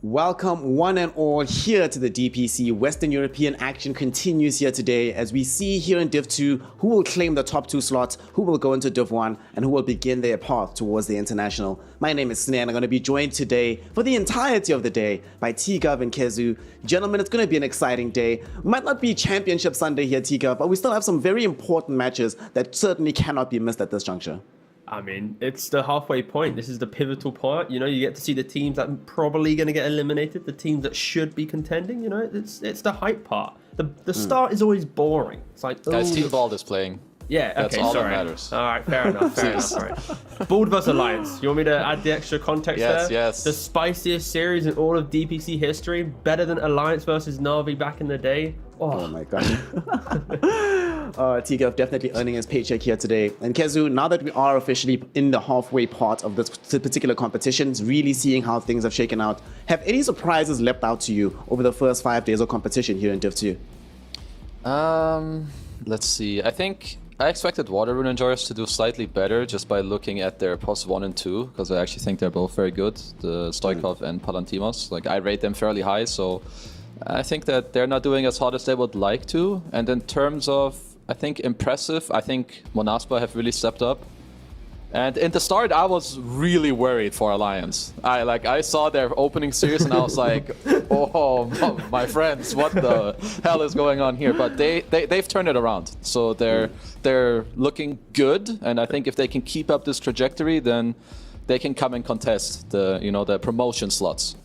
Welcome one and all here to the DPC. Western European action continues here today as we see here in Div 2 who will claim the top 2 slots, who will go into Div 1, and who will begin their path towards the international. My name is Snare and I'm going to be joined today for the entirety of the day by T-Gov and Kezu. Gentlemen, it's going to be an exciting day. It might not be Championship Sunday here, T-Gov, but we still have some very important matches that certainly cannot be missed at this juncture. I mean, it's the halfway point. This is the pivotal part. You know, you get to see the teams that are probably going to get eliminated, the teams that should be contending. You know, it's the hype part. The start is always boring. It's like, guys, Team Bald is playing. Yeah, that's okay, all sorry. that matters. All right, fair enough. Fair enough. All right. Bald vs Alliance. You want me to add the extra context there? Yes. The spiciest series in all of DPC history, better than Alliance versus Na'Vi back in the day. Oh my god. T-Gov definitely earning his paycheck here today. And Kezu, now that we are officially in the halfway part of this particular competition, really seeing how things have shaken out, have any surprises leapt out to you over the first 5 days of competition here in Div 2? Let's see. I expected Water Rune Enjoyers to do slightly better just by looking at their posts 1 and 2, because I actually think they're both very good, the Stoikov and Palantimos. Like, I rate them fairly high, so I think that they're not doing as hot as they would like to. And in terms of, I think, impressive, I think Monaspa have really stepped up. And in the start, I was really worried for Alliance. I saw their opening series and I was like, oh, my friends, what the hell is going on here? But they've turned it around. So they're looking good. And I think if they can keep up this trajectory, then they can come and contest the promotion slots.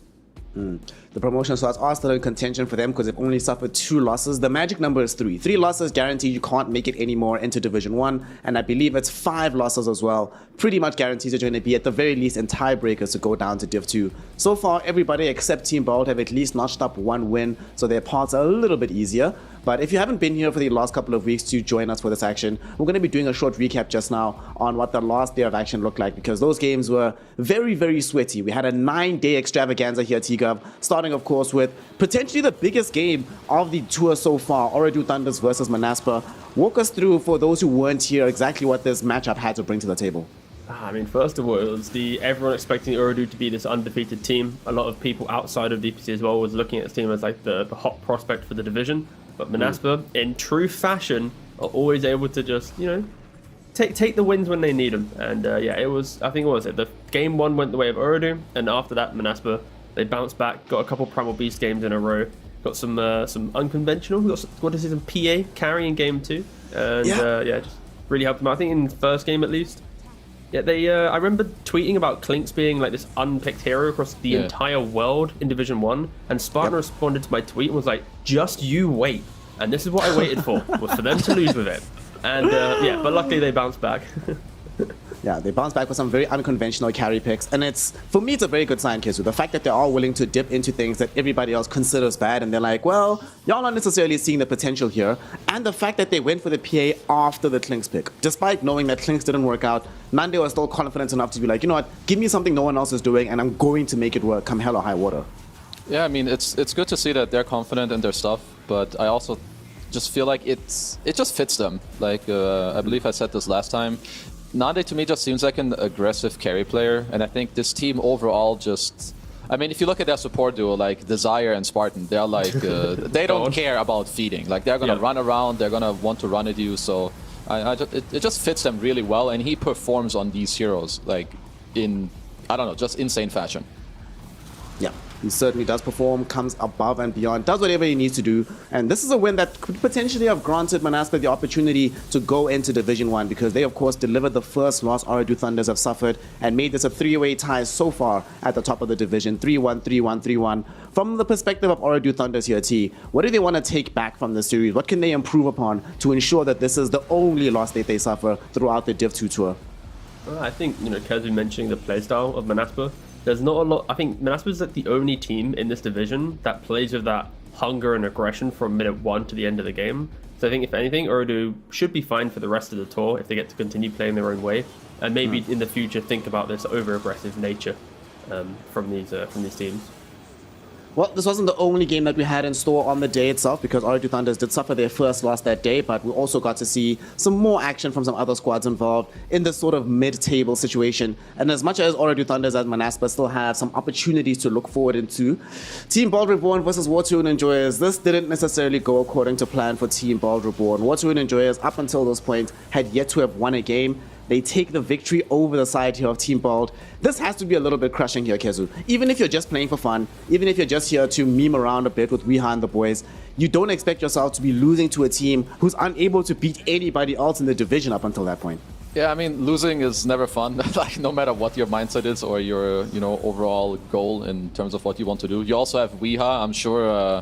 The promotion slots are still in contention for them because they've only suffered 2 losses. The magic number is 3. 3 losses guarantee you can't make it anymore into Division 1. And I believe it's 5 losses as well. Pretty much guarantees you're going to be at the very least in tiebreakers to go down to Div 2. So far, everybody except Team Bold have at least notched up 1 win. So their paths are a little bit easier. But if you haven't been here for the last couple of weeks to join us for this action, we're going to be doing a short recap just now on what the last day of action looked like, because those games were very, very sweaty. We had a 9-day extravaganza here at T-Gov, starting of course with potentially the biggest game of the tour so far, Ooredoo Thunders versus Manaspa. Walk us through, for those who weren't here, exactly what this matchup had to bring to the table. I mean, first of all, it was everyone expecting Ooredoo to be this undefeated team. A lot of people outside of DPC as well was looking at this team as like the hot prospect for the division. But Manaspa, in true fashion, are always able to just, take the wins when they need them. And the game 1 went the way of Ooredoo, and after that, Manaspa, they bounced back, got a couple Primal Beast games in a row, got some unconventional, some PA carry in game 2, and just really helped them out. I think in the first game at least. Yeah, I remember tweeting about Clinks being like this unpicked hero across the entire world in Division 1, and Spartan responded to my tweet and was like, just you wait. And this is what I waited for, was for them to lose with it. And but luckily they bounced back. Yeah, they bounced back with some very unconventional carry picks. And for me, it's a very good sign, Kezu. The fact that they're all willing to dip into things that everybody else considers bad. And they're like, well, y'all not necessarily seeing the potential here. And the fact that they went for the PA after the Clinks pick. Despite knowing that Clinks didn't work out, Nande was still confident enough to be like, you know what, give me something no one else is doing and I'm going to make it work come hell or high water. Yeah, I mean, it's good to see that they're confident in their stuff. But I also just feel like it just fits them. Like, I believe I said this last time. Nande to me just seems like an aggressive carry player, and I think this team overall I mean, if you look at their support duo, like Desire and Spartan, they're like, they don't care about feeding. Like, they're gonna run around, they're gonna want to run at you, so it just fits them really well, and he performs on these heroes, like, in, I don't know, just insane fashion. Yeah, he certainly does perform, comes above and beyond, does whatever he needs to do. And this is a win that could potentially have granted Manaspa the opportunity to go into Division 1, because they, of course, delivered the first loss Ooredoo Thunders have suffered and made this a 3-way tie so far at the top of the division. 3-1, 3-1, 3-1. From the perspective of Ooredoo Thunders here, T, what do they want to take back from this series? What can they improve upon to ensure that this is the only loss that they suffer throughout the Div 2 tour? Well, I think, Kezu mentioning the playstyle of Manaspa, there's not a lot. I think Manaspa is like the only team in this division that plays with that hunger and aggression from minute 1 to the end of the game. So I think, if anything, Ooredoo should be fine for the rest of the tour if they get to continue playing their own way, and maybe in the future think about this over-aggressive nature from these teams. Well, this wasn't the only game that we had in store on the day itself because Oradu Thunders did suffer their first loss that day, but we also got to see some more action from some other squads involved in this sort of mid-table situation. And as much as Oradu Thunders and Manaspa still have some opportunities to look forward into, Team Bald Reborn versus Waterwood Enjoyers, this didn't necessarily go according to plan for Team Bald Reborn. Waterwood Enjoyers, up until this point, had yet to have won a game. They take the victory over the side here of Team Bald. This has to be a little bit crushing here, Kezu. Even if you're just playing for fun, even if you're just here to meme around a bit with Weha and the boys, you don't expect yourself to be losing to a team who's unable to beat anybody else in the division up until that point. Yeah, I mean, losing is never fun. Like, no matter what your mindset is or your, overall goal in terms of what you want to do. You also have Weha. I'm sure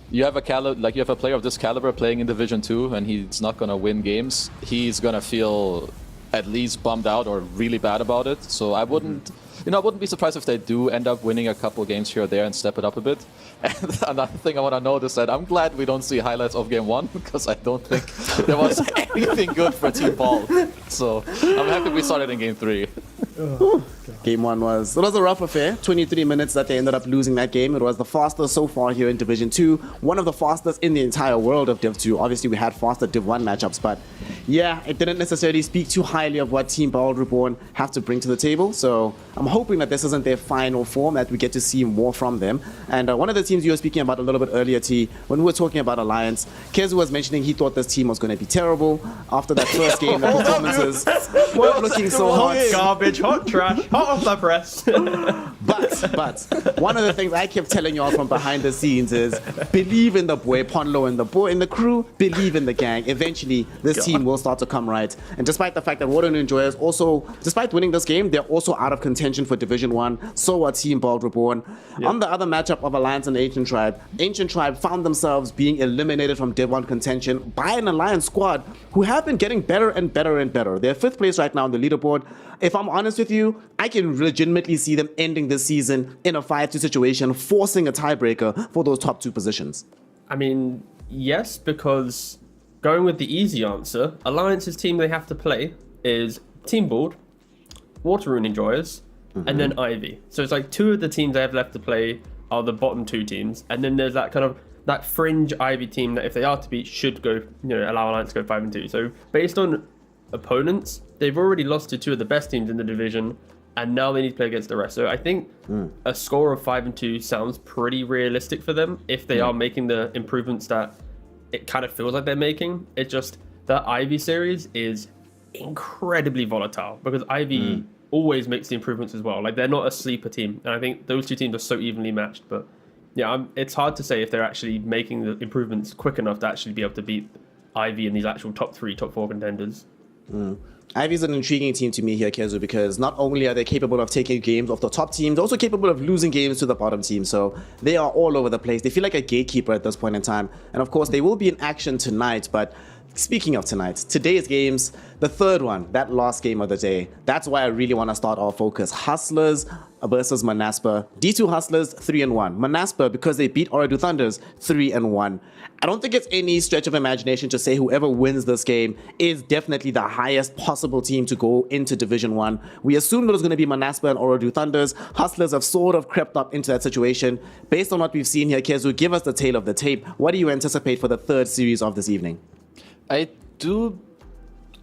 you have a player of this caliber playing in Division 2, and he's not gonna win games. He's gonna feel at least bummed out or really bad about it. So I wouldn't, I wouldn't be surprised if they do end up winning a couple games here or there and step it up a bit. And another thing I want to note is that I'm glad we don't see highlights of Game 1 because I don't think there was anything good for Team Ball. So I'm happy we started in Game 3. Game 1 was a rough affair. 23 minutes that they ended up losing that game. It was the fastest so far here in Division 2. One of the fastest in the entire world of Div 2. Obviously, we had faster Div 1 matchups, but yeah, it didn't necessarily speak too highly of what Team Bald Reborn have to bring to the table. So I'm hoping that this isn't their final form, that we get to see more from them. And one of the teams you were speaking about a little bit earlier, T, when we were talking about Alliance, Kezu was mentioning he thought this team was going to be terrible. After that first game, the performances weren't looking so hot. Garbage, hot trash, hot off the press. But one of the things I kept telling y'all from behind the scenes is believe in the boy, Ponlo and the boy, in the crew, believe in the gang. Eventually, this team will start to come right. And despite the fact that Water Enjoyers also, despite winning this game, they're also out of contention for Division 1. So are Team Bald Reborn. Yep. On the other matchup of Alliance and Ancient Tribe found themselves being eliminated from Div 1 contention by an Alliance squad who have been getting better and better and better. They're 5th place right now on the leaderboard. If I'm honest with you, I can legitimately see them ending this season in a 5-2 situation, forcing a tiebreaker for those top 2 positions. I mean, yes, because going with the easy answer, Alliance's team they have to play is Team Bald, Water Rune Enjoyers, and then Ivy. So it's like 2 of the teams they have left to play are the bottom 2 teams, and then there's that kind of that fringe Ivy team that if they are to beat should go, allow Alliance to go 5-2. So based on opponents, they've already lost to 2 of the best teams in the division, and now they need to play against the rest. So I think a score of 5-2 sounds pretty realistic for them if they are making the improvements that it kind of feels like they're making. It's just the Ivy series is incredibly volatile because Ivy always makes the improvements as well. Like, they're not a sleeper team, and I think those 2 teams are so evenly matched. But yeah, it's hard to say if they're actually making the improvements quick enough to actually be able to beat Ivy and these actual top 3, top 4 contenders. Ivy's an intriguing team to me here, Kezu, because not only are they capable of taking games off the top teams, they're also capable of losing games to the bottom team. So they are all over the place. They feel like a gatekeeper at this point in time. And of course, they will be in action tonight. But speaking of tonight, today's games, the third one, that last game of the day, that's why I really want to start our focus. Hustlers versus Manaspa. D2 Hustlers 3-1. Manaspa, because they beat Oradu Thunders 3-1. I don't think it's any stretch of imagination to say whoever wins this game is definitely the highest possible team to go into Division 1. We assumed it was going to be Manaspa and Oradu Thunders. Hustlers have sort of crept up into that situation. Based on what we've seen here, Kezu, give us the tale of the tape. What do you anticipate for the third series of this evening? I feel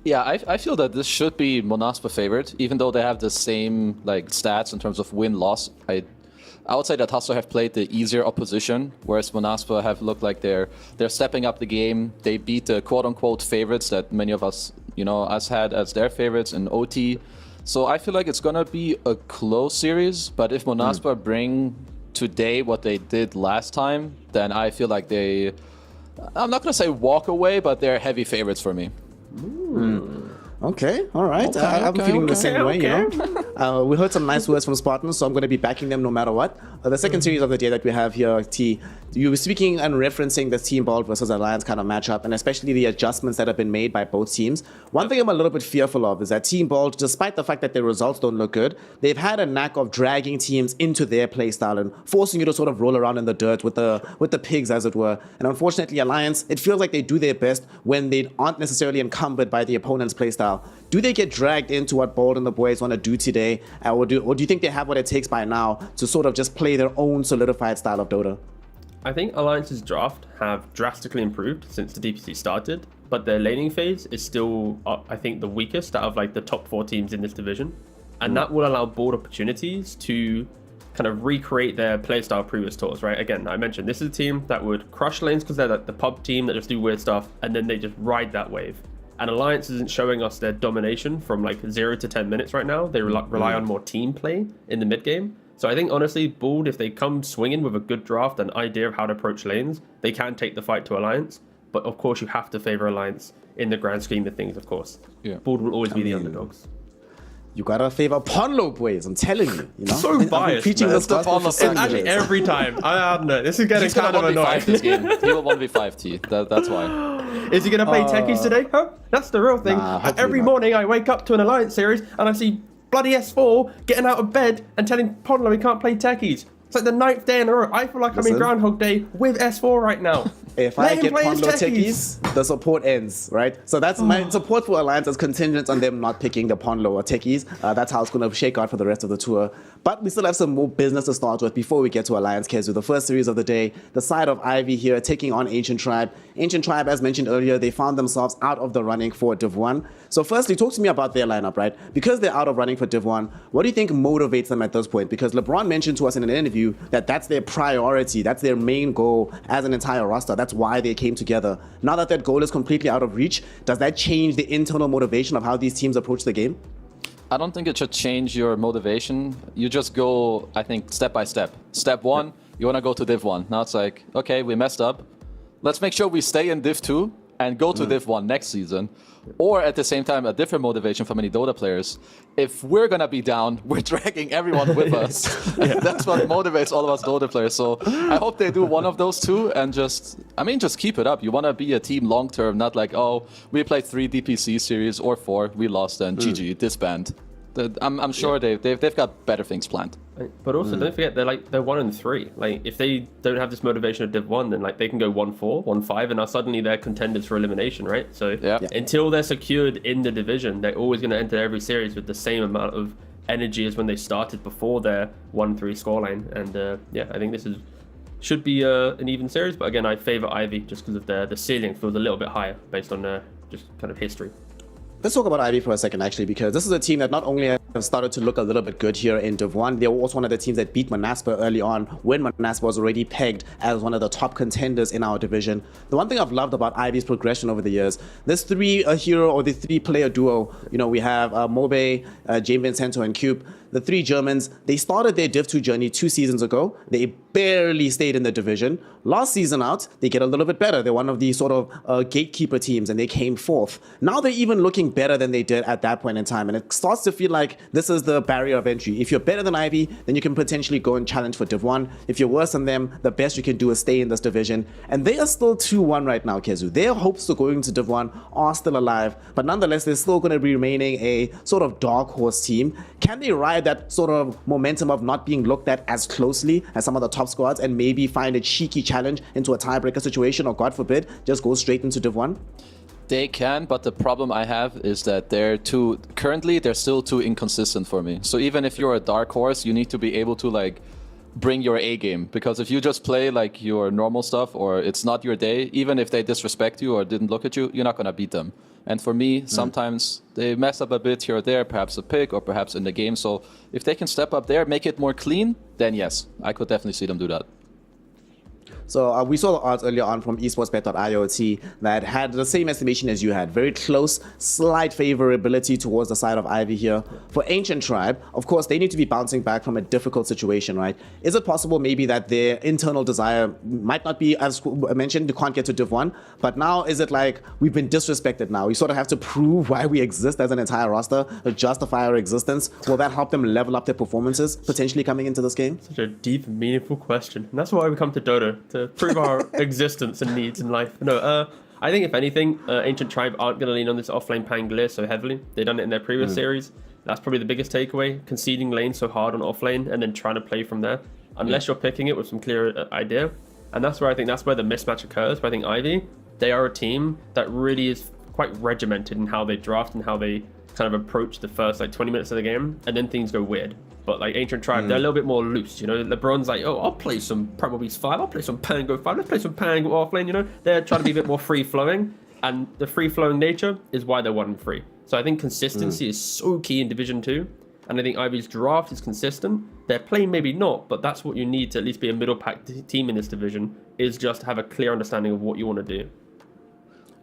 that this should be Monaspa favored, even though they have the same stats in terms of win-loss. I would say that Hustler have played the easier opposition, whereas Monaspa have looked like they're stepping up the game. They beat the quote-unquote favorites that many of us, us had as their favorites in OT. So I feel like it's gonna be a close series, but if Monaspa bring today what they did last time, then I feel like I'm not gonna say walk away, but they're heavy favorites for me. Okay, all right. I'm feeling the same way, we heard some nice words from Spartans, so I'm going to be backing them no matter what. The second series of the day that we have here, T, you were speaking and referencing the Team Bald versus Alliance kind of matchup, and especially the adjustments that have been made by both teams. One thing I'm a little bit fearful of is that Team Bald, despite the fact that their results don't look good, they've had a knack of dragging teams into their playstyle and forcing you to sort of roll around in the dirt with the pigs, as it were. And unfortunately, Alliance, it feels like they do their best when they aren't necessarily encumbered by the opponent's playstyle. Do they get dragged into what Bald and the boys want to do today? today? Or do you think they have what it takes by now to sort of just play their own solidified style of Dota? I think Alliance's draft have drastically improved since the DPC started, but their laning phase is still, I think, the weakest out of like the top 4 teams in this division. And that will allow board opportunities to kind of recreate their playstyle previous tours, right? Again, I mentioned this is a team that would crush lanes because they're like the pub team that just do weird stuff, and then they just ride that wave. And Alliance isn't showing us their domination from like 0 to 10 minutes right now. They rely on more team play in the mid game. So I think honestly, Bald, if they come swinging with a good draft and idea of how to approach lanes, they can take the fight to Alliance. But of course, you have to favor Alliance in the grand scheme of things, of course. Yeah. Bald will always be the underdogs. You gotta favor Ponlo, boys. I'm telling you. You know, So biased, preaching man. this gospel for It's 7 actually years. every time. I don't know. This is getting He's gonna kind of 1v5 annoying. this game. He will 1v5 T. That's why. Is he going to play techies today? Huh? That's the real thing. Nah, hopefully Every not. morning I wake up to an Alliance series and I see bloody S4 getting out of bed and telling Podlo he can't play techies. It's like the 9th day in a row. I feel like I'm Listen. in Groundhog Day with S4 right now. If Let I him get play his Ponlo techies. techies, the support ends, right? So that's my support for Alliance is contingent on them not picking the Ponlo or techies. That's how it's going to shake out for the rest of the tour. But we still have some more business to start with before we get to Alliance, Kezu. The first series of the day, the side of Ivy here taking on Ancient Tribe. Ancient Tribe, as mentioned earlier, they found themselves out of the running for Div 1. So firstly, talk to me about their lineup, right? Because they're out of running for Div 1, what do you think motivates them at this point? Because LeBron mentioned to us in an interview that that's their priority, that's their main goal as an entire roster. That's why they came together. Now that that goal is completely out of reach, does that change the internal motivation of how these teams approach the game? I don't think it should change your motivation. You just go, I think, step by step. Step 1, you want to go to Div 1. Now it's like, okay, we messed up. Let's make sure we stay in Div 2 and go to Div 1 next season. Or at the same time, a different motivation for many Dota players. If we're going to be down, we're dragging everyone with us. That's what motivates all of us Dota players. So I hope they do one of those two and just keep it up. You want to be a team long term, not like, oh, we played 3 DPC series or 4, we lost and GG, disband. I'm sure they've got better things planned. But also, don't forget they're 1-3. Like if they don't have this motivation of Div 1, then like they can go 1-4, 1-5, and now suddenly they're contenders for elimination, right? So until they're secured in the division, they're always going to enter every series with the same amount of energy as when they started before their 1-3 scoreline. And I think this should be an even series. But again, I favor Ivy just because of the ceiling feels a little bit higher based on just kind of history. Let's talk about Ivy for a second, actually, because this is a team that not only have started to look a little bit good here in Div 1, they were also one of the teams that beat Manaspa early on when Manaspa was already pegged as one of the top contenders in our division. The one thing I've loved about Ivy's progression over the years, this 3-hero or the 3-player duo, we have Mobe, James Vincento, and Cube. The 3 Germans, they started their Div 2 journey 2 seasons ago. They barely stayed in the division. Last season out, they get a little bit better. They're one of the sort of gatekeeper teams, and they came 4th. Now they're even looking better than they did at that point in time, and it starts to feel like this is the barrier of entry. If you're better than Ivy, then you can potentially go and challenge for Div 1. If you're worse than them, the best you can do is stay in this division. And they are still 2-1 right now, Kezu. Their hopes to going to Div 1 are still alive, but nonetheless, they're still going to be remaining a sort of dark horse team. Can they ride that sort of momentum of not being looked at as closely as some of the top squads and maybe find a cheeky challenge into a tiebreaker situation, or God forbid, just go straight into Div 1? They can, but the problem I have is that they're still too inconsistent for me. So even if you're a dark horse, you need to be able to bring your A game, because if you just play like your normal stuff or it's not your day, even if they disrespect you or didn't look at you, you're not going to beat them. And for me, sometimes they mess up a bit here or there, perhaps a pick or perhaps in the game. So if they can step up there, make it more clean, then yes, I could definitely see them do that. So we saw the odds earlier on from esportsbet.iot that had the same estimation as you had. Very close, slight favorability towards the side of Ivy here. For Ancient Tribe, of course, they need to be bouncing back from a difficult situation, right? Is it possible maybe that their internal desire might not be, as I mentioned, they can't get to Div 1, but now is it like we've been disrespected now? We sort of have to prove why we exist as an entire roster to justify our existence. Will that help them level up their performances potentially coming into this game? Such a deep and meaningful question. And that's why we come to Dota, to prove our existence and needs in life. No, I think if anything, Ancient Tribe aren't going to lean on this offlane Pangolier so heavily. They've done it in their previous series. That's probably the biggest takeaway. Conceding lane so hard on offlane and then trying to play from there. Unless you're picking it with some clear idea. And that's where I think that's where the mismatch occurs. But I think Ivy, they are a team that really is quite regimented in how they draft and how they kind of approach the first like 20 minutes of the game, and then things go weird. But like Ancient Tribe, they're a little bit more loose, you know. LeBron's like, oh, I'll play some Primal Beast 5, I'll play some Pango 5, let's play some Pango offlane, you know. They're trying to be a bit more free-flowing, and the free-flowing nature is why they're 1-3. So I think consistency is so key in Division 2, and I think Ivy's draft is consistent. Their play maybe not, but that's what you need to at least be a middle pack team in this division, is just have a clear understanding of what you want to do.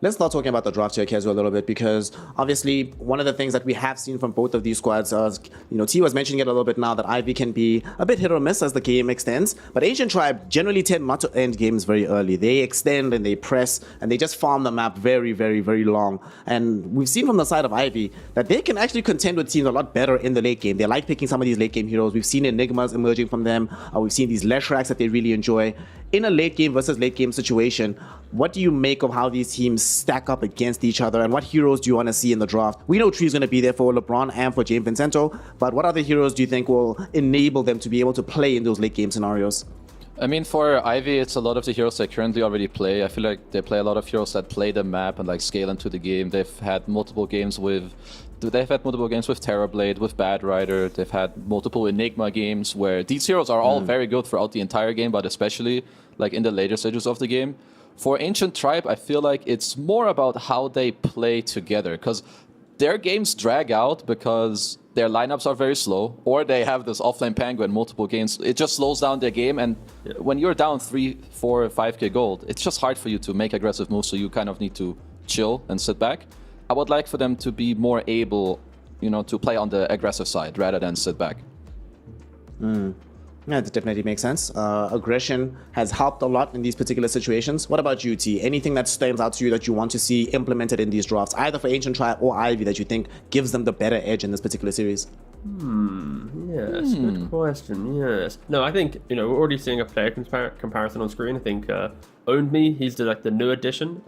Let's start talking about the draft here, Kezu, a little bit, because obviously one of the things that we have seen from both of these squads, T was mentioning it a little bit now, that Ivy can be a bit hit or miss as the game extends, but Ancient Tribe generally tend not to end games very early. They extend and they press and they just farm the map very, very, very long. And we've seen from the side of Ivy that they can actually contend with teams a lot better in the late game. They like picking some of these late game heroes. We've seen Enigmas emerging from them. We've seen these Leshraks that they really enjoy. In a late game versus late game situation, what do you make of how these teams stack up against each other, and what heroes do you want to see in the draft? We know Tree's going to be there for LeBron and for James Vincento, but what other heroes do you think will enable them to be able to play in those late game scenarios? I mean, for Ivy, it's a lot of the heroes they currently already play. I feel like they play a lot of heroes that play the map and like scale into the game. They've had multiple games with Terrorblade, with Bad Rider. They've had multiple Enigma games where these heroes are all very good throughout the entire game, but especially like in the later stages of the game. For Ancient Tribe, I feel like it's more about how they play together, because their games drag out because their lineups are very slow, or they have this offlane Pango in multiple games. It just slows down their game, and when you're down 3, 4, 5k gold, it's just hard for you to make aggressive moves, so you kind of need to chill and sit back. I would like for them to be more able, to play on the aggressive side rather than sit back. Yeah, that definitely makes sense. Aggression has helped a lot in these particular situations. What about you, T? Anything that stands out to you that you want to see implemented in these drafts, either for Ancient Tribe or Ivy, that you think gives them the better edge in this particular series? Yes, good question, yes. No, I think, we're already seeing a player comparison on screen. I think Owned Me, he's the new addition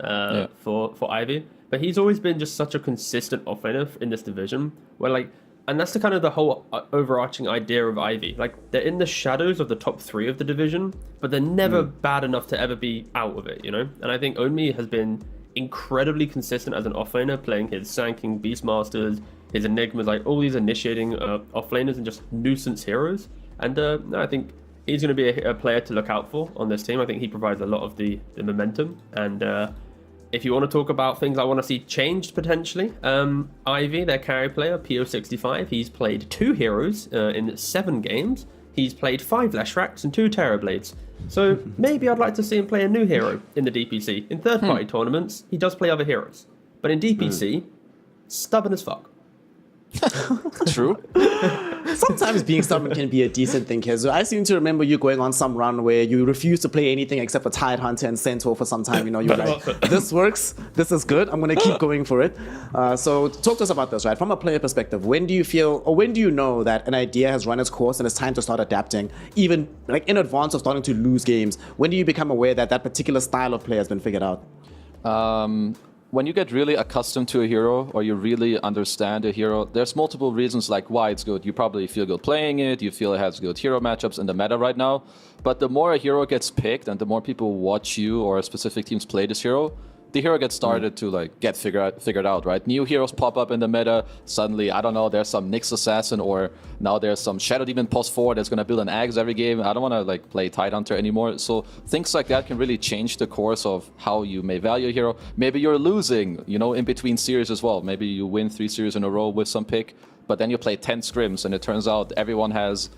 for Ivy. But he's always been just such a consistent offlaner in this division, where and that's the whole overarching idea of Ivy. Like, they're in the shadows of the top 3 of the division, but they're never bad enough to ever be out of it, And I think Own Me has been incredibly consistent as an offlaner, playing his Sand King, Beastmasters, his Enigmas, like all these initiating offlaners and just nuisance heroes. And I think he's going to be a player to look out for on this team. I think he provides a lot of the momentum. And if you want to talk about things I want to see changed potentially, Ivy, their carry player, PO65, he's played 2 heroes in 7 games. He's played 5 Leshraks and 2 Terrorblades. So maybe I'd like to see him play a new hero in the DPC. In third-party tournaments, he does play other heroes. But in DPC, stubborn as fuck. True. Sometimes being stubborn can be a decent thing, Kezu. I seem to remember you going on some run where you refused to play anything except for Tide Hunter and Centaur for some time. You were like, this works, this is good, I'm going to keep going for it. So talk to us about this, right? From a player perspective, when do you feel, or when do you know that an idea has run its course and it's time to start adapting, even like in advance of starting to lose games? When do you become aware that that particular style of play has been figured out? When you get really accustomed to a hero, or you really understand a hero, there's multiple reasons like why it's good. You probably feel good playing it, you feel it has good hero matchups in the meta right now. But the more a hero gets picked and the more people watch you or specific teams play this hero, the hero gets started to get figured out, right? New heroes pop up in the meta. Suddenly, I don't know, there's some Nyx Assassin, or now there's some Shadow Demon post 4 that's gonna build an Axe every game. I don't want to play Tidehunter anymore. So things like that can really change the course of how you may value a hero. Maybe you're losing, in between series as well. Maybe you win 3 series in a row with some pick, but then you play 10 scrims and it turns out everyone has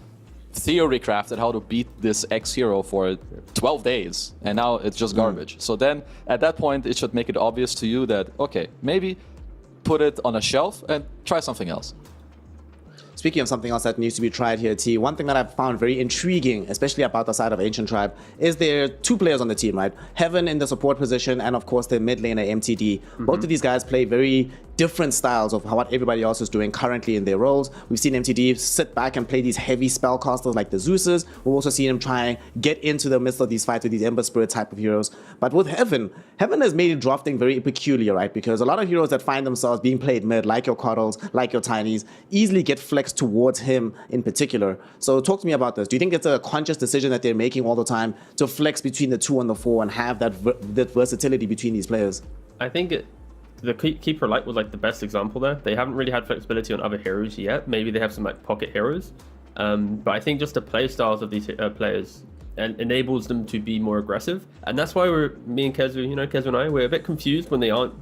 theory crafted how to beat this X hero for 12 days, and now it's just garbage. So then at that point it should make it obvious to you that, okay, maybe put it on a shelf and try something else. Speaking of something else that needs to be tried here, T, one thing that I've found very intriguing, especially about the side of Ancient Tribe, is there are 2 players on the team, right? Heaven in the support position, and of course the mid laner MTD. Both of these guys play very different styles of what everybody else is doing currently in their roles. We've seen MTD sit back and play these heavy spellcasters like the Zeus's. We've also seen him try and get into the midst of these fights with these Ember Spirit type of heroes. But with Heaven has made drafting very peculiar, right? Because a lot of heroes that find themselves being played mid, like your Coddles, like your Tinies, easily get flexed towards him in particular. So talk to me about this. Do you think it's a conscious decision that they're making all the time to flex between the 2 and the 4 and have that versatility between these players? I think the Keeper Light was like the best example there. They haven't really had flexibility on other heroes yet. Maybe they have some like pocket heroes. But I think just the play styles of these players enables them to be more aggressive. And that's why me and Kezu, Kezu and I, we're a bit confused when they aren't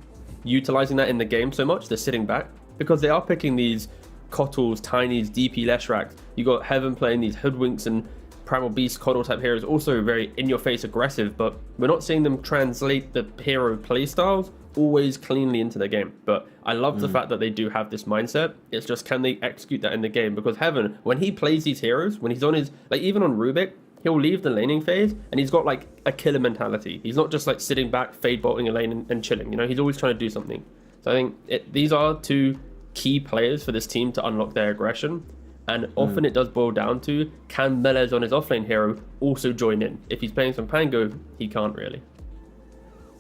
utilizing that in the game so much. They're sitting back because they are picking these Kottles, Tinys, DP Leshraks. You got Heaven playing these Hoodwinks and Primal Beast, Kotl type heroes, also very in-your-face aggressive, but we're not seeing them translate the hero playstyles always cleanly into the game. But I love the fact that they do have this mindset. It's just, can they execute that in the game? Because Heaven, when he plays these heroes, when he's on his, like even on Rubik, he'll leave the laning phase and he's got like a killer mentality. He's not just like sitting back, fade bolting a lane and chilling. He's always trying to do something. So I think these are two key players for this team to unlock their aggression. And often it does boil down to, can Melez on his offlane hero also join in? If he's playing some Pango, he can't really.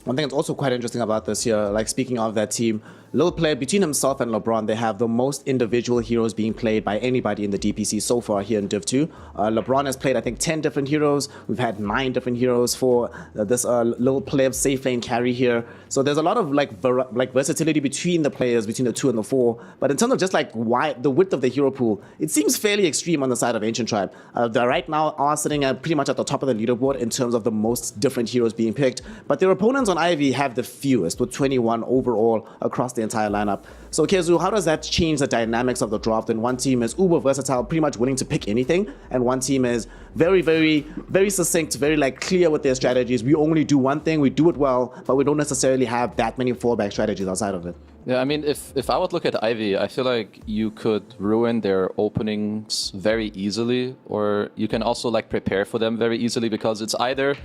One thing that's also quite interesting about this here, like speaking of that team, Lil Player, between himself and LeBron, they have the most individual heroes being played by anybody in the DPC so far here in Div 2. LeBron has played, I think, 10 different heroes. We've had 9 different heroes for this Lil Player safe lane carry here. So there's a lot of like versatility between the players, between the 2 and the 4. But in terms of just like the width of the hero pool, it seems fairly extreme on the side of Ancient Tribe. They right now are sitting at pretty much at the top of the leaderboard in terms of the most different heroes being picked. But their opponents on Ivy have the fewest, with 21 overall across the entire lineup. So Kezu, how does that change the dynamics of the draft when one team is uber versatile, pretty much willing to pick anything, and one team is very, very, very succinct, very like clear with their strategies? We only do one thing, we do it well, but we don't necessarily have that many fallback strategies outside of it. Yeah, I mean, if I would look at Ivy, I feel like you could ruin their openings very easily, or you can also like prepare for them very easily, because it's either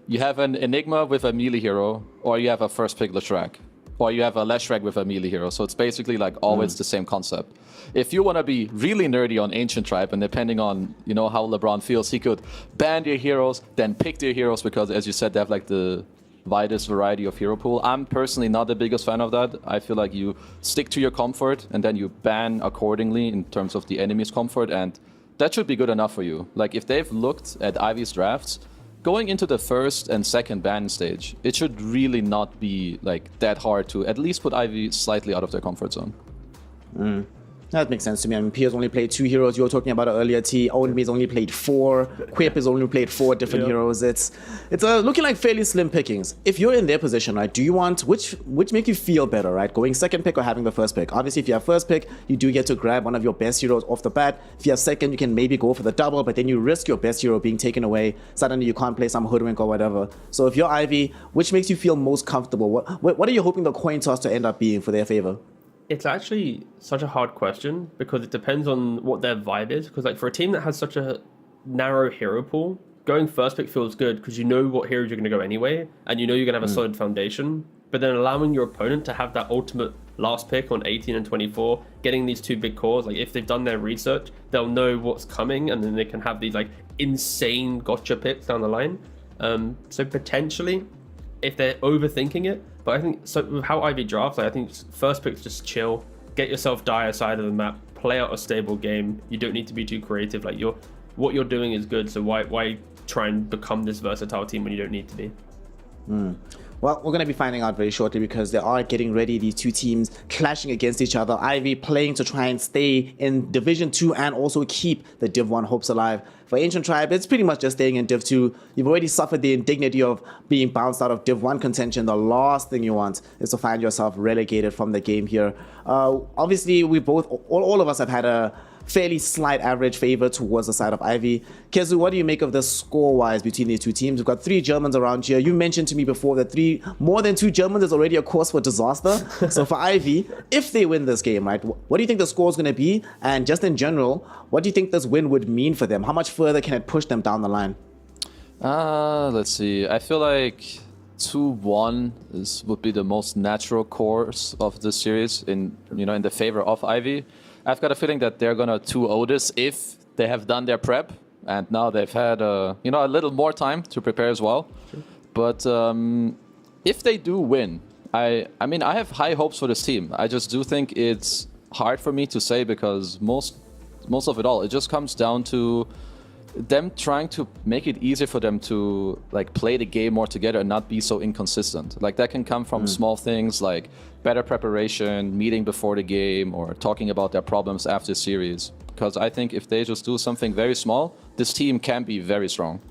you have an Enigma with a melee hero, or you have a first pick Leshrac, or you have a Leshrac with a melee hero. So it's basically like always the same concept. If you want to be really nerdy on Ancient Tribe, and depending on how LeBron feels, he could ban their heroes, then pick their heroes, because as you said, they have like the widest variety of hero pool. I'm personally not the biggest fan of that. I feel like you stick to your comfort and then you ban accordingly in terms of the enemy's comfort, and that should be good enough for you. Like if they've looked at Ivy's drafts, going into the first and second ban stage, it should really not be like that hard to at least put Ivy slightly out of their comfort zone. That makes sense to me. I mean, P has only played 2 heroes. You were talking about it earlier. T. Only has only played 4. Quip has only played 4 different heroes. It's looking like fairly slim pickings. If you're in their position, right, do you want, which make you feel better, right? Going second pick or having the first pick? Obviously, if you have first pick, you do get to grab one of your best heroes off the bat. If you have second, you can maybe go for the double, but then you risk your best hero being taken away. Suddenly, you can't play some Hoodwink or whatever. So if you're Ivy, which makes you feel most comfortable? What are you hoping the coin toss to end up being for their favor? It's actually such a hard question because it depends on what their vibe is. Because like for a team that has such a narrow hero pool, going first pick feels good because you know what heroes you're going to go anyway, and you know you're going to have a solid foundation. But then allowing your opponent to have that ultimate last pick on 18 and 24, getting these 2 big cores, like if they've done their research, they'll know what's coming, and then they can have these like insane gotcha picks down the line. So potentially, if they're overthinking it. But I think, so with how Ivy drafts, I think first pick's just chill, get yourself Dire side of the map, play out a stable game. You don't need to be too creative. Like what you're doing is good, so why try and become this versatile team when you don't need to be? Well, we're going to be finding out very shortly because they are getting ready, these 2 teams clashing against each other. Ivy playing to try and stay in Division 2 and also keep the Div 1 hopes alive. For Ancient Tribe, it's pretty much just staying in Div 2. You've already suffered the indignity of being bounced out of Div 1 contention. The last thing you want is to find yourself relegated from the game here. Obviously, all of us have had a fairly slight average favor towards the side of Ivy. Kezu, what do you make of this score-wise between these 2 teams? We've got 3 Germans around here. You mentioned to me before that more than 2 Germans is already a cause for disaster. So for Ivy, if they win this game, right, what do you think the score is going to be? And just in general, what do you think this win would mean for them? How much further can it push them down the line? Let's see. I feel like 2-1 would be the most natural course of the series in the favor of Ivy. I've got a feeling that they're gonna 2-0 this if they have done their prep, and now they've had a little more time to prepare as well. Sure. But if they do win, I mean I have high hopes for this team. I just do think it's hard for me to say because most of it all, it just comes down to them trying to make it easier for them to like play the game more together and not be so inconsistent. Like that can come from small things like better preparation, meeting before the game, or talking about their problems after the series. Because I think if they just do something very small, this team can be very strong.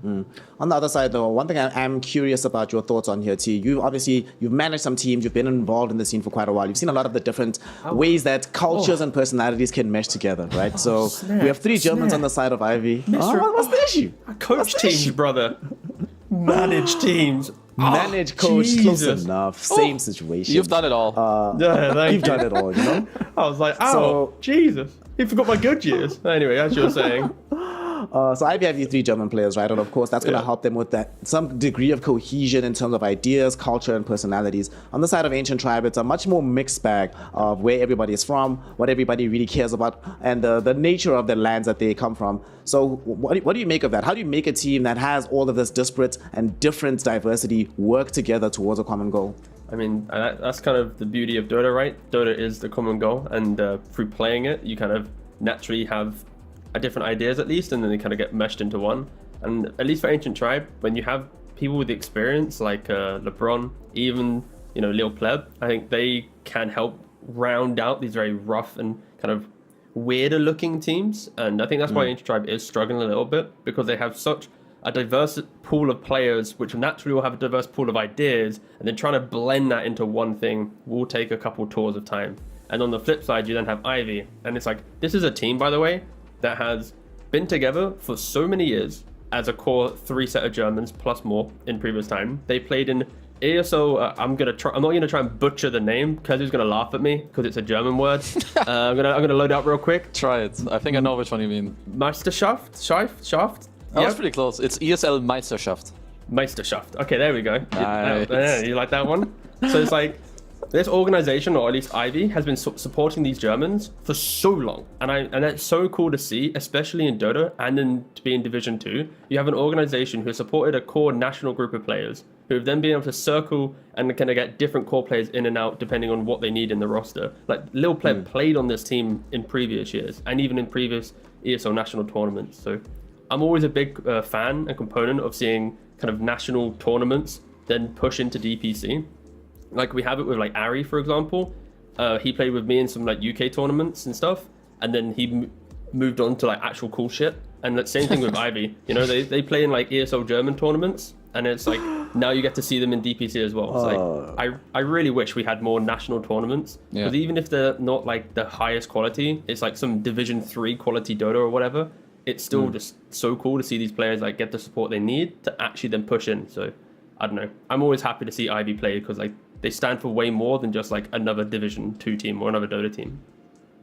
On the other side, though, one thing I'm curious about your thoughts on here, T. You've managed some teams, you've been involved in the scene for quite a while. You've seen a lot of the different ways that cultures and personalities can mesh together, right? So we have 3 Germans on the side of Ivy. What's the issue? I coach teams, brother. Manage teams. Manage, coach, Jesus. close enough. Same situation. You've done it all. You've done it all, you know? I was like, oh, So- Jesus. You forgot my good years. Anyway, as you were saying. So Ivy have you 3 German players, right? And of course, that's going to help them with that some degree of cohesion in terms of ideas, culture, and personalities. On the side of Ancient Tribe, it's a much more mixed bag of where everybody is from, what everybody really cares about, and the nature of the lands that they come from. So what do you make of that? How do you make a team that has all of this disparate and different diversity work together towards a common goal? I mean, that's kind of the beauty of Dota, right? Dota is the common goal, and through playing it, you kind of naturally have different ideas at least, and then they kind of get meshed into one. And at least for Ancient Tribe, when you have people with experience like LeBron, even Lil Pleb, I think they can help round out these very rough and kind of weirder looking teams. And I think that's why Ancient Tribe is struggling a little bit, because they have such a diverse pool of players, which naturally will have a diverse pool of ideas, and then trying to blend that into one thing will take a couple tours of time. And on the flip side, you then have Ivy, and it's like, this is a team, by the way, that has been together for so many years as a core 3 set of Germans plus more in previous time. They played in ESO. I'm not gonna try and butcher the name because he's gonna laugh at me because it's a German word. I'm gonna load it up real quick. Try it. I think I know which one you mean. Meisterschaft. That was pretty close. It's ESL Meisterschaft. Meisterschaft. Okay, there we go. Nice. You like that one? So it's like, this organization, or at least Ivy, has been supporting these Germans for so long, and that's so cool to see, especially in Dota and to be in Division 2. You have an organization who has supported a core national group of players who have then been able to circle and kind of get different core players in and out depending on what they need in the roster. Like Lil Pleb played on this team in previous years and even in previous ESL national tournaments. So I'm always a big fan and component of seeing kind of national tournaments then push into DPC. Like we have it with like Ari, for example. He played with me in some like UK tournaments and stuff, and then he moved on to like actual cool shit. And the same thing with Ivy. They play in like ESL German tournaments, and it's like now you get to see them in DPC as well. It's like I really wish we had more national tournaments, because even if they're not like the highest quality, it's like some Division 3 quality Dota or whatever. It's still just so cool to see these players like get the support they need to actually then push in. So I don't know. I'm always happy to see Ivy play because like they stand for way more than just like another Division 2 team or another Dota team.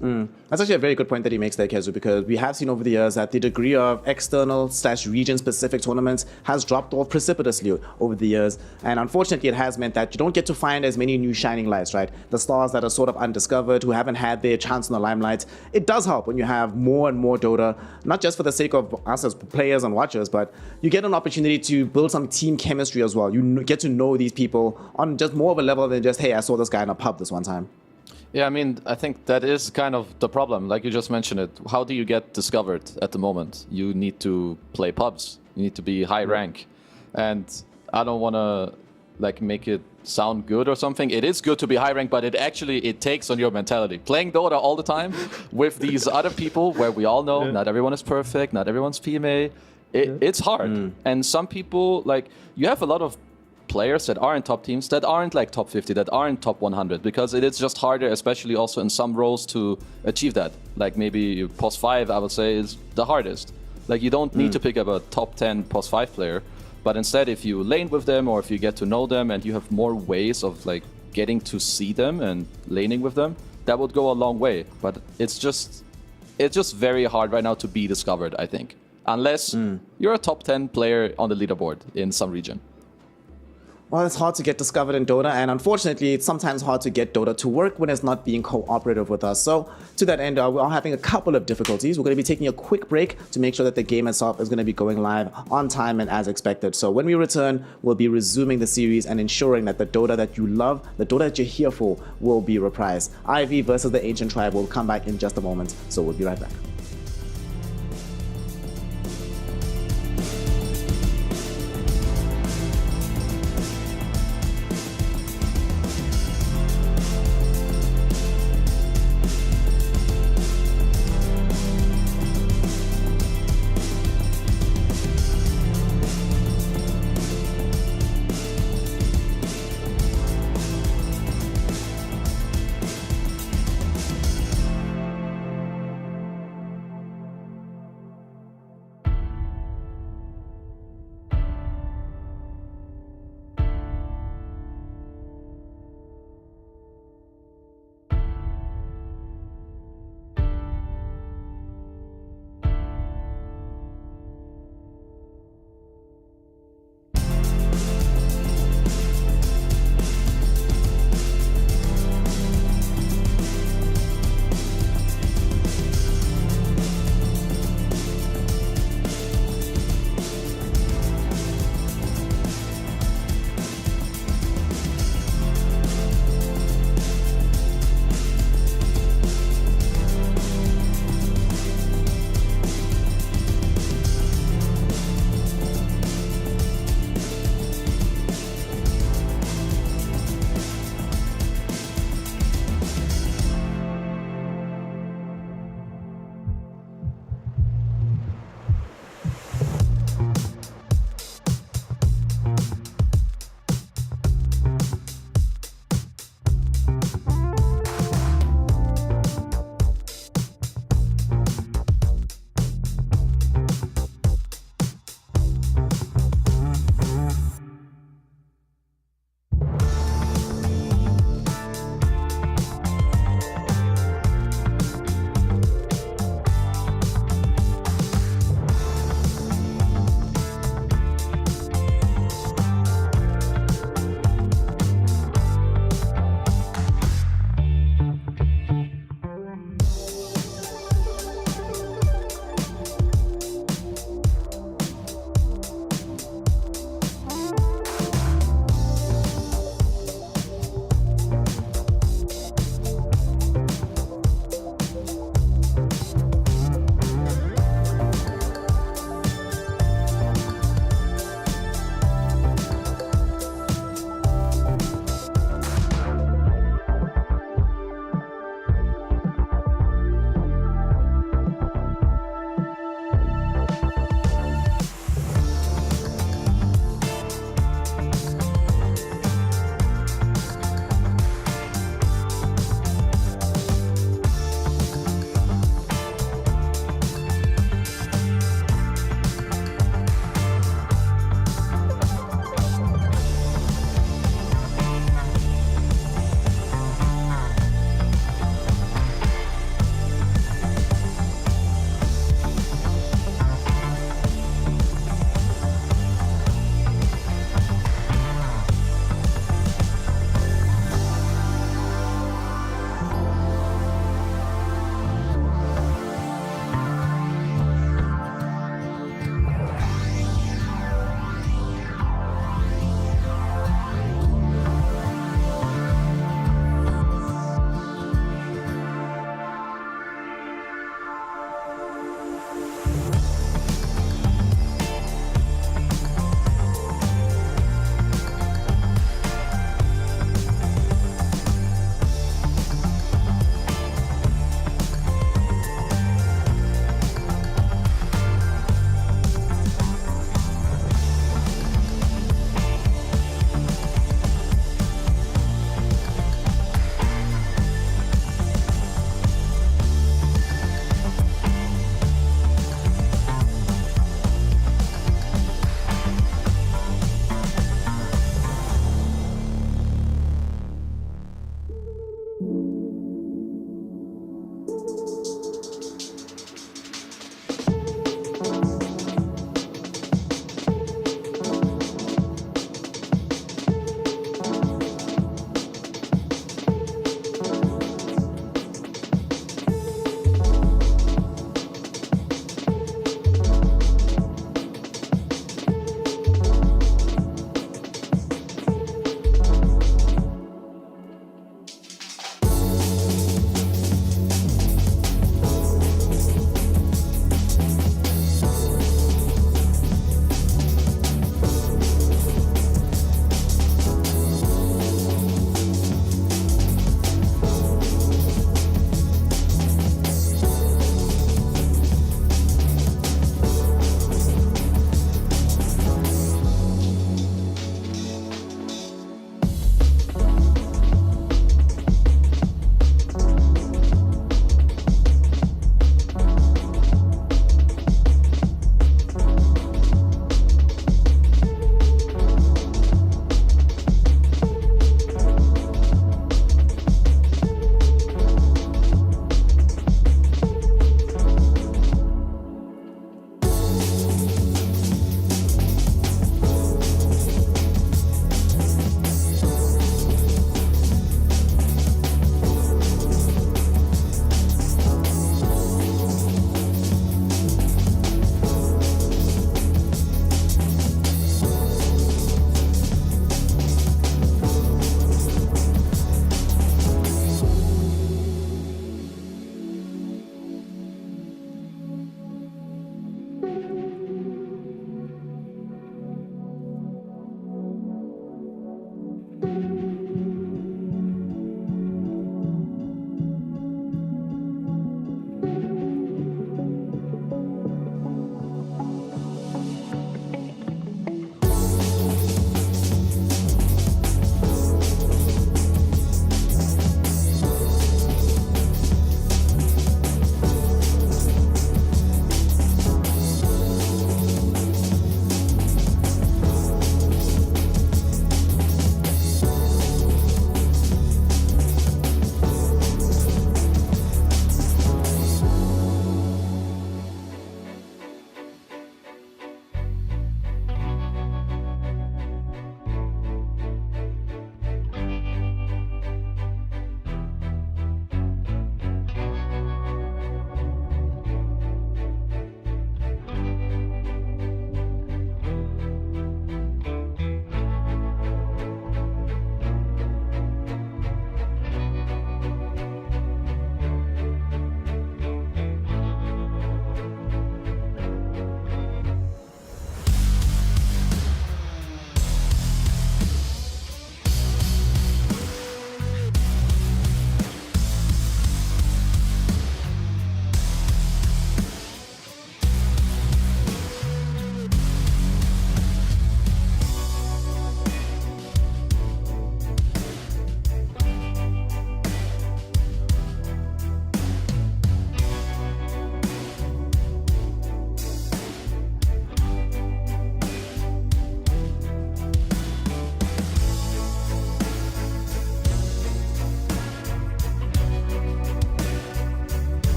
That's actually a very good point that he makes there, Kezu, because we have seen over the years that the degree of external/region-specific tournaments has dropped off precipitously over the years. And unfortunately, it has meant that you don't get to find as many new shining lights, right? The stars that are sort of undiscovered, who haven't had their chance in the limelight. It does help when you have more and more Dota, not just for the sake of us as players and watchers, but you get an opportunity to build some team chemistry as well. You get to know these people on just more of a level than just, hey, I saw this guy in a pub this one time. Yeah, I mean, I think that is kind of the problem. Like you just mentioned it. How do you get discovered at the moment? You need to play pubs. You need to be high rank. And I don't want to like make it sound good or something. It is good to be high rank, but it takes on your mentality. Playing Dota all the time with these other people where we all know not everyone is perfect, not everyone's PMA. It's hard. And some people, like, you have a lot of players that are in top teams that aren't like top 50, that aren't top 100, because it is just harder, especially also in some roles, to achieve that. Like maybe POS 5, I would say, is the hardest. Like you don't need to pick up a top 10 POS 5 player, but instead if you lane with them or if you get to know them and you have more ways of like getting to see them and laning with them, that would go a long way. But it's just very hard right now to be discovered, I think, unless you're a top 10 player on the leaderboard in some region. Well, it's hard to get discovered in Dota, and unfortunately, it's sometimes hard to get Dota to work when it's not being cooperative with us. So, to that end, we are having a couple of difficulties. We're going to be taking a quick break to make sure that the game itself is going to be going live on time and as expected. So, when we return, we'll be resuming the series and ensuring that the Dota that you love, the Dota that you're here for, will be reprised. Ivy versus the Ancient Tribe will come back in just a moment, so we'll be right back.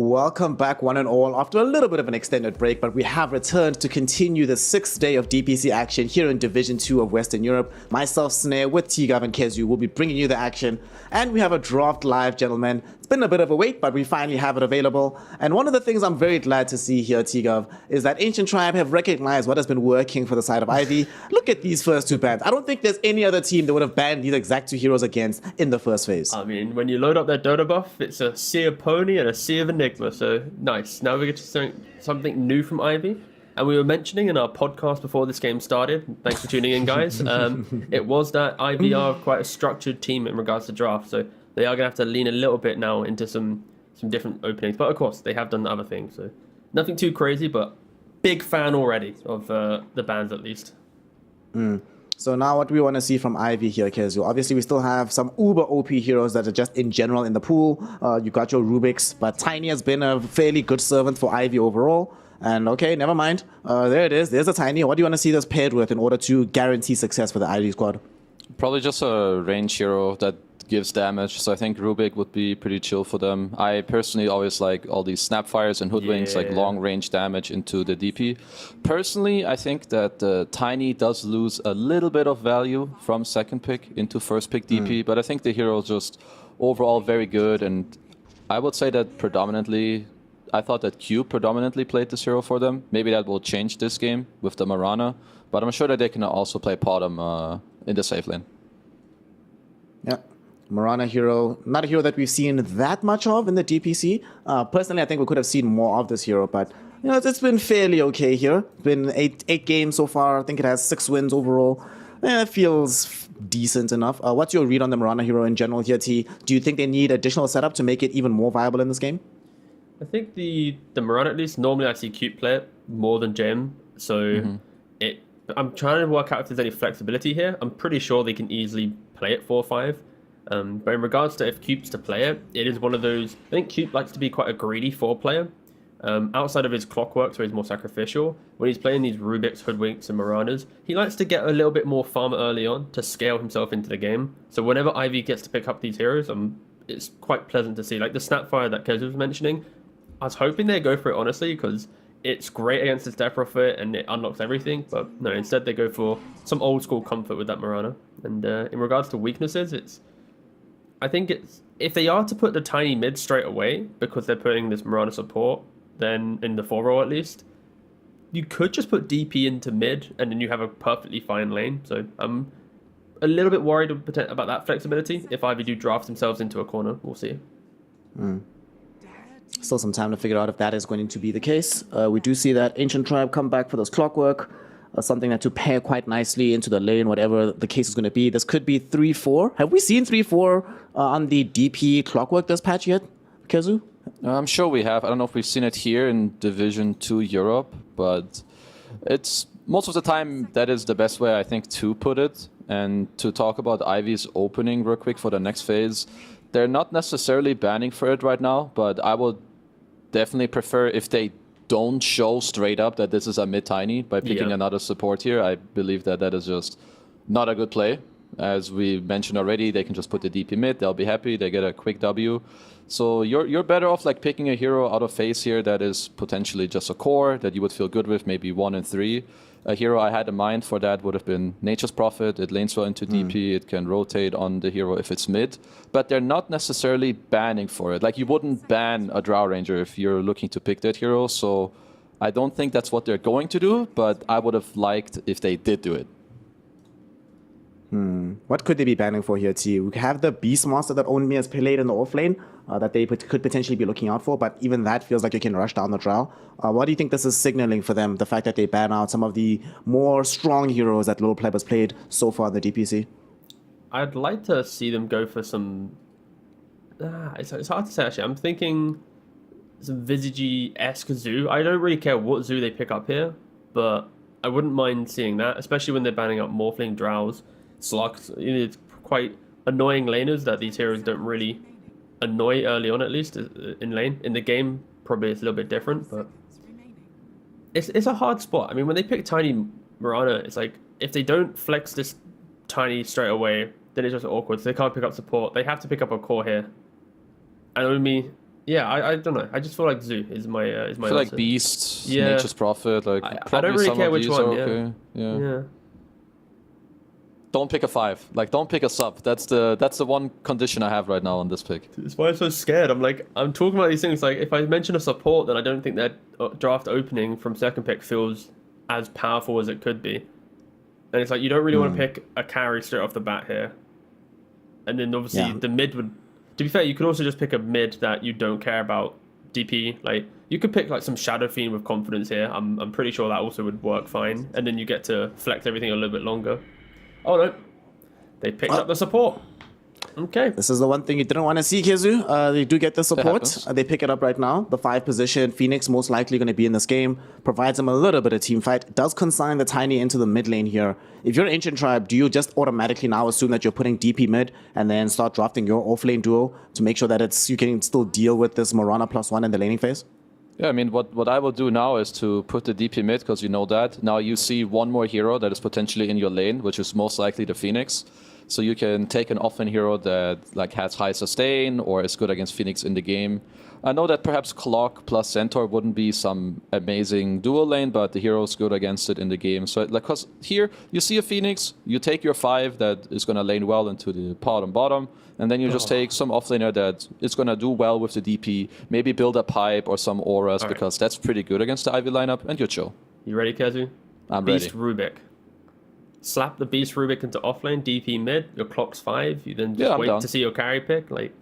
Welcome back, one and all, after a little bit of an extended break, but we have returned to continue the 6th day of DPC action here in Division 2 of Western Europe. Myself, Snare, with T-Gav and Kezu will be bringing you the action, and we have a draft live, gentlemen. It's been a bit of a wait, but we finally have it available. And one of the things I'm very glad to see here, T-Gav, is that Ancient Tribe have recognized what has been working for the side of Ivy. Look at these first two bans. I don't think there's any other team that would have banned these exact two heroes against in the first phase. I mean, when you load up their Dota buff, it's a Sea of Pony and a Sea of Enigma, so nice. Now we get to see something new from Ivy. And we were mentioning in our podcast before this game started, thanks for tuning in, guys, it was that Ivy are quite a structured team in regards to draft, so they are going to have to lean a little bit now into some different openings. But of course, they have done other things, so nothing too crazy, but big fan already of the bands at least. So now what we want to see from Ivy here, Kezu. Obviously, we still have some uber OP heroes that are just in general in the pool. You got your Rubik's, but Tiny has been a fairly good servant for Ivy overall. And okay, never mind. There it is. There's a Tiny. What do you want to see this paired with in order to guarantee success for the Ivy squad? Probably just a range hero that gives damage, so I think Rubik would be pretty chill for them. I personally always like all these Snapfires and Hoodwinks, like long range damage into the DP. Personally, I think that Tiny does lose a little bit of value from second pick into first pick DP, but I think the hero is just overall very good, and I would say that predominantly, I thought that Cube predominantly played this hero for them. Maybe that will change this game with the Marana, but I'm sure that they can also play Potom in the safe lane. Yeah. Marana hero, not a hero that we've seen that much of in the DPC. Personally, I think we could have seen more of this hero, but you know, it's been fairly okay here. It's been eight games so far. I think it has 6 wins overall. It feels decent enough. What's your read on the Marana hero in general here, T? Do you think they need additional setup to make it even more viable in this game? I think the Marana, at least, normally I see Cube play it more than Jim, so I'm trying to work out if there's any flexibility here. I'm pretty sure they can easily play it 4-5. But in regards to if Cube's to play it, it is one of those. I think Cube likes to be quite a greedy 4-player. Outside of his Clockworks, where he's more sacrificial, when he's playing these Rubiks, Hoodwinks, and Maranas, he likes to get a little bit more farm early on to scale himself into the game. So whenever Ivy gets to pick up these heroes, it's quite pleasant to see. Like the Snapfire that Kez was mentioning, I was hoping they'd go for it, honestly, because it's great against his Death Prophet and it unlocks everything. But no, instead they go for some old school comfort with that Marana. And in regards to weaknesses, I think it's if they are to put the Tiny mid straight away because they're putting this Marana support, then in the 4 row at least, you could just put DP into mid and then you have a perfectly fine lane. So I'm a little bit worried about that flexibility. If Ivy do draft themselves into a corner, we'll see. Still some time to figure out if that is going to be the case. We do see that Ancient Tribe come back for this Clockwork. Something that to pair quite nicely into the lane, whatever the case is going to be. This could be 3-4. Have we seen 3-4 on the DP Clockwork this patch yet, Kezu? I'm sure we have. I don't know if we've seen it here in Division 2 Europe, but it's most of the time that is the best way, I think, to put it. And to talk about Ivy's opening real quick for the next phase, they're not necessarily banning for it right now, but I would definitely prefer if they don't show straight up that this is a mid-tiny by picking another support here. I believe that that is just not a good play. As we mentioned already, they can just put the DP mid, they'll be happy, they get a quick W. So you're better off like picking a hero out of phase here that is potentially just a core that you would feel good with, maybe 1 and 3. A hero I had in mind for that would have been Nature's Prophet. It lanes well into DP, it can rotate on the hero if it's mid, but they're not necessarily banning for it. Like you wouldn't ban a Drow Ranger if you're looking to pick that hero, so I don't think that's what they're going to do, but I would have liked if they did do it. What could they be banning for here, T? We have the Beast Monster that only has played in the offlane that they could potentially be looking out for, but even that feels like you can rush down the Drow. What do you think this is signaling for them, the fact that they ban out some of the more strong heroes that Little Pleb has played so far in the DPC? I'd like to see them go for some... it's hard to say, actually. I'm thinking some Visage-esque zoo. I don't really care what zoo they pick up here, but I wouldn't mind seeing that, especially when they're banning out Morphling Drows. Slugs, it's quite annoying laners that these heroes don't really annoy early on, at least in lane. In the game, probably it's a little bit different, but it's a hard spot. I mean, when they pick Tiny Marana, it's like if they don't flex this Tiny straight away, then it's just awkward. So they can't pick up support. They have to pick up a core here. And I mean, Yeah, I don't know. I just feel like Zoo is my I feel like answer. Beast, Yeah. Nature's Prophet, like I probably don't really some care of which these one. are Yeah. okay. Yeah. Yeah. Don't pick a 5. Like, don't pick a sub. That's the one condition I have right now on this pick. It's why I'm so scared. I'm talking about these things. Like, if I mention a support, then I don't think that draft opening from second pick feels as powerful as it could be. And it's like you don't really want to pick a carry straight off the bat here. And then obviously the mid would. To be fair, you could also just pick a mid that you don't care about DP. Like you could pick like some Shadow Fiend with confidence here. I'm pretty sure that also would work fine. And then you get to flex everything a little bit longer. Oh no, they picked up the support. Okay. This is the one thing you didn't want to see, Kizu. They do get the support. They pick it up right now. The 5 position. Phoenix most likely going to be in this game. Provides them a little bit of team fight. Does consign the Tiny into the mid lane here. If you're Ancient Tribe, do you just automatically now assume that you're putting DP mid and then start drafting your off-lane duo to make sure that you can still deal with this Morana +1 in the laning phase? Yeah, I mean, what I will do now is to put the DP mid, because you know that. Now you see one more hero that is potentially in your lane, which is most likely the Phoenix. So you can take an offlane hero that like has high sustain or is good against Phoenix in the game. I know that perhaps Clock plus Centaur wouldn't be some amazing dual lane, but the hero is good against it in the game. So like, cause here you see a Phoenix, you take your 5 that is gonna lane well into the bottom, and then you just take some offlaner that is gonna do well with the DP, maybe build a pipe or some auras, because that's pretty good against the Ivy lineup, and you're chill. You ready, Kazu? I'm Beast ready. Rubik. Slap the Beast Rubik into offlane, DP mid, your clock's 5, you then just wait down. to see your carry pick, like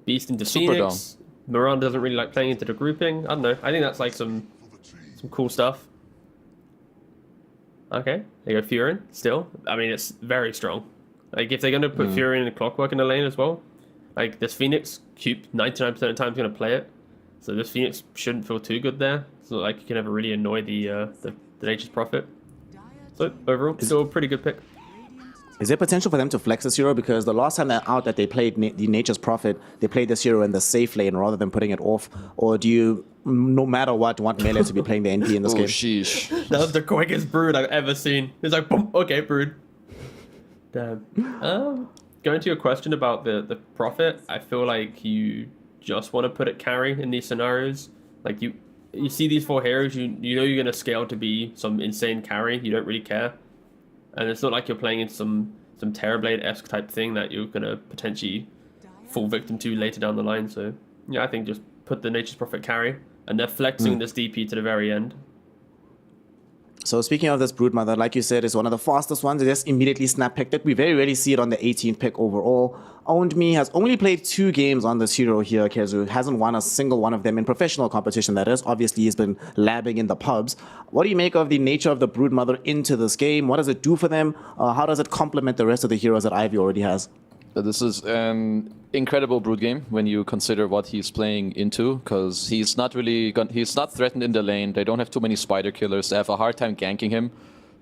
Beast into Super Phoenix. Moran doesn't really like playing into the grouping. I don't know. I think that's like some cool stuff. Okay, they go Furin still. I mean, it's very strong. Like if they're going to put Furin and Clockwork in the lane as well, like this Phoenix, Cube 99% of the time is going to play it. So this Phoenix shouldn't feel too good there. It's not like you can ever really annoy the Nature's Prophet. So overall, still a pretty good pick. Is there potential for them to flex this hero? Because the last time that they played the Nature's Prophet, they played this hero in the safe lane rather than putting it off. Or do you, no matter what, want Melee to be playing the NP in this game? Sheesh. That was the quickest brood I've ever seen. It's like, boom, okay, brood. Damn. Going to your question about the Prophet, I feel like you just want to put it carry in these scenarios. Like you see these 4 heroes, you know you're going to scale to be some insane carry. You don't really care. And it's not like you're playing in some Terrorblade-esque type thing that you're going to potentially fall victim to later down the line. So, yeah, I think just put the Nature's Prophet carry. And they're flexing this DP to the very end. So speaking of this Broodmother, like you said, is one of the fastest ones. They just immediately snap picked it. We very rarely see it on the 18th pick overall. Owned Me has only played 2 games on this hero here, Kezu. Hasn't won a single one of them in professional competition, that is. Obviously, he's been labbing in the pubs. What do you make of the nature of the Broodmother into this game? What does it do for them? How does it complement the rest of the heroes that Ivy already has? This is an incredible brood game when you consider what he's playing into, because he's not threatened in the lane. They don't have too many spider killers. They have a hard time ganking him.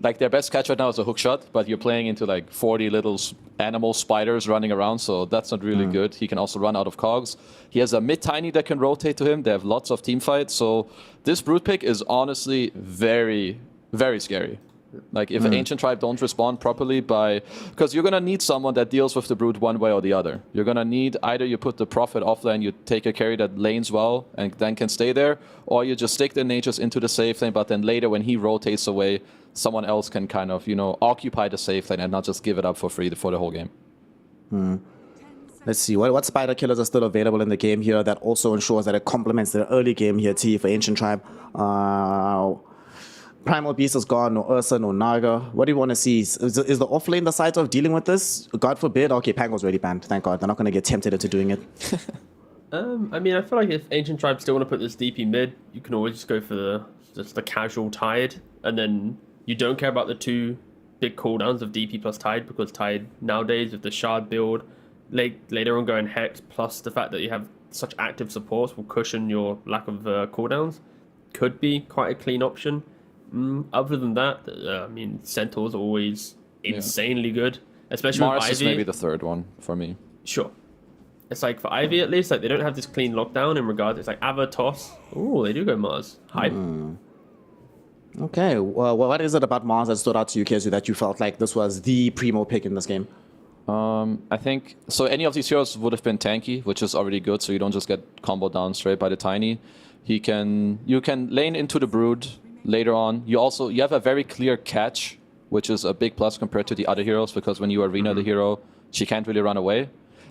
Like their best catch right now is a hook shot, but you're playing into like 40 little animal spiders running around, so that's not really good. He can also run out of cogs. He has a mid tiny that can rotate to him. They have lots of team fights, so this brood pick is honestly very, very scary. Like if Ancient Tribe don't respond properly because you're gonna need someone that deals with the brood one way or the other. You're gonna need either you put the Prophet offlane, you take a carry that lanes well and then can stay there, or you just stick the Natures into the safe lane, but then later when he rotates away, someone else can kind of, occupy the safe lane and not just give it up for free for the whole game. Let's see, what spider killers are still available in the game here that also ensures that it complements their early game here, T, for Ancient Tribe. Primal Beast is gone, no Ursa, no Naga. What do you want to see? Is the offlane the side of dealing with this? God forbid. Okay, Pango's already banned. Thank God. They're not going to get tempted into doing it. I mean, I feel like if Ancient Tribe still want to put this DP mid, you can always just go for the casual Tide, and then you don't care about the 2 big cooldowns of DP plus Tide, because Tide nowadays with the Shard build, later on going Hex, plus the fact that you have such active supports will cushion your lack of cooldowns, could be quite a clean option. Other than that, I mean, Centaur's always insanely good, especially Mars with Ivy. is maybe the 3rd one for me. Sure. It's like for Ivy at least, like they don't have this clean lockdown in regards. It's like Ava, Toss. Oh, they do go Mars. Hype. Okay, well, what is it about Mars that stood out to you, Kezu, that you felt like this was the primo pick in this game? I think so. Any of these heroes would have been tanky, which is already good. So you don't just get comboed down straight by the tiny. You can lane into the brood later on. You have a very clear catch, which is a big plus compared to the other heroes because when you arena the hero, she can't really run away.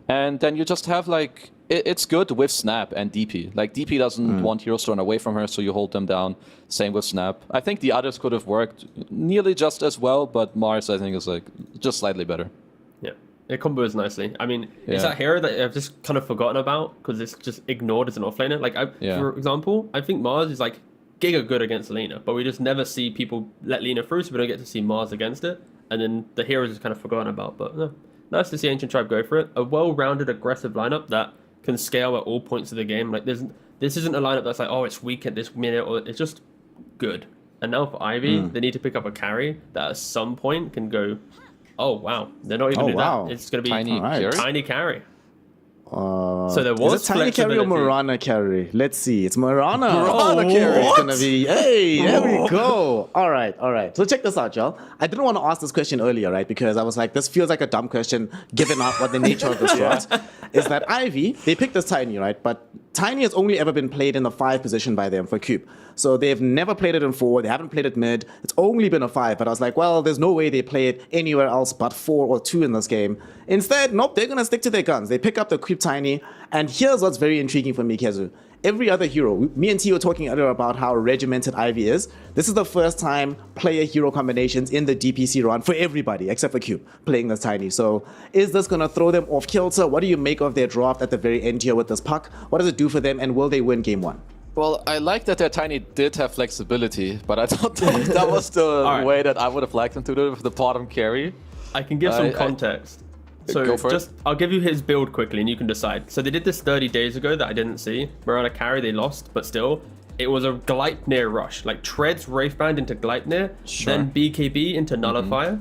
And then you just have like it's good with Snap and DP. Like DP doesn't want heroes to run away from her, so you hold them down. Same with Snap. I think the others could have worked nearly just as well, but Mars I think is like just slightly better. Yeah, it combos nicely. I mean, it's that hero that I've just kind of forgotten about because it's just ignored as an offlaner. Like, for example, I think Mars is like giga good against Lina, but we just never see people let Lina through, so we don't get to see Mars against it. And then the heroes is kind of forgotten about. But no, nice to see Ancient Tribe go for it. A well-rounded, aggressive lineup that can scale at all points of the game. Like, this isn't a lineup that's like, oh, it's weak at this minute, or it's just good. And now for Ivy, they need to pick up a carry that at some point can go. Oh wow, they're not even doing that. It's going to be tiny carry. So there was is it tiny carry or Mirana carry? Let's see. It's Mirana. Mirana carry is going to be. Hey, there we go. All right. So check this out, y'all. I didn't want to ask this question earlier, right? Because I was like, this feels like a dumb question, given out what the nature of this was. Is that Ivy? They picked this tiny, right? But tiny has only ever been played in the 5 position by them for Cube. So they've never played it in 4. They haven't played it mid. It's only been a 5. But I was like, well, there's no way they play it anywhere else but 4 or 2 in this game. Instead, nope, they're going to stick to their guns. They pick up the Creep Tiny. And here's what's very intriguing for me, Kezu. Every other hero, me and T were talking earlier about how regimented Ivy is. This is the first time player-hero combinations in the DPC run for everybody, except for Cube, playing this tiny. So is this going to throw them off kilter? What do you make of their draft at the very end here with this puck? What does it do for them, and will they win game 1? Well, I like that their tiny did have flexibility, but I don't think that was the way that I would have liked them to do it with the bottom carry. I can give some context. So I'll give you his build quickly and you can decide. So they did this 30 days ago that I didn't see. Mirana carry, they lost, but still, it was a Gleipnir rush. Like Treads Wraithband into Gleipnir, then BKB into Nullifier.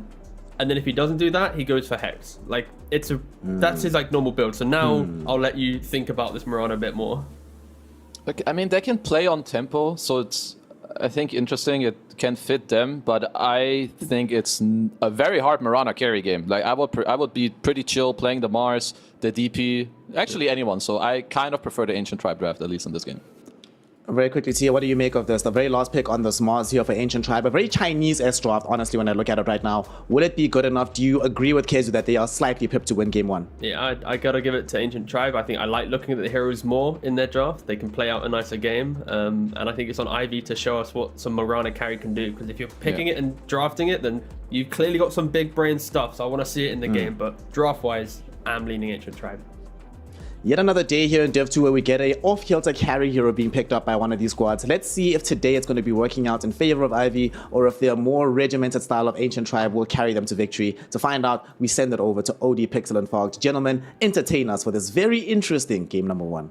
And then if he doesn't do that, he goes for Hex. Like that's his like normal build. So now I'll let you think about this Mirana a bit more. Like, I mean, they can play on tempo, so it's, I think, interesting. It can fit them, but I think it's a very hard Mirana carry game. Like, I would be pretty chill playing the Mars, the DP, actually anyone. So I kind of prefer the Ancient Tribe draft, at least in this game. Very quickly, Tia, what do you make of this? The very last pick on this Mars here for Ancient Tribe, a very Chinese-esque draft, honestly, when I look at it right now. Will it be good enough? Do you agree with Kezu that they are slightly pipped to win game 1? Yeah, I gotta give it to Ancient Tribe. I think I like looking at the heroes more in their draft. They can play out a nicer game. And I think it's on Ivy to show us what some Mirana carry can do. Because if you're picking it and drafting it, then you've clearly got some big brain stuff. So I want to see it in the game. But draft-wise, I'm leaning Ancient Tribe. Yet another day here in Div 2 where we get a off-kilter carry hero being picked up by one of these squads. Let's see if today it's going to be working out in favor of Ivy, or if their more regimented style of Ancient Tribe will carry them to victory. To find out, we send it over to OD Pixel and Fogged. Gentlemen, entertain us for this very interesting game number 1.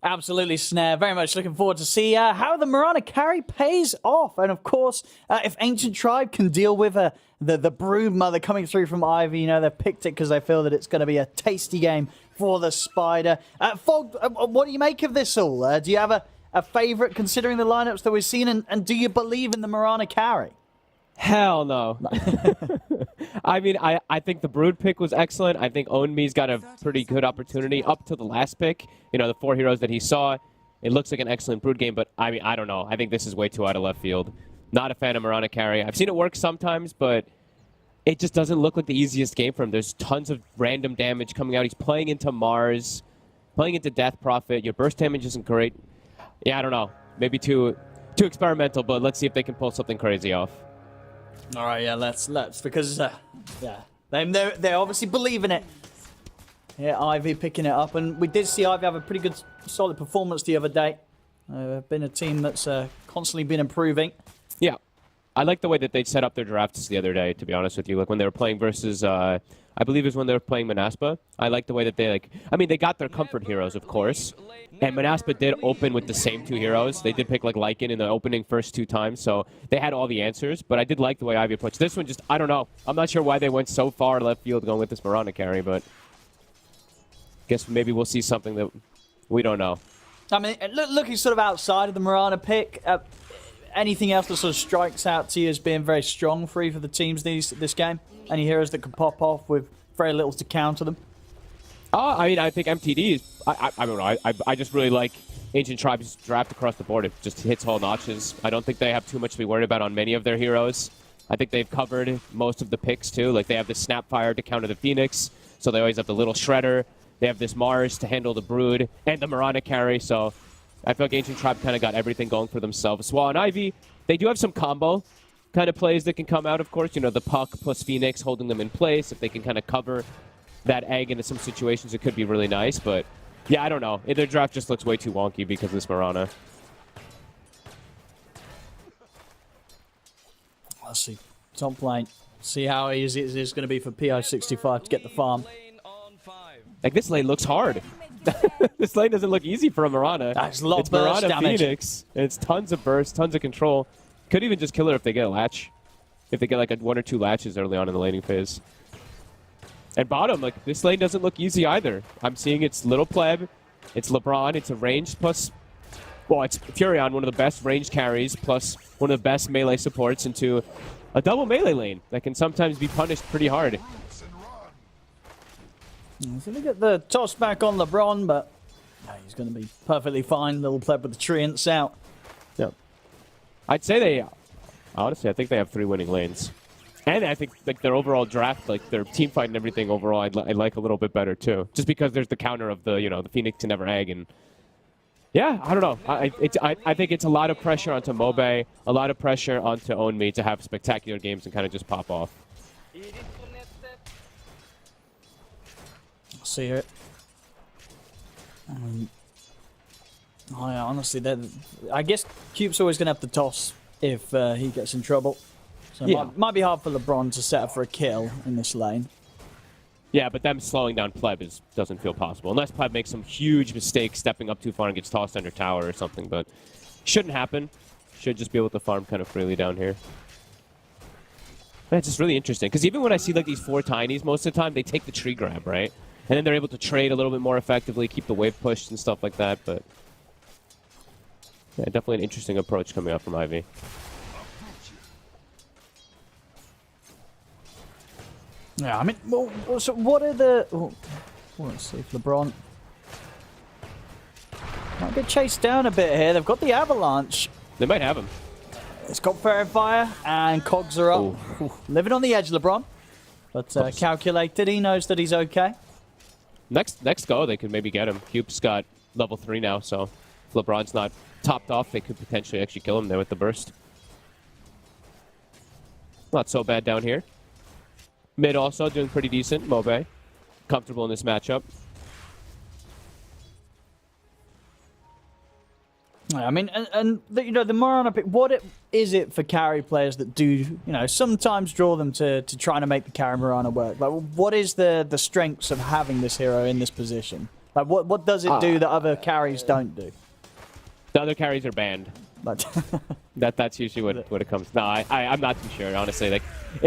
Absolutely, Snare. Very much looking forward to see how the Mirana carry pays off. And of course, if Ancient Tribe can deal with the Brood Mother coming through from Ivy, you know, they've picked it because they feel that it's going to be a tasty game for the Spider. Fog, what do you make of this all? Do you have a favorite considering the lineups that we've seen? And do you believe in the Mirana carry? Hell no. I mean, I think the Brood pick was excellent. I think Own Me's got a pretty good opportunity up to the last pick. You know, the 4 heroes that he saw. It looks like an excellent Brood game, but I mean, I don't know. I think this is way too out of left field. Not a fan of Mirana carry. I've seen it work sometimes, but it just doesn't look like the easiest game for him. There's tons of random damage coming out. He's playing into Mars, playing into Death Prophet. Your burst damage isn't great. Yeah, I don't know. Maybe too experimental, but let's see if they can pull something crazy off. All right, yeah, let's because they obviously believe in it. Yeah, Ivy picking it up, and we did see Ivy have a pretty good, solid performance the other day. Been a team that's constantly been improving. Yeah, I like the way that they set up their drafts the other day. To be honest with you, like when they were playing versus, I believe it was when they were playing Manaspa. I like the way that they they got their comfort heroes, of course. And Manaspa did open with the same 2 heroes. They did pick like Lycan in the opening first 2 times, so they had all the answers. But I did like the way Ivy approached this one. Just I don't know. I'm not sure why they went so far left field going with this Mirana carry, but guess maybe we'll see something that we don't know. I mean, looking sort of outside of the Mirana pick, anything else that sort of strikes out to you as being very strong for either of the teams this game? Any heroes that can pop off with very little to counter them? I mean, I think MTD is. I don't know. I just really like Ancient Tribe's draft across the board. It just hits all notches. I don't think they have too much to be worried about on many of their heroes. I think they've covered most of the picks too. Like they have the Snapfire to counter the Phoenix, so they always have the little Shredder. They have this Mars to handle the Brood and the Mirana carry. So I feel like Ancient Tribe kind of got everything going for themselves. Swan and Ivy, they do have some combo kind of plays that can come out. Of course, you know, the Puck plus Phoenix holding them in place. If they can kind of cover that egg into some situations, it could be really nice. But yeah, I don't know. Their draft just looks way too wonky because of this Mirana. Let's see. Top lane. See how easy it is going to be for PI65 to get the farm. Like, this lane looks hard. This lane doesn't look easy for a Mirana. That's a lot it's of burst Mirana damage. Phoenix. And it's tons of burst, tons of control. Could even just kill her if they get a latch. If they get like one or two latches early on in the laning phase. And bottom, like, this lane doesn't look easy either. I'm seeing it's Little Pleb, it's LeBron, it's a ranged plus... Well, it's Furion, one of the best ranged carries, plus one of the best melee supports into a double melee lane that can sometimes be punished pretty hard. So we get the toss back on LeBron, but he's going to be perfectly fine. Little Pleb with the treants out. Yeah. I'd say they... Honestly, I think they have 3 winning lanes. And I think like their overall draft, like their team fight and everything overall, I like a little bit better too. Just because there's the counter of the, you know, the Phoenix to never egg. And yeah, I don't know. I think it's a lot of pressure onto Mobe, a lot of pressure onto OwnMe to have spectacular games and kind of just pop off. See it. Honestly, I guess Cube's always going to have to toss if he gets in trouble. So Yeah. it might be hard for LeBron to set up for a kill in this lane. Yeah, but them slowing down Pleb doesn't feel possible. Unless Pleb makes some huge mistake stepping up too far and gets tossed under tower or something. But shouldn't happen. Should just be able to farm kind of freely down here. And it's just really interesting. Because even when I see like these 4 tinies, most of the time they take the tree grab, right? And then they're able to trade a little bit more effectively, keep the wave pushed and stuff like that. But yeah, definitely an interesting approach coming up from Ivy. Yeah, I mean, well, so what are the... Oh, let's see if LeBron might get chased down a bit here. They've got the Avalanche. They might have him. It's got Fairy Fire, and cogs are up. Ooh, living on the edge, LeBron. But calculated, he knows that he's okay. Next go, they could maybe get him. Cube's got level 3 now, so if LeBron's not topped off, they could potentially actually kill him there with the burst. Not so bad down here. Mid also doing pretty decent. Mobe, comfortable in this matchup. I mean, and the, you know, the Mirana pick, is it for carry players that do, you know, sometimes draw them to trying to make the carry Mirana work? Like, what is the strengths of having this hero in this position? Like, what does it do that other carries don't do? The other carries are banned. Like, That's usually what it comes. No, I'm not too sure, honestly. Like,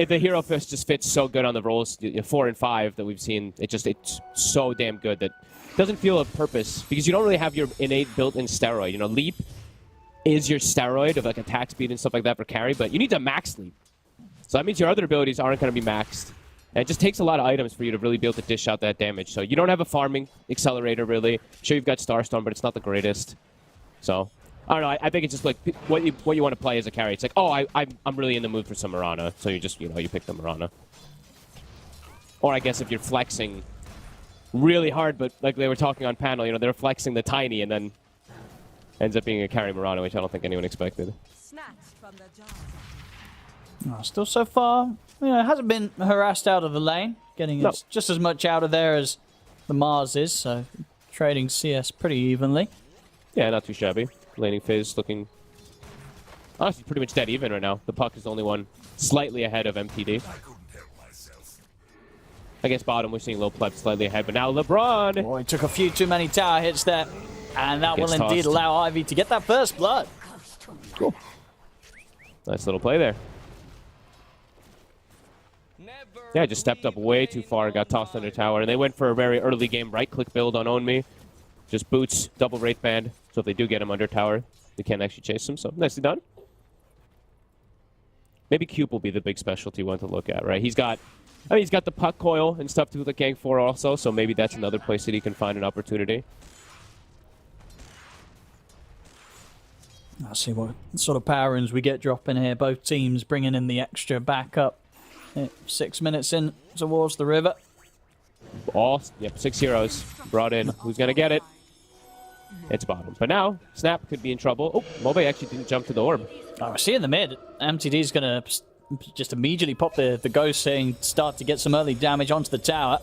the hero fish just fits so good on the rolls 4 and 5 that we've seen. It's so damn good that it doesn't feel a purpose because you don't really have your innate built-in steroid. You know, leap is your steroid of like attack speed and stuff like that for carry, but you need to max leap. So that means your other abilities aren't going to be maxed. And it just takes a lot of items for you to really be able to dish out that damage. So you don't have a farming accelerator, really. Sure, you've got Starstorm, but it's not the greatest. So I don't know. I think it's just like what you want to play as a carry. It's like, oh, I'm really in the mood for some Mirana, so you just, you know, you pick the Mirana. Or I guess if you're flexing really hard, but like they were talking on panel, you know, they're flexing the tiny and then ends up being a carry Mirana, which I don't think anyone expected. still so far, you know, hasn't been harassed out of the lane, getting just as much out of there as the Mars is. So trading CS pretty evenly. Yeah, not too shabby. Laning phase looking honestly pretty much dead even right now. The Puck is the only one slightly ahead of MTD. I guess bottom we're seeing Low Pleb slightly ahead, but now LeBron! Boy, he took a few too many tower hits there, and that will Gets indeed tossed. allow Ivy to get that first blood. Cool. Nice little play there. Yeah, just stepped up way too far, got tossed under tower, and they went for a very early game right-click build on OwnMe. Just boots, double rate band, so if they do get him under tower, they can't actually chase him, so nicely done. Maybe Cube will be the big specialty one to look at, right? He's got the puck coil and stuff to the Gang 4 also, so maybe that's another place that he can find an opportunity. Let's see what sort of power runes we get dropping here. Both teams bringing in the extra backup. 6 minutes in towards the river. Yep, 6 heroes brought in. Who's going to get it? It's bottom. But now, Snap could be in trouble. Oh, Mobe actually didn't jump to the orb. Oh, I see in the mid. MTD's going to just immediately pop the ghost saying start to get some early damage onto the tower.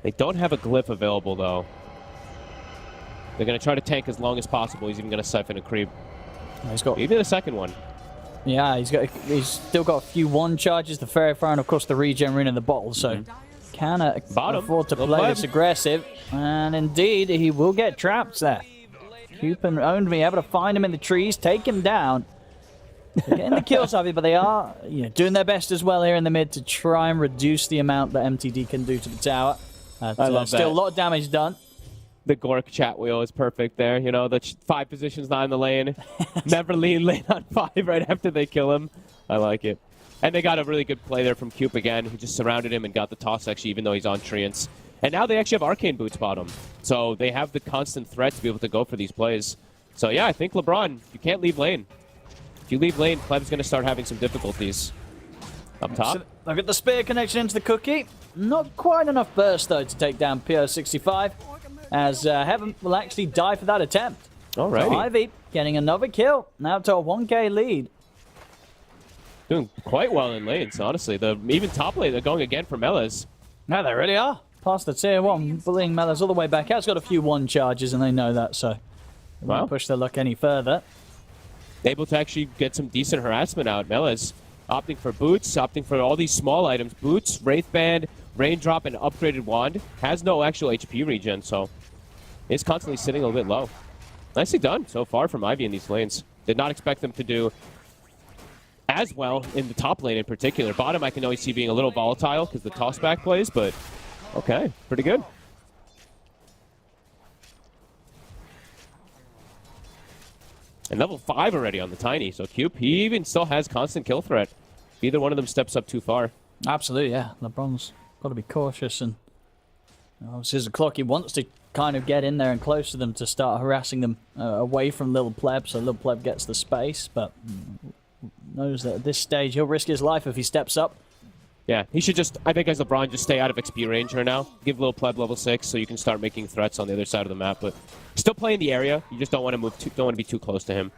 They don't have a glyph available, though. They're going to try to tank as long as possible. He's even going to siphon a creep. He's got Maybe the second one. Yeah, he's still got a few one charges, the Fairy Fire, and of course the regen rune in the bottle, so can afford to play this aggressive. And indeed, he will get trapped there. Coop and Owned me able to find him in the trees, take him down. They're getting the kills, Avi, but they are doing their best as well here in the mid to try and reduce the amount that MTD can do to the tower. I love still that. A lot of damage done. The Gork chat wheel is perfect there. You know, the 5 positions not in the lane. Never lean lane on 5 right after they kill him. I like it. And they got a really good play there from Coop again, who just surrounded him and got the toss, actually, even though he's on Treants. And now they actually have Arcane Boots bottom. So they have the constant threat to be able to go for these plays. So yeah, I think LeBron, you can't leave lane. If you leave lane, Pleb's going to start having some difficulties. Up top. So, look at the spear connection into the cookie. Not quite enough burst, though, to take down PO65. As Heaven will actually die for that attempt. Alrighty. So Ivy getting another kill. Now to a 1k lead. Doing quite well in lanes, honestly. Even top lane, they're going again for Melas. No, they really are. Past the tier 1, bullying Melas all the way back out. It's got a few 1 charges, and they know that, so they won't push their luck any further. Able to actually get some decent harassment out. Melas opting for boots, opting for all these small items. Boots, Wraith Band, Raindrop, and upgraded Wand. Has no actual HP regen, so it's constantly sitting a little bit low. Nicely done so far from Ivy in these lanes. Did not expect them to do as well in the top lane in particular. Bottom I can always see being a little volatile because the tossback plays, but okay, pretty good. And level 5 already on the Tiny, so Cube, he even still has constant kill threat. If either one of them steps up too far. Absolutely, yeah. LeBron's got to be cautious, and obviously as a clock, he wants to kind of get in there and close to them to start harassing them away from Lil Pleb, so Lil Pleb gets the space, but knows that at this stage he'll risk his life if he steps up. Yeah, he should just, I think as LeBron, just stay out of XP range right now. Give Lil Pleb level 6 so you can start making threats on the other side of the map, but still play in the area. You just don't want to don't want to be too close to him.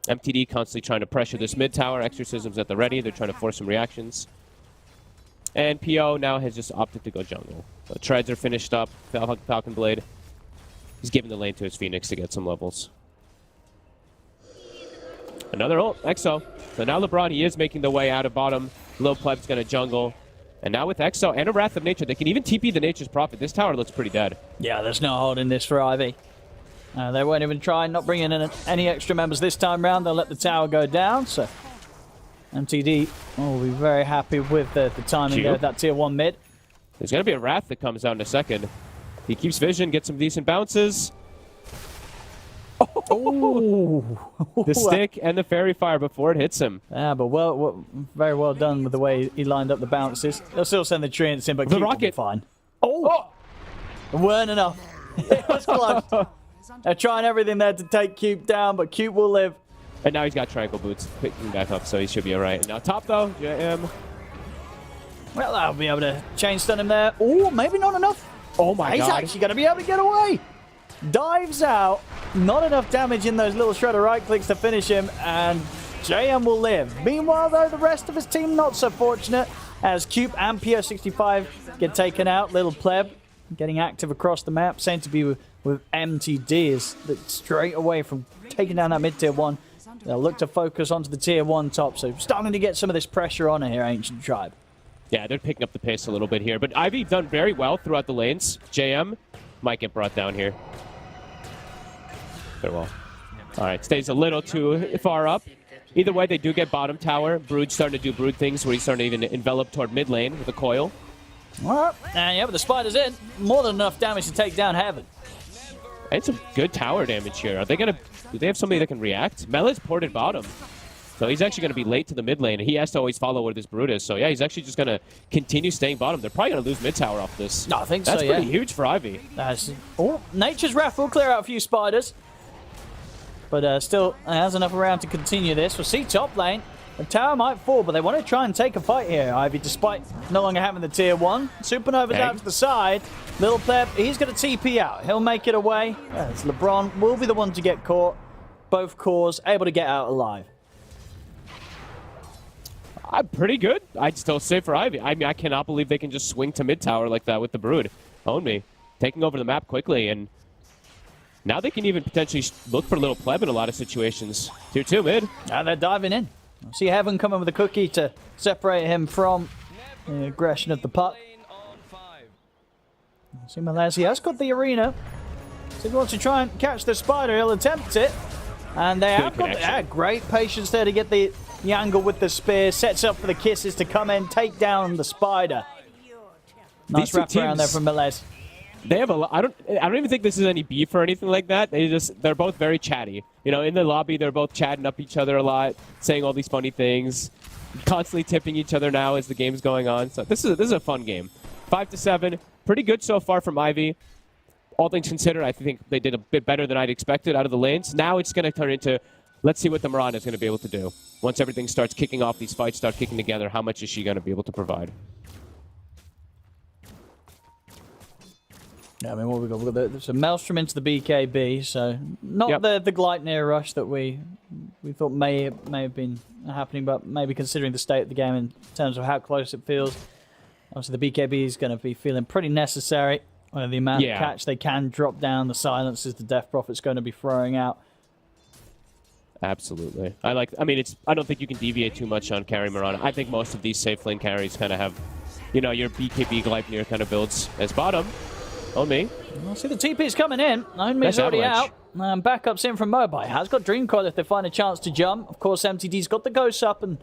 MTD constantly trying to pressure this mid tower. Exorcisms at the ready. They're trying to force some reactions. And PO now has just opted to go jungle. The treads are finished up. Falcon Blade. He's giving the lane to his Phoenix to get some levels. Another ult. Exo. So now LeBron, he is making the way out of bottom. Lil Pleb's going to jungle. And now with Exo and a Wrath of Nature, they can even TP the Nature's Prophet. This tower looks pretty dead. Yeah, there's no holding this for Ivy. They won't even try, not bringing in any extra members this time round. They'll let the tower go down, so MTD will be very happy with the timing there of that tier 1 mid. There's going to be a Wrath that comes out in a second. He keeps vision, gets some decent bounces. Oh! The stick and the Fairy Fire before it hits him. Yeah, but very well done with the way he lined up the bounces. They'll still send the treants in, but The Cube will be rocket. fine. Oh! It weren't enough. It was close. They're trying everything there to take Cube down, but Cube will live. And now he's got Triangle Boots picking back up, so he should be alright. And now top though, JM. Well, that'll be able to chain stun him there. Oh, maybe not enough. Oh my He's god. actually going to be able to get away. Dives out. Not enough damage in those little shredder right clicks to finish him, and JM will live. Meanwhile, though, the rest of his team not so fortunate, as Cube and PO65 get taken out. Little Pleb getting active across the map. Same to be with MTD is that straight away from taking down that mid-tier 1. They'll look to focus onto the tier 1 top, so starting to get some of this pressure on here, Ancient Tribe. Yeah, they're picking up the pace a little bit here, but Ivy done very well throughout the lanes. JM might get brought down here. Very well. Alright, stays a little too far up. Either way, they do get bottom tower. Brood's starting to do Brood things where he's starting to even envelop toward mid lane with a coil. Well, and yeah, but the spider's in. More than enough damage to take down Heaven. And some good tower damage here. Are they gonna? Do they have somebody that can react? Mela's ported bottom. So he's actually going to be late to the mid lane, and he has to always follow where this Brood is. So yeah, he's actually just going to continue staying bottom. They're probably going to lose mid tower off this. No, I think That's so, yeah. pretty huge for Ivy. Oh, Nature's Wrath will clear out a few spiders. But still has enough around to continue this. We'll see top lane. The tower might fall, but they want to try and take a fight here, Ivy, despite no longer having the tier 1. Supernova's out to the side. Little Pleb, he's going to TP out. He'll make it away. As LeBron will be the one to get caught. Both cores able to get out alive. I'm pretty good. I'd still say for Ivy. I mean, I cannot believe they can just swing to mid tower like that with the Brood. Own me. Taking over the map quickly, and now they can even potentially look for Little Pleb in a lot of situations. Tier 2 mid. And they're diving in. See Heaven coming with a cookie to separate him from the aggression of the puck. See Melez, he has got the arena. So if he wants to try and catch the spider, he'll attempt it. And they have got great patience there to get the angle with the spear. Sets up for the kisses to come in, take down the spider. Nice wrap around there from Melez. They have a lot. I don't even think this is any beef or anything like that. They're both very chatty. You know, in the lobby, they're both chatting up each other a lot, saying all these funny things, constantly tipping each other now as the game's going on. So this is a fun game. 5-7, pretty good so far from Ivy. All things considered, I think they did a bit better than I'd expected out of the lanes. Now it's going to turn into, let's see what the Mirana is going to be able to do. Once everything starts kicking off, these fights start kicking together, how much is she going to be able to provide? Yeah, I mean, what we got? There's a Maelstrom into the BKB, so not the Gleipnir rush that we thought may have been happening, but maybe considering the state of the game in terms of how close it feels. Obviously, the BKB is going to be feeling pretty necessary. The amount of catch they can drop down, the silences the Death Prophet's going to be throwing out. Absolutely. I don't think you can deviate too much on carry Mirana. I think most of these safe lane carries kind of have, you know, your BKB Gleipnir kind of builds as bottom. On me. We'll see the TP's coming in. Ownme's already out. Backup's in from Mobile. Has got Dream Coil if they find a chance to jump. Of course, MTD's got the ghosts up and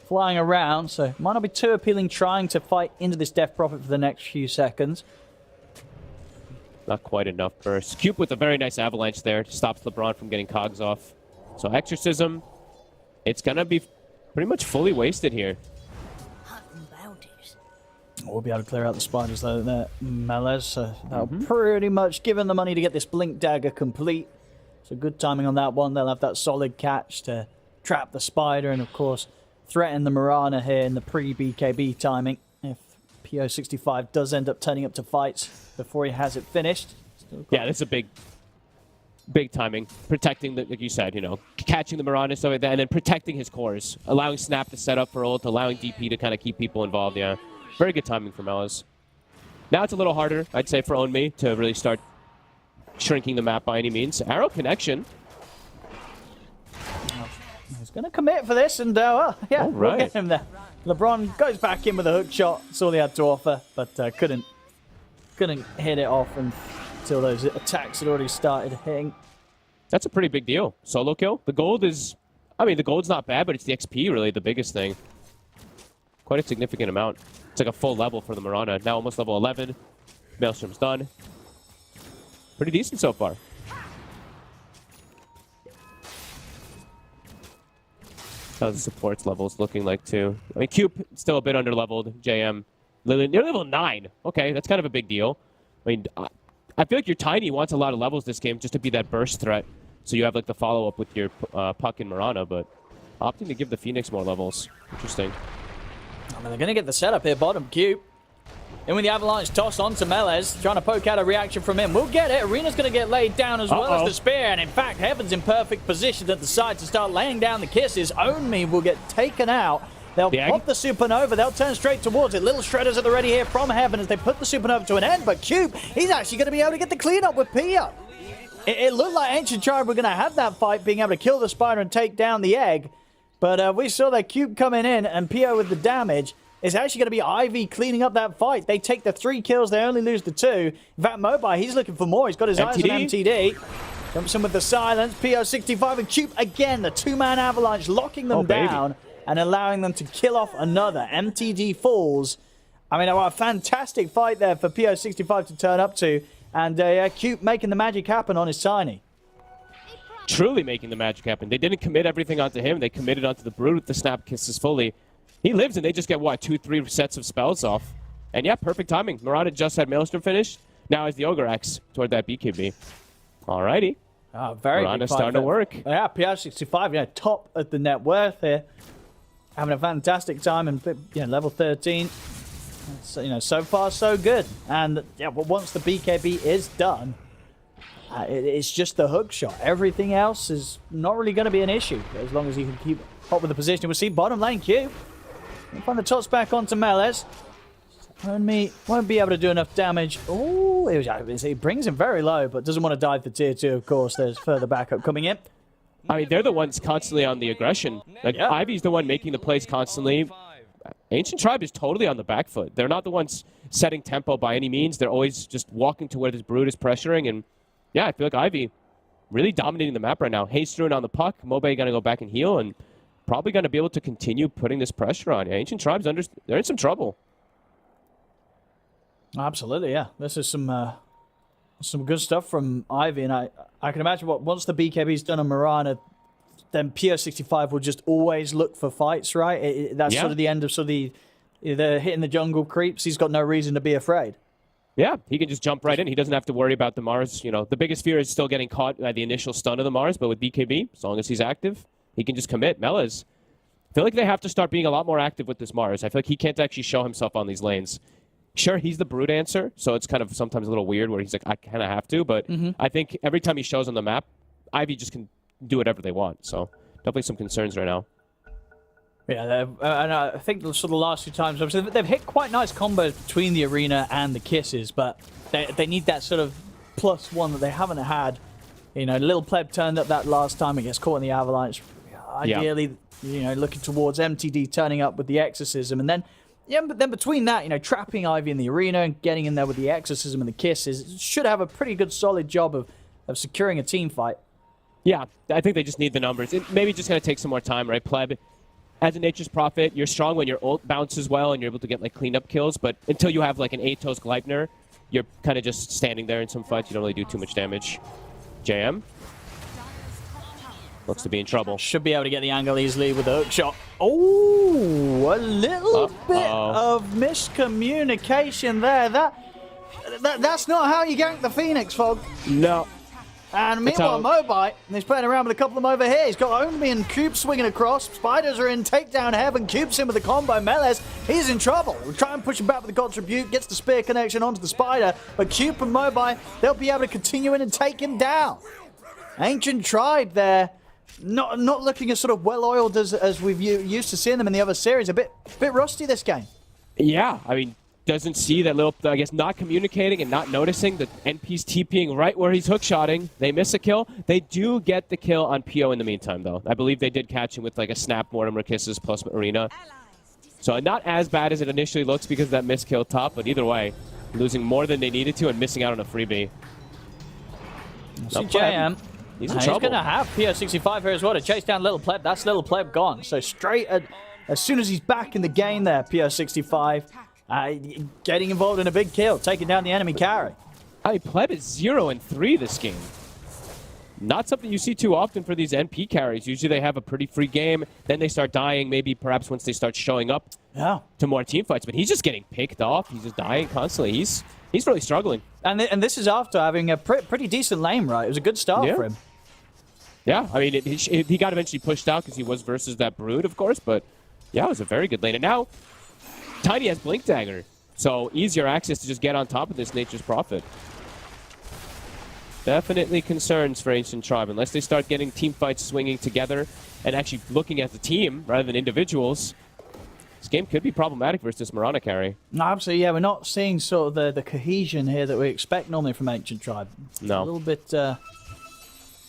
flying around, so might not be too appealing trying to fight into this Death Prophet for the next few seconds. Not quite enough burst. Cube with a very nice avalanche there. Stops LeBron from getting cogs off. So Exorcism, it's going to be pretty much fully wasted here. We'll be able to clear out the spiders though, there, Melez. So that'll pretty much give them the money to get this Blink Dagger complete. So good timing on that one. They'll have that solid catch to trap the spider and, of course, threaten the Mirana here in the pre-BKB timing. If PO65 does end up turning up to fights before he has it finished. Yeah, this is a big timing. Protecting, like you said, you know, catching the Mirana and stuff like that, and then protecting his cores. Allowing Snap to set up for ult, allowing DP to kind of keep people involved, yeah. Very good timing from Melez. Now it's a little harder, I'd say, for Own Me to really start shrinking the map by any means. Arrow connection. He's going to commit for this, and yeah, right. We'll get him there. LeBron goes back in with a hook shot. That's all he had to offer, but couldn't hit it off until those attacks had already started hitting. That's a pretty big deal. Solo kill. The gold is, I mean, the gold's not bad, but it's the XP really the biggest thing. Quite a significant amount. It's like a full level for the Mirana. Now almost level 11. Maelstrom's done. Pretty decent so far. How's the supports levels looking like too? I mean, Cube still a bit under-leveled. JM, near level 9. Okay, that's kind of a big deal. I mean, I feel like your Tiny wants a lot of levels this game just to be that burst threat. So you have like the follow-up with your Puck and Mirana, but opting to give the Phoenix more levels. Interesting. I mean, they're going to get the setup here, bottom Cube. And with the Avalanche toss onto Melez, trying to poke out a reaction from him. We'll get it. Arena's going to get laid down as well as the spear. And in fact, Heaven's in perfect position at the side to start laying down the kisses. Own Me will get taken out. They'll pop the Supernova. They'll turn straight towards it. Little Shredders at the ready here from Heaven as they put the Supernova to an end. But Cube, he's actually going to be able to get the cleanup with Pia. It looked like Ancient Tribe were going to have that fight, being able to kill the spider and take down the egg. But we saw that Cube coming in and Pio with the damage. It's actually going to be Ivy cleaning up that fight. They take the 3 kills. They only lose the 2. In fact, Mobile, he's looking for more. He's got his eyes on MTD. Jumps in with the silence. PO65 and Cube again. The 2-man avalanche locking them down and allowing them to kill off another. MTD falls. I mean, a fantastic fight there for PO65 to turn up to. And Cube making the magic happen on his Tiny. truly making the magic happen. They didn't commit everything onto him. They committed onto the Brood with the snap kisses fully. He lives, and they just get, what, 2-3 sets of spells off. And yeah, perfect timing. Mirana just had Maelstrom finished. Now is the Ogre X toward that BKB. Alrighty. Very Mirana's big fight starting to there. work. Yeah, PR65, top of the net worth here. Having a fantastic time and level 13. So, so far so good. And yeah, but once the BKB is done, it's just the hook shot. Everything else is not really going to be an issue as long as you can keep up with the position. We'll see bottom lane Q. We'll find the toss back onto Melez. Won't be able to do enough damage. Oh, he brings him very low, but doesn't want to dive the tier 2, of course. There's further backup coming in. I mean, they're the ones constantly on the aggression. Like, Yeah. Ivy's the one making the plays constantly. Ancient Tribe is totally on the back foot. They're not the ones setting tempo by any means. They're always just walking to where this Brood is pressuring. And yeah, I feel like Ivy really dominating the map right now. Haste Rune on the puck. Mobe going to go back and heal and probably going to be able to continue putting this pressure on. Yeah, Ancient Tribe's they're in some trouble. Absolutely, yeah. This is some good stuff from Ivy, and I can imagine once the BKB's done on Mirana, then PR65 will just always look for fights, right? That's sort of the end of the hitting the jungle creeps. He's got no reason to be afraid. Yeah, he can just jump right in. He doesn't have to worry about the Mars. The biggest fear is still getting caught by the initial stun of the Mars, but with BKB, as long as he's active, he can just commit. Melez, I feel like they have to start being a lot more active with this Mars. I feel like he can't actually show himself on these lanes. Sure, he's the Brood answer, so it's kind of sometimes a little weird where he's like, I kind of have to, but I think every time he shows on the map, Ivy just can do whatever they want. So definitely some concerns right now. Yeah, and I think the last few times, they've hit quite nice combos between the arena and the kisses, but they need that sort of +1 that they haven't had. Little Pleb turned up that last time and gets caught in the avalanche. Ideally, looking towards MTD turning up with the exorcism, and then but then between that, trapping Ivy in the arena and getting in there with the exorcism and the kisses, should have a pretty good solid job of securing a team fight. Yeah, I think they just need the numbers. It maybe just going to take some more time, right? Pleb, as a Nature's Prophet, you're strong when your ult bounces well and you're able to get cleanup kills, but until you have an Atos Gleipnir, you're kind of just standing there in some fights. You don't really do too much damage. JM looks to be in trouble. Should be able to get the angle easily with the hook shot. Oh, a little bit of miscommunication there. That's not how you gank the Phoenix, Fog. No. And meanwhile, Mobite, he's playing around with a couple of them over here. He's got Only and Cube swinging across. Spiders are in takedown heaven. Cube's in with the combo. Melez, he's in trouble. We'll try and push him back with the God Tribute. Gets the spear connection onto the Spider. But Cube and Mobite, they'll be able to continue in and take him down. Ancient Tribe there. Not looking as sort of well-oiled as we've used to seeing them in the other series. A bit rusty this game. Yeah, I mean, doesn't see that little, I guess, not communicating and not noticing the NP's TPing right where he's hookshotting. They miss a kill. They do get the kill on PO in the meantime, though. I believe they did catch him with a snap Mortimer Kisses plus Arena. So not as bad as it initially looks because of that missed kill top, but either way, losing more than they needed to and missing out on a freebie. JM. He's in trouble. He's going to have PR65 here as well to chase down Little Pleb. That's Little Pleb gone. So straight as soon as he's back in the game there, PR65 getting involved in a big kill, taking down the enemy carry. I mean, Pleb is 0-3 this game. Not something you see too often for these NP carries. Usually they have a pretty free game, then they start dying, maybe perhaps once they start showing up to more team fights. But he's just getting picked off. He's just dying constantly. He's really struggling. And this is after having a pretty decent lane, right? It was a good start for him. Yeah, I mean, he got eventually pushed out because he was versus that Brood, of course. But yeah, it was a very good lane. And now Tiny has Blink Dagger, so easier access to just get on top of this Nature's Prophet. Definitely concerns for Ancient Tribe. Unless they start getting team fights swinging together and actually looking at the team rather than individuals, this game could be problematic versus this Mirana carry. No, absolutely, yeah. We're not seeing sort of the cohesion here that we expect normally from Ancient Tribe. No. A little bit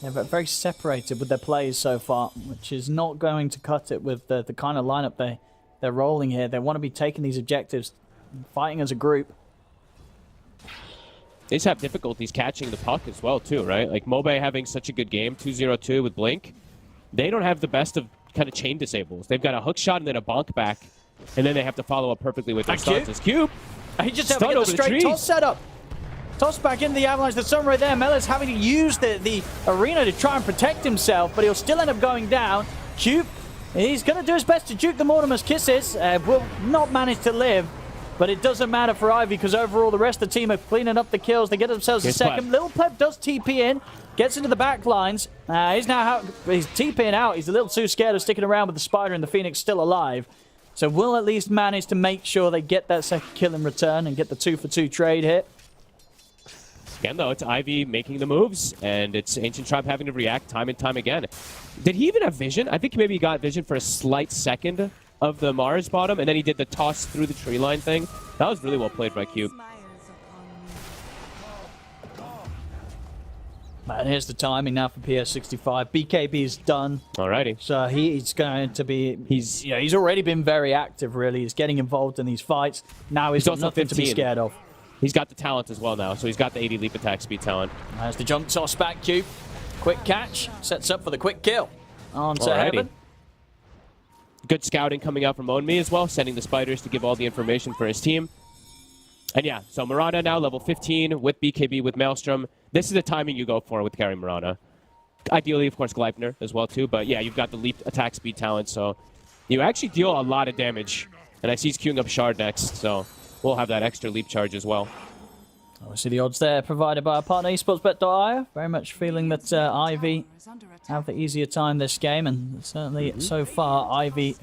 very separated with their plays so far, which is not going to cut it with the kind of lineup they're rolling here. They want to be taking these objectives, fighting as a group. They just have difficulties catching the puck as well, too, right? Like, Mobe having such a good game, 2-0-2 with Blink. They don't have the best of kind of chain disables. They've got a hook shot and then a bonk back, and then they have to follow up perfectly with their stuns. It's Cube. He just had to get the straight toss setup. Tossed back into the Avalanche. The sun right there. Mellis having to use the arena to try and protect himself, but he'll still end up going down. Cube, he's going to do his best to juke the Mortimer's kisses. Will not manage to live, but it doesn't matter for Ivy because overall the rest of the team are cleaning up the kills. They get themselves a second. Little Pleb does TP in, gets into the back lines. He's TPing out. He's a little too scared of sticking around with the Spider and the Phoenix still alive. So we'll at least manage to make sure they get that second kill in return and get the 2-for-2 trade hit. Again, though, it's Ivy making the moves, and it's Ancient Tribe having to react time and time again. Did he even have vision? I think maybe he got vision for a slight second of the Mars bottom, and then he did the toss through the tree line thing. That was really well played by Cube. And here's the timing now for PS65. BKB is done. Alrighty. So he's going to be... He's already been very active, really. He's getting involved in these fights. Now he's got also nothing 15. to be scared of. He's got the talent as well now, so he's got the 80 leap attack speed talent. As the jump toss back, Cube. Quick catch. Sets up for the quick kill. On to Heaven. Good scouting coming out from Onmi as well, sending the Spiders to give all the information for his team. And yeah, so Mirana now level 15 with BKB, with Maelstrom. This is the timing you go for with carrying Mirana. Ideally, of course, Gleipnir as well, too. But yeah, you've got the leap attack speed talent, so you actually deal a lot of damage. And I see he's queuing up Shard next, so we'll have that extra leap charge as well. Obviously, the odds there provided by our partner, esportsbet.io. Very much feeling that Ivy have the easier time this game, and certainly so far, Ivy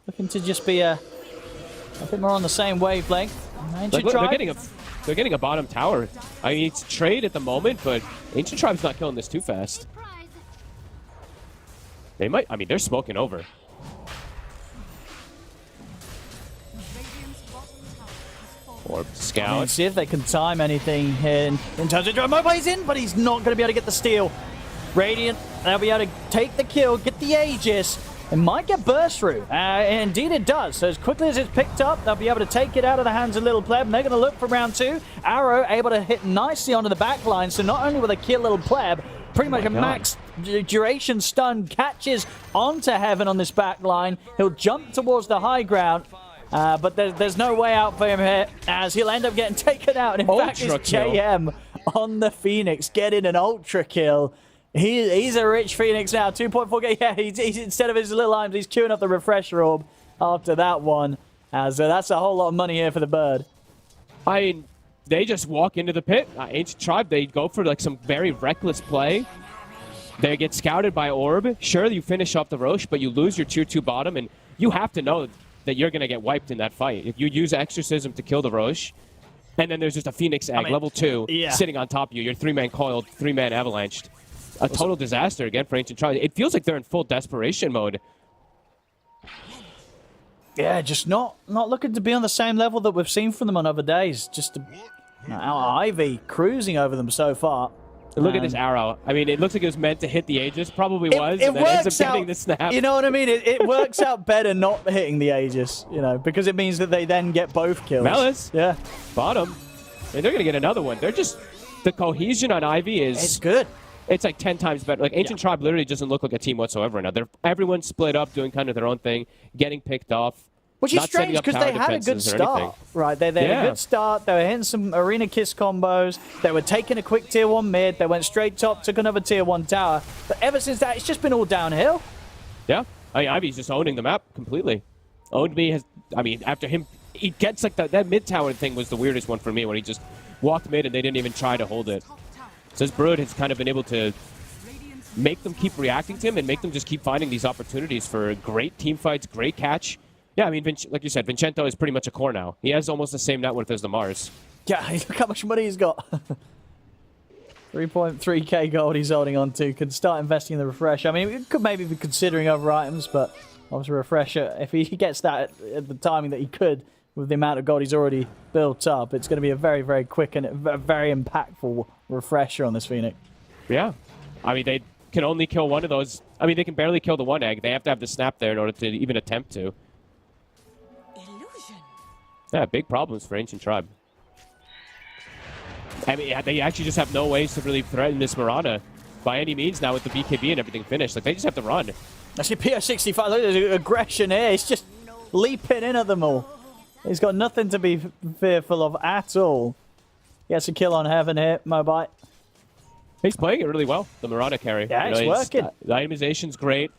looking to just be a bit more on the same wavelength. Look, they're getting a bottom tower. I mean, it's trade at the moment, but Ancient Tribe's not killing this too fast. They might. I mean, they're smoking over. Or scout. See if they can time anything here in terms of mobile. He's in, but he's not going to be able to get the steal. Radiant, they'll be able to take the kill, get the Aegis. It might get burst through. Indeed it does. So as quickly as it's picked up, they'll be able to take it out of the hands of Little Pleb. And they're going to look for round 2. Arrow able to hit nicely onto the back line. So not only will they kill Little Pleb, pretty much a max duration stun catches onto Heaven on this back line. He'll jump towards the high ground. But there's no way out for him here, as he'll end up getting taken out. And in fact, it's JM on the Phoenix getting an ultra kill. He's a rich Phoenix now. 2.4k. Yeah, he's instead of his little arms, he's queuing up the refresher orb after that one. So that's a whole lot of money here for the bird. I mean, they just walk into the pit. Ancient Tribe, they go for like some very reckless play. They get scouted by Orb. Sure, you finish off the Roche, but you lose your tier 2 bottom, and you have to know that you're going to get wiped in that fight. If you use Exorcism to kill the Roche, and then there's just a Phoenix Egg, level 2, sitting on top of you. You're 3-man coiled, 3-man avalanched. A total disaster again for Ancient Tribe. It feels like they're in full desperation mode. Yeah, just not looking to be on the same level that we've seen from them on other days. Just Ivy cruising over them so far. Look at this arrow. I mean, it looks like it was meant to hit the Aegis. Probably was. It works out, getting the snap. You know what I mean? It works out better not hitting the Aegis, you know, because it means that they then get both kills. Mellis. Yeah. Bottom. And they're going to get another one. They're just... The cohesion on Ivy is... It's good. It's like 10 times better. Like, Ancient Tribe literally doesn't look like a team whatsoever now. Everyone's split up, doing kind of their own thing, getting picked off. Which is strange, because they had a good start, right? They had a good start. They were hitting some Arena Kiss combos. They were taking a quick tier 1 mid. They went straight top, took another tier 1 tower. But ever since that, it's just been all downhill. Yeah. I mean, Ivy's just owning the map completely. Owned me has... I mean, after him... He gets like that mid tower thing was the weirdest one for me, when he just walked mid and they didn't even try to hold it. So this Brood has kind of been able to make them keep reacting to him and make them just keep finding these opportunities for great team fights, great catch. Yeah, I mean, like you said, Vincento is pretty much a core now. He has almost the same net worth as the Mars. Yeah, look how much money he's got. 3.3k gold he's holding on to. Could start investing in the refresh. I mean, we could maybe be considering other items, but obviously refresher, if he gets that at the timing that he could, with the amount of gold he's already built up, it's going to be a very, very quick and a very impactful refresher on this Phoenix. Yeah. I mean, they can only kill one of those. I mean, they can barely kill the one egg. They have to have the snap there in order to even attempt to. Yeah, big problems for Ancient Tribe. I mean, they actually just have no ways to really threaten this Mirana by any means now with the BKB and everything finished. Like, they just have to run. Actually, PS65, look at the aggression here. It's just leaping in at them all. He's got nothing to be fearful of at all. Gets a kill on Heaven here, Mobite. He's playing it really well, the Mirana carry. Yeah, it's working. The itemization's great.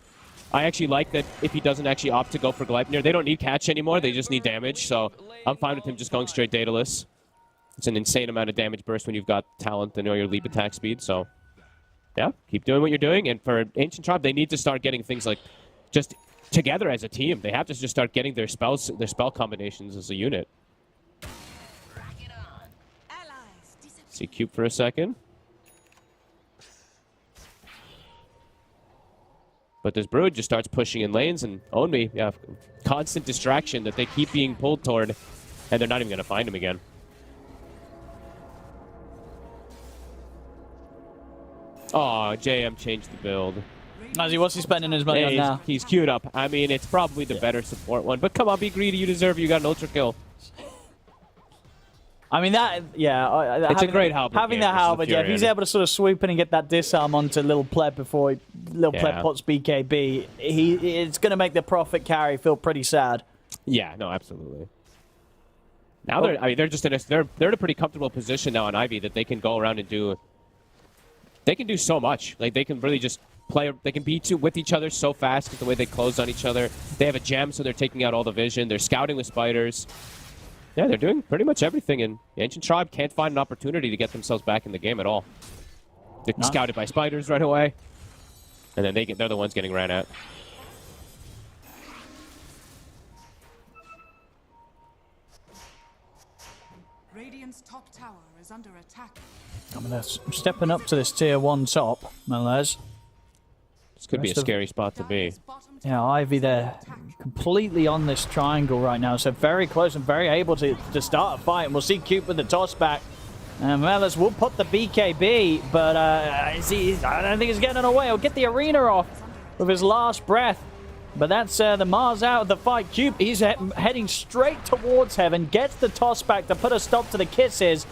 I actually like that if he doesn't actually opt to go for Gleipnir, they don't need catch anymore, they just need damage, so I'm fine with him just going straight dataless. It's an insane amount of damage burst when you've got talent and your leap attack speed, so yeah, keep doing what you're doing, and for Ancient Tribe, they need to start getting things like just together as a team. They have to just start getting their spells, their spell combinations as a unit. See Cube for a second. But this Brood just starts pushing in lanes, and Onmi, yeah, constant distraction that they keep being pulled toward, and they're not even going to find him again. Oh, JM changed the build. What's he spending his money on now? He's queued up. I mean, it's probably the better support one, but come on, be greedy, you deserve it, you got an ultra kill. I mean, It's a great halberd. Having that halberd, yeah, if he's able to sort of swoop in and get that disarm onto Little Pleb before Pleb pots BKB, it's going to make the Prophet carry feel pretty sad. Yeah, no, absolutely. Now they're just in a pretty comfortable position now on Ivy that they can go around and do. They can do so much. Like they can really just play. They can be with each other so fast with the way they close on each other. They have a gem, so they're taking out all the vision. They're scouting with spiders. Yeah, they're doing pretty much everything, and the Ancient Tribe can't find an opportunity to get themselves back in the game at all. They're scouted by spiders right away, and then they're the ones getting ran at. Radiant's top tower is under attack. I mean, they're stepping up to this tier 1 top, Melez. This could be a scary spot to be. Yeah, Ivy, they're completely on this triangle right now, so very close and very able to start a fight. And we'll see Cube with the toss back. And Melez will put the BKB, but I don't think he's getting it away. He'll get the arena off with his last breath. But that's the Mars out of the fight. Cube, he's heading straight towards Heaven, gets the toss back to put a stop to the kisses.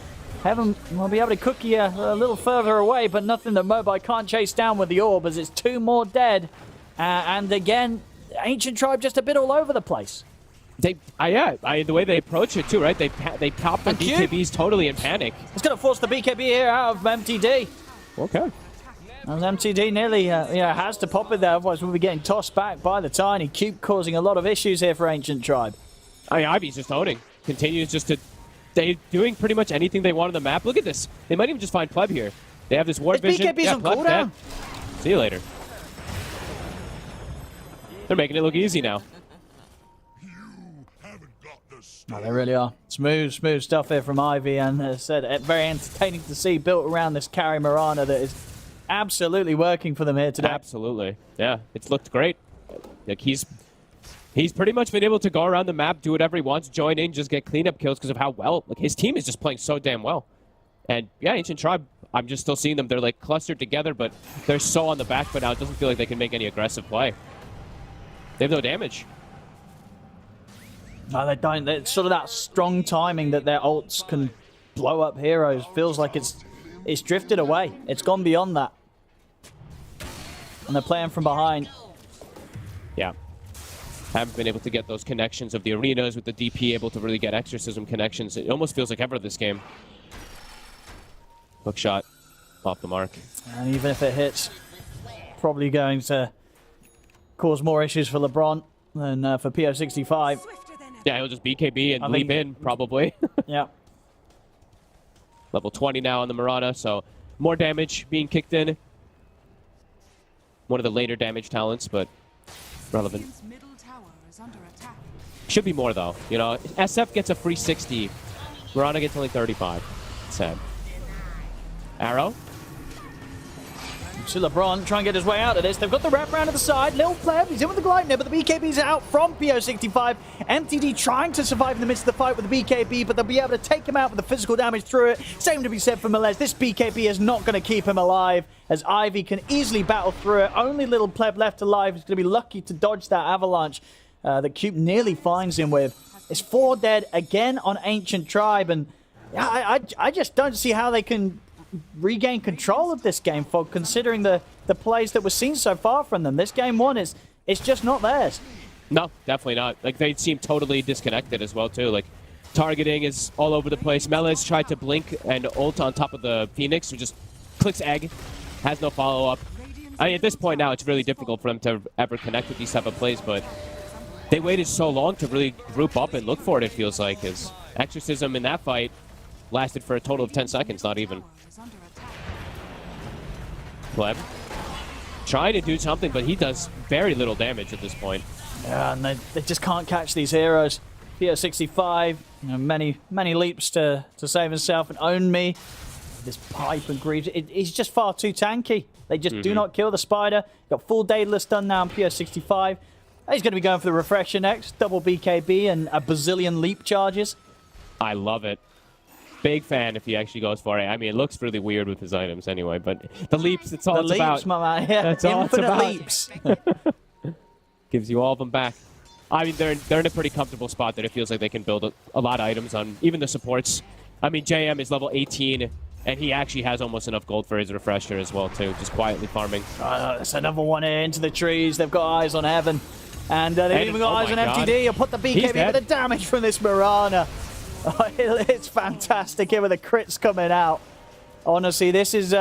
Heaven will be able to cookie a little further away, but nothing that Mobile can't chase down with the orb, as it's 2 more dead. And again, Ancient Tribe just a bit all over the place. The way they approach it too, right? They pop their BKBs totally in panic. It's going to force the BKB here out of MTD. Okay. And MTD nearly has to pop it there, otherwise we'll be getting tossed back by the Tiny. Cube causing a lot of issues here for Ancient Tribe. I mean, Ivy's just owning. Continues just to... They're doing pretty much anything they want on the map. Look at this. They might even just find Pleb here. They have this ward vision. BKB's on Pleb cooldown. dead. See you later. They're making it look easy now. Oh, they really are. Smooth stuff here from Ivy, and as I said, very entertaining to see, built around this carry Mirana that is absolutely working for them here today. Absolutely. Yeah, it's looked great. Like he's pretty much been able to go around the map, do whatever he wants, join in, just get cleanup kills because of how well. Like his team is just playing so damn well. And yeah, Ancient Tribe, I'm just still seeing them. They're like clustered together, but they're so on the back foot now. It doesn't feel like they can make any aggressive play. They have no damage. No, they don't. It's sort of that strong timing that their ults can blow up heroes. Feels like it's drifted away. It's gone beyond that. And they're playing from behind. Yeah. Haven't been able to get those connections of the arenas with the DP, able to really get exorcism connections. It almost feels like ever this game. Hook shot off the mark. And even if it hits, probably going to cause more issues for LeBron than for PO65. Yeah, he'll just BKB and leap in, probably. Yeah. Level 20 now on the Mirana, so more damage being kicked in. One of the later damage talents, but relevant. Should be more, though. You know, SF gets a free 60. Mirana gets only 35. Sad. Arrow. See LeBron try and get his way out of this. They've got the wrap round to the side. Lil Pleb, he's in with the Gleipnir, but the BKB's out from PO65. MTD trying to survive in the midst of the fight with the BKB, but they'll be able to take him out with the physical damage through it. Same to be said for Melez. This BKB is not going to keep him alive, as Ivy can easily battle through it. Only Little Pleb left alive. He's going to be lucky to dodge that avalanche that Cube nearly finds him with. It's 4 dead again on Ancient Tribe, and yeah, I just don't see how they can regain control of this game, Fog, considering the plays that we're seeing so far from them. This game 1 it's just not theirs. No, definitely not. Like, they seem totally disconnected as well, too. Like, Targeting is all over the place. Melis tried to blink and ult on top of the Phoenix, who just clicks egg, has no follow-up. I mean, at this point now, it's really difficult for them to ever connect with these type of plays, but they waited so long to really group up and look for it, it feels like, as Exorcism in that fight lasted for a total of 10 seconds, not even. Pleb trying to do something, but he does very little damage at this point. Yeah, and they just can't catch these heroes. PO65, you know, many leaps to save himself and own me. This pipe and greaves, he's just far too tanky. They just do not kill the spider. Got full Daedalus done now on PO65. He's going to be going for the refresher next. Double BKB and a bazillion leap charges. I love it. Big fan if he actually goes for it. I mean, it looks really weird with his items anyway, but the leaps, it's all The it's leaps, about. my man. Yeah, That's all it's infinite about. leaps. Gives you all of them back. I mean, they're in a pretty comfortable spot that it feels like they can build a lot of items on, even the supports. I mean, JM is level 18, and he actually has almost enough gold for his refresher as well, too, just quietly farming. That's another one here into the trees. They've got eyes on heaven. And they've even got eyes on MTD. You'll put the BKB, but the damage from this Mirana. Oh, it's fantastic here with the crits coming out. Honestly, this is...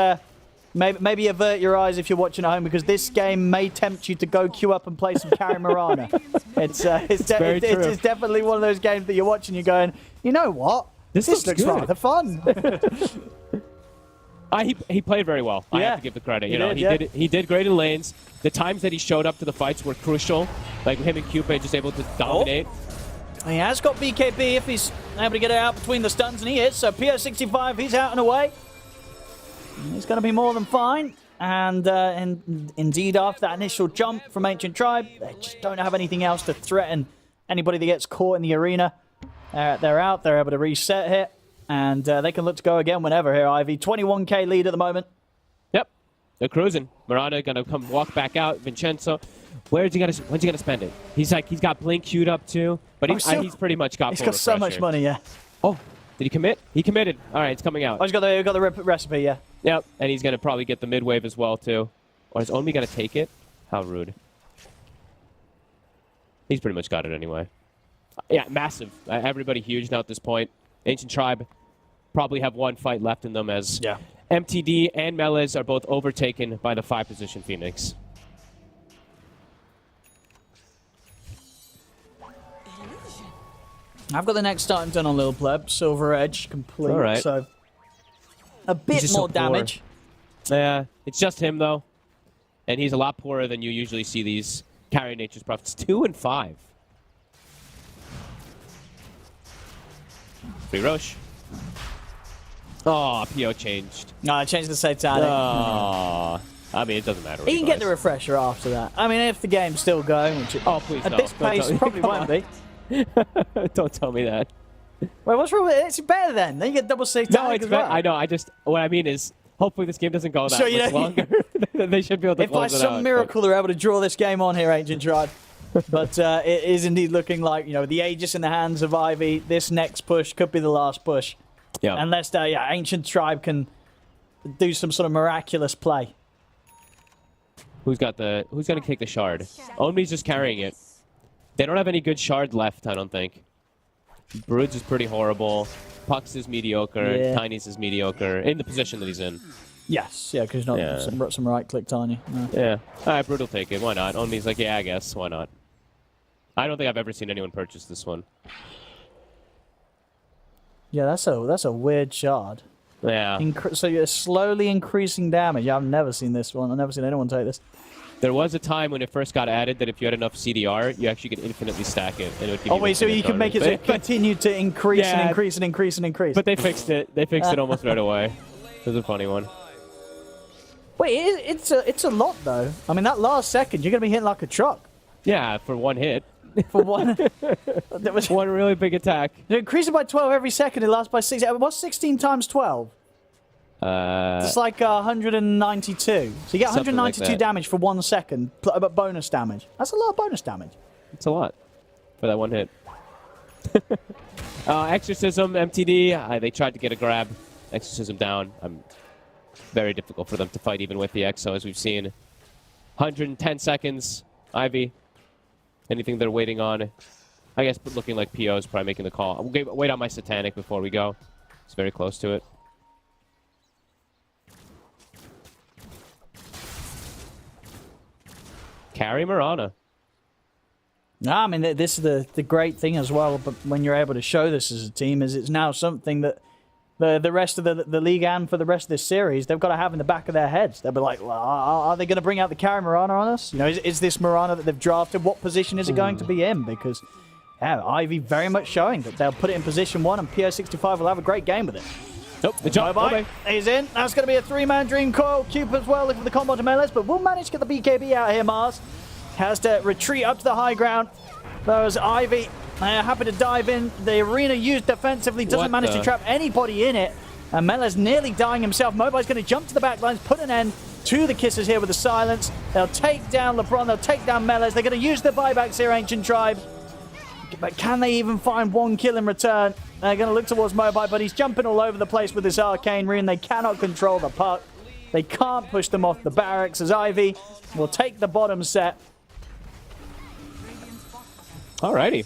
Maybe avert your eyes if you're watching at home, because this game may tempt you to go queue up and play some Carry Mirana. It's definitely one of those games that you're watching, you're going, you know what? This looks rather fun. He played very well. I have to give the credit. He did great in lanes. The times that he showed up to the fights were crucial. Like him and Cupid just able to dominate. He has got BKB if he's able to get it out between the stuns, and he is. So PO65, he's out and away. He's going to be more than fine. And indeed, after that initial jump from Ancient Tribe, they just don't have anything else to threaten anybody that gets caught in the arena. They're out. They're able to reset here. And they can look to go again whenever here, Ivy. 21k lead at the moment. Yep. They're cruising. Miranda going to come walk back out. Vincenzo, when's he going to spend it? He's got Blink queued up too. But he's pretty much got He's full got so much refresher. money, yeah. Oh, did he commit? He committed. All right, it's coming out. Oh, he's got the recipe, yeah. Yep, and he's going to probably get the mid wave as well, too. Or is Onmi going to take it? How rude. He's pretty much got it anyway. Yeah, massive. Everybody huge now at this point. Ancient Tribe probably have one fight left in them as MTD and Meles are both overtaken by the 5-position Phoenix. I've got the next item done on Lil Pleb. Silver Edge, complete. All right. So a bit just more so poor. damage. Yeah, it's just him, though. And he's a lot poorer than you usually see these carry nature's prophets. 2 and 5. Free Roche. Oh, PO changed. No, I changed the Satanic. Oh, I mean, it doesn't matter. He can get the refresher after that. I mean, if the game's still going, which Please at no. this Don't pace tell me. probably Come won't on. be. Don't tell me that. Wait, what's wrong with it? It's better then. Then you get double Satanic No, it's as well. I know. What I mean is, hopefully this game doesn't go that So, you much know- longer. They should be able to If by close it out. some miracle they're able to draw this game on here, Ancient Tribe. But it is indeed looking like, the Aegis in the hands of Ivy. This next push could be the last push. Yeah. Unless Ancient Tribe can do some sort of miraculous play. Who's going to take the shard? Onmi's just carrying it. They don't have any good shard left, I don't think. Brood's is pretty horrible. Puck's is mediocre. Yeah. Tiny's is mediocre in the position that he's in. Yes, yeah, because not some right click Tiny. No. Yeah. All right, Brood will take it. Why not? Onmi's like, yeah, I guess. Why not? I don't think I've ever seen anyone purchase this one. Yeah, that's a weird shard. Yeah. So you're slowly increasing damage. I've never seen this one. I've never seen anyone take this. There was a time when it first got added that if you had enough CDR, you actually could infinitely stack it. And it would give Oh you wait, so infinite you can make it so damage. it continue to increase and Yeah. increase and increase and increase. But they fixed it. They fixed it almost right away. It was a funny one. Wait, it's a lot though. I mean, that last second, you're gonna be hitting like a truck Yeah, for one hit. for one. That was One really big attack. you increase it by 12 every second. It lasts by 6. What's 16 times 12? It's like 192. So you get Something like 192 that. damage for 1 second, but bonus damage. That's a lot of bonus damage. It's a lot for that one hit. Exorcism, MTD. They tried to get a grab. Exorcism down. Very difficult for them to fight even with the EXO, as we've seen. 110 seconds. Ivy. Anything they're waiting on. I guess looking like PO is probably making the call. I'll wait on my Satanic before we go. It's very close to it. Carry Mirana. No, I mean, this is the great thing as well, but when you're able to show this as a team, is it's now something that the rest of the league and for the rest of this series, they've got to have in the back of their heads. They'll be like, well, are they going to bring out the Carry Mirana on us? You know, is this Mirana that they've drafted? What position is it going to be in? Because, yeah, Ivy very much showing that they'll put it in position 1 and PO65 will have a great game with it. Nope, the jump. He's in. That's going to be a 3-man Dream Coil. Cube as well looking for the combo to melees, but we'll manage to get the BKB out here, Mars. Has to retreat up to the high ground. Those Ivy happy to dive in. The arena used defensively doesn't manage to trap anybody in it. And melee's nearly dying himself. Mobile's going to jump to the back lines, put an end to the kisses here with the silence. They'll take down LeBron. They'll take down melees. They're going to use the buybacks here, Ancient Tribe. But can they even find 1 kill in return? They're going to look towards Mobile, but he's jumping all over the place with this Arcane Rune. They cannot control the puck. They can't push them off the barracks as Ivy will take the bottom set. Alrighty.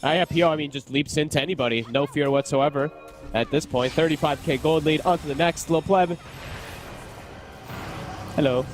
PO, I mean, just leaps into anybody. No fear whatsoever at this point. 35k gold lead. On to the next. Lil Pleb. Hello.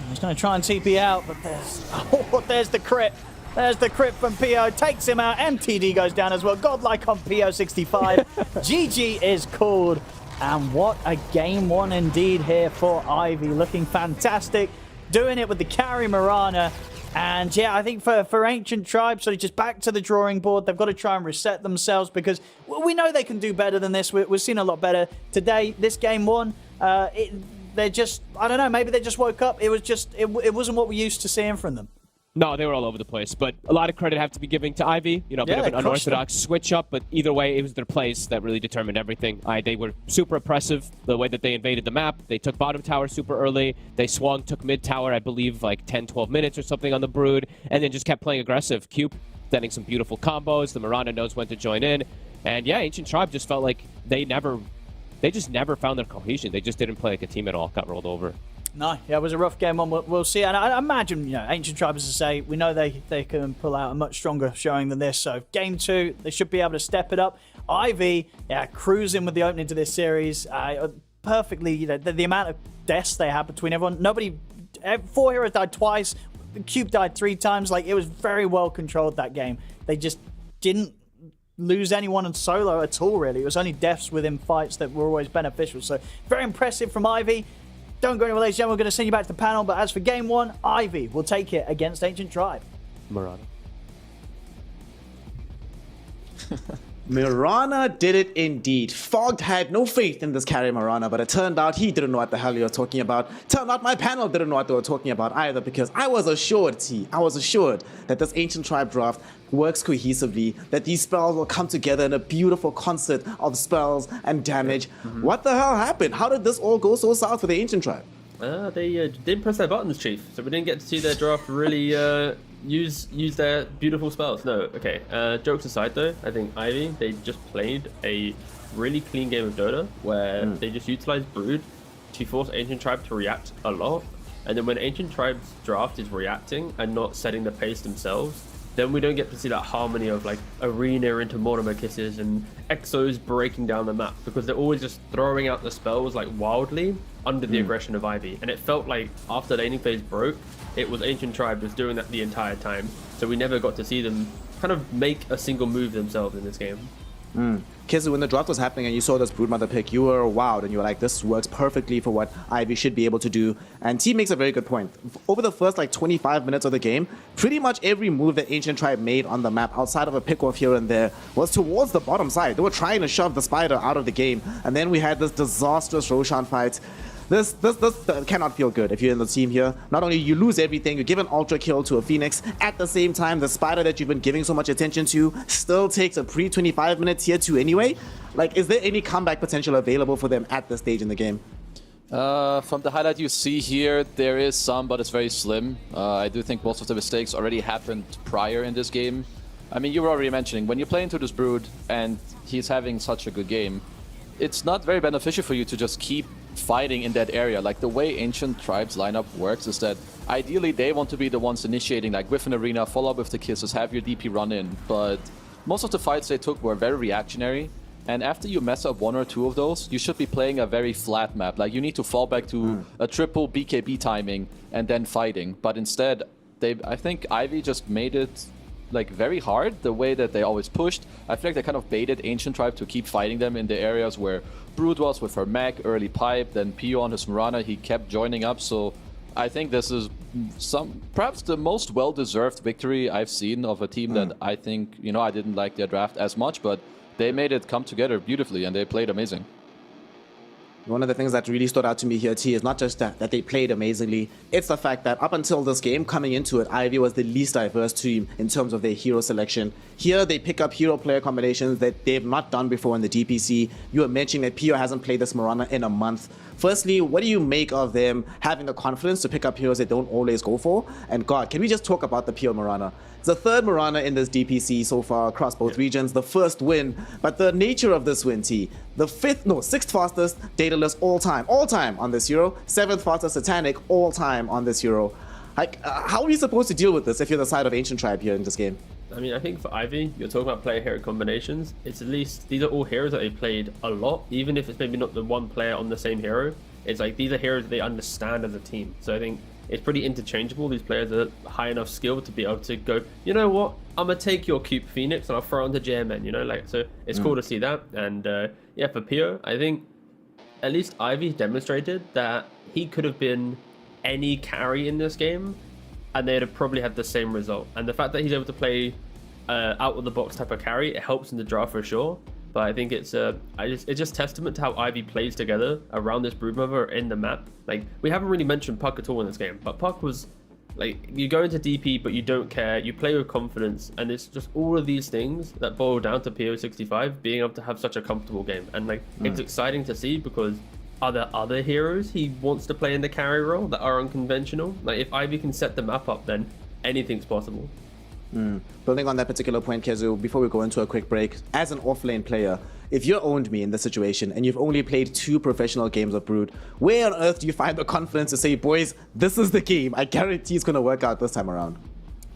He's going to try and TP out, but there's the crit. There's the crit from PO. Takes him out. MTD goes down as well. Godlike on PO65. GG is called. And what a game 1 indeed here for Ivy. Looking fantastic. Doing it with the Carry Mirana. And yeah, I think for Ancient Tribe, sort of just back to the drawing board. They've got to try and reset themselves because we know they can do better than this. We've seen a lot better. Today, this game 1, they're just, I don't know, maybe they just woke up. It was just, it wasn't what we used to seeing from them. No, they were all over the place, but a lot of credit have to be given to Ivy. You know, a bit of an unorthodox switch up, but either way, it was their plays that really determined everything. They were super oppressive, the way that they invaded the map. They took bottom tower super early. They swung, took mid tower, I believe, like 10, 12 minutes or something on the Brood, and then just kept playing aggressive. Cube sending some beautiful combos. The Miranda knows when to join in. And yeah, Ancient Tribe just felt like they just never found their cohesion. They just didn't play like a team at all. Got rolled over. No, yeah, it was a rough game 1. We'll see. And I imagine, you know, Ancient Tribe, as I say, we know they can pull out a much stronger showing than this. So game 2, they should be able to step it up. Ivy, yeah, cruising with the opening to this series. Perfectly, you know, the amount of deaths they had between everyone. 4 heroes died twice. Cube died 3 times. Like, it was very well controlled, that game. They just didn't lose anyone in solo at all, really. It was only deaths within fights that were always beneficial. So very impressive from Ivy. Don't go anywhere, ladies and gentlemen. We're going to send you back to the panel. But as for game 1, Ivy will take it against Ancient Tribe. Mirana. Mirana did it indeed. Fogged had no faith in this Carry Mirana, but it turned out he didn't know what the hell you were talking about. Turned out my panel didn't know what they were talking about either, because I was assured that this Ancient Tribe draft works cohesively, that these spells will come together in a beautiful concert of spells and damage. What the hell happened? How did this all go so south for the Ancient Tribe? They didn't press their buttons, Chief, so we didn't get to see their draft really use their beautiful spells. No, okay. Jokes aside, though, I think Ivy, they just played a really clean game of Dota where they just utilized Brood to force Ancient Tribe to react a lot. And then when Ancient Tribe's draft is reacting and not setting the pace themselves, then we don't get to see that harmony of like Arena into Mortimer Kisses and Exos breaking down the map, because they're always just throwing out the spells like wildly under the aggression of Ivy. And it felt like after laning phase broke, it was Ancient Tribe was doing that the entire time. So we never got to see them kind of make a single move themselves in this game. Kizu, when the draft was happening and you saw this Broodmother pick, you were wowed and you were like, this works perfectly for what Ivy should be able to do. And T makes a very good point. Over the first like 25 minutes of the game, pretty much every move that Ancient Tribe made on the map, outside of a pick off here and there, was towards the bottom side. They were trying to shove the Spider out of the game. And then we had this disastrous Roshan fight. This cannot feel good if you're in the team here. Not only you lose everything, you give an ultra kill to a Phoenix. At the same time, the Spider that you've been giving so much attention to still takes a pre-25 minute tier 2 anyway. Like, is there any comeback potential available for them at this stage in the game? From the highlight you see here, there is some, but it's very slim. I do think most of the mistakes already happened prior in this game. I mean, you were already mentioning, when you play into this Brood and he's having such a good game, it's not very beneficial for you to just keep fighting in that area. Like the way Ancient Tribes lineup works is that ideally they want to be the ones initiating, like with an arena, follow up with the kisses, have your DP run in. But most of the fights they took were very reactionary. And after you mess up one or two of those, you should be playing a very flat map. Like you need to fall back to a triple BKB timing and then fighting. But instead, I think Ivy just made it like very hard the way that they always pushed. I feel like they kind of baited Ancient Tribe to keep fighting them in the areas where Brood was with her mech, early pipe, then Pio on his Mirana, he kept joining up. So I think this is perhaps the most well-deserved victory I've seen of a team that I think, you know, I didn't like their draft as much, but they made it come together beautifully and they played amazing. One of the things that really stood out to me here, T, is not just that they played amazingly. It's the fact that up until this game, coming into it, Ivy was the least diverse team in terms of their hero selection. Here, they pick up hero player combinations that they've not done before in the DPC. You were mentioning that Pio hasn't played this Mirana in a month. Firstly, what do you make of them having the confidence to pick up heroes they don't always go for? And God, can we just talk about the Pio Mirana? It's the third Mirana in this DPC so far across both regions, the first win. But the nature of this win, T, the sixth fastest dataless all time on this hero, seventh fastest Satanic all time on this hero. Like, how are you supposed to deal with this if you're the side of Ancient Tribe here in this game? I mean, I think for Ivy, you're talking about player hero combinations. It's at least, these are all heroes that they played a lot, even if it's maybe not the one player on the same hero. It's like, these are heroes that they understand as a team. So I think it's pretty interchangeable. These players are high enough skill to be able to go, you know what, I'm going to take your cute Phoenix and I'll throw it onto JMN, you know? Like, so it's cool to see that. And yeah, for Pio, I think at least Ivy demonstrated that he could have been any carry in this game and they'd have probably had the same result. And the fact that he's able to play out of the box type of carry, it helps in the draft for sure. But I think it's just testament to how Ivy plays together around this Broodmother in the map. Like, we haven't really mentioned Puck at all in this game, but Puck was like, you go into DP but you don't care, you play with confidence, and it's just all of these things that boil down to PO65 being able to have such a comfortable game. And like, it's exciting to see because are there other heroes he wants to play in the carry role that are unconventional? Like, if Ivy can set the map up, then anything's possible. Building on that particular point, Kezu, before we go into a quick break, as an offlane player, if you owned me in this situation and you've only played 2 professional games of Brood, where on earth do you find the confidence to say, boys, this is the game, I guarantee it's going to work out this time around?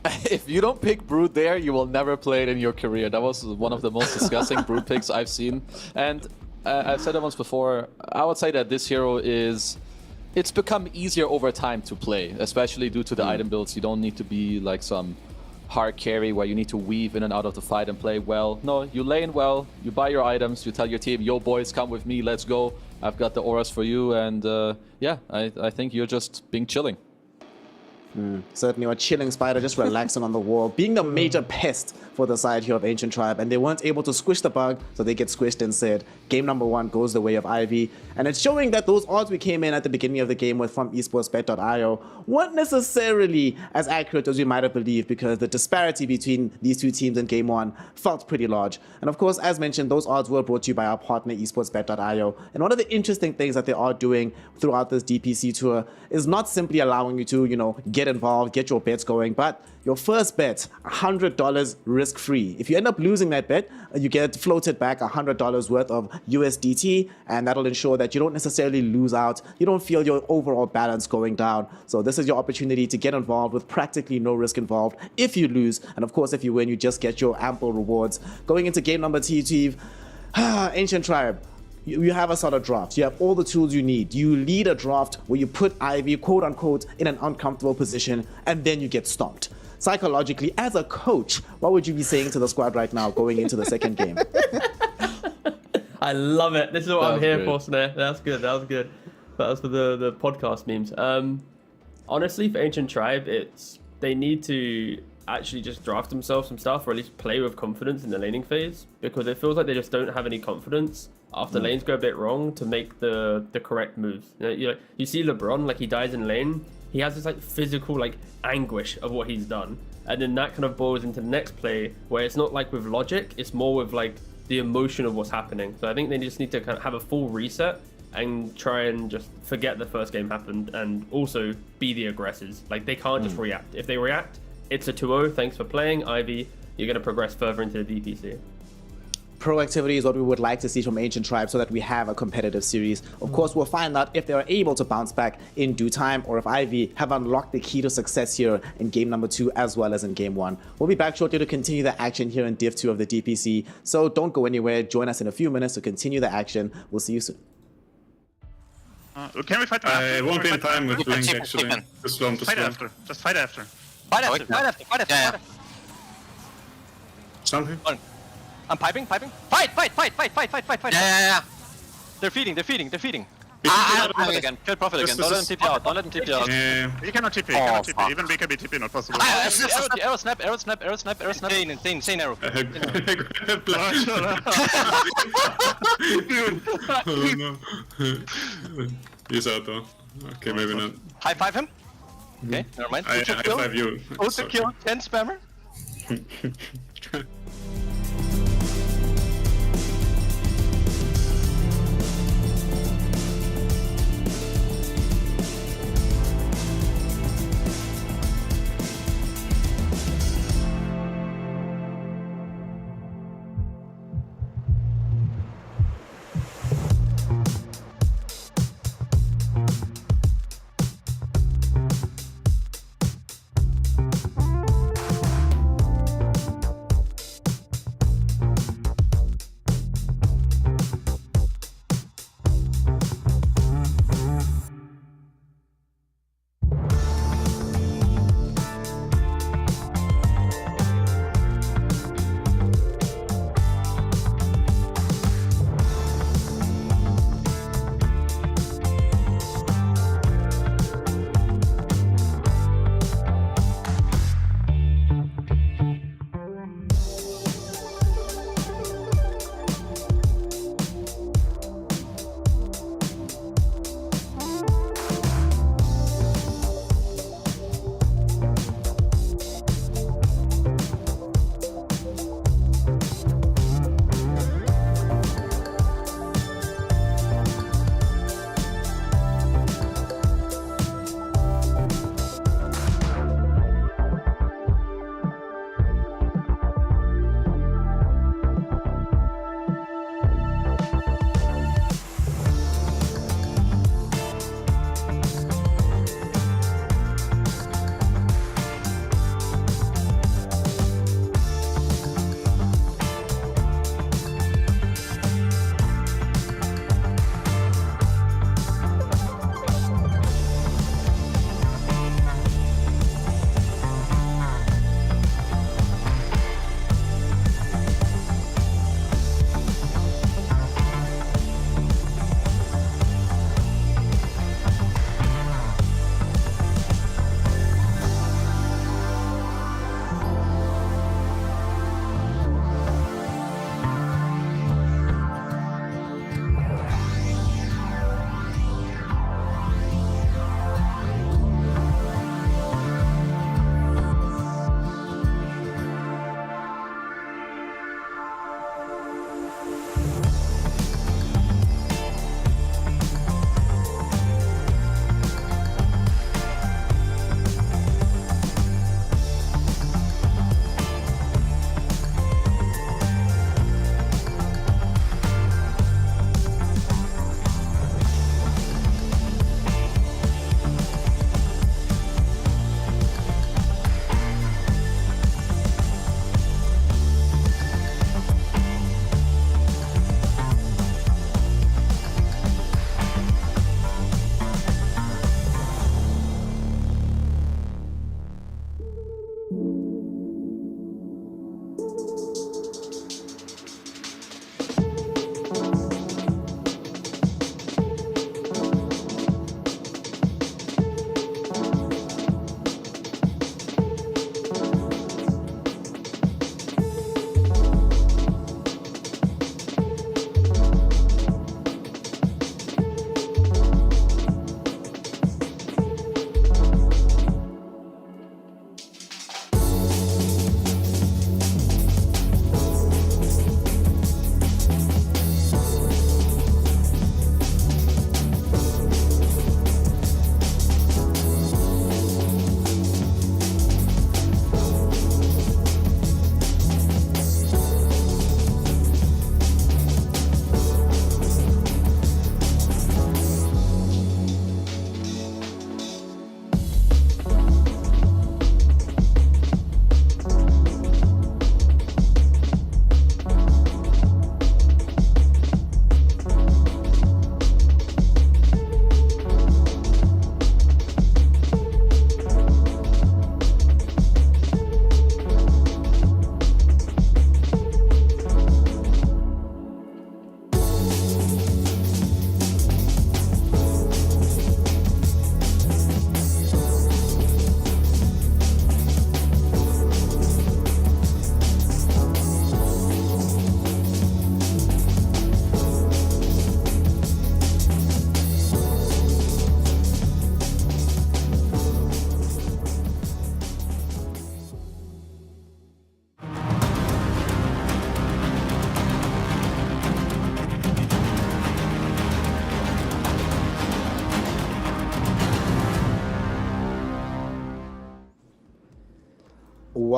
If you don't pick Brood there, you will never play it in your career. That was one of the most disgusting Brood picks I've seen. And I've said it once before, I would say that this hero it's become easier over time to play, especially due to the item builds. You don't need to be like some hard carry where you need to weave in and out of the fight and play well. No, you lane well, you buy your items, you tell your team, yo boys, come with me, let's go. I've got the auras for you, and yeah, I think you're just being chilling. Certainly, a chilling spider just relaxing on the wall, being the major pest for the side here of Ancient Tribe, and they weren't able to squish the bug, so they get squished instead. Game number 1 goes the way of Ivy, and it's showing that those odds we came in at the beginning of the game with from esportsbet.io weren't necessarily as accurate as we might have believed, because the disparity between these two teams in game 1 felt pretty large. And of course, as mentioned, those odds were brought to you by our partner esportsbet.io. And one of the interesting things that they are doing throughout this DPC tour is not simply allowing you to, you know, get involved, get your bets going, but your first bet, $100 risk-free. If you end up losing that bet, you get floated back $100 worth of USDT, and that'll ensure that you don't necessarily lose out. You don't feel your overall balance going down. So this is your opportunity to get involved with practically no risk involved if you lose. And of course, if you win, you just get your ample rewards. Going into game number 2, Ancient Tribe, you have a solid draft. You have all the tools you need. You lead a draft where you put Ivy, quote unquote, in an uncomfortable position, and then you get stomped. Psychologically, as a coach, what would you be saying to the squad right now going into the second game? I love it. This is what I'm here great. for, Snare. That's good. That was good. That was for the podcast memes. Honestly, for Ancient Tribe, they need to actually just draft themselves some stuff, or at least play with confidence in the laning phase, because it feels like they just don't have any confidence after lanes go a bit wrong to make the correct moves. You see LeBron, like, he dies in lane, he has this like physical like anguish of what he's done, and then that kind of boils into the next play where it's not like with logic, it's more with like the emotion of what's happening. So I think they just need to kind of have a full reset and try and just forget the first game happened, and also be the aggressors. Like, they can't just react. If they react, it's a 2-0. Thanks for playing, Ivy. You're going to progress further into the DPC. proactivity is what we would like to see from Ancient Tribe so that we have a competitive series. Of course, we'll find out if they are able to bounce back in due time or if Ivy have unlocked the key to success here in game number 2 as well as in game 1. We'll be back shortly to continue the action here in Div 2 of the DPC, so don't go anywhere. Join us in a few minutes to continue the action. We'll see you soon. Can we fight after? I won't be in time with Blink actually. Too slow, too Fight slow. after. Just fight after. Fight after, fight after, fight after. Yeah, Fight after. Something? I'm piping. Fight. Yeah. They're feeding. I'm Profit again. Kill Profit again. Don't let them TP out. Don't let them TP out. Yeah. You cannot TP, fuck. Even BKB TP not possible. Arrow snap. Insane arrow. Oh no. He's out though. Okay, maybe not. High five him. Okay, never mind. I high five you. Auto kill 10 spammer.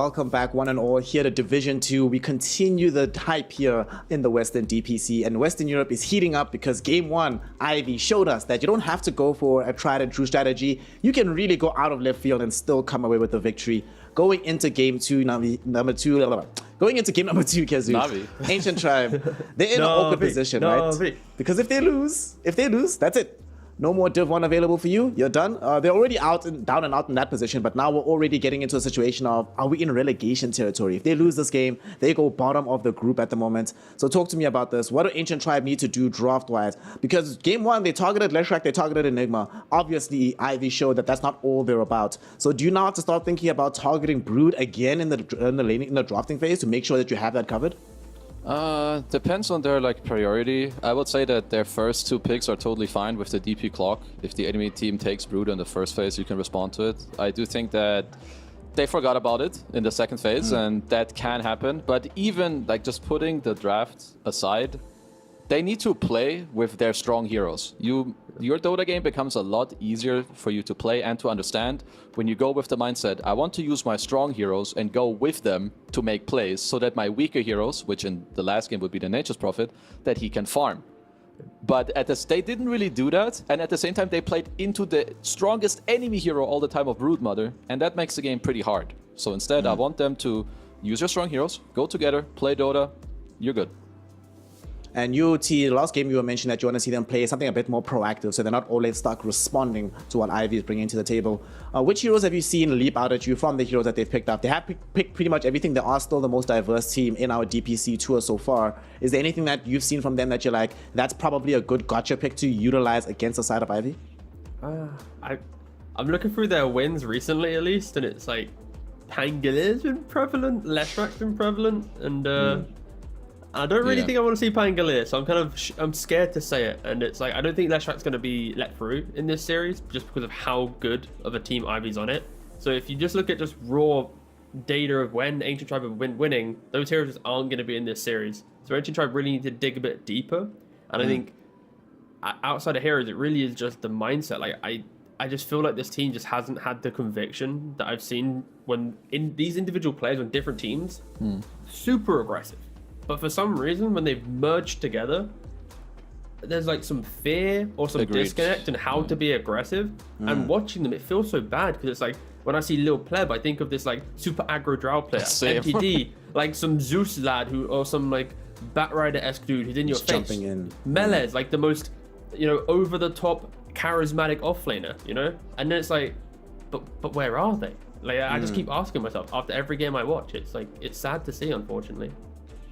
welcome back one and all here to Division 2. We continue the hype here in the Western DPC, and Western Europe is heating up because Game 1, Ivy showed us that you don't have to go for a tried and true strategy. You can really go out of left field and still come away with the victory. Going into Game 2, going into game number 2, Kezu, Ancient Tribe, they're in an awkward position, right? Because if they lose, that's it. No more Div 1 available for you. You're done. They're already down and out in that position, but now we're already getting into a situation of, are we in relegation territory? If they lose this game, they go bottom of the group at the moment. So talk to me about this. What do Ancient Tribe need to do draft-wise? Because Game 1, they targeted Leshrac, they targeted Enigma. Obviously, Ivy showed that that's not all they're about. So do you now have to start thinking about targeting Brood again in the drafting phase to make sure that you have that covered? Depends on their priority. I would say that their first 2 picks are totally fine with the DP clock. If the enemy team takes Brood in the first phase, you can respond to it. I do think that they forgot about it in the second phase, and that can happen. But even just putting the draft aside, they need to play with their strong heroes. Your Dota game becomes a lot easier for you to play and to understand when you go with the mindset, I want to use my strong heroes and go with them to make plays so that my weaker heroes, which in the last game would be the Nature's Prophet, that he can farm. But they didn't really do that, and at the same time they played into the strongest enemy hero all the time of Broodmother, and that makes the game pretty hard. So instead, I want them to use your strong heroes, go together, play Dota, you're good. And you, T, last game you were mentioning that you want to see them play something a bit more proactive, so they're not always stuck responding to what Ivy is bringing to the table. Which heroes have you seen leap out at you from the heroes that they've picked up? They have picked pretty much everything. They are still the most diverse team in our DPC tour so far. Is there anything that you've seen from them that you're like, that's probably a good gotcha pick to utilize against the side of Ivy? I'm looking through their wins recently, at least, and it's like Pangoline's been prevalent, Leshrac's been prevalent, and I don't really think I want to see Pangolier, so I'm scared to say it. And it's like, I don't think Leshrac's going to be let through in this series just because of how good of a team Ivy's on it. So if you just look at just raw data of when Ancient Tribe have been winning, those heroes just aren't going to be in this series. So Ancient Tribe really need to dig a bit deeper. And I think outside of heroes, it really is just the mindset. Like I just feel like this team just hasn't had the conviction that I've seen when in these individual players on different teams, super aggressive. But for some reason, when they've merged together, there's like some fear or some disconnect in how to be aggressive. And watching them, it feels so bad because it's like, when I see Lil Pleb, I think of this like super aggro drow player, MTD, like some Zeus lad or some like Batrider-esque dude who's in your face. Jumping in. Melez, like the most, over the top charismatic offlaner, And then it's like, but where are they? Like I just keep asking myself after every game I watch. It's like, it's sad to see, unfortunately.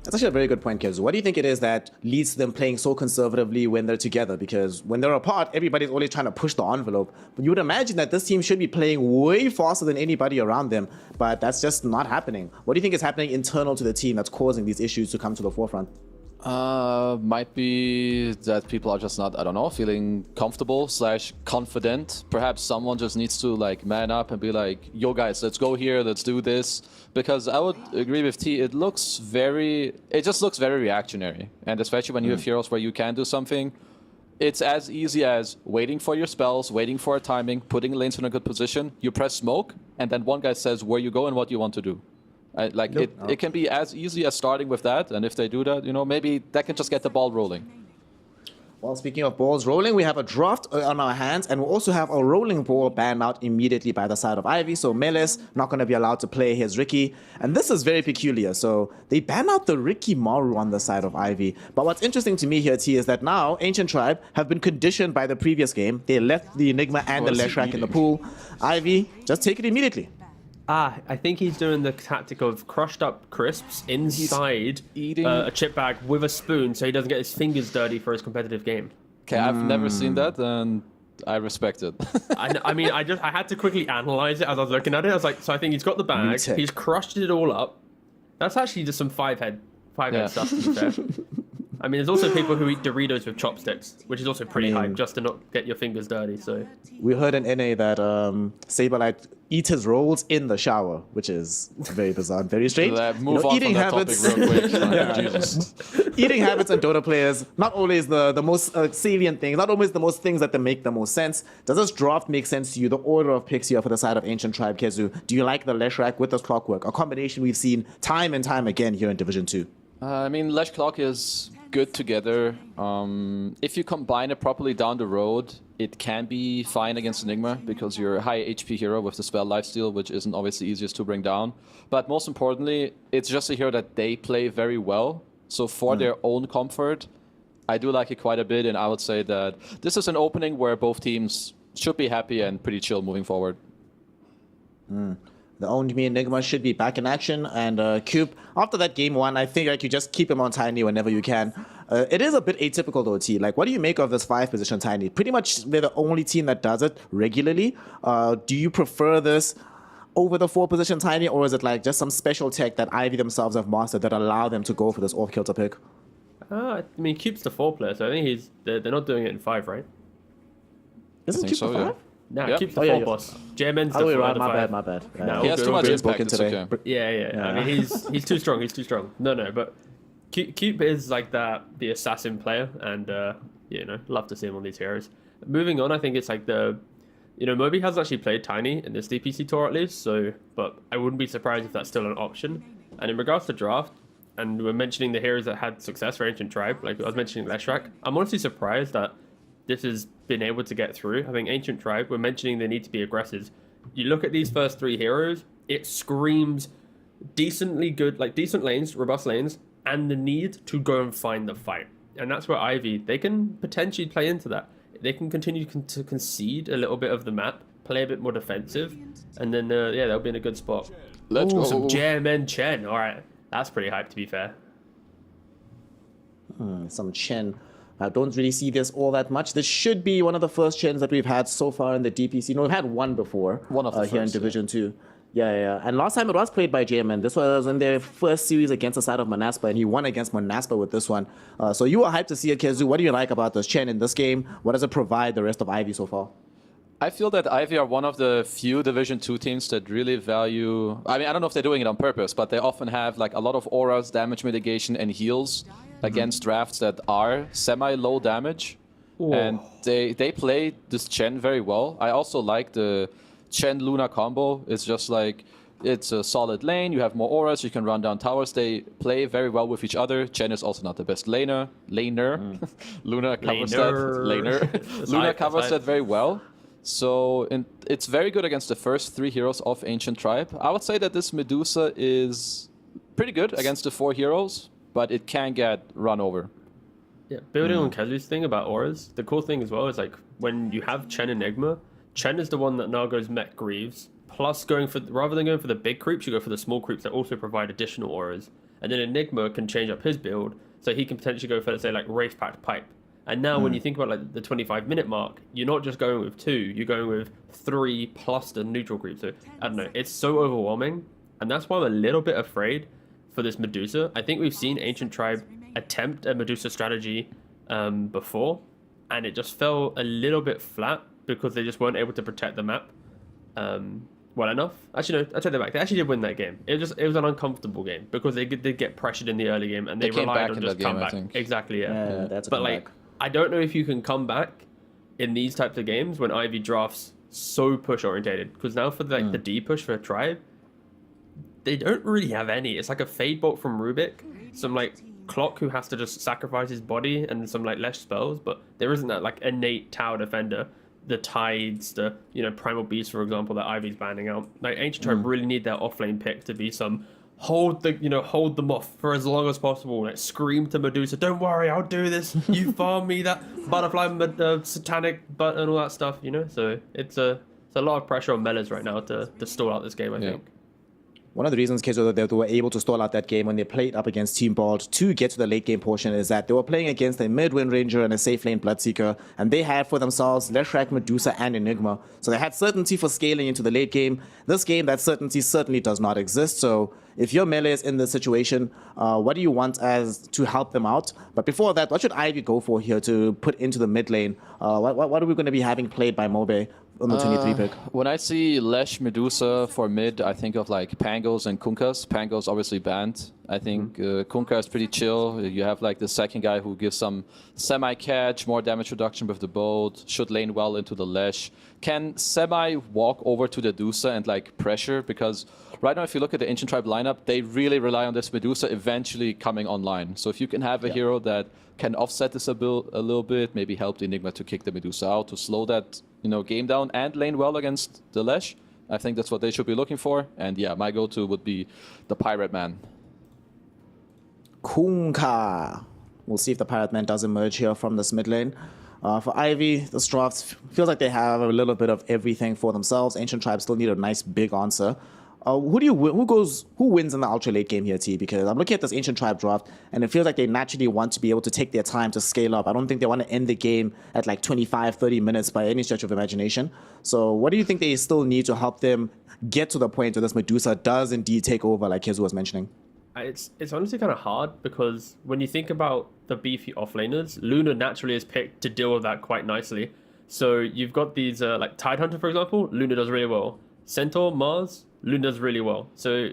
That's actually a very good point, Kezu. What do you think it is that leads to them playing so conservatively when they're together? Because when they're apart, everybody's always trying to push the envelope. But you would imagine that this team should be playing way faster than anybody around them, but that's just not happening. What do you think is happening internal to the team that's causing these issues to come to the forefront? Might be that people are just not, I don't know, feeling comfortable / confident. Perhaps someone just needs to man up and be like, yo guys, let's go here, let's do this. Because I would agree with T, it just looks very reactionary. And especially when you have heroes where you can do something, it's as easy as waiting for your spells, waiting for a timing, putting lanes in a good position, you press smoke, and then one guy says where you go and what you want to do. It can be as easy as starting with that, and if they do that, maybe that can just get the ball rolling. Well, speaking of balls rolling, we have a draft on our hands, and we also have a rolling ball banned out immediately by the side of Ivy. So Melez not going to be allowed to play his Riki, and this is very peculiar. So they ban out the Riki Maru on the side of Ivy. But what's interesting to me here, T, is that now Ancient Tribe have been conditioned by the previous game. They left the Enigma and the Leshrac in the pool. Ivy, just take it immediately. I think he's doing the tactic of crushed up crisps inside a chip bag with a spoon so he doesn't get his fingers dirty for his competitive game. Okay, I've never seen that, and I respect it. I had to quickly analyze it as I was looking at it. I was like, so I think he's got the bag, he's crushed it all up. That's actually just some five head stuff, to be fair. I mean, there's also people who eat Doritos with chopsticks, which is also pretty I mean- hype, just to not get your fingers dirty. So We heard in NA that Saberlight eats his rolls in the shower, which is very bizarre and very strange. Move on eating from that habits, topic real quick. Jesus. eating habits in Dota players not always the most salient thing, not always the most things that they make the most sense. Does this draft make sense to you? The order of picks here for the side of Ancient Tribe, Kezu. Do you like the Leshrac with this clockwork? A combination we've seen time and time again here in Division 2. I mean, Lesh Clock is good together. If you combine it properly down the road, it can be fine against Enigma because you're a high HP hero with the spell Lifesteal, which isn't obviously easiest to bring down. But most importantly, it's just a hero that they play very well. So for their own comfort, I do like it quite a bit, and I would say that this is an opening where both teams should be happy and pretty chill moving forward. The owned me Enigma should be back in action, and Cube, after that game one, I think like you just keep him on Tiny whenever you can. It is a bit atypical though, T. Like, what do you make of this 5-position Tiny? Pretty much they're the only team that does it regularly. Do you prefer this over the 4-position Tiny, or is it like just some special tech that Ivy themselves have mastered that allow them to go for this off-kilter pick? I mean, Cube's the 4 player, so I think they're not doing it in 5, right? Isn't think Cube so, the 5? yeah. Nah, Yep. Cube's the Oh, yeah, 4 yeah. boss. JMN's the Oh, wait, 4 right, the my 5. bad, my bad. No, Yeah. all He has good, too all much good. impact, it's today. okay. Yeah. I mean, he's too strong. He's too strong. No, but Cube is like the assassin player, and love to see him on these heroes. Moving on, I think it's like Moby has actually played Tiny in this DPC tour at least, but I wouldn't be surprised if that's still an option. And in regards to draft, and we're mentioning the heroes that had success for Ancient Tribe, like I was mentioning Leshrac, I'm honestly surprised that this has been able to get through. I think Ancient Tribe, we're mentioning they need to be aggressive. You look at these first 3 heroes, it screams decently good, like decent lanes, robust lanes, and the need to go and find the fight. And that's where Ivy, they can potentially play into that. They can continue to concede a little bit of the map, play a bit more defensive, and then, they'll be in a good spot. Let's go. Some JMN Chen. All right, that's pretty hype, to be fair. Some Chen. I don't really see this all that much. This should be one of the first Chens that we've had so far in the DPC. No, we've had one before. One of the here in first, yeah. Division 2. Yeah. And last time it was played by JMN. This was in their first series against the side of Manaspa, and he won against Manaspa with this one. So you were hyped to see it, Kezu. What do you like about this Chen in this game? What does it provide the rest of Ivy so far? I feel that Ivy are one of the few Division 2 teams that really value... I mean, I don't know if they're doing it on purpose, but they often have like a lot of auras, damage mitigation, and heals against drafts that are semi-low damage. Whoa. And they play this Chen very well. I also like the Chen Luna combo. It's just like, it's a solid lane, you have more auras, you can run down towers. They play very well with each other. Chen is also not the best laner. Luna covers that. Laner. Luna That's covers hype. that very well. So it's very good against the first 3 heroes of Ancient Tribe. I would say that this Medusa is pretty good against the 4 heroes, but it can get run over. Yeah, building on Kezu's thing about auras, the cool thing as well is like when you have Chen Enigma, Chen is the one that now goes Met Greaves, plus rather than going for the big creeps, you go for the small creeps that also provide additional auras. And then Enigma can change up his build, so he can potentially go for, let's say, like Wraith Pact Pipe. And now when you think about like the 25-minute mark, you're not just going with 2, you're going with 3 plus the neutral creep. So I don't know, it's so overwhelming, and that's why I'm a little bit afraid for this Medusa. I think we've seen Ancient Tribe attempt a Medusa strategy before, and it just fell a little bit flat because they just weren't able to protect the map well enough. Actually, no, I take that back. They actually did win that game. It was an uncomfortable game because they did get pressured in the early game, and they came relied back on in just that game, I comeback. think. Exactly, yeah. That's a But like, comeback. I don't know if you can come back in these types of games when Ivy drafts so push orientated. Because now for the D push for a Tribe, they don't really have any. It's like a Fade Bolt from Rubik, some like Clock who has to just sacrifice his body, and some like less spells. But there isn't that like innate tower defender. The Tides, the Primal Beast, for example, that Ivy's banning out. Like Ancient Tribe really need their offlane pick to be some hold them off for as long as possible. Like scream to Medusa, don't worry, I'll do this. You farm me that butterfly, satanic butt and all that stuff. So it's a lot of pressure on Melas right now to stall out this game. I think. one of the reasons Kezo, that they were able to stall out that game when they played up against Team Bald to get to the late game portion is that they were playing against a mid-wind ranger and a safe lane Bloodseeker, and they had for themselves Leshrac, Medusa, and Enigma. So they had certainty for scaling into the late game. This game, that certainty certainly does not exist. So if your melee is in this situation, what do you want as to help them out? But before that, what should Ivy go for here to put into the mid lane? What are we going to be having played by Mobe on the 23 pick? When I see Lesh Medusa for mid, I think of like Pangos and Kunkas. Pangos obviously banned. I think Kunka is pretty chill. You have like the second guy who gives some semi-catch, more damage reduction with the bolt, should lane well into the Lesh. Can semi-walk over to the Medusa and like pressure? Because right now if you look at the Ancient Tribe lineup, they really rely on this Medusa eventually coming online. So if you can have a hero that can offset this a little bit, maybe help the Enigma to kick the Medusa out, to slow that game down and lane well against the Lesh, I think that's what they should be looking for. And yeah, my go-to would be the Pirate Man. Kunka. We'll see if the Pirate Man does emerge here from this mid lane. For Ivy, this draft feels like they have a little bit of everything for themselves. Ancient Tribes still need a nice big answer. Who wins in the ultra late game here, T? Because I'm looking at this Ancient Tribe draft, and it feels like they naturally want to be able to take their time to scale up. I don't think they want to end the game at like 25, 30 minutes by any stretch of imagination. So what do you think they still need to help them get to the point where this Medusa does indeed take over, like Kezu was mentioning? It's honestly kind of hard, because when you think about the beefy offlaners, Luna naturally is picked to deal with that quite nicely. So you've got these, like Tidehunter, for example, Luna does really well. Centaur, Mars, Luna does really well. So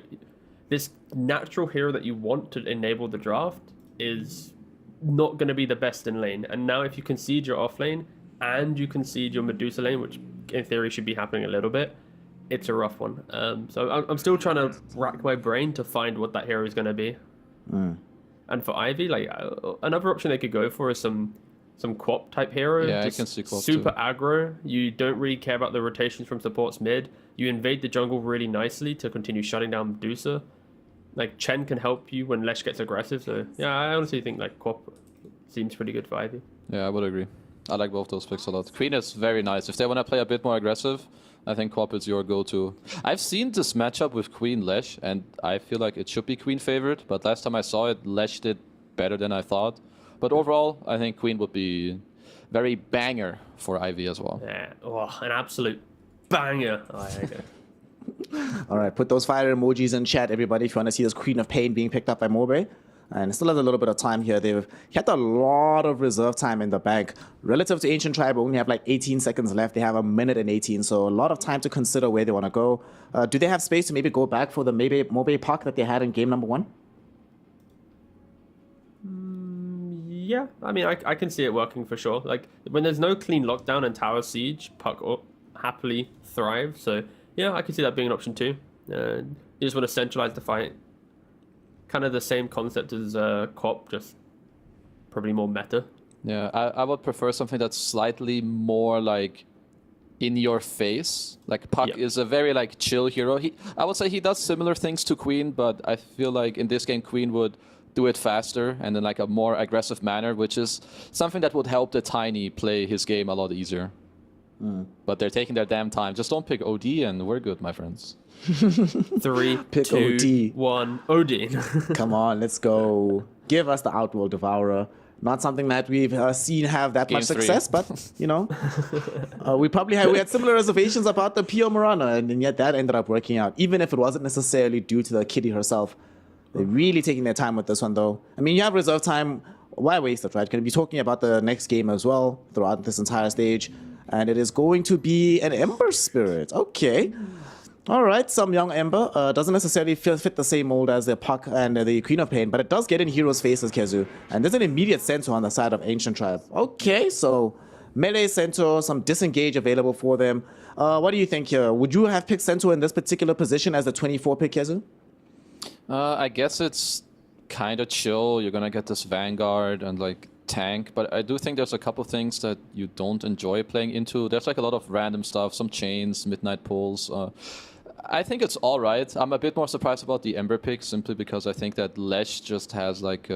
this natural hero that you want to enable the draft is not going to be the best in lane. And now if you concede your off lane and you concede your Medusa lane, which in theory should be happening a little bit, it's a rough one. So I'm still trying to rack my brain to find what that hero is going to be. And for Ivy, like another option they could go for is some Quap type hero. Yeah, I can see Quap super too. Aggro. You don't really care about the rotations from supports mid. You invade the jungle really nicely to continue shutting down Medusa. Like Chen can help you when Lesh gets aggressive. So yeah, I honestly think like Quap seems pretty good for Ivy. Yeah, I would agree. I like both those picks a lot. Queen is very nice. If they want to play a bit more aggressive, I think Quap is your go-to. I've seen this matchup with Queen Lesh, and I feel like it should be Queen favored, but last time I saw it, Lesh did better than I thought. But overall, I think Queen would be very banger for Ivy as well. Yeah, an absolute banger. Oh, there you go. All right, put those fire emojis in chat, everybody, if you want to see this Queen of Pain being picked up by Mobe. And still has a little bit of time here. They've had a lot of reserve time in the bank. Relative to Ancient Tribe, only have like 18 seconds left. They have 1:18, so a lot of time to consider where they want to go. Do they have space to maybe go back for the Mobe Park that they had in game number 1? Yeah, I mean, I can see it working for sure. Like, when there's no clean lockdown and tower siege, Puck happily thrive. So, yeah, I can see that being an option too. You just want to centralize the fight. Kind of the same concept as Quap, just probably more meta. Yeah, I would prefer something that's slightly more like in your face. Like Puck is a very like chill hero. I would say he does similar things to Queen, but I feel like in this game Queen would do it faster and in like a more aggressive manner, which is something that would help the Tiny play his game a lot easier. But they're taking their damn time. Just don't pick OD and we're good, my friends. 3, Pick 2, OD. 1, OD. Come on, let's go. Give us the Outworld Devourer. Not something that we've seen have that Game much 3. success, but you know, we had similar reservations about the Pio Morana, and yet that ended up working out, even if it wasn't necessarily due to the kitty herself. They're really taking their time with this one, though. I mean, you have reserve time. Why waste it, right? Going to be talking about the next game as well throughout this entire stage, and it is going to be an Ember Spirit. Okay. All right, some young Ember. Doesn't necessarily fit the same mold as the Puck and the Queen of Pain, but it does get in heroes' faces, Kezu. And there's an immediate Centaur on the side of Ancient Tribe. Okay, so melee Centaur, some disengage available for them. What do you think here? Would you have picked Centaur in this particular position as the 24 pick, Kezu? I guess it's kind of chill. You're going to get this Vanguard and like tank, but I do think there's a couple things that you don't enjoy playing into. There's like a lot of random stuff, some chains, midnight pulls. I think it's all right. I'm a bit more surprised about the Ember pick simply because I think that Lesh just has like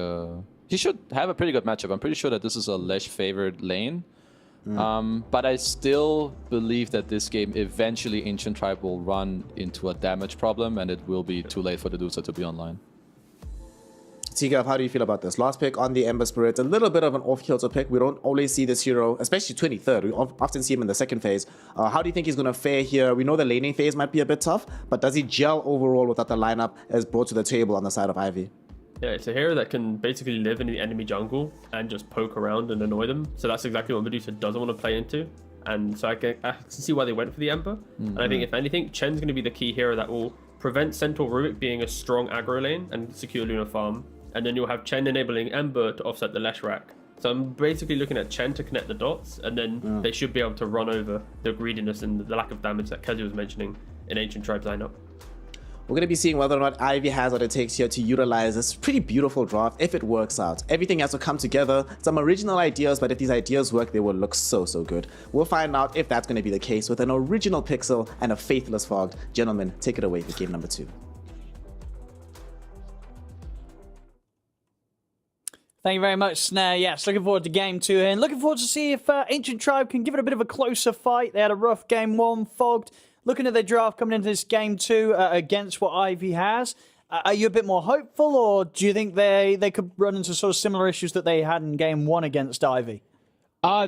he should have a pretty good matchup. I'm pretty sure that this is a Lesh favored lane. But I still believe that this game eventually Ancient Tribe will run into a damage problem, and it will be too late for the Dusa to be online. Tigav, how do you feel about this? Last pick on the Ember Spirit, a little bit of an off-kilter pick. We don't always see this hero, especially 23rd. We often see him in the second phase. How do you think he's going to fare here? We know the laning phase might be a bit tough, but does he gel overall without the lineup as brought to the table on the side of Ivy? Yeah, it's a hero that can basically live in the enemy jungle and just poke around and annoy them. So that's exactly what Medusa doesn't want to play into. And so I can see why they went for the Ember. And I think if anything, Chen's going to be the key hero that will prevent Centaur Rubik being a strong aggro lane and secure Luna farm. And then you'll have Chen enabling Ember to offset the Leshrac. So I'm basically looking at Chen to connect the dots, and then they should be able to run over the greediness and the lack of damage that Kezi was mentioning in Ancient Tribe's lineup. We're going to be seeing whether or not Ivy has what it takes here to utilize this pretty beautiful draft if it works out. Everything has to come together, some original ideas, but if these ideas work, they will look so good. We'll find out if that's going to be the case with an original Pixel and a faithless Fog. Gentlemen, take it away with game number 2. Thank you very much, Snare. Yes, looking forward to game 2 and looking forward to see if Ancient Tribe can give it a bit of a closer fight. They had a rough game 1, Fogged. Looking at their draft coming into this game 2 against what Ivy has, are you a bit more hopeful, or do you think they could run into sort of similar issues that they had in game 1 against Ivy?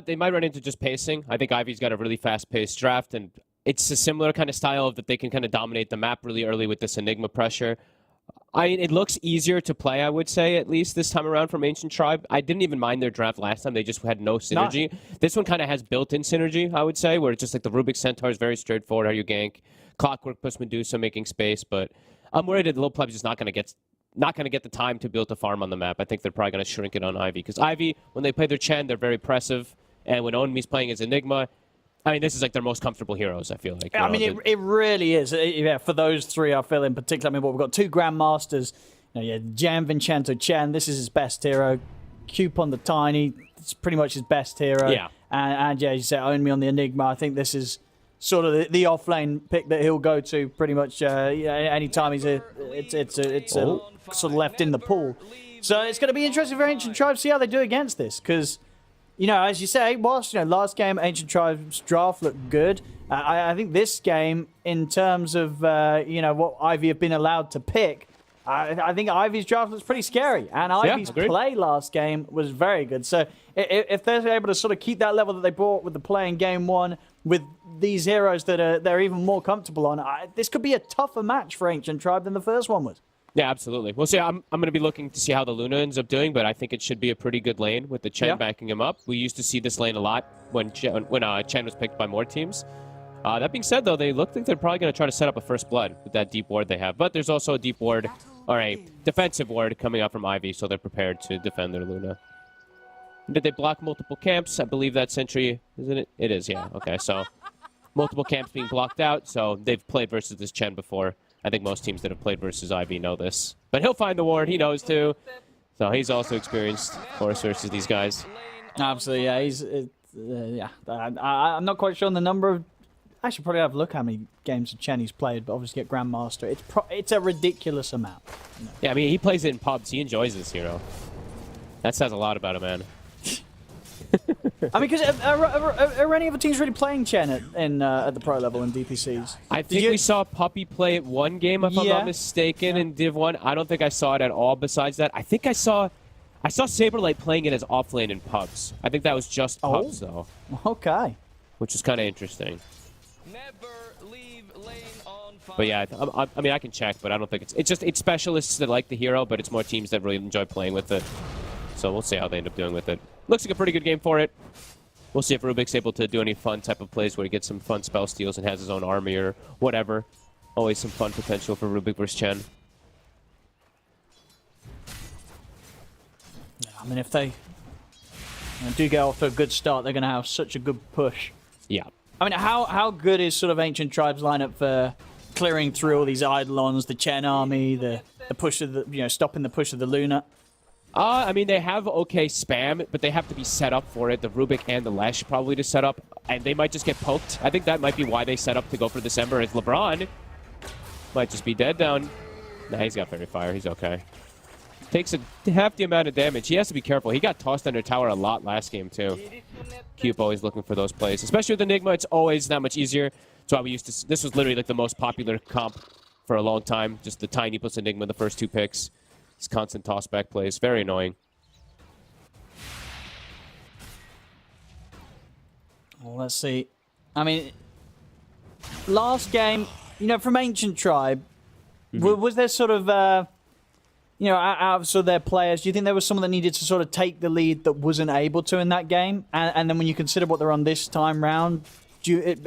They might run into just pacing. I think Ivy's got a really fast-paced draft, and it's a similar kind of style of that they can kind of dominate the map really early with this Enigma pressure. I mean, it looks easier to play, I would say, at least this time around from Ancient Tribe. I didn't even mind their draft last time. They just had no synergy. No. This one kind of has built-in synergy, I would say, where it's just like the Rubik Centaur is very straightforward how you gank. Clockwork plus Medusa making space, but I'm worried that the Little Pleb's just not going to get the time to build a farm on the map. I think they're probably going to shrink it on Ivy, because Ivy, when they play their Chen, they're very oppressive, and when Onmi's playing as Enigma, I mean, this is like their most comfortable heroes, I feel like. I mean, it really is. Yeah, for those three, I feel in particular. I mean, we've got 2 Grandmasters. Jan Vincenzo Chen, this is his best hero. Coupon the Tiny, it's pretty much his best hero. Yeah. And yeah, you say Own Me on the Enigma. I think this is sort of the off-lane pick that he'll go to pretty much anytime he's sort of left in the pool. So it's going to be interesting for Ancient Tribe to see how they do against this, because as you say, whilst last game Ancient Tribe's draft looked good, I think this game, in terms of what Ivy have been allowed to pick, I think Ivy's draft was pretty scary, and Ivy's play last game was very good. So if they're able to sort of keep that level that they brought with the play in game 1 with these heroes that they're even more comfortable on, this could be a tougher match for Ancient Tribe than the first one was. Yeah, absolutely. We'll see. I'm going to be looking to see how the Luna ends up doing, but I think it should be a pretty good lane with the Chen backing him up. We used to see this lane a lot when Chen was picked by more teams. That being said, though, they look like they're probably going to try to set up a First Blood with that deep ward they have. But there's also a deep ward, or a defensive ward coming out from Ivy, so they're prepared to defend their Luna. Did they block multiple camps? I believe that sentry, isn't it? It is, yeah. Okay, so multiple camps being blocked out, so they've played versus this Chen before. I think most teams that have played versus Ivy know this. But he'll find the ward, he knows too. So he's also experienced, of course, versus these guys. Absolutely, yeah. I'm not quite sure on the number of... I should probably have a look how many games of Chen he's played, but obviously get Grandmaster. It's a ridiculous amount. Yeah, I mean, he plays it in pubs. He enjoys this hero. That says a lot about a man. I mean, because are any other teams really playing Chen at the pro level in DPCs? I think we saw Puppy play it one game, if I'm not mistaken, in Div 1. I don't think I saw it at all besides that. I think I saw Saberlight playing it as offlane in pubs. I think that was just pubs, though. Okay. Which is kind of interesting. But yeah, I mean, I can check, but I don't think it's specialists that like the hero, but it's more teams that really enjoy playing with it. So we'll see how they end up doing with it. Looks like a pretty good game for it. We'll see if Rubik's able to do any fun type of plays where he gets some fun spell steals and has his own army or whatever. Always some fun potential for Rubik versus Chen. Yeah, I mean, if they do get off to a good start, they're going to have such a good push. Yeah. I mean, how good is sort of Ancient Tribe's lineup for clearing through all these Eidolons, the Chen army, the push of the, stopping the push of the Luna? I mean, they have okay spam, but they have to be set up for it. The Rubik and the Lesh probably to set up, and they might just get poked. I think that might be why they set up to go for December. As LeBron might just be dead down. Nah, he's got Fairy Fire. He's okay. takes half the amount of damage. He has to be careful. He got tossed under tower a lot last game, too. Cube always looking for those plays. Especially with Enigma, it's always that much easier. That's why we used to... This was literally like the most popular comp for a long time. Just the Tiny plus Enigma, the first 2 picks. These constant toss-back plays. Very annoying. Well, let's see. I mean, last game, you know, from Ancient Tribe, was there sort of, you know, out of sort of their players, do you think there was someone that needed to sort of take the lead that wasn't able to in that game? And then when you consider what they're on this time round,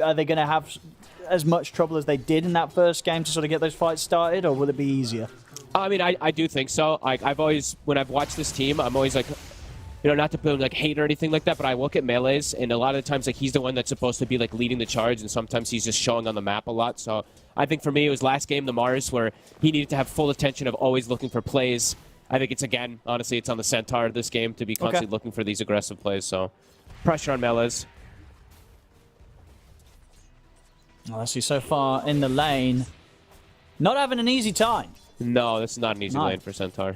are they going to have as much trouble as they did in that first game to sort of get those fights started, or will it be easier? I mean, I do think so. I've always, when I've watched this team, I'm always like... You know, not to build like hate or anything like that, but I look at melees, and a lot of the times like he's the one that's supposed to be like leading the charge, and sometimes he's just showing on the map a lot. So I think for me it was last game, the Mars, where he needed to have full attention of always looking for plays. I think it's, again, honestly, it's on the Centaur this game to be constantly looking for these aggressive plays. So pressure on melees. Well, let's see, so far in the lane, not having an easy time. No, this is not an easy lane for Centaur.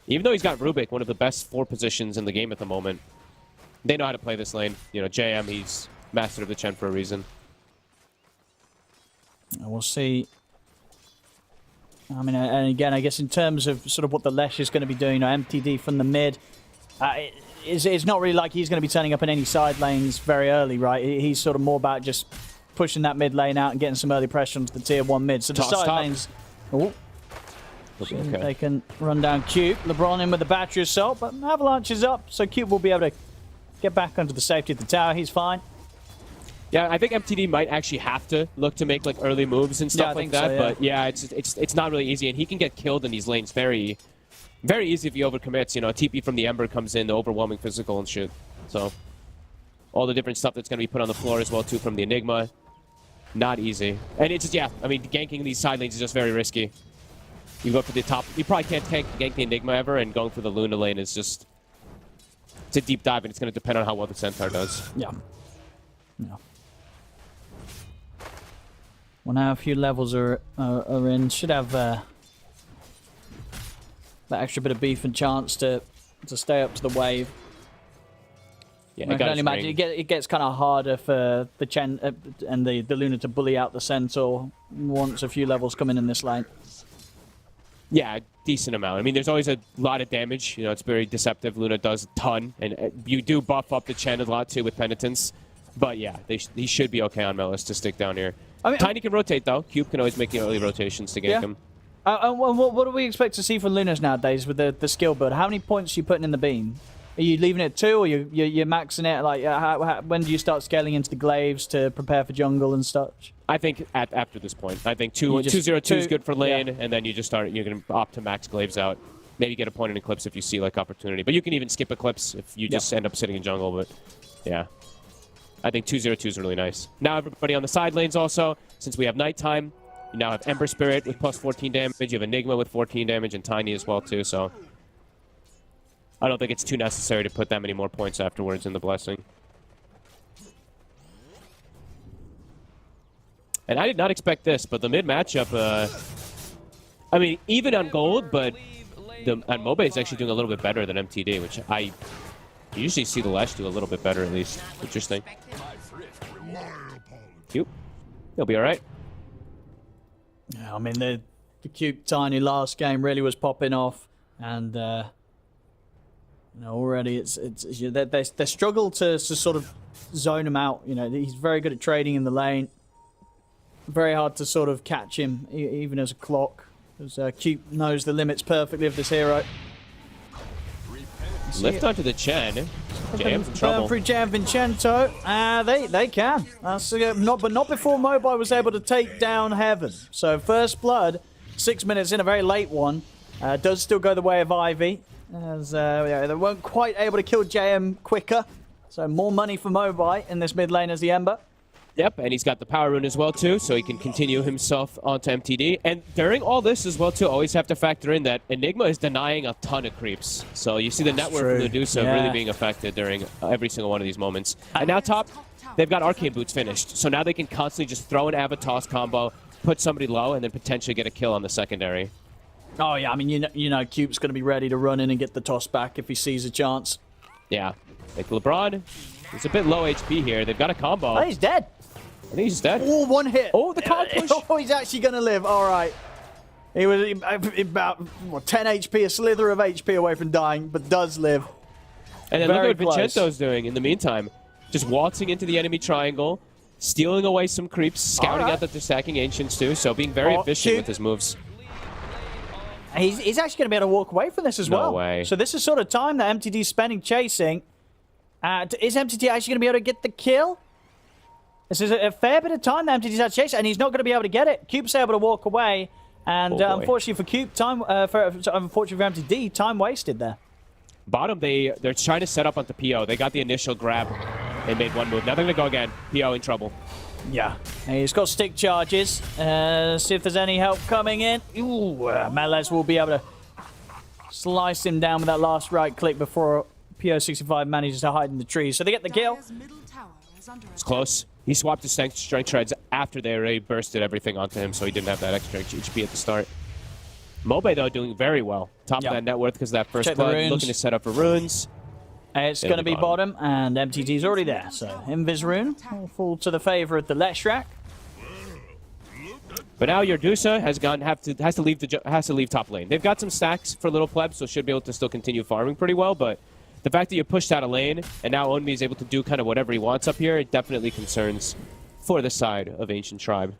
Even though he's got Rubik, one of the best 4 positions in the game at the moment. They know how to play this lane. You know, JM, he's master of the Chen for a reason. We'll see. I mean, and again, I guess in terms of sort of what the Lesh is going to be doing, you know, MTD from the mid, it's not really like he's going to be turning up in any side lanes very early, right? He's sort of more about just pushing that mid lane out and getting some early pressure onto the tier 1 mid. So the side lanes... Oh. Okay. They can run down Cube. LeBron in with the battery assault, but Avalanche is up, so Cube will be able to get back onto the safety of the tower. He's fine. Yeah, I think MTD might actually have to look to make like early moves and stuff like that. So, but yeah, it's not really easy, and he can get killed in these lanes very, very easy if he overcommits. You know, a TP from the Ember comes in, the overwhelming physical and shit. So all the different stuff that's going to be put on the floor as well too from the Enigma, not easy. And it's just, yeah, I mean, ganking these side lanes is just very risky. You go for the top. You probably can't gank the Enigma ever, and going for the Luna lane is just... It's a deep dive, and it's going to depend on how well the Centaur does. Yeah. Yeah. Well, now a few levels are in. Should have that extra bit of beef and chance to stay up to the wave. Yeah, I can only imagine it gets kind of harder for the Chen and the Luna to bully out the Centaur once a few levels come in this lane. Yeah, decent amount. I mean, there's always a lot of damage. You know, it's very deceptive. Luna does a ton, and you do buff up the Chen a lot too with Penitence. But yeah, he should be okay on Melis to stick down here. I mean, Tiny can rotate though. Cube can always make the early rotations to gank him. What do we expect to see from Lunas nowadays with the skill build? How many points are you putting in the beam? Are you leaving it at 2, or you're maxing it? Like, when do you start scaling into the glaives to prepare for jungle and such? I think after this point, I think 202 is good for lane, and then you just start. You're gonna opt to max glaives out. Maybe get a point in Eclipse if you see like opportunity, but you can even skip Eclipse if you just end up sitting in jungle. But yeah, I think 202 is really nice. Now everybody on the side lanes also, since we have nighttime, you now have Ember Spirit with plus 14 damage. You have Enigma with 14 damage and Tiny as well too. So I don't think it's too necessary to put that many more points afterwards in the Blessing. And I did not expect this, but the mid matchup, I mean, even on gold, but on MOBA is actually doing a little bit better than MTD, which I usually see the Lesh do a little bit better at least. Interesting. Cute. He'll be all right. Yeah, I mean, the cute Tiny last game really was popping off, and you know, already they struggle to sort of zone him out. You know, he's very good at trading in the lane. Very hard to sort of catch him, even as a clock. Because Cute knows the limits perfectly of this hero. Lift onto the Chen. Jam's in trouble. Free Jam Vincenzo. They can. But not before Mobile was able to take down Heaven. So first blood, 6 minutes in, a very late one. Does still go the way of Ivy. As they weren't quite able to kill JM quicker. So more money for Mobile in this mid lane as the Ember. Yep, and he's got the power rune as well too, so he can continue himself onto MTD. And during all this as well too, always have to factor in that Enigma is denying a ton of creeps. So you see the network from Medusa really being affected during every single one of these moments. And now top, they've got Arcane Boots finished. So now they can constantly just throw an Avatos combo, put somebody low, and then potentially get a kill on the secondary. Oh, yeah, I mean, you know Cube's going to be ready to run in and get the toss back if he sees a chance. Yeah. Like LeBron, he's a bit low HP here. They've got a combo. Oh, he's dead. I think he's dead. Oh, one hit. Oh, the comp push. Oh, he's actually going to live. All right. He was about 10 HP, a slither of HP away from dying, but does live. And then Very look at what close. Vincenzo's doing in the meantime. Just waltzing into the enemy triangle, stealing away some creeps, scouting out that they're stacking Ancients too, so being very efficient Cube. with his moves. He's actually going to be able to walk away from this as well. No way. So this is sort of time that MTD's spending chasing. Is MTD actually going to be able to get the kill? This is a fair bit of time that MTD's had to chase, and he's not going to be able to get it. Cube's able to walk away, and unfortunately for Cube, unfortunately for MTD, time wasted there. Bottom, they're trying to set up onto PO. They got the initial grab. They made one move. Now they're going to go again. PO in trouble. Yeah. He's got stick charges. See if there's any help coming in. Ooh, Melez will be able to slice him down with that last right click before PO65 manages to hide in the trees. So they get the kill. It's close. He swapped his strength shreds after they already bursted everything onto him, so he didn't have that extra HP at the start. Mobe, though, doing very well. Top of that net worth because of that first Check the blood. runes. Looking to set up for runes. It's going to be bottom, and MTT's already there. So Invis rune will fall to the favor of the Leshrac. But now Yordusa has to leave top lane. They've got some stacks for little plebs, so should be able to still continue farming pretty well. But the fact that you pushed out a lane and now Onmi is able to do kind of whatever he wants up here, it definitely concerns for the side of Ancient Tribe.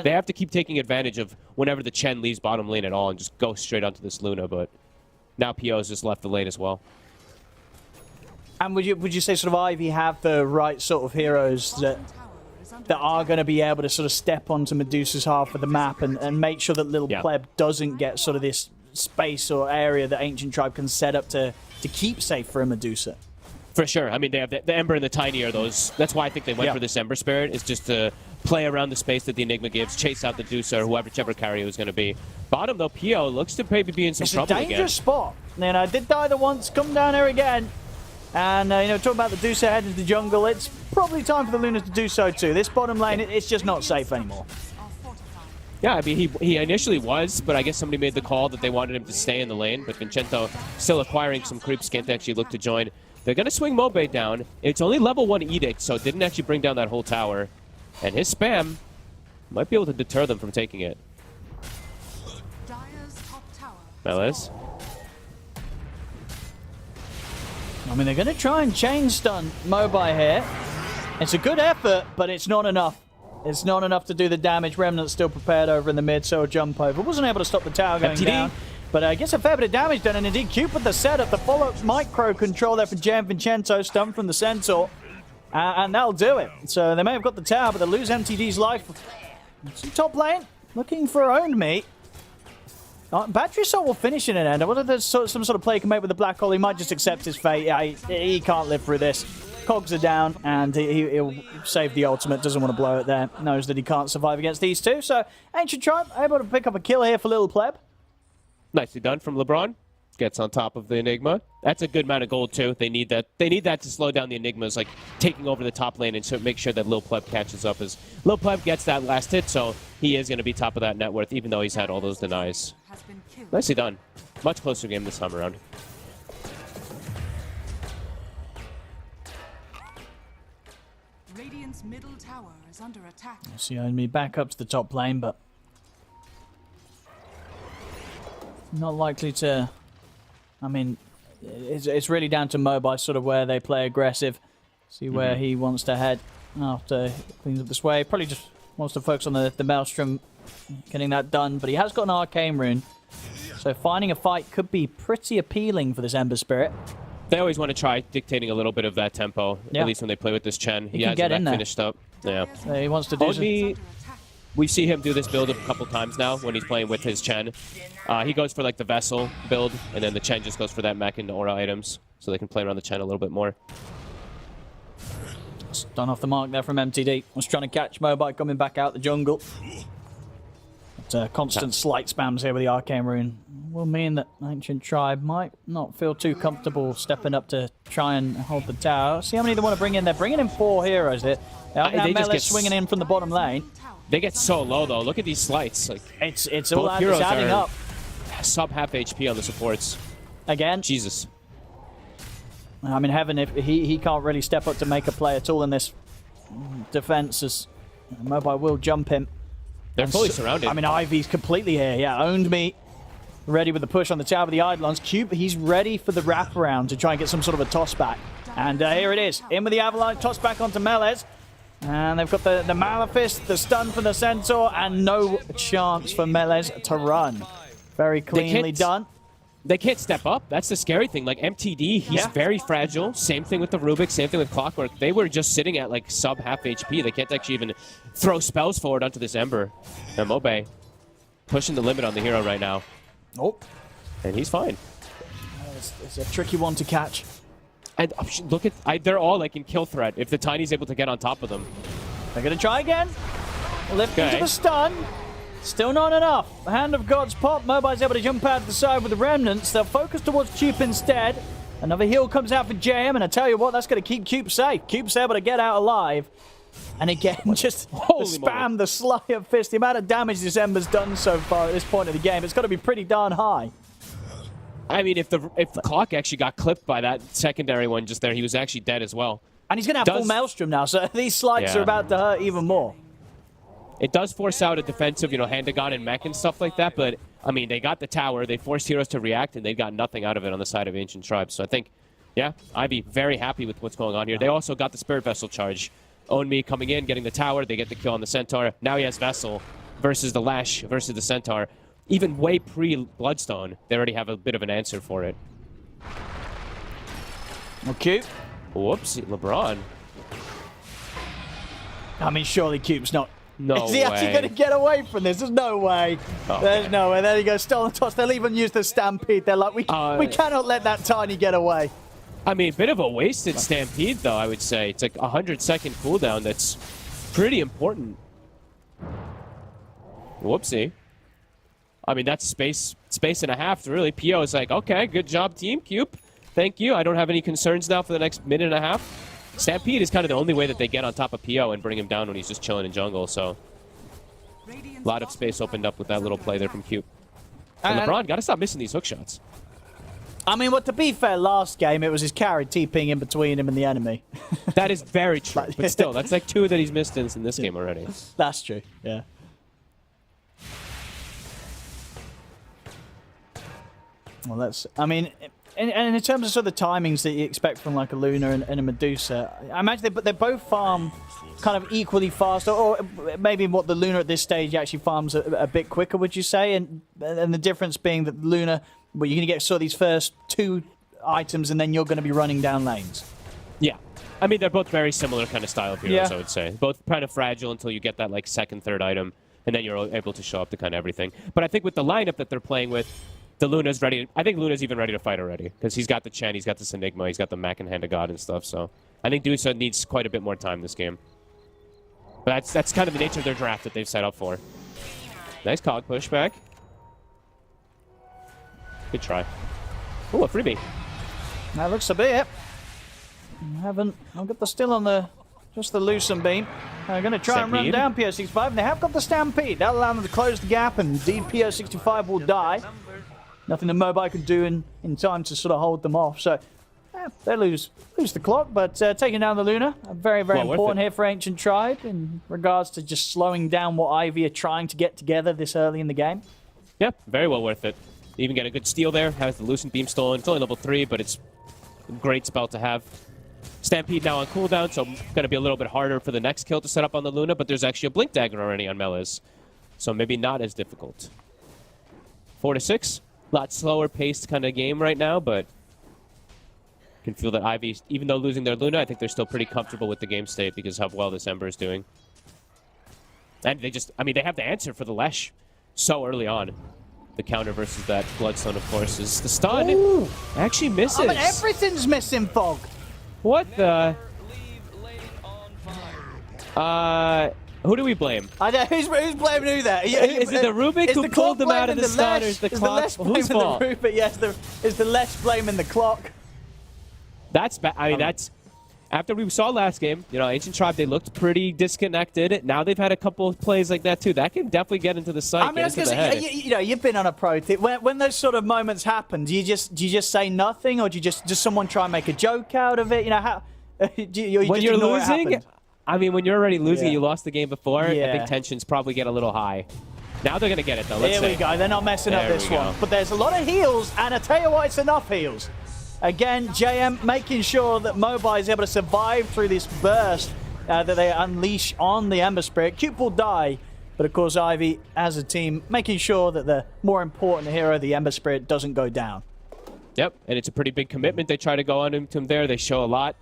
They have to keep taking advantage of whenever the Chen leaves bottom lane at all and just go straight onto this Luna. But now PO's just left the lane as well. And would you say sort of Ivy have the right sort of heroes that are going to be able to sort of step onto Medusa's half of the map and make sure that little pleb doesn't get sort of this space or area that Ancient Tribe can set up to keep safe for a Medusa? For sure. I mean, they have the Ember and the Tiny are those. That's why I think they went for this Ember Spirit, is just to play around the space that the Enigma gives, chase out the Dusa or whichever carrier is going to be. Bottom, though, PO looks to maybe be in some trouble again. It's a dangerous spot. You know, did die there once, come down here again. And, you know, talking about the Dusa heading to the jungle, it's probably time for the Luna to do so too. This bottom lane, it's just not safe anymore. Yeah, I mean, he initially was, but I guess somebody made the call that they wanted him to stay in the lane. But Vincenzo still acquiring some creeps, can't actually look to join. They're going to swing Mobe down. It's only level 1 Edict, so it didn't actually bring down that whole tower. And his spam might be able to deter them from taking it. Melez. I mean, they're going to try and chain stun Mobai here. It's a good effort, but it's not enough. It's not enough to do the damage. Remnant's still prepared over in the mid, so a jump over. Wasn't able to stop the tower going down. But I guess a fair bit of damage done, and indeed Cube with the setup, the follow-up micro control there for Jan Vincenzo, stun from the Centaur, and that'll do it. So they may have got the tower, but they lose MTD's life. Some top lane, looking for owned meat. Battery Assault will finish in an end. Whether there's some sort of play he can make with the Black Hole, he might just accept his fate. Yeah, he can't live through this. Cogs are down, and he'll save the ultimate. Doesn't want to blow it there. Knows that he can't survive against these two. So Ancient Tribe able to pick up a kill here for Little Pleb. Nicely done from LeBron. Gets on top of the Enigma. That's a good amount of gold, too. They need that. They need that to slow down the Enigmas, like taking over the top lane and so make sure that Lil Pleb catches up. As Lil Pleb gets that last hit, so he is going to be top of that net worth, even though he's had all those denies. Nicely done. Much closer game this time around. Radiant's middle tower is under attack. See, me back up to the top lane, but not likely to. I mean, it's really down to Mobi, sort of where they play aggressive. See where he wants to head after he cleans up this way. Probably just wants to focus on the Maelstrom, getting that done. But he has got an Arcane Rune, so finding a fight could be pretty appealing for this Ember Spirit. They always want to try dictating a little bit of that tempo, at least when they play with this Chen. He has it finished up. Yeah. So he wants to do Onmi, we see him do this build a couple times now when he's playing with his Chen. He goes for like the Vessel build, and then the Chen just goes for that mech and aura items, so they can play around the Chen a little bit more. Done off the mark there from MTD. Was trying to catch Mobi coming back out the jungle. But, constant slight spams here with the Arcane Rune will mean that Ancient Tribe might not feel too comfortable stepping up to try and hold the tower. See how many they want to bring in. They're bringing in 4 heroes here. They just get swinging in from the bottom lane. They get so low though. Look at these slights. Like it's all adding up. sub half HP on the supports. Again. Jesus. I mean, Heaven, if he can't really step up to make a play at all in this defense, as Mobile will jump him. They're fully surrounded. I mean, Ivy's completely here. Yeah, owned me. Ready with the push on the tower of the Eidolons. Cube, he's ready for the wraparound to try and get some sort of a toss back. And here it is. In with the Avalanche, toss back onto Melez. And they've got the Maleficent, the stun from the Centaur, and no chance for Melez to run. Very cleanly done. They can't step up. That's the scary thing. Like MTD, he's very fragile. Same thing with the Rubik, same thing with Clockwork. They were just sitting at like sub half HP. They can't actually even throw spells forward onto this Ember. And Mobe pushing the limit on the hero right now. Oh. And he's fine. It's a tricky one to catch. And look at, they're all like in kill threat if the Tiny's able to get on top of them. They're going to try again. Lift into the stun. Still not enough. Hand of God's pop. Mobile's able to jump out to the side with the remnants. They'll focus towards Cube instead. Another heal comes out for JM, and I tell you what, that's going to keep Cube safe. Cube's able to get out alive. And again, just spam the Slayer Fist. The amount of damage this Ember's done so far at this point of the game, it's got to be pretty darn high. I mean, if the clock actually got clipped by that secondary one just there, he was actually dead as well. And he's going to have full Maelstrom now, so these slides are about to hurt even more. It does force out a defensive, Hand-to-God and mech and stuff like that, but, I mean, they got the tower, they forced heroes to react, and they got nothing out of it on the side of Ancient Tribes. So I think, yeah, I'd be very happy with what's going on here. They also got the Spirit Vessel charge. Own Me coming in, getting the tower, they get the kill on the Centaur. Now he has Vessel versus the Lash versus the Centaur. Even way pre-Bloodstone, they already have a bit of an answer for it. Okay. Whoops, LeBron. I mean, surely Cube's not... No Is he actually going to get away from this? There's no way. Oh, There's no way. There you go. Stolen toss. They'll even use the Stampede. They're like, we cannot let that Tiny get away. I mean, a bit of a wasted Stampede, though, I would say. It's like a 100-second cooldown that's pretty important. Whoopsie. I mean, that's space and a half, really. PO is like, okay, good job, team. Cube. Thank you. I don't have any concerns now for the next minute and a half. Stampede is kind of the only way that they get on top of PO and bring him down when he's just chilling in jungle, so... A lot of space opened up with that little play there from Cube. And LeBron, gotta stop missing these hook shots. I mean, well, to be fair, last game, it was his carry TPing in between him and the enemy. That is very true, but still, that's like 2 that he's missed in this game already. That's true, yeah. Well, that's... I mean... And in terms of sort of the timings that you expect from like a Luna and a Medusa, I imagine they both farm kind of equally fast, or maybe what the Luna at this stage actually farms a bit quicker, would you say? And the difference being that Luna, well, you're going to get sort of these first 2 items and then you're going to be running down lanes. Yeah. I mean, they're both very similar kind of style of heroes, I would say. Both kind of fragile until you get that like 2nd, 3rd item, and then you're able to show up to kind of everything. But I think with the lineup that they're playing with, the Luna's ready. I think Luna's even ready to fight already because he's got the Chen, he's got this Enigma, he's got the Mac and Hand of God and stuff. So I think Dusa needs quite a bit more time this game. But that's kind of the nature of their draft that they've set up for. Nice cog pushback. Good try. Oh, a freebie. That looks to be it. I've got the still on the just the loosen beam. They're going to try and run down PO65, and they have got the Stampede. That'll allow them to close the gap, and indeed PO65 will die. Nothing the Mobile can do in time to sort of hold them off. So they lose the clock, but taking down the Luna, very, very important here for Ancient Tribe in regards to just slowing down what Ivy are trying to get together this early in the game. Yeah, very well worth it. Even get a good steal there, has the Lucent Beam stolen. It's only level 3, but it's a great spell to have. Stampede now on cooldown, so going to be a little bit harder for the next kill to set up on the Luna, but there's actually a Blink Dagger already on Melez, so maybe not as difficult. 4 to 6. Lot slower paced kind of game right now, but you can feel that Ivy, even though losing their Luna, I think they're still pretty comfortable with the game state because of how well this Ember is doing. And they just, I mean, they have the answer for the Lesh so early on. The counter versus that Bloodstone, of course, is the stun. Ooh. Actually misses. Oh, but everything's missing, Fog. What the? Who do we blame? I know, who's blaming who there? Is it the Rubik who pulled them out of the stun, or is the clock? Whose fault? Who's the Lesh blaming the clock? That's bad. I mean, that's after we saw last game, you know, Ancient Tribe, they looked pretty disconnected. Now they've had a couple of plays like that too. That can definitely get into the psyche. I mean, I was gonna say, you know, you've been on a pro team. When those sort of moments happen, do you just say nothing, or do you just someone try and make a joke out of it? You know how? When you're losing, I mean, when you're already losing, Yeah. you lost the game before. I Yeah. think tensions probably get a little high. Now they're gonna get it though. Let's Here see. we go. They're not messing up There this we one. go. But there's a lot of heals, and I tell you what, it's enough heals. Again, JM making sure that Mobile is able to survive through this burst that they unleash on the Ember Spirit. Cube will die, but of course Ivy, as a team, making sure that the more important hero, the Ember Spirit, doesn't go down. Yep, and it's a pretty big commitment. They try to go on to him there. They show a lot.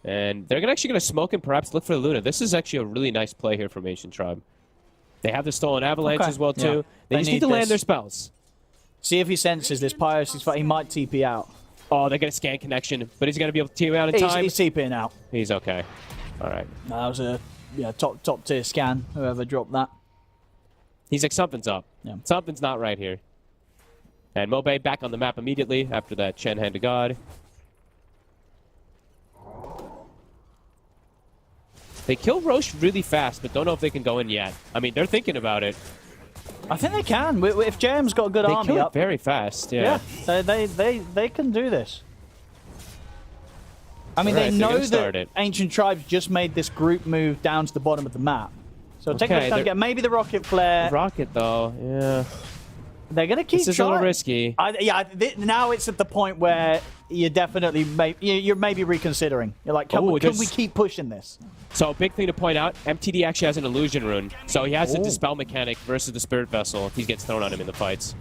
And they're actually going to smoke and perhaps look for the Luna. This is actually a really nice play here from Ancient Tribe. They have the Stolen Avalanche Okay. as well, too. Yeah. They just need to this. land their spells. See if he senses this Pyro 65. He might TP out. Oh, they're going to scan connection, but he's going to be able to TP out in time. He's TPing out. He's okay. All right. That was a top tier scan, whoever dropped that. He's like, something's up. Yeah. Something's not right here. And Mobe back on the map immediately after that Chen Hand to God. They kill Roche really fast, but don't know if they can go in yet. I mean, they're thinking about it. I think they can. If JM's got a good They army kill it up. very fast, yeah. They can do this. I mean, Alright, they they're know gonna start that it. Ancient Tribes just made this group move down to the bottom of the map. So take Okay, a look at maybe the Rocket Flare. Rocket, though, yeah. They're going to keep This is trying. a little risky. Now it's at the point where you're definitely you're maybe reconsidering. You're like, can we keep pushing this? So, big thing to point out, MTD actually has an illusion rune. So he has a dispel mechanic versus the Spirit Vessel if he gets thrown on him in the fights.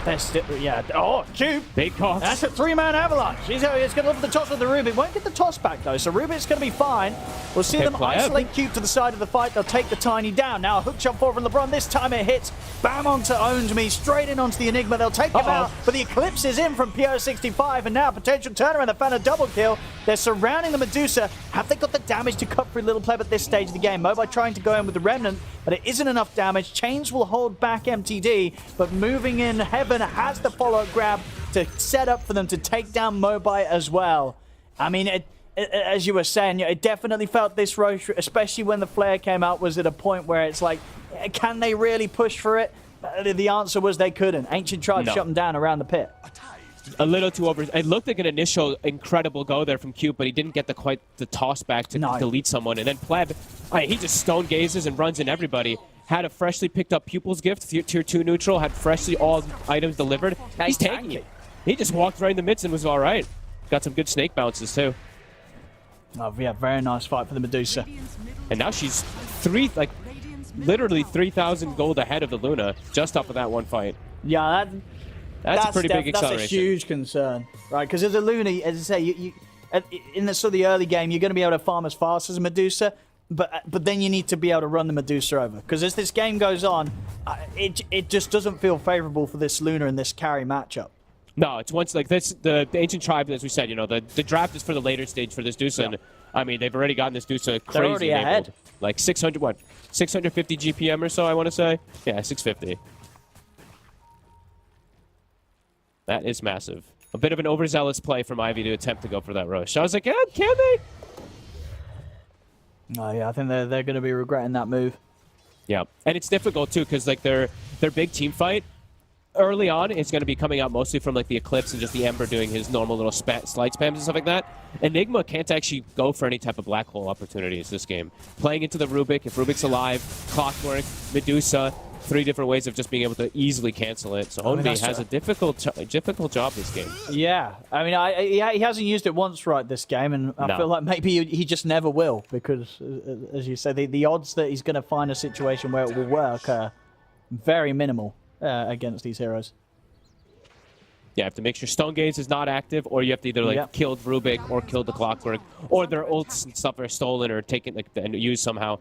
Oh, Cube. Big cost. That's a 3-man avalanche. He's going to look at the toss of the Rubik. Won't get the toss back, though, so Rubik's going to be fine. We'll see them Pleb. isolate Cube to the side of the fight. They'll take the Tiny down. Now a hook shot forward from LeBron. This time it hits. Bam onto Owns Me. Straight in onto the Enigma. They'll take him out. But the Eclipse is in from PO65. And now potential turnaround. They found a double kill. They're surrounding the Medusa. Have they got the damage to cut through Little Pleb at this stage of the game? Mobile trying to go in with the Remnant, but it isn't enough damage. Chains will hold back MTD, but moving in, Heaven has the follow-up grab to set up for them to take down Mobai as well. I mean, as you were saying, it definitely felt this Roche, especially when the flare came out, was at a point where it's like, can they really push for it? The answer was they couldn't. Ancient Tribe shut them down around the pit. A little too over. It looked like an initial incredible go there from Cube, but he didn't get quite the toss back to delete someone. And then Pleb, he just stone gazes and runs in everybody. Had a freshly picked up Pupil's Gift, tier 2 neutral, had freshly all items delivered. He's taking it. He just walked right in the midst and was all right. Got some good snake bounces too. Oh, yeah, very nice fight for the Medusa. And now she's literally 3,000 gold ahead of the Luna just off of that one fight. Yeah, that's a pretty big acceleration. That's a huge concern, right? Because as a Luna, as I say, you in the sort of the early game, you're going to be able to farm as fast as a Medusa, but then you need to be able to run the Medusa over. Because as this game goes on, it just doesn't feel favorable for this Luna in this carry matchup. No, it's once like this. The Ancient Tribe, as we said, you know, the draft is for the later stage for this Dusa. And, I mean, they've already gotten this Dusa crazy enabled. Like 650 GPM or so, I want to say. Yeah, 650. That is massive. A bit of an overzealous play from Ivy to attempt to go for that Roche. I was like, yeah, can they? Oh yeah, I think they're going to be regretting that move. Yeah, and it's difficult too because like their big team fight early on is going to be coming out mostly from like the Eclipse and just the Ember doing his normal little slide spams and stuff like that. Enigma can't actually go for any type of black hole opportunities this game. Playing into the Rubik, if Rubik's alive, Clockwork, Medusa, 3 different ways of just being able to easily cancel it. So Onmi has a difficult job this game. Yeah, I mean, he hasn't used it once right this game, and I feel like maybe he just never will because, as you say, the odds that he's going to find a situation where it will work are very minimal against these heroes. Yeah, you have to make sure Stone Gaze is not active, or you have to either like kill Rubik or kill the Clockwork, or their ults and stuff are stolen or taken and used somehow.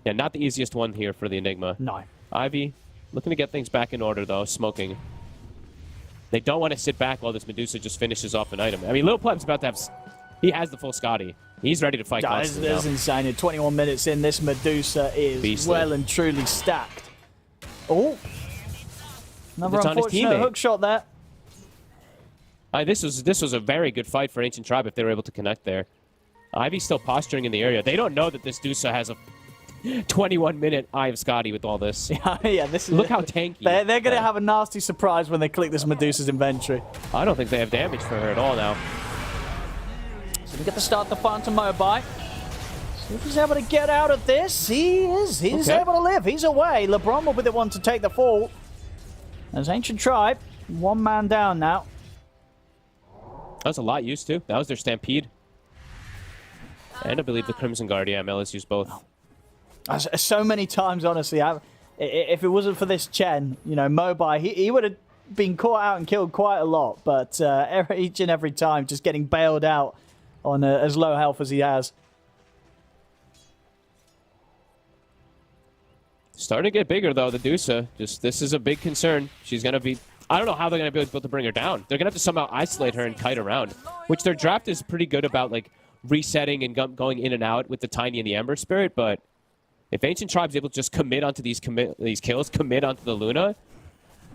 Yeah, not the easiest one here for the Enigma. No. Ivy looking to get things back in order, though, smoking. They don't want to sit back while this Medusa just finishes off an item. I mean, Lil Pleb's about to have... He has the full Scotty. He's ready to fight constantly This is insane. 21 minutes in, this Medusa is Beastly. well and truly stacked. Oh! Another unfortunate hook shot there. This was a very good fight for Ancient Tribe if they were able to connect there. Ivy's still posturing in the area. They don't know that this Dusa has a 21-minute Eye of Scotty with all this. Yeah, this is. Look how tanky. They're going to have a nasty surprise when they click this Medusa's inventory. I don't think they have damage for her at all now. So we get to start the fight to Mobai. See if he's able to get out of this. He is. He's Okay. able to live. He's away. LeBron will be the one to take the fall. As Ancient Tribe, one man down now. That was a lot used to. That was their Stampede. And I believe the Crimson Guard. Yeah, Melis used both. So many times, honestly, if it wasn't for this Chen, you know, Mobai, he would have been caught out and killed quite a lot. But each and every time, just getting bailed out on as low health as he has. Starting to get bigger, though, the Dusa. This is a big concern. She's going to be... I don't know how they're going to be able to bring her down. They're going to have to somehow isolate her and kite around, which their draft is pretty good about, like, resetting and going in and out with the Tiny and the Ember Spirit, but if Ancient Tribe's able to just commit onto these kills, commit onto the Luna,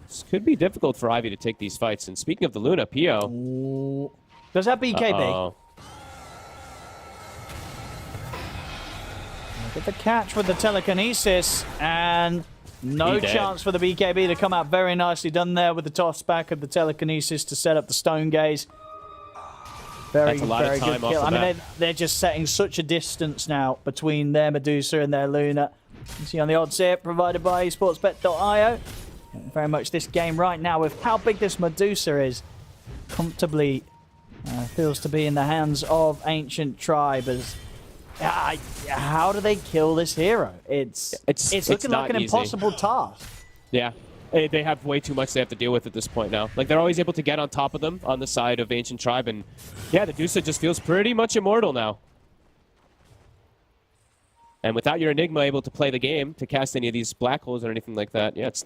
this could be difficult for Ivy to take these fights. And speaking of the Luna, Pio... Does that BKB? Uh-oh. Get the catch with the telekinesis, and no He dead. chance for the BKB to come out. Very nicely done there with the toss back of the telekinesis to set up the stone gaze. That's a lot of very time good off kill. the I mean, bat. they're just setting such a distance now between their Medusa and their Luna. You see on the odds here, provided by esportsbet.io. Very much this game right now, with how big this Medusa is, comfortably feels to be in the hands of Ancient Tribe. As how do they kill this hero? It's looking not like an easy. impossible task. Yeah. They have way too much they have to deal with at this point now. Like, they're always able to get on top of them on the side of Ancient Tribe, and yeah, the Dusa just feels pretty much immortal now. And without your Enigma able to play the game, to cast any of these black holes or anything like that, yeah, it's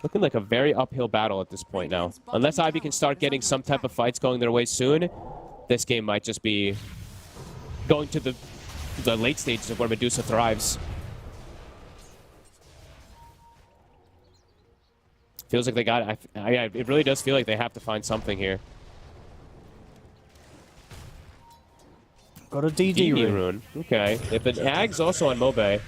looking like a very uphill battle at this point now. Unless Ivy can start getting some type of fights going their way soon, this game might just be going to the late stages of where Medusa thrives. Feels like they got it. It really does feel like they have to find something here. Got a DD DD rune. Okay. If an Ag's also on Mobe.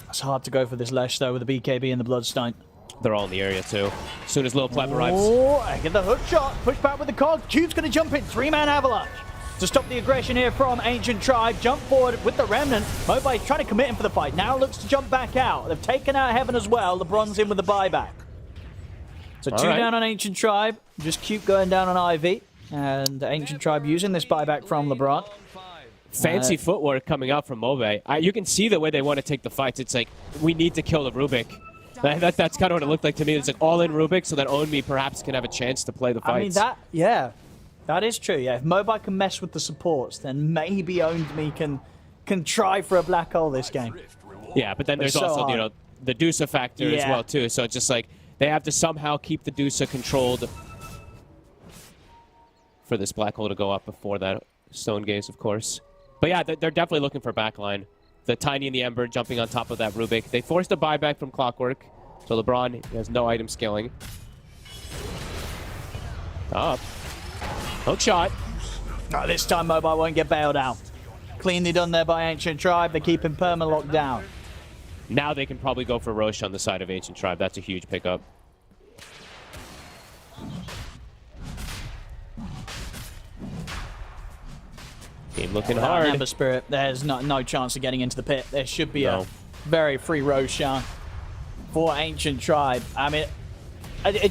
It's hard to go for this Lesh, though, with the BKB and the Bloodstone. They're all in the area, too. As soon as Lil Pleb arrives. Oh, I get the hook shot. Push back with the cog. Cube's going to jump in. Three-man avalanche. To stop the aggression here from Ancient Tribe. Jump forward with the Remnant. Mobai trying to commit him for the fight. Now looks to jump back out. They've taken out Heaven as well. LeBron's in with the buyback. So two down on Ancient Tribe. Just Cube going down on Ivy. And Ancient Tribe using this buyback from LeBron. Fancy footwork coming out from Mobe. You can see the way they want to take the fights. It's like, we need to kill the Rubik. That's kind of what it looked like to me. It's like all-in Rubik so that Onmi perhaps can have a chance to play the fights. I mean, that is true, yeah. If Mobai can mess with the supports, then maybe Onmi can try for a black hole this game. Yeah, but then there's also, you know, the Dusa factor as well, too. So it's just like, they have to somehow keep the Dusa controlled for this black hole to go up before that stone gaze, of course. But yeah, they're definitely looking for backline. The Tiny and the Ember jumping on top of that Rubik. They forced a buyback from Clockwork, so LeBron has no item scaling. Up. Hook shot. Oh, this time Mobai won't get bailed out. Cleanly done there by Ancient Tribe. They keep him perma-locked down. Now they can probably go for Roche on the side of Ancient Tribe. That's a huge pickup. Game looking hard. Ember Spirit, there's no chance of getting into the pit. There should be a very free Roshan for Ancient Tribe. I mean,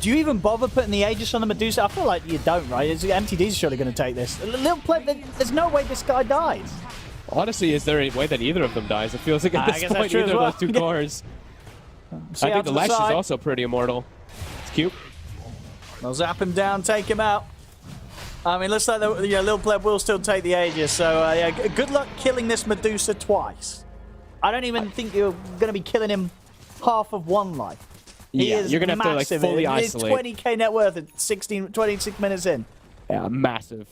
do you even bother putting the Aegis on the Medusa? I feel like you don't, right? MTD's surely going to take this. Little Pleb, there's no way this guy dies. Honestly, is there a way that either of them dies? It feels like at this point either of those two cores. I think the Lash is also pretty immortal. It's cute. They'll zap him down, take him out. I mean, looks like Lil Pleb will still take the Aegis, so yeah, good luck killing this Medusa twice. I don't even think you're going to be killing him half of one life. He is you're going to have to like fully isolate. He's 20k net worth at 26 minutes in. Yeah, massive.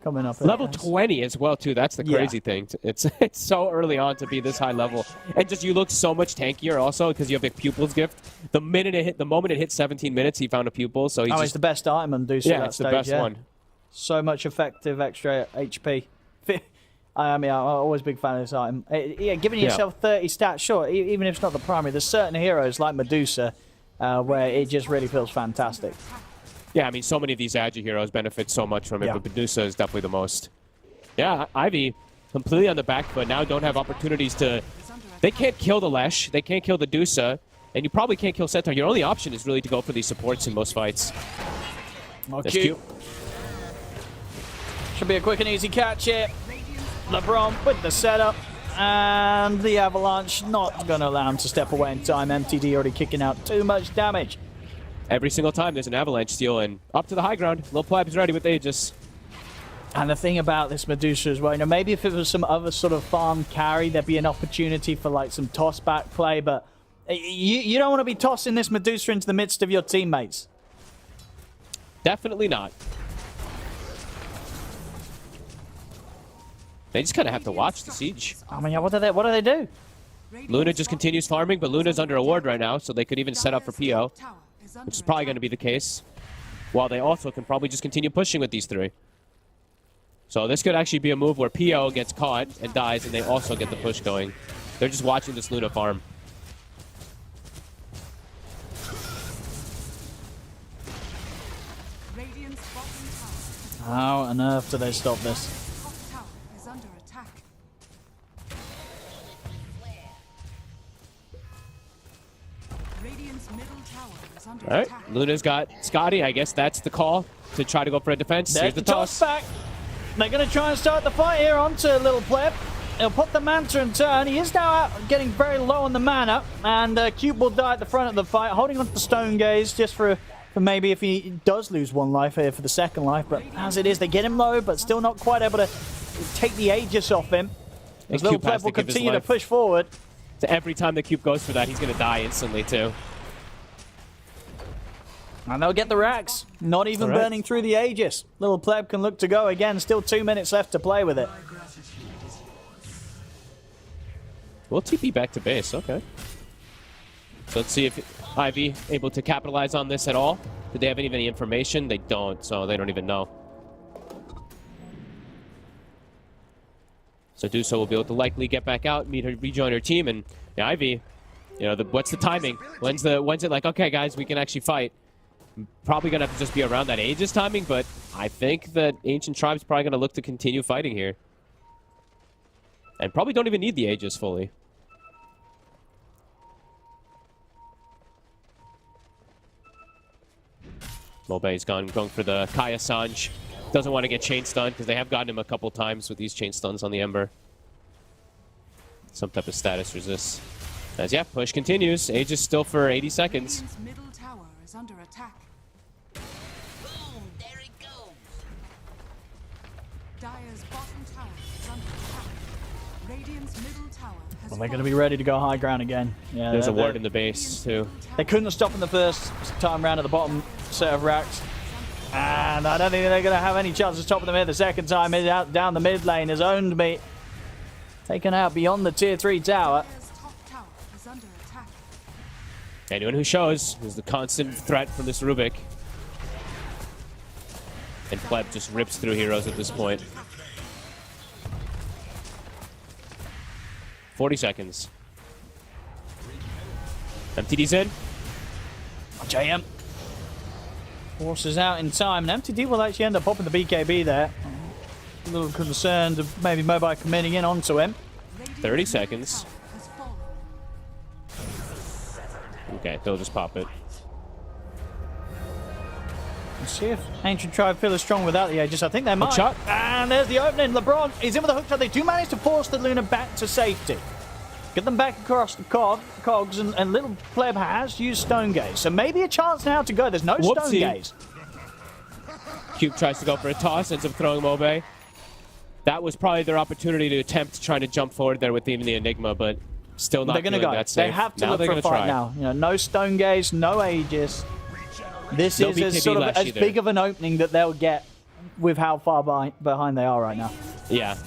Coming up. Level 20 as well, too. That's the crazy thing. It's so early on to be this high level. And just you look so much tankier also because you have a Pupil's Gift. The moment it hit 17 minutes, he found a Pupil. So he's the best item on Medusa. Yeah, it's the best one. So much effective extra HP. I mean, I'm always a big fan of this item. Yeah, giving yourself 30 stats, sure, even if it's not the primary. There's certain heroes like Medusa where it just really feels fantastic. Yeah, I mean, so many of these Agi heroes benefit so much from it, but Medusa is definitely the most. Yeah, Ivy completely on the back foot. Now don't have opportunities to... They can't kill the Lesh. They can't kill the Dusa. And you probably can't kill Centaur. Your only option is really to go for these supports in most fights. That's cute. cute. Should be a quick and easy catch here. LeBron with the setup. And the Avalanche not going to allow him to step away in time. MTD already kicking out too much damage. Every single time there's an Avalanche steal, and up to the high ground. Lil Pleb is ready with Aegis. And the thing about this Medusa as well, you know, maybe if it was some other sort of farm carry, there'd be an opportunity for like some toss back play, but you don't want to be tossing this Medusa into the midst of your teammates. Definitely not. They just kind of have to watch the siege. I mean, what do they do? Luna just continues farming, but Luna's under a ward right now, so they could even set up for PO, which is probably going to be the case. While they also can probably just continue pushing with these three. So this could actually be a move where PO gets caught and dies, and they also get the push going. They're just watching this Luna farm. How on earth do they stop this? All right, Luna's got Scotty. I guess that's the call to try to go for a defense. Here's the toss back. They're going to try and start the fight here onto Little Pleb. He'll put the Manta in turn. He is now out getting very low on the mana, and Cube will die at the front of the fight, holding on to the Stone Gaze just for maybe if he does lose one life here for the second life. But as it is, they get him low, but still not quite able to take the Aegis off him. As Little Pleb will continue to push forward. So every time the Cube goes for that, he's going to die instantly too. And they'll get the racks. Not even burning through the Aegis. Little Pleb can look to go again. Still 2 minutes left to play with it. We'll TP back to base. Okay. So let's see if Ivy able to capitalize on this at all. Do they have any information? They don't, so they don't even know. So Duso will be able to likely get back out, rejoin her team, and yeah, Ivy, you know, what's the timing? When's it like, okay, guys, we can actually fight? Probably gonna have to just be around that Aegis timing, but I think that Ancient Tribe's probably gonna look to continue fighting here. And probably don't even need the Aegis fully. Mobe's going for the Kaya Sanj. Doesn't want to get chain stunned because they have gotten him a couple times with these chain stuns on the Ember. Some type of status resist. As yeah, push continues. Aegis still for 80 seconds. Middle tower is under attack. Boom, there it goes. Dire's bottom tower is under attack. Radiant's middle tower has Well, they're going to be ready to go high ground again. Yeah, there's a ward in the base too. They couldn't stop in the first time round at the bottom set of racks. And I don't think they're going to have any chance of stopping them here the second time. Out down the mid lane has owned me. Taken out beyond the tier 3 tower. Anyone who shows is the constant threat from this Rubik. And Pleb just rips through heroes at this point. 40 seconds. MTD's in. JM. Forces out in time. And MTD will actually end up popping the BKB there. A little concerned of maybe Mobile committing in onto him. 30 seconds. Okay, they'll just pop it. Let's see if Ancient Tribe feel as strong without the Aegis. I think they might. Hook shot. And there's the opening. LeBron is in with a hook shot. They do manage to force the Luna back to safety. Get them back across the cogs, and Little Pleb has used Stone Gaze. So maybe a chance now to go. There's no Stone Gaze. Cube tries to go for a toss, ends up throwing Mobe. That was probably their opportunity to attempt trying to jump forward there with even the Enigma, but still not doing that safe. They have to look for a fight now. You know, no Stone Gaze, no Aegis. This is as sort of as big of an opening that they'll get with how far behind they are right now. Yeah.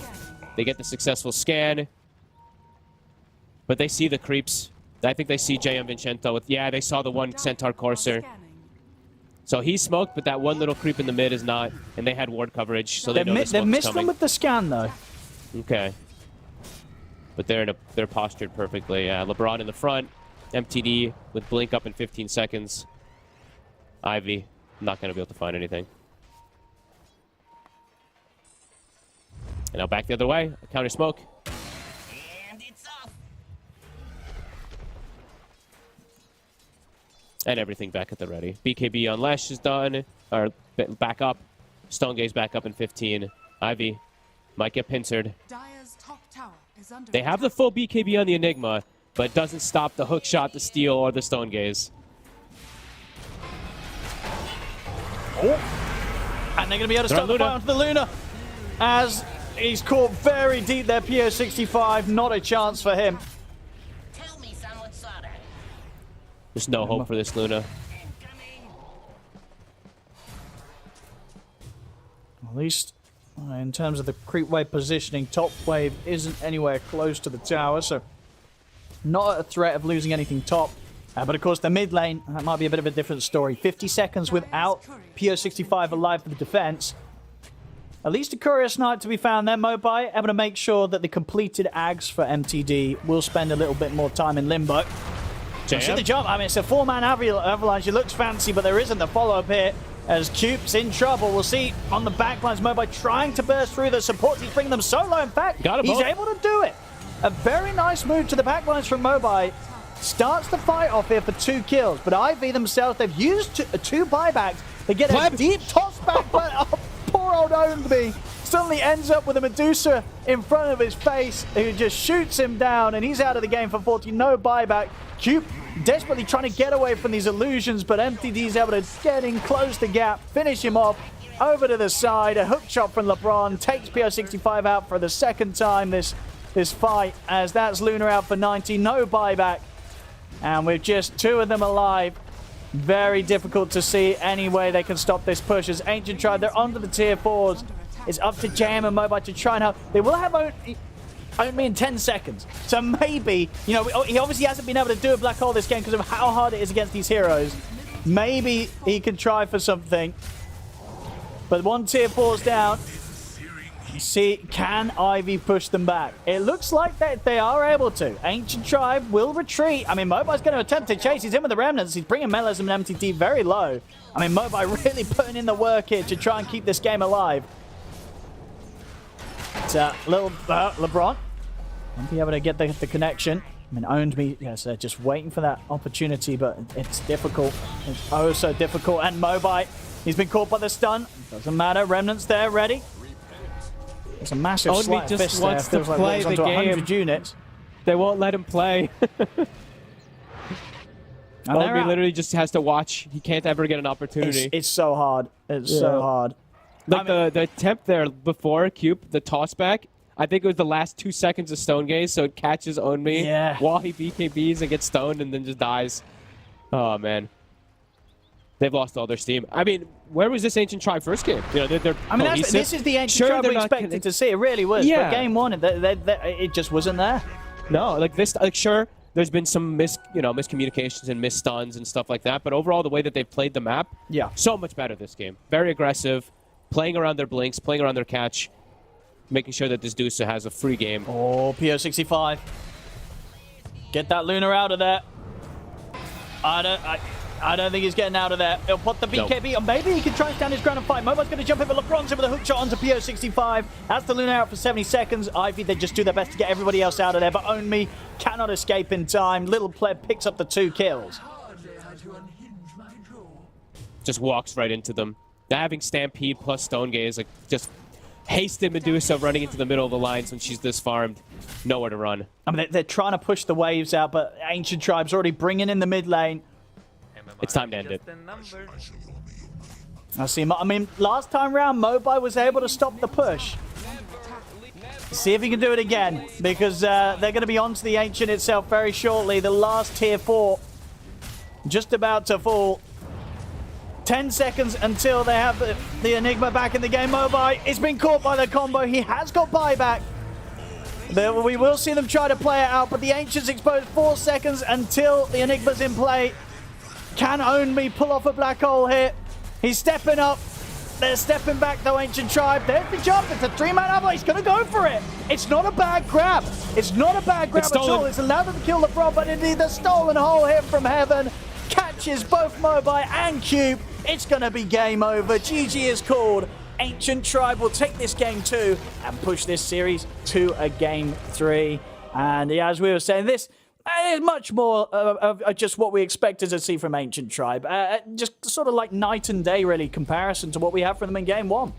They get the successful scan. But they see the creeps. I think they see JM Vincento with... Yeah, they saw the one Centaur Courser. So he's smoked, but that one little creep in the mid is not, and they had ward coverage, so they know the They've smoke is missed coming. them with the scan, though. Okay. But they're postured perfectly. LeBron in the front, MTD with blink up in 15 seconds. Ivy, not going to be able to find anything. And now back the other way, counter smoke. And it's off. And everything back at the ready. BKB on Lesh is done, or back up. Stone Gaze back up in 15. Ivy might get pincered. Dire's top tower is under They have the full BKB on the Enigma, but it doesn't stop the hook shot, the steal, or the Stone Gaze. And they're going to be able to They're start the on fight Luna. onto the Luna. As he's caught very deep there, PO65. Not a chance for him. Tell me, son, what saw that? There's no hope for this Luna. Incoming. At least in terms of the creep wave positioning, top wave isn't anywhere close to the tower, so not a threat of losing anything top. But of course, the mid lane, that might be a bit of a different story. 50 seconds without PO65 alive for the defense. At least a Curious Knight to be found there. Mobai able to make sure that the completed ags for MTD will spend a little bit more time in limbo. See the jump. I mean, it's a 4-man avalanche. It looks fancy, but there isn't the follow-up here. As Cube's in trouble. We'll see on the backlines, Mobai trying to burst through the supports. He's bringing them solo. In fact, Got him he's both. able to do it. A very nice move to the backlines from Mobai. Starts the fight off here for 2 kills. But IV themselves, they've used 2 buybacks. They get a deep toss back, but oh, poor old Ownby suddenly ends up with a Medusa in front of his face who just shoots him down, and he's out of the game for 40. No buyback. Cube desperately trying to get away from these illusions, but MTD's able to get in, close the gap, finish him off. Over to the side, a hook shot from LeBron takes PO65 out for the second time this fight, as that's Luna out for 90. No buyback. And with just 2 of them alive, very difficult to see any way they can stop this push. As Ancient Tribe, they're onto the tier 4s. It's up to JM and Mobai to try and help. They will have only in 10 seconds. So maybe, you know, he obviously hasn't been able to do a black hole this game because of how hard it is against these heroes. Maybe he can try for something. But 1 tier 4's down. See, can Ivy push them back? It looks like that they are able to. Ancient Tribe will retreat. I mean, Mobai's going to attempt to chase. He's in with the Remnants. He's bringing Melism and MTT very low. I mean, Mobai really putting in the work here to try and keep this game alive. It's little LeBron won't be able to get the connection. I mean, Owned Me, yes, just waiting for that opportunity, but it's difficult. It's oh so difficult. And Mobai, he's been caught by the stun. Doesn't matter. Remnants there, ready. It's a massive Owned Me slight just fist wants there. to Feels like play it's the onto game. 100 units. They won't let him play. And they're He out. literally just has to watch. He can't ever get an opportunity. It's so hard. It's so hard. Like the attempt there before Cube, the toss back, I think it was the last 2 seconds of Stone Gaze, so it catches Own Me while he BKBs and gets stoned and then just dies. Oh, man. They've lost all their steam. I mean, where was this Ancient Tribe first game? You know, they're I mean, cohesive. this is the Ancient Tribe they're we not expected to see. It really was. Yeah. But game 1, it just wasn't there. No, like this, like sure, there's been some miscommunications and missed stuns and stuff like that, but overall, the way that they've played the map, so much better this game. Very aggressive, playing around their blinks, playing around their catch, making sure that this Dusa has a free game. Oh, PO65. Get that Luna out of there. I don't think he's getting out of there. He'll put the BKB, or maybe he can try and stand his ground and fight. Mobai's going to jump in, but LeBron's in with a hook shot onto PO65. That's the Luna out for 70 seconds. Ivy, they just do their best to get everybody else out of there, but Own Me cannot escape in time. Little Pleb picks up the 2 kills. Just walks right into them. They're having Stampede plus Stone Gaze, like just hasted Medusa running into the middle of the lines when she's this farmed. Nowhere to run. I mean, they're trying to push the waves out, but Ancient Tribe's already bringing in the mid lane. It's time to end it. I mean, last time round, Mobai was able to stop the push. See if he can do it again, because they're going to be onto the Ancient itself very shortly. The last tier 4 just about to fall. 10 seconds until they have the Enigma back in the game. Mobai is being caught by the combo. He has got buyback. We will see them try to play it out, but the Ancient's exposed. 4 seconds until the Enigma's in play. Can Own Me pull off a black hole here? He's stepping up. They're stepping back, though, Ancient Tribe. There's the jump. It's a 3-man avalanche. He's going to go for it. It's not a bad grab. It's not a bad grab at all. It's allowed them to kill LeBron, but indeed the stolen hole hit from heaven catches both Mobile and Cube. It's going to be game over. GG is called. Ancient Tribe will take this game 2 and push this series to a game 3. And yeah, as we were saying, this is much more of just what we expected to see from Ancient Tribe. Just sort of like night and day, really, comparison to what we have from them in game 1.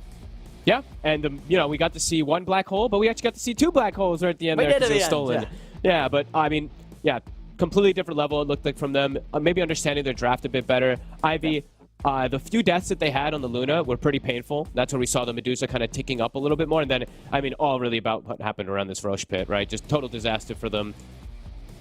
Yeah, and we got to see one black hole, but we actually got to see 2 black holes right at the end there because it was stolen. Yeah, but I mean, yeah, completely different level it looked like from them. Maybe understanding their draft a bit better. Ivy, the few deaths that they had on the Luna were pretty painful. That's where we saw the Medusa kind of ticking up a little bit more. And then, I mean, all really about what happened around this Roche pit, right? Just total disaster for them.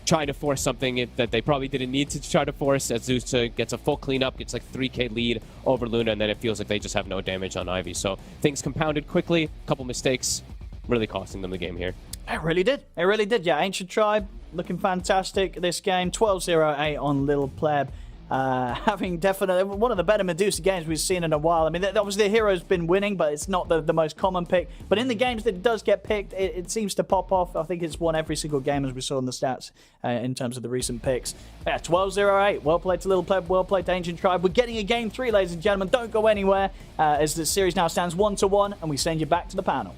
Trying to force something that they probably didn't need to try to force, as Zeus gets a full cleanup, gets like 3k lead over Luna, and then it feels like they just have no damage on Ivy. So things compounded quickly, a couple mistakes, really costing them the game here. It really did. It really did. Yeah, Ancient Tribe looking fantastic this game. 12-0-8 on Little Pleb. Having definitely one of the better Medusa games we've seen in a while. I mean, obviously the hero's been winning, but it's not the most common pick. But in the games that it does get picked, it seems to pop off. I think it's won every single game, as we saw in the stats in terms of the recent picks. Yeah, 12-0-8. Well played to Little Pleb. Well played to Ancient Tribe. We're getting a game 3, ladies and gentlemen. Don't go anywhere, as the series now stands 1-1, and we send you back to the panel.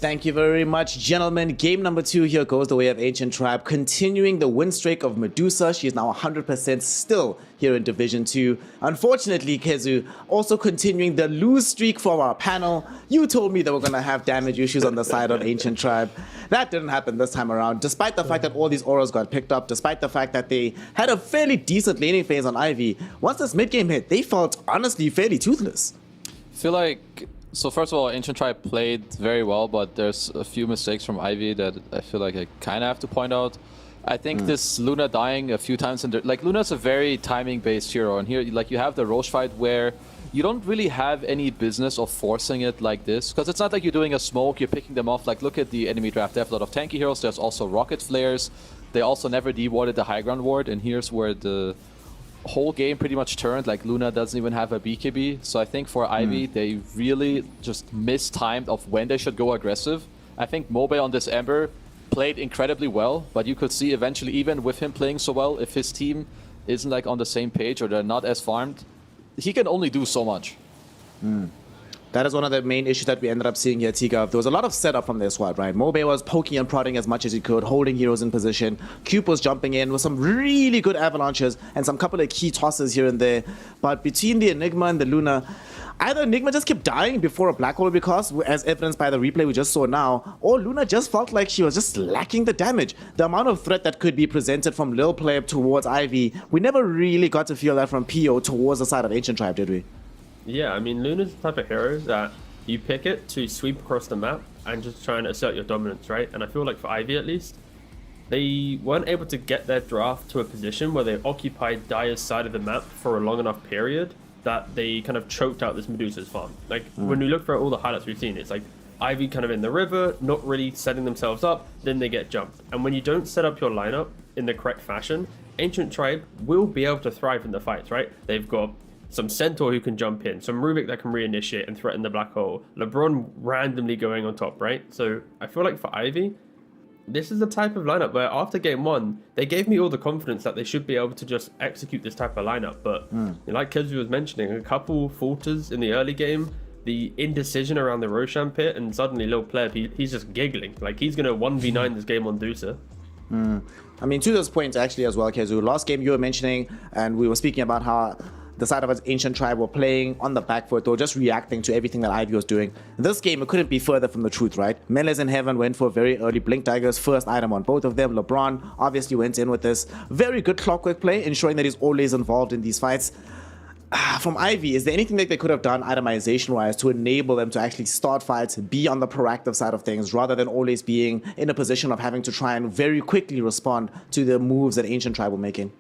Thank you very much, gentlemen. Game number 2 here goes the way of Ancient Tribe, continuing the win streak of Medusa. She is now 100% still here in Division 2. Unfortunately, Kezu, also continuing the lose streak from our panel. You told me that we're going to have damage issues on the side of Ancient Tribe. That didn't happen this time around, despite the fact that all these auras got picked up, despite the fact that they had a fairly decent laning phase on Ivy. Once this mid-game hit, they felt, honestly, fairly toothless. I feel like... So first of all, Ancient Tribe played very well, but there's a few mistakes from Ivy that I feel like I kind of have to point out. I think this Luna dying a few times in like Luna's a very timing-based hero, and here like you have the Roche fight where you don't really have any business of forcing it like this, because it's not like you're doing a smoke, you're picking them off. Like look at the enemy draft, they have a lot of tanky heroes. There's also rocket flares. They also never dewarded the high ground ward, and here's where the whole game pretty much turned. Like Luna doesn't even have a BKB, so I think for Ivy they really just mistimed of when they should go aggressive. I think Mobe on this Ember played incredibly well, but you could see eventually, even with him playing so well, if his team isn't like on the same page or they're not as farmed, he can only do so much. That is one of the main issues that we ended up seeing here, Tiga. There was a lot of setup from their squad, right? Mobe was poking and prodding as much as he could, holding heroes in position. Cube was jumping in with some really good avalanches and some couple of key tosses here and there. But between the Enigma and the Luna, either Enigma just kept dying before a black hole because, as evidenced by the replay we just saw now, or Luna just felt like she was just lacking the damage. The amount of threat that could be presented from Lil Pleb towards Ivy, we never really got to feel that from PO towards the side of Ancient Tribe, did we? Yeah, I mean, Luna's the type of hero that you pick it to sweep across the map and just try and assert your dominance, right? And I feel like for Ivy at least, they weren't able to get their draft to a position where they occupied Dire's side of the map for a long enough period that they kind of choked out this Medusa's farm. Like, when we look for all the highlights we've seen, it's like Ivy kind of in the river, not really setting themselves up, then they get jumped. And when you don't set up your lineup in the correct fashion, Ancient Tribe will be able to thrive in the fights, right? They've got some Centaur who can jump in, some Rubik that can reinitiate and threaten the black hole, LeBron randomly going on top, right? So I feel like for Ivy, this is the type of lineup where after game 1, they gave me all the confidence that they should be able to just execute this type of lineup. But like Kezu was mentioning, a couple falters in the early game, the indecision around the Roshan pit, and suddenly Lil Pleb, he's just giggling. Like he's going to 1v9 this game on Dusa. I mean, to those points actually as well, Kezu, last game you were mentioning, and we were speaking about how the side of us Ancient Tribe were playing on the back foot or just reacting to everything that Ivy was doing. This game, it couldn't be further from the truth, right? Melee's in Heaven went for a very early Blink Daggers, first item on both of them. LeBron obviously went in with this very good clockwork play, ensuring that he's always involved in these fights. From Ivy, is there anything that they could have done itemization-wise to enable them to actually start fights, be on the proactive side of things, rather than always being in a position of having to try and very quickly respond to the moves that Ancient Tribe were making?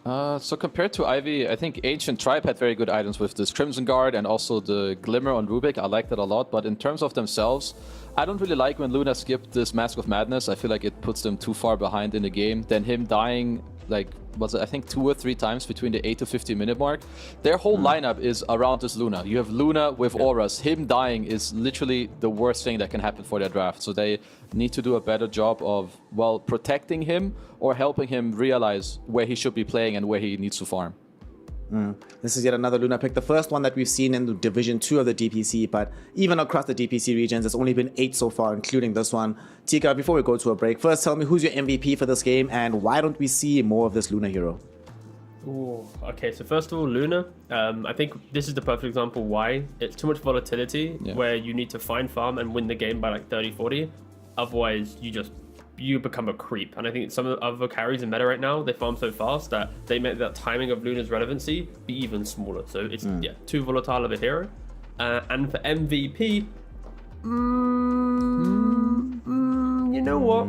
So compared to Ivy, I think Ancient Tribe had very good items with this Crimson Guard and also the Glimmer on Rubik. I like that a lot, but in terms of themselves, I don't really like when Luna skipped this Mask of Madness. I feel like it puts them too far behind in the game. Then him dying like, was it, I think 2 or 3 times between the 8 to 15 minute mark. Their whole lineup is around this Luna. You have Luna with auras. Him dying is literally the worst thing that can happen for their draft. So they need to do a better job of, well, protecting him or helping him realize where he should be playing and where he needs to farm. This is yet another Luna pick, the first one that we've seen in the Division 2 of the DPC, but even across the DPC regions, there's only been 8 so far, including this one. Tika, before we go to a break, first tell me who's your MVP for this game, and why don't we see more of this Luna hero? Ooh, okay, so first of all, Luna, I think this is the perfect example why. It's too much volatility where you need to find farm and win the game by like 30-40. Otherwise, you become a creep. And I think some of the other carries in meta right now, they farm so fast that they make that timing of Luna's relevancy be even smaller. So it's too volatile of a hero. And for MVP, you know what?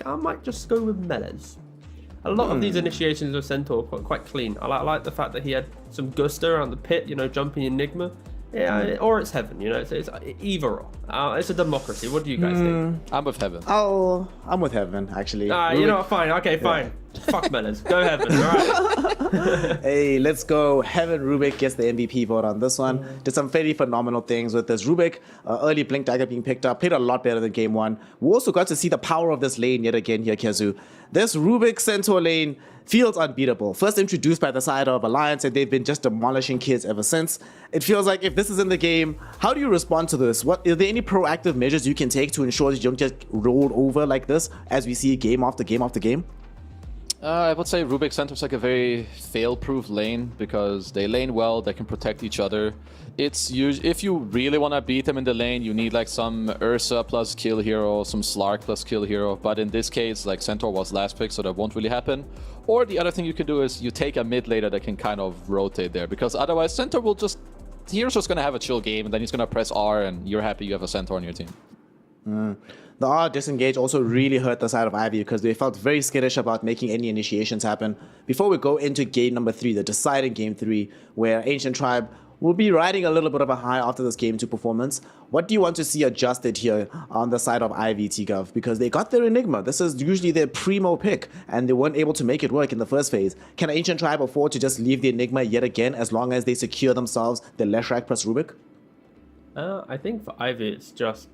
I might just go with Melez. A lot of these initiations of Centaur are quite clean. I like the fact that he had some gusto around the pit, jumping Enigma. Yeah, or it's Heaven, it's either or. It's a democracy. What do you guys think? I'm with Heaven. Oh, I'm with Heaven, actually. Fine. Okay, fine. Fuck Melez. Go Heaven, alright. Hey, let's go. Heaven Rubik gets the MVP vote on this one. Did some very phenomenal things with this. Rubik, early Blink Dagger being picked up, played a lot better than game 1. We also got to see the power of this lane yet again here, Kezu. This Rubik Centaur lane feels unbeatable. First introduced by the side of Alliance, and they've been just demolishing kids ever since. It feels like if this is in the game, how do you respond to this? Are there any proactive measures you can take to ensure that you don't just roll over like this as we see game after game after game? I would say Rubik Center's like a very fail-proof lane because they lane well, they can protect each other. It's if you really want to beat them in the lane, you need like some Ursa plus kill hero, some Slark plus kill hero. But in this case, like Centaur was last pick, so that won't really happen. Or the other thing you can do is you take a mid laner that can kind of rotate there, because otherwise Centaur will just, hero's just gonna have a chill game, and then he's gonna press R, and you're happy you have a Centaur on your team. The R disengage also really hurt the side of Ivy because they felt very skittish about making any initiations happen. Before we go into game number 3, the deciding game 3, where Ancient Tribe will be riding a little bit of a high after this game 2 performance, what do you want to see adjusted here on the side of Ivy, T-Gov? Because they got their Enigma. This is usually their primo pick, and they weren't able to make it work in the first phase. Can Ancient Tribe afford to just leave the Enigma yet again as long as they secure themselves the Leshrac plus Rubik? I think for Ivy, it's just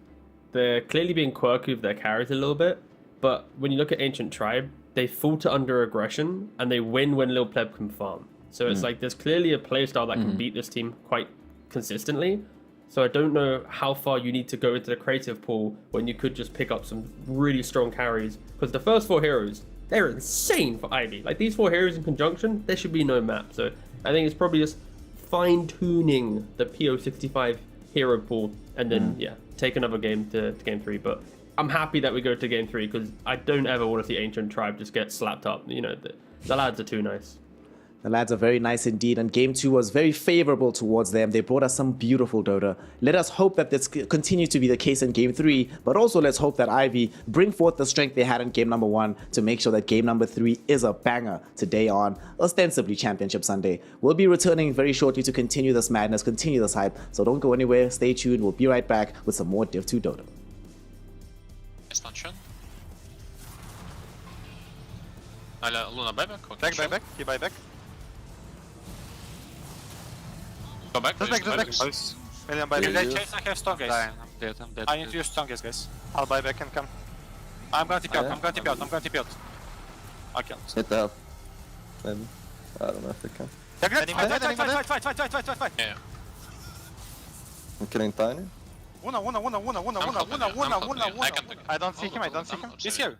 they're clearly being quirky with their carries a little bit, but when you look at Ancient Tribe, they falter under aggression and they win when Lil Pleb can farm. So it's like there's clearly a playstyle that can beat this team quite consistently. So I don't know how far you need to go into the creative pool when you could just pick up some really strong carries. Because the first 4 heroes, they're insane for Ivy. Like these 4 heroes in conjunction, there should be no map. So I think it's probably just fine-tuning the PO65 hero pool and then, take another game to game 3. But I'm happy that we go to game 3 because I don't ever want to see Ancient Tribe just get slapped up. The lads are too nice. The lads are very nice indeed, and game 2 was very favorable towards them. They brought us some beautiful Dota. Let us hope that this continues to be the case in game 3, but also let's hope that Ivy bring forth the strength they had in game number 1 to make sure that game number 3 is a banger today on ostensibly Championship Sunday. We'll be returning very shortly to continue this madness, continue this hype, so don't go anywhere, stay tuned, we'll be right back with some more Div 2 Dota. Luna buyback. Back. He buyback. Go back. Just back. Million buyback. I have stun, guys. I'm dead. I need to use stun, guys. I'll buy back and come. I'm gonna TP out. I'm gonna TP out. I can't. Hit the help. Maybe. I don't know if they can. Fight. Yeah. I'm killing Tiny. Wuna. I don't see him. He's here.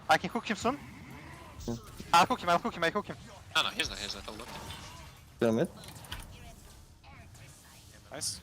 I can cook him soon. I'll cook him. No, he's not. Hold up. Kill him mid. Nice.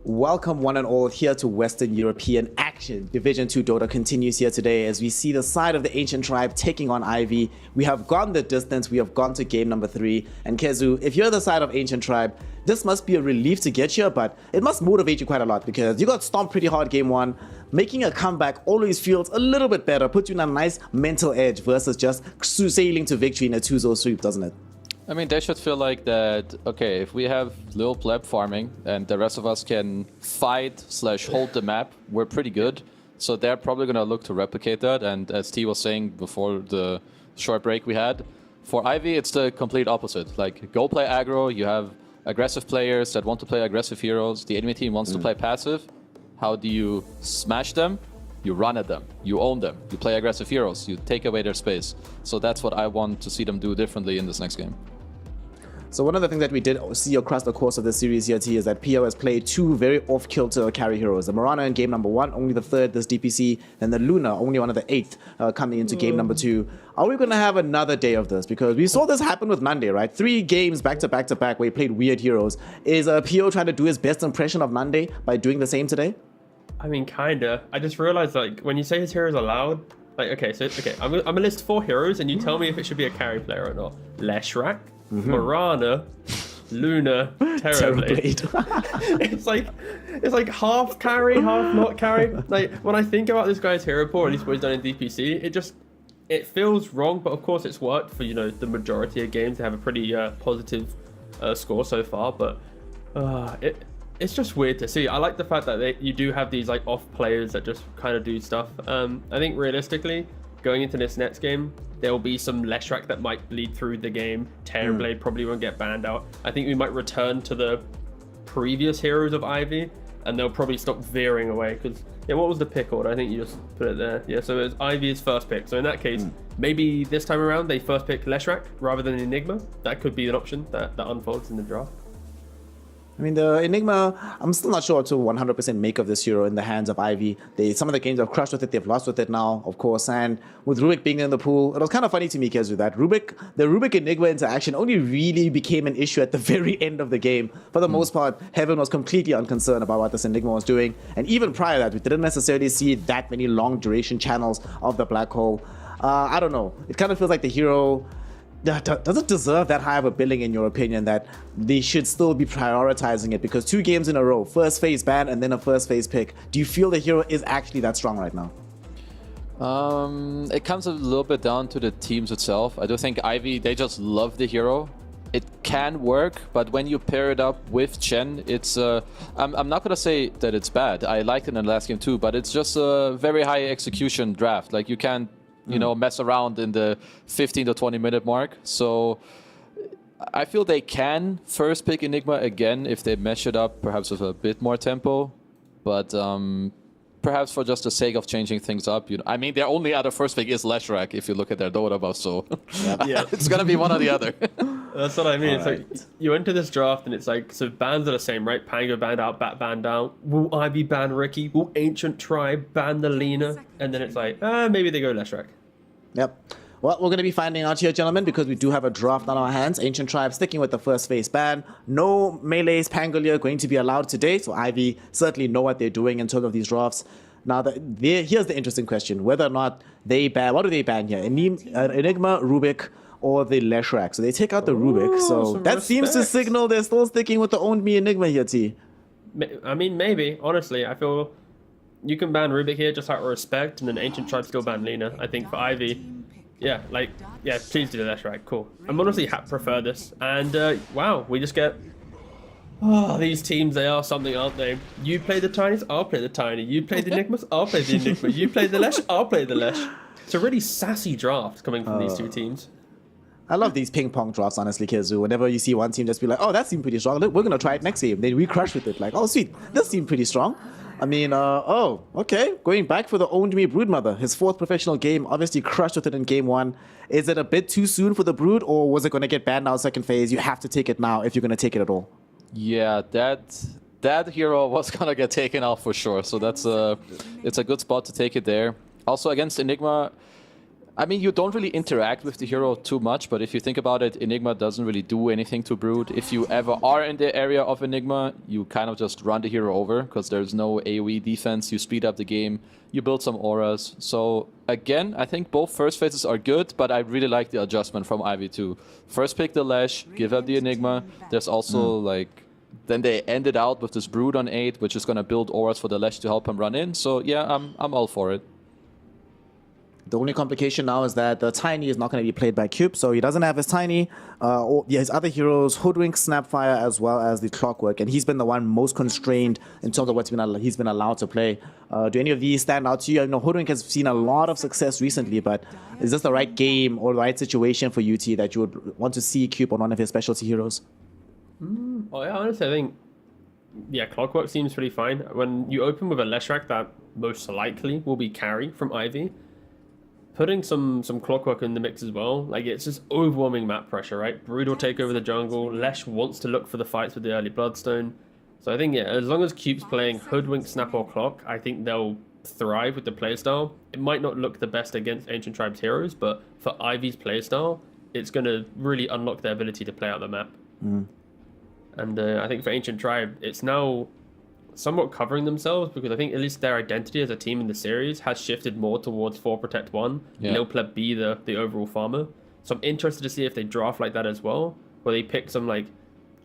Welcome one and all here to Western European action. Division 2 Dota continues here today as we see the side of the Ancient Tribe taking on Ivy. We have gone the distance, we have gone to game number 3. And Kezu, if you're the side of Ancient Tribe, this must be a relief to get here, but it must motivate you quite a lot because you got stomped pretty hard game 1. Making a comeback always feels a little bit better, puts you on a nice mental edge versus just sailing to victory in a 2-0 sweep, doesn't it? I mean, they should feel like that, okay, if we have Lil Pleb farming and the rest of us can fight/hold the map, we're pretty good. So they're probably going to look to replicate that. And as T was saying before the short break we had, for Ivy, it's the complete opposite. Like, go play aggro, you have aggressive players that want to play aggressive heroes, the enemy team wants to play passive. How do you smash them? You run at them, you own them, you play aggressive heroes, you take away their space. So that's what I want to see them do differently in this next game. So one of the things that we did see across the course of the series here, T, is that PO has played 2 very off-kilter carry heroes. The Mirana in game number 1, only the 3rd this DPC, then the Luna, only one of the 8th coming into game number 2. Are we going to have another day of this? Because we saw this happen with Nande, right? 3 games back to back to back where he played weird heroes. Is PO trying to do his best impression of Nande by doing the same today? I mean, kinda. I just realized, like, when you say his heroes are loud, like, okay, I'm gonna list 4 heroes and you tell me if it should be a carry player or not. Leshrac, Mirana, Luna, Terrorblade. it's like half carry, half not carry. Like, when I think about this guy's hero pool, at least what he's done in DPC, it feels wrong, but of course it's worked for, you know, the majority of games to have a pretty positive score so far, but it's just weird to see. I like the fact that you do have these like off players that just kind of do stuff. I think realistically, going into this next game, there will be some Leshrac that might bleed through the game. Terrorblade probably won't get banned out. I think we might return to the previous heroes of Ivy, and they'll probably stop veering away. Because, yeah, what was the pick order? I think you just put it there. Yeah, so it's Ivy's first pick. So in that case, maybe this time around they first pick Leshrac rather than Enigma. That could be an option that unfolds in the draft. I mean, the Enigma, I'm still not sure what to 100% make of this hero in the hands of Ivy. Some of the games have crushed with it, they've lost with it now, of course. And with Rubik being in the pool, it was kind of funny to me, Kezu, that the Rubik Enigma interaction only really became an issue at the very end of the game. For the most part, Heaven was completely unconcerned about what this Enigma was doing. And even prior to that, we didn't necessarily see that many long duration channels of the black hole. I don't know. It kind of feels like the hero... Does it deserve that high of a billing in your opinion that they should still be prioritizing it? Because 2 games in a row, first phase ban and then a first phase pick. Do you feel the hero is actually that strong right now? It comes a little bit down to the teams itself. I do think Ivy, they just love the hero. It can work, but when you pair it up with Chen, it's I'm not gonna say that it's bad. I liked it in the last game too, but it's just a very high execution draft. Like, you can't, you know, mess around in the 15 to 20 minute mark. So I feel they can first pick Enigma again if they mesh it up perhaps with a bit more tempo. But perhaps for just the sake of changing things up, you know, I mean, their only other first pick is Leshrac if you look at their Dota buff, so yeah, it's gonna be one or the other. That's what I mean. It's Right. like you enter this draft and it's like, so bans are the same, right? Pango banned out, Bat banned out. Will Ivy ban Ricky? Will Ancient Tribe ban the Lena? And then it's like, maybe they go Leshrac. Yep. Well, we're going to be finding out here, gentlemen, because we do have a draft on our hands. Ancient Tribe sticking with the first phase ban. No melees, Pangolier going to be allowed today, so Ivy certainly know what they're doing in terms of these drafts. Now, here's the interesting question. Whether or not they ban... What do they ban here? Enigma, Rubik, or the Leshrac? So they take out the Rubik, so that seems to signal they're still sticking with the owned me Enigma here, T. I mean, maybe. Honestly, I feel you can ban Rubik here just out of respect, and then Ancient Tribe still ban Lena. I think for Ivy, yeah, please do the Leshrac. Cool. I'm honestly prefer this. And wow, we just get... Oh, these teams, they are something, aren't they? You play the Tinies, I'll play the Tiny. You play the Enigmas, I'll play the Enigma. You play the Lesh, I'll play the Lesh. It's a really sassy draft coming from these 2 teams. I love these ping pong drafts, honestly, Kezu. Whenever you see one team just be like, oh, that seemed pretty strong. Look, we're going to try it next game. Then we crush with it. Like, oh, sweet. This seemed pretty strong. I mean, oh, okay. Going back for the owned me Broodmother. His 4th professional game, obviously crushed with it in game 1. Is it a bit too soon for the Brood, or was it going to get banned out second phase? You have to take it now if you're going to take it at all. Yeah, that hero was gonna get taken out for sure. So that's it's a good spot to take it there. Also against Enigma, I mean, you don't really interact with the hero too much, but if you think about it, Enigma doesn't really do anything to Brood. If you ever are in the area of Enigma, you kind of just run the hero over, because there's no AoE defense, you speed up the game, you build some auras. So again, I think both first phases are good, but I really like the adjustment from Ivy too. First pick the Lash, give up the Enigma. There's also like... Then they ended out with this Brood on 8, which is going to build auras for the Lash to help him run in. So yeah, I'm all for it. The only complication now is that the Tiny is not going to be played by Cube, so he doesn't have his Tiny. His other heroes, Hoodwink, Snapfire, as well as the Clockwork, and he's been the one most constrained in terms of what he's been allowed to play. Do any of these stand out to you? I know Hoodwink has seen a lot of success recently, but is this the right game or the right situation for UT that you would want to see Cube on one of his specialty heroes? Well, yeah, honestly, I think, yeah, Clockwork seems pretty fine. When you open with a Leshrac, that most likely will be carry from Ivy. Putting some Clockwork in the mix as well, like, it's just overwhelming map pressure, right? Brood will take over the jungle. Lesh wants to look for the fights with the early Bloodstone. So I think, yeah, as long as Cube's playing Hoodwink, Snap, or Clock, I think they'll thrive with the playstyle. It might not look the best against Ancient Tribes heroes, but for Ivy's playstyle, it's going to really unlock their ability to play out the map. And I think for Ancient Tribe, it's now somewhat covering themselves, because I think at least their identity as a team in the series has shifted more towards 4 Protect 1, Lil Pleb be the overall farmer. So I'm interested to see if they draft like that as well, where they pick some like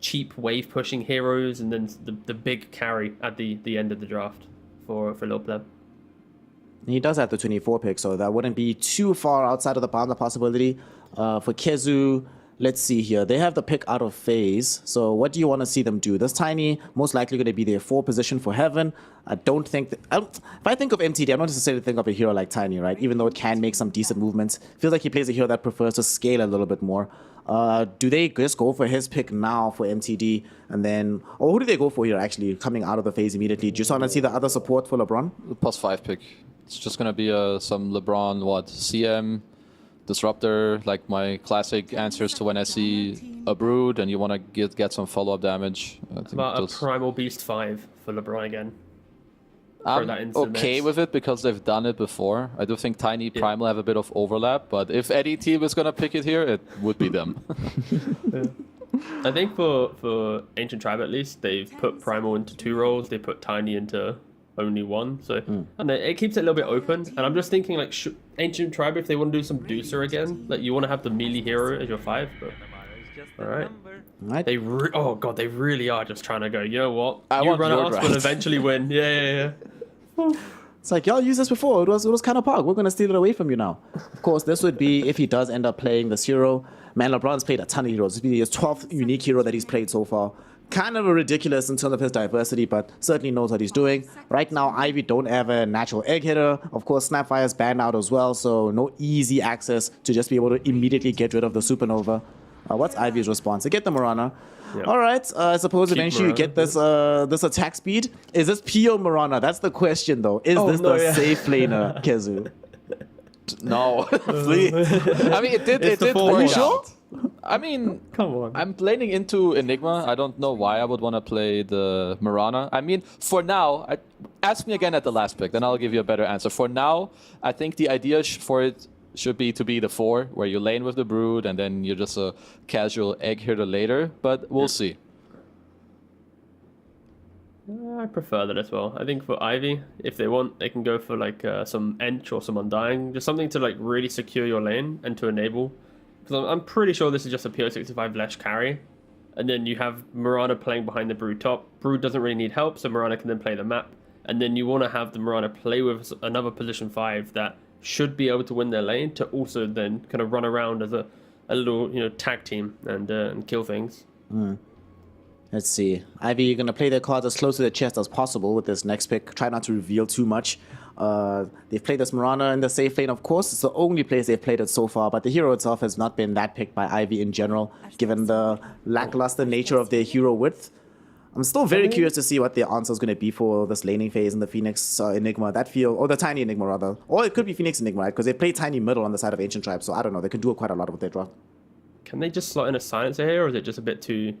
cheap wave pushing heroes and then the big carry at the end of the draft for Lil Pleb. He does have the 24 pick, so that wouldn't be too far outside of the bound of possibility. For Kezu, let's see here. They have the pick out of phase. So what do you want to see them do? This Tiny, most likely going to be their 4 position for Heaven. I don't think... if I think of MTD, I don't necessarily think of a hero like Tiny, right? Even though it can make some decent movements. Feels like he plays a hero that prefers to scale a little bit more. Do they just go for his pick now for MTD? And then... Or who do they go for here, actually, coming out of the phase immediately? Do you want to see the other support for LeBron? The +5 pick. It's just going to be some LeBron, CM... Disruptor, like my classic answers to when I see a Brood and you want to get some follow-up damage. About a Primal Beast 5 for LeBron again. I'm okay with it because they've done it before. I do think Tiny Primal have a bit of overlap, but if any team is going to pick it here, it would be them. I think for Ancient Tribe at least, they've put Primal into 2 roles, they put Tiny into only 1, so and it keeps it a little bit open. And I'm just thinking, like, Ancient Tribe, if they want to do some Deucer again, like, you want to have the melee hero as your 5, but all right. They really are just trying to go, you know what, you run at us, we'll eventually win. Yeah. It's like, y'all used this before. It was kind of pog. We're going to steal it away from you now. Of course, this would be if he does end up playing this hero. Man, LeBron's played a ton of heroes. This would be his 12th unique hero that he's played so far. Kind of a ridiculous in terms of his diversity, but certainly knows what he's doing. Right now, Ivy don't have a natural egg hitter. Of course, Snapfire is banned out as well, so no easy access to just be able to immediately get rid of the Supernova. What's Ivy's response? To get the Mirana. Yep. All right, I suppose eventually you get this this attack speed. Is this Pio Mirana? That's the question, though. Is this the safe laner, Kezu? No, please. I mean, it did work Are you sure? out. I mean, come on. I'm laning into Enigma. I don't know why I would want to play the Mirana. I mean, for now, ask me again at the last pick, then I'll give you a better answer. For now, I think the idea for it should be to be the 4, where you lane with the Brood, and then you're just a casual egg hitter later, but we'll see. I prefer that as well. I think for Ivy, if they want, they can go for like some Ench or some Undying, just something to like really secure your lane and to enable. Because I'm pretty sure this is just a PO65 Lesh carry. And then you have Mirana playing behind the Brood top. Brood doesn't really need help, so Mirana can then play the map. And then you want to have the Mirana play with another position 5 that should be able to win their lane to also then kind of run around as a little, tag team and kill things. Let's see. Ivy, you're going to play their cards as close to their chest as possible with this next pick. Try not to reveal too much. They've played this Mirana in the safe lane, of course. It's the only place they've played it so far, but the hero itself has not been that picked by Ivy in general, given the lackluster nature of their hero width. I'm still very curious to see what the answer is going to be for this laning phase in the Phoenix Enigma. Or the Tiny Enigma, rather. Or it could be Phoenix Enigma, right? Because they play Tiny middle on the side of Ancient Tribe, so I don't know. They could do quite a lot with their draft. Can they just slot in a silencer here, or is it just a bit too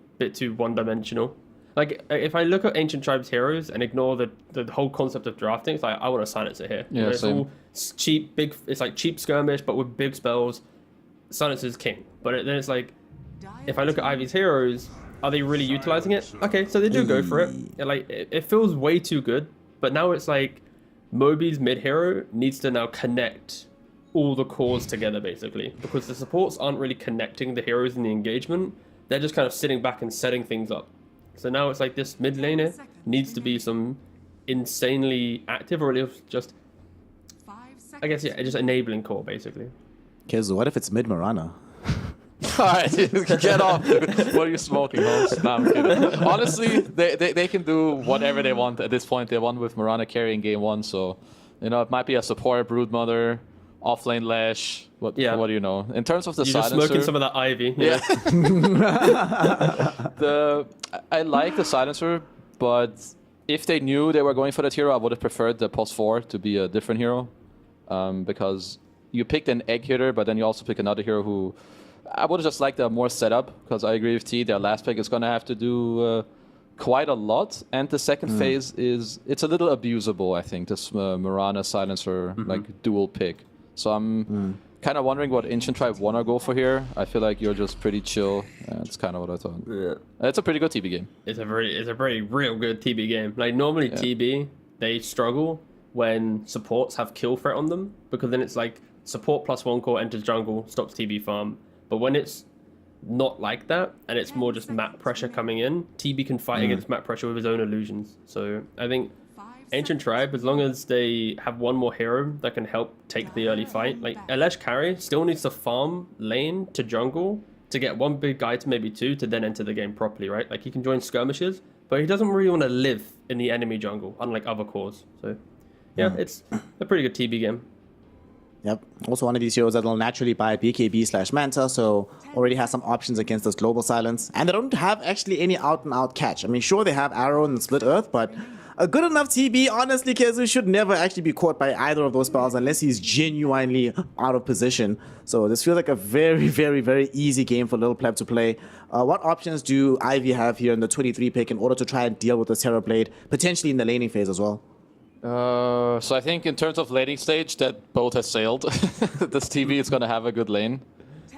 one-dimensional? Like, if I look at Ancient Tribes heroes and ignore the whole concept of drafting, it's like, I want a Silencer here. Yeah, it's same. all cheap, big, it's like cheap skirmish, but with big spells. Silencer's king. But then it's like, if I look at Ivy's heroes, are they really utilizing it? Okay, so they do go for it. And like, it feels way too good, but now it's like, Moby's mid hero needs to now connect all the cores together, basically, because the supports aren't really connecting the heroes in the engagement. They're just kind of sitting back and setting things up. So now it's like this mid laner needs to be some insanely active, or just, I guess, yeah, just enabling core, basically. Kezu, what if it's mid Mirana? Alright, get off, dude. What are you smoking, host? Nah, I'm kidding. Honestly, they can do whatever they want at this point. They won with Mirana carrying game 1, so, you know, it might be a support Broodmother, offlane Lash. What do you know? In terms of the You're Silencer... just smoking some of that Ivy. Yeah. I like the Silencer, but if they knew they were going for that hero, I would have preferred the Pulse 4 to be a different hero. Because you picked an egg hitter, but then you also pick another hero who... I would have just liked a more setup, because I agree with T, their last pick is going to have to do quite a lot. And the second phase it's a little abusable, I think, this Mirana Silencer like dual pick. So I'm kind of wondering what Ancient Tribe want to go for here. I feel like you're just pretty chill. That's kind of what I thought. Yeah. It's a pretty good TB game. It's a very real good TB game. Like, normally TB, they struggle when supports have kill threat on them, because then it's like support plus 1 core enters jungle, stops TB farm. But when it's not like that, and it's more just map pressure coming in, TB can fight against map pressure with his own illusions. So I think Ancient Tribe, as long as they have one more hero that can help take the early fight, like Elesh carry still needs to farm lane to jungle to get one big guy to maybe 2 to then enter the game properly, right? Like, he can join skirmishes, but he doesn't really want to live in the enemy jungle, unlike other cores. So yeah, it's a pretty good TB game. Yep. Also one of these heroes that will naturally buy BKB/Manta, so already has some options against this global silence. And they don't have actually any out-and-out catch. I mean, sure, they have Arrow and Split Earth, but a good enough TB, honestly, Kezu should never actually be caught by either of those spells unless he's genuinely out of position. So this feels like a very easy game for Little Pleb to play. What options do Ivy have here in the 23 pick in order to try and deal with this Terrorblade, potentially in the laning phase as well? So I think in terms of laning stage, that boat has sailed. This TV is going to have a good lane.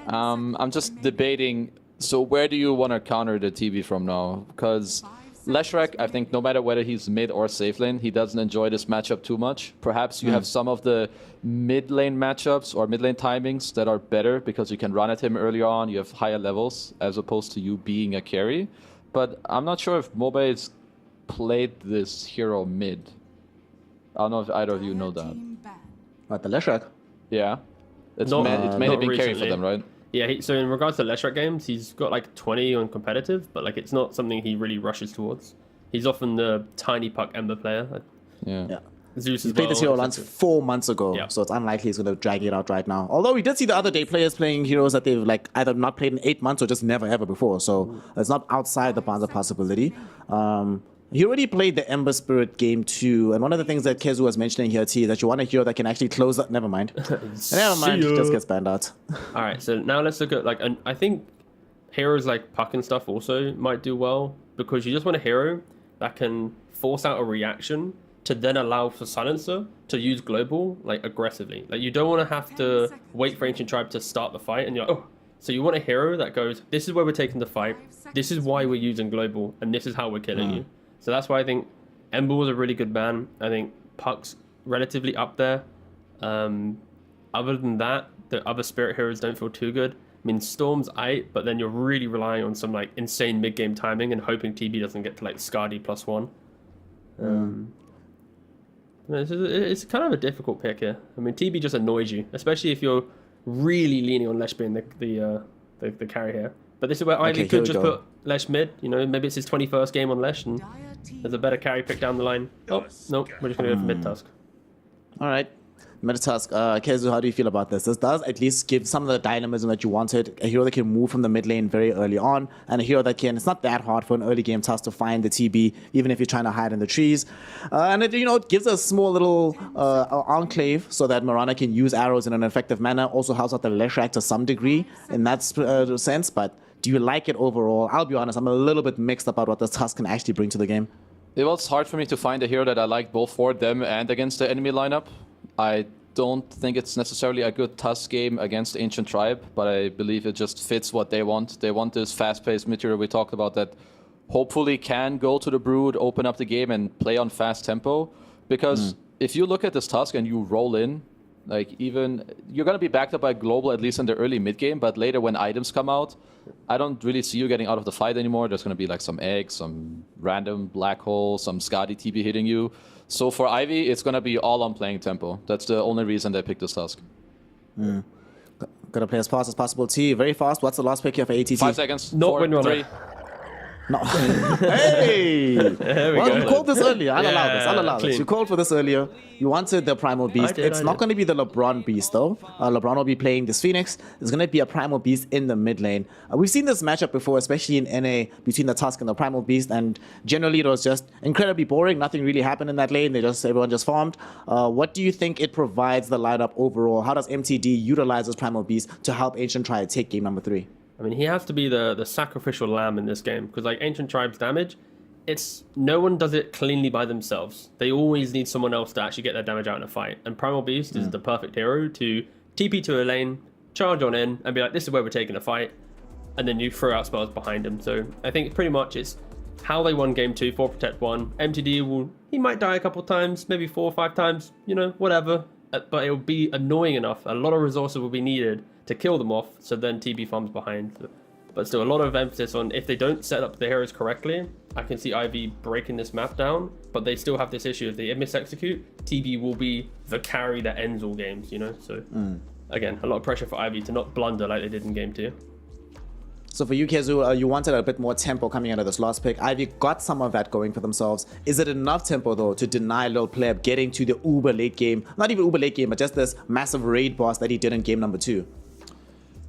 I'm just debating, so where do you want to counter the TV from now? Because Leshrac, I think no matter whether he's mid or safe lane, he doesn't enjoy this matchup too much. Perhaps you have some of the mid lane matchups or mid lane timings that are better because you can run at him earlier on, you have higher levels as opposed to you being a carry. But I'm not sure if Moba's played this hero mid. I don't know if either of you know that. What, the Leshrac? Yeah. It's mainly been carry for them, right? Yeah, so in regards to Leshrac games, he's got like 20 on competitive, but like it's not something he really rushes towards. He's often the tiny puck Ember player. Yeah. Zeus He as played well, this hero once 4 months ago, Yeah. so it's unlikely he's going to drag it out right now. Although we did see the other day players playing heroes that they've like either not played in 8 months or just never ever before, so it's not outside the bounds of possibility. He already played the Ember Spirit game too, and one of the things that Kezu was mentioning here, T, is that you want a hero that can actually close up. Never mind. Never mind, he just gets banned out. All right, so now let's look at like, and I think heroes like Puck and stuff also might do well because you just want a hero that can force out a reaction to then allow for Silencer to use global like aggressively. Like, you don't want to have to wait for Ancient Tribe to start the fight and you're like, oh. So you want a hero that goes, this is where we're taking the fight, this is why we're using global, and this is how we're killing you. So that's why I think Ember was a really good ban. I think Puck's relatively up there. Other than that, the other Spirit heroes don't feel too good. I mean, Storm's aight, but then you're really relying on some like insane mid-game timing and hoping TB doesn't get to like Skadi +1. It's kind of a difficult pick here. I mean, TB just annoys you, especially if you're really leaning on Lesh being the carry here. But this is where Ivy could just put Lesh mid. You know, maybe it's his 21st game on Lesh, and there's a better carry pick down the line. Oh, no, we're just going to go for mid-tusk. All right. Mid-tusk. Kezu, how do you feel about this? This does at least give some of the dynamism that you wanted. A hero that can move from the mid lane very early on, and a hero that can, it's not that hard for an early game tusk to find the TB, even if you're trying to hide in the trees. And it, you know, it gives a small little enclave so that Mirana can use arrows in an effective manner. Also helps out the Leshrac to some degree in that sense, but Do you like it overall? I'll be honest, I'm a little bit mixed about what this Tusk can actually bring to the game. It was hard for me to find a hero that I liked both for them and against the enemy lineup. I don't think it's necessarily a good Tusk game against Ancient Tribe, but I believe it just fits what they want. They want this fast-paced mid-hero we talked about that hopefully can go to the Brood, open up the game, and play on fast tempo. Because if you look at this Tusk and you roll in, like even you're gonna be backed up by Global at least in the early mid game, but later when items come out, I don't really see you getting out of the fight anymore. There's gonna be like some eggs, some random black hole, some Skadi TB hitting you. So for Ivy, it's gonna be all on playing tempo. That's the only reason they picked this Tusk. Gotta play as fast as possible. T, very fast. What's the last pick here for ATT? 5 seconds. Not 4, Windrunner. 3. No. Hey! There we Well, go. you called this earlier. I'll allow this. I'll allow this. Clean. You called for this earlier. You wanted the Primal Beast. It's not going to be the LeBron Beast, though. LeBron will be playing this Phoenix. There's going to be a Primal Beast in the mid lane. We've seen this matchup before, especially in NA, between the Tusk and the Primal Beast, and generally it was just incredibly boring. Nothing really happened in that lane. Everyone just farmed. What do you think it provides the lineup overall? How does MTD utilize this Primal Beast to help Ancient Tribe take game number 3? I mean, he has to be the sacrificial lamb in this game because, like, Ancient Tribe's damage, it's no one does it cleanly by themselves. They always need someone else to actually get their damage out in a fight. And Primal Beast is the perfect hero to TP to a lane, charge on in, and be like, this is where we're taking a fight. And then you throw out spells behind him. So I think pretty much it's how they won game 2 for Protect 1. MTD he might die a couple times, maybe 4 or 5 times, you know, whatever. But it'll be annoying enough. A lot of resources will be needed to kill them off, so then TB farms behind. But still, a lot of emphasis on if they don't set up the heroes correctly, I can see Ivy breaking this map down, but they still have this issue. If they mis-execute, TB will be the carry that ends all games, you know? So, again, a lot of pressure for Ivy to not blunder like they did in game 2. So for you, Kezu, you wanted a bit more tempo coming out of this last pick. Ivy got some of that going for themselves. Is it enough tempo, though, to deny Lil Pleb getting to the uber late game? Not even uber late game, but just this massive raid boss that he did in game number 2.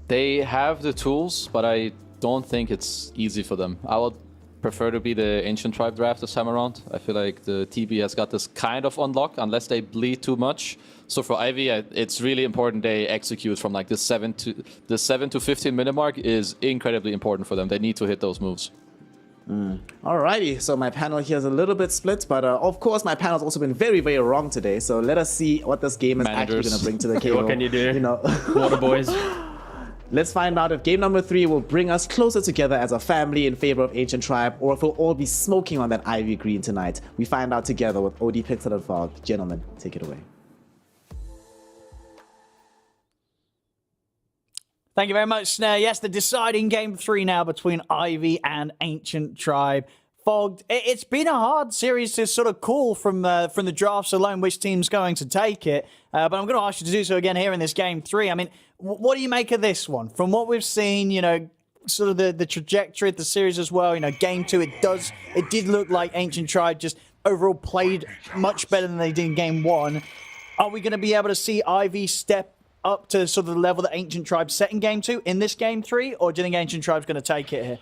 They have the tools, but I don't think it's easy for them. I would prefer to be the Ancient Tribe draft this time around. I feel like the TB has got this kind of on lock, unless they bleed too much. So for Ivy, it's really important they execute from like the 7 to 15 minute mark is incredibly important for them. They need to hit those moves. Alrighty, so my panel here is a little bit split, but of course my panel's also been very, very wrong today. So let us see what this game is actually going to bring to the table. What can you do? You know, Water boys. Let's find out if game number 3 will bring us closer together as a family in favor of Ancient Tribe, or if we'll all be smoking on that Ivy Green tonight. We find out together with OD Pixel and Fog. Gentlemen, take it away. Thank you very much, Snare. Yes, the deciding game 3 now between Ivy and Ancient Tribe. Fogged. It's been a hard series to sort of call from the drafts alone which team's going to take it. But I'm going to ask you to do so again here in this game 3. I mean, what do you make of this one? From what we've seen, you know, sort of the trajectory of the series as well. You know, game 2, it did look like Ancient Tribe just overall played much better than they did in game 1. Are we going to be able to see Ivy step up to sort of the level that Ancient Tribe set in game 2 in this game 3? Or do you think Ancient Tribe's going to take it here?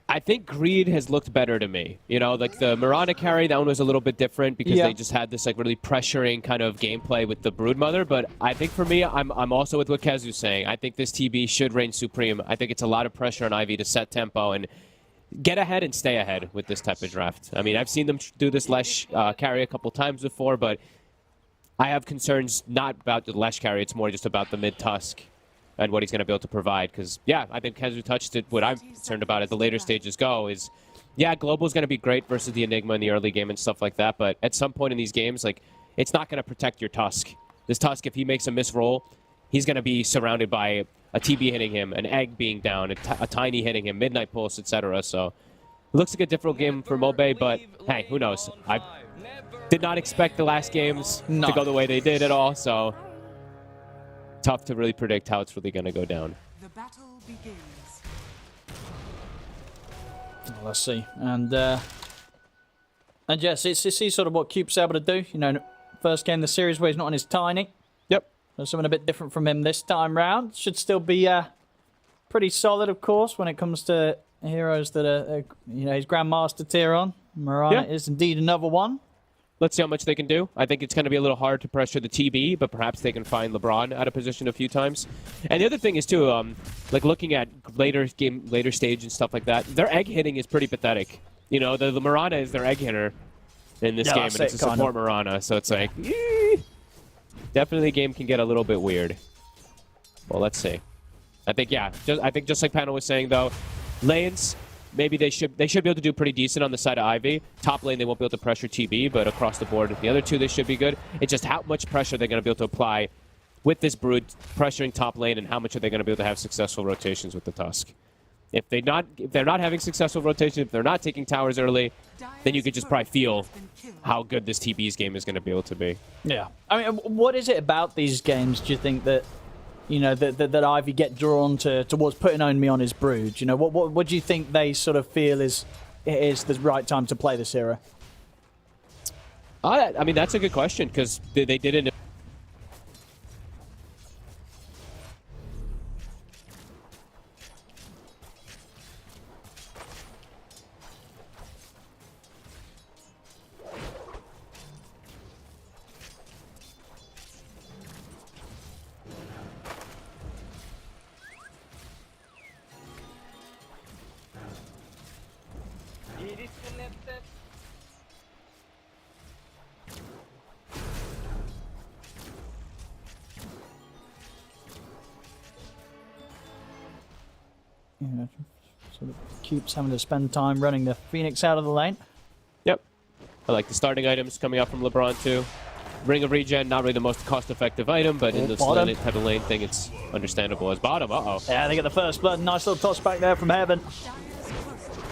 I think Greed has looked better to me. You know, like the Mirana carry, that one was a little bit different because they just had this like really pressuring kind of gameplay with the Broodmother. But I think for me, I'm also with what Kezu's saying. I think this TB should reign supreme. I think it's a lot of pressure on Ivy to set tempo and get ahead and stay ahead with this type of draft. I mean, I've seen them do this Lesh carry a couple times before, but I have concerns not about the Lesh carry. It's more just about the mid-Tusk and what he's going to be able to provide. Because, yeah, I think Kezu touched it. What I'm concerned about as the later stages go is, yeah, Global's going to be great versus the Enigma in the early game and stuff like that. But at some point in these games, like, it's not going to protect your Tusk. This Tusk, if he makes a misroll, he's going to be surrounded by a TB hitting him, an Egg being down, a Tiny hitting him, Midnight Pulse, etc. So it looks like a difficult game for Mobe, but hey, who knows? I did not expect the last games to go the way they did at all, so tough to really predict how it's really going to go down. The battle begins. Well, let's see. And yes, it's see sort of what Cube's able to do. You know, first game of the series where he's not on his Tiny. Yep. There's something a bit different from him this time round. Should still be pretty solid, of course, when it comes to heroes that are, you know, his Grandmaster tier on. Mirana is indeed another one. Let's see how much they can do. I think it's going to be a little hard to pressure the TB, but perhaps they can find LeBron out of position a few times. And the other thing is, too, like looking at later stage and stuff like that, their egg hitting is pretty pathetic. You know, the Mirana is their egg hitter in this game, and it's a support Mirana, so it's like, definitely the game can get a little bit weird. Well, let's see. I think, yeah, just like Panel was saying, though, lanes, maybe they should be able to do pretty decent on the side of Ivy. Top lane, they won't be able to pressure TB, but across the board, the other two, they should be good. It's just how much pressure they're going to be able to apply with this Brood pressuring top lane, and how much are they going to be able to have successful rotations with the Tusk. If they're not having successful rotations, if they're not taking towers early, then you could just probably feel how good this TB's game is going to be able to be. Yeah. I mean, what is it about these games, do you think, that, you know, that Ivy get drawn towards putting Only on his Brood? You know, what do you think they sort of feel is the right time to play this hero? I mean, that's a good question, because they did it. You know, sort of keeps having to spend time running the Phoenix out of the lane. Yep. I like the starting items coming up from LeBron, too. Ring of Regen, not really the most cost-effective item, but in this type of lane thing, it's understandable as bottom. Uh-oh. Yeah, they get the first blood. Nice little toss back there from Heaven.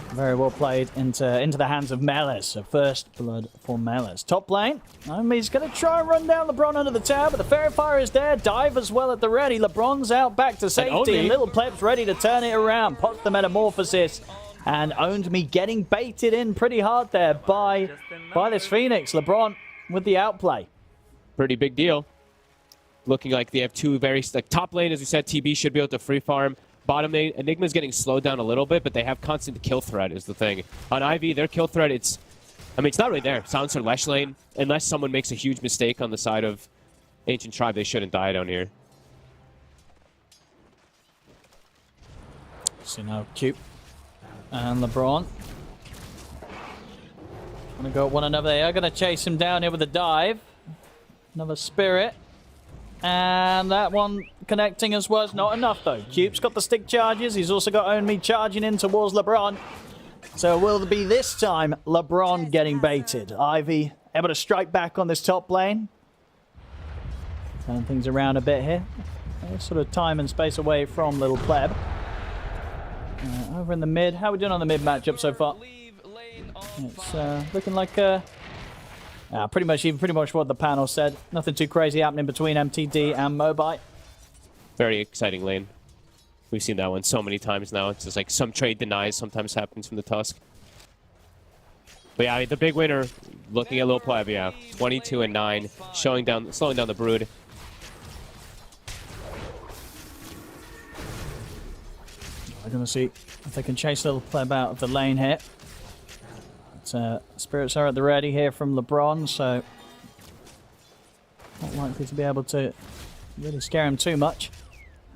Very well played into the hands of Melis. So first blood for Melis. Top lane. He's going to try and run down LeBron under the tower, but the Fairy Fire is there. Dive as well at the ready. LeBron's out back to safety. And Little Pleb's ready to turn it around. Pots the Metamorphosis. And Owned Me getting baited in pretty hard there by this Phoenix. LeBron with the outplay. Pretty big deal. Looking like they have two very... Like, top lane, as we said, TB should be able to free farm. Bottom lane, Enigma's getting slowed down a little bit, but they have constant kill threat is the thing. On Ivy, their kill threat, it's not really there. Silencer Lesh lane, unless someone makes a huge mistake on the side of Ancient Tribe, they shouldn't die down here. So now Cube and LeBron. Gonna go at one another. They are gonna chase him down here with a dive. Another Spirit. And that one connecting as well is not enough, though. Cube's got the stick charges. He's also got Own Me charging in towards LeBron. So will it be this time LeBron getting baited? Ivy able to strike back on this top lane. Turn things around a bit here. Sort of time and space away from Little Pleb. Over in the mid. How are we doing on the mid matchup so far? It's looking like... pretty much what the panel said. Nothing too crazy happening between MTD and Mobite. Very exciting lane. We've seen that one so many times now. It's just like some trade denies sometimes happens from the Tusk. But yeah, the big winner, looking at Lil Pleb, yeah. 22 and 9, slowing down the Brood. We're going to see if they can chase Little Pleb out of the lane here. Spirits are at the ready here from LeBron, so not likely to be able to really scare him too much.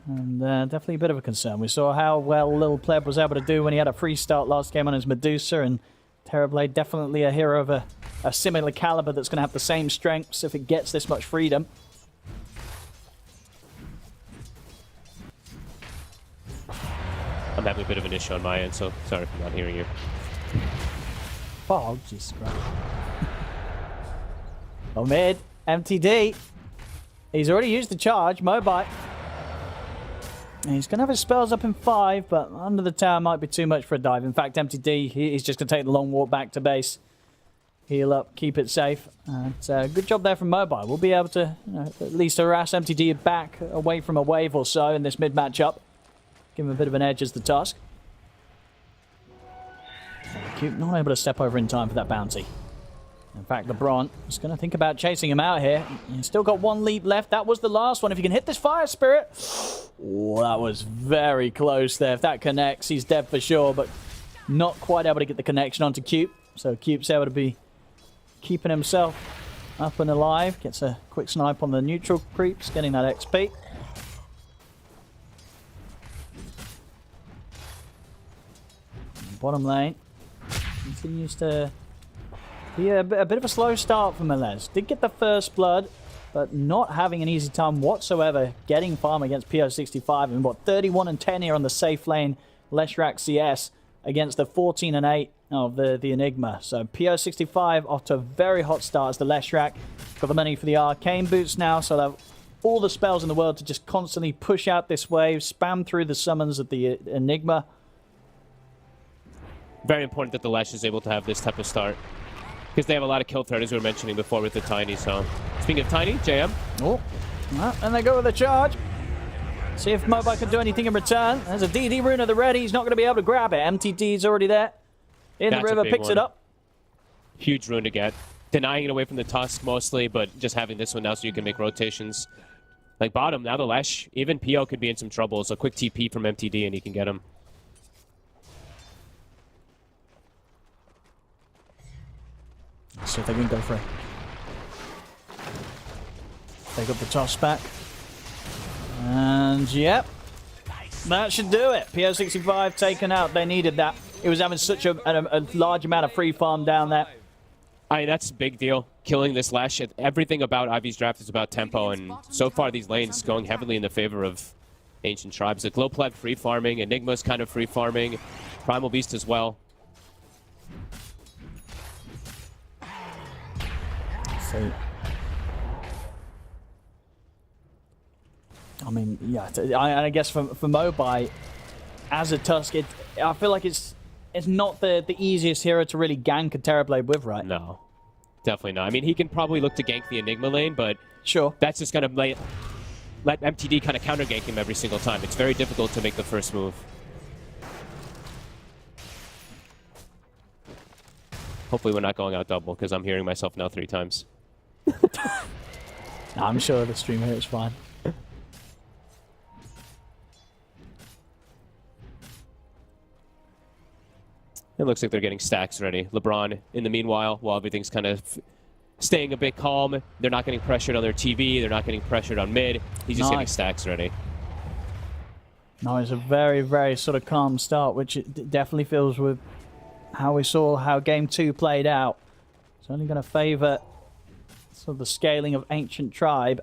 And definitely a bit of a concern. We saw how well Little Pleb was able to do when he had a free start last game on his Medusa, and Terrorblade definitely a hero of a similar caliber that's going to have the same strengths if it gets this much freedom. I'm having a bit of an issue on my end, so sorry for not hearing you. Oh, Jesus Christ. Oh, mid. MTD. He's already used the charge. Mobite. He's going to have his spells up in 5, but under the tower might be too much for a dive. In fact, MTD, he's just going to take the long walk back to base. Heal up, keep it safe. Good job there from Mobile. We'll be able to at least harass MTD back away from a wave or so in this mid matchup. Give him a bit of an edge as the Tusk. Cute, not able to step over in time for that bounty. In fact, LeBron is going to think about chasing him out here. He's still got one leap left. That was the last one. If he can hit this Fire Spirit... Oh, that was very close there. If that connects, he's dead for sure, but not quite able to get the connection onto Cube. So Cube's able to be keeping himself up and alive. Gets a quick snipe on the neutral creeps, getting that XP. Bottom lane continues to be a bit of a slow start for Melez. Did get the first blood, but not having an easy time whatsoever getting farm against PO65. And what, 31 and 10 here on the safe lane, Leshrac CS against the 14 and 8 of the Enigma. So PO65 off to a very hot start as the Leshrac. Got the money for the arcane boots now, so they'll have all the spells in the world to just constantly push out this wave, spam through the summons of the Enigma. Very important that the Lesh is able to have this type of start. Because they have a lot of kill threat, as we were mentioning before, with the Tiny. So, speaking of Tiny, JM. Oh, well, and they go with a charge. See if Mobile can do anything in return. There's a DD rune at the ready. He's not going to be able to grab it. MTD's already there. In the river, picks it up. Huge rune to get. Denying it away from the Tusk mostly, but just having this one now so you can make rotations. Like bottom, now the Lesh, even PO could be in some trouble. So, quick TP from MTD and he can get him. See if they can go for it. They got the toss back. And yep, that should do it. PO65 taken out. They needed that. It was having such a large amount of free farm down there. I mean, that's a big deal. Killing this Lash. Everything about Ivy's draft is about tempo, and so far these lanes going heavily in the favor of Ancient Tribes. Like Low Pleb free farming, Enigma's kind of free farming, Primal Beast as well. So, I mean, yeah, I guess for Mobai, as a Tusk, I feel like it's not the easiest hero to really gank a Terrorblade with, right? No, definitely not. I mean, he can probably look to gank the Enigma lane, but sure, that's just going to let MTD kind of counter gank him every single time. It's very difficult to make the first move. Hopefully we're not going out double, because I'm hearing myself now 3 times. No, I'm sure the stream here is fine. It looks like they're getting stacks ready. LeBron, in the meanwhile, while everything's kind of staying a bit calm, they're not getting pressured on their TV, they're not getting pressured on mid. He's just getting stacks ready. No, it's a very, very sort of calm start, which it definitely feels with how we saw how Game 2 played out. It's only going to favor sort of the scaling of Ancient Tribe.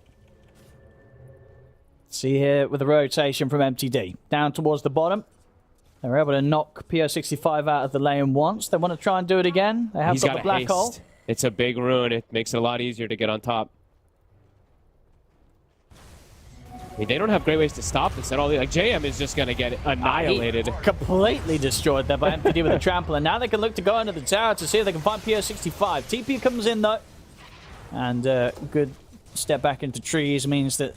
See here with the rotation from MTD. Down towards the bottom. They were able to knock PO65 out of the lane once. They want to try and do it again. They have got the black hole. It's a big rune. It makes it a lot easier to get on top. I mean, they don't have great ways to stop this at all. Like, JM is just going to get annihilated. Completely destroyed there by MTD with a trample. And now they can look to go into the tower to see if they can find PO65. TP comes in, though. And good step back into trees means that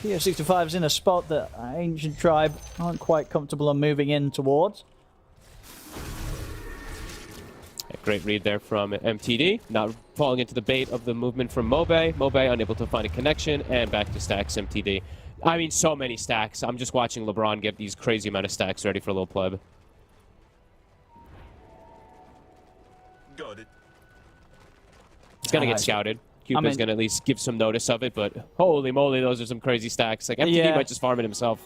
PO65 is in a spot that Ancient Tribe aren't quite comfortable on moving in towards. A great read there from MTD. Not falling into the bait of the movement from Mobe. Mobe unable to find a connection, and back to stacks MTD. I mean, so many stacks. I'm just watching LeBron get these crazy amount of stacks ready for Lil Pleb. Got it. It's going to get scouted. Cupid's going to at least give some notice of it, but holy moly, those are some crazy stacks. Like, MTD might just farm it himself.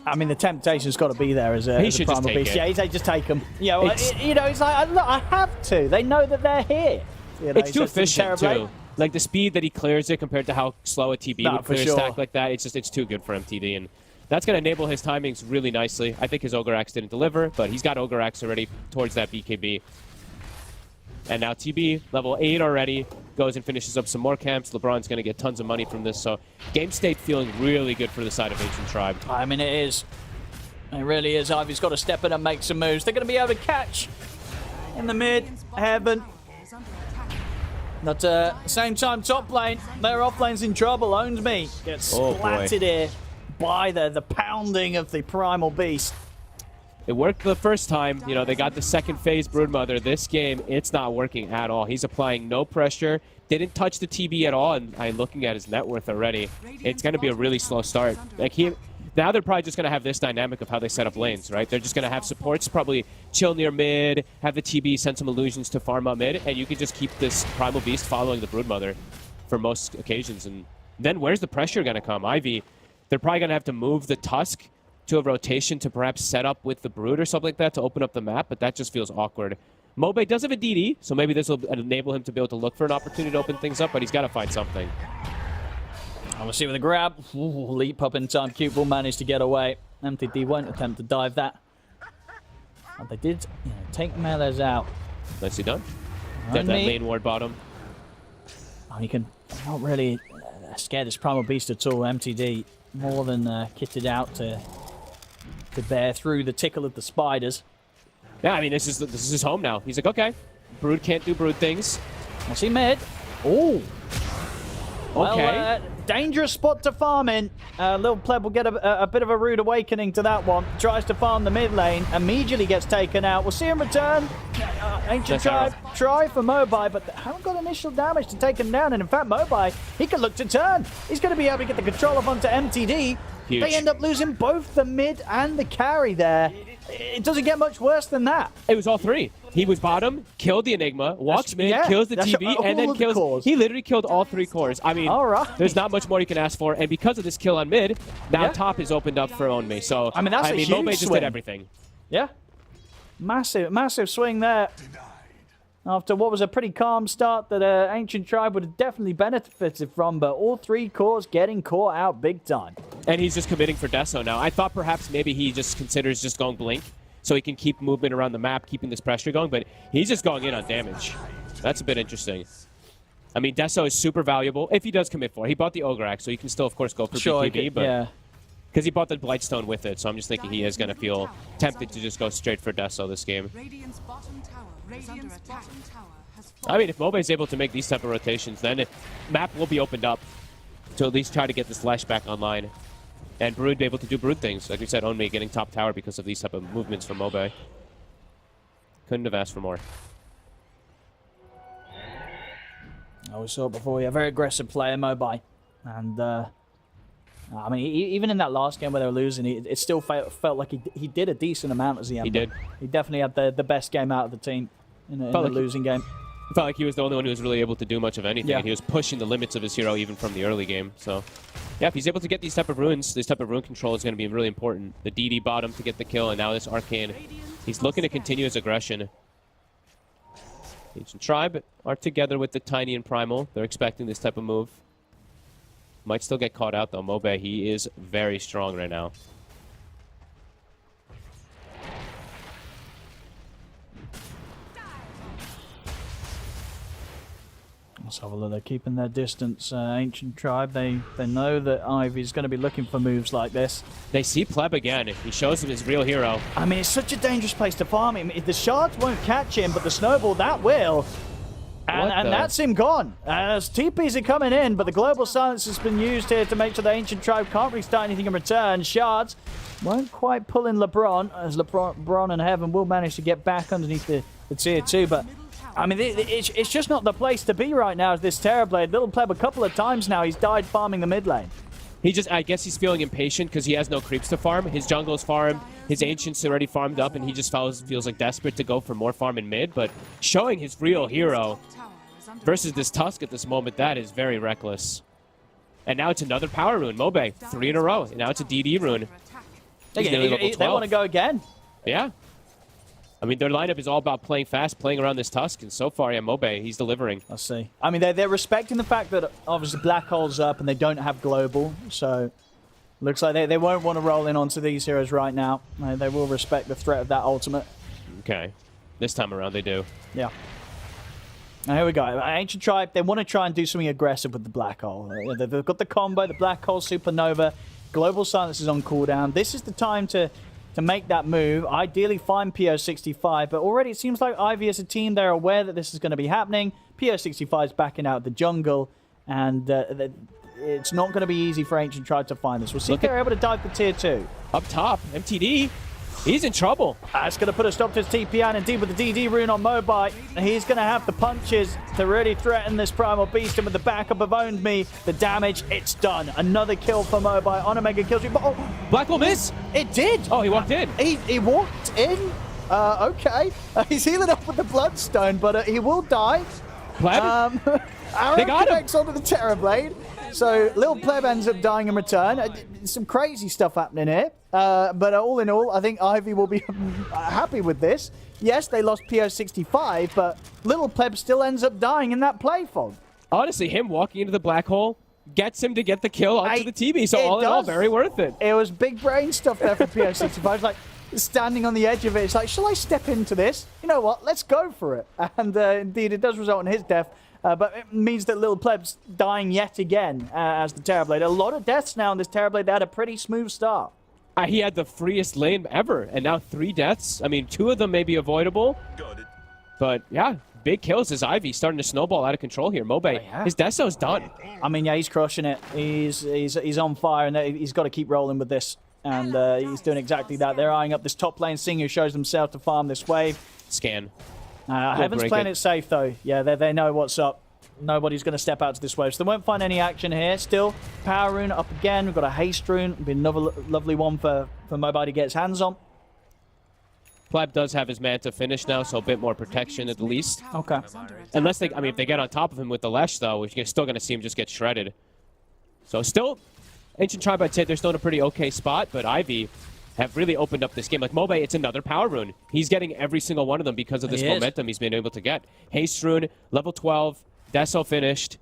I mean, the temptation's got to be there as a Primal Beast. Yeah, he's like, just take them. Yeah, well, you know, he's like, look, I have to. They know that they're here. You know, it's too efficient, too. Like, the speed that he clears it compared to how slow a TB would clear a stack like that, it's too good for MTD. And that's going to enable his timings really nicely. I think his Ogre Axe didn't deliver, but he's got Ogre Axe already towards that BKB. And now TB, level 8 already, goes and finishes up some more camps. LeBron's going to get tons of money from this. So game state feeling really good for the side of Ancient Tribe. I mean, it is. It really is. Ivy's got to step in and make some moves. They're going to be able to catch in the mid, heaven. But at the same time, top lane, their off lane's in trouble. Owns me. Gets splatted here by the pounding of the Primal Beast. It worked the first time. You know, they got the second phase Broodmother. This game, it's not working at all. He's applying no pressure. Didn't touch the TB at all. And I'm looking at his net worth already. It's going to be a really slow start. Like Now they're probably just going to have this dynamic of how they set up lanes, right? They're just going to have supports probably chill near mid, have the TB send some illusions to farm up mid, and you can just keep this Primal Beast following the Broodmother for most occasions. And then where's the pressure going to come? Ivy, they're probably going to have to move the Tusk to a rotation to perhaps set up with the Brood or something like that to open up the map, but that just feels awkward. Mobe does have a DD, so maybe this will enable him to be able to look for an opportunity to open things up, but he's got to find something. And we'll see with the grab. Ooh, leap up in time. Cute Ball managed to get away. MTD won't attempt to dive that. But they did take Melees out. Nicely done. Get that main ward bottom. Oh, you can not really scare this Primal Beast at all. MTD more than kitted out to bear through the tickle of the spiders. Yeah, I mean, this is his home now. He's like, okay, Brood can't do Brood things. We'll see mid. Oh. Well, okay. Dangerous spot to farm in. Little Pleb will get a bit of a rude awakening to that one. Tries to farm the mid lane. Immediately gets taken out. We'll see him return. Ancient Tribe try for Mobai, but they haven't got initial damage to take him down. And in fact, Mobai, he could look to turn. He's going to be able to get the control up onto MTD. Huge. They end up losing both the mid and the carry there. It doesn't get much worse than that. It was all three. He was bottom, killed the Enigma, walks mid, kills the TV, and then kills... He literally killed all three cores. I mean, there's not much more you can ask for. And because of this kill on mid, now top is opened up for Own Me. So, I mean, that's a huge Mobe just swing. did everything. Yeah. Massive swing there. After what was a pretty calm start that Ancient Tribe would have definitely benefited from, but all three cores getting caught out big time. And he's just committing for Deso now. I thought perhaps maybe he just considers just going Blink, so he can keep movement around the map, keeping this pressure going, but he's just going in on damage. That's a bit interesting. I mean, Deso is super valuable if he does commit for it. He bought the Ogre Axe, so he can still, of course, go for BKB, but because he bought the Blightstone with it, so I'm just thinking he is going to feel tempted to just go straight for Deso this game. Radiant's bottom tower is under attack. I mean, if Mobe is able to make these type of rotations, then map will be opened up to at least try to get this Flash back online. And Brood be able to do Brood things. Like we said, Own Me getting top tower because of these type of movements from Mobe. Couldn't have asked for more. We saw it before. Yeah, very aggressive player, Mobai. And, I mean, even in that last game where they were losing, it still felt like he did a decent amount as the Ember. He did. He definitely had the best game out of the team in a losing game. It felt like he was the only one who was really able to do much of anything. Yeah. And he was pushing the limits of his hero even from the early game. So, yeah, if he's able to get these type of runes, this type of rune control is going to be really important. The DD bottom to get the kill, and now this Arcane. He's looking to continue his aggression. Ancient Tribe are together with the Tiny and Primal. They're expecting this type of move. Might still get caught out, though. Mobe, he is very strong right now. Let's have a look. They're keeping their distance. Ancient Tribe, they know that Ivy's going to be looking for moves like this. They see Pleb again. He shows him his real hero. I mean, it's such a dangerous place to farm him. The shards won't catch him, but the snowball, that will. And that's him gone. As TPs are coming in, but the global silence has been used here to make sure the Ancient Tribe can't restart anything in return. Shards won't quite pull in LeBron, as LeBron and Heaven will manage to get back underneath the tier 2, but I mean, it's just not the place to be right now as this Terrorblade. Little Pleb a couple of times now, he's died farming the mid lane. I guess he's feeling impatient because he has no creeps to farm. His jungle's farmed, his Ancient's already farmed up, and he just feels like desperate to go for more farm in mid, but showing his real hero versus this Tusk at this moment, that is very reckless. And now it's another power rune, Mobe, 3 in a row. And now it's a DD rune. They want to go again. Yeah. I mean, their lineup is all about playing fast, playing around this Tusk, and so far, yeah, Mobe, he's delivering. I see. I mean, they're respecting the fact that obviously Black Hole's up and they don't have global, so looks like they won't want to roll in onto these heroes right now. They will respect the threat of that ultimate. Okay. This time around, they do. Yeah. Now, here we go. Ancient Tribe, they want to try and do something aggressive with the Black Hole. They've got the combo, the Black Hole Supernova. Global Silence is on cooldown. This is the time to make that move. Ideally find PO65, but already it seems like Ivy as a team, they're aware that this is going to be happening. PO65 is backing out the jungle, and it's not going to be easy for Ancient Tribe to find this. We'll see if they're able to dive the tier 2. Up top, MTD He's in trouble. That's going to put a stop to his TP, and indeed with the DD rune on Mobai, he's going to have the punches to really threaten this Primal Beast, and with the backup of Owned Me, the damage, it's done. Another kill for Mobai on a mega kill streak, but oh, Black will miss. it did. Oh, he walked in. He walked in. Okay. He's healing up with the Bloodstone, but he will die. Pleb? Arrow They got him. connects onto the Terrorblade. So Little Pleb ends up dying in return. Some crazy stuff happening here. But all in all, I think Ivy will be happy with this. Yes, they lost PO65, but Little Pleb still ends up dying in that play fog. Honestly, him walking into the black hole gets him to get the kill onto the TB. So all in all, very worth it. It was big brain stuff there for PO65. It's like standing on the edge of it. It's like, shall I step into this? You know what? Let's go for it. And indeed, it does result in his death. But it means that Little Pleb's dying yet again as the Terrorblade. A lot of deaths now in this Terrorblade. They had a pretty smooth start. He had the freest lane ever, and now 3 deaths. I mean, 2 of them may be avoidable. But yeah, big kills as Ivy starting to snowball out of control here. Mobe, his Deso's done. I mean, yeah, he's crushing it. He's on fire, and he's got to keep rolling with this. And he's doing exactly that. They're eyeing up this top lane. Sing, who shows himself to farm this wave. Scan. Heaven's playing it safe, though. Yeah, they know what's up. Nobody's going to step out to this wave, so they won't find any action here. Still, Power Rune up again. We've got a Haste Rune. It'll be another lovely one for Mobai to get his hands on. Pleb does have his Manta finished now, so a bit more protection at the least. Okay. Unless they, I mean, if they get on top of him with the Lesh, though, you're still going to see him just get shredded. So still, Ancient Tribe, I'd say they're still in a pretty okay spot, but Ivy have really opened up this game. Like Mobe, it's another Power Rune. He's getting every single one of them because of this momentum he's been able to get. Haste Rune, level 12, Deso finished.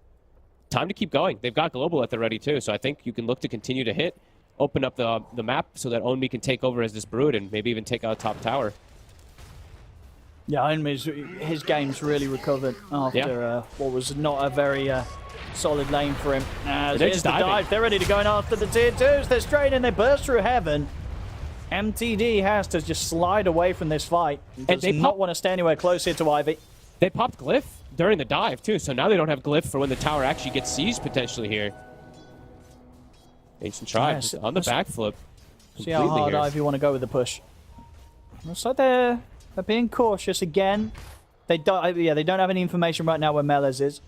Time to keep going. They've got Global at the ready, too, so I think you can look to continue to hit, open up the map so that Onmi can take over as this Brood and maybe even take out top tower. Yeah, Onmi's, his game's really recovered after what was not a very solid lane for him. Here's the dive. They're ready to go in after the tier 2s. They're straight in. They burst through heaven. MTD has to just slide away from this fight. Does not want to stay anywhere close here to Ivy. They popped Glyph during the dive, too, so now they don't have Glyph for when the tower actually gets seized, potentially, here. Ancient Tribe on the backflip. See how hard Ivy want to go with the push. Looks like they're being cautious again. They don't have any information right now where Melez is.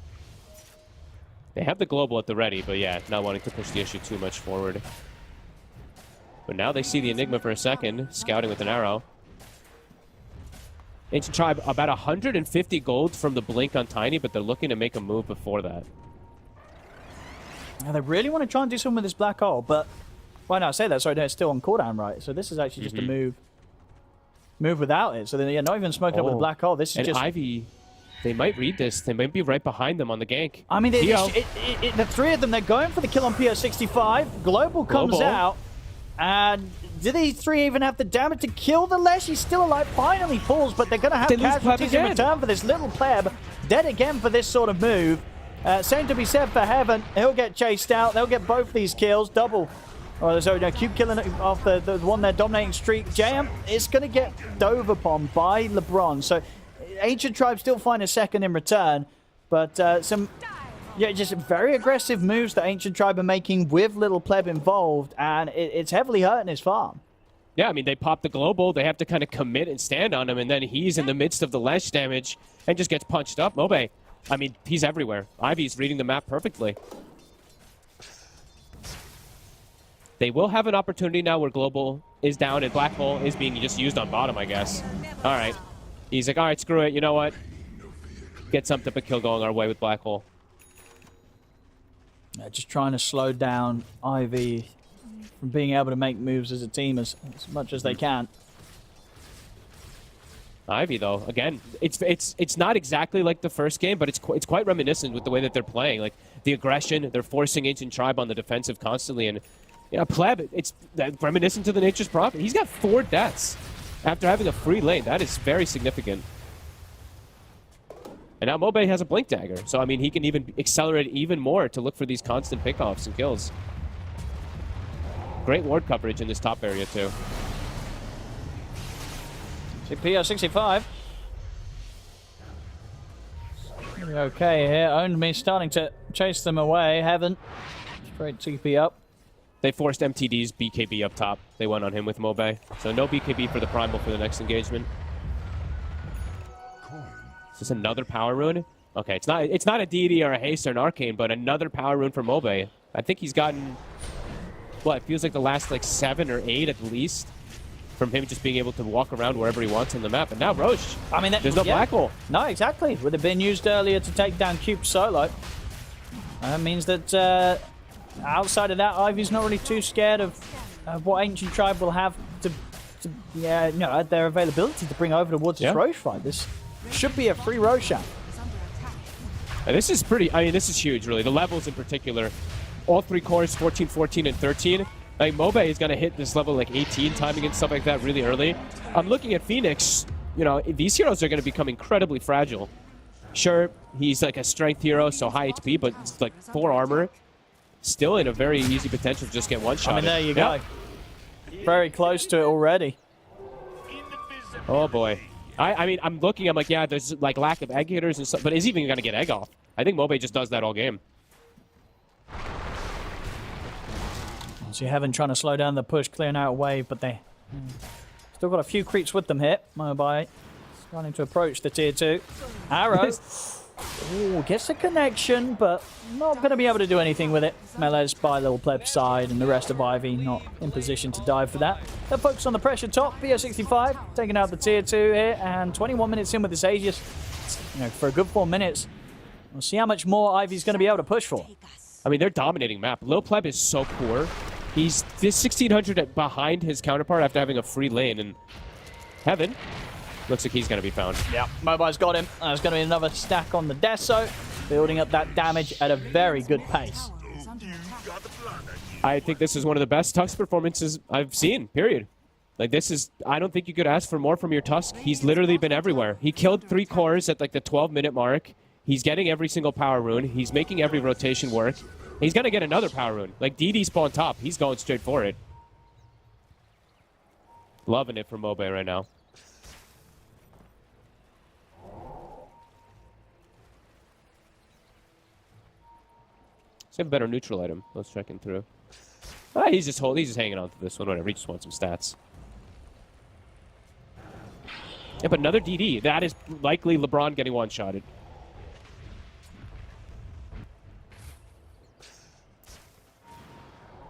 They have the Global at the ready, but yeah, not wanting to push the issue too much forward. But now they see the Enigma for a second, scouting with an arrow. Ancient Tribe, about 150 gold from the blink on Tiny, but they're looking to make a move before that. Now they really want to try and do something with this black hole, but why not say that? Sorry, no, it's still on cooldown, right? So this is actually just a move without it. So they're not even smoking up with a black hole. This is just Ivy. They might read this. They might be right behind them on the gank. I mean, the 3 of them, they're going for the kill on PO65. Global comes out. And do these 3 even have the damage to kill the Lesh? He's still alive. Finally falls, but they're going to have casualties in return for this Little Pleb. Dead again for this sort of move. Same to be said for Heaven. He'll get chased out. They'll get both these kills. Double. Oh, so Cube killing off the one they're dominating streak. JM is going to get dove upon by LeBron. So Ancient Tribe still find a second in return. But just very aggressive moves that Ancient Tribe are making with Little Pleb involved. And it's heavily hurting his farm. Yeah, I mean, they pop the Global. They have to kind of commit and stand on him. And then he's in the midst of the Lesh damage and just gets punched up. Mobe, I mean, he's everywhere. Ivy's reading the map perfectly. They will have an opportunity now where Global is down and Black Hole is being just used on bottom, I guess. All right. He's like, all right, screw it. You know what? Get some type of kill going our way with Black Hole. Just trying to slow down Ivy from being able to make moves as a team as much as they can. Ivy, though, again, it's not exactly like the first game, but it's quite reminiscent with the way that they're playing. Like, the aggression, they're forcing Ancient Tribe on the defensive constantly, and yeah, Pleb, it's reminiscent to the Nature's Prophet. He's got 4 deaths after having a free lane. That is very significant. And now Mobe has a Blink Dagger, so I mean, he can even accelerate even more to look for these constant pickoffs and kills. Great ward coverage in this top area, too. PO65. Okay here. Owned Me starting to chase them away. Heaven. Straight TP up. They forced MTD's BKB up top. They went on him with Mobe. So no BKB for the Primal for the next engagement. Is this another power rune? Okay, it's not a deity or a haste or an arcane, but another power rune for Mobe. I think he's gotten, what, it feels like the last like 7 or 8 at least from him just being able to walk around wherever he wants on the map. And now Roche. I mean, there's no black hole. No, exactly. Would have been used earlier to take down Cube solo. That means that outside of that, Ivy's not really too scared of what Ancient Tribe will have to their availability to bring over towards this Roche fight. This should be a free Roshan. And this is pretty, I mean, this is huge, really. The levels in particular. All 3 cores, 14, 14, and 13. Like, Mobe is going to hit this level like 18, timing and stuff like that really early. I'm looking at Phoenix. You know, these heroes are going to become incredibly fragile. Sure, he's like a strength hero, so high HP, but it's like 4 armor. Still in a very easy potential to just get one-shot. I mean, there you go. Very close to it already. Oh, boy. I mean, I'm looking, I'm like, yeah, there's like lack of egg hitters and stuff, but is he even going to get egg off? I think Mobe just does that all game. So you haven't trying to slow down the push, clearing out a wave, but they still got a few creeps with them here. Mobe starting to approach the tier 2. Arrow. Ooh, gets a connection, but not going to be able to do anything with it. Melee's by Little Pleb's side, and the rest of Ivy not in position to dive for that. They'll focus on the pressure top. BO65 taking out the tier 2 here, and 21 minutes in with this Aegis. You know, for a good 4 minutes. We'll see how much more Ivy's going to be able to push for. I mean, they're dominating map. Lil Pleb is so poor. He's this 1600 behind his counterpart after having a free lane, and Heaven looks like he's going to be found. Yeah, Mobile's got him. There's going to be another stack on the Deso, building up that damage at a very good pace. I think this is one of the best Tusk performances I've seen, period. Like, this is, I don't think you could ask for more from your Tusk. He's literally been everywhere. He killed 3 cores at like the 12-minute mark. He's getting every single power rune. He's making every rotation work. He's going to get another power rune. Like, DD spawn top. He's going straight for it. Loving it for Mobe right now. Let's have a better neutral item. Let's check him through. He's just hanging on to this one. Whatever. He just wants some stats. Yeah, but another DD. That is likely LeBron getting one-shotted.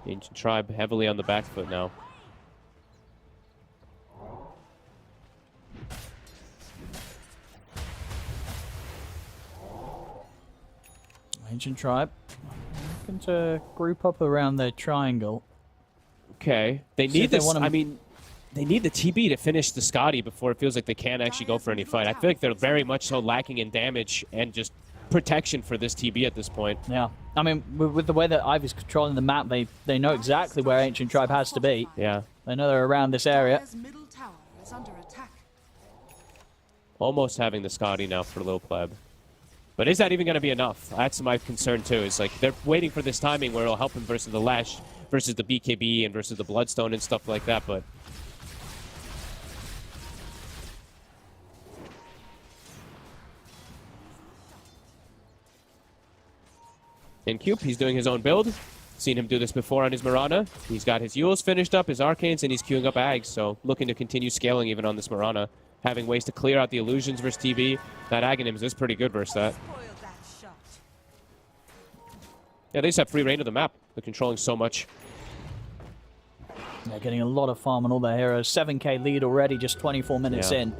Ancient Tribe heavily on the back foot now. Ancient Tribe looking to group up around their triangle. Okay. They need this. I mean, they need the TB to finish the Scotty before it feels like they can't actually go for any fight. I feel like they're very much so lacking in damage and just protection for this TB at this point. Yeah. I mean, with the way that Ivy's controlling the map, they know exactly where Ancient Tribe has to be. Yeah. They know they're around this area. Middle tower is under attack. Almost having the Scotty now for Lil Pleb. But is that even going to be enough? That's my concern too. Is like they're waiting for this timing where it'll help him versus the Lash, versus the BKB, and versus the Bloodstone and stuff like that. But in Cube, he's doing his own build. Seen him do this before on his Mirana. He's got his Euls finished up, his Arcanes, and he's queuing up Ags. So looking to continue scaling even on this Mirana. Having ways to clear out the illusions versus TB. That Aghanims is pretty good versus that. Yeah, they just have free reign of the map. They're controlling so much. They're getting a lot of farm on all their heroes. 7k lead already, just 24 minutes in.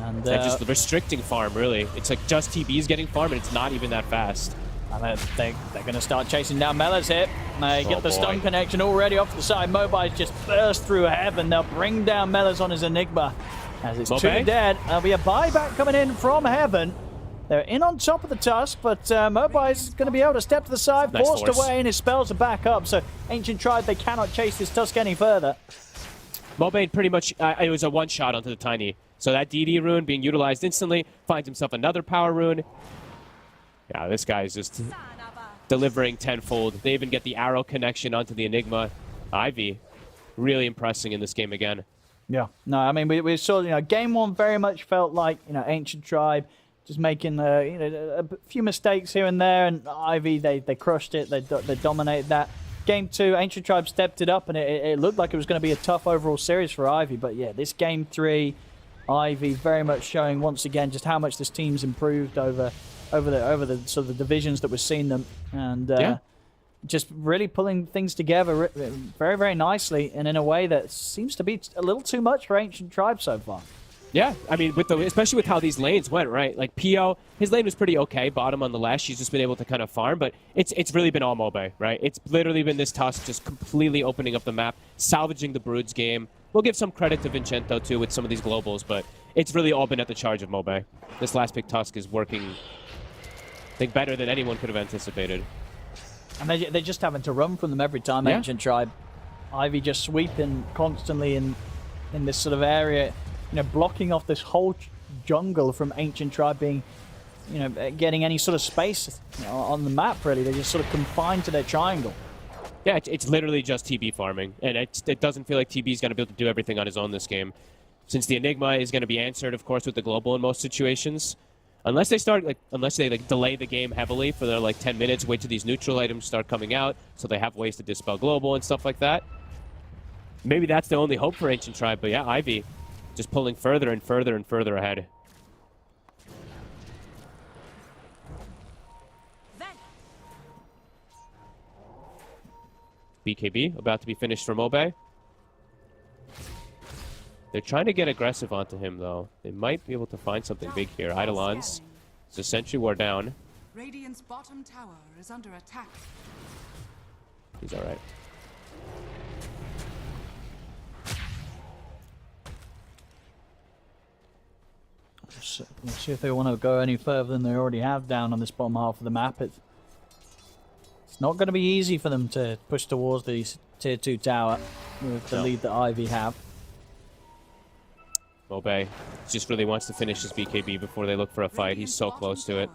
And just restricting farm, really. It's like just TB's getting farm, and it's not even that fast. And they're going to start chasing down Melee's here. They get the stun connection already off to the side. Mobile's just burst through Heaven. They'll bring down Melee's on his Enigma. As it's 2 dead, there'll be a buyback coming in from Heaven. They're in on top of the Tusk, but Mobile's going to be able to step to the side, forced away, and his spells are back up. So Ancient Tribe, they cannot chase this Tusk any further. Mobe pretty much, it was a one-shot onto the Tiny. So that DD rune being utilized instantly, finds himself another power rune. Yeah, this guy is just delivering tenfold. They even get the arrow connection onto the Enigma. Ivy really impressing in this game again. Yeah, no, I mean, we saw, game 1 very much felt like, Ancient Tribe just making, a few mistakes here and there, and Ivy, they crushed it, they dominated that. game 2, Ancient Tribe stepped it up, and it looked like it was going to be a tough overall series for Ivy. But yeah, this game 3, Ivy very much showing once again just how much this team's improved over the sort of the divisions that we've seen them, and just really pulling things together very, very nicely, and in a way that seems to be a little too much for Ancient Tribe so far. Yeah, I mean, especially with how these lanes went, right? Like Pio, his lane was pretty okay, bottom on the left. She's just been able to kind of farm, but it's really been all Mobe, right? It's literally been this Tusk just completely opening up the map, salvaging the Brood's game. We'll give some credit to Vincento, too, with some of these globals, but it's really all been at the charge of Mobe. This last pick Tusk is working, I think, better than anyone could have anticipated. And they're just having to run from them every time, Ancient Tribe. Ivy just sweeping constantly in this sort of area, you know, blocking off this whole jungle from Ancient Tribe being, you know, getting any sort of space, you know, on the map, really. They're just sort of confined to their triangle. Yeah, it's literally just TB farming, and it doesn't feel like TB's going to be able to do everything on his own this game. Since the Enigma is going to be answered, of course, with the global in most situations. Unless they delay the game heavily for their 10 minutes, wait till these neutral items start coming out, so they have ways to dispel global and stuff like that. Maybe that's the only hope for Ancient Tribe, but yeah, Ivy just pulling further and further and further ahead. BKB about to be finished for Mobe. They're trying to get aggressive onto him, though. They might be able to find something big here. Eidolons. So Sentry War down. Radiant's bottom tower is under attack. He's alright. Let's see if they want to go any further than they already have down on this bottom half of the map. It's not going to be easy for them to push towards the tier 2 tower with the lead that Ivy have. Mobe just really wants to finish his BKB before they look for a fight. He's so close to it.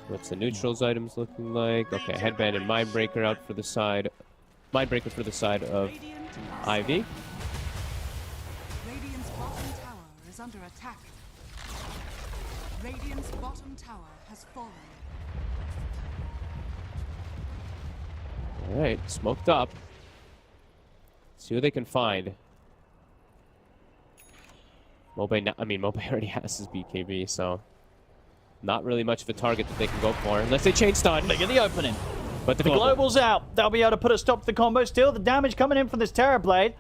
What's the neutrals items looking like? Okay, Headband and Mindbreaker out for the side. Mindbreaker for the side of Ivy. Radiant's bottom tower is under attack. Radiant's bottom tower has fallen. Alright, smoked up. See what they can find. Mobe already has his BKB, so not really much of a target that they can go for unless they chain stun. Look at the opening. But the global's out. They'll be able to put a stop to the combo. Still, the damage coming in from this Terror Blade.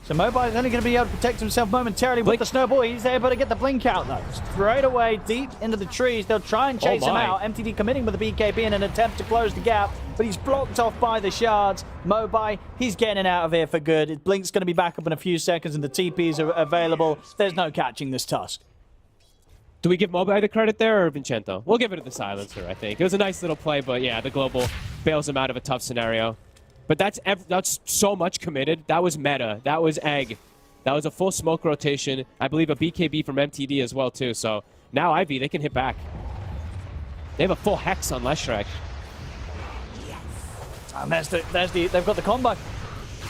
So Mobile is only going to be able to protect himself momentarily with the Snowball. He's able to get the blink out, though. Straight away, deep into the trees. They'll try and chase him out. MTD committing with the BKB in an attempt to close the gap, but he's blocked off by the shards. Mobile, he's getting out of here for good. His blink's going to be back up in a few seconds, and the TPs are available. There's no catching this Tusk. Do we give Mobile the credit there or Vincento? We'll give it to the Silencer, I think. It was a nice little play, but yeah, the global bails him out of a tough scenario. But that's so much committed. That was meta. That was egg. That was a full smoke rotation. I believe a BKB from MTD as well, too. So now Ivy, they can hit back. They have a full Hex on Leshrac. And they've got the combo.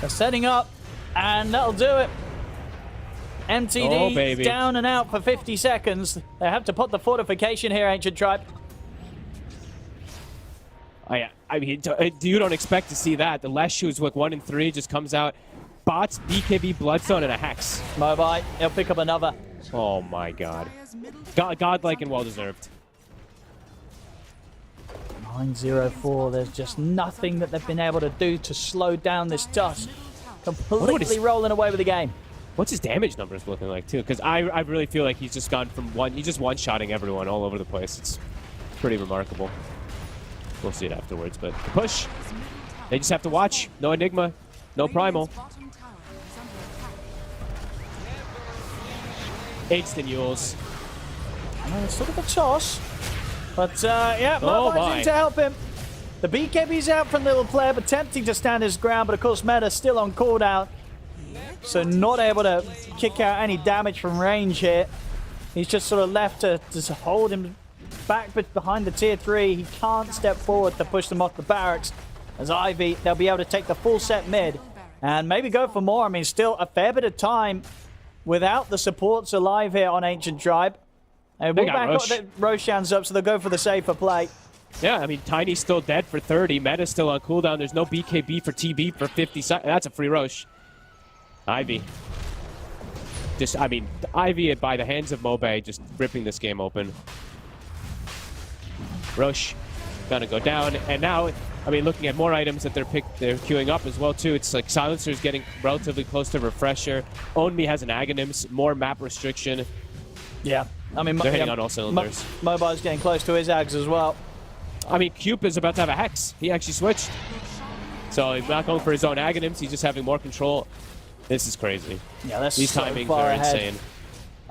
They're setting up, and that'll do it. MTD down and out for 50 seconds. They have to put the fortification here, Ancient Tribe. Oh, yeah. I mean, you don't expect to see that. The Lesh, who's like 1 and 3, just comes out. Bots, BKB, Bloodstone, and a Hex. Mobile, he'll pick up another. Oh my god. Godlike and well-deserved. 9-0-4. There's just nothing that they've been able to do to slow down this Tusk. Completely rolling away with the game. What's his damage numbers looking like, too? Because I really feel like he's just gone from he's just one-shotting everyone all over the place. It's pretty remarkable. We'll see it afterwards, but push. They just have to watch. No Enigma, no Primal. Instant Yules. Sort of a toss. But, yeah, Mobile's in to help him. The BKB's out from Little Player, but attempting to stand his ground, but of course Meta's still on cooldown. So not able to kick out any damage from range here. He's just sort of left to hold him back behind the tier 3. He can't step forward to push them off the barracks. As Ivy, they'll be able to take the full set mid and maybe go for more. I mean, still a fair bit of time without the supports alive here on Ancient Tribe. And They we'll got back up the Roshan's up, so they'll go for the safer play. Yeah, I mean, Tiny's still dead for 30. Meta's still on cooldown. There's no BKB for TB for 50 seconds. That's a free Rosh. Ivy. Just, I mean, Ivy by the hands of Mobe just ripping this game open. Rosh gonna go down. And now, I mean, looking at more items that they're queuing up as well, too. It's like Silencer's getting relatively close to Refresher. Onmi has an Aghanim's, more map restriction. Yeah. I mean, they're hitting on all cylinders. Mobile's getting close to his Ags as well. I mean, Cube is about to have a Hex. He actually switched. So he's not going for his own Aghanims. He's just having more control. This is crazy. Yeah, that's These so timings far are ahead. insane.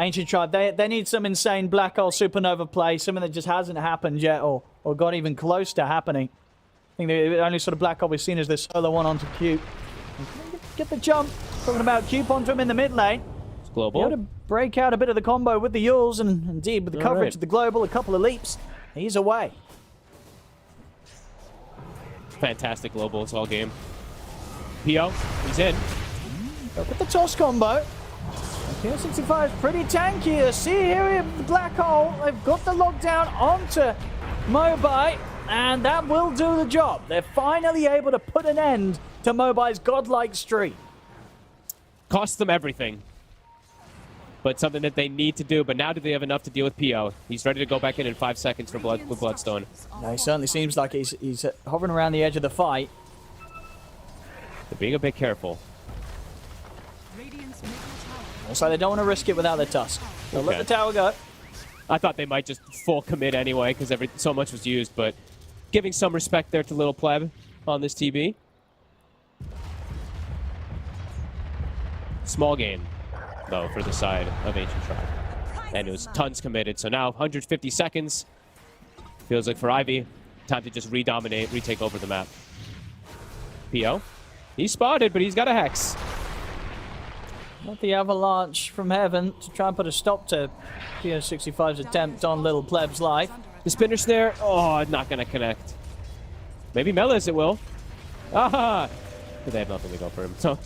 Ancient Tribe, they need some insane Black Hole Supernova play, something that just hasn't happened yet or got even close to happening. I think the only sort of Black Hole we've seen is this solo one onto Cube. Get the jump. Talking about Cube onto him in the mid lane. It's global. Able to break out a bit of the combo with the Yules, and indeed with the coverage right. of the global, a couple of leaps. He's away. Fantastic globals all game. PO, he's in. Look at the toss combo. PO65 is pretty tanky. See here the Black Hole. They've got the lockdown onto Mobai, and that will do the job. They're finally able to put an end to Mobai's godlike streak. Cost them everything. But something that they need to do. But now do they have enough to deal with PO? He's ready to go back in 5 seconds for with Bloodstone. No, he certainly seems like he's hovering around the edge of the fight. They're being a bit careful. Radiant's middle tower. Also, they don't want to risk it without the Tusk. They'll let the tower go. I thought they might just full commit anyway because so much was used. But giving some respect there to Little Pleb on this TB. Small gain, though, for the side of Ancient Tribe. And it was tons committed. So now 150 seconds. Feels like for Ivy, time to just redominate, retake over the map. PO. He's spotted, but he's got a Hex. Not the avalanche from heaven to try and put a stop to PO65's attempt on Little Pleb's life. The spinner snare. Oh, not going to connect. Maybe Melis it will. Ah! But they have nothing to go for him, so...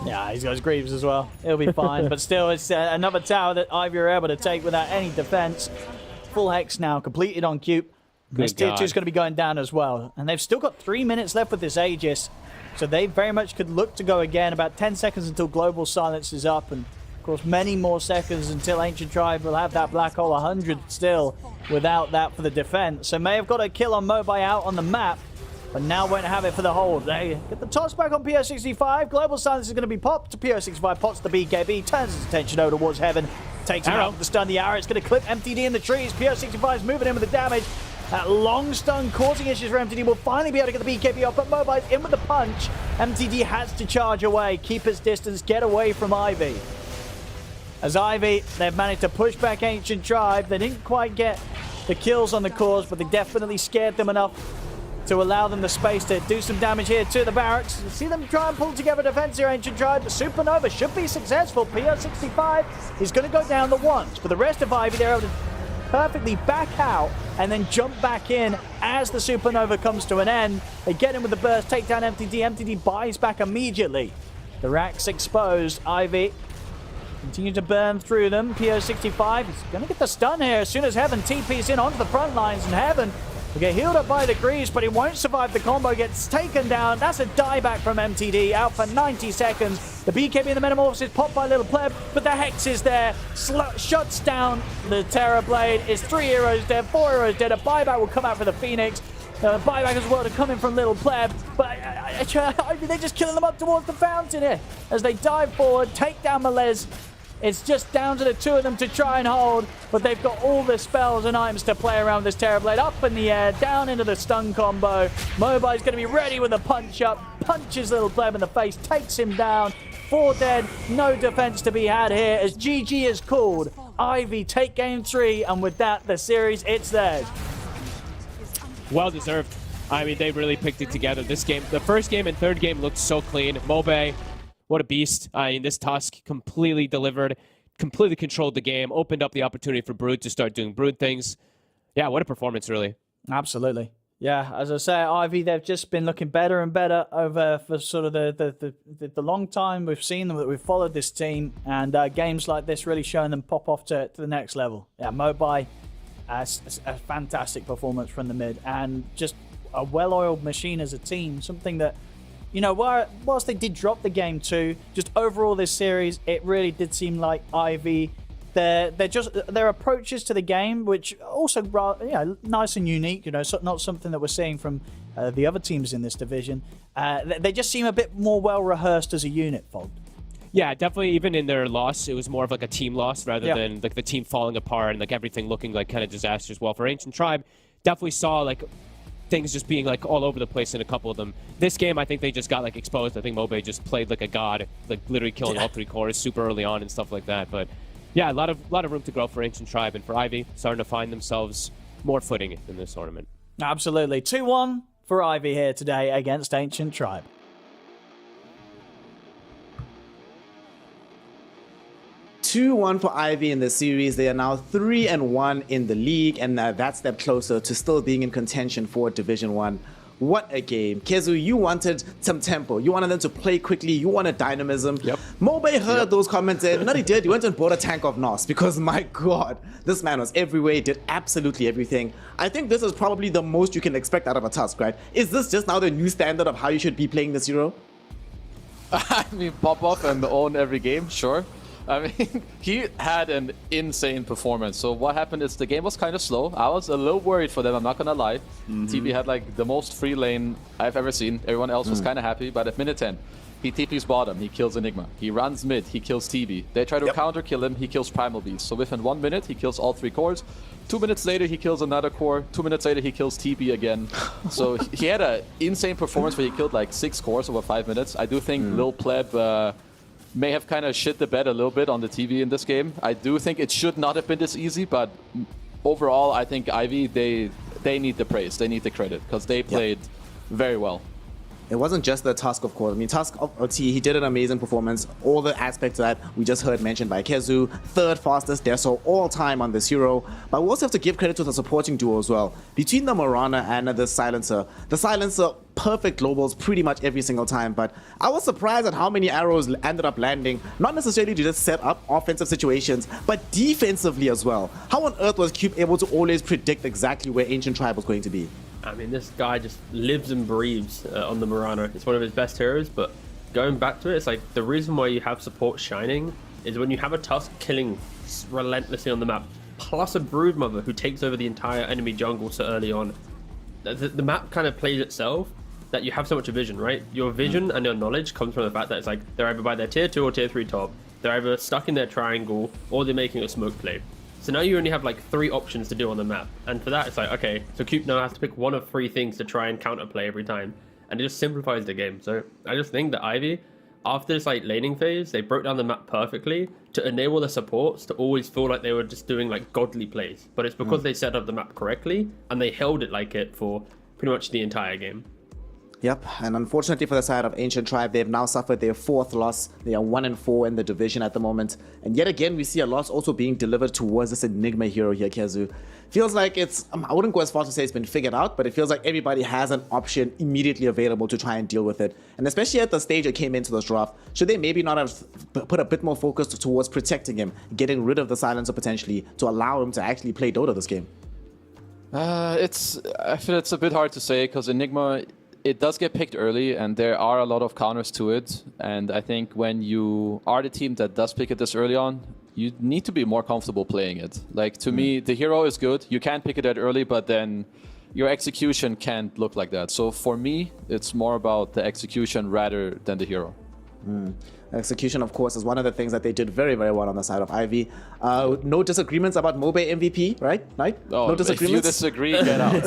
Yeah, he's got his Greaves as well. He'll be fine. But still, it's another tower that Ivy are able to take without any defense. Full Hex now, completed on Cube. This tier 2 is going to be going down as well. And they've still got 3 minutes left with this Aegis. So they very much could look to go again. About 10 seconds until Global Silence is up. And, of course, many more seconds until Ancient Tribe will have that Black Hole 100 still without that for the defense. So may have got a kill on Mobai out on the map. But now won't have it for the hold. They get the toss back on PO65. Global Silence is going to be popped. PO65 pots the BKB, turns his attention over towards Heaven. Takes him out with the stun. The arrow. It's going to clip MTD in the trees. PO65 is moving in with the damage. That long stun causing issues for MTD. Will finally be able to get the BKB off, but Mobile's in with the punch. MTD has to charge away, keep his distance, get away from Ivy. As Ivy, they've managed to push back Ancient Tribe. They didn't quite get the kills on the cause, but they definitely scared them enough to allow them the space to do some damage here to the barracks. You see them try and pull together defense here, Ancient Tribe. The Supernova should be successful. PO65 is going to go down the once, but the rest of Ivy, they're able to perfectly back out and then jump back in as the Supernova comes to an end. They get in with the burst, take down MTD. MTD buys back immediately. The racks exposed. Ivy continue to burn through them. PO65 is going to get the stun here as soon as Heaven TP's in onto the front lines, and Heaven will get healed up by the Greaves, but he won't survive the combo, gets taken down. That's a dieback from MTD, out for 90 seconds. The BKB in the Metamorphosis popped by Little Pleb, but the Hex is there, shuts down the Terror Blade. It's 3 heroes dead, 4 heroes dead. A buyback will come out for the Phoenix. Buyback as well to come in from Little Pleb, but they're just killing them up towards the fountain here as they dive forward, take down Melez. It's just down to the two of them to try and hold, but they've got all the spells and items to play around this Terrorblade. Up in the air, down into the stun combo. Mobile's going to be ready with a punch up, punches Little Pleb in the face, takes him down. 4 dead, no defense to be had here as GG is called. Ivy take game 3, and with that, the series, it's theirs. Well deserved. I mean, they really picked it together. This game, the first game and third game looked so clean. Mobe, what a beast. I mean, this Tusk completely delivered, completely controlled the game, opened up the opportunity for Brood to start doing Brood things. Yeah, what a performance, really. Absolutely. Yeah, as I say, Ivy, they've just been looking better and better over for sort of the long time we've seen them, that we've followed this team, and games like this really showing them pop off to the next level. Yeah, Mobai, a fantastic performance from the mid, and just a well-oiled machine as a team, something that, you know, whilst they did drop the game too, just overall this series, it really did seem like Ivy, their approaches to the game, which also nice and unique, you know, so not something that we're seeing from the other teams in this division. They just seem a bit more well rehearsed as a unit, Fog. Yeah, definitely. Even in their loss, it was more of like a team loss rather than like the team falling apart and like everything looking like kind of disastrous. Well, for Ancient Tribe, definitely saw like things just being like all over the place in a couple of them. This game, I think they just got like exposed. I think Mobe just played like a god, like literally killing all 3 cores super early on and stuff like that. But yeah, a lot of room to grow for Ancient Tribe, and for Ivy starting to find themselves more footing in this tournament. Absolutely. 2-1 for Ivy here today against Ancient Tribe. 2-1 for Ivy in the series. They are now 3-1 in the league, and that step closer to still being in contention for Division 1. What a game. Kezu, you wanted some tempo. You wanted them to play quickly. You wanted dynamism. Yep. Mobe heard those comments and not he did. He went and bought a tank of NOS because, my God, this man was everywhere. He did absolutely everything. I think this is probably the most you can expect out of a Tusk, right? Is this just now the new standard of how you should be playing this hero? I mean, pop off and own every game, sure. I mean, he had an insane performance. So what happened is the game was kind of slow. I was a little worried for them, I'm not gonna lie. TB had like the most free lane I've ever seen. Everyone else was kind of happy, but at minute 10, he TP's bottom, he kills Enigma. He runs mid, he kills TB. They try to counter kill him, he kills Primal Beast. So within 1 minute, he kills all 3 cores. 2 minutes later, he kills another core. 2 minutes later, he kills TB again. So he had an insane performance where he killed like 6 cores over 5 minutes. I do think Lil Pleb may have kind of shit the bed a little bit on the TV in this game. I do think it should not have been this easy, but overall, I think Ivy, they need the praise, they need the credit, because they played very well. It wasn't just the Tusk, of course. I mean, Tusk, he did an amazing performance. All the aspects that we just heard mentioned by Kezu. 3rd fastest Deso all time on this hero. But we also have to give credit to the supporting duo as well. Between the Morana and the Silencer, perfect globals pretty much every single time. But I was surprised at how many arrows ended up landing, not necessarily to just set up offensive situations, but defensively as well. How on earth was Cube able to always predict exactly where Ancient Tribe was going to be? I mean, this guy just lives and breathes on the Morana. It's one of his best heroes, but going back to it, it's like the reason why you have support shining is when you have a Tusk killing relentlessly on the map, plus a Broodmother who takes over the entire enemy jungle so early on. The map kind of plays itself that you have so much vision, right? Your vision and your knowledge comes from the fact that it's like they're either by their tier 2 or tier 3 top, they're either stuck in their triangle, or they're making a smoke play. So now you only have like 3 options to do on the map. And for that, it's like, okay, so Coop now has to pick one of 3 things to try and counterplay every time. And it just simplifies the game. So I just think that Ivy, after this like laning phase, they broke down the map perfectly to enable the supports to always feel like they were just doing like godly plays. But it's because they set up the map correctly and they held it like it for pretty much the entire game. Yep, and unfortunately for the side of Ancient Tribe, they've now suffered their 4th loss. They are 1-4 in the division at the moment. And yet again, we see a loss also being delivered towards this Enigma hero here, Kezu. Feels like it's, I wouldn't go as far as to say it's been figured out, but it feels like everybody has an option immediately available to try and deal with it. And especially at the stage it came into this draft, should they maybe not have put a bit more focus towards protecting him, getting rid of the Silencer potentially, to allow him to actually play Dota this game? I feel it's a bit hard to say, because Enigma, it does get picked early, and there are a lot of counters to it. And I think when you are the team that does pick it this early on, you need to be more comfortable playing it. Like, to me, the hero is good. You can pick it that early, but then your execution can't look like that. So for me, it's more about the execution rather than the hero. Execution, of course, is one of the things that they did very, very well on the side of Ivy. No disagreements about Mobe MVP, right? Oh, no disagreements? If you disagree, get out.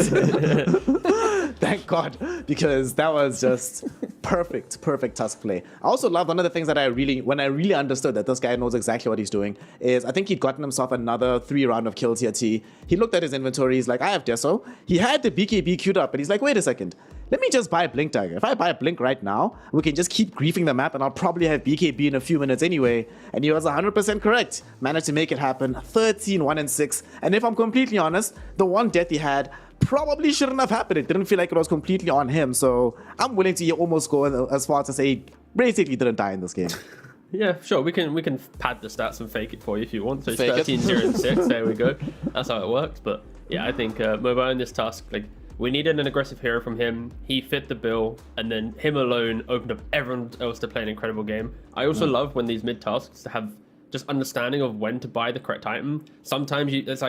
Thank God, because that was just perfect Tusk play. I also love one of the things that when I really understood that this guy knows exactly what he's doing, is I think he'd gotten himself another 3 round of kills here. He looked at his inventory, he's like, I have Deso. He had the BKB queued up, but he's like, wait a second. Let me just buy a Blink Dagger. If I buy a Blink right now, we can just keep griefing the map and I'll probably have BKB in a few minutes anyway. And he was 100% correct. Managed to make it happen. 13, 1 and 6. And if I'm completely honest, the one death he had probably shouldn't have happened. It didn't feel like it was completely on him. So I'm willing to almost go as far to say basically didn't die in this game. Yeah, sure. We can pad the stats and fake it for you if you want. So it's Fake it. 13, 0, and 6. There we go. That's how it works. But yeah, I think Mobile in this task, like, we needed an aggressive hero from him. He fit the bill, and then him alone opened up everyone else to play an incredible game. I also love when these mid tasks have just understanding of when to buy the correct item. Sometimes it's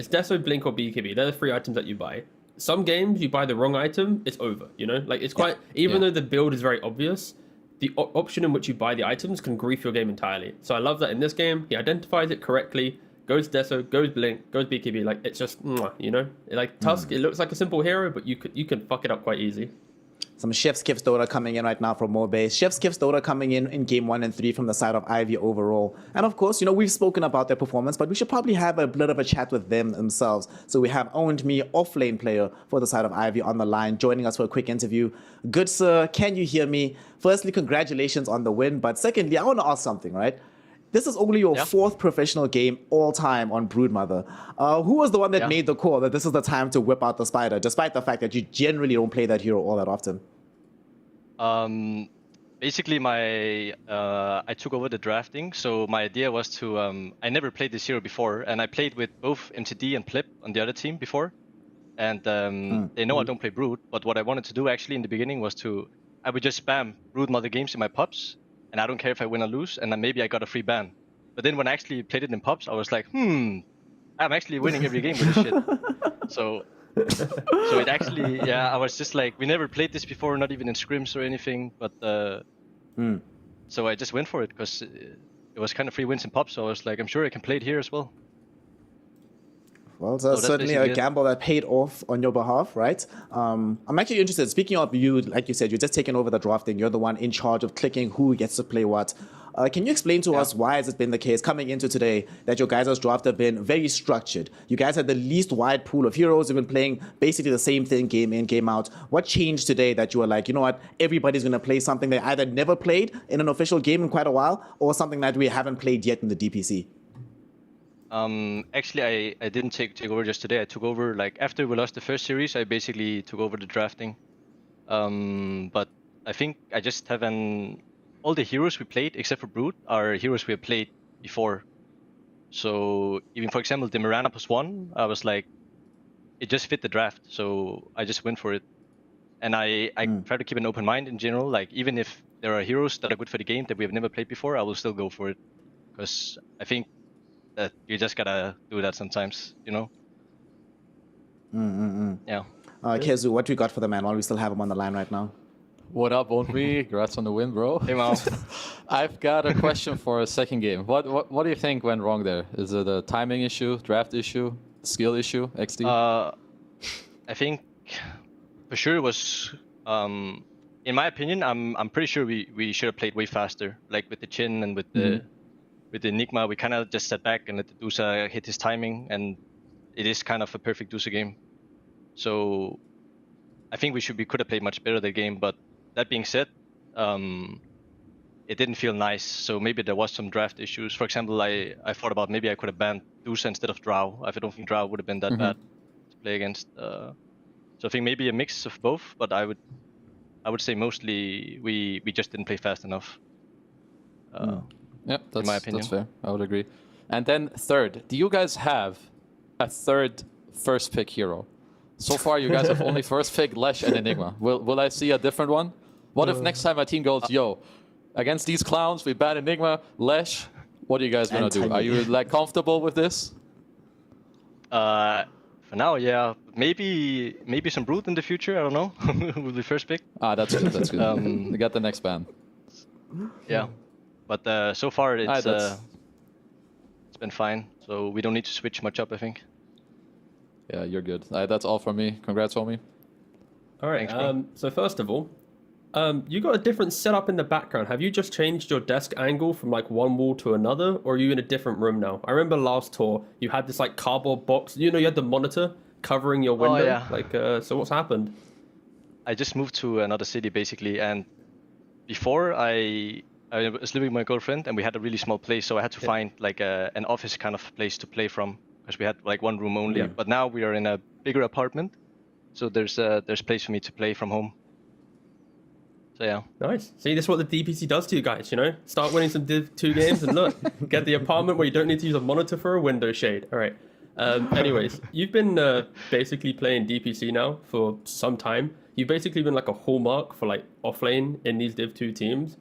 Deso, Blink, or BKB. They're the 3 items that you buy. Some games you buy the wrong item, it's over. You know, like it's quite even though the build is very obvious. The option in which you buy the items can grief your game entirely. So I love that in this game, he identifies it correctly, goes Deso, goes Blink, goes BKB. Like, it's just, you know? Like, Tusk, it looks like a simple hero, but you can fuck it up quite easy. Some Chef's Kips Dota coming in right now from Mobase. Chef's Kips Dota coming in game 1 and 3 from the side of Ivy overall. And of course, you know, we've spoken about their performance, but we should probably have a bit of a chat with them themselves. So we have Owned Me, off-lane player for the side of Ivy on the line, joining us for a quick interview. Good sir, can you hear me? Firstly, congratulations on the win. But secondly, I want to ask something, right? This is only your 4th professional game all time on Broodmother. Who was the one that made the call that this is the time to whip out the Spider, despite the fact that you generally don't play that hero all that often? Basically, I took over the drafting, so my idea was to I never played this hero before, and I played with both MTD and Plip on the other team before, and they know I don't play Brood. But what I wanted to do actually in the beginning was I would just spam Broodmother games in my pubs, and I don't care if I win or lose, and then maybe I got a free ban. But then when I actually played it in pubs, I was like, I'm actually winning every game with this shit. So it actually, I was just like, we never played this before, not even in scrims or anything, but so I just went for it because it was kind of free wins in pubs, so I was like, I'm sure I can play it here as well. Well, that's certainly a gamble that paid off on your behalf, right? I'm actually interested. Speaking of you, like you said, you're just taking over the drafting. You're the one in charge of clicking who gets to play what. Can you explain to us why has it been the case coming into today that your guys' draft have been very structured? You guys had the least wide pool of heroes. You've been playing basically the same thing game in, game out. What changed today that you were like, you know what, everybody's going to play something they either never played in an official game in quite a while or something that we haven't played yet in the DPC? Actually, I didn't take over just today. I took over, like, after we lost the first series, I basically took over the drafting. But I think I just have all the heroes we played, except for Brood, are heroes we have played before. So even, for example, the Mirana +1, I was like, it just fit the draft, so I just went for it. And I try to keep an open mind in general. Like, even if there are heroes that are good for the game that we have never played before, I will still go for it. Because I think that you just gotta do that sometimes, you know? Yeah. Kezu, what we got for the man while we still have him on the line right now? What up, Owned Me? Congrats on the win, bro. Hey, man. I've got a question for a second game. What do you think went wrong there? Is it a timing issue, draft issue, skill issue, XD? I think for sure it was, in my opinion, I'm pretty sure we should have played way faster. Like with the Chin and with the Enigma, we kind of just sat back and let the Dusa hit his timing, and it is kind of a perfect Dusa game. So I think we could have played much better that game, but that being said, it didn't feel nice, so maybe there was some draft issues. For example, I thought about maybe I could have banned Dusa instead of Drow. I don't think Drow would have been that bad to play against. So I think maybe a mix of both, but I would say mostly we just didn't play fast enough. Yeah, in my opinion. That's fair. I would agree. And then third, do you guys have a third first pick hero? So far, you guys have only first pick, Lesh, and Enigma. Will I see a different one? What if next time my team goes, yo, against these clowns, we ban Enigma, Lesh, what are you guys gonna do? Are you like comfortable with this? For now, yeah. Maybe some Brood in the future. I don't know. Will be first pick. That's good. That's good. We got the next ban. Yeah, but so far it's been fine. So we don't need to switch much up, I think. Yeah, you're good. That's all from me. Congrats, homie. All right. Thanks, so first of all, you got a different setup in the background. Have you just changed your desk angle from like one wall to another, or are you in a different room now? I remember last tour you had this like cardboard box. You know, you had the monitor covering your window. Oh, yeah. Like, so what's happened? I just moved to another city basically, and before I was living with my girlfriend, and we had a really small place, so I had to find like an office kind of place to play from, because we had like one room only. But now we are in a bigger apartment, So there's place for me to play from home. So yeah. Nice. See, this is what the DPC does to you guys, you know? Start winning some Div 2 games and look, get the apartment where you don't need to use a monitor for a window shade. All right. Anyways, you've been basically playing DPC now for some time. You've basically been like a hallmark for like offlane in these Div 2 teams.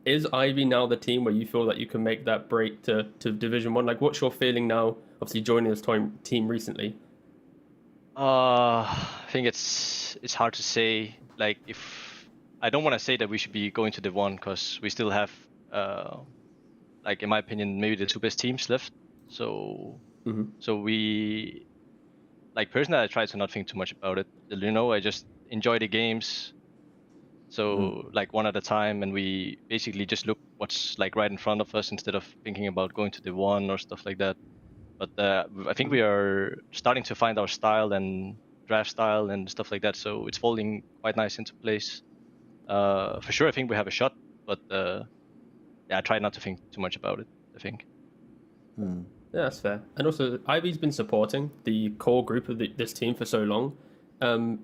Is Ivy now the team where you feel that you can make that break to Division 1? Like, what's your feeling now, obviously joining this team recently? I think it's hard to say. Like, if I don't want to say that we should be going to Div 1 because we still have, like in my opinion, maybe the 2 best teams left. So, so we, like personally, I try to not think too much about it. You know, I just enjoy the games. So like one at a time, and we basically just look what's like right in front of us instead of thinking about going to Div 1 or stuff like that. But I think we are starting to find our style and draft style and stuff like that. So it's falling quite nice into place. For sure, I think we have a shot, but yeah, I try not to think too much about it, I think. Yeah, that's fair. And also, Ivy's been supporting the core group of this team for so long.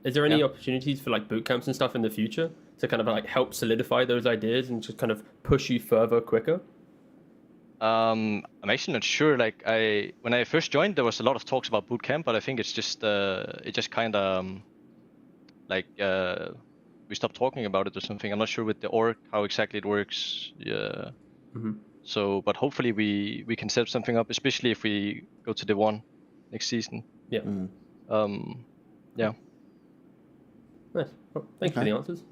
Is there any opportunities for like boot camps and stuff in the future to kind of like help solidify those ideas and just kind of push you further quicker? I'm actually not sure. Like when I first joined, there was a lot of talks about boot camp, but I think it's just it just kind of like we stopped talking about it or something. I'm not sure with the org how exactly it works. Yeah. So, but hopefully we can set something up, especially if we go to Div 1 next season. Yeah. Yeah. Nice. Well, thank you for the answers.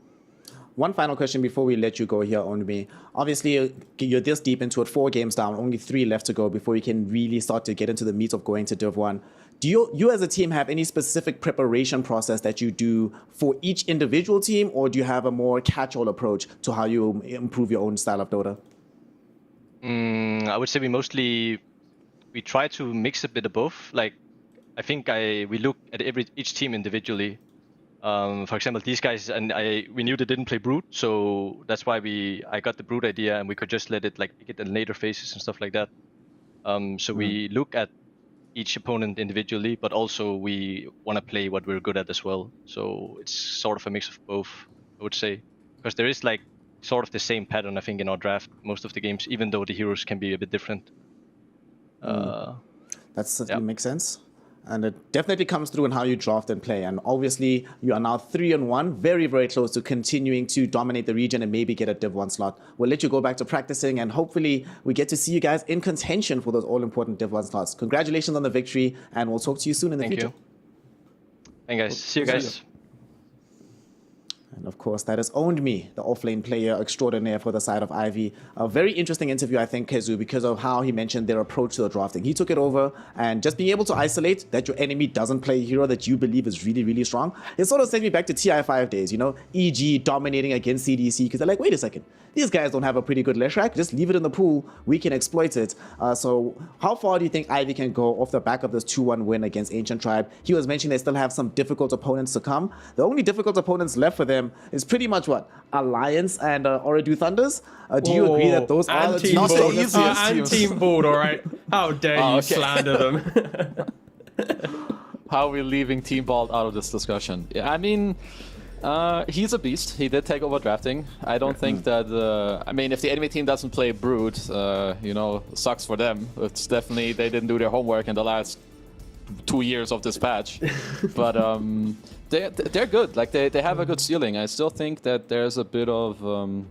One final question before we let you go here, Onmi. Obviously, you're this deep into it, 4 games down, only 3 left to go before you can really start to get into the meat of going to Div 1. Do you as a team have any specific preparation process that you do for each individual team, or do you have a more catch-all approach to how you improve your own style of Dota? I would say we try to mix a bit of both. Like, I think we look at each team individually. For example, these guys, and we knew they didn't play Brood, so that's why I got the Brood idea, and we could just let it like pick it in later phases and stuff like that. So we look at each opponent individually, but also we want to play what we're good at as well. So it's sort of a mix of both, I would say, because there is like sort of the same pattern, I think, in our draft most of the games, even though the heroes can be a bit different. That certainly makes sense. And it definitely comes through in how you draft and play. And obviously, you are now 3-1, very, very close to continuing to dominate the region and maybe get a Div 1 slot. We'll let you go back to practicing, and hopefully we get to see you guys in contention for those all-important Div 1 slots. Congratulations on the victory, and we'll talk to you soon in the future. Thank you. Thank you, guys. See you guys. And of course, that has owned me, the offlane player extraordinaire for the side of Ivy. A very interesting interview, I think, Kezu, because of how he mentioned their approach to the drafting. He took it over, and just being able to isolate that your enemy doesn't play a hero that you believe is really, really strong, it sort of sent me back to TI5 days, you know, EG dominating against CDC, because they're like, wait a second, these guys don't have a pretty good Leshrac, just leave it in the pool, we can exploit it. So how far do you think Ivy can go off the back of this 2-1 win against Ancient Tribe? He was mentioning they still have some difficult opponents to come. The only difficult opponents left for them is pretty much what? Alliance and Ooredoo Thunders? Do you agree that those are the Team teams? Board. The easiest And teams? Team Board, all right? How dare you slander them? How are we leaving Team Bald out of this discussion? Yeah, I mean, he's a beast. He did take over drafting. I don't think that... I mean, if the enemy team doesn't play Brood, you know, sucks for them. It's definitely... They didn't do their homework in the last 2 years of this patch. But they're good. Like, they have a good ceiling. I still think that there's a bit of...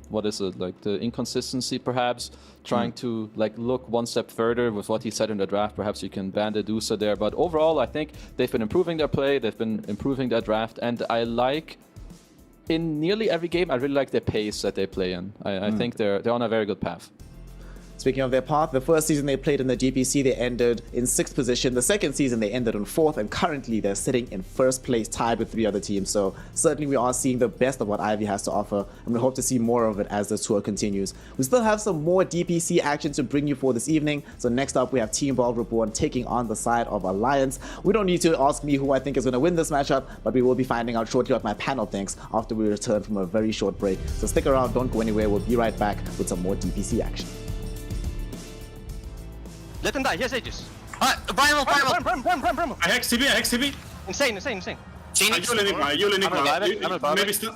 what is it? Like, the inconsistency, perhaps. Trying to, like, look one step further with what he said in the draft. Perhaps you can ban the Dusa there. But overall, I think they've been improving their play. They've been improving their draft. And I like... In nearly every game, I really like the pace that they play in. I think they're on a very good path. Speaking of their path, the first season they played in the DPC, they ended in 6th position. The second season, they ended in 4th, and currently they're sitting in 1st place, tied with 3 other teams. So certainly we are seeing the best of what Ivy has to offer, and we hope to see more of it as the tour continues. We still have some more DPC action to bring you for this evening. So next up, we have Team Bald Reborn taking on the side of Alliance. We don't need to ask me who I think is going to win this matchup, but we will be finding out shortly what my panel thinks after we return from a very short break. So stick around, don't go anywhere. We'll be right back with some more DPC action. Let them die. He has Aegis. Primal! Run. I hack CB. Insane. You'll Enigma. Maybe still.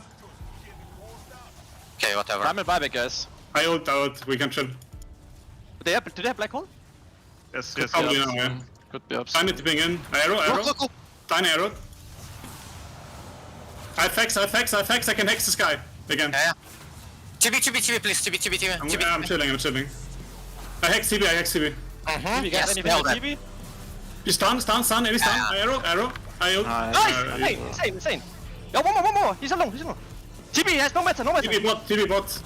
Okay, whatever. I'm in buyback, guys. I ult. We can chill. Do they have black hole? Yes. Probably now, yeah. Could be ups. Tiny tipping in. Arrow. Go. Tiny arrow. I have hex. I can hex this guy again. Yeah. TB, please. TB. I'm chilling. I hex TB. You guys Yes, anything nailed on it. TV? You stun. Heavy stun. Arrow. I ult. Nice! Insane! Yo, one more! He's alone! TB has no matter! TB bot.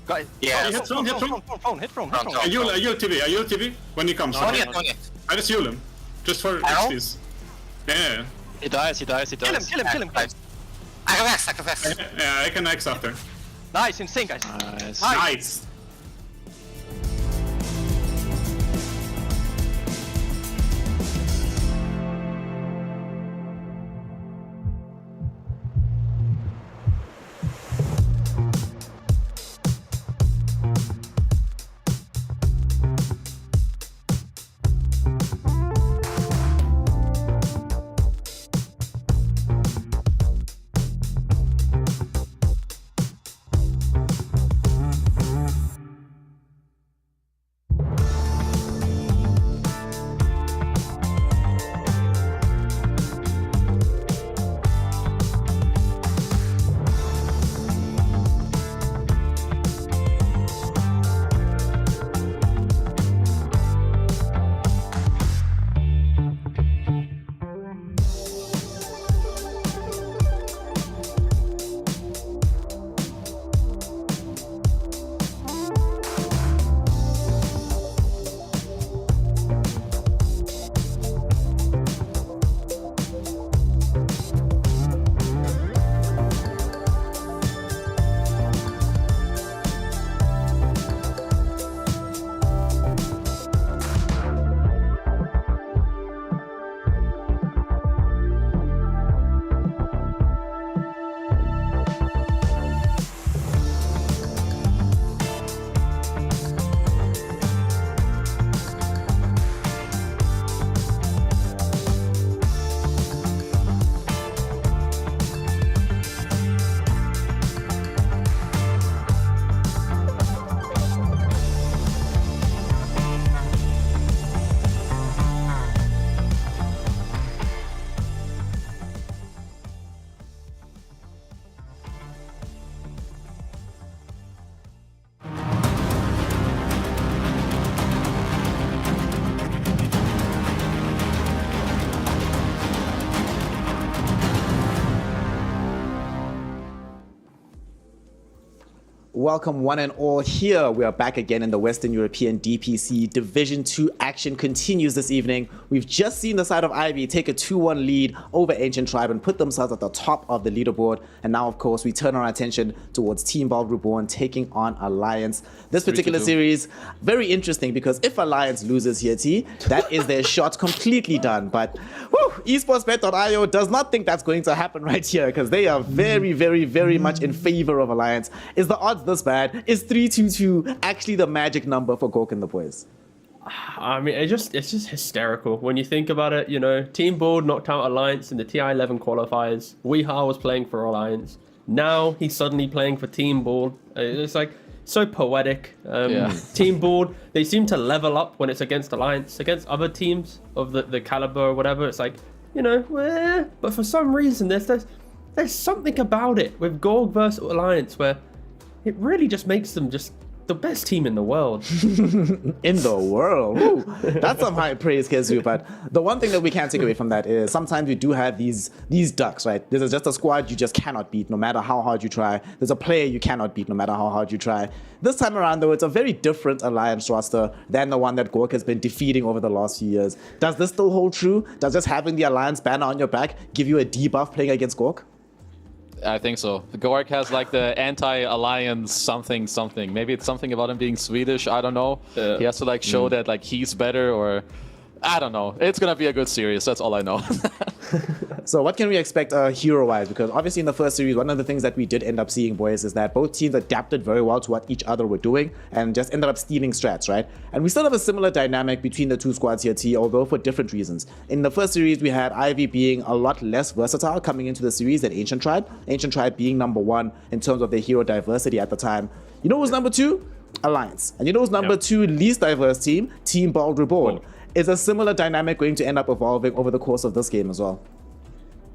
Guys, Yeah. Hit from. hit from. I ult TB when he comes. Don't yet. I just heal him. Just for Arrow? XPs. Yeah. He dies. Kill him. I have X. Yeah, I can X after. Nice, insane, guys. Nice. Welcome one and all here. We are back again in the Western European DPC. Division 2 action continues this evening. We've just seen the side of Ivy take a 2-1 lead over Ancient Tribe and put themselves at the top of the leaderboard. And now, of course, we turn our attention towards Team Bald Reborn taking on Alliance. This particular series, very interesting because if Alliance loses here, T, that is their shot completely done. But esportsbet.io does not think that's going to happen right here because they are very, very, very much in favor of Alliance. Is the odds this bad? Is 322 actually the magic number for Gork and the boys? I mean, it's just hysterical when you think about it. You know, Team Bald knocked out Alliance in the TI11 qualifiers. Weeha was playing for Alliance. Now he's suddenly playing for Team Bald. It's like so poetic. Team Bald, they seem to level up when it's against Alliance, against other teams of the caliber or whatever. It's like, you know, but for some reason there's something about it with Gorg versus Alliance where it really just makes them just the best team in the world. In the world? Ooh, that's some high praise, Kezu. But the one thing that we can't take away from that is sometimes we do have these ducks, right? This is just a squad you just cannot beat no matter how hard you try. There's a player you cannot beat no matter how hard you try. This time around, though, it's a very different Alliance roster than the one that Gork has been defeating over the last few years. Does this still hold true? Does just having the Alliance banner on your back give you a debuff playing against Gork? I think so. Gork has like the anti-alliance something. Maybe it's something about him being Swedish. I don't know. He has to like show that like he's better, or I don't know. It's gonna be a good series. That's all I know. So what can we expect hero-wise? Because obviously in the first series, one of the things that we did end up seeing, boys, is that both teams adapted very well to what each other were doing and just ended up stealing strats, right? And we still have a similar dynamic between the two squads here, T, although for different reasons. In the first series, we had Ivy being a lot less versatile coming into the series than Ancient Tribe. Ancient Tribe being number one in terms of their hero diversity at the time. You know who's number two? Alliance. And you know who's number two least diverse team? Team Bald Reborn. Is a similar dynamic going to end up evolving over the course of this game as well?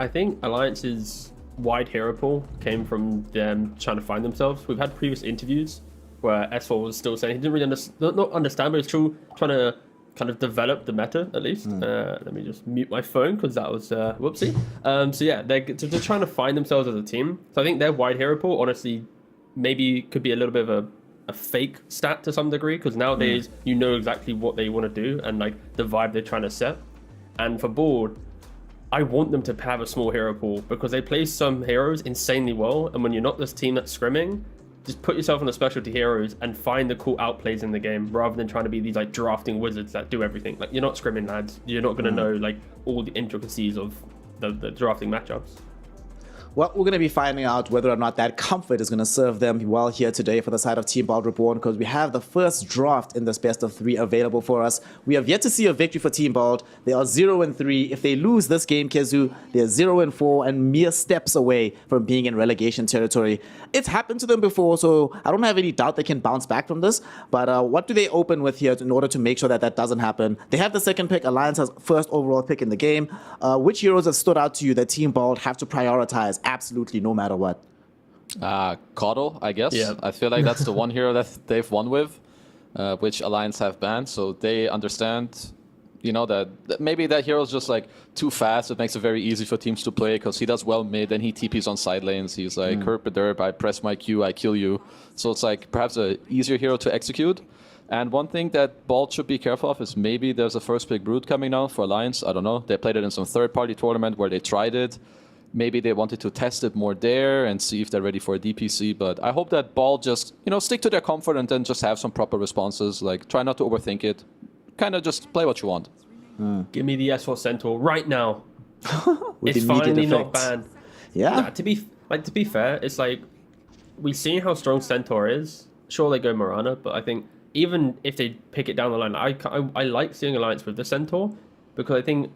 I think Alliance's wide hero pool came from them trying to find themselves. We've had previous interviews where S4 was still saying he didn't really not understand, but it's true, trying to kind of develop the meta at least. Let me just mute my phone because that was whoopsie. So yeah, they're trying to find themselves as a team. So I think their wide hero pool, honestly, maybe could be a little bit of a fake stat to some degree, because nowadays you know exactly what they want to do and like the vibe they're trying to set. And for Board, I want them to have a small hero pool because they play some heroes insanely well, and when you're not this team that's scrimming, just put yourself on the specialty heroes and find the cool outplays in the game rather than trying to be these like drafting wizards that do everything. Like, you're not scrimming, lads. You're not going to know like all the intricacies of the drafting matchups. Well, we're going to be finding out whether or not that comfort is going to serve them well here today for the side of Team Bald Reborn, because we have the first draft in this best of 3 available for us. We have yet to see a victory for Team Bald. They are 0-3. If they lose this game, Kezu, they're 0-4 and mere steps away from being in relegation territory. It's happened to them before, so I don't have any doubt they can bounce back from this. But what do they open with here in order to make sure that that doesn't happen? They have the second pick. Alliance has first overall pick in the game. Which heroes have stood out to you that Team Bald have to prioritize absolutely no matter what? Caudle, I guess. Yeah. I feel like that's the one hero that they've won with, which Alliance have banned. So they understand, you know, that maybe that hero is just like too fast. It makes it very easy for teams to play because he does well mid and he TPs on side lanes. He's like, herp I press my Q, I kill you. So it's like perhaps a easier hero to execute. And one thing that Bald should be careful of is maybe there's a first pick Brood coming now for Alliance. I don't know. They played it in some third-party tournament where they tried it. Maybe they wanted to test it more there and see if they're ready for a DPC. But I hope that Bald just, you know, stick to their comfort and then just have some proper responses. Like, try not to overthink it. Kind of just play what you want. Give me the S4 Centaur right now. With It's immediate finally not effect. banned. Yeah. Nah, to be fair, it's like we've seen how strong Centaur is. Sure, they go Mirana, but I think even if they pick it down the line, I like seeing Alliance with the Centaur because I think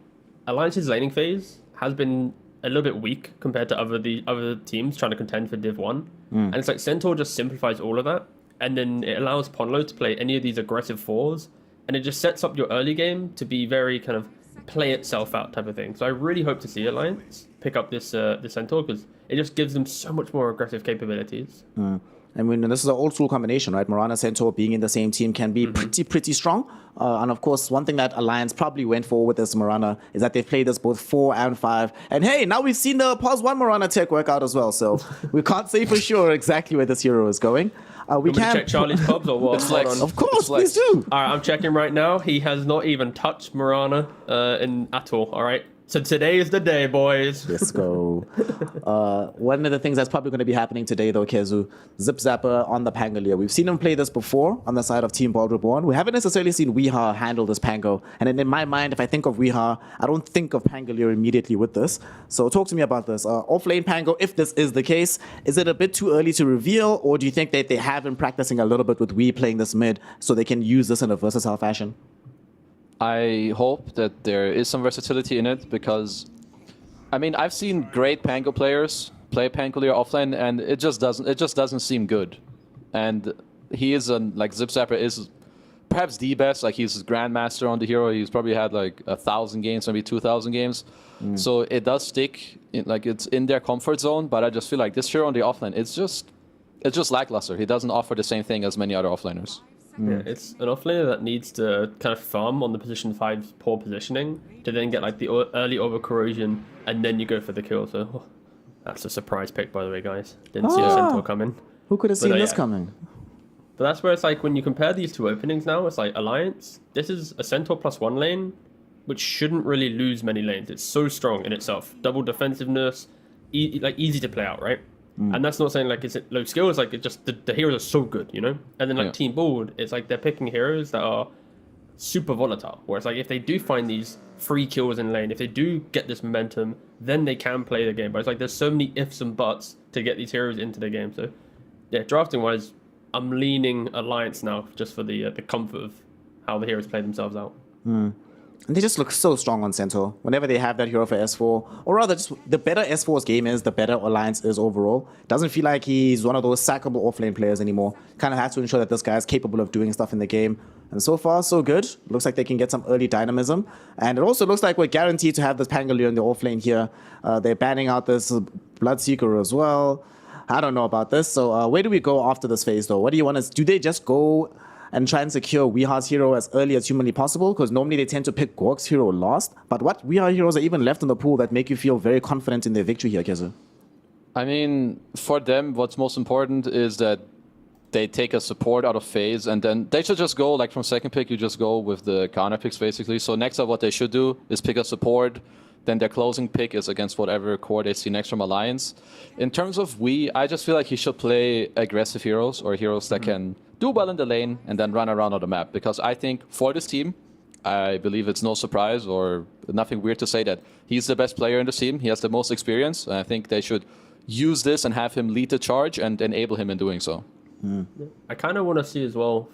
Alliance's laning phase has been a little bit weak compared to other teams trying to contend for Div 1. And it's like Centaur just simplifies all of that, and then it allows Ponlo to play any of these aggressive fours, and it just sets up your early game to be very kind of play itself out type of thing. So I really hope to see Alliance pick up this Centaur because it just gives them so much more aggressive capabilities. I mean, this is an old school combination, right? Mirana Centaur being in the same team can be pretty strong. And of course, one thing that Alliance probably went for with this Mirana is that they've played this both 4 and 5. And hey, now we've seen the Pause 1 Mirana tech work out as well. So we can't say for sure exactly where this hero is going. We Can can check Charlie's pubs or what? Hold on. Of course, please do. All right, I'm checking right now. He has not even touched Mirana at all. All right. So today is the day, boys. Let's go. One of the things that's probably going to be happening today, though, Kezu, Zip Zapper on the Pangolier. We've seen him play this before on the side of Team Bald Reborn. We haven't necessarily seen Weeha handle this Pango. And in my mind, if I think of Weeha, I don't think of Pangolier immediately with this. So talk to me about this. Off-lane Pango, if this is the case, is it a bit too early to reveal? Or do you think that they have been practicing a little bit with Wee playing this mid so they can use this in a versatile fashion? I hope that there is some versatility in it because, I mean, I've seen great Pango players play Pangolier offlane, and it just doesn't seem good. And he is like Zip Zapper is perhaps the best. Like, he's grandmaster on the hero. He's probably had like 1,000 games, maybe 2,000 games. So it does stick, like it's in their comfort zone. But I just feel like this hero on the offlane, it's just lackluster. He doesn't offer the same thing as many other offlaners. Yeah, it's an offlaner that needs to kind of farm on the position 5's poor positioning to then get like the early over corrosion, and then you go for the kill. So that's a surprise pick, by the way, guys. Didn't see a Centaur coming. Who could have seen this yeah. coming? But that's where it's like when you compare these two openings now, it's like Alliance, this is a Centaur +1 lane, which shouldn't really lose many lanes. It's so strong in itself. Double defensiveness, easy to play out, right? And that's not saying like it's low skill, it's like it just the heroes are so good, you know? And then like Team Bald, it's like they're picking heroes that are super volatile. Where it's like if they do find these free kills in lane, if they do get this momentum, then they can play the game. But it's like there's so many ifs and buts to get these heroes into the game. So yeah, drafting wise, I'm leaning Alliance now just for the comfort of how the heroes play themselves out. And they just look so strong on Centaur. Whenever they have that hero for S4, or rather, just the better S4's game is, the better Alliance is overall. Doesn't feel like he's one of those sackable offlane players anymore. Kind of has to ensure that this guy is capable of doing stuff in the game. And so far, so good. Looks like they can get some early dynamism. And it also looks like we're guaranteed to have this Pangolier in the offlane here. They're banning out this Bloodseeker as well. I don't know about this. So where do we go after this phase, though? What do you want to... Do they just go and try and secure Weeha's hero as early as humanly possible? Because normally they tend to pick Gork's hero last. But what Weeha heroes are even left in the pool that make you feel very confident in their victory here, Kezu? I mean, for them, what's most important is that they take a support out of phase, and then they should just go, like from second pick, you just go with the counter picks, basically. So next up, what they should do is pick a support. Then their closing pick is against whatever core they see next from Alliance. In terms of I just feel like he should play aggressive heroes, or heroes that can do well in the lane and then run around on the map. Because I think for this team, I believe it's no surprise or nothing weird to say that he's the best player in the team. He has the most experience. And I think they should use this and have him lead the charge and enable him in doing so. I kind of want to see as well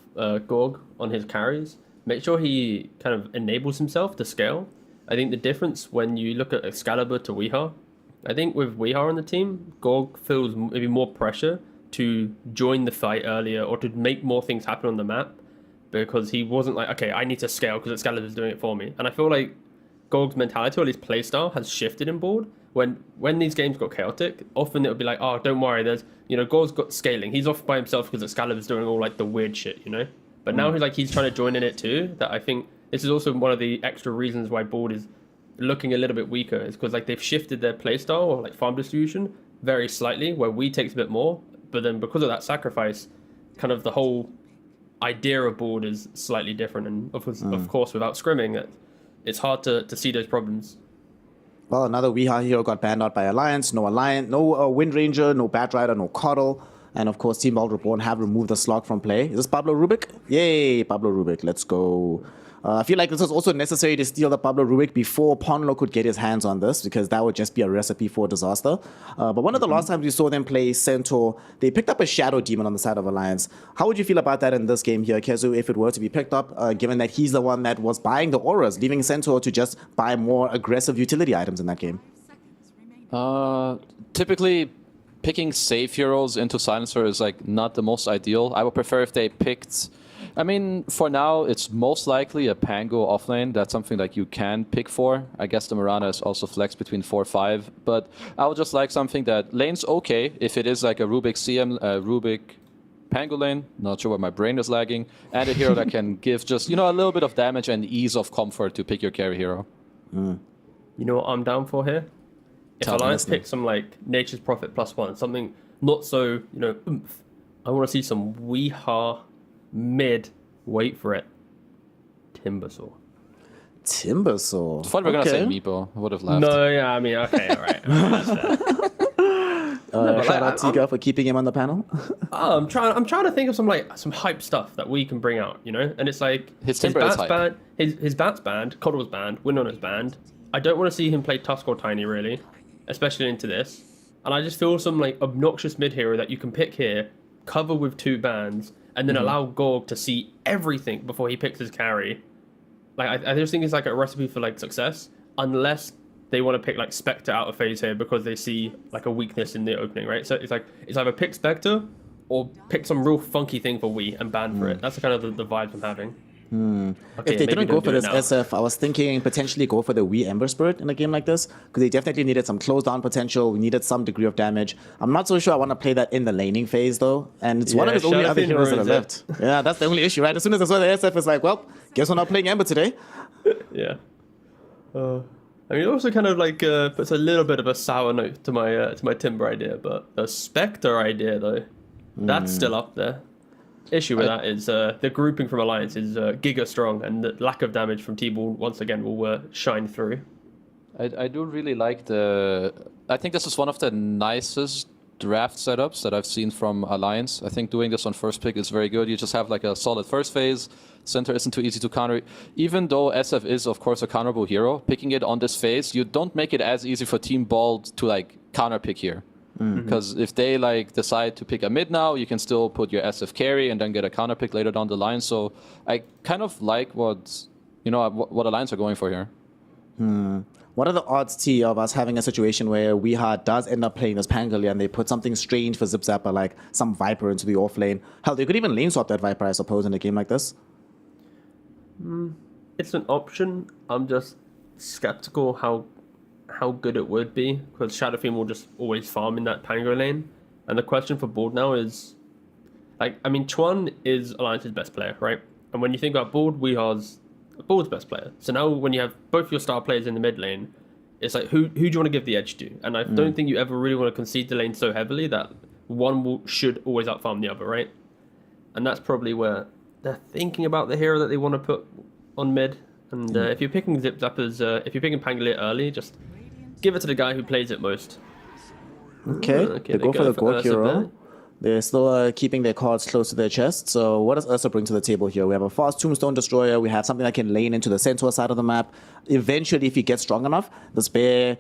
Gorg on his carries. Make sure he kind of enables himself to scale. I think the difference when you look at Excalibur to Weeha, I think with Weeha on the team, Gorg feels maybe more pressure to join the fight earlier or to make more things happen on the map, because he wasn't like, okay, I need to scale because Excalibur's doing it for me. And I feel like Gorg's mentality, or at least playstyle, has shifted in board. When these games got chaotic, often it would be like, oh, don't worry, there's, Gorg's got scaling. He's off by himself because Excalibur's doing all like the weird shit, But now he's trying to join in it too. That I think this is also one of the extra reasons why board is looking a little bit weaker, is because like they've shifted their playstyle or like farm distribution very slightly, where we takes a bit more, but then because of that sacrifice, kind of the whole idea of board is slightly different. And of course, without scrimming, it's hard to see those problems. Well, another Weeha hero got banned out by Alliance. No Wind Ranger, no Bat Rider, no Coddle. And of course, Team World Reborn have removed the slog from play. Is this Pablo Rubik? Yay, Pablo Rubik. Let's go. I feel like this was also necessary to steal the Pablo Rubik before Ponlo could get his hands on this, because that would just be a recipe for disaster. But one of the last times we saw them play Centaur, they picked up a Shadow Demon on the side of Alliance. How would you feel about that in this game here, Kezu, if it were to be picked up, given that he's the one that was buying the auras, leaving Centaur to just buy more aggressive utility items in that game? Typically, picking safe heroes into Silencer is like not the most ideal. I would prefer if they picked... I mean, for now, it's most likely a Pango offlane. That's something like you can pick for. I guess the Mirana is also flexed between 4-5. But I would just like something that lane's okay. If it is like a Rubik CM, Rubik Pango lane, not sure why my brain is lagging. And a hero that can give just, a little bit of damage and ease of comfort to pick your carry hero. You know what I'm down for here? If Alliance picks some like Nature's Prophet +1, something not so, oomph. I want to see some Weeha mid, wait for it, Timbersaw. Timbersaw. I thought we were going to say Meepo. I would have laughed. No, yeah, I mean, okay, all right. That's fair. Shout out Tiga for keeping him on the panel. I'm trying to think of some hype stuff that we can bring out, And it's like his bat's banned, his bat's banned, Coddle's banned, Windhunter's banned. I don't want to see him play Tusk or Tiny really, especially into this. And I just feel some like obnoxious mid hero that you can pick here, cover with 2 bans, and then allow Gorg to see everything before he picks his carry. Like I just think it's like a recipe for like success, unless they want to pick like Spectre out of phase here because they see like a weakness in the opening, right? So it's like it's either pick Spectre or pick some real funky thing for Wii and ban for it. That's kind of the vibes I'm having. Okay, if they didn't go for this SF, I was thinking potentially go for the Wii Ember Spirit in a game like this, because they definitely needed some close down potential. We needed some degree of damage. I'm not so sure I want to play that in the laning phase though, and it's one of his only other heroes that are left. Yeah, that's the only issue, right? As soon as I saw the SF, it's like, well, guess we're not playing Ember today. Yeah. I mean, it also kind of like puts a little bit of a sour note to my Timber idea, but the Spectre idea though, that's still up there. Issue with that is the grouping from Alliance is giga strong, and the lack of damage from T-Ball once again will shine through. I do really like I think this is one of the nicest draft setups that I've seen from Alliance. I think doing this on first pick is very good. You just have like a solid first phase. Center isn't too easy to counter. Even though SF is, of course, a counterable hero, picking it on this phase, you don't make it as easy for Team Bald to like counter pick here. Because if they like decide to pick a mid now, you can still put your SF carry and then get a counter pick later down the line. So I kind of like what Alliance are going for here. What are the odds, T, of us having a situation where Weeha does end up playing as Pangolier and they put something strange for Zip Zapper, like some Viper into the off lane? Hell, they could even lane swap that Viper, I suppose, in a game like this. It's an option. I'm just skeptical how good it would be, because Shadow Fiend will just always farm in that Pango lane. And the question for Bald now is, like, I mean, Chuan is Alliance's best player, right? And when you think about Bald, Weeha's Bald's best player. So now when you have both your star players in the mid lane, it's like, who do you want to give the edge to? And I don't think you ever really want to concede the lane so heavily that one should always outfarm the other, right? And that's probably where they're thinking about the hero that they want to put on mid. And if you're picking Zip Zappers, if you're picking Pangolier early, just give it to the guy who plays it most. Okay, they go for the Gork hero. They're still keeping their cards close to their chest. So what does Ursa bring to the table here? We have a fast Tombstone Destroyer. We have something that can lane into the Centaur side of the map. Eventually, if he gets strong enough, this bear,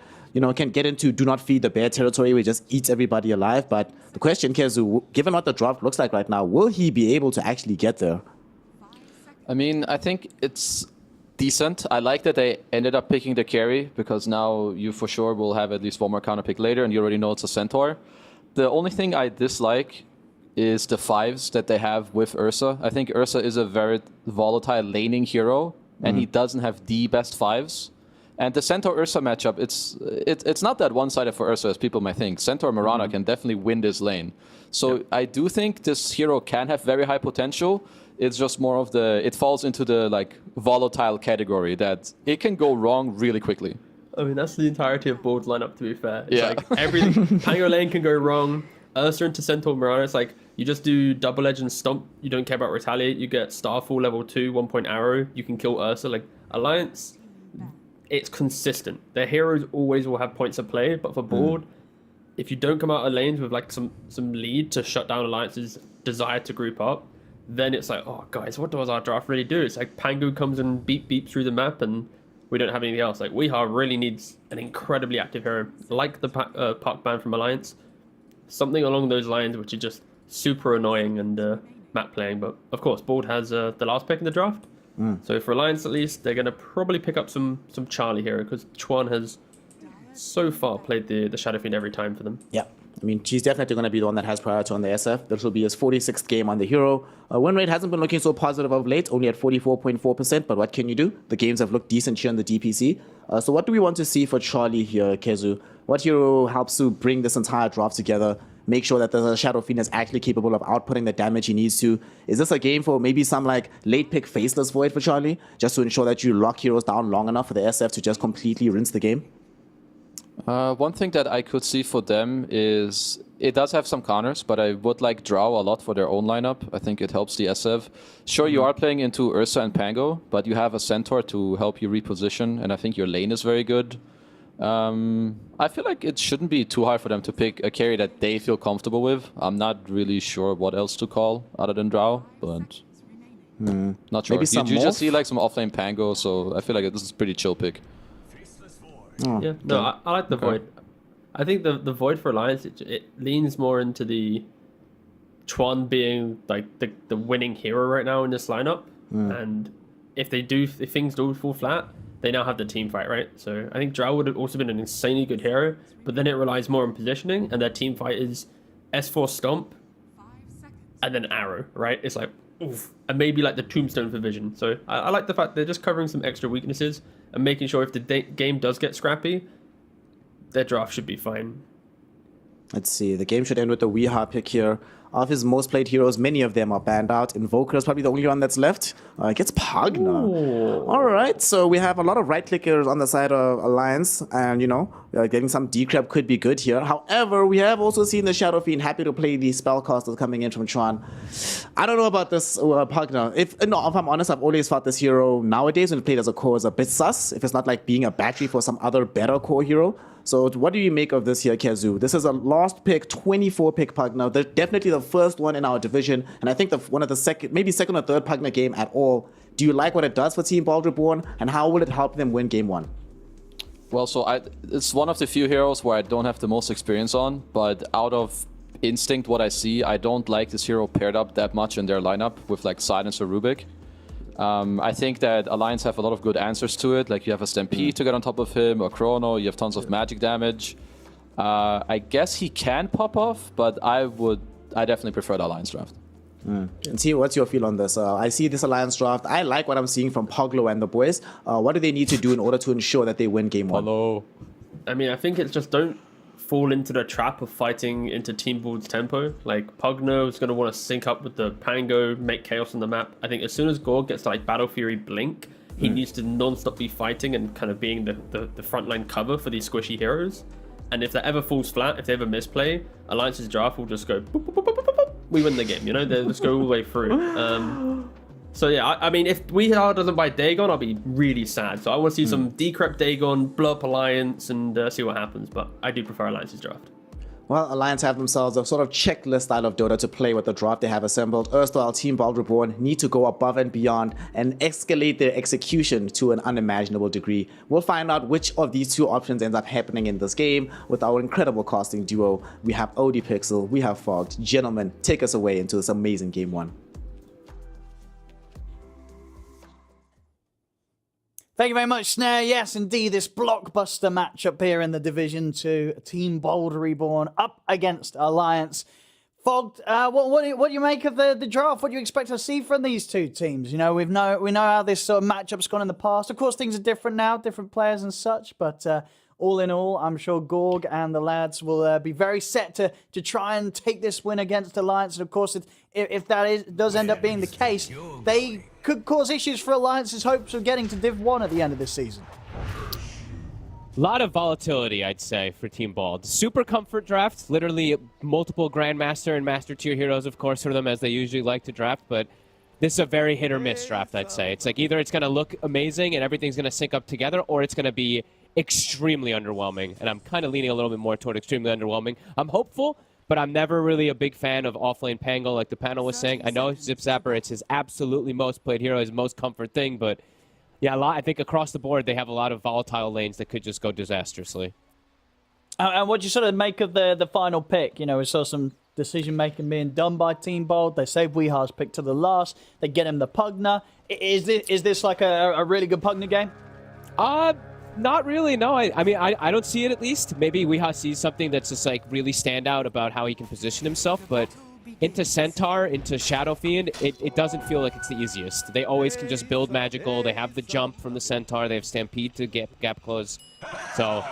can get into do not feed the bear territory where he just eats everybody alive. But the question, Kezu, given what the draft looks like right now, will he be able to actually get there? I mean, I think it's decent. I like that they ended up picking the carry, because now you for sure will have at least one more counter pick later, and you already know it's a Centaur. The only thing I dislike is the 5s that they have with Ursa. I think Ursa is a very volatile laning hero, and he doesn't have the best 5s. And the Centaur-Ursa matchup, it's not that one-sided for Ursa as people might think. Centaur-Mirana can definitely win this lane. So I do think this hero can have very high potential. It's just more of it falls into the like volatile category that it can go wrong really quickly. I mean, that's the entirety of Bald's lineup, to be fair. It's like everything. Pango lane can go wrong. Ursa into Centaur Mirana, it's like you just do double edge and stomp. You don't care about retaliate. You get Starfall level 2, 1-point arrow. You can kill Ursa. Like Alliance, it's consistent. Their heroes always will have points of play, but for Bald, if you don't come out of lanes with like some lead to shut down Alliance's desire to group up, then it's like, oh guys, what does our draft really do? It's like Pango comes and beep through the map and we don't have anything else. Like Weeha really needs an incredibly active hero, like the Park Band from Alliance. Something along those lines, which is just super annoying and map playing. But of course, Bald has the last pick in the draft. So for Alliance at least, they're going to probably pick up some Charlie here, because Chuan has so far played the Shadow Fiend every time for them. Yeah. I mean, she's definitely going to be the one that has priority on the SF. This will be his 46th game on the hero. Win rate hasn't been looking so positive of late, only at 44.4%, but what can you do? The games have looked decent here on the DPC. So what do we want to see for Charlie here, Kezu? What hero helps to bring this entire draft together, make sure that the Shadow Fiend is actually capable of outputting the damage he needs to? Is this a game for maybe some like late pick Faceless Void for Charlie, just to ensure that you lock heroes down long enough for the SF to just completely rinse the game? One thing that I could see for them is it does have some counters, but I would like Drow a lot for their own lineup. I think it helps the SF. Sure, you are playing into Ursa and Pango, but you have a Centaur to help you reposition, and I think your lane is very good. I feel like it shouldn't be too hard for them to pick a carry that they feel comfortable with. I'm not really sure what else to call other than Drow, but not sure. Maybe some you just Morph? see like some offlane Pango, so I feel like this is a pretty chill pick. Yeah, no, I like the Void. I think the Void for Alliance, it leans more into the Chuan being like the winning hero right now in this lineup. And if things do fall flat, they now have the team fight, right? So I think Drow would have also been an insanely good hero, but then it relies more on positioning, and their team fight is S4 Stomp and then Arrow, right? It's like, oof, and maybe like the Tombstone for Vision. So I like the fact they're just covering some extra weaknesses and making sure if the game does get scrappy, their draft should be fine. Let's see. The game should end with the Weeha pick here. of his most played heroes, many of them are banned out. Invoker is probably the only one that's left. Gets Pugna. All right, so we have a lot of right clickers on the side of Alliance, and getting some decrep could be good here. However, we have also seen the Shadow Fiend happy to play the spellcasters coming in from Tron. I don't know about this Pugna. If I'm honest, I've always thought this hero nowadays when played as a core is a bit sus. If it's not like being a battery for some other better core hero. So what do you make of this here, Kazu? This is a last pick, 24 pick Pugna. They're definitely the first one in our division, and I think one of the second or third Pugna game at all. Do you like what it does for Team Bald Reborn, and how will it help them win game 1? Well, so it's one of the few heroes where I don't have the most experience on, but out of instinct, what I see, I don't like this hero paired up that much in their lineup with like Silence or Rubik. I think that Alliance have a lot of good answers to it. Like you have a Stampede to get on top of him, or Chrono, you have tons of magic damage. I guess he can pop off, but I definitely prefer the Alliance draft. And see, what's your feel on this? I see this Alliance draft. I like what I'm seeing from Poglo and the boys. What do they need to do in order to ensure that they win game 1? Hello. I mean, I think it's just don't fall into the trap of fighting into Team Bald's tempo. Like, Pugno is going to want to sync up with the Pango, make chaos on the map. I think as soon as Gorg gets to like Battle Fury Blink, he needs to non-stop be fighting and kind of being the frontline cover for these squishy heroes. And if that ever falls flat, if they ever misplay, Alliance's draft will just go boop, boop, boop, boop, boop, boop. We win the game, they'll just go all the way through. So yeah, I mean, if WEU doesn't buy Dagon, I'll be really sad. So I want to see some decrep Dagon, blow up Alliance, and see what happens. But I do prefer Alliance's draft. Well, Alliance have themselves a sort of checklist style of Dota to play with the draft they have assembled. Erstwhile Team Bald Reborn need to go above and beyond and escalate their execution to an unimaginable degree. We'll find out which of these two options ends up happening in this game with our incredible casting duo. We have OD Pixel, we have Fogged. Gentlemen, take us away into this amazing game 1. Thank you very much, Snare. Yes, indeed, this blockbuster matchup here in the Division 2. Team Bold Reborn up against Alliance. Fogged, what do you make of the draft? What do you expect to see from these two teams? We know how this sort of matchup's gone in the past. Of course, things are different now, different players and such, but all in all, I'm sure Gorg and the lads will be very set to try and take this win against Alliance. And of course, if that does end up being the case, they could cause issues for Alliance's hopes of getting to Div 1 at the end of this season. A lot of volatility, I'd say, for Team Bald. Super comfort drafts, literally multiple Grandmaster and Master tier heroes, of course, for them, as they usually like to draft, but this is a very hit or miss draft, I'd say. It's like either it's going to look amazing and everything's going to sync up together, or it's going to be extremely underwhelming, and I'm kind of leaning a little bit more toward extremely underwhelming. I'm hopeful, but I'm never really a big fan of offlane Pango, like the panel was saying. I know Zip Zapper, it's his absolutely most played hero, his most comfort thing, but yeah, I think across the board they have a lot of volatile lanes that could just go disastrously. And what do you sort of make of the final pick? We saw some decision-making being done by Team Bold. They save WEU's pick to the last. They get him the Pugna. Is this like a really good Pugna game? Not really, no. I mean, I don't see it at least. Maybe WEU sees something that's just like really stand out about how he can position himself, but into Centaur, into Shadow Fiend, it doesn't feel like it's the easiest. They always can just build magical. They have the jump from the Centaur. They have Stampede to gap close. So,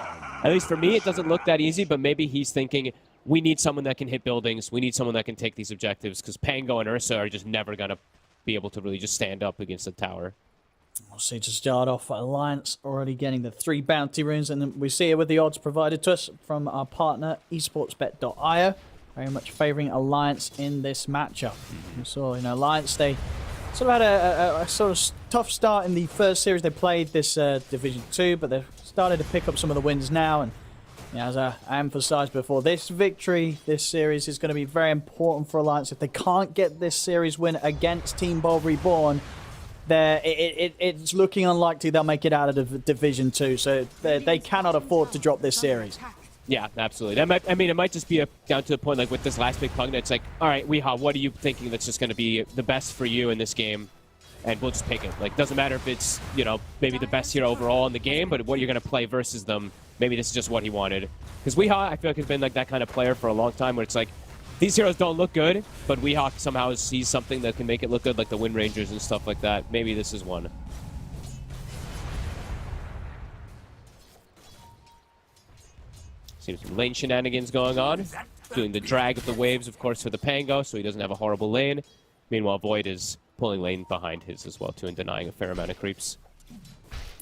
at least for me, it doesn't look that easy, but maybe he's thinking, we need someone that can hit buildings. We need someone that can take these objectives, because Pango and Ursa are just never going to be able to really just stand up against the tower. We'll see to start off, Alliance already getting the 3 bounty runes, and then we see it with the odds provided to us from our partner, esportsbet.io. Very much favouring Alliance in this matchup. We saw, Alliance, they sort of had a sort of tough start in the first series they played this Division 2, but they've started to pick up some of the wins now, and as I emphasised before, this victory, this series, is going to be very important for Alliance. If they can't get this series win against Team Bold Reborn, it's looking unlikely they'll make it out of the Division 2, so they cannot afford to drop this series. Yeah, absolutely. It might just be down to the point, like with this last big Pugna, it's like, all right, WEU, what are you thinking that's just going to be the best for you in this game? And we'll just pick it. Like, doesn't matter if it's, maybe the best hero overall in the game, but what you're going to play versus them, maybe this is just what he wanted. Because WEU, I feel like, has been like that kind of player for a long time, where it's like, these heroes don't look good, but WEU somehow sees something that can make it look good, like the Wind Rangers and stuff like that. Maybe this is one. Seems some lane shenanigans going on. doing the drag of the waves, of course, for the Pango, so he doesn't have a horrible lane. Meanwhile, Void is pulling lane behind his as well, too, and denying a fair amount of creeps.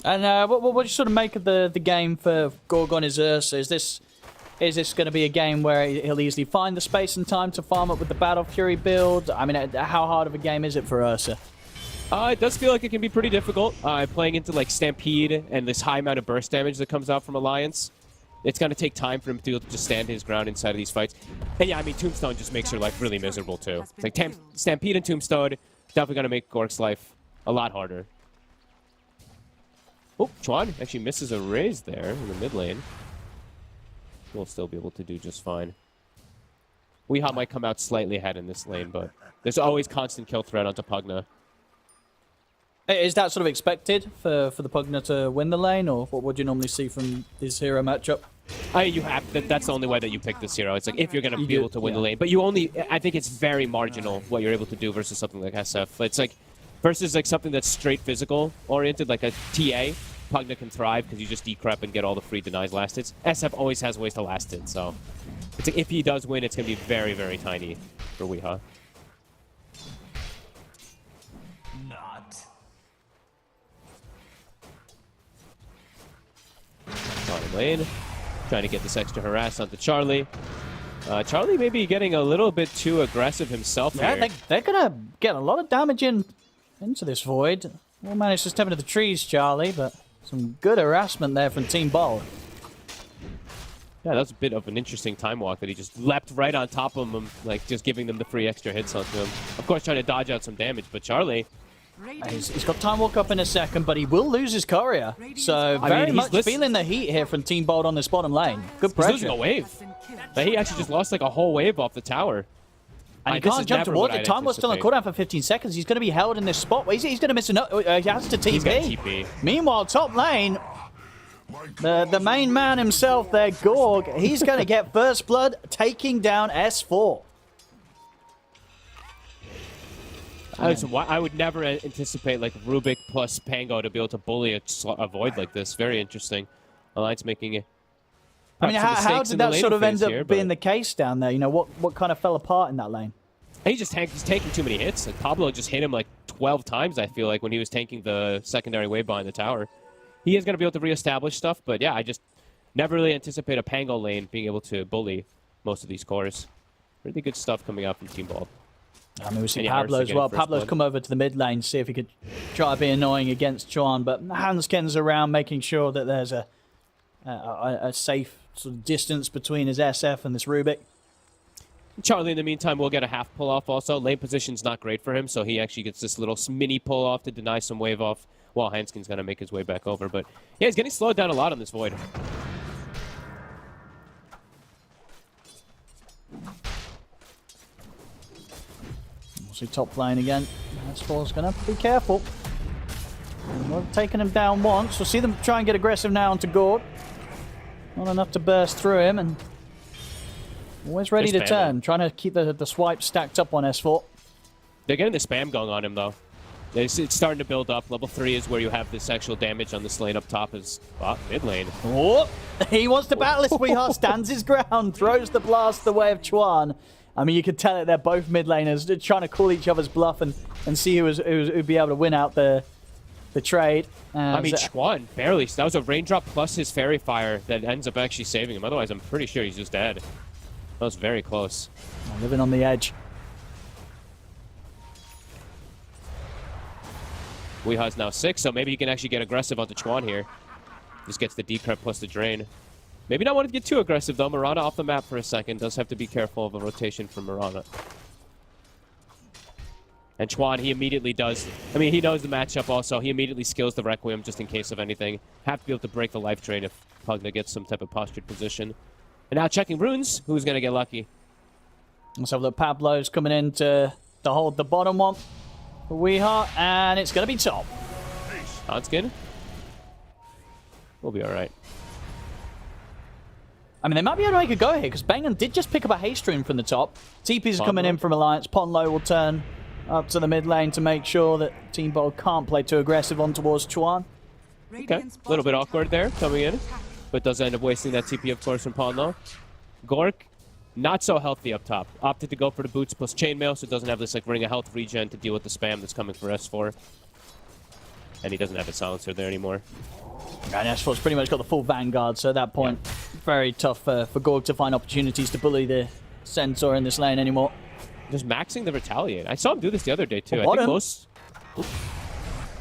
And what do you sort of make of the game for Gorgon is Ursa? Is this going to be a game where he'll easily find the space and time to farm up with the Battle Fury build? I mean, how hard of a game is it for Ursa? It does feel like it can be pretty difficult. Playing into like Stampede and this high amount of burst damage that comes out from Alliance. It's going to take time for him to be able to just stand his ground inside of these fights. And yeah, I mean, Tombstone just makes her life really miserable too. It's like Stampede and Tombstone definitely going to make Gork's life a lot harder. Oh, Chuan actually misses a raise there in the mid lane. We'll still be able to do just fine. Weehaw might come out slightly ahead in this lane, but there's always constant kill threat onto Pugna. Is that sort of expected for the Pugna to win the lane, or what would you normally see from this hero matchup? That's the only way that you pick this hero. It's like if you're going to be able to win the lane. But I think it's very marginal what you're able to do versus something like SF. It's like, versus like something that's straight physical oriented, like a TA, Pugna can thrive because you just decrep and get all the free denies last hits. SF always has ways to last hit, so it's like if he does win, it's going to be very, very tiny for Weehaw. Bottom lane, trying to get this extra harass onto Charlie. Charlie may be getting a little bit too aggressive himself here. Yeah, they're going to get a lot of damage into this Void. We'll manage to step into the trees, Charlie, but some good harassment there from Team Bold. Yeah, that was a bit of an interesting time walk that he just leapt right on top of him, like just giving them the free extra hits onto him. Of course, trying to dodge out some damage, but Charlie... He's got time walk up in a second, but he will lose his courier. So very much feeling the heat here from Team Bold on this bottom lane. Good pressure. He's losing a wave. But he actually just lost like a whole wave off the tower. And he can't jump towards it. Time was still on cooldown for 15 seconds. He's going to be held in this spot. He's going to miss he has to TP. He's got TP. Meanwhile, top lane, the main man himself there, Gorg, he's going to get first blood, taking down S4. I would never anticipate like Rubik plus Pango to be able to bully a Void like this. Very interesting. Alliance making it. I mean, how did that sort of end up being the case down there? You know, what kind of fell apart in that lane? He's taking too many hits. Like Pablo just hit him like 12 times, I feel like, when he was tanking the secondary wave behind the tower. He is going to be able to reestablish stuff, but yeah, I just never really anticipate a Pango lane being able to bully most of these cores. Really good stuff coming out from Team Ball. I mean, we see Pablo as well. Pablo's come over to the mid lane to see if he could try to be annoying against Chuan, but Hansken's around making sure that there's a safe sort of distance between his SF and this Rubik. Charlie, in the meantime, will get a half pull-off also. Lane position's not great for him, so he actually gets this little mini pull-off to deny some wave off while Hansken's going to make his way back over. But yeah, he's getting slowed down a lot on this Void. We'll see top lane again. S4's going to have to be careful. We've taken him down once. We'll see them try and get aggressive now onto Gord. Not enough to burst through him, and always ready to turn. Trying to keep the swipe stacked up on S4. They're getting the spam going on him, though. It's starting to build up. Level 3 is where you have this actual damage on this lane up top is mid lane. Oh, he wants to battle his sweetheart, stands his ground, throws the blast the way of Chuan. I mean, you could tell that they're both mid laners trying to call each other's bluff and see who'd be able to win out the trade. I mean, Chuan, barely. That was a raindrop plus his fairy fire that ends up actually saving him. Otherwise, I'm pretty sure he's just dead. That was very close. Living on the edge. Weeha's now 6, so maybe he can actually get aggressive onto Chuan here. Just gets the decrep plus the drain. Maybe not want to get too aggressive, though. Mirana off the map for a second. Does have to be careful of a rotation from Mirana. And Chuan, he immediately does. I mean, he knows the matchup also. He immediately skills the Requiem just in case of anything. Have to be able to break the life drain if Pugna gets some type of postured position. And now checking runes. Who's going to get lucky? Let's have a look. Pablo's coming in to hold the bottom one for Weehaw, and it's going to be top. Hansken? We'll be all right. I mean, they might be able to make a go here, because Bangan did just pick up a haste rune from the top. TP's coming in from Alliance. Ponlo will turn up to the mid lane to make sure that Team Bold can't play too aggressive on towards Chuan. Okay, a little bit awkward there coming in, but does end up wasting that TP, of course, from Ponlo. Gork not so healthy up top. Opted to go for the boots plus chainmail, so it doesn't have this like ring of health regen to deal with the spam that's coming for S4. And he doesn't have a silencer there anymore. And S4's pretty much got the full Vanguard, so at that point, very tough for Gorg to find opportunities to bully the Centaur in this lane anymore. Just maxing the Retaliate. I saw him do this the other day, too. I Bottom. think most...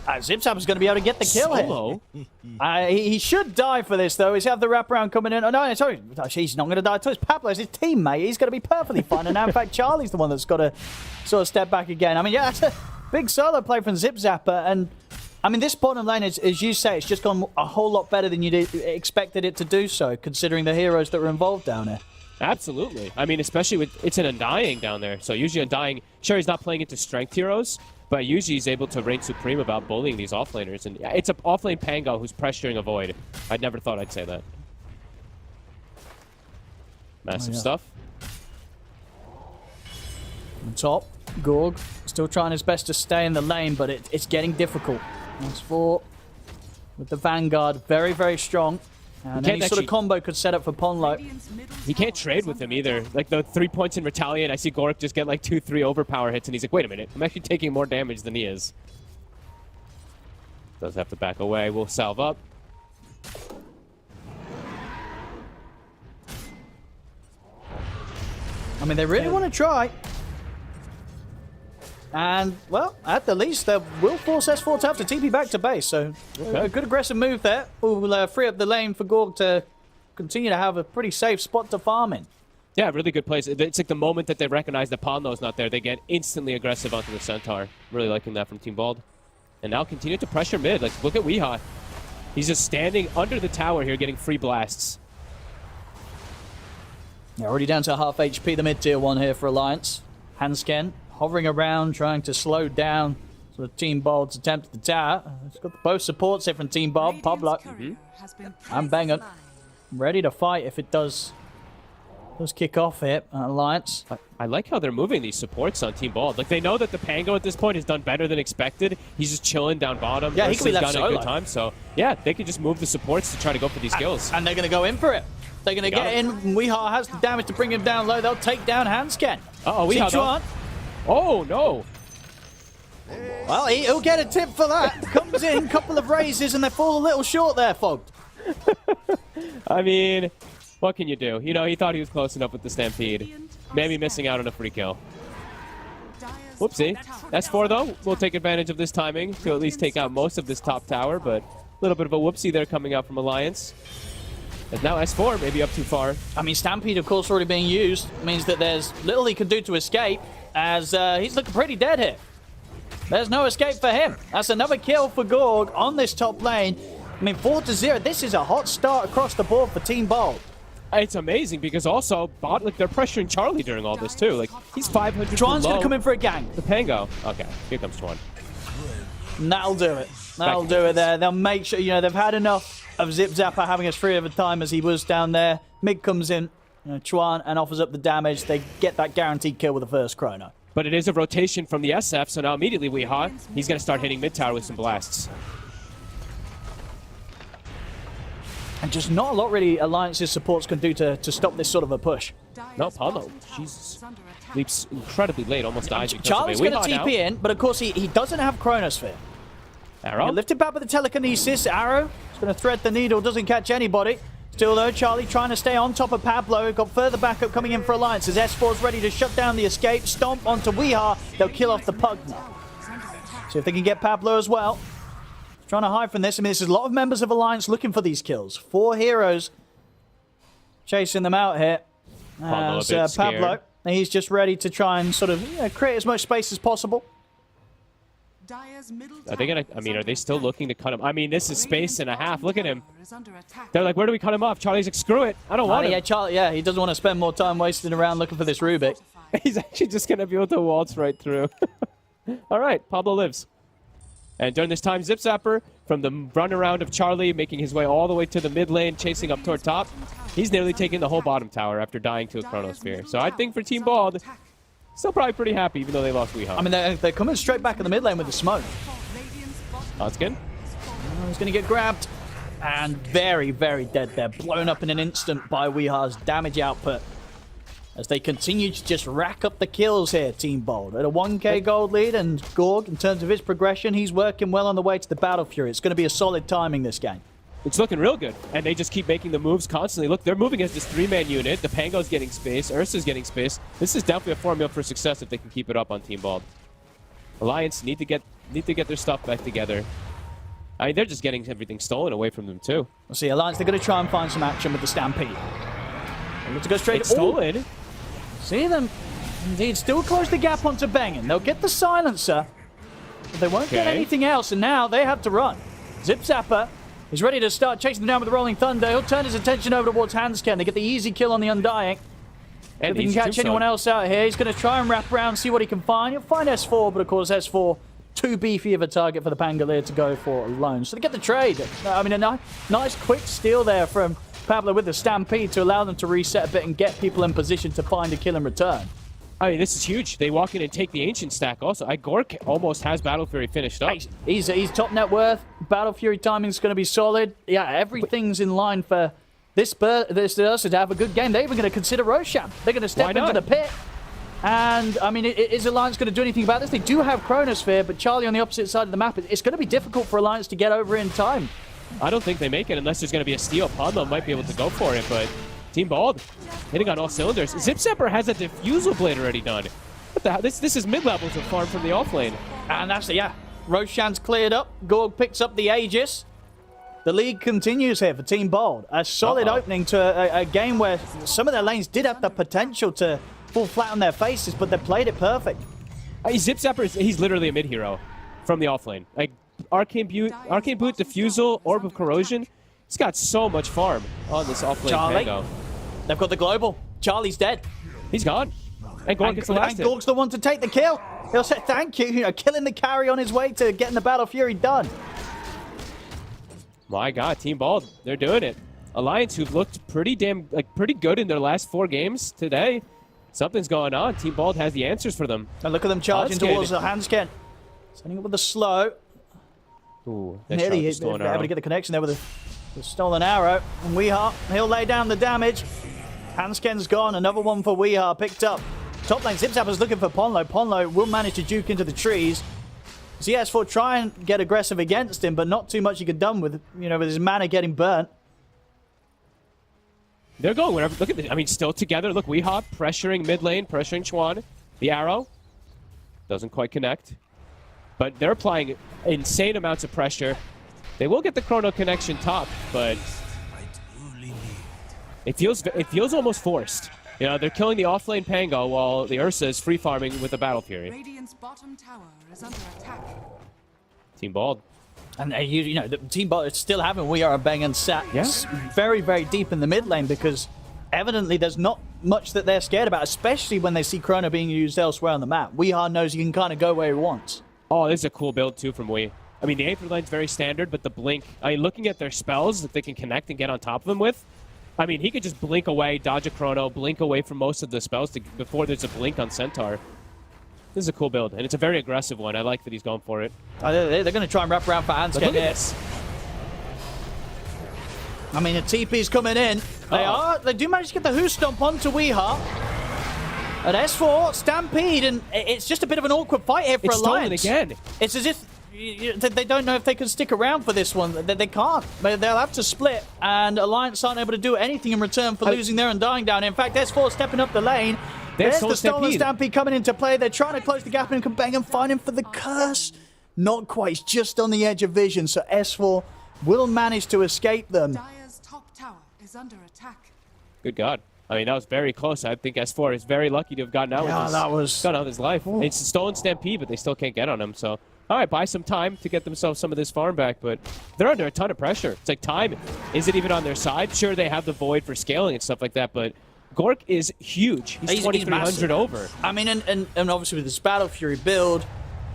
Zipzap is going to be able to get the kill Solo? here. He should die for this, though. He's have the wraparound coming in. Oh, no, sorry. He's not going to die. It's Pablo, it's his teammate. He's going to be perfectly fine. And now, in fact, Charlie's the one that's got to sort of step back again. I mean, yeah, that's a big solo play from Zipzapper. And, I mean, this bottom lane, as you say, it's just gone a whole lot better than you expected it to do so, considering the heroes that were involved down here. Absolutely. I mean, especially with... It's an Undying down there. So usually Undying... Sure, he's not playing into strength heroes, but usually he's able to reign supreme about bullying these offlaners. And it's an offlane Pango who's pressuring a Void. I never thought I'd say that. Massive stuff. On top, Gorg still trying his best to stay in the lane, but it's getting difficult. S4 with the Vanguard, very, very strong. And any sort of combo could set up for Ponlo. He can't trade with him either. Like the 3 points in Retaliate, I see Gorg just get like 2-3 overpower hits, and he's like, wait a minute, I'm actually taking more damage than he is. Does have to back away. We'll salve up. I mean, they really want to try. And, well, at the least, they will force S4 to have to TP back to base. So, a good aggressive move there. Will free up the lane for Gorg to continue to have a pretty safe spot to farm in. Yeah, really good place. It's like the moment that they recognize that Ponlo's not there, they get instantly aggressive onto the Centaur. Really liking that from Team Bald. And now continue to pressure mid. Like, look at Weehaw. He's just standing under the tower here getting free blasts. Yeah, already down to half HP, the mid-tier one here for Alliance. Hansken hovering around, trying to slow down sort of Team Bald's attempt at the tower. It's got both supports here from Team Bald, Pablo and Bengen. Ready to fight if it does kick off here, Alliance. I like how they're moving these supports on Team Bald. Like, they know that the Pango at this point has done better than expected. He's just chilling down bottom. Yeah, he can be left solo. A good time, so yeah, they can just move the supports to try to go for these kills. And they're going to go in for it. They're going to get in. Weehaw has the damage to bring him down low. They'll take down Hansken. Uh-oh, Weehaw. Oh, no. Well, he'll get a tip for that. Comes in, couple of raises, and they fall a little short there, Fogged. I mean, what can you do? You know, he thought he was close enough with the Stampede. Maybe missing out on a free kill. Whoopsie. S4, though, will take advantage of this timing to at least take out most of this top tower, but a little bit of a whoopsie there coming out from Alliance. And now S4 maybe up too far. I mean, Stampede, of course, already being used. Means that there's little he can do to escape, as he's looking pretty dead here. There's no escape for him. That's another kill for Gorg on this top lane. I mean, 4-0. This is a hot start across the board for Team Bald. It's amazing because also, like, they're pressuring Charlie during all this, too. Like, he's 500 Chuan's going to come in for a gang. The Pango. Okay, here comes Chuan. And that'll do it. That'll do it there. They'll make sure, you know, they've had enough of Zipzapper having as free of a time as he was down there. Mid comes in, Chuan, and offers up the damage. They get that guaranteed kill with the first chrono. But it is a rotation from the SF, so now immediately Weehaw, he's going to start hitting mid-tower with some blasts. And just not a lot really Alliance's supports can do to stop this sort of a push. No, Paulo, Jesus. Leaps incredibly late, almost dies. Charlie's going to TP in, but of course he doesn't have Chronosphere. Arrow? Lifted back with the telekinesis. Arrow is going to thread the needle, doesn't catch anybody. Still though, Charlie trying to stay on top of Pablo. Got further backup coming in for Alliance as S4's ready to shut down the escape. Stomp onto Weehaw. They'll kill off the Pug now. See if they can get Pablo as well. Trying to hide from this. I mean, there's a lot of members of Alliance looking for these kills. 4 heroes chasing them out here. Pablo, he's just ready to try and sort of create as much space as possible. Are they gonna? I mean, are they still looking to cut him? I mean, this is space and a half. Look at him. They're like, where do we cut him off? Charlie's like, screw it. I don't want him. Yeah, Charlie. Yeah, he doesn't want to spend more time wasting around looking for this Rubik. He's actually just gonna be able to waltz right through. All right, Pablo lives. And during this time, Zipzapper, from the runaround of Charlie, making his way all the way to the mid lane, chasing up toward top, he's nearly taking the whole bottom tower after dying to a Chronosphere. So I think for Team Bald, still probably pretty happy, even though they lost Weehaw. I mean, they're coming straight back in the mid lane with the smoke. Hunsken? He's going to get grabbed. And very, very dead there. Blown up in an instant by Weehaw's damage output. as they continue to just rack up the kills here, Team Bold. At a 1k gold lead, and Gorg, in terms of his progression, he's working well on the way to the Battle Fury. It's going to be a solid timing this game. It's looking real good, and they just keep making the moves constantly. Look, they're moving as this 3-man unit. The Pango's getting space. Ursa's getting space. This is definitely a formula for success if they can keep it up on Team Bald. Alliance need to get their stuff back together. I mean, they're just getting everything stolen away from them, too. We'll see, Alliance, they're going to try and find some action with the Stampede. And let's go straight. It's stolen. See them, indeed, still close the gap onto Bengen. They'll get the Silencer, but they won't get anything else, and now they have to run. Zip Zapper is ready to start chasing them down with the Rolling Thunder. He'll turn his attention over towards Hansken to get the easy kill on the Undying. And if he can catch anyone else out here, he's going to try and wrap around, see what he can find. He'll find S4, but of course S4, too beefy of a target for the Pangolier to go for alone. So they get the trade. I mean, a nice quick steal there from Pablo with the Stampede to allow them to reset a bit and get people in position to find a kill in return. I mean, this is huge. They walk in and take the Ancient stack also. Gork almost has Battle Fury finished up. He's top net worth. Battle Fury timing's going to be solid. Yeah, everything's in line for this Ursa to have a good game. They're even going to consider Roshan. They're going to step into the pit. And, I mean, is Alliance going to do anything about this? They do have Chronosphere, but Charlie on the opposite side of the map, it's going to be difficult for Alliance to get over in time. I don't think they make it unless there's going to be a steal. Pondo might be able to go for it, but Team Bald hitting on all cylinders. Zip Zapper has a Diffusal Blade already done. What the hell? This is mid-level to farm from the offlane. And that's it, yeah. Roshan's cleared up. Gorg picks up the Aegis. The league continues here for Team Bald. A solid opening to a game where some of their lanes did have the potential to fall flat on their faces, but they played it perfect. Zip Zapper, he's literally a mid-hero from the offlane. Like, Arcane Boot, Diffusal, Orb of Corrosion. He's got so much farm on this offlane Pango. They've got the global. Charlie's dead. He's gone. And Gorg gets the last hit. Gorg's the one to take the kill. He'll say thank you, killing the carry on his way to getting the Battle Fury done. My God, Team Bald, they're doing it. Alliance, who've looked pretty good in their last 4 games today. Something's going on. Team Bald has the answers for them. And look at them charging towards the Hansken. Setting up with the slow. Ooh, nearly able to get the connection there with the stolen arrow. And Weehar, he'll lay down the damage. Hansken's gone. Another one for Weehar picked up. Top lane, Zip Zapper's looking for Ponlo. Ponlo will manage to juke into the trees. CS4 try and get aggressive against him, but not too much he could done with, with his mana getting burnt. They're going wherever. Look at this. I mean, still together. Look, Weehop pressuring mid lane, pressuring Chuan. The arrow doesn't quite connect, but they're applying insane amounts of pressure. They will get the Chrono connection top, but it feels almost forced. They're killing the offlane Pango while the Ursa is free farming with the Battle Fury. Radiant's bottom tower is under attack. Team Bald. And the Team Bald is still having We Are a Bang and sat very, very deep in the mid lane because evidently there's not much that they're scared about, especially when they see Chrono being used elsewhere on the map. Weehar knows he can kind of go where he wants. Oh, this is a cool build too from Wee. I mean, the Aether lane's very standard, but the Blink, looking at their spells that they can connect and get on top of them with, I mean, he could just blink away, dodge a Chrono, blink away from most of the spells before there's a blink on Centaur. This is a cool build, and it's a very aggressive one. I like that he's going for it. They're going to try and wrap around for Hansken. Look at this. I mean, the TP's coming in. They do manage to get the Who Stomp onto Weehar. At S4, Stampede, and it's just a bit of an awkward fight here for Alliance. Stolen again. It's as if they don't know if they can stick around for this one. They can't. They'll have to split, and Alliance aren't able to do anything in return for losing their Undying down. In fact, S4 stepping up the lane. There's the stolen Stampede coming into play. They're trying to close the gap and can bang and find him for the curse. Not quite. He's just on the edge of vision, so S4 will manage to escape them. Dire's top tower is under attack. Good God. I mean, that was very close. I think S4 is very lucky to have gotten out with his life. Ooh. It's a stolen Stampede, but they still can't get on him, so... All right, buy some time to get themselves some of this farm back, but they're under a ton of pressure. It's like time isn't even on their side. Sure, they have the Void for scaling and stuff like that, but Gork is huge. He's 2,300 over. I mean, and obviously with this Battle Fury build,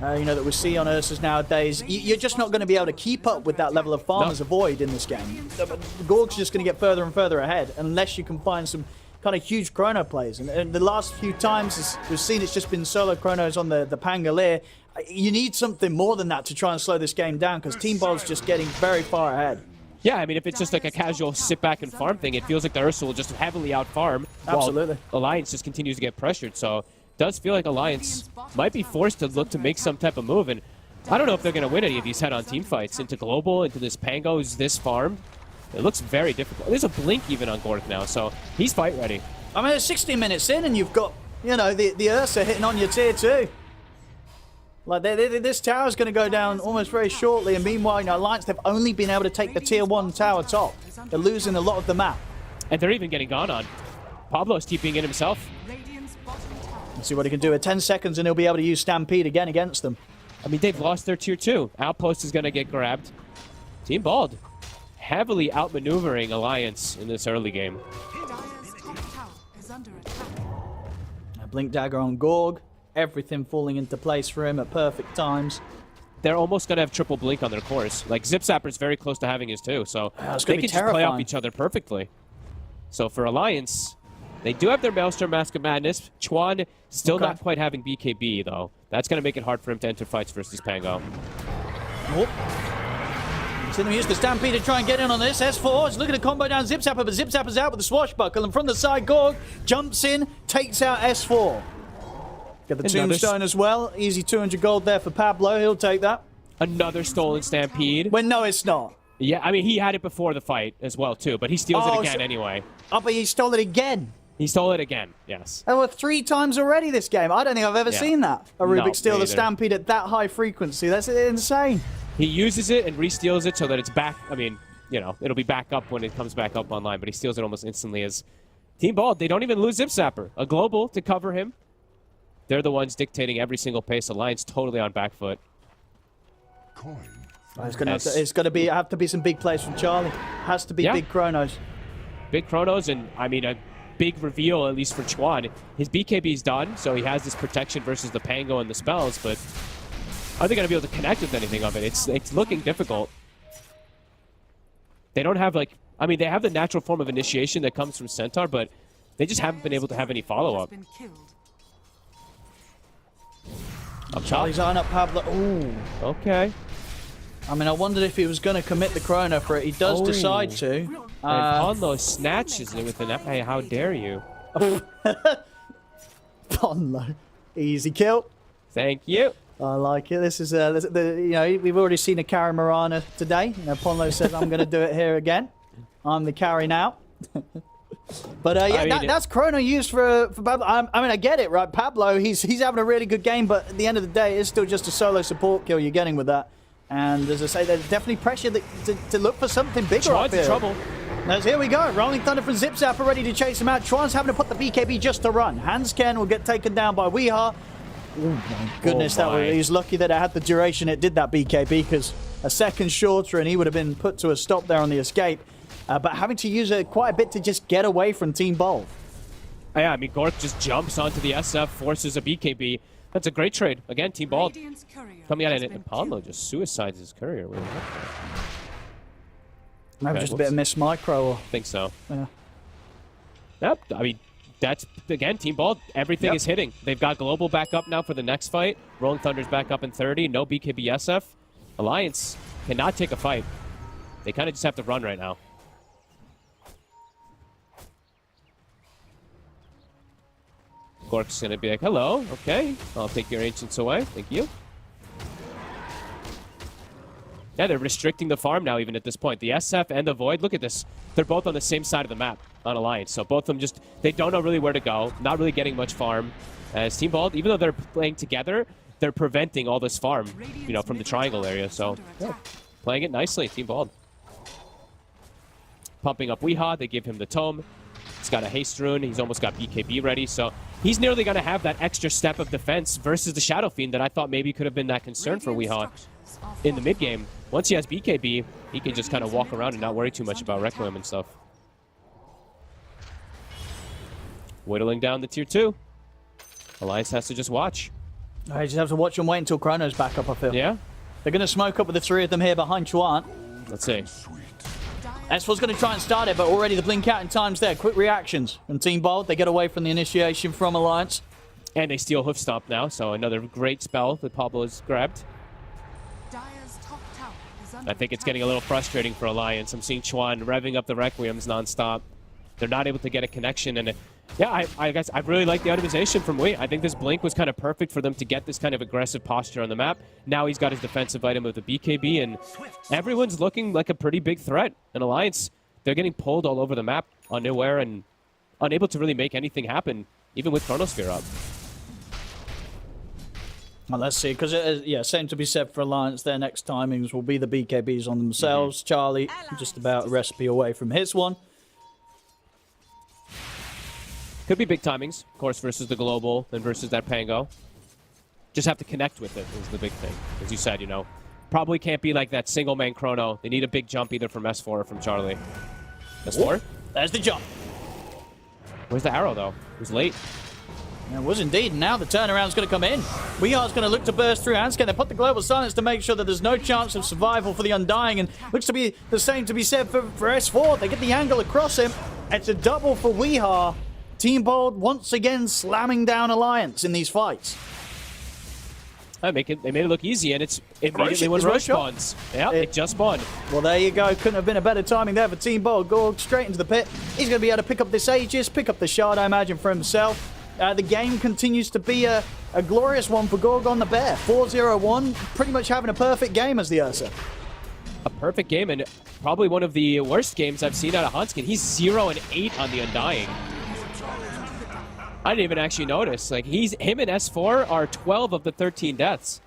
that we see on Ursus nowadays, you're just not going to be able to keep up with that level of farm as a Void in this game. Gork's just going to get further and further ahead unless you can find some kind of huge Chrono plays. And the last few times we've seen it's just been solo Chronos on the Pangolier. You need something more than that to try and slow this game down because Team Bald's just getting very far ahead. Yeah, I mean, if it's just like a casual sit back and farm thing, it feels like the Ursa will just heavily out farm. Absolutely. While Alliance just continues to get pressured. So it does feel like Alliance might be forced to look to make some type of move. And I don't know if they're going to win any of these head-on team fights. Into Global, into this Pango, who's this farm. It looks very difficult. There's a blink even on Gork now, so he's fight ready. I mean, it's 16 minutes in and you've got, you know, the Ursa hitting on your tier 2. Like, this tower's going to go down almost very shortly, and meanwhile, you know, Alliance, they've only been able to take the tier 1 tower top. They're losing a lot of the map. And they're even getting gone on. Pablo's TPing in himself. Let's see what he can do in 10 seconds, and he'll be able to use Stampede again against them. I mean, they've lost their tier 2. Outpost is going to get grabbed. Team Bald heavily outmaneuvering Alliance in this early game. A Blink Dagger on Gorg. Everything falling into place for him at perfect times. They're almost going to have triple blink on their cores. Like, Zip Zapper's very close to having his too, so they can just play off each other perfectly. So for Alliance, they do have their Maelstrom Mask of Madness. Chuan still not quite having BKB, though. That's going to make it hard for him to enter fights versus Pango. See them use the Stampede to try and get in on this. S4 is looking to combo down Zip Zapper, but Zip Zapper's out with the Swashbuckle, and from the side, Gorg jumps in, takes out S4. Get the Tombstone as well. Easy 200 gold there for Pablo. He'll take that. Another stolen Stampede. Well, no, it's not. Yeah, I mean, he had it before the fight as well, too, but he steals it again anyway. Oh, but he stole it again. He stole it again, yes. There were 3 times already this game. I don't think I've ever seen that. A Rubik steal the Stampede at that high frequency. That's insane. He uses it and re-steals it so that it's back. I mean, you know, it'll be back up when it comes back up online, but he steals it almost instantly as Team Bald. They don't even lose Zip Zapper. A global to cover him. They're the ones dictating every single pace. Alliance totally on back foot. It's going to have to be some big plays from Charlie. Has to be big chronos. Big chronos, and I mean a big reveal, at least for Chuan. His BKB's done, so he has this protection versus the Pango and the spells, but are they going to be able to connect with anything of it? It's looking difficult. They don't have, like, I mean, they have the natural form of initiation that comes from Centaur, but they just haven't been able to have any follow-up. Charlie's eyeing up Pablo. Ooh. Okay. I mean, I wondered if he was going to commit the chrono for it. He does decide to. And Ponlo snatches it with an Hey, how dare you? Ponlo. Easy kill. Thank you. I like it. This is, you know, we've already seen a carry Marana today. You know, Ponlo says, I'm going to do it here again. I'm the carry now. But yeah, I mean, that's chrono used for Pablo. I mean, I get it, right? Pablo, he's having a really good game, but at the end of the day, it's still just a solo support kill you're getting with that. And as I say, there's definitely pressure to look for something bigger up here. In trouble. Here we go. Rolling Thunder from Zip Zapper ready to chase him out. Chuan's having to put the BKB just to run. Hansken will get taken down by Weeha. Oh my goodness, he's lucky that it had the duration it did that BKB, because a second shorter and he would have been put to a stop there on the escape. But having to use it quite a bit to just get away from Team Bald. Yeah, I mean, Gork just jumps onto the SF, forces a BKB. That's a great trade. Again, Team Bald coming out in it, and Ponlo just suicides his courier. Maybe just a bit of miss micro. I think so. Yeah. Yep, I mean, that's, again, Team Bald, everything is hitting. They've got Global back up now for the next fight. Rolling Thunder's back up in 30. No BKB SF. Alliance cannot take a fight. They kind of just have to run right now. Gork's going to be like, hello, okay, I'll take your ancients away, thank you. Yeah, they're restricting the farm now even at this point. The SF and the Void, look at this. They're both on the same side of the map on Alliance. So both of them just, they don't know really where to go, not really getting much farm. As Team Bald, even though they're playing together, they're preventing all this farm, you know, from the triangle area. So, yeah, playing it nicely, Team Bald. Pumping up Weeha, they give him the Tome. He's got a haste rune. He's almost got BKB ready. So he's nearly going to have that extra step of defense versus the Shadow Fiend that I thought maybe could have been that concern for Weeha in the mid game. Once he has BKB, he can just kind of walk around and not worry too much about Requiem and stuff. Whittling down the tier 2. Alliance has to just watch. I just have to watch and wait until Chrono's back up, I feel. Yeah. They're going to smoke up with the 3 of them here behind Chuan. Let's see. S4's going to try and start it, but already the blink out in time's there. Quick reactions from Team Bold. They get away from the initiation from Alliance. And they steal Hoof Stomp now, so another great spell that Pablo has grabbed. Dire's top tower is I think it's getting a little frustrating for Alliance. I'm seeing Chuan revving up the Requiems nonstop. They're not able to get a connection, and yeah, I guess I really like the itemization from WEU. I think this Blink was kind of perfect for them to get this kind of aggressive posture on the map. Now he's got his defensive item of the BKB, and everyone's looking like a pretty big threat. And Alliance, they're getting pulled all over the map, unaware and unable to really make anything happen, even with Chronosphere up. Well, let's see, because yeah, same to be said for Alliance. Their next timings will be the BKBs on themselves. Charlie, just about a recipe away from his one. Could be big timings, of course, versus the Global and versus that Pango. Just have to connect with it is the big thing. As you said, you know, probably can't be like that single-man Chrono. They need a big jump either from S4 or from Charlie. S4? There's the jump. Where's the arrow, though? It was late. It was indeed. Now the turnaround's going to come in. WEU's going to look to burst through Hanscan. They put the Global Silence to make sure that there's no chance of survival for the Undying, and looks to be the same to be said for S4. They get the angle across him. It's a double for WEU. Team Bold once again slamming down Alliance in these fights. They made it look easy, and it's immediately when Roche spawns. Yeah, it just spawned. Well, there you go. Couldn't have been a better timing there for Team Bold. Gorg straight into the pit. He's going to be able to pick up this Aegis, pick up the Shard, I imagine, for himself. The game continues to be a glorious one for Gorg on the Bear. 4-0-1, pretty much having a perfect game as the Ursa. A perfect game, and probably one of the worst games I've seen out of Hanscan. He's 0-8 on the Undying. I didn't even actually notice. Like, him and S4 are 12 of the 13 deaths.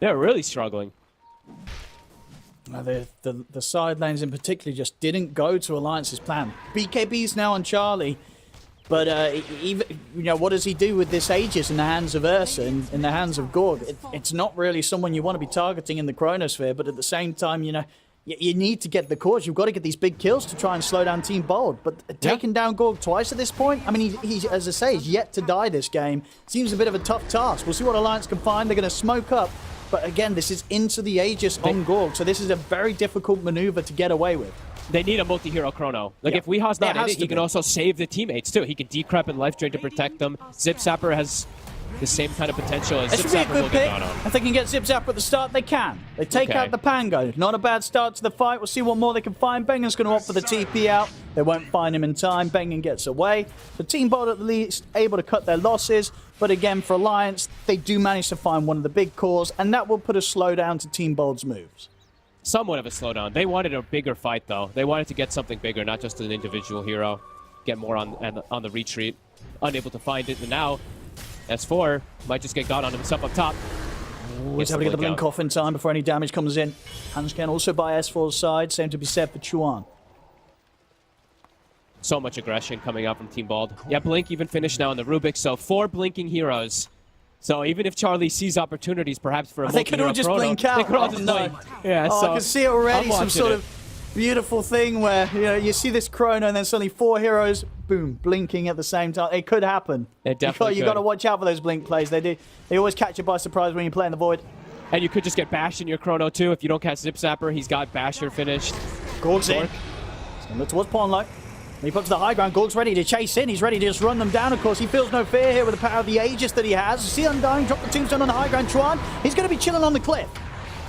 They're really struggling. The side lanes in particular just didn't go to Alliance's plan. BKB's now on Charlie, but even, you know, what does he do with this Aegis in the hands of Ursa, in the hands of Gorg? It's not really someone you want to be targeting in the Chronosphere, but at the same time, you know, you need to get the cores. You've got to get these big kills to try and slow down Team Bold. But taking down Gorg twice at this point, I mean, he, as I say, he's yet to die this game. Seems a bit of a tough task. We'll see what Alliance can find. They're going to smoke up. But again, this is into the Aegis on Gorg, so this is a very difficult maneuver to get away with. They need a multi-hero Chrono. Like, if Weeha's not in it, he can also save the teammates, too. He can decrep and life drain to protect them. Zip Zapper has the same kind of potential as This Zip should be a Zapper good will pick. get on. If they can get Zip Zapper at the start, they can. They take Okay. out the Pango. Not a bad start to the fight. We'll see what more they can find. Bengen's going to opt for the TP out. They won't find him in time. Bengen gets away. The Team Bold at least able to cut their losses. But again, for Alliance, they do manage to find one of the big cores, and that will put a slowdown to Team Bold's moves. Somewhat of a slowdown. They wanted a bigger fight, though. They wanted to get something bigger, not just an individual hero. Get more on the retreat. Unable to find it, and now S4 might just get got on himself up top. He's able to get the blink off in time before any damage comes in. Hanscan also by S4's side. Same to be said for Chuan. So much aggression coming out from Team Bald. Yeah, Blink even finished now on the Rubik, so 4 blinking heroes. So even if Charlie sees opportunities, perhaps for a they could all just Chrono, blink out. they could all just blink. Yeah, I so can see it already. I'm Some sort watching of beautiful thing where you see this Chrono and then suddenly 4 heroes, boom, blinking at the same time. It could happen. It definitely You got to watch out for those blink plays. They always catch you by surprise when you play in the void. And you could just get bashed in your Chrono too if you don't catch Zip Zapper. He's got Basher finished. Gorg's in. And look towards Pawn Low. He puts the high ground. Gorg's ready to chase in. He's ready to just run them down, of course. He feels no fear here with the power of the Aegis that he has. See Undying drop the tombstone on the high ground. Chuan, he's going to be chilling on the cliff.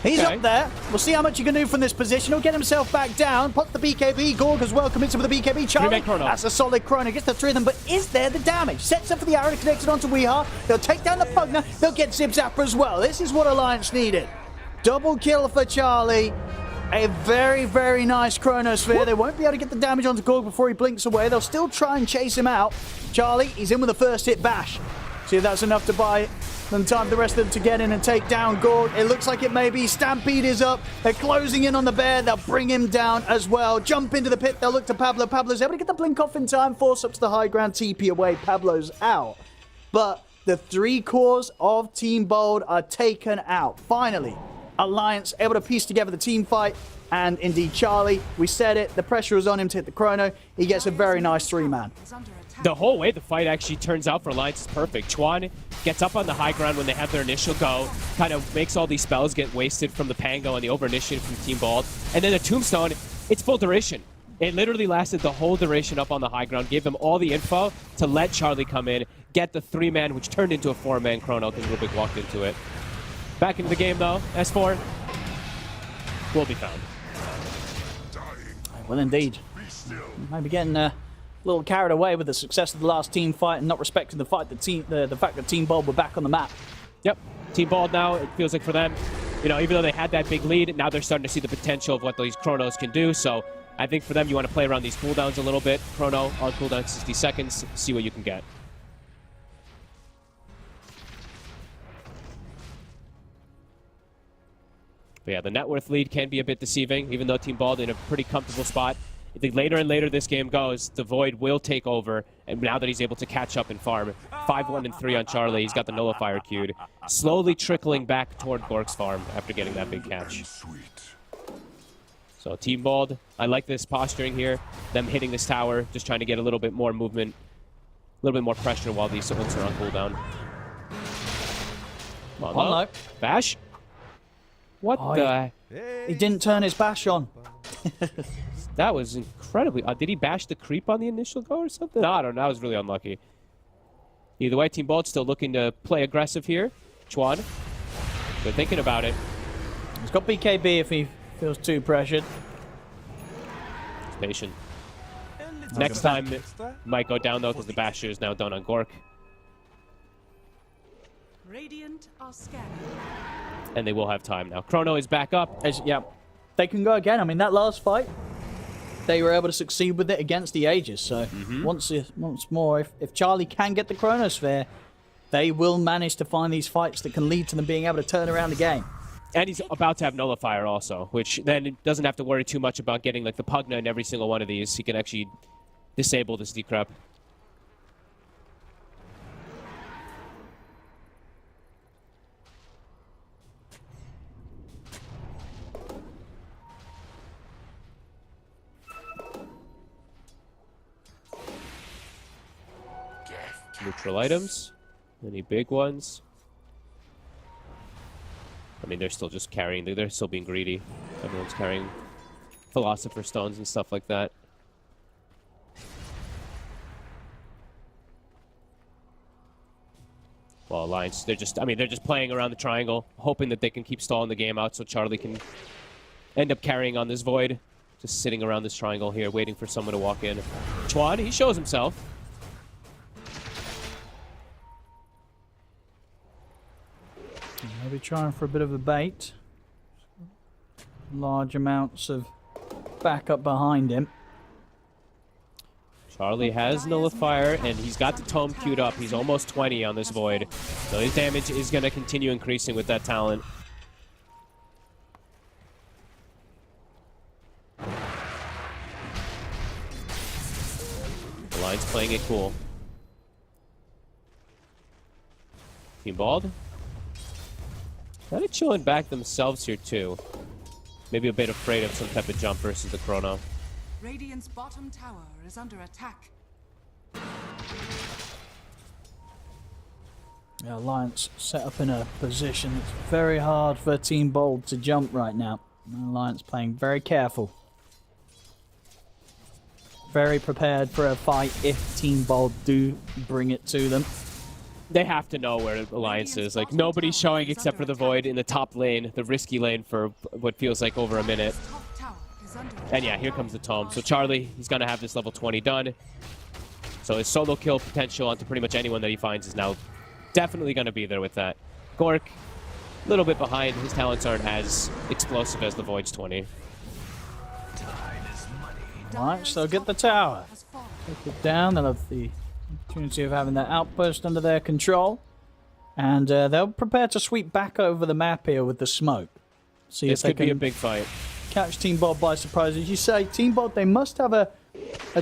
He's up there. We'll see how much he can do from this position. He'll get himself back down. Puts the BKB. Gorg as well commits with the BKB. Charlie, that's a solid Chrono. Gets the 3 of them, but is there the damage? Sets up for the arrow connected onto WEU. They'll take down the Pugner. They'll get Zip Zapper as well. This is what Alliance needed. Double kill for Charlie. A very, very nice Chronosphere. They won't be able to get the damage onto Gorg before he blinks away. They'll still try and chase him out. Charlie, he's in with the first hit bash. See if that's enough to buy them time for the rest of them to get in and take down Gorg. It looks like it may be. Stampede is up. They're closing in on the bear. They'll bring him down as well. Jump into the pit. They'll look to Pablo. Pablo's able to get the blink off in time. Force up to the high ground. TP away. Pablo's out. But the 3 cores of Team Bold are taken out. Finally, Alliance able to piece together the team fight, and indeed Charlie, we said it, the pressure is on him to hit the Chrono. He gets a very nice 3-man. The whole way the fight actually turns out for Alliance is perfect. Chuan gets up on the high ground when they have their initial go, kind of makes all these spells get wasted from the Pango and the over-initiative from Team Bald, and then the Tombstone, it's full duration. It literally lasted the whole duration up on the high ground, gave them all the info to let Charlie come in, get the 3-man, which turned into a 4-man Chrono because Rubik walked into it. Back into the game, though. S4. will be found. Well, indeed. Maybe getting a little carried away with the success of the last team fight and not respecting the fact that Team Bold were back on the map. Yep. Team Bald now, it feels like for them, you know, even though they had that big lead, now they're starting to see the potential of what these Chronos can do. So I think for them, you want to play around these cooldowns a little bit. Chrono on cooldown 60 seconds, see what you can get. But yeah, the net worth lead can be a bit deceiving, even though Team Bald in a pretty comfortable spot. I think later and later this game goes, the Void will take over, and now that he's able to catch up and farm, 5-1 and 3 on Charlie, he's got the Nullifier queued, slowly trickling back toward Gork's farm after getting that big catch. So Team Bald, I like this posturing here, them hitting this tower, just trying to get a little bit more movement, a little bit more pressure while these ults are on cooldown. Come on, no. Bash? What the? He didn't turn his bash on. That was incredibly... did he bash the creep on the initial go or something? No, I don't know. That was really unlucky. Either way, Team Bald still looking to play aggressive here. Chuan, they're thinking about it. He's got BKB if he feels too pressured. He's patient. Next time, it might go down, though, because the basher is now done on Gork. Radiant are scanning. And they will have time now. Chrono is back up. Yeah, they can go again. I mean, that last fight, they were able to succeed with it against the Aegis. So once more, if Charlie can get the Chronosphere, they will manage to find these fights that can lead to them being able to turn around the game. And he's about to have Nullifier also, which then doesn't have to worry too much about getting like the Pugna in every single one of these. He can actually disable this decrep. Neutral items. Any big ones? I mean, they're still just carrying. They're still being greedy. Everyone's carrying Philosopher Stones and stuff like that. Well, Alliance, they're just playing around the triangle, hoping that they can keep stalling the game out so Charlie can end up carrying on this Void. Just sitting around this triangle here, waiting for someone to walk in. Chuan, he shows himself. Maybe trying for a bit of a bait. Large amounts of backup behind him. Charlie has Nullifier, and he's got the Tome queued up. He's almost 20 on this Void. So his damage is going to continue increasing with that talent. The line's playing it cool. Team Bald. Kind of chilling back themselves here, too. Maybe a bit afraid of some type of jump versus the Chrono. Radiant's bottom tower is under attack. The Alliance set up in a position that's very hard for Team Bold to jump right now. The Alliance playing very careful. Very prepared for a fight if Team Bold do bring it to them. They have to know where Alliance is. Like, nobody's showing except for the Void in the top lane, the risky lane for what feels like over a minute. And yeah, here comes the Tome. So Charlie, he's going to have this level 20 done. So his solo kill potential onto pretty much anyone that he finds is now definitely going to be there with that. Gork, a little bit behind. His talents aren't as explosive as the Void's 20. Alright, so get the tower. Take it down. They'll have the opportunity of having that outpost under their control. And they'll prepare to sweep back over the map here with the smoke. See This if they could be a can big fight. catch Team Bold by surprise. As you say, Team Bold, they must have a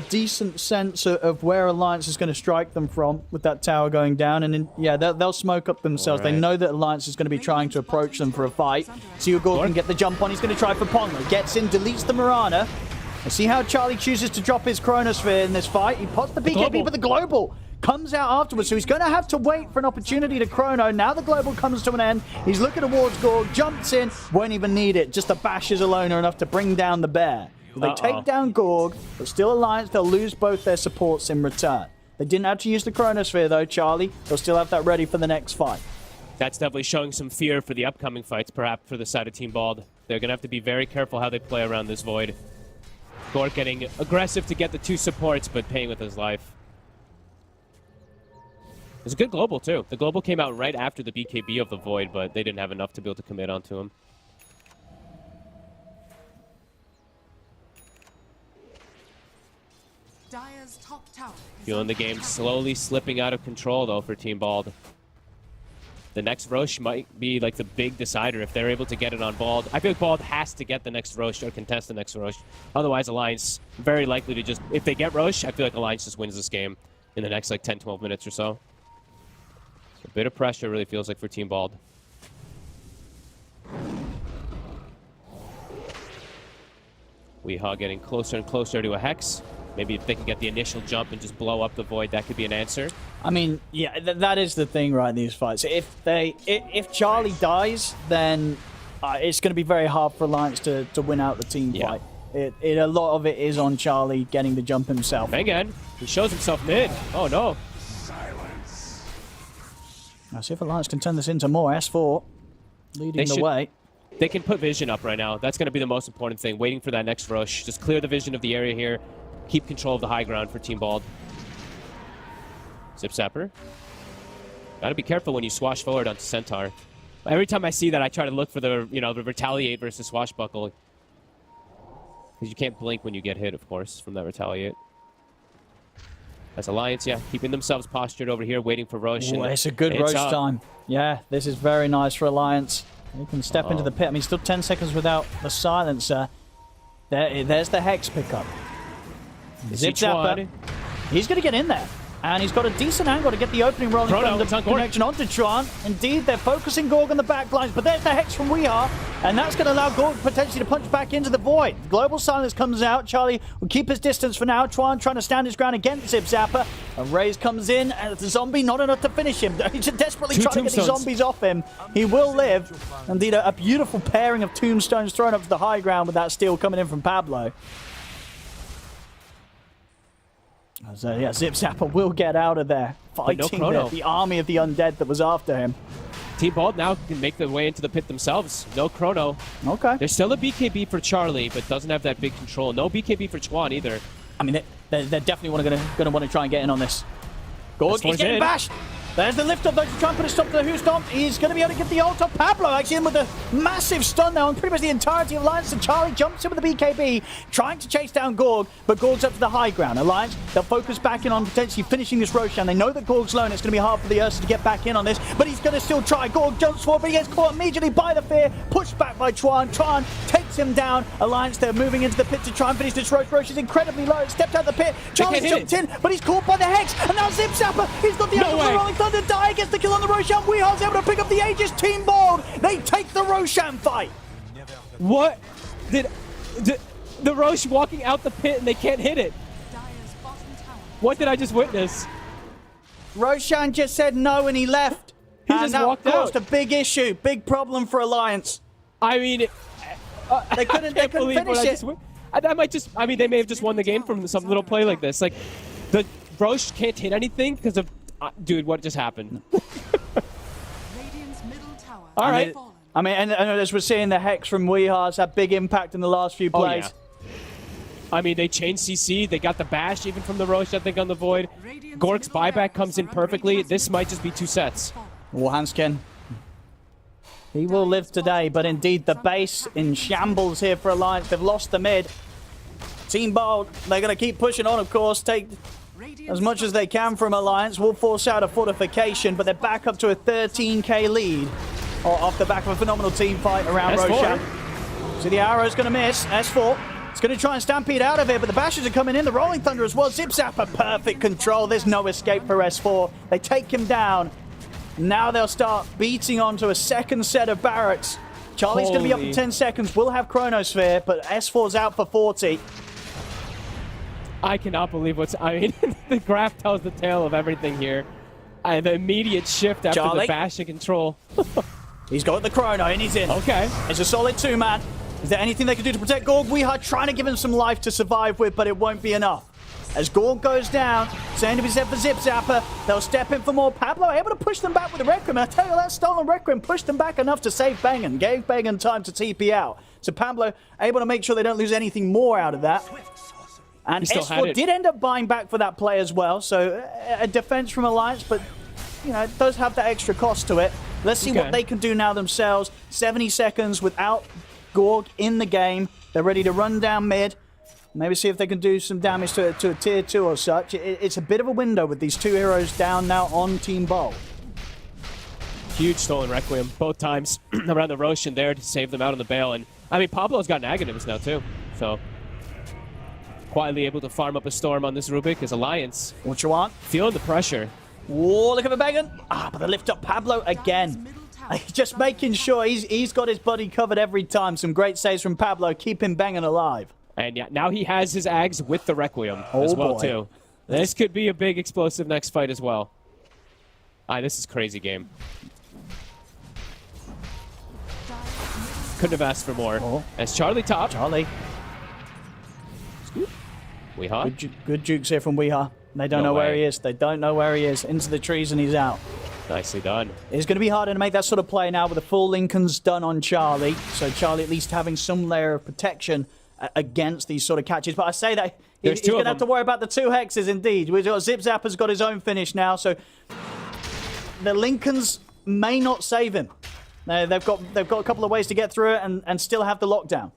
decent sense of where Alliance is going to strike them from with that tower going down. And then, yeah, they'll smoke up themselves. Right. They know that Alliance is going to be trying to approach them for a fight. Sigurd can get the jump on. He's going to try for Pongler. Gets in, deletes the Mirana. And see how Charlie chooses to drop his Chronosphere in this fight. He pots the BKB, but the Global comes out afterwards, so he's going to have to wait for an opportunity to Chrono. Now the Global comes to an end. He's looking towards Gorg, jumps in, won't even need it. Just the bashes alone are enough to bring down the bear. They take down Gorg, but still Alliance, they'll lose both their supports in return. They didn't have to use the Chronosphere though, Charlie. They'll still have that ready for the next fight. That's definitely showing some fear for the upcoming fights, perhaps for the side of Team Bald. They're going to have to be very careful how they play around this Void. Gork getting aggressive to get the 2 supports, but paying with his life. It's a good global, too. The global came out right after the BKB of the Void, but they didn't have enough to be able to commit onto him. Dire's top tower is Feeling the under game attack. slowly slipping out of control, though, for Team Bald. The next Roche might be like the big decider if they're able to get it on Bald. I feel like Bald has to get the next Roche or contest the next Roche. Otherwise, Alliance very likely to just... If they get Roche, I feel like Alliance just wins this game in the next like 10, 12 minutes or so. A bit of pressure really feels like for Team Bald. Weehaw getting closer and closer to a Hex. Maybe if they can get the initial jump and just blow up the Void, that could be an answer. I mean, yeah, that is the thing, right, in these fights. If Charlie dies, then it's going to be very hard for Alliance to win out the team fight. A lot of it is on Charlie getting the jump himself. Again, he shows himself mid. Oh, no. Now, see if Alliance can turn this into more. S4 leading the way. They can put vision up right now. That's going to be the most important thing. Waiting for that next rush. Just clear the vision of the area here. Keep control of the high ground for Team Bald. Zip Zapper. Gotta be careful when you swash forward onto Centaur. Every time I see that, I try to look for the, the retaliate versus swashbuckle. Because you can't blink when you get hit, of course, from that retaliate. As Alliance, yeah, keeping themselves postured over here, waiting for Roche. Ooh, it's a good Roche time. Yeah, this is very nice for Alliance. They can step into the pit. I mean, still 10 seconds without the silencer. There's the Hex pickup. Zip Zapper. He's going to get in there. And he's got a decent angle to get the opening rolling thunder connection onto Tron. Indeed, they're focusing Gorg on the back lines, but there's the Hex from Weehaw, and that's going to allow Gorg potentially to punch back into the Void. Global Silence comes out. Charlie will keep his distance for now. Tron trying to stand his ground against Zip Zapper. And Raze comes in, and the zombie not enough to finish him. He's desperately trying to get these zombies off him. He will live. Indeed, a beautiful pairing of tombstones thrown up to the high ground with that steel coming in from Pablo. So yeah, Zip Zapper will get out of there, fighting the army of the undead that was after him. Team Bald now can make their way into the pit themselves. No chrono. Okay. There's still a BKB for Charlie, but doesn't have that big control. No BKB for Chuan either. I mean, they're definitely going to want to try and get in on this. Gorg, he's getting bashed. There's the lift up though to try and put a stop to the Who Stomp. He's going to be able to get the ult off Pablo. Actually in with a massive stun now on pretty much the entirety of Alliance. And Charlie jumps in with the BKB, trying to chase down Gorg, but Gorg's up to the high ground. Alliance, they'll focus back in on potentially finishing this Roshan. They know that Gorg's low and it's going to be hard for the Ursa to get back in on this, but he's going to still try. Gorg jumps forward, but he gets caught immediately by the fear, pushed back by Chuan. Chuan takes him down. Alliance, they're moving into the pit to try and finish this Roche. Roche is incredibly low. It stepped out the pit. Charlie's jumped in, but he's caught by the Hex. And now Zip Zapper, he's got the the Rolling Thunder. Die gets the kill on the Roshan. Weeha's able to pick up the Aegis. Team Bald, they take the Roshan fight. What? Did the Roche walking out the pit and they can't hit it? What did I just witness? Roshan just said no and he left. He just walked out. That caused a big issue, big problem for Alliance. I mean, they couldn't finish it. I mean, they may have just won the game from some little play like this. Like, the Roche can't hit anything because of, dude, what just happened? Radiant's middle tower. All right. I mean, and as we're seeing, the Hex from Weeha's had big impact in the last few plays. Oh, yeah. I mean, they changed CC. They got the bash even from the Roche, I think, on the Void. Gork's buyback comes in perfectly. This might just be 2 sets. Hanskin. He will live today, but indeed the base in shambles here for Alliance. They've lost the mid. Team Bald, they're going to keep pushing on, of course, take as much as they can from Alliance. Will force out a fortification, but they're back up to a 13k lead off the back of a phenomenal team fight around Roshan. So the arrow's going to miss. S4. It's going to try and stampede out of it, but the bashes are coming in. The Rolling Thunder as well. Zip Zapper, perfect control. There's no escape for S4. They take him down. Now they'll start beating onto a second set of barracks. Charlie's going to be up in 10 seconds. We'll have Chronosphere, but S4's out for 40. I cannot believe I mean, the graph tells the tale of everything here. The immediate shift after the bash and control. He's got the Chrono and he's in. Okay. It's a solid 2-man. Is there anything they can do to protect Gorg? Weehaw trying to give him some life to survive with, but it won't be enough. As Gorg goes down, same to be said for Zip Zapper. They'll step in for more. Pablo able to push them back with the Requiem. I tell you, that stolen Requiem pushed them back enough to save Bengen. Gave Bengen time to TP out. So Pablo able to make sure they don't lose anything more out of that. And He still had S4 it. did end up buying back for that play as well. So a defense from Alliance, but you know, it does have that extra cost to it. Let's see what they can do now themselves. 70 seconds without Gorg in the game. They're ready to run down mid. Maybe see if they can do some damage to a tier 2 or such. It's a bit of a window with these 2 heroes down now on Team Bold. Huge stolen Requiem both times around the Roshan there to save them out on the Bale. And I mean, Pablo's got negatives now too. So quietly able to farm up a storm on this Rubik as Alliance. What you want? Feeling the pressure. Whoa, look at the banging. But they lift up Pablo again. Just making sure he's got his buddy covered every time. Some great saves from Pablo. Keep him banging alive. And yeah, now he has his Ags with the Requiem as well boy. too. This could be a big explosive next fight as well. This is a crazy game. Couldn't have asked for more. As Charlie top. Charlie. Weehaw. Good jukes here from Weehaw. They don't know where he is. They don't know where he is. Into the trees and he's out. Nicely done. It's going to be harder to make that sort of play now with the full Lincolns done on Charlie. So Charlie at least having some layer of protection against these sort of catches. But I say that he's going to have to worry about the 2 hexes indeed. We've got Zip Zapper's got his own finish now. So the Lincolns may not save him. They've got a couple of ways to get through it and still have the lockdown.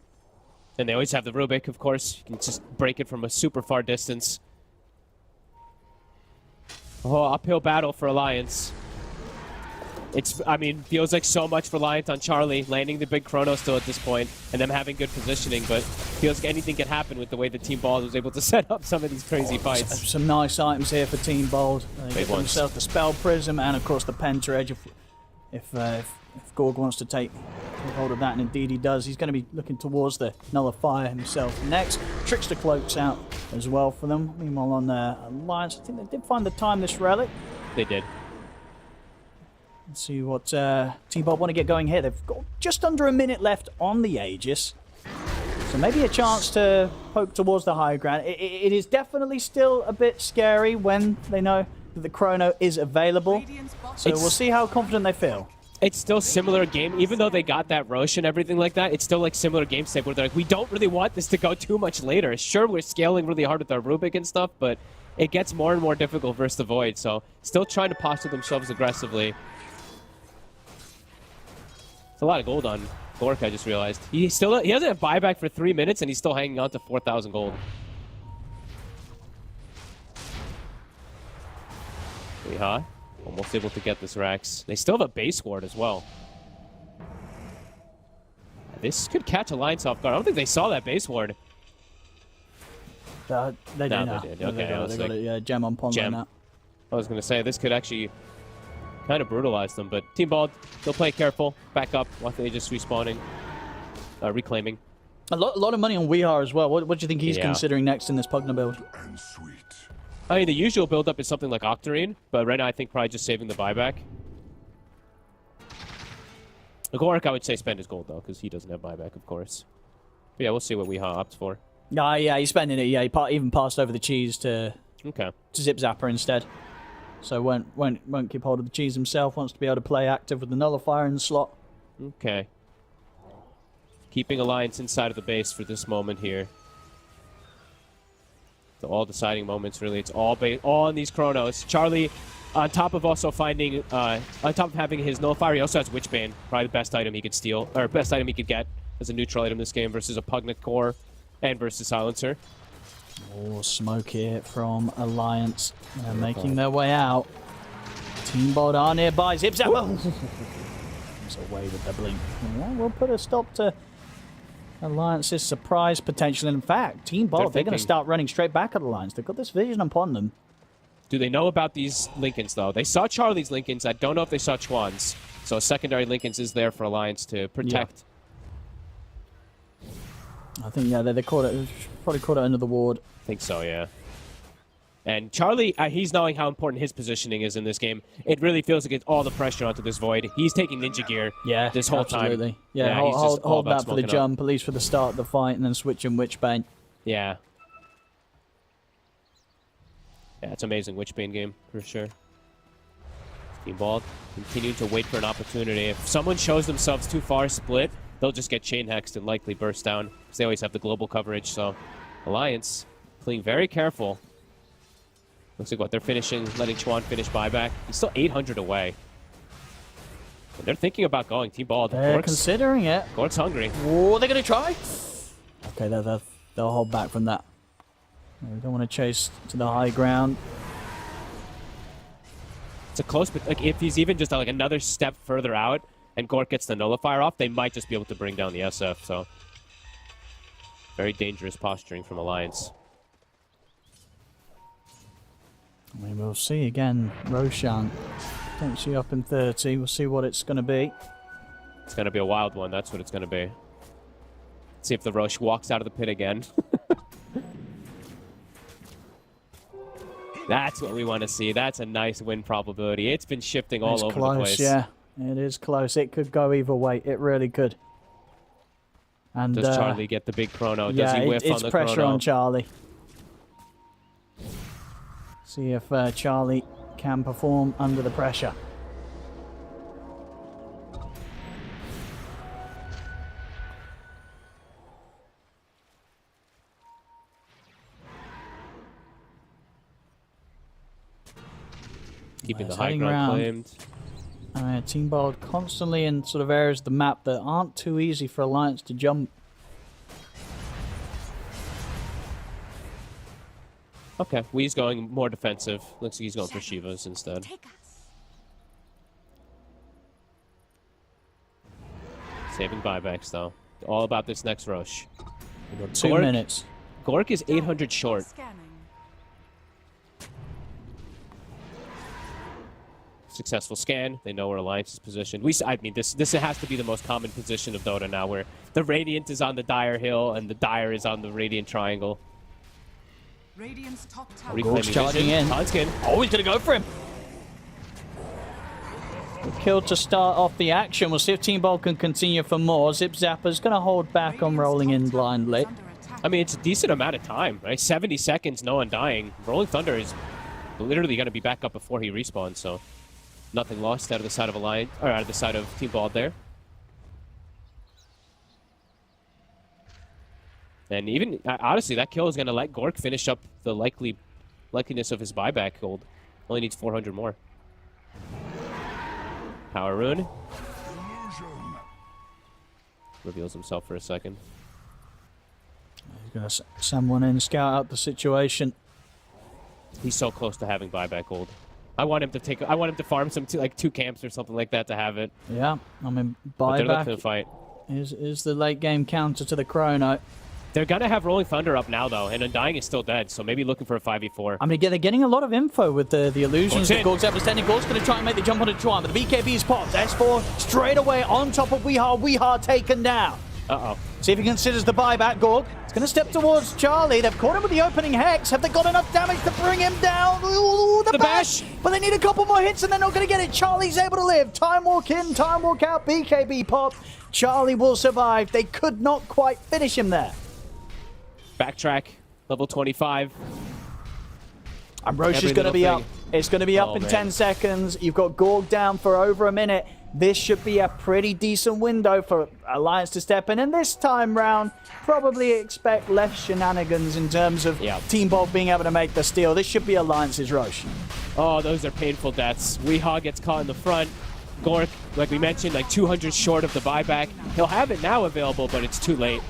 And they always have the Rubik, of course. You can just break it from a super far distance. Oh, uphill battle for Alliance. Feels like so much reliant on Charlie landing the big chrono still at this point and them having good positioning, but feels like anything can happen with the way the Team Bold was able to set up some of these crazy fights. Some nice items here for Team Bold. They get themselves the Spell Prism and, of course, the Penta Edge. If Gorg wants to take hold of that, and indeed he does, he's going to be looking towards the Nullifier himself next. Trickster Cloak's out as well for them. Meanwhile, on Alliance, I think they did find the time this relic. They did. Let's see what Team Bold want to get going here. They've got just under a minute left on the Aegis. So maybe a chance to poke towards the high ground. It is definitely still a bit scary when they know that the chrono is available. So we'll see how confident they feel. It's still similar game, even though they got that Roche and everything like that, it's still like similar game state where they're like, we don't really want this to go too much later. Sure, we're scaling really hard with our Rubik and stuff, but it gets more and more difficult versus the Void, so still trying to posture themselves aggressively. It's a lot of gold on Gork, I just realized. He hasn't had buyback for 3 minutes and he's still hanging on to 4,000 gold. Weehaw. Almost able to get this Rax. They still have a base ward as well. This could catch Alliance off guard. I don't think they saw that base ward. They did now. They did. Okay, they got a gem on pond right now. I was going to say, this could actually kind of brutalize them, but Team Bald, they'll play careful. Back up while they just respawning. Reclaiming. A lot of money on Weehaw as well. What do you think he's considering next in this Pugna build? I mean, the usual build-up is something like Octarine, but right now I think probably just saving the buyback. Agoric, I would say spend his gold, though, because he doesn't have buyback, of course. But yeah, we'll see what Weehaw opts for. Yeah, he's spending it. Yeah, he even passed over the cheese to Zip Zapper instead. So won't keep hold of the cheese himself, wants to be able to play active with the Nullifier in the slot. Okay. Keeping Alliance inside of the base for this moment here. The all deciding moments, really. It's all on these chronos. Charlie, on top of also finding, on top of having his Nullifier, he also has Witchbane. Probably the best item he could steal, or best item he could get as a neutral item this game versus a Pugna Core and versus Silencer. Oh, smoke here from Alliance. They're making their way out. Team Bold are nearby. Zip Zap. It's away with the blink. Yeah, we'll put a stop to Alliance's surprise potential. In fact, Team Bold, they're going to start running straight back at Alliance. They've got this vision upon them. Do they know about these Lincolns, though? They saw Charlie's Lincolns. I don't know if they saw Chuan's. So secondary Lincolns is there for Alliance to protect. Yeah. I think, they caught it. Probably caught it under the ward. I think so, yeah. And Charlie, he's knowing how important his positioning is in this game. It really feels like it's all the pressure onto this Void. He's taking ninja gear this whole time. Yeah, hold that for the jump, at least for the start of the fight, and then switch in Witchbane. Yeah. Yeah, it's amazing Witchbane game, for sure. Team Bald continuing to wait for an opportunity. If someone shows themselves too far split, they'll just get chain hexed and likely burst down because they always have the global coverage. So Alliance playing very careful. Looks like what they're finishing, letting Chuan finish buyback. He's still 800 away. And they're thinking about going Team Bald. They're considering it. Gork's hungry. Oh, they're going to try? Okay, they'll hold back from that. We don't want to chase to the high ground. It's a close, but like if he's even just like another step further out and Gork gets the nullifier off, they might just be able to bring down the SF. So very dangerous posturing from Alliance. I mean, we'll see again. Roshan potentially up in 30. We'll see what it's going to be. It's going to be a wild one. That's what it's going to be. See if the Roche walks out of the pit again. That's what we want to see. That's a nice win probability. It's been shifting all over the place. Yeah, it is close. It could go either way. It really could. And does Charlie get the big chrono? Yeah, Does he whiff on the it's pressure chrono? on Charlie. See if Charlie can perform under the pressure. Keeping the high ground claimed. Team Bald constantly in sort of areas of the map that aren't too easy for Alliance to jump. Okay, Wee's going more defensive. Looks like he's going for Shivas instead. Saving buybacks though. All about this next rush. 2 minutes. Gork is 800 short. Successful scan. They know where Alliance is positioned. I mean, this has to be the most common position of Dota now, where the Radiant is on the Dire Hill and the Dire is on the Radiant Triangle. Radiant's top tower. Reclaiming charging vision. in. Tonskin. Oh, he's going to go for him. Good kill to start off the action. We'll see if Team Bald can continue for more. Zip Zapper's going to hold back on rolling in blindly. I mean, it's a decent amount of time, right? 70 seconds, no undying. Rolling Thunder is literally going to be back up before he respawns, so nothing lost out of the side of Alliance, or out of the side of Team Bald there. And even, honestly, that kill is going to let Gork finish up the likeliness of his buyback gold. Only needs 400 more. Power Rune. Reveals himself for a second. He's going to send one in, scout out the situation. He's so close to having buyback gold. I want him to farm some like 2 camps or something like that to have it. Yeah, I mean, But they're looking to buyback fight. is the late game counter to the chrono. They're gonna have Rolling Thunder up now though, and Undying is still dead, so maybe looking for a 5v4. I mean, again, they're getting a lot of info with the illusions that Gork's Gork's ever standing. Gork's going to try and make the jump onto Chuan, but the BKB is popped. S4 straight away on top of Weehaw. Weehaw taken down. Uh-oh. See if he considers the buyback. Gork is going to step towards Charlie. They've caught him with the opening hex. Have they got enough damage to bring him down? Ooh, the bash! But they need a couple more hits and they're not going to get it. Charlie's able to live. Time walk in, time walk out. BKB pop. Charlie will survive. They could not quite finish him there. Backtrack, level 25. And Roche is going to be up. It's going to be up in 10 seconds. You've got Gorg down for over a minute. This should be a pretty decent window for Alliance to step in. And this time round, probably expect less shenanigans in terms of Team Bolt being able to make the steal. This should be Alliance's Roche. Oh, those are painful deaths. Weehaw gets caught in the front. Gork, like we mentioned, like 200 short of the buyback. He'll have it now available, but it's too late.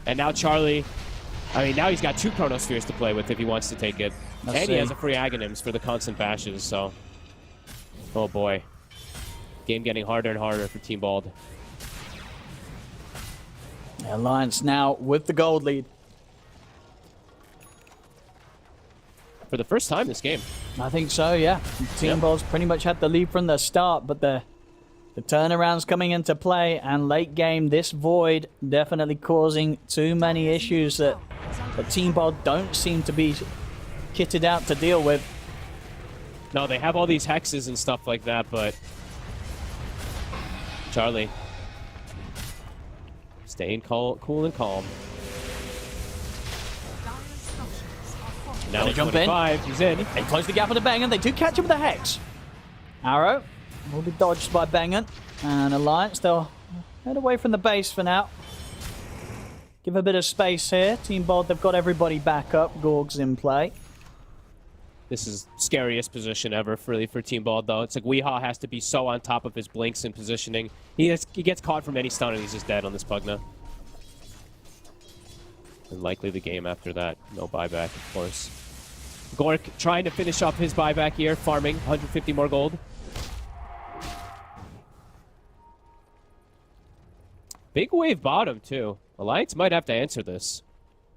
And now Charlie, I mean, now he's got 2 Chronospheres to play with if he wants to take it. And he has a free Aghanims for the constant bashes, so. Oh boy. Game getting harder and harder for Team Bald. Alliance now with the gold lead. For the first time this game. I think so, yeah. Team Bald's pretty much had the lead from the start, but the turnaround's coming into play, and late game, this Void definitely causing too many issues that Team Bald don't seem to be kitted out to deal with. No, they have all these hexes and stuff like that, but Charlie staying cool and calm. Now They jump 25, in. he's in. They close the gap with a Bang, and they do catch him with a Hex. Arrow will be dodged by Bangant, and Alliance, they'll Head away from the base for now. Give a bit of space here. Team Bold, they've got everybody back up. Gorg's in play. This is scariest position ever for Team Bald, though. It's like Weehaw has to be so on top of his blinks and positioning. He gets caught from any stun and he's just dead on this Pugna. And likely the game after that. No buyback, of course. Gork trying to finish off his buyback here, farming 150 more gold. Big wave bottom, too. Alliance might have to answer this.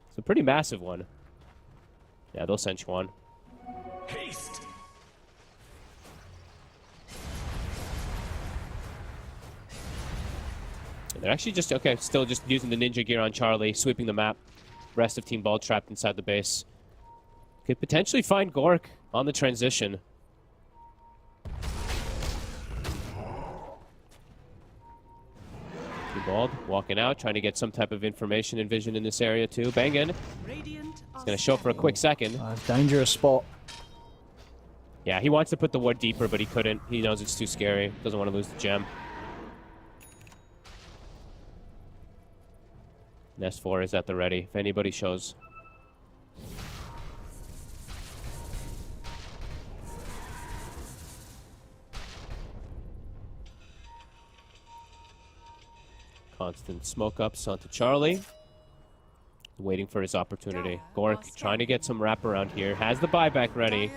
It's a pretty massive one. Yeah, they'll send Chuan. Haste. They're actually just, okay, still just using the ninja gear on Charlie, sweeping the map. Rest of Team Bald trapped inside the base. Could potentially find Gork on the transition. Team Bald walking out, trying to get some type of information and vision in this area too. Bangin. He's going to show for a quick second. Dangerous spot. Yeah, he wants to put the ward deeper, but he couldn't. He knows it's too scary. Doesn't want to lose the gem. Nest 4 is at the ready, if anybody shows. Constant smoke ups onto Charlie. Waiting for his opportunity. Gork trying to get some wrap around here. Has the buyback ready.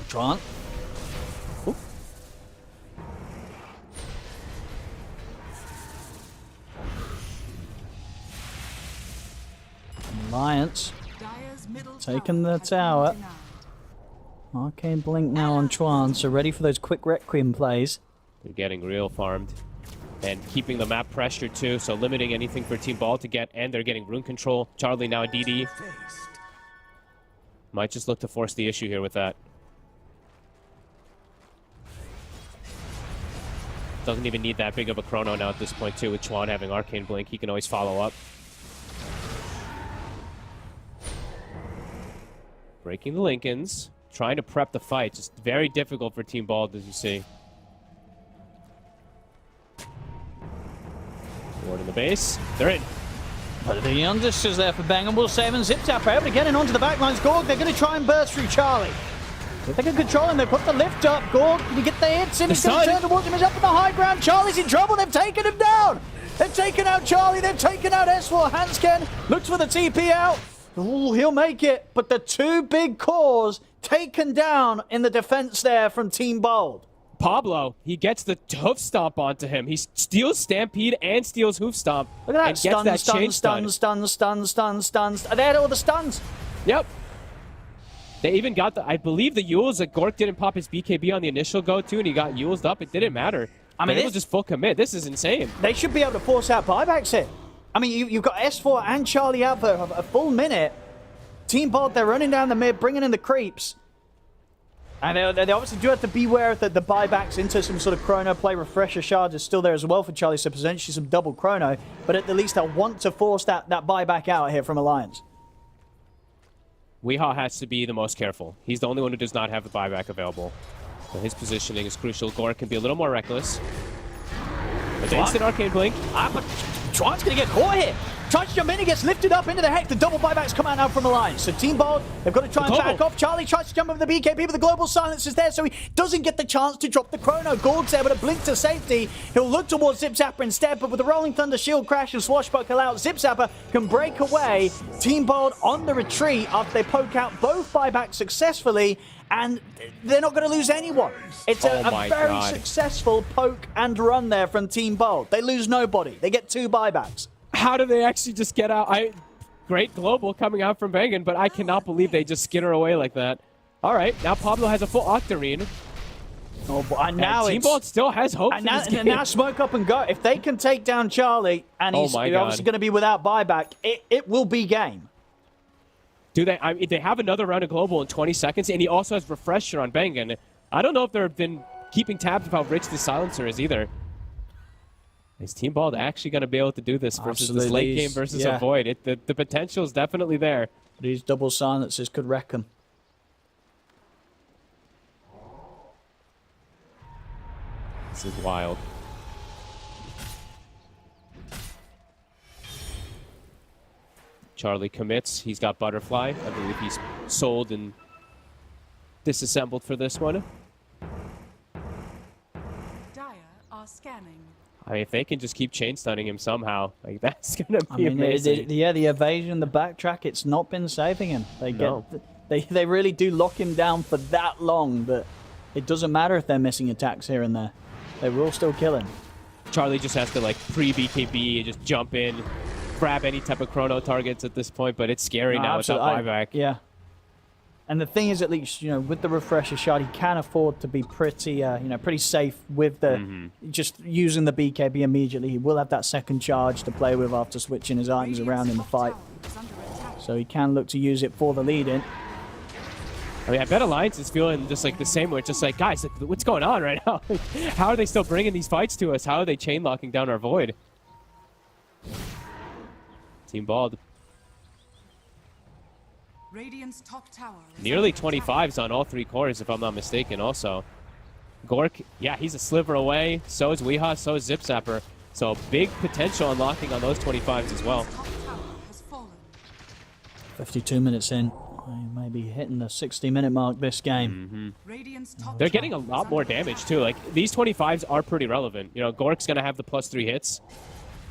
Tron. Alliance taking the tower. Arcane Blink now on Chuan, so ready for those quick Requiem plays. They're getting real farmed. And keeping the map pressured too, so limiting anything for Team Ball to get, and they're getting rune control. Charlie now a DD. Might just look to force the issue here with that. Doesn't even need that big of a chrono now at this point too, with Chuan having Arcane Blink. He can always follow up. Breaking the Lincolns. Trying to prep the fight. Just very difficult for Team Bald, as you see. Ward in the base. They're in. But the youngest is there for Bang, and we'll save and Zip Zap able to get in onto the backlines. Gorg, they're going to try and burst through Charlie. If they can control him, they put the lift up. Gorg, can you get the hits in? He's going to turn towards him. He's up on the high ground. Charlie's in trouble. They've taken him down. They've taken out Charlie. They've taken out S4. Hansken looks for the TP out. Ooh, he'll make it. But the two big cores taken down in the defense there from Team Bold. Pablo, he gets the hoof stomp onto him. He steals Stampede and steals hoof stomp. Look at that. And gets that chain Stuns. They had all the stuns. Yep. They even got the, I believe the Yules that Gork didn't pop his BKB on the initial go-to and he got Yulesed up. It didn't matter. I mean, it was just full commit. This is insane. They should be able to force out buybacks here. I mean, you've got S4 and Charlie out for a full minute. Team Bold, they're running down the mid, bringing in the creeps. And they obviously do have to beware that the buybacks into some sort of chrono play. Refresher Shard is still there as well for Charlie, so potentially some double chrono. But at the least they'll want to force that buyback out here from Alliance. Weehaw has to be the most careful. He's the only one who does not have the buyback available. So his positioning is crucial. Gork can be a little more reckless. But the instant Arcane Blink. But Chuan's going to get caught here. Tries to jump in, he gets lifted up into the heck. The double buybacks come out now from Alliance. So Team Bold, they've got to try and back off. Charlie tries to jump over the BKB, but the global silence is there, so he doesn't get the chance to drop the chrono. Gorg's able to blink to safety. He'll look towards Zip Zapper instead, but with the Rolling Thunder shield crash and swashbuckle out, Zip Zapper can break away. Team Bold on the retreat after they poke out both buybacks successfully, and they're not going to lose anyone. It's a very successful poke and run there from Team Bold. They lose nobody. They get two buybacks. How do they actually just get out? Great global coming out from Bangan, but I cannot believe they just skitter away like that. All right, now Pablo has a full Octarine. Oh, and now Team Bold still has hope. And now smoke up and go. If they can take down Charlie, and he's obviously going to be without buyback, it will be game. Do they? I mean, they have another round of global in 20 seconds, and he also has Refresher on Bangan. I don't know if they've been keeping tabs of how rich the silencer is either. Is Team Bald actually going to be able to do this versus this late game versus a Void? The potential is definitely there. These double silences could wreck them. This is wild. Charlie commits. He's got Butterfly. I believe he's sold and disassembled for this one. Dire are scanning. I mean, if they can just keep chain stunning him somehow, like that's gonna be I mean, amazing. the evasion, the backtrack, it's not been saving him. They really do lock him down for that long, but it doesn't matter if they're missing attacks here and there. They will still kill him. Charlie just has to like pre-BKB and just jump in, grab any type of chrono targets at this point, but it's scary now without buyback. Yeah. And the thing is, at least, you know, with the refresher shot, he can afford to be pretty, pretty safe with the just using the BKB immediately. He will have that second charge to play with after switching his items around in the fight. So he can look to use it for the lead-in. I mean, I bet Alliance is feeling just like the same way. It's just like, guys, like, what's going on right now? Like, how are they still bringing these fights to us? How are they chain locking down our Void? Team Bald. Radiant's top tower is Nearly under attack. 25s on all three cores, if I'm not mistaken, also. Gork, yeah, he's a sliver away. So is Weehaw, so is Zip Zapper. So big potential unlocking on those 25s as well. Top tower has fallen. 52 minutes in. We may be hitting the 60-minute mark this game. Radiant's top They're tower getting a is lot under more attack. damage, too. Like, these 25s are pretty relevant. You know, Gork's going to have the +3 hits.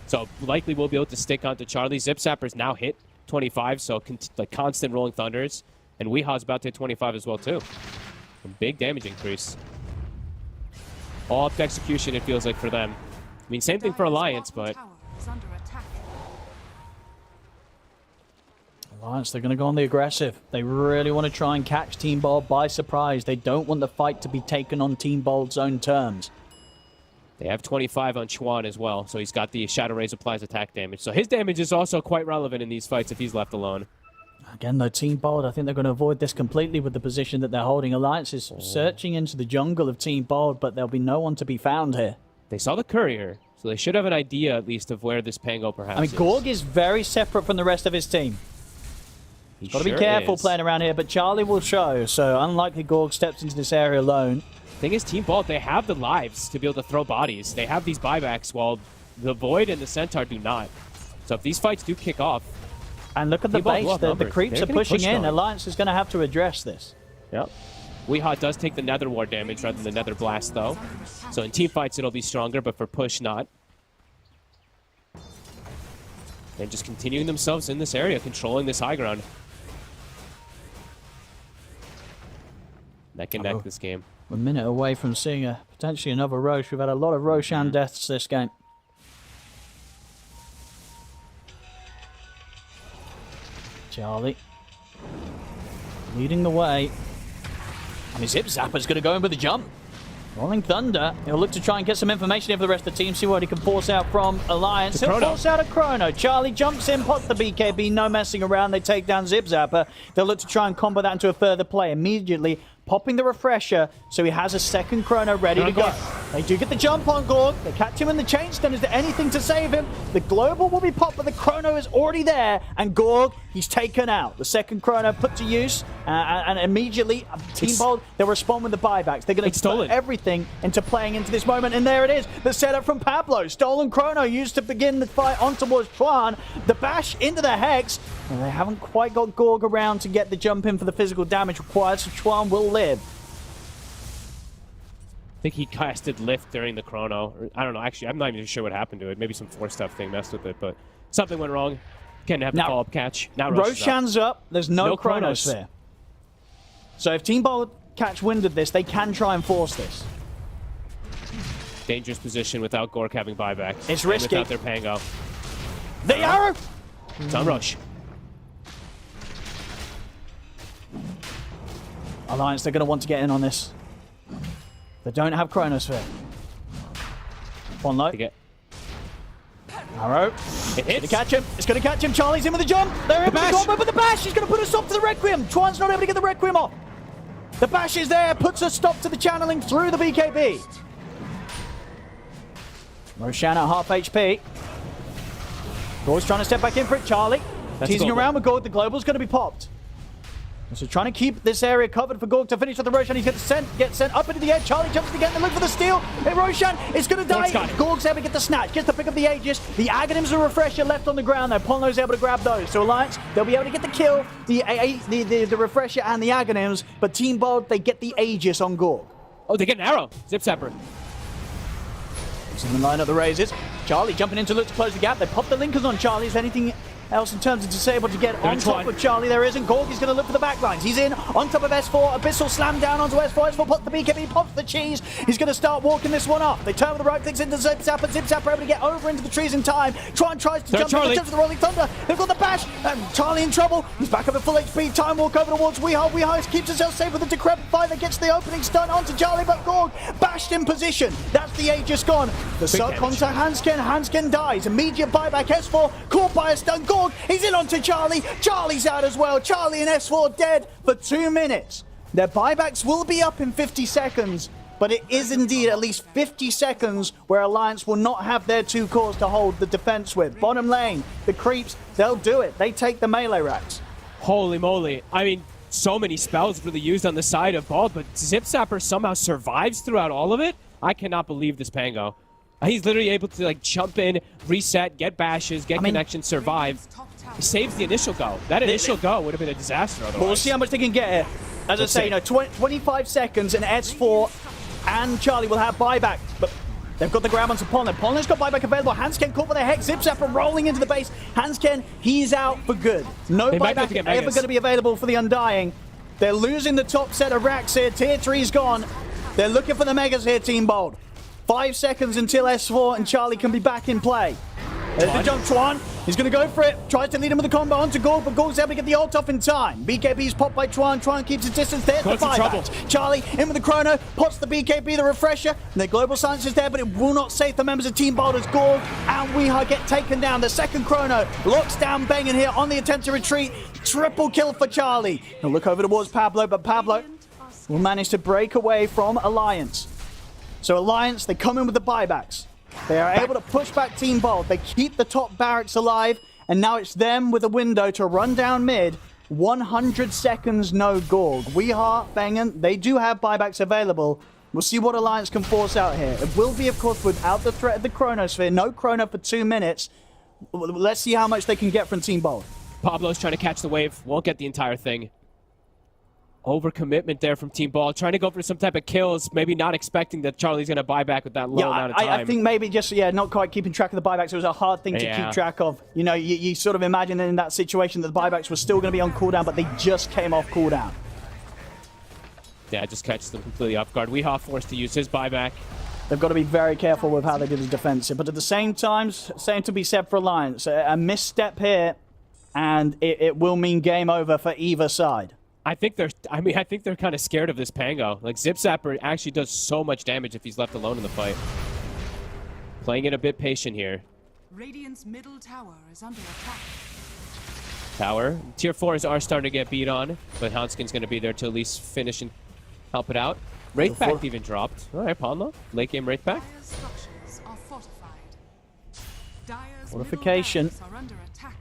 So likely we'll be able to stick onto Charlie. Zip Zapper's now hit 25, so like constant rolling thunders. And Weehaw's about to hit 25 as well, too. A big damage increase. All up to execution, it feels like, for them. I mean, same thing for Dire's Alliance, bottom but tower is under attack. Alliance, they're going to go on the aggressive. They really want to try and catch Team Bold by surprise. They don't want the fight to be taken on Team Bold's own terms. they have 25 on Chuan as well, so he's got the Shadow Rays applies attack damage. So his damage is also quite relevant in these fights if he's left alone. Again, though, Team Bold, I think they're going to avoid this completely with the position that they're holding. Alliance is searching into the jungle of Team Bold, but there'll be no one to be found here. They saw the courier, so they should have an idea at least of where this Pango perhaps I mean, is. Gorg is very separate from the rest of his team. He's Got to be careful is. playing around here, but Charlie will show, so unlikely Gorg steps into this area alone. Thing is, Team Bolt, they have the lives to be able to throw bodies. They have these buybacks, while the Void and the Centaur do not. So if these fights do kick off... And look at the Team Bolt base, will have the numbers. creeps They're are getting pushing pushed in. on. Alliance is going to have to address this. Yep. Weehaw does take the Nether Ward damage rather than the Nether Blast, though. So in team fights, it'll be stronger, but for push, not. And just continuing themselves in this area, controlling this high ground. Neck and neck this game. We're a minute away from seeing potentially another Roche. We've had a lot of Roshan deaths this game. Charlie leading the way. I mean, Zip Zapper's going to go in with a jump. Rolling Thunder. He'll look to try and get some information over the rest of the team, see what he can force out from Alliance. He'll force out a Chrono. Charlie jumps in, pots the BKB, no messing around. They take down Zip Zapper. They'll look to try and combo that into a further play. Immediately popping the refresher, so he has a second Chrono ready to go. They do get the jump on Gorg. They catch him in the chain stun. Is there anything to save him? The global will be popped, but the Chrono is already there, and Gorg, he's taken out. The second Chrono put to use, and immediately Team Bold, they'll respond with the buybacks. They're going to put everything into playing into this moment, and there it is. The setup from Pablo. Stolen Chrono used to begin the fight on towards Chuan. The bash into the Hex, and they haven't quite got Gorg around to get the jump in for the physical damage required, so Chuan will live. I think he casted Lift during the Chrono. I don't know, actually, I'm not even sure what happened to it. Maybe some Force stuff thing messed with it, but something went wrong. Can't have the follow-up catch. Now Roshan's up. There's no Chronos Chronosphere. So if Team Bold catch wind of this, they can try and force this. Dangerous position without Gork having buyback. It's and risky. without their Pango. The arrow! It's on Rush. Alliance, they're going to want to get in on this. They don't have Chronosphere. One low. Arrow. It hits. It's going to catch him. It's going to catch him. Charlie's in with the jump. They're able to combo, but the bash is going to put a stop to the Requiem. Chuan's not able to get the Requiem off. The bash is there, puts a stop to the channeling through the BKB. Roshan at half HP. Gorg's trying to step back in for it. Charlie teasing around with Gorg. The global's going to be popped. So trying to keep this area covered for Gorg to finish with the Roshan. He's going to get sent up into the air. Charlie jumps again to look for the steal. Hey, Roshan is going to die. Gorg's able to get the snatch. Gets to pick up the Aegis. The Aghanims and Refresher left on the ground there. Polno's able to grab those. So Alliance, they'll be able to get the kill. The Refresher and the Aghanims. But Team Bold, they get the Aegis on Gorg. Oh, they get an arrow. Zip Zapper. So the line of the raises. Charlie jumping in to look to close the gap. They pop the linkers on Charlie. Is anything else in terms of disable to get on top of Charlie? There isn't. Gorg is going to look for the backlines. He's in on top of S4. Abyssal slam down onto S4. S4 pops the BKB, pops the cheese. He's going to start walking this one off. They turn with the right clicks into Zip Zapper. Zip Zapper able to get over into the trees in time. Tries to jump in the Rolling Thunder. They've got the bash. Charlie in trouble. He's back up at full HP. Time walk over towards Weehaw. Weehaw keeps himself safe with the Decrepit Fire that gets the opening stun onto Charlie, but Gorg bashed in position. That's the Aegis gone. The suck onto Hanskin. Hanskin dies. Immediate buyback. S4 caught by a stun. Gorg, he's in onto Charlie. Charlie's out as well. Charlie and S4 dead for 2 minutes. Their buybacks will be up in 50 seconds, but it is indeed at least 50 seconds where Alliance will not have their 2 cores to hold the defense with. Bottom lane, the creeps, they'll do it. They take the melee racks. Holy moly. I mean, so many spells really used on the side of Bald, but Zip Zapper somehow survives throughout all of it? I cannot believe this Pango. He's literally able to like jump in, reset, get bashes, get connections, survive. He saves the initial go. That initial go would have been a disaster otherwise. We'll see how much they can get here. As I say, you know, 25 seconds and S4 and Charlie will have buyback. But they've got the grab onto Polno. Polno's got buyback available. Hansken caught with a hex. Zip Zapper rolling into the base. Hansken, he's out for good. No buyback ever going to be available for the Undying. They're losing the top set of racks here. Tier 3's gone. They're looking for the Megas here, Team Bold. 5 seconds until S4 and Charlie can be back in play. There's the jump, Chuan. He's going to go for it. Tries to lead him with the combo onto Gorg, but Gorg's able to get the ult off in time. BKB's popped by Chuan. Chuan keeps his distance. There's the buyback. Charlie in with the chrono. Pots the BKB, the refresher. And the global silence is there, but it will not save the members of Team Bold as Gorg and Weehaw get taken down. The second chrono locks down Bengen here on the attempt to retreat. Triple kill for Charlie. He'll look over towards Pablo, but Pablo will manage to break away from Alliance. So Alliance, they come in with the buybacks. They are able to push back Team Bold. They keep the top barracks alive, and now it's them with a window to run down mid. 100 seconds, no Gorg. Weehaw, Bengen, they do have buybacks available. We'll see what Alliance can force out here. It will be, of course, without the threat of the Chronosphere. No Chrono for 2 minutes. Let's see how much they can get from Team Bold. Pablo's trying to catch the wave. Won't get the entire thing. Overcommitment there from Team Ball, trying to go for some type of kills, maybe not expecting that Charlie's going to buy back with that low amount of time. I think maybe just, not quite keeping track of the buybacks. It was a hard thing to keep track of. You know, you sort of imagine in that situation that the buybacks were still going to be on cooldown, but they just came off cooldown. Yeah, it just catches them completely off guard. Weehaw forced to use his buyback. They've got to be very careful with how they do the defensive, but at the same time, same to be said for Alliance. A misstep here, and it will mean game over for either side. I think they're kind of scared of this Pango. Like, Zip Zapper actually does so much damage if he's left alone in the fight. Playing it a bit patient here. Radiant's middle tower is under attack. Tower. Tier 4s are starting to get beat on, but Hanskin's going to be there to at least finish and help it out. Wraith Pact even dropped. All right, Ponlo. Late game Wraith Pact. Dire's structures are fortified. Dire's Fortification. middle barracks are under attack.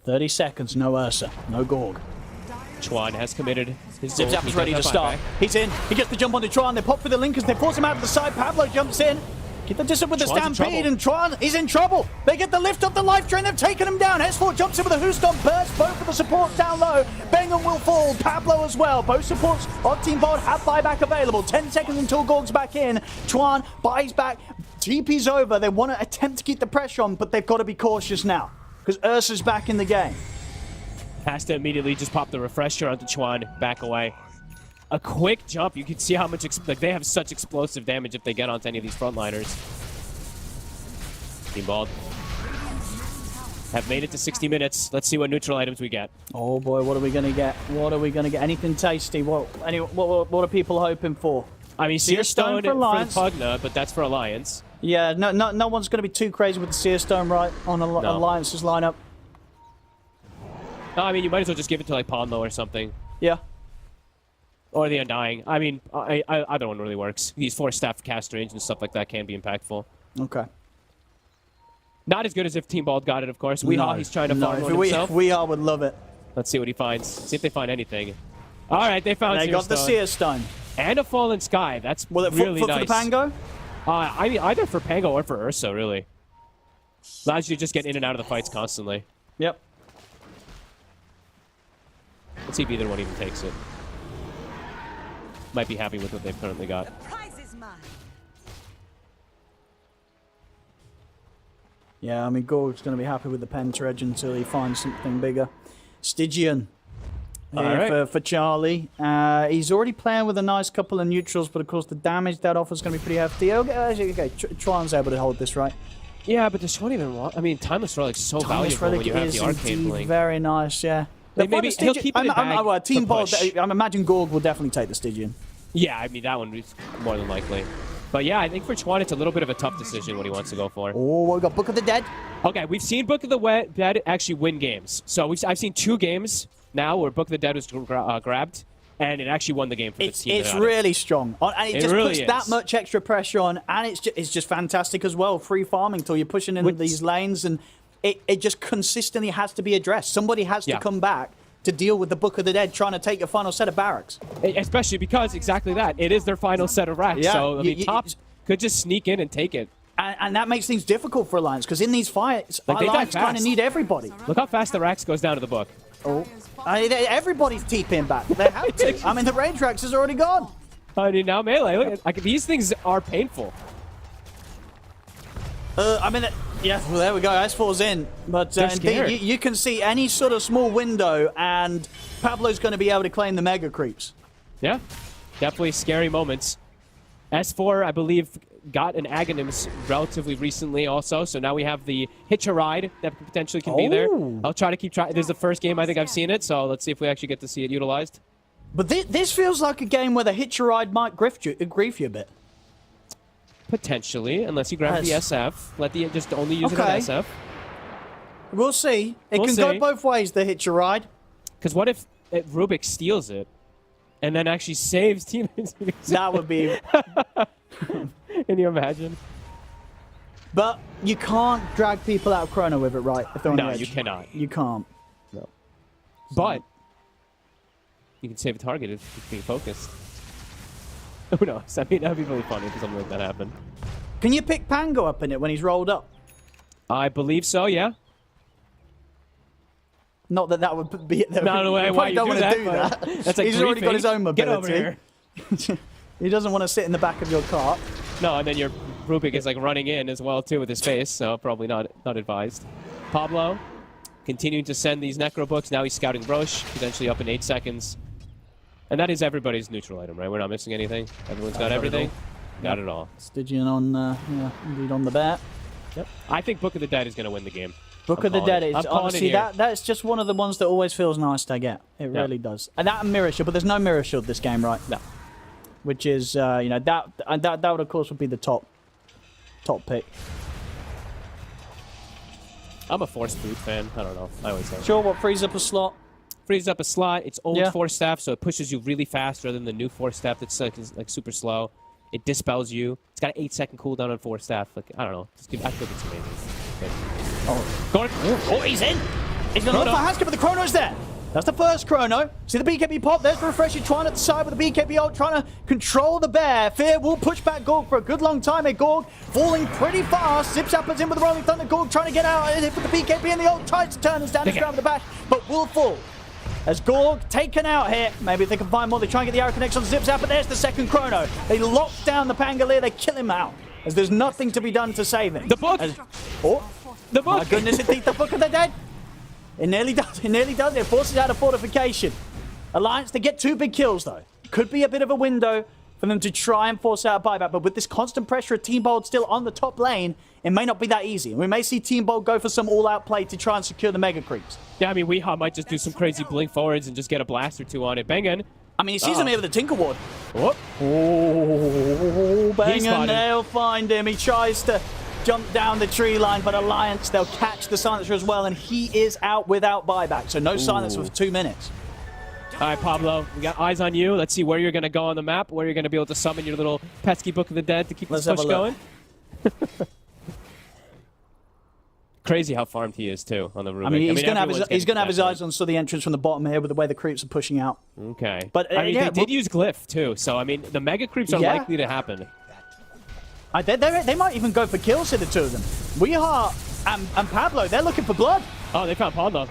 30 seconds, no Ursa, no Gorg. Chuan has committed his Zip Zapper's ready to start. He's in. He gets the jump onto Tron. They pop for the linkers. They force him out to the side. Pablo jumps in. Keep the distance with the stampede, and Tron is in trouble. They get the lift off the life train. They've taken him down. S4 jumps in with a Houston burst. Both of the supports down low. Bengen will fall. Pablo as well. Both supports on Team Bold have buyback available. 10 seconds until Gorg's back in. Tron buys back. TP's over. They want to attempt to keep the pressure on, but they've got to be cautious now because Ursa's back in the game. Has to immediately just pop the refresher onto Chuan, back away. A quick jump. You can see how much they have such explosive damage if they get onto any of these frontliners. Team Bald have made it to 60 minutes. Let's see what neutral items we get. Oh boy, what are we gonna get? What are we gonna get? Anything tasty? What are people hoping for? I mean, Seer Stone for Pugna, but that's for Alliance. Yeah, no one's gonna be too crazy with the Seer Stone, right? On Alliance's lineup. No, I mean, you might as well just give it to, like, Ponlo or something. Yeah. Or the Undying. I mean, either one really works. These 4-staff cast range and stuff like that can be impactful. Okay. Not as good as if Team Bald got it, of course. Weehaw, he's trying to farm himself. Weehaw would love it. Let's see what he finds. See if they find anything. All right, they found They got the Seer Stone. and a Fallen Sky. That's really nice. For the Pango? I mean, either for Pango or for Ursa, really. Allows you to just get in and out of the fights constantly. Yep. Let's see if either one even takes it. Might be happy with what they've currently got. Yeah, I mean, Gorg's going to be happy with the Penta Edge until he finds something bigger. Stygian here for Charlie. He's already playing with a nice couple of neutrals, but of course the damage that offers is going to be pretty hefty. Okay, Tron's able to hold this, right? Yeah, but does Tron even want... I mean, Timeless Relic's so valuable when you have the Arcane Blink. Very nice, yeah. Maybe he'll keep it in bag Team to push. I'm imagining Gorg will definitely take the Stygian. Yeah, I mean, that one is more than likely. But yeah, I think for Chuan, it's a little bit of a tough decision what he wants to go for. Oh, we got Book of the Dead. Okay, we've seen Book of the Dead actually win games. So I've seen 2 games now where Book of the Dead was grabbed, and it actually won the game for the team. It's really strong. And it just really puts that much extra pressure on, and it's just fantastic as well. Free farming till you're pushing in these lanes, and it just consistently has to be addressed. Somebody has to come back to deal with the Book of the Dead trying to take your final set of barracks. Especially because exactly that. It is their final set of racks. Yeah, so, I mean, Top could just sneak in and take it. And that makes things difficult for Alliance, because in these fights, Alliance kind of need everybody. Look how fast the racks goes down to the book. Oh. Everybody's TPing back. They have to. I mean, the Rage Rex is already gone. I mean, now Melee. Look at, these things are painful. I mean, yeah, well, there we go. S4's in. But you can see any sort of small window, and Pablo's going to be able to claim the Mega Creeps. Yeah, definitely scary moments. S4, I believe, got an Aghanim's relatively recently also, so now we have the Hitch a Ride that potentially can be there. I'll try to keep trying. This is the first game I think I've seen it, so let's see if we actually get to see it utilized. But this feels like a game where the Hitch a Ride might grief you a bit. Potentially, unless you grab the SF. Just only use it on SF. We'll see. It can go both ways, the Hitch a Ride. Because what if Rubik steals it and then actually saves teammates? That would be... Can you imagine? But you can't drag people out of Chrono with it, right? If they're on the edge. You cannot. You can't. No. But you can save a target if it's being focused. Who knows? I mean, that'd be really funny if something like that happened. Can you pick Pango up in it when he's rolled up? I believe so, yeah. Not that would be... No way, why you do that? That's like he's already got his own mobility. Get over here. He doesn't want to sit in the back of your cart. No, and then your Rubik is like running in as well too with his face, so probably not advised. Pablo continuing to send these Necro books. Now he's scouting Roche, potentially up in 8 seconds. And that is everybody's neutral item, right? We're not missing anything. Everyone's got everything. Got it all. Stygian on, indeed on the bat. Yep. I think Book of the Dead is going to win the game. Book of the Dead is honestly that's just one of the ones that always feels nice to get. It really does. And that Mirror Shield, but there's no Mirror Shield this game, right? No. Which is that would of course would be the top pick. I'm a Force Boot fan. I don't know. I always say. Sure, what frees up a slot? Frees up a slot. It's old Force Staff, so it pushes you really fast rather than the new Force Staff that's like super slow. It dispels you. It's got an 8-second cooldown on Force Staff. Like I don't know. I think it's amazing. Okay. Oh, he's in. He's going to look for Hasker, but the Chrono's there. That's the first Chrono. See the BKB pop. There's the refresher. Trying at the side with the BKB ult, trying to control the bear. Fear will push back Gorg for a good long time. Gorg falling pretty fast. Zips Apples in with the Rolling Thunder. Gorg trying to get out with the BKB and the ult. Tries to turn and stand his ground with the bash, but will fall. As Gorg taken out here. Maybe if they can find more. They try and get the arrow connection on Zips Up, but there's the second Chrono. They lock down the Pangolier. They kill him out. As there's nothing to be done to save him. The book! The book! My goodness, it beat the Book of the Dead. It nearly does. It nearly does. It forces out a fortification. Alliance, they get 2 big kills, though. Could be a bit of a window for them to try and force out a buyback, but with this constant pressure of Team Bold still on the top lane, it may not be that easy. We may see Team Bold go for some all-out play to try and secure the Mega Creeps. Yeah, I mean, Weehaw might just do some crazy blink forwards and just get a blast or 2 on it. Bengen. I mean, he sees him here with the Tinker Ward. Whoop. Oh, Bengen, they'll find him. He tries to jump down the tree line, but Alliance, they'll catch the Silencer as well, and he is out without buyback, so no Silencer for 2 minutes. All right, Pablo, we got eyes on you. Let's see where you're going to go on the map, where you're going to be able to summon your little pesky Book of the Dead to keep this push going. Crazy how farmed he is too on the Rubik. I mean, he's going to have his definitely- eyes on the entrance from the bottom here with the way the creeps are pushing out. Okay. But, I mean, yeah, they did use Glyph too, so I mean, the mega creeps are Yeah. likely to happen. They might even go for kills here, the two of them. Weehaw and Pablo, they're looking for blood. Oh, they found Pablo.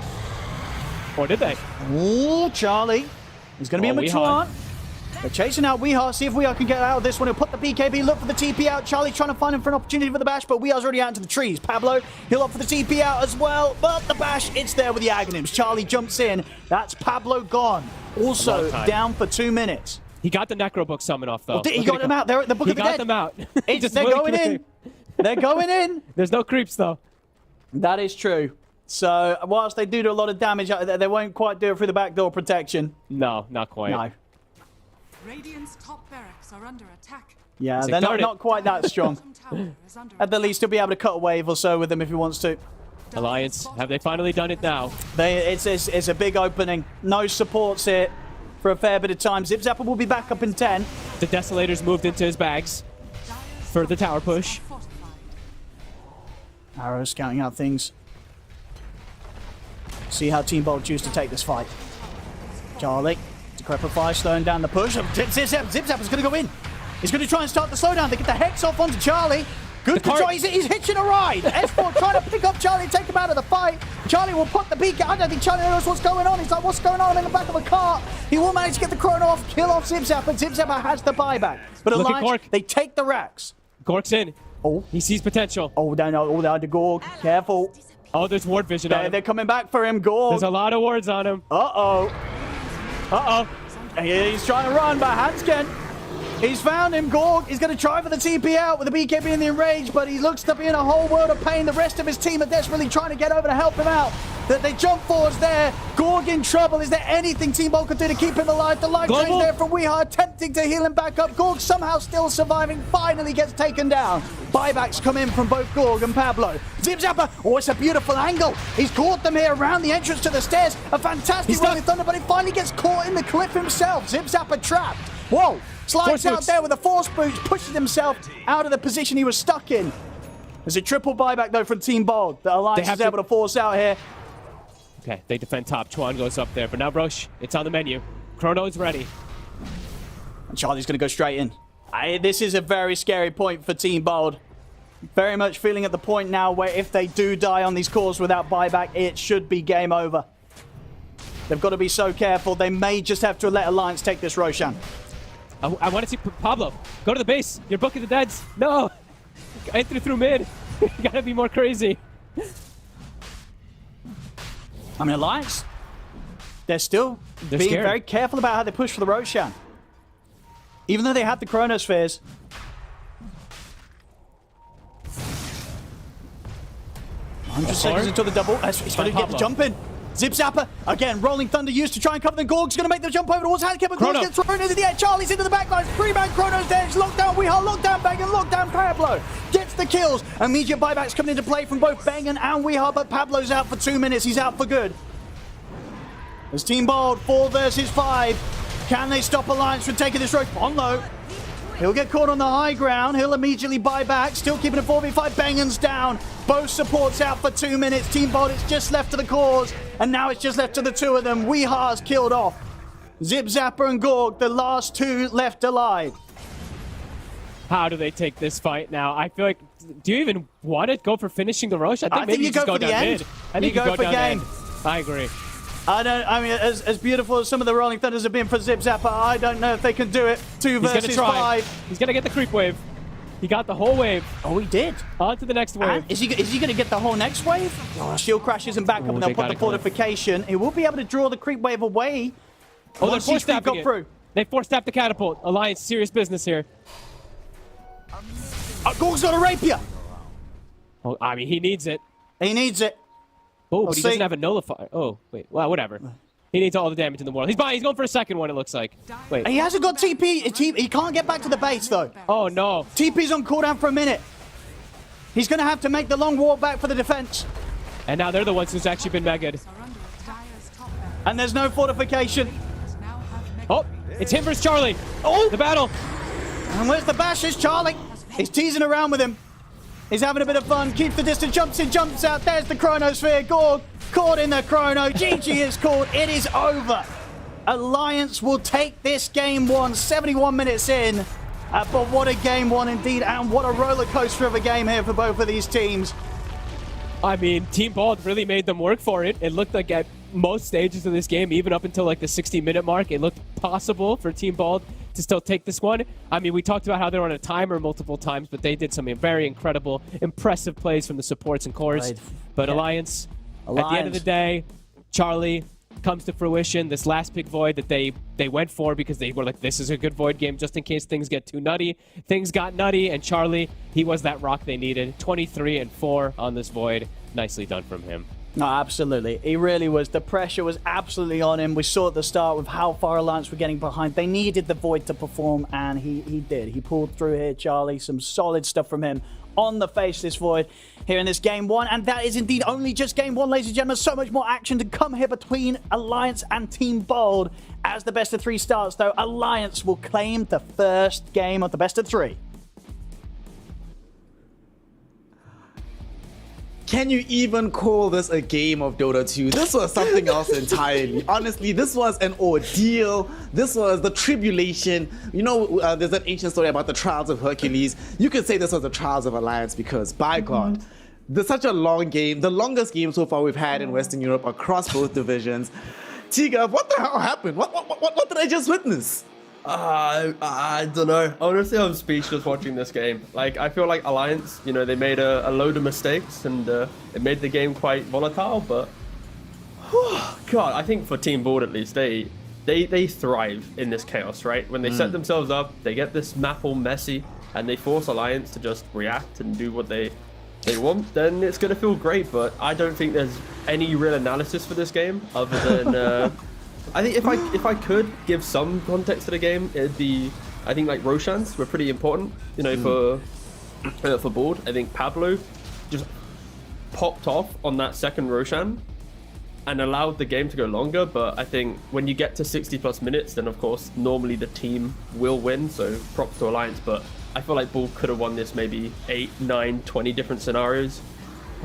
Or did they? Ooh, Charlie. He's going to be a Weehaw. Matuan. They're chasing out Weehaw. See if Weehaw can get out of this one. He'll put the BKB, look for the TP out. Charlie trying to find him for an opportunity for the bash, but Weeha's already out into the trees. Pablo, he'll opt for the TP out as well, but the bash, it's there with the Aghanims. Charlie jumps in. That's Pablo gone. Also down for 2 minutes. He got the Necro Book summon off, though. He got them out. They're at the Book of the Dead. He got them out. They're going in. They're going in. There's no creeps, though. That is true. So, whilst they do a lot of damage, they won't quite do it through the backdoor protection. No, not quite. No. Radiant's top barracks are under attack. Yeah, He's they're like, not quite that strong. Tower is under At the least, he'll be able to cut a wave or so with them if he wants to. Alliance, have they finally done it now? It's a big opening. No supports here for a fair bit of time. Zip Zapper will be back up in 10. The Desolators moved into his bags for the tower push. Arrow scouting out things. See how Team Bold choose to take this fight. Charlie, Decrepit Firestone down the push. Zip Zapper's going to go in. He's going to try and start the slowdown. They get the Hex off onto Charlie. Good control. He's hitching a ride. S4 trying to pick up Charlie and take him out of the fight. Charlie will put the beak. I don't think Charlie knows what's going on. He's like, what's going on? I'm in the back of a cart. He will manage to get the chrono off, kill off Zip Zapper. Zip Zapper has the buyback. But Look at Alliance, Gork. they take the racks. Gork's in. Oh. He sees potential. Oh, down the Gorg. Careful. Oh, there's ward vision on him. They're coming back for him, Gorg. There's a lot of wards on him. Uh-oh. Uh-oh. He's trying to run, but Hansken, he's found him. Gorg is going to try for the TP out with the BKB in the enrage, but he looks to be in a whole world of pain. The rest of his team are desperately trying to get over to help him out. They jump forwards there. Gorg in trouble. Is there anything Team Bolt can do to keep him alive? The life drain there from Weehaw, attempting to heal him back up. Gorg somehow still surviving, finally gets taken down. Buybacks come in from both Gorg and Pablo. Zip Zapper, oh, it's a beautiful angle. He's caught them here around the entrance to the stairs. A fantastic Rolling Thunder, but he finally gets caught in the cliff himself. Zip Zapper trapped. Whoa, slides out there with a force boost, pushes himself out of the position he was stuck in. There's a triple buyback, though, from Team Bold that Alliance is able to force out here. Okay, they defend top. Chuan goes up there, but now Roche, it's on the menu. Chrono's ready. And Charlie's going to go straight in. This is a very scary point for Team Bold. Very much feeling at the point now where if they do die on these cores without buyback, it should be game over. They've got to be so careful. They may just have to let Alliance take this Roshan. I want to see Pablo. Go to the base. You're booking the deads. No. Enter through mid. You gotta be more crazy. I mean, Alliance, they're still being scared. very careful about how they push for the Roshan. Even though they have the Chronospheres. Seconds until the double. He's trying to get the jump in. Zip Zapper, again, Rolling Thunder used to try and cover the Gorg's going to make the jump over towards Handicap, but Gorg gets thrown into the air. Charlie's into the back line. 3-man Chrono's there. It's locked down Weehaw, locked down Bang, and locked down Pablo. Gets the kills. Immediate buybacks coming into play from both Bang and Weehaw, but Pablo's out for 2 minutes. He's out for good. As Team Bold, 4 versus 5. Can they stop Alliance from taking this road? On low. He'll get caught on the high ground. He'll immediately buy back. Still keeping a 4v5. Bangan's down. Both supports out for 2 minutes. Team Bold, it's just left to the cause. And now it's just left to the two of them. Weeha's killed off. Zip Zapper and Gorg, the last two left alive. How do they take this fight now? I feel like, do you even want to go for finishing the Roche? I think maybe you just go for down the end. mid. I think you you go for down game. end. I agree. I mean, as beautiful as some of the Rolling Thunders have been for Zip Zapper, I don't know if they can do it. 2 versus 5. He's going to get the creep wave. He got the whole wave. Oh, he did. On to the next wave. And is he going to get the whole next wave? Oh, shield crashes and back up, and they'll put the fortification. He will be able to draw the creep wave away. Oh, they're force staffing it. They force staffed the catapult. Alliance, serious business here. Gorg's got a rapier. Oh, I mean, he needs it. He needs it. Oh, but he doesn't have a nullifier. Oh, wait. Well, whatever. He needs all the damage in the world. He's going for a second one, it looks like. Wait. He hasn't got TP. He can't get back to the base, though. Oh, no. TP's on cooldown for a minute. He's going to have to make the long walk back for the defense. And now they're the ones who's actually been megged. And there's no fortification. Oh, it's him versus Charlie. Oh, the battle. And where's the bash? It's Charlie. He's teasing around with him. He's having a bit of fun, keeps the distance, jumps in, jumps out. There's the Chronosphere. Gorg caught in the Chrono. GG is called. It is over. Alliance will take this game one, 71 minutes in. But what a game one indeed, and what a roller coaster of a game here for both of these teams. I mean, Team Bald really made them work for it. It looked like at most stages of this game, even up until like the 60-minute mark, it looked possible for Team Bald to still take this one. I mean, we talked about how they were on a timer multiple times, but they did some very incredible, impressive plays from the supports and cores. Right. But Alliance, at the end of the day, Charlie comes to fruition. This last pick Void that they went for because they were like, this is a good Void game just in case things get too nutty. Things got nutty, and Charlie, he was that rock they needed. 23-4 on this Void. Nicely done from him. No, absolutely. He really was. The pressure was absolutely on him. We saw at the start with how far Alliance were getting behind. They needed the Void to perform, and he did. He pulled through here, Charlie. Some solid stuff from him on the Faceless Void here in this game one. And that is indeed only just game one, ladies and gentlemen. So much more action to come here between Alliance and Team Bold. As the best of three starts, though, Alliance will claim the first game of the best of three. Can you even call this a game of Dota 2? This was something else entirely. Honestly, this was an ordeal. This was the tribulation. You know, there's an ancient story about the trials of Hercules. You could say this was the trials of Alliance because, by God, there's such a long game. The longest game so far we've had in Western Europe across both divisions. Tiga, what the hell happened? What did I just witness? I don't know. Honestly, I'm speechless watching this game. Like, I feel like Alliance, you know, they made a load of mistakes and it made the game quite volatile, but God, I think for Team Board at least, they thrive in this chaos, right? When they set themselves up, they get this map all messy and they force Alliance to just react and do what they want, then it's going to feel great, but I don't think there's any real analysis for this game other than... I think if I could give some context to the game, it'd be, I think like Roshans were pretty important, you know, for Board. I think Pablo just popped off on that second Roshan and allowed the game to go longer. But I think when you get to 60+ minutes, then of course normally the team will win. So props to Alliance, but I feel like Board could have won this maybe 8, 9, 20 different scenarios.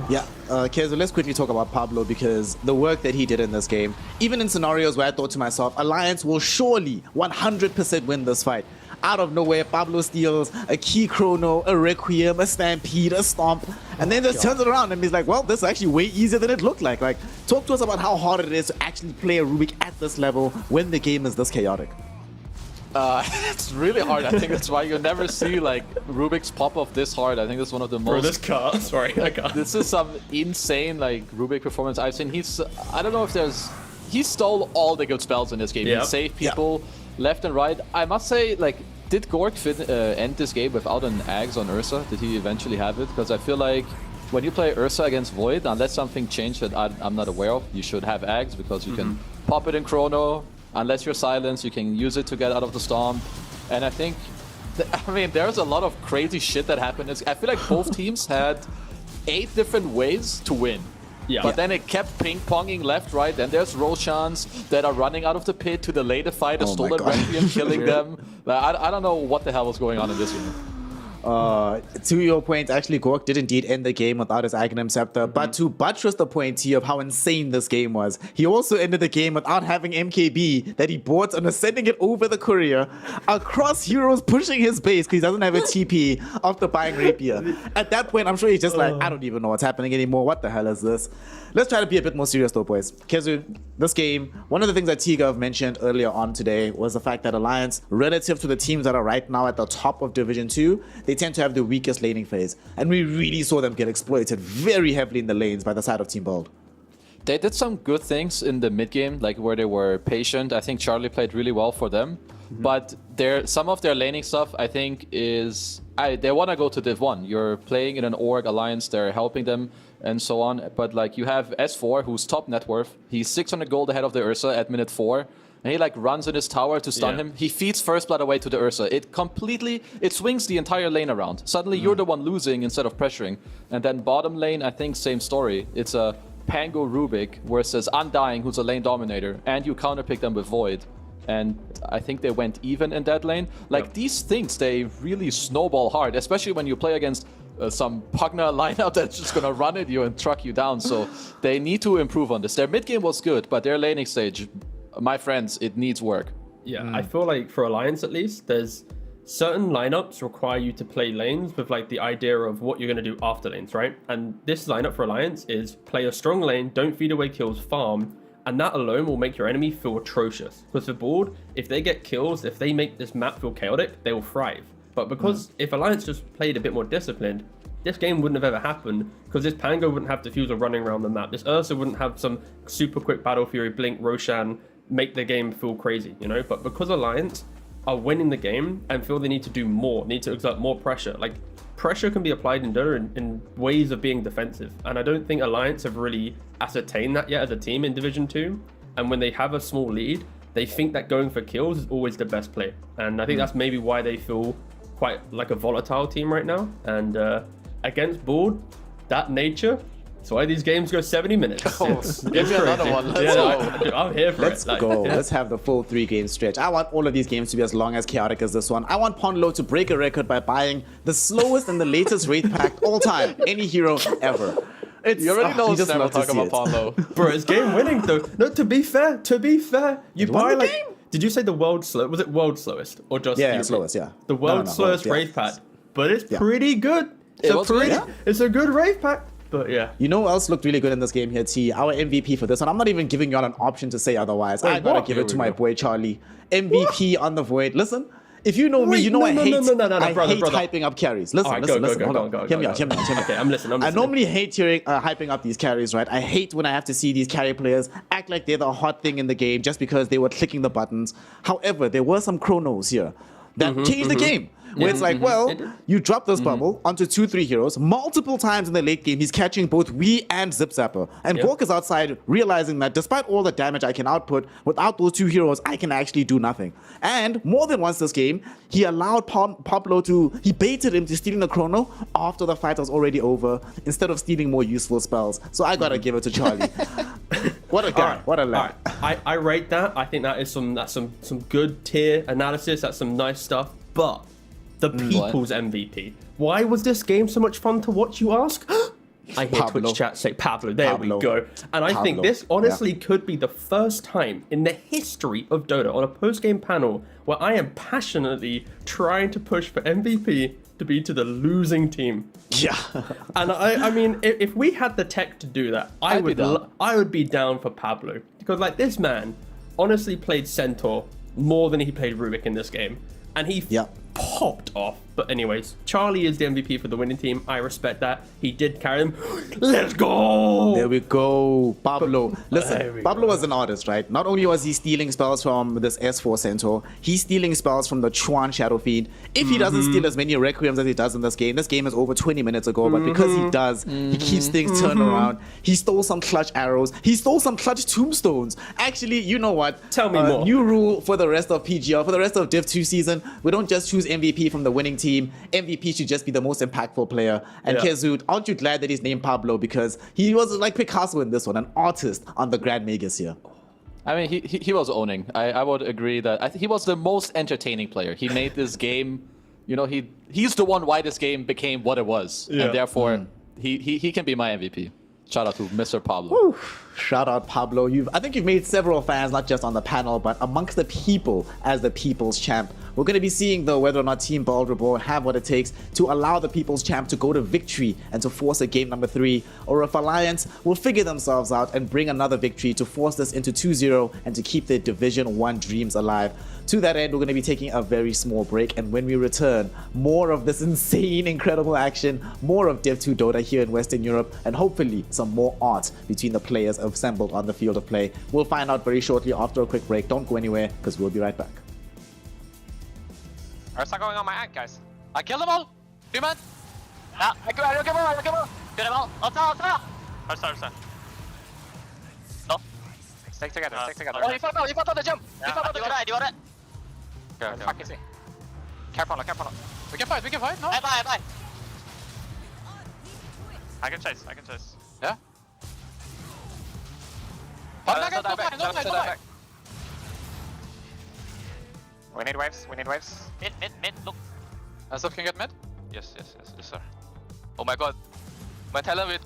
Yeah, Kezo, let's quickly talk about Pablo because the work that he did in this game, even in scenarios where I thought to myself, Alliance will surely 100% win this fight. Out of nowhere, Pablo steals a key chrono, a requiem, a stampede, a stomp, and then just turns it around and he's like, well, this is actually way easier than it looked like. Like, talk to us about how hard it is to actually play a Rubik at this level when the game is this chaotic. It's really hard. I think that's why you never see like Rubik's pop off this hard. I think that's one of the most. Bro, this car. Sorry, I got. This is some insane like Rubik performance I've seen. I don't know if there's. He stole all the good spells in this game. Yep. He saved people left and right. I must say, like, did Gorg end this game without an Axe on Ursa? Did he eventually have it? Because I feel like when you play Ursa against Void, unless something changed that I'm not aware of, you should have Axe because you can pop it in Chrono. Unless you're silenced, you can use it to get out of the storm. And I think, I mean, there's a lot of crazy shit that happened. I feel like both teams had 8 different ways to win. Yeah. But then it kept ping-ponging left, right. Then there's Roshans that are running out of the pit to delay the fight. A stolen Requiem killing them. I don't know what the hell was going on in this unit. To your point, actually, Gorg did indeed end the game without his Aghanim Scepter, but to buttress the point here of how insane this game was, he also ended the game without having MKB that he bought and was sending it over the courier across heroes pushing his base because he doesn't have a TP after buying Rapier. At that point, I'm sure he's just like, I don't even know what's happening anymore. What the hell is this? Let's try to be a bit more serious though, boys. Kezu, this game, one of the things that Tigov mentioned earlier on today was the fact that Alliance, relative to the teams that are right now at the top of Division 2, they tend to have the weakest laning phase. And we really saw them get exploited very heavily in the lanes by the side of Team Bold. They did some good things in the mid game, like where they were patient. I think Charlie played really well for them. But some of their laning stuff, I think, is... they want to go to Div 1. You're playing in an org alliance, they're helping them, and so on. But like you have S4, who's top net worth. He's 600 gold ahead of the Ursa at minute 4. And he like runs in his tower to stun him. He feeds First Blood away to the Ursa. It swings the entire lane around. Suddenly you're the one losing instead of pressuring. And then bottom lane, I think same story. It's a Pango Rubik versus Undying, who's a lane dominator. And you counterpick them with Void. And I think they went even in that lane. Like these things, they really snowball hard, especially when you play against some Pugner lineup that's just gonna run at you and truck you down. So they need to improve on this. Their mid game was good, but their laning stage, my friends, it needs work. Yeah, I feel like for Alliance at least, there's certain lineups require you to play lanes with like the idea of what you're going to do after lanes, right? And this lineup for Alliance is play a strong lane, don't feed away kills, farm, and that alone will make your enemy feel atrocious. Because for board, if they get kills, if they make this map feel chaotic, they will thrive. But because if Alliance just played a bit more disciplined, this game wouldn't have ever happened, because this Pango wouldn't have diffuser running around the map. This Ursa wouldn't have some super quick Battle Fury, Blink, Roshan, make the game feel crazy, you know? But because Alliance are winning the game and feel they need to do more, need to exert more pressure. Like, pressure can be applied in Dota in ways of being defensive. And I don't think Alliance have really ascertained that yet as a team in Division 2. And when they have a small lead, they think that going for kills is always the best play. And I think that's maybe why they feel quite like a volatile team right now. And against board, that nature, that's why these games go 70 minutes. It's Give me crazy. another one. Let's go. I'm here for Let's it. Like, go. yeah. Let's have the full 3-game stretch. I want all of these games to be as long as chaotic as this one. I want Ponlo to break a record by buying the slowest and the latest Wraith pack all time. Any hero ever. You already know you it's just never love to talk see about it. Ponlo. Bro, it's game winning though. No, to be fair, you won buy the like. game. Did you say the world slow? Was it world slowest or just Yeah, European? slowest, yeah. The world No, slowest yeah. Wraith pack, but it's Yeah. pretty good. It was good, yeah. It's a good Wraith pack, but yeah. You know who else looked really good in this game here, T? Our MVP for this one. I'm not even giving y'all an option to say otherwise. Wait, I gotta what? give Here it to we my go. boy Charlie. MVP on the Void. Listen, if you know me, Wait, you know no, I no, hate, no, no, I brother, hate hyping up carries. Listen, Alright, listen, go, listen. go, Hold go, on. go, Hear me go, out, hear me out, hear me out. Okay, I'm listening. I normally hate hearing hyping up these carries, right? I hate when I have to see these carry players act like they're the hot thing in the game just because they were clicking the buttons. However, there were some chronos here that changed the game. Where it's like, well, you drop this bubble onto 2-3 heroes multiple times in the late game. He's catching both WEU and Zip Zapper. And Bork is outside realizing that despite all the damage I can output, without those two heroes, I can actually do nothing. And more than once this game, he allowed Pablo he baited him to stealing the chrono after the fight was already over, instead of stealing more useful spells. So I gotta give it to Charlie. What a guy, what a lad. I rate that. I think that is some good tier analysis. That's some nice stuff. But the people's MVP. Why was this game so much fun to watch, you ask? I hear Pablo. Twitch chat say Pablo. There we go. And I think Pablo. this honestly could be the first time in the history of Dota on a post-game panel where I am passionately trying to push for MVP to be to the losing team. Yeah. And I mean, if we had the tech to do that, I would be down for Pablo. Because like this man honestly played Centaur more than he played Rubik in this game. And he popped off. But anyways, Charlie is the MVP for the winning team. I respect that. He did carry them. Let's go! There we go, Pablo. Listen, Pablo was an artist, right? Not only was he stealing spells from this S4 Centaur, he's stealing spells from the Chuan Shadow Fiend. If he doesn't steal as many Requiems as he does in this game is over 20 minutes ago, but because he does, he keeps things turned around. He stole some clutch arrows. He stole some clutch tombstones. Actually, you know what? Tell me more. New rule for the rest of PGL, for the rest of Div 2 season, we don't just choose MVP from the winning team. MVP should just be the most impactful player. And Kezut, aren't you glad that he's named Pablo? Because he was like Picasso in this one, an artist on the Grand Magus here. I mean, he was owning. I would agree that he was the most entertaining player. He made this game, you know, he's the one why this game became what it was. And therefore, he can be my MVP. Shout out to Mr. Pablo. Whew. Shout out Pablo. I think you've made several fans, not just on the panel, but amongst the people as the people's champ. We're going to be seeing, though, whether or not Team Baldribor have what it takes to allow the people's champ to go to victory and to force a game number 3, or if Alliance will figure themselves out and bring another victory to force this into 2-0 and to keep their Division 1 dreams alive. To that end, we're going to be taking a very small break, and when we return, more of this insane, incredible action, more of Div 2 Dota here in Western Europe, and hopefully some more art between the players assembled on the field of play. We'll find out very shortly after a quick break. Don't go anywhere, because we'll be right back. Where's that going on my ant, guys? I killed them all! 2 men! Yeah, I kill them all! Kill them all! Ulta! Where's No. Stick together, stick together. Oh, you fought on the jump! Yeah, You fought on the jump! You got it! Where the fuck is he? Careful. We can fight, no? Bye. I can chase. Yeah? Go back. We need waves. Mid, look. Azov can get mid? Yes, sir. Oh my god. My talent with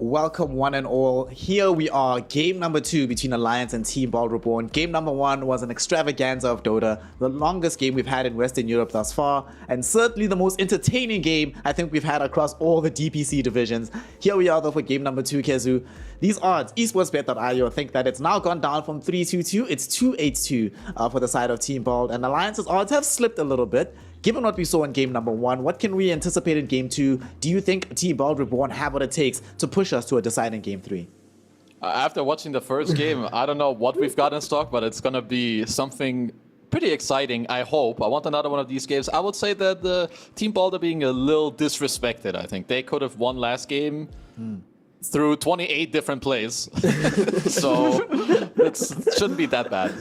Welcome one and all. Here we are, game number 2 between Alliance and Team Bald Reborn. Game number 1 was an extravaganza of Dota, the longest game we've had in Western Europe thus far, and certainly the most entertaining game I think we've had across all the DPC divisions. Here we are though for game number 2, Kezu. These odds, esportsbet.io think that it's now gone down from 322, it's 282 for the side of Team Bald, and Alliance's odds have slipped a little bit. Given what we saw in game number 1, what can we anticipate in game 2? Do you think Team Bald Reborn have what it takes to push us to a deciding game 3? After watching the first game, I don't know what we've got in stock, but it's going to be something pretty exciting, I hope. I want another one of these games. I would say that the Team Bald are being a little disrespected, I think. They could have won last game through 28 different plays. So it shouldn't be that bad.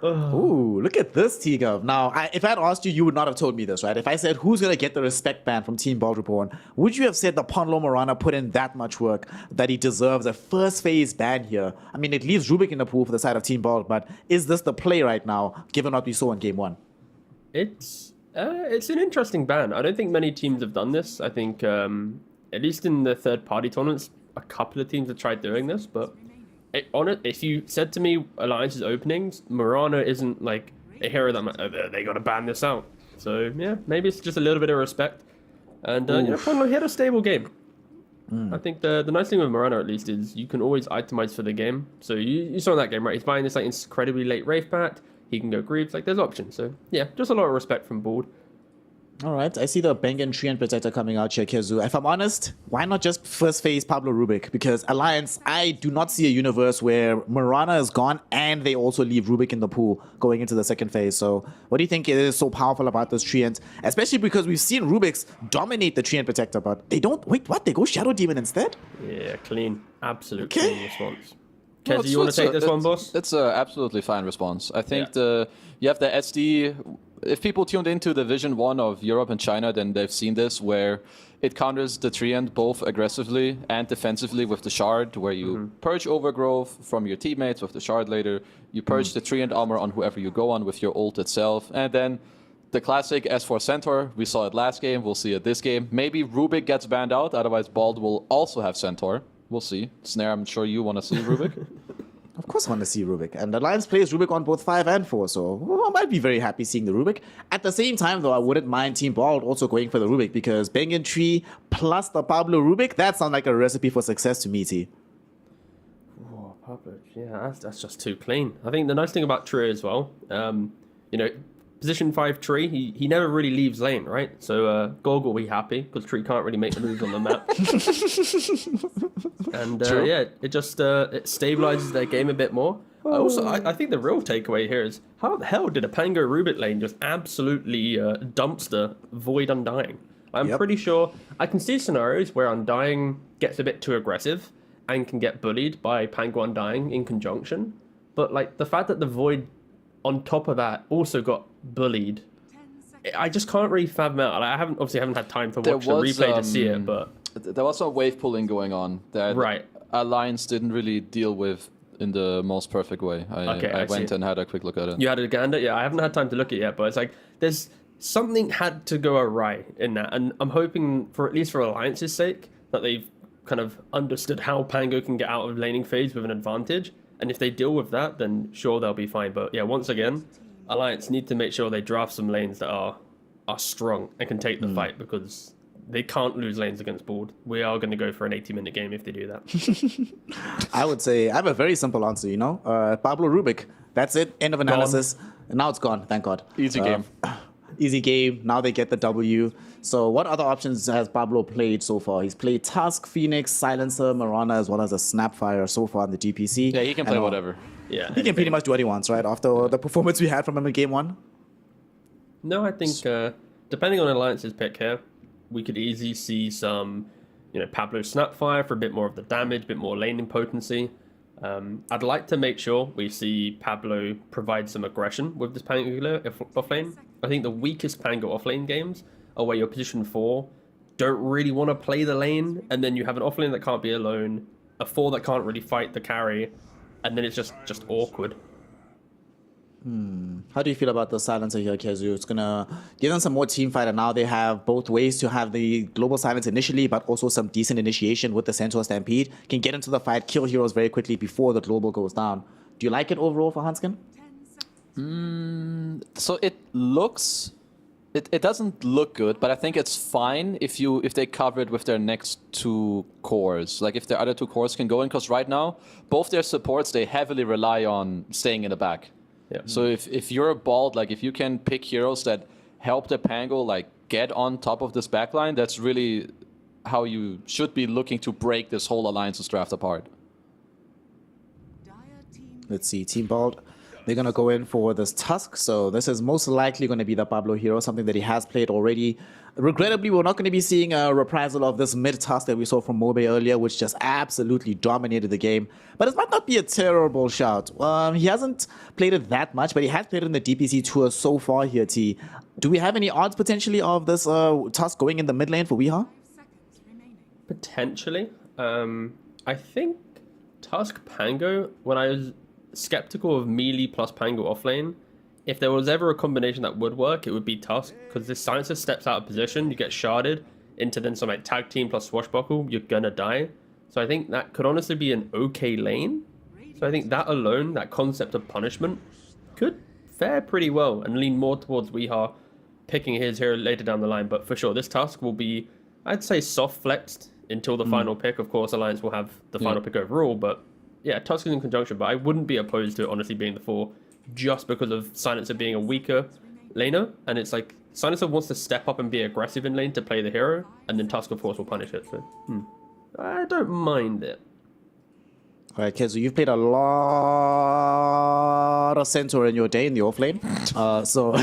Ooh, look at this, T-Gov. Now, if I had asked you, you would not have told me this, right? If I said, who's going to get the respect ban from Team Bald Reborn, would you have said that Ponlo Morana put in that much work that he deserves a first phase ban here? I mean, it leaves Rubik in the pool for the side of Team Bald, but is this the play right now, given what we saw in game 1? It's an interesting ban. I don't think many teams have done this. I think, at least in the third-party tournaments, a couple of teams have tried doing this, but if you said to me Alliance's openings, Morana isn't like a hero that I'm like, oh, they got to ban this out. So yeah, maybe it's just a little bit of respect. And Ponlo, he had a stable game. I think the nice thing with Morana at least is you can always itemize for the game. So you saw in that game, right? He's buying this like incredibly late Wraith Pact. He can go Greaves. Like there's options. So yeah, just a lot of respect from Bald. All right, I see the Bengen Tree and Protector coming out here, Kezu. If I'm honest, why not just first phase Pablo Rubik? Because Alliance, I do not see a universe where Morana is gone and they also leave Rubik in the pool going into the second phase. So what do you think is so powerful about this Treant? Especially because we've seen Rubik's dominate the Treant Protector, but they don't... Wait, what? They go Shadow Demon instead? Yeah, clean. Absolute clean response. Kezu, you want to take this one, boss? It's an absolutely fine response. I think you have the SD... If people tuned into Division 1 of Europe and China, then they've seen this, where it counters the Treant both aggressively and defensively with the Shard, where you purge Overgrowth from your teammates with the Shard later, you purge the Treant armor on whoever you go on with your ult itself, and then the classic S4 Centaur, we saw it last game, we'll see it this game. Maybe Rubik gets banned out, otherwise Bald will also have Centaur. We'll see. Snare, I'm sure you want to see Rubik. Of course, I want to see Rubik. And Alliance plays Rubik on both 5 and 4, so I might be very happy seeing the Rubik. At the same time, though, I wouldn't mind Team Bald also going for the Rubik because Bengen Tree plus the Pablo Rubik, that sounds like a recipe for success to me, T. Oh, Pablo, yeah, that's just too clean. I think the nice thing about Tree as well, you know, position 5 Tree, he never really leaves lane, right? So Gorg will be happy because Tree can't really make the moves on the map. And yeah, it just it stabilizes their game a bit more. I think the real takeaway here is how the hell did a Pango Rubik lane just absolutely dumpster Void Undying? I'm pretty sure I can see scenarios where Undying gets a bit too aggressive and can get bullied by Pango Undying in conjunction. But like the fact that the Void on top of that also got bullied, I just can't really fathom out. I haven't had time to watch the replay to see it, but there was some wave pulling going on that Alliance didn't really deal with in the most perfect way. I went and had a quick look at it. You had a gander? Yeah, I haven't had time to look at it yet, but it's like there's something had to go awry in that, and I'm hoping for at least for Alliance's sake that they've kind of understood how Pango can get out of laning phase with an advantage, and if they deal with that, then sure they'll be fine. But yeah, once again, Alliance need to make sure they draft some lanes that are strong and can take the fight because they can't lose lanes against Board. We are going to go for an 80-minute game if they do that. I would say I have a very simple answer, you know. Pablo Rubik. That's it. End of analysis. And now it's gone. Thank God. Easy game. Easy game. Now they get the W. So what other options has Pablo played so far? He's played Tusk, Phoenix, Silencer, Mirana, as well as a Snapfire so far in the DPC. Yeah, he can play whatever. Yeah, he can pretty much do what he wants, right? After the performance we had from him in Game 1. No, I think depending on Alliance's pick here, we could easily see some, Pablo Snapfire for a bit more of the damage, a bit more laning potency. I'd like to make sure we see Pablo provide some aggression with this Pango offlane. I think the weakest Pango offlane games are where your position 4 don't really want to play the lane, and then you have an offlane that can't be alone, a 4 that can't really fight the carry, and then it's just awkward. How do you feel about the Silencer here, Kezu? It's going to give them some more team fight, and now they have both ways to have the global silence initially, but also some decent initiation with the Centaur Stampede. Can get into the fight, kill heroes very quickly before the global goes down. Do you like it overall for Hanskin? So it looks... It doesn't look good, but I think it's fine if they cover it with their next 2 cores. Like if their other 2 cores can go in, because right now, both their supports, they heavily rely on staying in the back. Yeah. So if you're a Bald, like if you can pick heroes that help the Pango like get on top of this backline, that's really how you should be looking to break this whole Alliance's draft apart. Let's see, Team Bald. They're going to go in for this Tusk, so this is most likely going to be the Pablo hero, something that he has played already. Regrettably, we're not going to be seeing a reprisal of this mid-Tusk that we saw from Mobe earlier, which just absolutely dominated the game. But it might not be a terrible shout. He hasn't played it that much, but he has played it in the DPC tour so far here, T. Do we have any odds potentially of this Tusk going in the mid lane for Weehaw? Potentially. I think Tusk Pango, when I was skeptical of melee plus Pango offlane, if there was ever a combination that would work, it would be Tusk, because this Silencer steps out of position, you get sharded into then some like tag team plus swashbuckle, you're gonna die. So I think that could honestly be an okay lane. So I think that alone, that concept of punishment, could fare pretty well and lean more towards Weehaw picking his hero later down the line. But for sure, this Tusk will be, I'd say, soft flexed until the final pick. Of course, Alliance will have the final pick overall, but yeah, Tusk is in conjunction, but I wouldn't be opposed to it honestly being the 4 just because of Silencer being a weaker laner. And it's like, Silencer wants to step up and be aggressive in lane to play the hero, and then Tusk, of course, will punish it. So, I don't mind it. All right, Kezu, you've played a lot of Centaur in your day in the offlane. So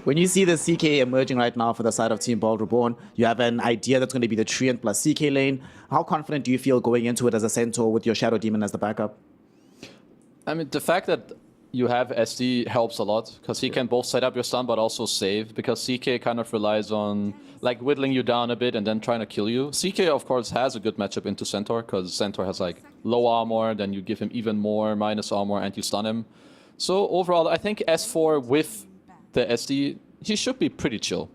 when you see the CK emerging right now for the side of Team Bald Reborn, you have an idea that's going to be the Treant plus CK lane. How confident do you feel going into it as a Centaur with your Shadow Demon as the backup? I mean, the fact that you have SD helps a lot, because he can both set up your stun but also save, because CK kind of relies on like whittling you down a bit and then trying to kill you. CK, of course, has a good matchup into Centaur, because Centaur has like low armor, then you give him even more minus armor and you stun him. So overall, I think S4 with the SD, he should be pretty chill.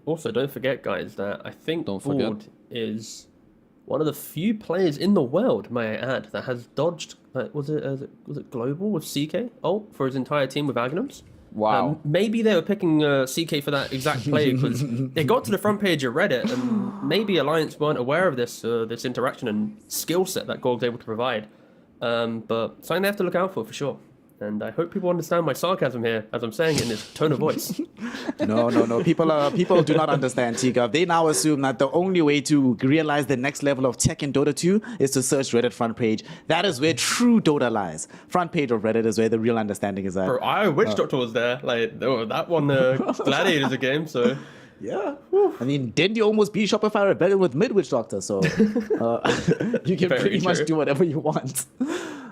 Also, don't forget, guys, that I think Board is one of the few players in the world, may I add, that has dodged. Was it global with CK ult for his entire team with Agnums? Wow. Maybe they were picking CK for that exact play because they got to the front page of Reddit, and maybe Alliance weren't aware of this this interaction and skill set that Gorg's able to provide. But something they have to look out for sure. And I hope people understand my sarcasm here as I'm saying it in this tone of voice. No. People do not understand, Tiga. They now assume that the only way to realize the next level of tech in Dota 2 is to search Reddit front page. That is where true Dota lies. Front page of Reddit is where the real understanding is at. Bro, I Witch Doctor was there. Like that one, Gladiator's a game. So yeah. I mean, didn't you almost beat Shopify Rebellion with Mid-Witch Doctor? So you can pretty much do whatever you want.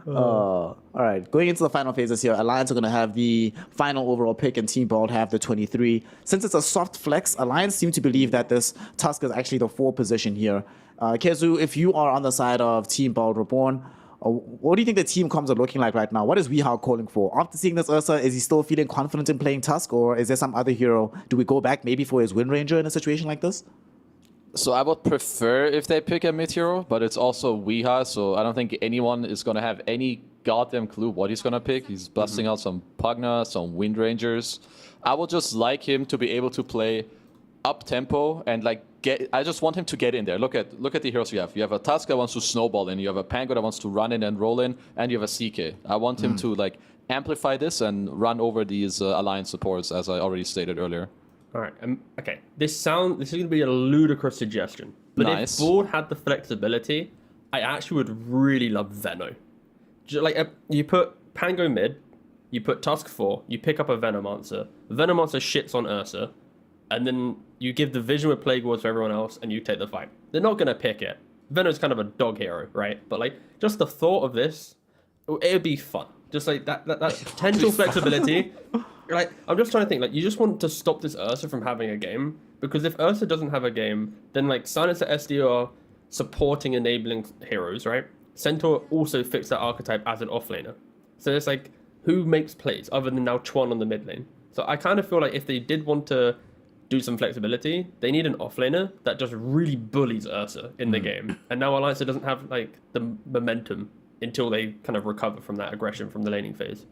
All right, going into the final phases here, Alliance are going to have the final overall pick and Team Bald have the 23. Since it's a soft flex, Alliance seem to believe that this Tusk is actually the 4 position here. Kezu, if you are on the side of Team Bald Reborn, what do you think the team comms are looking like right now? What is Weehao calling for? After seeing this Ursa, is he still feeling confident in playing Tusk, or is there some other hero? Do we go back maybe for his Wind Ranger in a situation like this? So I would prefer if they pick a mid hero, but it's also Weeha, so I don't think anyone is going to have any goddamn clue what he's going to pick. He's busting out some Pugna, some Wind Rangers. I would just like him to be able to play up tempo and like I just want him to get in there. Look at the heroes you have. You have a Tusk that wants to snowball in, you have a Pango that wants to run in and roll in, and you have a CK. I want him to like amplify this and run over these Alliance supports, as I already stated earlier. all right, okay. This is going to be a ludicrous suggestion, but if Board had the flexibility, I actually would really love Veno. Like you put Pango mid, you put Tusk 4, you pick up a Venomancer. Venomancer shits on Ursa, and then you give the vision with Plague Wards for everyone else, and you take the fight. They're not going to pick it. Veno's kind of a dog hero, right? But like, just the thought of this, it would be fun. Just like that potential flexibility. Like, I'm just trying to think, like, you just want to stop this Ursa from having a game, because if Ursa doesn't have a game, then like Silencer SD are supporting enabling heroes, right? Centaur also fixed that archetype as an offlaner. So it's like, who makes plays other than now Chuan on the mid lane? So I kind of feel like if they did want to do some flexibility, they need an offlaner that just really bullies Ursa in the game. And now Alliance doesn't have like the momentum until they kind of recover from that aggression from the laning phase.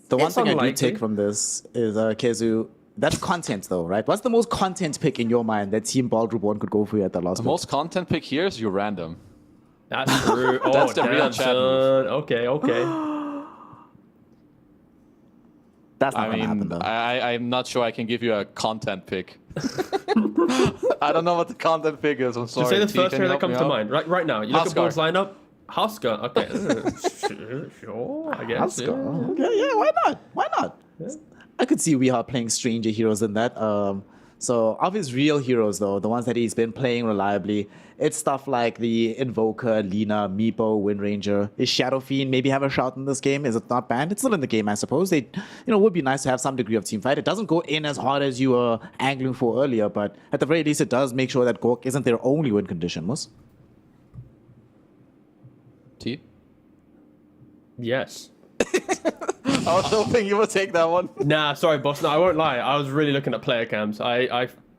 The one thing I do take from this is, Kezu, that's content though, right? What's the most content pick in your mind that Team Bald Reborn could go for you at the last The most content pick here is your random. That's true. Oh, that's the real chat move. Okay. That's not gonna happen though. I'm not sure I can give you a content pick. I don't know what the content pick is. I'm sorry. Just say the first hero that comes to mind. Right now. You look at Bald's lineup. Husker. Okay. Sure, I guess. Husker. Yeah, why not? Why not? Yeah. I could see Weehao playing stranger heroes in that. So of his real heroes though, the ones that he's been playing reliably, it's stuff like the Invoker, Lina, Meepo, Wind Ranger. Is Shadow Fiend maybe have a shout in this game? Is it not banned? It's still in the game, I suppose. They, would be nice to have some degree of team fight. It doesn't go in as hard as you were angling for earlier, but at the very least, it does make sure that Gork isn't their only win condition, Mus. T? Yes. I was hoping you would take that one. Nah, sorry, boss. No, I won't lie. I was really looking at player cams.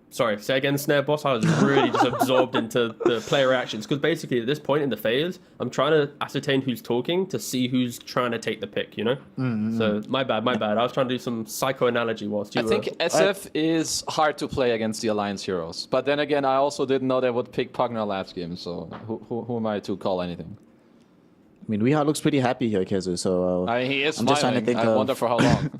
Sorry, say again, Snare Boss. I was really just absorbed into the player reactions. Because basically, at this point in the phase, I'm trying to ascertain who's talking to see who's trying to take the pick, So, my bad. I was trying to do some psychoanalogy whilst you I think SF is hard to play against the Alliance heroes. But then again, I also didn't know they would pick Pugna last game. So, who am I to call anything? I mean, Weehao looks pretty happy here, Kezu. So he is I'm smiling. just trying to think. I wonder for how long.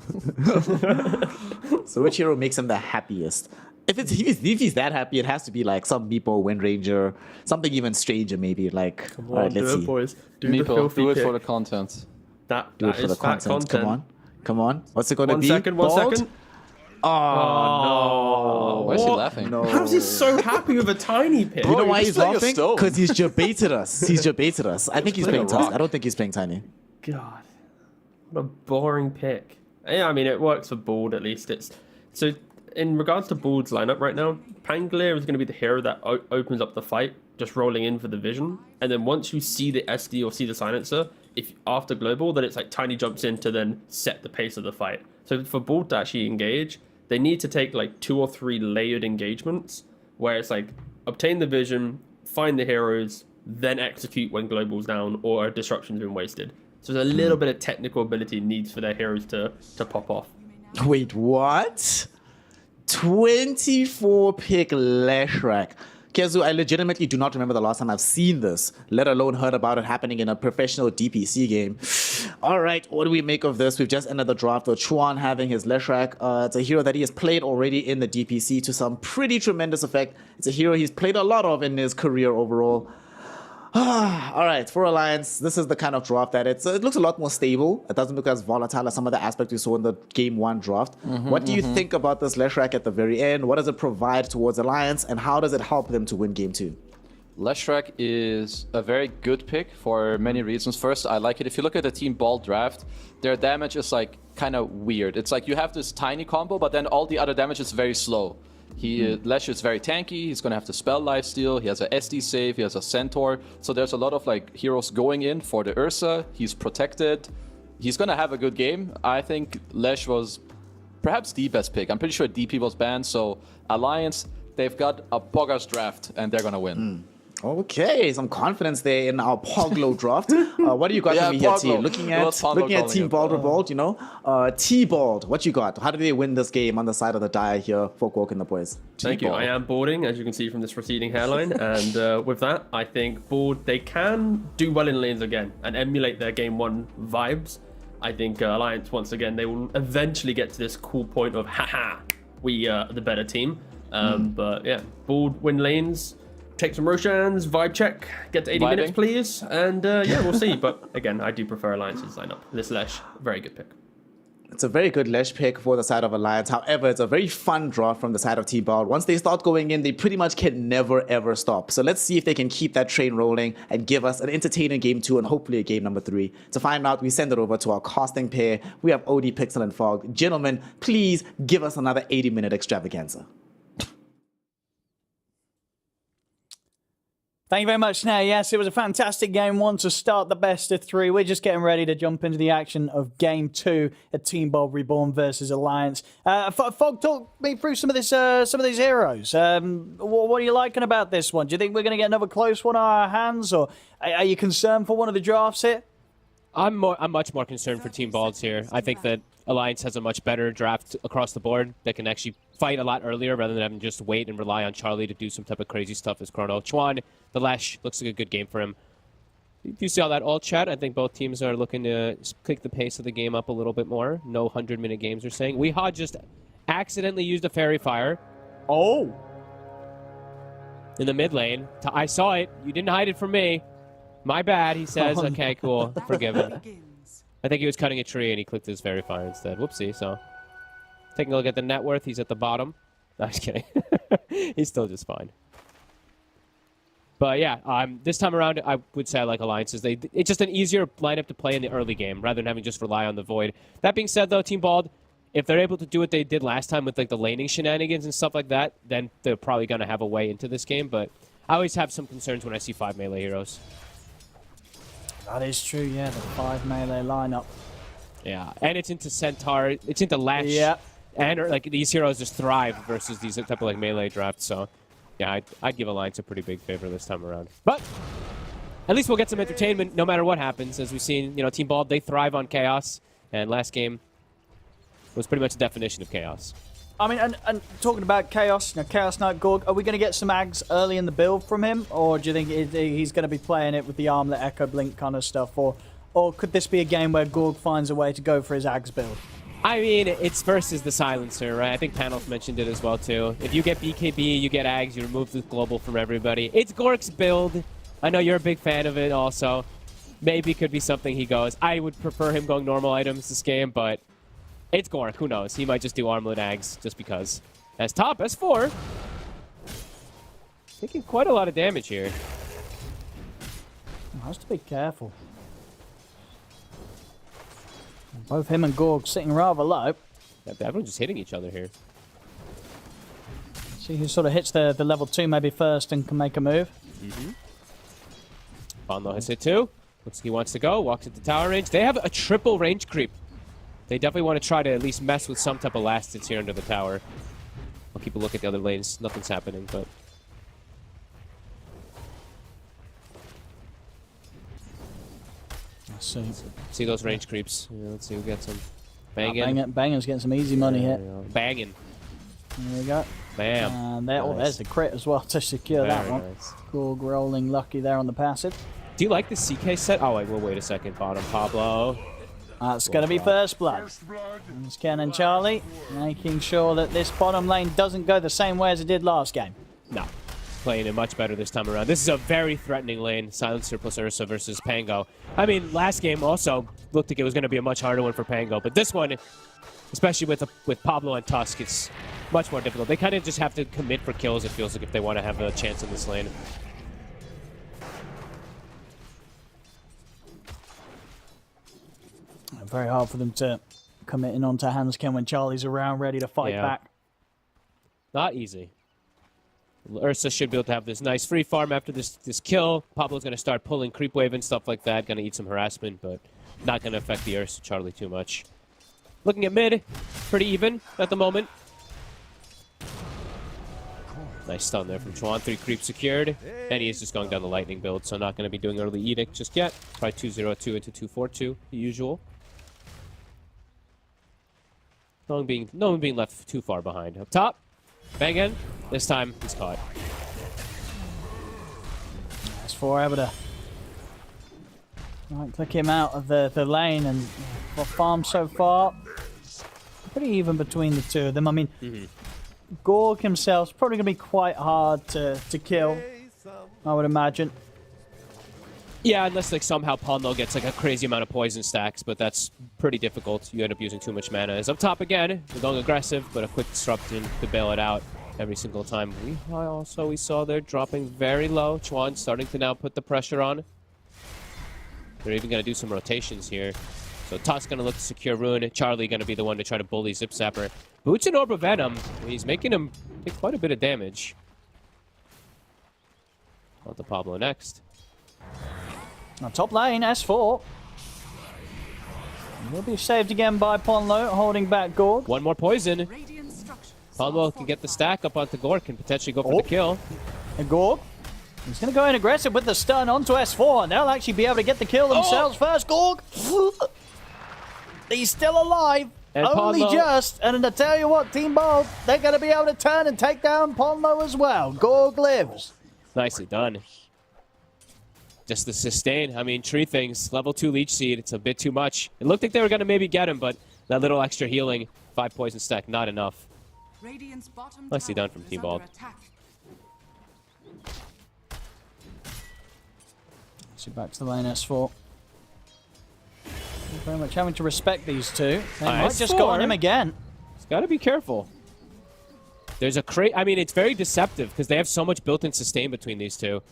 So which hero makes him the happiest? If he's that happy, it has to be like some Meepo, Wind Ranger, something even stranger maybe. Like, come on, all right, let's see. Boys. Meepo, do it for the content. Do it for the content. Come on. What's it gonna be? One second. Oh, no. Why is he laughing? No. How's he so happy with a tiny pick? You know why he's laughing? Because he's debated us. I think he's playing Tusk. I don't think he's playing Tiny. God, what a boring pick. Yeah, I mean, it works for Bald at least. So in regards to Bald's lineup right now, Pangolier is going to be the hero that opens up the fight, just rolling in for the vision. And then once you see the SD or see the silencer, if after global, then it's like Tiny jumps in to then set the pace of the fight. So for Bald to actually engage, they need to take like 2 or 3 layered engagements where it's like obtain the vision, find the heroes, then execute when global's down or a disruption's been wasted. So there's a little bit of technical ability needs for their heroes to pop off. Wait, what? 24 pick Leshrac. Kezu, I legitimately do not remember the last time I've seen this, let alone heard about it happening in a professional DPC game. All right, what do we make of this? We've just ended the draft with Chuan having his Leshrac. It's a hero that he has played already in the DPC to some pretty tremendous effect. It's a hero he's played a lot of in his career overall. All right, for Alliance, this is the kind of draft that it looks a lot more stable. It doesn't look as volatile as some of the aspects we saw in the Game 1 draft. What do you think about this Leshrac at the very end? What does it provide towards Alliance, and how does it help them to win Game 2? Leshrac is a very good pick for many reasons. First, I like it. If you look at the Team Ball draft, their damage is like kind of weird. It's like you have this tiny combo, but then all the other damage is very slow. Lesh is very tanky. He's going to have the spell lifesteal. He has a SD save. He has a centaur. So there's a lot of like heroes going in for the Ursa. He's protected. He's going to have a good game. I think Lesh was perhaps the best pick. I'm pretty sure DP was banned. So Alliance, they've got a bogus draft and they're going to win. Okay, some confidence there in our Poglo draft. What do you got for me here, T? Looking at Team Bald Revolt, you know? T-Bald, what you got? How do they win this game on the side of the die here for Gork and the boys? Thank you. I am boarding, as you can see from this receding hairline. And with that, I think board, they can do well in lanes again and emulate their Game 1 vibes. I think Alliance, once again, they will eventually get to this cool point of, haha, we are the better team. But yeah, board, win lanes. Take some Roshans, vibe check, get to 80 minutes, please. And yeah, we'll see. But again, I do prefer Alliance's lineup. This Lesh, very good pick. It's a very good Lesh pick for the side of Alliance. However, it's a very fun draw from the side of T-Ball. Once they start going in, they pretty much can never, ever stop. So let's see if they can keep that train rolling and give us an entertaining Game 2 and hopefully a game number 3. To find out, we send it over to our casting pair. We have OD, Pixel, and Fog. Gentlemen, please give us another 80-minute extravaganza. Thank you very much, Now. Yes, it was a fantastic Game 1 to start the best of 3. We're just getting ready to jump into the action of Game 2 at Team Bold Reborn versus Alliance. Fog, talk me through some of these heroes. What are you liking about this one? Do you think we're going to get another close one on our hands, or are you concerned for one of the drafts here? I'm much more concerned for Team Balds here. I think that Alliance has a much better draft across the board that can actually fight a lot earlier rather than having to just wait and rely on Charlie to do some type of crazy stuff as Chrono. Chuan, the Lash, looks like a good game for him. If you see all that all chat, I think both teams are looking to kick the pace of the game up a little bit more. No 100-minute games, are saying. Weehaw just accidentally used a Fairy Fire. Oh! In the mid lane. I saw it. You didn't hide it from me. My bad, he says. Okay, cool. Forgive him. I think he was cutting a tree and he clicked his Fairy Fire instead. Whoopsie, so. Taking a look at the net worth, he's at the bottom. No, I'm just kidding. He's still just fine. But yeah, this time around, I would say I like Alliances. It's just an easier lineup to play in the early game rather than having just rely on the Void. That being said, though, Team Bald, if they're able to do what they did last time with like the laning shenanigans and stuff like that, then they're probably going to have a way into this game. But I always have some concerns when I see 5 melee heroes. That is true, yeah, the 5 melee lineup. Yeah, and it's into Centaur, it's into Lash. Yeah. And like these heroes just thrive versus these type of like melee drafts. So yeah, I'd give Alliance a pretty big favor this time around. But at least we'll get some entertainment no matter what happens. As we've seen, you know, Team Bald, they thrive on chaos. And last game was pretty much the definition of chaos. I mean, and talking about Chaos, you know, Chaos Knight Gorg, are we going to get some Ags early in the build from him? Or do you think he's going to be playing it with the Armlet, Echo Blink kind of stuff? Or could this be a game where Gorg finds a way to go for his Ags build? I mean, it's versus the Silencer, right? I think Panos mentioned it as well, too. If you get BKB, you get Ags, you remove the global from everybody. It's Gork's build. I know you're a big fan of it also. Maybe it could be something he goes. I would prefer him going normal items this game, but it's Gork. Who knows? He might just do Armlet Ags just because. As top, S4. Taking quite a lot of damage here. Has to be careful. Both him and Gorg sitting rather low. Yeah, everyone's just hitting each other here. See who sort of hits the level 2 maybe first and can make a move. Bonlo has hit 2. Looks like he wants to go. Walks into tower range. They have a triple range creep. They definitely want to try to at least mess with some type of last hits here under the tower. I'll keep a look at the other lanes. Nothing's happening, but... So, See those range creeps. Yeah, let's see who gets them. Banging. Banger's getting some easy money here. Banging. There we go. Bam. And there, there's the crit as well to secure that one. Nice. Gorg rolling lucky there on the passive. Do you like the CK set? Oh, wait, we'll wait a second. Bottom Pablo. That's going to be first blood. It's Ken and Charlie making sure that this bottom lane doesn't go the same way as it did last game. No. Playing it much better this time around. This is a very threatening lane. Silencer plus Ursa versus Pango. I mean, last game also looked like it was going to be a much harder one for Pango. But this one, especially with Pablo and Tusk, it's much more difficult. They kind of just have to commit for kills, it feels like, if they want to have a chance in this lane. Very hard for them to commit in onto Hansken when Charlie's around, ready to fight back. Not easy. Ursa should be able to have this nice free farm after this kill. Pablo's going to start pulling creep wave and stuff like that. Going to eat some harassment, but not going to affect the Ursa Charlie too much. Looking at mid, pretty even at the moment. Nice stun there from Chuan. 3 creeps secured. And he is just going down the lightning build, so not going to be doing early edict just yet. Try 2-0-2 into 2-4-2, the usual. No one being left too far behind. Up top, Bangin. This time, he's caught. That's 4 able to click him out of the lane, and for farm so far, pretty even between the two of them. I mean, Gorg himself's probably going to be quite hard to kill, I would imagine. Yeah, unless like somehow Ponlo gets like a crazy amount of poison stacks, but that's pretty difficult. You end up using too much mana. Is up top again. We're going aggressive, but a quick disruption to bail it out every single time. We saw they're dropping very low. Chuan starting to now put the pressure on. They're even going to do some rotations here. So Tusk going to look to secure Rune. Charlie going to be the one to try to bully Zip Zapper. Boots and Orb of Venom. He's making him take quite a bit of damage. On to Pablo next. On top lane, S4. Will be saved again by Ponlo, holding back Gorg. One more poison. Ponlo can get the stack up onto Gorg, can potentially go for the kill. And Gorg, he's going to go in aggressive with the stun onto S4, and they'll actually be able to get the kill themselves first. Gorg, he's still alive. And only Ponlo. just. And I tell you what, Team Bold, they're going to be able to turn and take down Ponlo as well. Gorg lives. Nicely done. Just the sustain. I mean, Tree Things, level 2 Leech Seed. It's a bit too much. It looked like they were going to maybe get him, but that little extra healing, 5 poison stack, not enough. Nicely done from Team Bald. So back to the lane, S4. Very much having to respect these two. They might just go on him again. He's got to be careful. There's a I mean, it's very deceptive because they have so much built-in sustain between these two.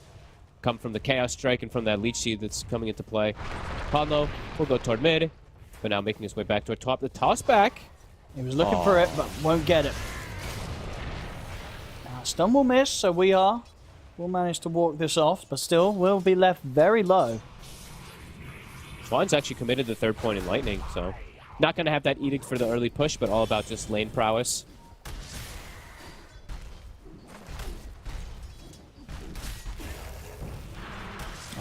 Come from the Chaos Strike and from that Leech Seed that's coming into play. Pablo will go toward mid, but now making his way back toward top. The toss back. He was looking for it, but won't get it. Stun will miss, so we'll manage to walk this off, but still will be left very low. Juan's actually committed the 3rd point in Lightning, so not going to have that edict for the early push, but all about just lane prowess.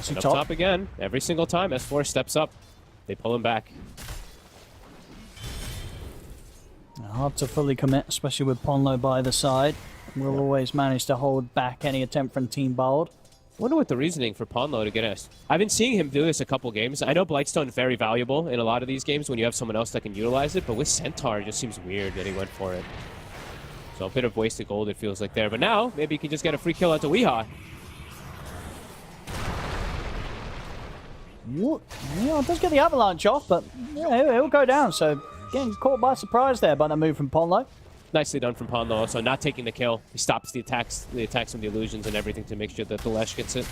And up top again, every single time S4 steps up, they pull him back. Hard to fully commit, especially with Ponlo by the side. We'll always manage to hold back any attempt from Team Bold. I wonder what the reasoning for Ponlo to get us. I've been seeing him do this a couple games. I know Blightstone is very valuable in a lot of these games when you have someone else that can utilize it, but with Centaur, it just seems weird that he went for it. So a bit of wasted gold, it feels like there. But now, maybe he can just get a free kill out to Weehaw. Yeah, it does get the avalanche off, but yeah, he'll go down. So getting caught by surprise there by the move from Ponlo. Nicely done from Ponlo, also not taking the kill. He stops the attacks from the illusions and everything to make sure that the Lesh gets it.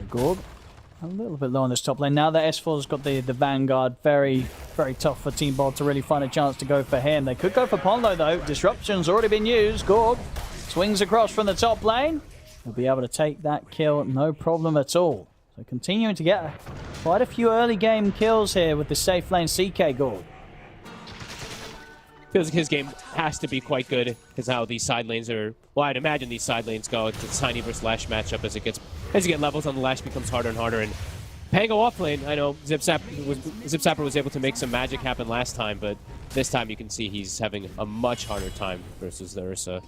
Gorg, a little bit low on this top lane. Now that S4's got the Vanguard, very, very tough for Team Bold to really find a chance to go for him. They could go for Ponlo though. Disruption's already been used. Gorg swings across from the top lane. He'll be able to take that kill, no problem at all. So continuing to get quite a few early game kills here with the safe lane CK Gorg. feels like his game has to be quite good because how these side lanes are. Well, I'd imagine these side lanes go. It's a Tiny versus Lash matchup as you get levels on the Lash becomes harder and harder. And Pango off lane, I know Zip Zapper was able to make some magic happen last time, but this time you can see he's having a much harder time versus the Ursa.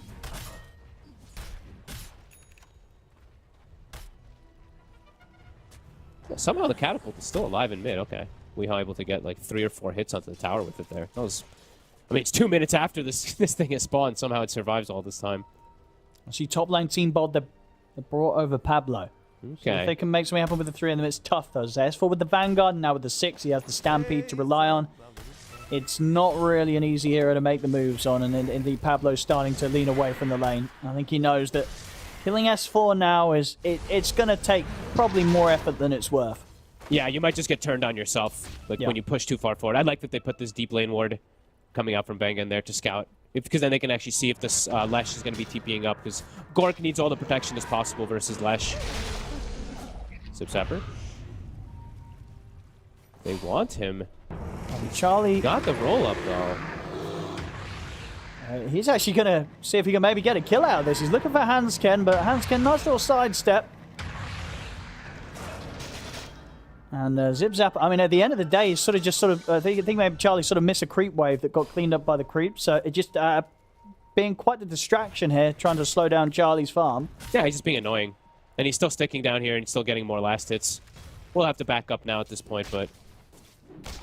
Somehow the catapult is still alive in mid. Okay, Weehaw able to get like 3 or 4 hits onto the tower with it there. That was, I mean, it's 2 minutes after this thing has spawned. Somehow it survives all this time. I see top lane team bod they brought over Pablo. Okay. So if they can make something happen with the 3 of them, it's tough though. Zes4 with the Vanguard, and now with the 6, he has the Stampede to rely on. It's not really an easy hero to make the moves on, and indeed Pablo's starting to lean away from the lane. I think he knows that killing S4 now it's going to take probably more effort than it's worth. Yeah, you might just get turned on yourself when you push too far forward. I like that they put this deep lane ward coming out from Banga in there to scout. Because then they can actually see if this Lesh is going to be TPing up, because Gork needs all the protection as possible versus Lesh. Zip Zapper. They want him. Charlie got the roll up though. He's actually going to see if he can maybe get a kill out of this. He's looking for Hansken, but Hansken, nice little sidestep. And Zip Zap, I mean, at the end of the day, he's I think maybe Charlie sort of missed a creep wave that got cleaned up by the creep. So it just being quite the distraction here, trying to slow down Charlie's farm. Yeah, he's just being annoying. And he's still sticking down here and still getting more last hits. We'll have to back up now at this point, but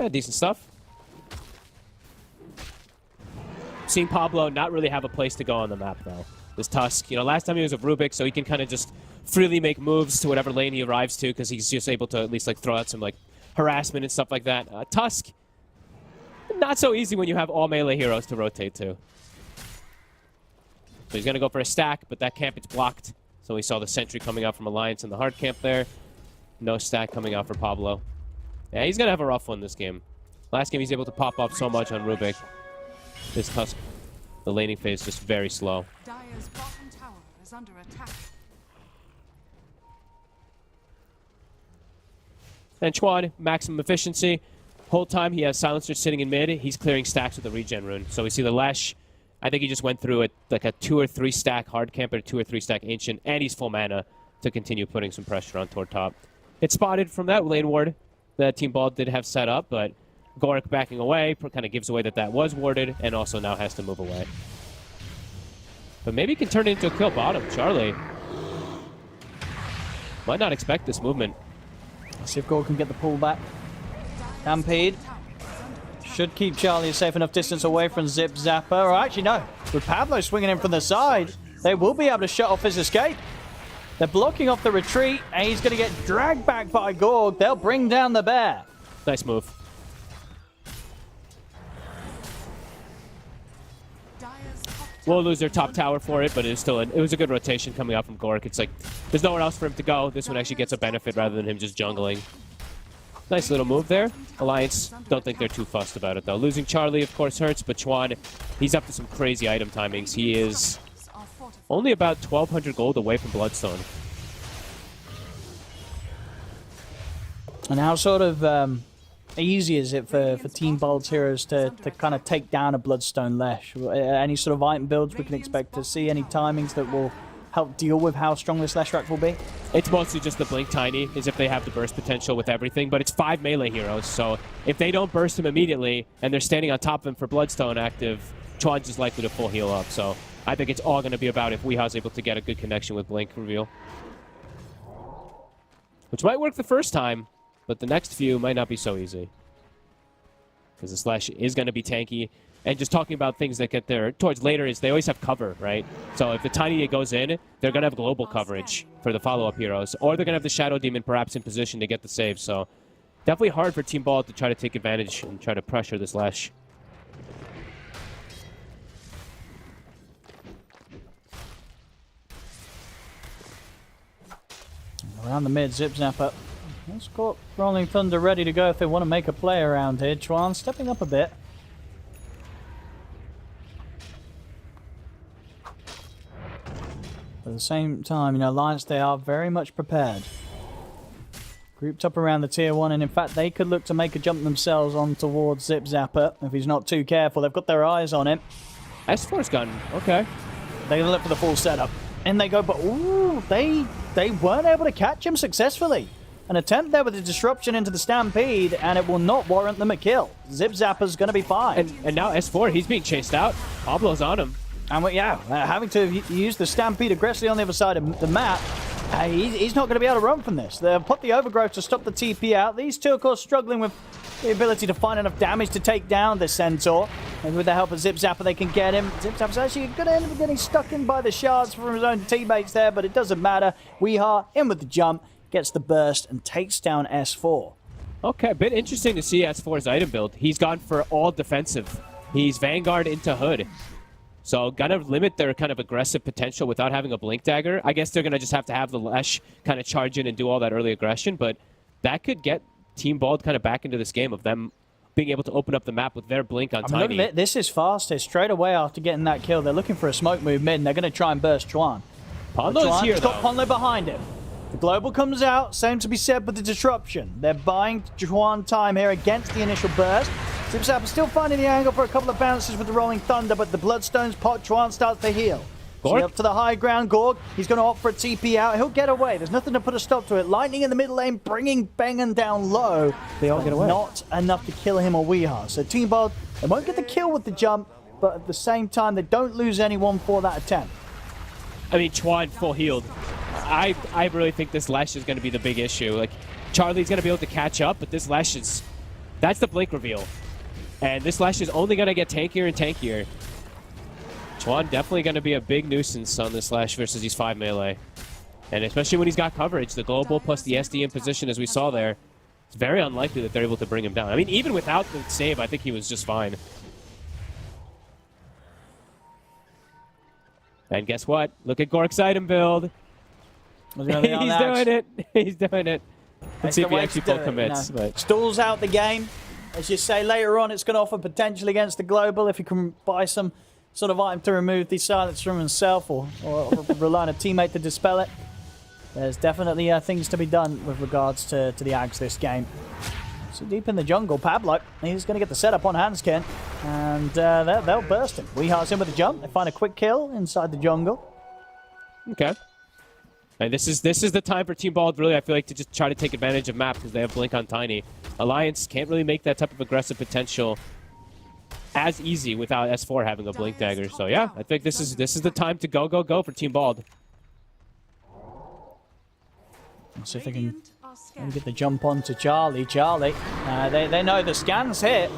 decent stuff. Seeing Pablo not really have a place to go on the map, though. This Tusk, last time he was with Rubik, so he can kind of just freely make moves to whatever lane he arrives to, because he's just able to at least throw out some harassment and stuff like that. Tusk, not so easy when you have all melee heroes to rotate to. So he's gonna go for a stack, but that camp is blocked. So we saw the sentry coming out from Alliance in the hard camp there. No stack coming out for Pablo. Yeah, he's gonna have a rough one this game. Last game he's able to pop up so much on Rubik. This Tusk, the laning phase, just very slow. Dire's bottom tower is under attack. And Chuan, maximum efficiency. Whole time he has Silencer sitting in mid. He's clearing stacks with the regen rune. So we see the Lash. I think he just went through it like a 2 or 3 stack hard camp or 2 or 3 stack ancient, and he's full mana to continue putting some pressure on toward top. It's spotted from that lane ward that Team Ball did have set up, but Gorik backing away kind of gives away that was warded, and also now has to move away. But maybe he can turn it into a kill bottom. Charlie might not expect this movement. Let's see if Gork can get the pull back. Stampede should keep Charlie a safe enough distance away from Zip Zapper. Or actually, no. With Pablo swinging in from the side, they will be able to shut off his escape. They're blocking off the retreat, and he's going to get dragged back by Gorg. They'll bring down the bear. Nice move. We'll lose their top tower for it, but it was a good rotation coming out from Gork. It's like there's nowhere else for him to go. This one actually gets a benefit rather than him just jungling. Nice little move there. Alliance, don't think they're too fussed about it though. Losing Charlie, of course, hurts, but Chuan, he's up to some crazy item timings. He is only about 1,200 gold away from Bloodstone. And how sort of easy is it for Team Bald's heroes to kind of take down a Bloodstone Lesh? Any sort of item builds we can expect to see? Any timings that will help deal with how strong this Lesh rack will be? It's mostly just the Blink Tiny, as if they have the burst potential with everything, but it's 5 melee heroes, so if they don't burst him immediately, and they're standing on top of him for Bloodstone active, Chuan's is likely to full heal up, so I think it's all going to be about if Weehaw's able to get a good connection with Blink reveal. Which might work the first time, but the next few might not be so easy. Because the Slash is going to be tanky. And just talking about things that get there towards later is they always have cover, right? So if the Tiny goes in, they're going to have global coverage for the follow-up heroes. Or they're going to have the Shadow Demon perhaps in position to get the save. So definitely hard for Team Ball to try to take advantage and try to pressure this Lash. Around the mid, Zip Zapper. Let's got Rolling Thunder ready to go if they want to make a play around here. Chuan stepping up a bit. At the same time, Alliance, they are very much prepared. Grouped up around the tier 1, and in fact, they could look to make a jump themselves on towards Zip Zapper if he's not too careful. They've got their eyes on him. S4's gun. Okay. They're going to look for the full setup. In they go, but ooh, they weren't able to catch him successfully. An attempt there with a disruption into the Stampede, and it will not warrant them a kill. Zip Zapper's going to be fine. And now S4, he's being chased out. Pablo's on him. And having to use the Stampede aggressively on the other side of the map, he's not going to be able to run from this. They've put the Overgrowth to stop the TP out. These two, of course, struggling with the ability to find enough damage to take down the Centaur. And with the help of Zip Zapper, they can get him. Zip Zapper's actually going to end up getting stuck in by the shards from his own teammates there, but it doesn't matter. Weehaw, in with the jump, gets the burst, and takes down S4. Okay, a bit interesting to see S4's item build. He's gone for all defensive. He's Vanguard into Hood. So gonna limit their kind of aggressive potential without having a Blink Dagger. I guess they're gonna just have to have the Lesh kind of charge in and do all that early aggression, but that could get Team Bald kind of back into this game of them being able to open up the map with their Blink on Tiny. Look, this is fast. Straight away after getting that kill, they're looking for a smoke move mid, and they're gonna try and burst Chuan. Ponlo's here, though. Got Ponlo behind him. The Global comes out, same to be said with the disruption. They're buying Chuan time here against the initial burst. Zip Zapper still finding the angle for a couple of bounces with the Rolling Thunder, but the Bloodstone's pot, Chuan starts to heal. So up to the high ground, Gorg. He's going to opt for a TP out. He'll get away. There's nothing to put a stop to it. Lightning in the middle lane, bringing Bengen down low. They all get away. Not enough to kill him or Weehaw. So Team Bald, they won't get the kill with the jump, but at the same time, they don't lose anyone for that attempt. I mean, Chuan full healed. I really think this Lesh is going to be the big issue. Like, Charlie's going to be able to catch up, but this Lesh is... That's the Blink reveal. And this Lesh is only going to get tankier and tankier. Chuan definitely going to be a big nuisance on this Lesh versus these 5 melee. And especially when he's got coverage, the Global plus the SD in position as we saw there, it's very unlikely that they're able to bring him down. I mean, even without the save, I think he was just fine. And guess what? Look at Gork's item build. He's doing it. He's doing it. Let's see if he actually full commits. But Stalls out the game. As you say, later on, it's going to offer potential against the Global if he can buy some sort of item to remove the silence from himself or rely on a teammate to dispel it. There's definitely things to be done with regards to the Ags this game. So deep in the jungle, Pablo, he's going to get the setup on Hanskin, and they'll burst him. Weehaw's in with a jump. They find a quick kill inside the jungle. Okay. And this is the time for Team Bald, really, I feel like, to just try to take advantage of map because they have Blink on Tiny. Alliance can't really make that type of aggressive potential as easy without S4 having a Blink Dagger. So yeah, I think this is the time to go for Team Bald. Let's see if they can get the jump on to Charlie. They know the scan's hit.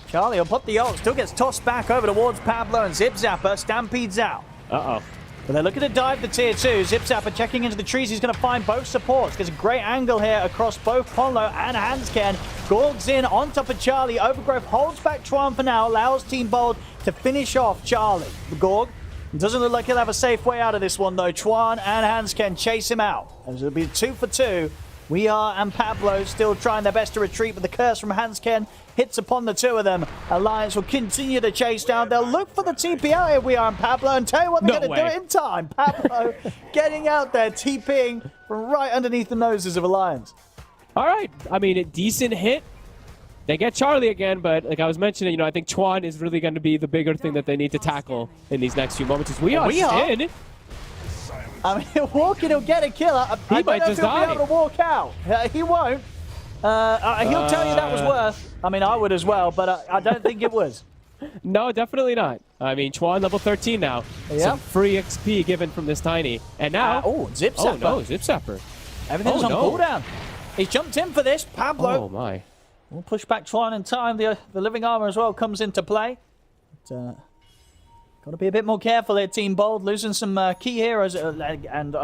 Charlie will put the ult, still gets tossed back over towards Pablo, and Zip Zapper stampedes out. Uh-oh. But they're looking to dive the tier 2. Zip Zapper checking into the trees. He's going to find both supports. Gets a great angle here across both Ponlo and Hansken. Gorg's in on top of Charlie. Overgrowth holds back Chuan for now. Allows Team Bold to finish off Charlie. Gorg doesn't look like he'll have a safe way out of this one, though. Chuan and Hansken chase him out. It'll be 2 for 2. Weehaw and Pablo still trying their best to retreat, but the curse from Hansken hits upon the two of them. Alliance will continue to chase down. They'll look for the TP out here, Weehaw and Pablo, and tell you what, they're going to do it in time. Pablo getting out there, TPing from right underneath the noses of Alliance. All right. I mean, a decent hit. They get Charlie again, but like I was mentioning, I think Chuan is really going to be the bigger thing that they need to tackle in these next few moments. Weehaw in. I mean, he'll walk in, he'll get a kill. I don't know if he'll be able to walk out. He won't. He'll tell you that was worth. I mean, I would as well, but I don't think it was. No, definitely not. I mean, Chuan level 13 now. Yep. Some free XP given from this Tiny. And now... Zip Zapper. Oh, no, Zip Zapper. Everything's on cooldown. He's jumped in for this. Pablo. Oh, my. We'll push back Chuan in time. The living armor as well comes into play. But, got to be a bit more careful here, Team Bold. Losing some key heroes and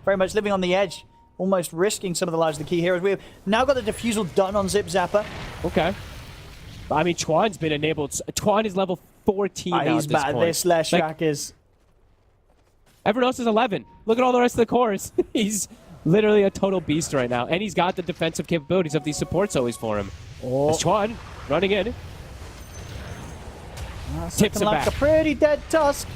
very much living on the edge. Almost risking some of the lives of the key heroes. We've now got the defusal done on Zip Zapper. Okay. I mean, Chuan's been enabled. Chuan is level 14 now he's at this bad. point. This Leshak is... Everyone else is 11. Look at all the rest of the cores. He's literally a total beast right now. And he's got the defensive capabilities of these supports always for him. It's Chuan running in. Tips him like back. A pretty dead Tusk.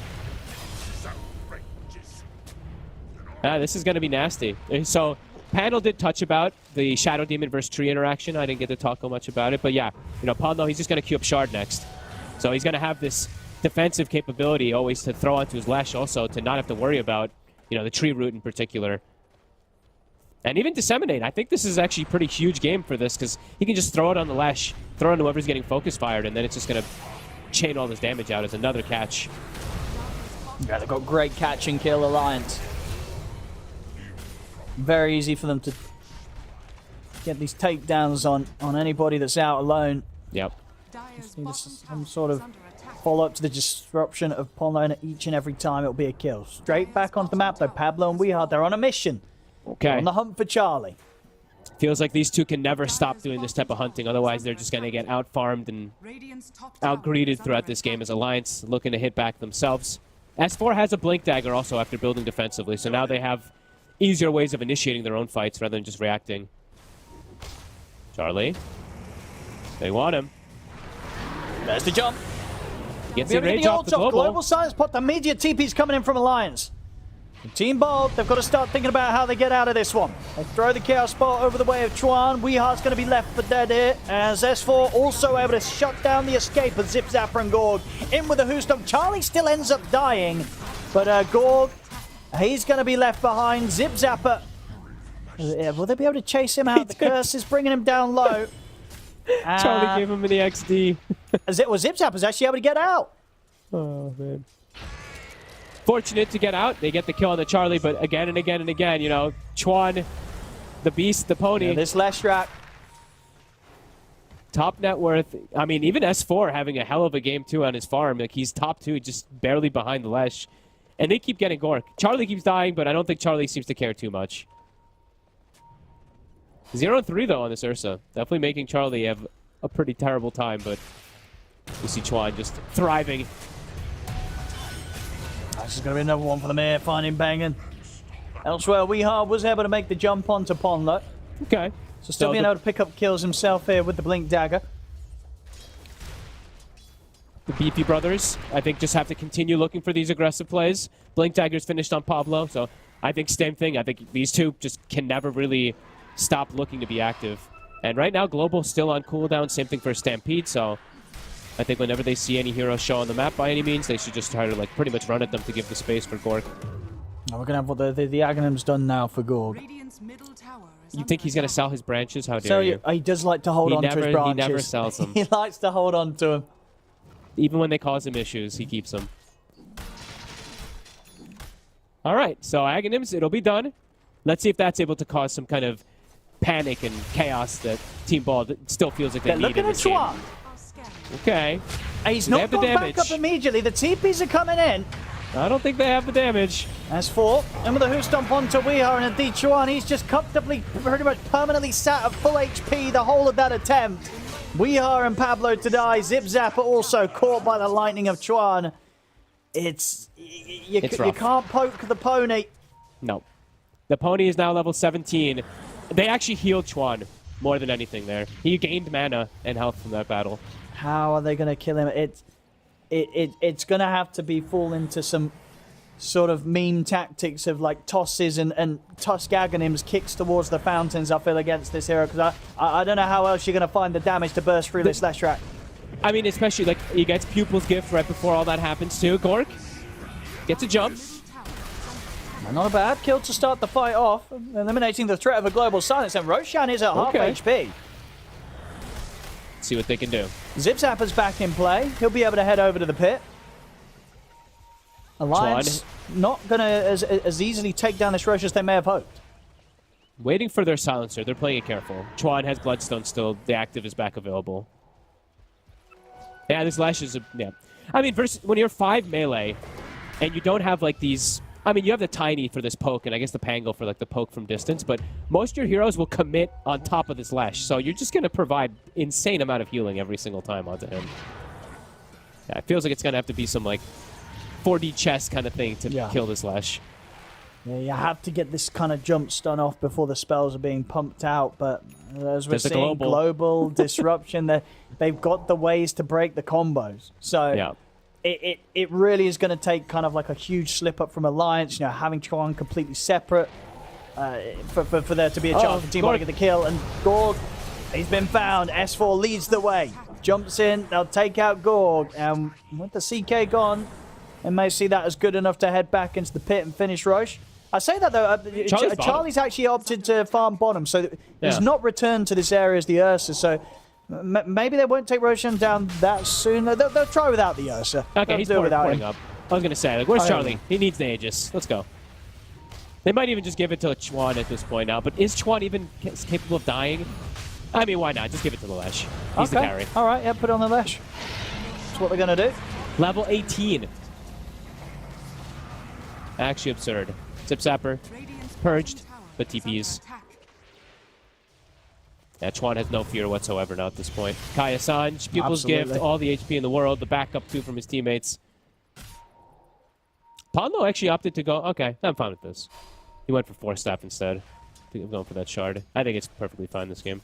This is going to be nasty. So Panel did touch about the Shadow Demon versus Tree interaction. I didn't get to talk much about it, but yeah, Pando, he's just going to queue up Shard next. So he's going to have this defensive capability always to throw onto his Lash also to not have to worry about, the Tree Root in particular. And even Disseminate. I think this is actually a pretty huge game for this because he can just throw it on the Lash, throw it on whoever's getting focus fired, and then it's just going to chain all this damage out as another catch. Yeah, they've got great catch and kill alliance. Very easy for them to get these takedowns on anybody that's out alone. Yep. Just need some sort of follow-up to the disruption of Ponlone each and every time. It'll be a kill. Straight back onto the map, though. Pablo and Weehard, they're on a mission. Okay. They're on the hunt for Charlie. Feels like these two can never stop doing this type of hunting. Otherwise, they're just going to get out-farmed and out-greeted throughout this game as Alliance looking to hit back themselves. S4 has a Blink Dagger also after building defensively, so now they have easier ways of initiating their own fights rather than just reacting. Charlie. They want him. There's the jump. Gets in range off the Global Silence Pot. The immediate TP's coming in from Alliance. Team Bold, they've got to start thinking about how they get out of this one. They throw the Chaos Spot over the way of Chuan. Weehard's going to be left for dead here, as S4 also able to shut down the escape of Zip Zapper and Gorg. In with the Hoostomp. Charlie still ends up dying, but Gorg, he's going to be left behind. Zip Zapper, will they be able to chase him out? The curse is bringing him down low. Charlie gave him the XD. Zip Zapper's actually able to get out. Oh, man. Fortunate to get out. They get the kill on the Charlie, but again and again and again, Chuan, the beast, the pony. Yeah, this Leshrac. Top net worth. I mean, even S4 having a hell of a game, too, on his farm. Like, he's top 2, just barely behind the Lesh. And they keep getting Gork. Charlie keeps dying, but I don't think Charlie seems to care too much. 0-3, though, on this Ursa. Definitely making Charlie have a pretty terrible time, but we see Chuan just thriving. This is going to be another one for them here, finding banging. Elsewhere, Weehard was able to make the jump onto Ponlo. Okay. So still being able to pick up kills himself here with the Blink Dagger. The Beefy brothers, I think, just have to continue looking for these aggressive plays. Blink Dagger's finished on Pablo, so I think same thing. I think these two just can never really stop looking to be active. And right now, Global's still on cooldown. Same thing for Stampede, so I think whenever they see any heroes show on the map by any means, they should just try to pretty much run at them to give the space for Gork. Oh, we're going to have what the Aghanim's done now for Gorg. You think he's going to sell his branches? How dare you? He does like to hold on to his branches. He never sells them. He likes to hold on to them. Even when they cause him issues, he keeps them. All right, so Aghanims, it'll be done. Let's see if that's able to cause some kind of panic and chaos that Team Ball still feels like they need in this game. Okay. He's not gone back up immediately. The TPs are coming in. I don't think they have the damage. S4, and with a Hoostomp onto Weehar and a D-Chuan, he's just comfortably, pretty much permanently sat at full HP the whole of that attempt. Weehar and Pablo to die. Zip Zapper also caught by the lightning of Chuan. It's you can't poke the pony. No. The pony is now level 17. They actually healed Chuan more than anything there. He gained mana and health from that battle. How are they going to kill him? It's going to have to be fall into some sort of meme tactics of like tosses and Tusk Aghanims kicks towards the fountains, I feel, against this hero, because I don't know how else you're going to find the damage to burst through this Leshrac. I mean, especially he gets Pupil's Gift right before all that happens too. Gork gets a jump. Not a bad kill to start the fight off, eliminating the threat of a global silence, and Roshan is at half HP. See what they can do. Zip Zapper's back in play. He'll be able to head over to the pit. Alliance not going to as easily take down this Rosh as they may have hoped. Waiting for their silencer. They're playing it careful. Chuan has Bloodstone still. The active is back available. Yeah, this Lash is yeah. I mean, when you're 5 melee and you don't have these... I mean, you have the Tiny for this poke, and I guess the Pango for the poke from distance, but most of your heroes will commit on top of this Lash, so you're just going to provide insane amount of healing every single time onto him. Yeah, it feels like it's going to have to be some 4D chess kind of thing to kill this Lash. Yeah, you have to get this kind of jump stun off before the spells are being pumped out, but as we're seeing, global disruption, they've got the ways to break the combos. So yeah. It really is going to take kind of a huge slip up from Alliance, having Chuan completely separate. for there to be a chance for Team Ball to get the kill. And Gorg, he's been found. S4 leads the way. Jumps in, they'll take out Gorg. And with the CK gone, they may see that as good enough to head back into the pit and finish Roche. I say that though, Charlie's actually opted to farm bottom, so he's not returned to this area as the Ursa, so maybe they won't take Roshan down that soon. They'll try without the Ursa. Okay, he's porting up. I was going to say, like, where's Charlie? He needs the Aegis. Let's go. They might even just give it to Chuan at this point now, but is Chuan even capable of dying? I mean, why not? Just give it to the Lesh. He's the carry. All right, yeah, put it on the Lesh. That's what they're going to do. Level 18. Actually absurd. Zip Zapper, purged, but TPs. Yeah, Chuan has no fear whatsoever now at this point. Kaya Sanj, Pupil's Gift, all the HP in the world, the backup too from his teammates. Ponlo actually opted to go, okay, I'm fine with this. He went for 4 staff instead. I think I'm going for that shard. I think it's perfectly fine this game.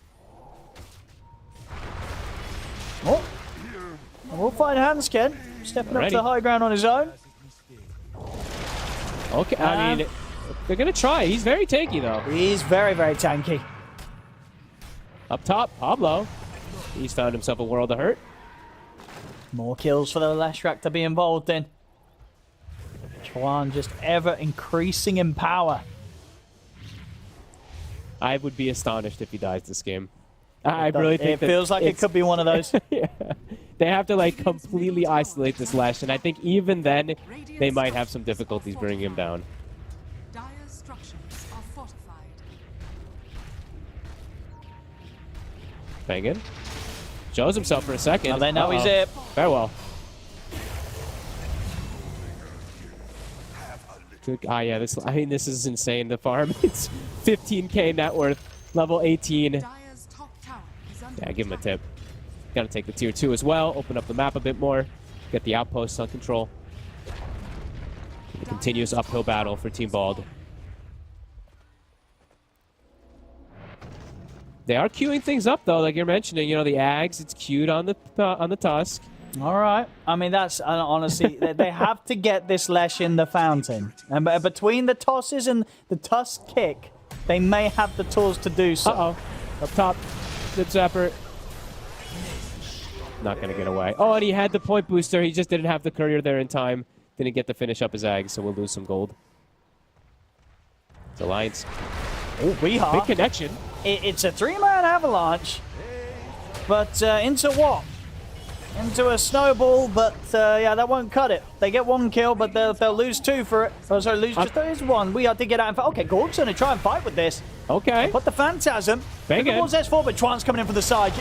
Oh, we'll find Hansken stepping up to the high ground on his own. Okay, I mean, they're going to try. He's very tanky, though. He's very, very tanky. Up top, Pablo. He's found himself a world of hurt. More kills for the Leshrac to be involved in. Chuan just ever increasing in power. I would be astonished if he dies this game. I really think it feels like it could be one of those. Yeah. They have to like completely isolate this Lesh, and I think even then they might have some difficulties bringing him down. Dire structures are fortified. Bangin. Shows himself for a second. Now they know he's it. Farewell. Good. Ah, yeah. This. I mean, this is insane. The farm. It's 15k net worth. Level 18. Yeah, give him a tip. Gotta take the tier 2 as well. Open up the map a bit more. Get the outposts on control. A continuous uphill battle for Team Bald. They are queuing things up though, like you're mentioning. You know, the Ags. It's queued on the Tusk. All right. I mean, that's honestly, they have to get this Lesh in the fountain. And between the tosses and the Tusk kick, they may have the tools to do so. Uh-oh. Up top. Zip Zapper. Not going to get away. Oh, and he had the point booster. He just didn't have the courier there in time. Didn't get to finish up his Ag, so we'll lose some gold. It's Alliance. Oh, we are. Big connection. It's a 3-man avalanche. But into what? Into a snowball, but yeah, that won't cut it. They get 1 kill, but they'll lose 2 for it. Oh, sorry, lose just there is 1. We have to get out and fight. Okay, Gorg's going to try and fight with this. Okay. Put the Phantasm. Bang it. Towards S4, but Chuan's coming in from the side.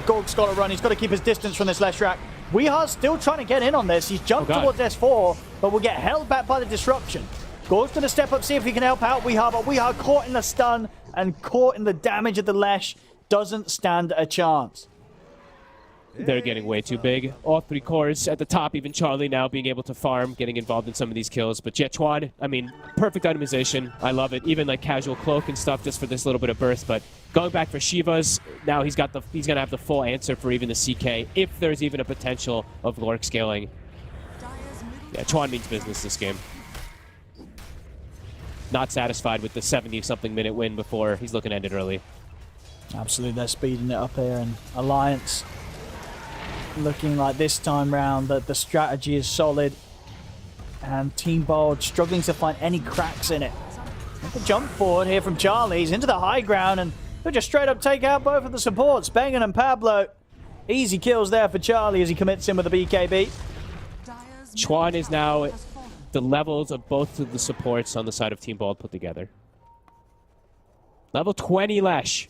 Gorg's got to run. He's got to keep his distance from this Leshrac. Weehar's still trying to get in on this. He's jumped towards S4, but will get held back by the disruption. Gorg's going to step up, see if he can help out Weehar, but Weehar caught in the stun and caught in the damage of the Lesh. Doesn't stand a chance. They're getting way too big. All 3 cores at the top, even Charlie now being able to farm, getting involved in some of these kills. But Jet Chuan, I mean, perfect itemization. I love it. Even like casual cloak and stuff just for this little bit of burst. But going back for Shivas, now he's going to have the full answer for even the CK, if there's even a potential of Lork scaling. Yeah, Chuan means business this game. Not satisfied with the 70-something minute win before. He's looking to end it early. Absolutely, they're speeding it up here. And Alliance looking like this time round that the strategy is solid. And Team Bold struggling to find any cracks in it. The jump forward here from Charlie. He's into the high ground and they'll just straight up take out both of the supports. Bengen and Pablo. Easy kills there for Charlie as he commits in with the BKB. Chuan is now the levels of both of the supports on the side of Team Bald put together. Level 20 Lesh.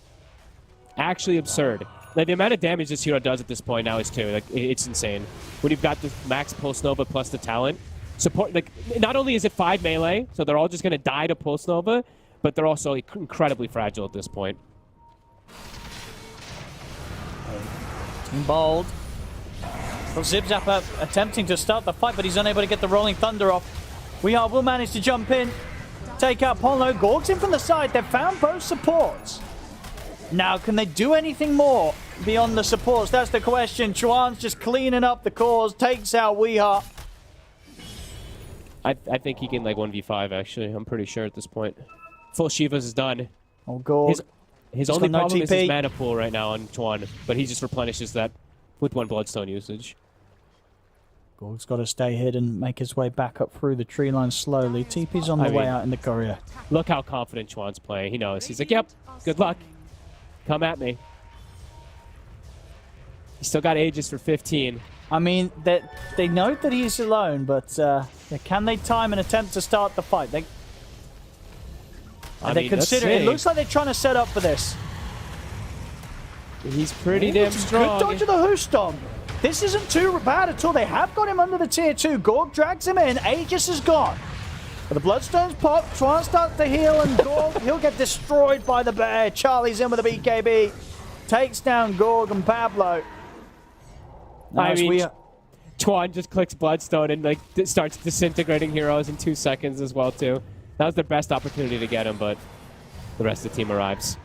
Actually absurd. Like, the amount of damage this hero does at this point now is too. Like, it's insane. When you've got the max Pulse Nova plus the talent, support, like, not only is it 5 melee, so they're all just going to die to Pulse Nova, but they're also incredibly fragile at this point. Team Bold. Well, Zip Zapper attempting to start the fight, but he's unable to get the Rolling Thunder off. Weehar will manage to jump in, take out Polno. Gorg's in from the side. They've found both supports. Now, can they do anything more beyond the supports? That's the question. Chuan's just cleaning up the cores, takes out Weehar. I think he can, like, 1v5, actually. I'm pretty sure at this point. Full Shivas is done. Oh, God. His only problem is his mana pool right now on Chuan, but he just replenishes that with 1 Bloodstone usage. Gorg's got to stay hidden, make his way back up through the tree line slowly. TP's on the way out in the courier. Look how confident Chuan's playing. He knows. He's like, yep, good luck. Come at me. He's still got Aegis for 15. I mean, they know that he's alone, but can they time and attempt to start the fight? They consider it. Looks like they're trying to set up for this. He's pretty damn strong. Good dodge of the Who Stomp. This isn't too bad at all. They have got him under the tier 2. Gorg drags him in. Aegis is gone. But the Bloodstone's pop. Chuan starts to heal, and Gorg, he'll get destroyed by the bear. Charlie's in with a BKB. Takes down Gorg and Pablo. I mean, Chuan just clicks Bloodstone and like starts disintegrating heroes in 2 seconds as well too. That was their best opportunity to get him, but the rest of the team arrives.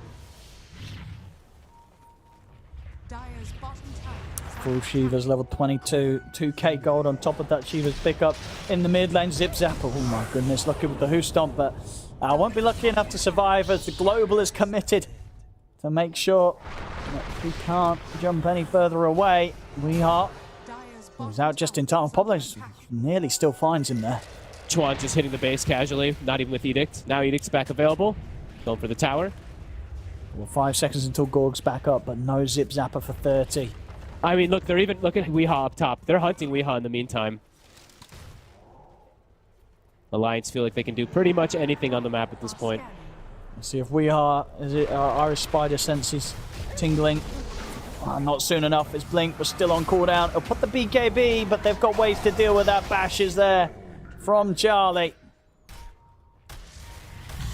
Dire's bottom tower. Full Shiva's level 22. 2k gold on top of that Shiva's pickup in the mid lane. Zip Zapper. Oh my goodness, lucky with the Who Stomp, but won't be lucky enough to survive as the Global is committed to make sure that he can't jump any further away. We are. He's out just in time. Pablo nearly still finds him there. Chuan just hitting the base casually, not even with Edict. Now Edict's back available. Going for the tower. Well, 5 seconds until Gorg's back up, but no Zip Zapper for 30. I mean, look, look at Weehaw up top. They're hunting Weehaw in the meantime. Alliance feel like they can do pretty much anything on the map at this point. Let's see if Weehaw, Irish Spider senses tingling. Not soon enough. His Blink was still on cooldown. He'll put the BKB, but they've got ways to deal with that. Bashes there from Charlie.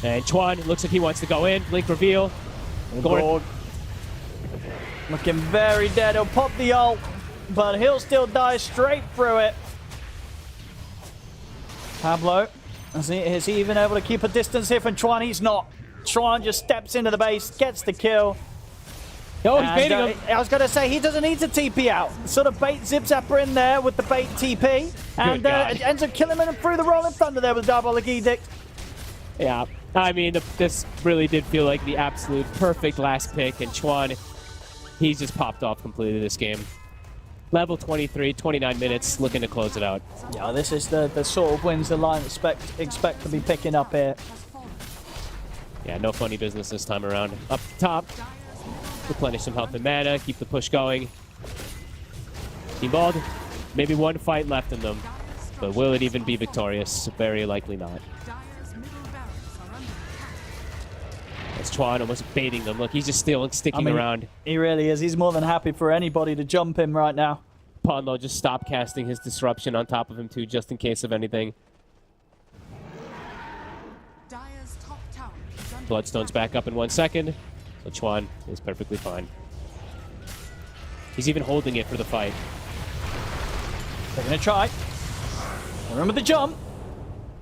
And Chuan looks like he wants to go in. Blink reveal. Gorg looking very dead. He'll pop the ult, but he'll still die straight through it. Pablo, is he even able to keep a distance here from Chuan? He's not. Chuan just steps into the base, gets the kill. Oh, he's baiting him. I was going to say, he doesn't need to TP out. Sort of bait Zip Zapper in there with the bait TP. And it ends up killing him through the Rolling Thunder there with Diabolic Edict. Yeah, I mean, this really did feel like the absolute perfect last pick. And Chuan, he's just popped off completely this game. Level 23, 29 minutes, looking to close it out. Yeah, this is the sort of wins the line expect to be picking up here. Yeah, no funny business this time around. Up top. Replenish some health and mana, keep the push going. Team Bald, maybe one fight left in them, but will it even be victorious? Very likely not. That's Chuan almost baiting them. Look, he's just sticking around. He really is. He's more than happy for anybody to jump him right now. Ponlo just stopped casting his disruption on top of him too, just in case of anything. Bloodstone's back up in 1 second. So Chuan is perfectly fine. He's even holding it for the fight. They're going to try. Remember the jump.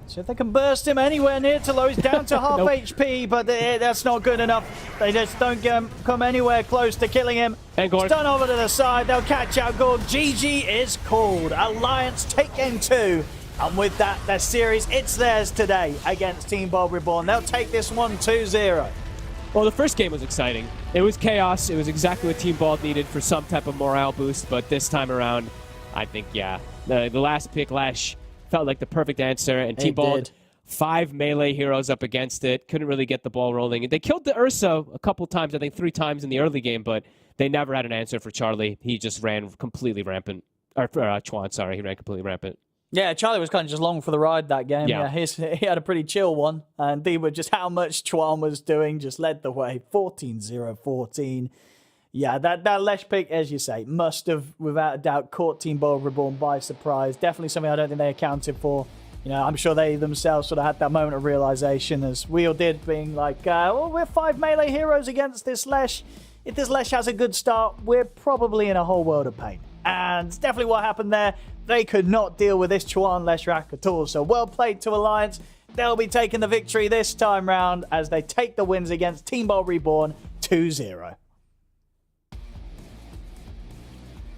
See if they can burst him anywhere near to low. He's down to half HP, but that's not good enough. They just don't come anywhere close to killing him. And Gorg. Stun over to the side. They'll catch out Gorg. GG is called. Alliance take game 2. And with that, their series, it's theirs today against Team Bold Reborn. They'll take this one 2-0. Well, the first game was exciting. It was chaos. It was exactly what Team Bald needed for some type of morale boost. But this time around, I think, yeah, the last pick, Lash, felt like the perfect answer. And Team Bald, 5 melee heroes up against it. Couldn't really get the ball rolling. They killed the Ursa a couple times, I think 3 times in the early game, but they never had an answer for Charlie. He just ran completely rampant. Or Chuan, sorry. He ran completely rampant. Yeah, Charlie was kind of just long for the ride that game. Yeah. He had a pretty chill one. And they were just how much Chuan was doing, just led the way. 14-0-14. Yeah, that Lesh pick, as you say, must have, without a doubt, caught Team Bold Reborn by surprise. Definitely something I don't think they accounted for. You know, I'm sure they themselves sort of had that moment of realization, as we all did, being like, well, we're 5 melee heroes against this Lesh. If this Lesh has a good start, we're probably in a whole world of pain. And it's definitely what happened there. They could not deal with this Chuan Leshrac at all. So well played to Alliance. They'll be taking the victory this time round as they take the wins against Team Bold Reborn 2-0.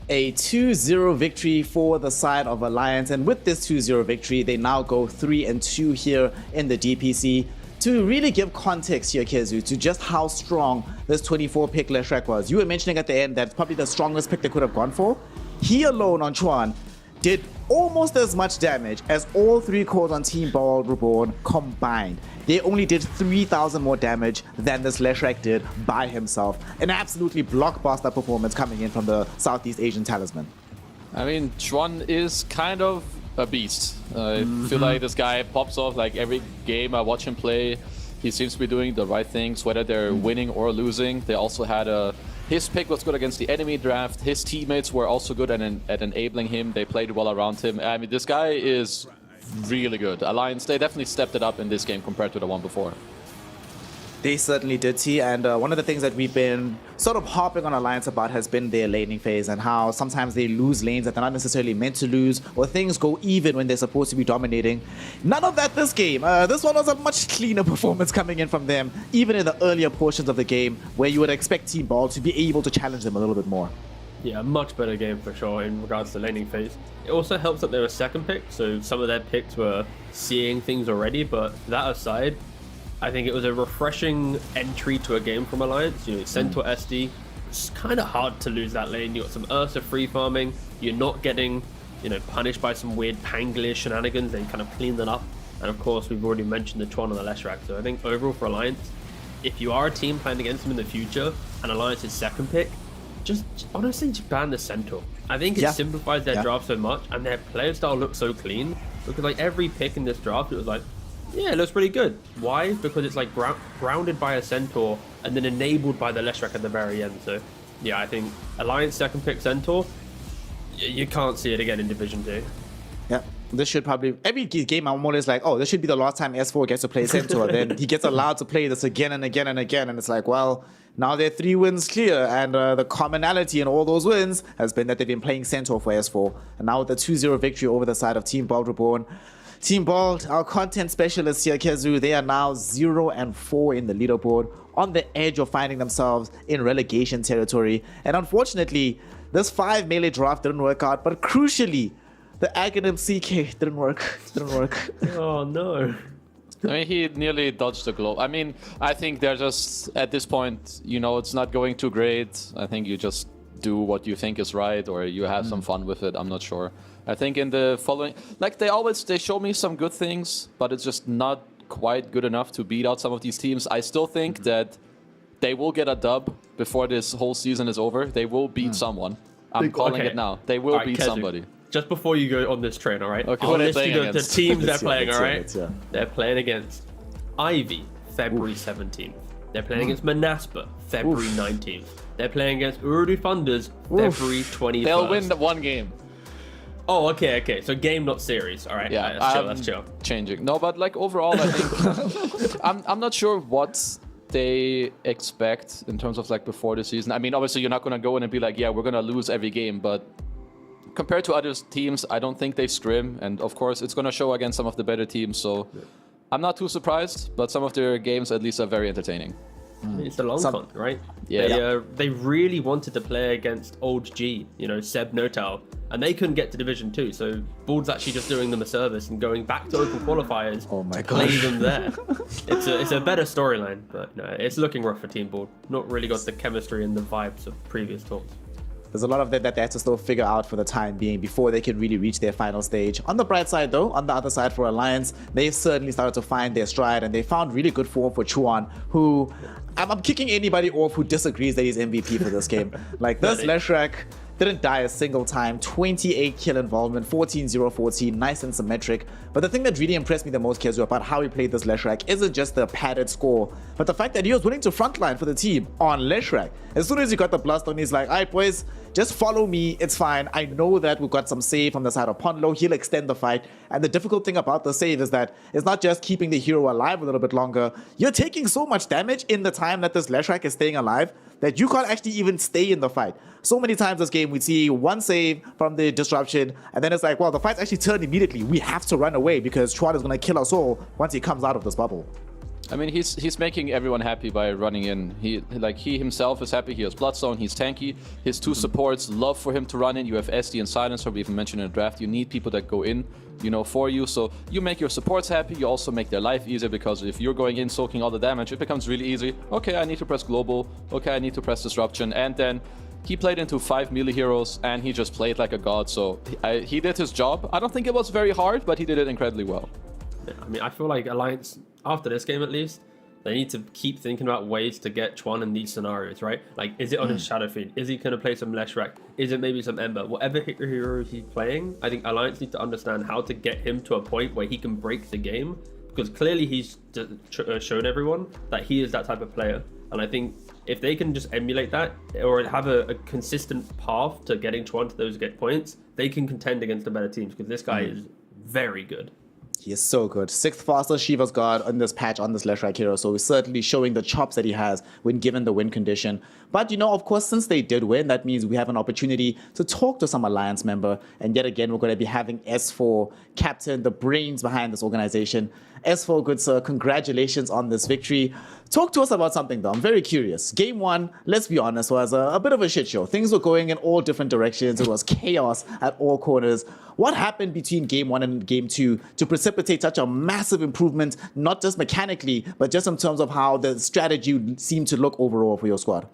A 2-0 victory for the side of Alliance. And with this 2-0 victory, they now go 3-2 here in the DPC. to really give context here, Kezu, to just how strong this 24 pick Leshrac was, you were mentioning at the end that it's probably the strongest pick they could have gone for. He alone on Chuan did almost as much damage as all 3 cores on Team Ball Reborn combined. They only did 3,000 more damage than this Leshrac did by himself. An absolutely blockbuster performance coming in from the Southeast Asian Talisman. I mean, Chuan is kind of a beast. I feel like this guy pops off like every game I watch him play. He seems to be doing the right things, whether they're winning or losing. They also had his pick was good against the enemy draft. His teammates were also good at enabling him. They played well around him. I mean, this guy is really good. Alliance, they definitely stepped it up in this game compared to the one before. They certainly did, T. And one of the things that we've been sort of harping on Alliance about has been their laning phase and how sometimes they lose lanes that they're not necessarily meant to lose, or things go even when they're supposed to be dominating. None of that this game. This one was a much cleaner performance coming in from them, even in the earlier portions of the game where you would expect Team Ball to be able to challenge them a little bit more. Yeah, much better game for sure in regards to the laning phase. It also helps that they were second pick, so some of their picks were seeing things already, but that aside, I think it was a refreshing entry to a game from Alliance. You know, Centaur SD, it's kind of hard to lose that lane. You got some Ursa free farming. You're not getting, punished by some weird Pangolier shenanigans. They kind of cleaned that up. And of course, we've already mentioned the Chuan and the Leshrac. So I think overall for Alliance, if you are a team playing against them in the future and Alliance's second pick, just honestly just ban the Centaur. I think it simplifies their draft so much, and their player style looks so clean, because like every pick in this draft, it was like, yeah, it looks pretty good. Why? Because it's like grounded by a Centaur and then enabled by the Leshrac at the very end. So yeah, I think Alliance second pick Centaur, you can't see it again in Division 2. Yeah, this should probably, every game I'm always like, oh, this should be the last time S4 gets to play Centaur. Then he gets allowed to play this again and again and again, and it's like, well, now they're 3 wins clear, and the commonality in all those wins has been that they've been playing Centaur for S4. And now with the 2-0 victory over the side of Team Bald Reborn, Team Bald, our content specialists here, Kezu, they are now 0-4 in the leaderboard, on the edge of finding themselves in relegation territory. And unfortunately, this 5 melee draft didn't work out, but crucially, the Aghanim CK didn't work. Oh no. I mean, he nearly dodged the globe. I mean, I think they're just, at this point, it's not going too great. I think you just do what you think is right, or you have some fun with it. I'm not sure. I think in the following, like they show me some good things, but it's just not quite good enough to beat out some of these teams. I still think that they will get a dub before this whole season is over. They will beat someone. I'm calling it now. They will beat somebody. Just before you go on this train, all right? Okay, I'll what are they list you playing the against? teams they're playing, all right? Yeah. They're playing against Ivy, February 17th. They're playing against Manaspa, February 19th. They're playing against Urdu Thunders, February 21st. They'll win the one game. Oh, okay. So game, not series. All right. Yeah, That's chill. Changing. No, but like overall, I think I'm not sure what they expect in terms of like before the season. I mean, obviously you're not gonna go in and be like, yeah, we're gonna lose every game, but compared to other teams, I don't think they scrim, and of course it's gonna show against some of the better teams. So I'm not too surprised, but some of their games at least are very entertaining. It's the long con, right? Yeah. They really wanted to play against Old G, Seb Notal, and they couldn't get to Division 2, so Bald's actually just doing them a service and going back to open qualifiers to play them there. It's a better storyline, but no, it's looking rough for Team Bald. Not really got the chemistry and the vibes of previous talks. There's a lot of that they have to still figure out for the time being before they can really reach their final stage. On the bright side though, on the other side for Alliance, they've certainly started to find their stride, and they found really good form for Chuan, who I'm kicking anybody off who disagrees that he's MVP for this game. Like this Leshrac didn't die a single time, 28 kill involvement, 14-0-14, nice and symmetric. But the thing that really impressed me the most, Kezu, about how he played this Leshrac isn't just the padded score, but the fact that he was willing to frontline for the team on Leshrac. As soon as he got the blast on, he's like, alright boys, just follow me, it's fine. I know that we've got some save from the side of Ponlo, he'll extend the fight. And the difficult thing about the save is that it's not just keeping the hero alive a little bit longer, you're taking so much damage in the time that this Leshrac is staying alive that you can't actually even stay in the fight. So many times this game, we see one save from the disruption, and then it's like, well, the fight's actually turned immediately. We have to run away because Chuan is going to kill us all once he comes out of this bubble. I mean, he's making everyone happy by running in. He himself is happy. He has Bloodstone. He's tanky. His two supports love for him to run in. You have SD and Silencer. We even mentioned in the draft. You need people that go in, for you. So you make your supports happy. You also make their life easier because if you're going in soaking all the damage, it becomes really easy. Okay, I need to press global. Okay, I need to press disruption, and then he played into 5 melee heroes and he just played like a god. So he did his job. I don't think it was very hard, but he did it incredibly well. Yeah, I mean, I feel like Alliance, after this game at least, they need to keep thinking about ways to get Chuan in these scenarios, right? Like, is it on his Shadow Fiend? Is he going to play some Leshrac? Is it maybe some Ember? Whatever hero he's playing, I think Alliance need to understand how to get him to a point where he can break the game. Because clearly he's shown everyone that he is that type of player. And I think if they can just emulate that or have a consistent path to getting Chuan to those get points, they can contend against the better teams because this guy is very good. He is so good. 6th fastest Shiva's God on this patch on this Leshrac hero, so he's certainly showing the chops that he has when given the win condition. But of course, since they did win, that means we have an opportunity to talk to some Alliance member. And yet again, we're going to be having S4, captain, the brains behind this organization. S4, good sir, congratulations on this victory. Talk to us about something though, I'm very curious. Game 1, let's be honest, was a bit of a shit show. Things were going in all different directions. It was chaos at all corners. What happened between Game 1 and Game 2 to precipitate such a massive improvement, not just mechanically, but just in terms of how the strategy seemed to look overall for your squad?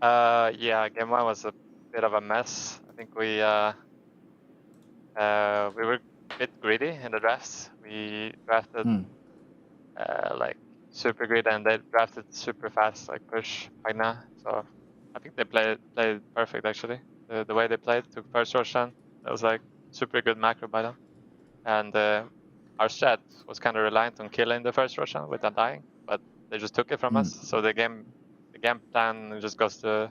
Yeah, Game 1 was a bit of a mess. I think we were a bit greedy in the drafts. We drafted like super greedy, and they drafted super fast, like push Magna. So I think they played perfect actually. The way they played, took first Roshan. That was like super good macro by them. And our strat was kind of reliant on killing the first Roshan with undying, but they just took it from us. So the game plan just goes down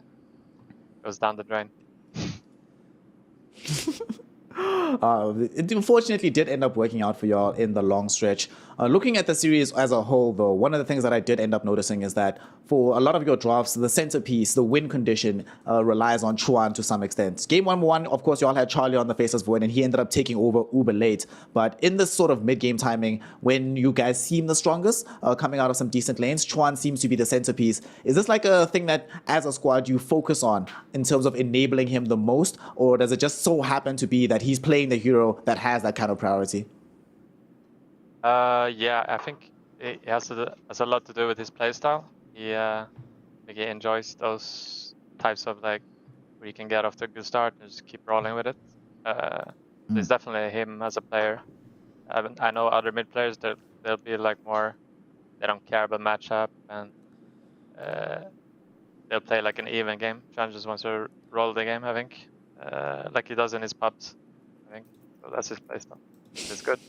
the drain. It unfortunately did end up working out for y'all in the long stretch. Looking at the series as a whole, though, one of the things that I did end up noticing is that for a lot of your drafts, the centerpiece, the win condition, relies on Chuan to some extent. Game 1-1, of course, y'all had Charlie on the Faceless Void, and he ended up taking over uber late. But in this sort of mid-game timing, when you guys seem the strongest, coming out of some decent lanes, Chuan seems to be the centerpiece. Is this like a thing that, as a squad, you focus on in terms of enabling him the most, or does it just so happen to be that he's playing the hero that has that kind of priority? Yeah, I think it has a lot to do with his playstyle. He enjoys those types of like where you can get off to a good start and just keep rolling with it. It's definitely him as a player. I know other mid players that they'll be like more, they don't care about matchup and they'll play like an even game. John just wants to roll the game, I think, like he does in his pubs. I think so. That's his playstyle. It's good.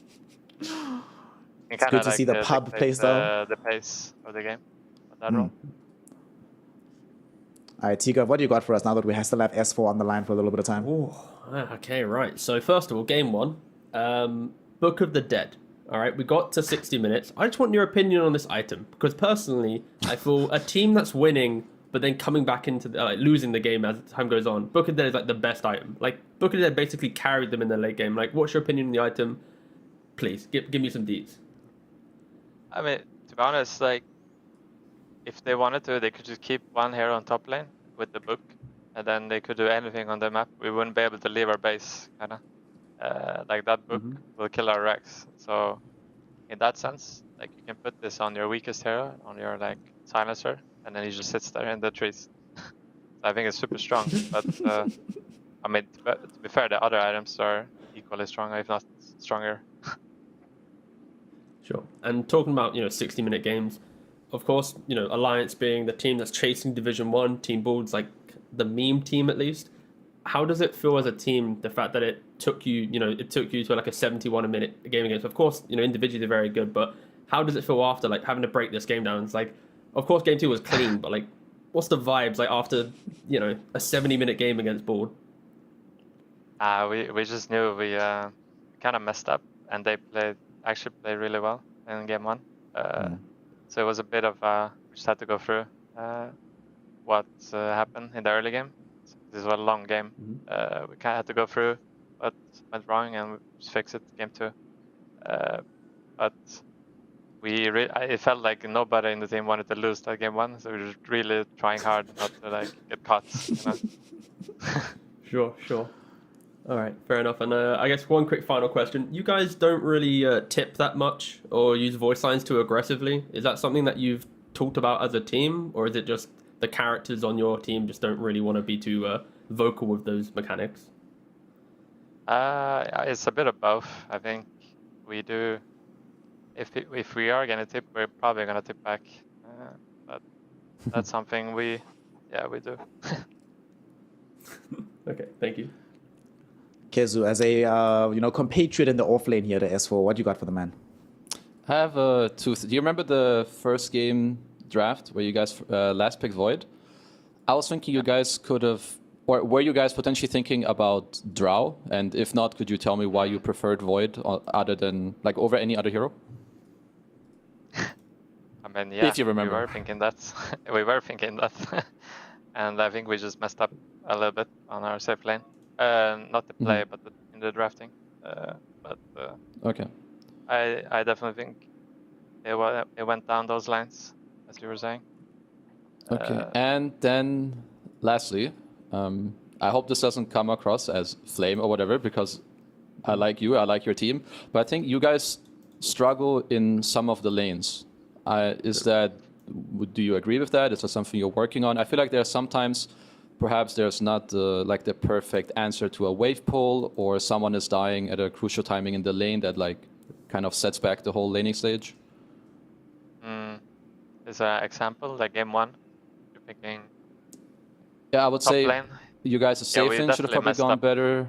It's good to see the pub playstyle. The pace of the game. That role. All right, Tiga, what do you got for us now that we still have S4 on the line for a little bit of time? Ooh, okay, right. So first of all, game 1, Book of the Dead. All right, we got to 60 minutes. I just want your opinion on this item because personally, I feel a team that's winning but then coming back into losing the game as time goes on, Book of the Dead is like the best item. Like Book of the Dead basically carried them in the late game. Like, what's your opinion on the item? Please give me some deets. I mean, to be honest, like, if they wanted to, they could just keep one hero on top lane with the book, and then they could do anything on the map. We wouldn't be able to leave our base, kinda. Like that book will kill our Rex. So, in that sense, like you can put this on your weakest hero, on your like silencer, and then he just sits there in the trees. So I think it's super strong. But I mean, to be fair, the other items are equally strong, if not stronger. Sure. And talking about 60-minute games, of course, Alliance being the team that's chasing Division 1, Team Bald's like the meme team at least. How does it feel as a team, the fact that it took you to like a 71-minute game against? Of course, individually they're very good, but how does it feel after like having to break this game down? It's like, of course, game 2 was clean, but like, what's the vibes like after a 70-minute game against Bald? We just knew we kind of messed up, and they actually played really well in game 1. So it was a bit of we just had to go through what happened in the early game. This was a long game. We kind of had to go through what went wrong and just fix it game 2. But it felt like nobody in the team wanted to lose that game 1, so we were just really trying hard not to like get caught. Sure. All right, fair enough. And I guess one quick final question: you guys don't really tip that much or use voice lines too aggressively. Is that something that you've talked about as a team, or is it just the characters on your team just don't really want to be too vocal with those mechanics? It's a bit of both. I think we do. If we are gonna tip, we're probably gonna tip back. But that's something we do. Okay, thank you. Kezu, as a compatriot in the off lane here to S4, what you got for the man? I have two. Do you remember the first game draft where you guys last picked Void? I was thinking you guys could have, or were you guys potentially thinking about Drow? And if not, could you tell me why you preferred Void other than like over any other hero? I mean, yeah, if you remember. we were thinking that. And I think we just messed up a little bit on our safe lane. Not the play, but in the drafting. Okay. I definitely think it went down those lines, as you were saying. Okay. And then, lastly, I hope this doesn't come across as flame or whatever, because I like you, I like your team, but I think you guys struggle in some of the lanes. Do you agree with that? Is that something you're working on? I feel like there are sometimes, perhaps there's not like the perfect answer to a wave pull, or someone is dying at a crucial timing in the lane that like kind of sets back the whole laning stage. Is an example like game 1? You're picking. Yeah, I would say lane. you guys' safe we lane should have definitely probably messed gone up. better.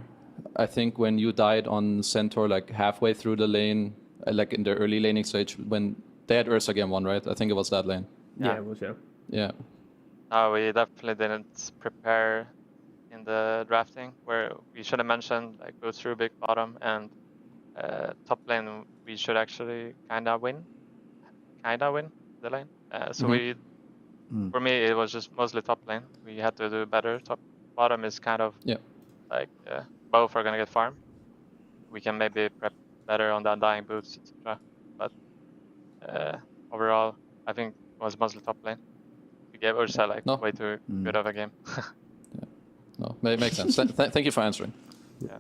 I think when you died on Centaur, like halfway through the lane, like in the early laning stage, when they had Ursa game 1, right? I think it was that lane. Yeah, it was, yeah. Yeah. We definitely didn't prepare in the drafting, where we should have mentioned like go through big bottom and top lane. We should actually kinda win the lane. For me, it was just mostly top lane. We had to do better. Bottom is kind of like both are gonna get farmed. We can maybe prep better on the undying boots, etc. But overall, I think it was mostly top lane. We gave Ursa like way too good of a game. No, it makes sense. Thank you for answering. Yeah.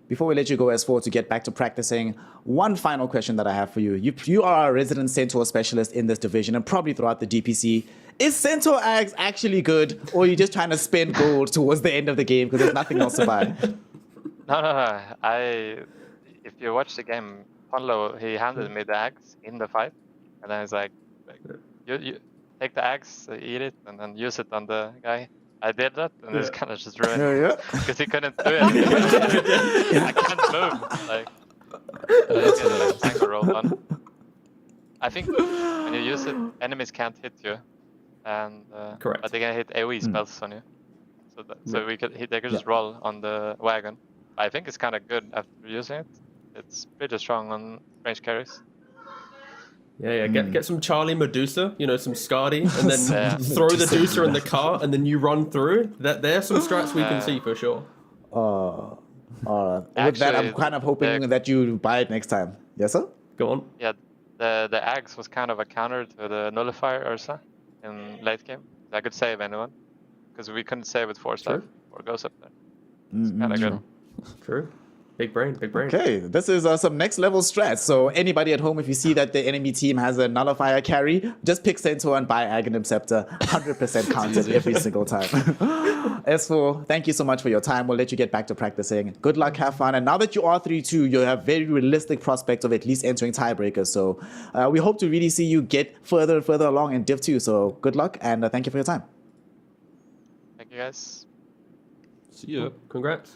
Before we let you go, S4, to get back to practicing, one final question that I have for you. You are a resident Centaur specialist in this division and probably throughout the DPC. Is Centaur Ags actually good, or are you just trying to spend gold towards the end of the game because there's nothing else to buy? No. If you watch the game, Ponlo, he handed me the axe in the fight, and then he's like you take the axe, eat it, and then use it on the guy. I did that, and it's kind of just ruined because he couldn't do it. I can't move. Like, it's like tank roll on. I think when you use it, enemies can't hit you, and Correct. but they can hit AoE spells on you. So they could just roll on the wagon. I think it's kind of good after using it. It's pretty strong on range carries. Yeah. Get some Charlie Medusa, some Scardy, and then throw the Dusa in the car, and then you run through. There's some strats we can see for sure. With that, I'm kind of hoping that you buy it next time. Yes, sir? Go on. Yeah, the axe was kind of a counter to the Nullifier Ursa in late game. I could save anyone, because we couldn't save with 4-star or goes up there. It's kind of good. True. Big brain. Okay, this is some next level strats. So anybody at home, if you see that the enemy team has a nullifier carry, just pick Centaur and buy Aghanim Scepter. 100% counted every single time. S4, thank you so much for your time. We'll let you get back to practicing. Good luck, have fun. And now that you are 3-2, you have very realistic prospects of at least entering tiebreakers. So we hope to really see you get further and further along in Div 2. So good luck, and thank you for your time. Thank you, guys. See you. Congrats.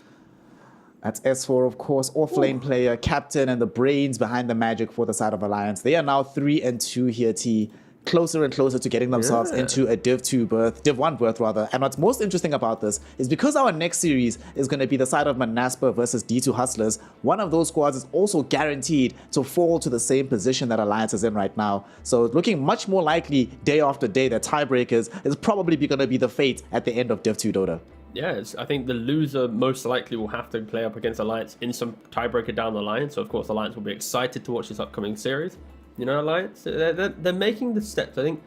That's S4, of course, off-lane player, captain, and the brains behind the magic for the side of Alliance. They are now 3-2 here, T. Closer and closer to getting themselves into a Div 1 berth rather. And what's most interesting about this is because our next series is going to be the side of Manaspa versus D2 Hustlers, one of those squads is also guaranteed to fall to the same position that Alliance is in right now. So looking much more likely day after day that tiebreakers is probably going to be the fate at the end of Div 2 Dota. Yeah, I think the loser most likely will have to play up against Alliance in some tiebreaker down the line. So, of course, Alliance will be excited to watch this upcoming series. You know, Alliance, they're making the steps. I think,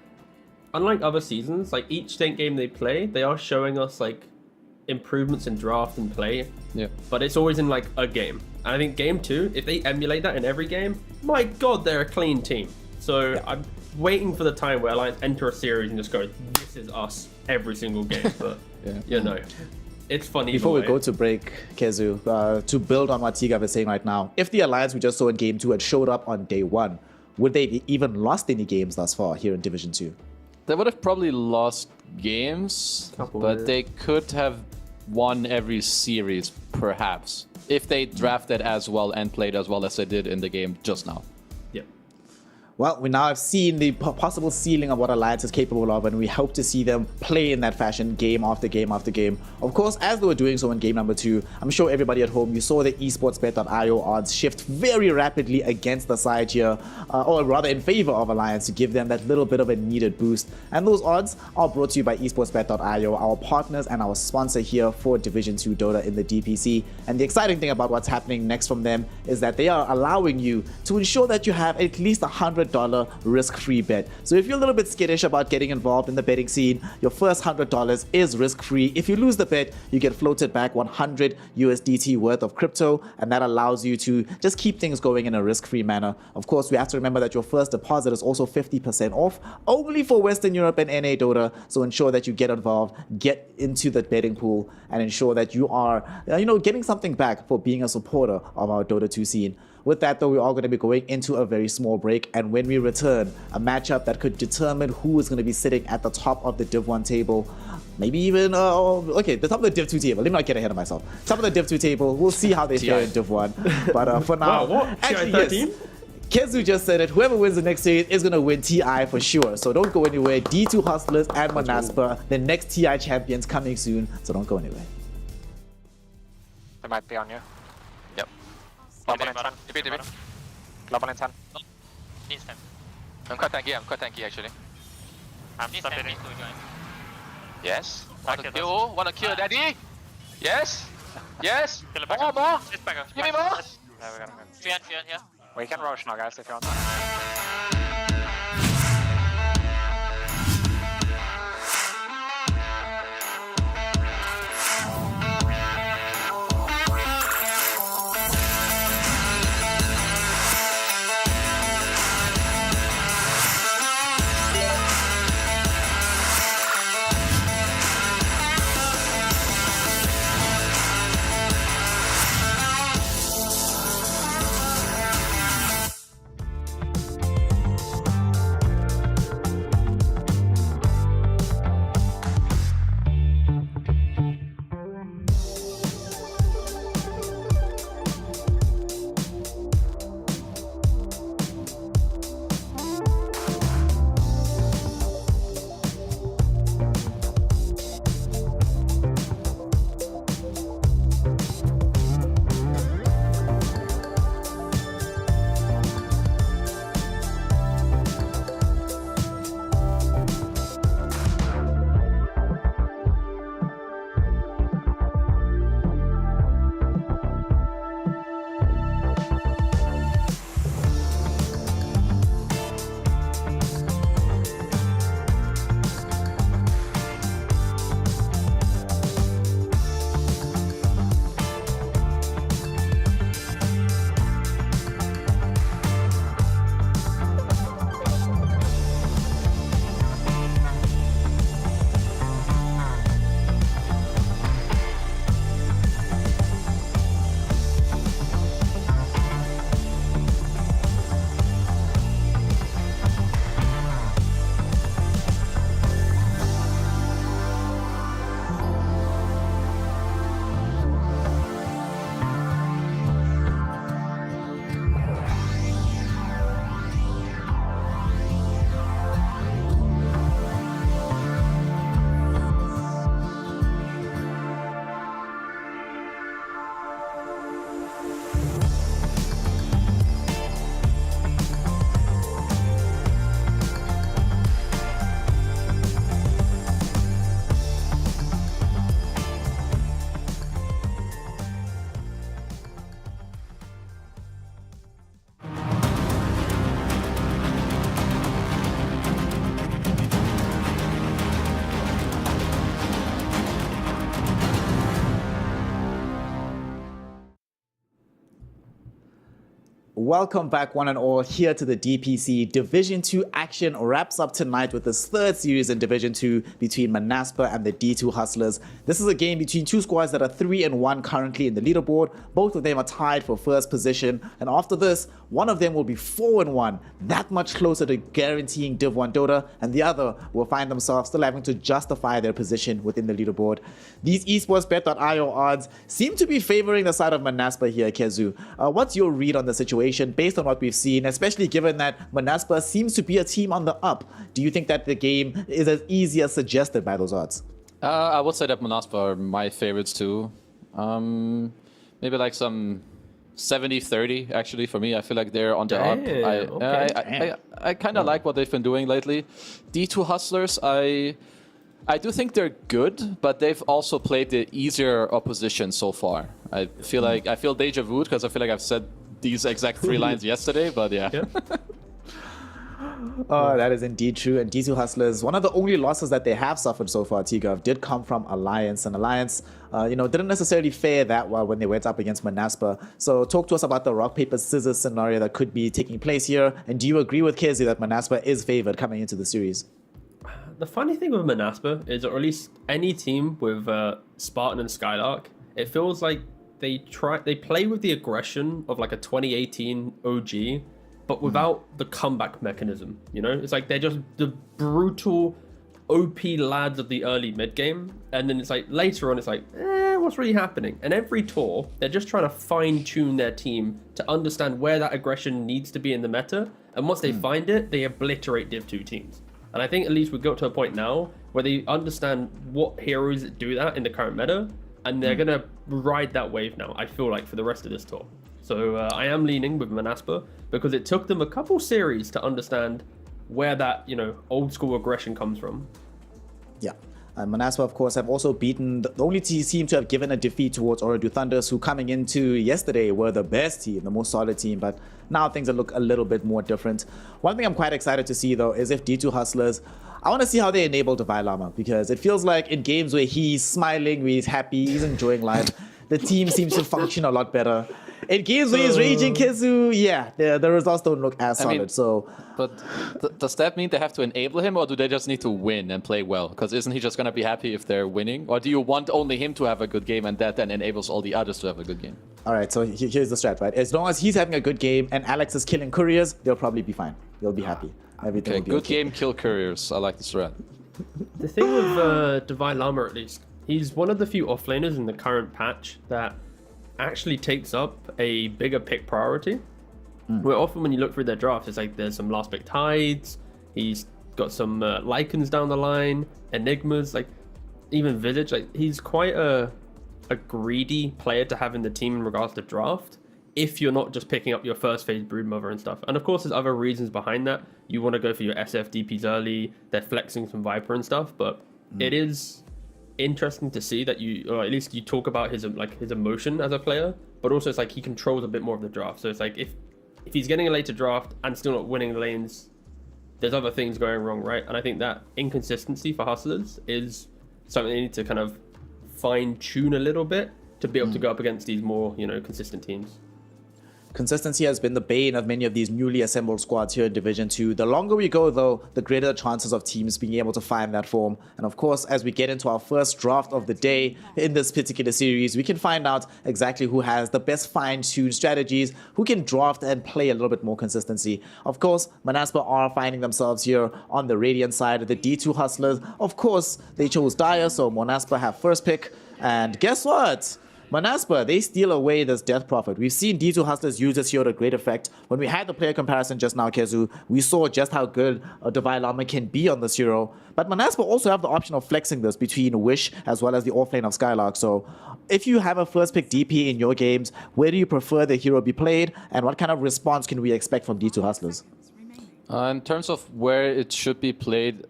unlike other seasons, like each game they play, they are showing us like improvements in draft and play. Yeah. But it's always in like a game. And I think game 2, if they emulate that in every game, my god, they're a clean team. So I'm waiting for the time where Alliance enter a series and just go, this is us every single game. But you know, it's funny. Before we go to break, Kezu, to build on what Tigav is saying right now, if the Alliance we just saw in Game 2 had showed up on day 1, would they even lost any games thus far here in Division 2? They would have probably lost games, but they could have won every series, perhaps, if they drafted as well and played as well as they did in the game just now. Well, we now have seen the possible ceiling of what Alliance is capable of, and we hope to see them play in that fashion game after game after game. Of course, as they were doing so in game number 2, I'm sure everybody at home, you saw the esportsbet.io odds shift very rapidly against the side here, or rather in favor of Alliance, to give them that little bit of a needed boost. And those odds are brought to you by esportsbet.io, our partners and our sponsor here for Division 2 Dota in the DPC. And the exciting thing about what's happening next from them is that they are allowing you to ensure that you have at least $100 risk-free bet. So if you're a little bit skittish about getting involved in the betting scene, your first $100 is risk-free. If you lose the bet, you get floated back 100 USDT worth of crypto, and that allows you to just keep things going in a risk-free manner. Of course, we have to remember that your first deposit is also 50% off, only for Western Europe and NA Dota. So ensure that you get involved, get into the betting pool, and ensure that you are, getting something back for being a supporter of our Dota 2 scene. With that, though, we are going to be going into a very small break, and when we return, a matchup that could determine who is going to be sitting at the top of the Div 1 table. Maybe even, the top of the Div 2 table. Let me not get ahead of myself. Top of the Div 2 table, we'll see how they fare in Div 1. But for now, actually, yes. Kezu just said it. Whoever wins the next series is going to win TI for sure. So don't go anywhere. D2 Hustlers and Manaspa, the next TI champions coming soon. So don't go anywhere. They might be on you. Global in 10. Global in 10. Needs 10. I'm quite tanky actually. I'm stepping in. Yes. Wanna kill daddy? Yes. Yes. More. Give me more. Fear here. We can rush now, guys, if you want. Welcome back, one and all, here to the DPC. Division 2 action wraps up tonight with this third series in Division 2 between Manaspa and the D2 Hustlers. This is a game between two squads that are 3-1 currently in the leaderboard. Both of them are tied for first position, and after this, one of them will be 4-1, that much closer to guaranteeing Div 1 Dota, and the other will find themselves still having to justify their position within the leaderboard. These esportsbet.io odds seem to be favoring the side of Manaspa here, Kezu. What's your read on the situation based on what we've seen, especially given that Manaspa seems to be a team on the up? Do you think that the game is as easy as suggested by those odds? I would say that Manaspa are my favorites too. Maybe like some 70-30 actually for me. I feel like they're on the up. I kind of like what they've been doing lately. D2 Hustlers, I do think they're good, but they've also played the easier opposition so far. I feel deja vu because I feel like I've said these exact 3 lines yesterday, but yeah. Oh, that is indeed true. And D2 Hustlers, one of the only losses that they have suffered so far, Tigov, did come from Alliance. And Alliance, didn't necessarily fare that well when they went up against Manaspa. So talk to us about the rock, paper, scissors scenario that could be taking place here. And do you agree with Kezi that Manaspa is favored coming into the series? The funny thing with Manaspa is, or at least any team with Spartan and Skylark, it feels like they play with the aggression of like a 2018 OG, but without the comeback mechanism. You know, it's like they're just the brutal OP lads of the early mid game, and then it's like later on it's like, what's really happening? And every tour they're just trying to fine tune their team to understand where that aggression needs to be in the meta, and once they find it, they obliterate Div 2 teams. And I think at least we got to a point now where they understand what heroes do that in the current meta, and they're gonna ride that wave now, I feel like, for the rest of this tour. So I am leaning with Manaspa because it took them a couple series to understand where that, old school aggression comes from. Yeah. Manaspa, of course, have also beaten the only team to have given a defeat towards Ooredoo Thunders, who coming into yesterday were the best team, the most solid team, but now things look a little bit more different. One thing I'm quite excited to see, though, is if D2 Hustlers, I want to see how they enable Divine Llama, because it feels like in games where he's smiling, where he's happy, he's enjoying life, the team seems to function a lot better. In games where he's raging, Kizu, the results don't look as solid. But does that mean they have to enable him, or do they just need to win and play well? Because isn't he just going to be happy if they're winning? Or do you want only him to have a good game and that then enables all the others to have a good game? All right, so here's the strat, right? As long as he's having a good game and Alex is killing couriers, they'll probably be fine. They'll be happy. Everything will be good game, kill couriers. I like the strat. The thing with Divine Llama, at least, he's one of the few offlaners in the current patch that actually takes up a bigger pick priority. Where often when you look through their drafts, it's like there's some last pick tides, he's got some Lycans down the line, Enigmas, like even Visage. Like he's quite a greedy player to have in the team in regards to draft, if you're not just picking up your first phase Broodmother and stuff. And of course there's other reasons behind that. You want to go for your SF DPs early, they're flexing some Viper and stuff, but it is interesting to see that or at least you talk about his emotion as a player, but also it's like he controls a bit more of the draft. So it's like if he's getting a later draft and still not winning the lanes, there's other things going wrong, right? And I think that inconsistency for Hustlers is something they need to kind of fine tune a little bit to be able to go up against these more consistent teams. Consistency has been the bane of many of these newly assembled squads here in Division 2. The longer we go, though, the greater the chances of teams being able to find that form. And of course, as we get into our first draft of the day in this particular series, we can find out exactly who has the best fine-tuned strategies, who can draft and play a little bit more consistency. Of course, Manaspa are finding themselves here on the Radiant side of the D2 Hustlers. Of course, they chose Dire, so Manaspa have first pick. And guess what? Manaspa, they steal away this Death Prophet. We've seen D2 Hustlers use this hero to great effect. When we had the player comparison just now, Kezu, we saw just how good a Divine Llama can be on this hero. But Manaspa also have the option of flexing this between Wish as well as the offlane of Skylark. So if you have a first pick DP in your games, where do you prefer the hero be played? And what kind of response can we expect from D2 Hustlers? In terms of where it should be played,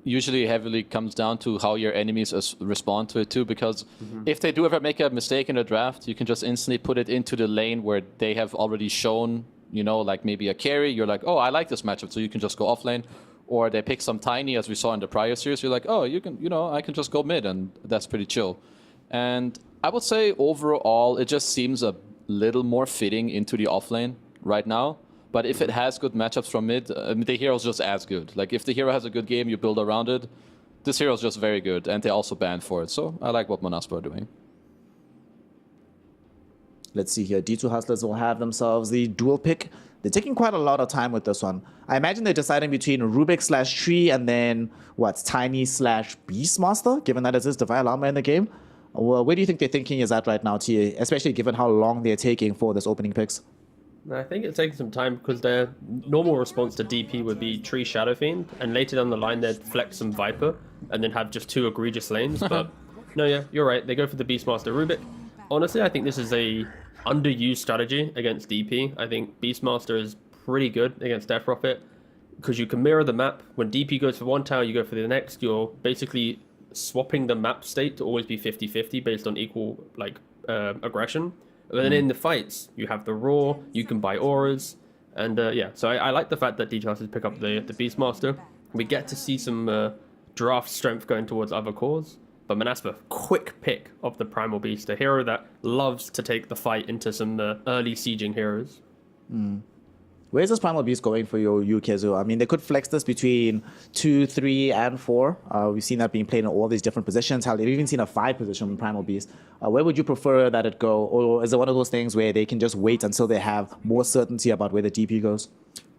usually heavily comes down to how your enemies respond to it too, because if they do ever make a mistake in a draft, you can just instantly put it into the lane where they have already shown, like maybe a carry. You're like, oh, I like this matchup, so you can just go offlane. Or they pick some tiny, as we saw in the prior series. You're like, oh, I can just go mid, and that's pretty chill. And I would say overall, it just seems a little more fitting into the offlane. right now. But if it has good matchups from mid, the hero's just as good. Like, if the hero has a good game, you build around it. This hero's just very good, and they also banned for it. So I like what Monaspa are doing. Let's see here. D2 Hustlers will have themselves the dual pick. They're taking quite a lot of time with this one. I imagine they're deciding between Rubik/Tree and then, what, Tiny/Beastmaster, given that it is Divine Armor in the game. Well, where do you think their thinking is at right now, TA, especially given how long they're taking for this opening picks? I think it's taking some time because their normal response to DP would be Tree Shadow Fiend, and later down the line they'd flex some Viper and then have just 2 egregious lanes. But no, yeah, you're right. They go for the Beastmaster Rubik. Honestly, I think this is a underused strategy against DP. I think Beastmaster is pretty good against Death Prophet because you can mirror the map. When DP goes for one tower, you go for the next. You're basically swapping the map state to always be 50-50 based on equal aggression. But then in the fights, you have the Raw, you can buy auras, and yeah, so I like the fact that D2 pick up the Beastmaster. We get to see some draft strength going towards other cores, but Monaspa, quick pick of the Primal Beast, a hero that loves to take the fight into some early sieging heroes. Where's this Primal Beast going for your Yukezu? I mean, they could flex this between 2, 3, and 4. We've seen that being played in all these different positions. Hell, they've even seen a 5 position in Primal Beast. Where would you prefer that it go? Or is it one of those things where they can just wait until they have more certainty about where the DP goes?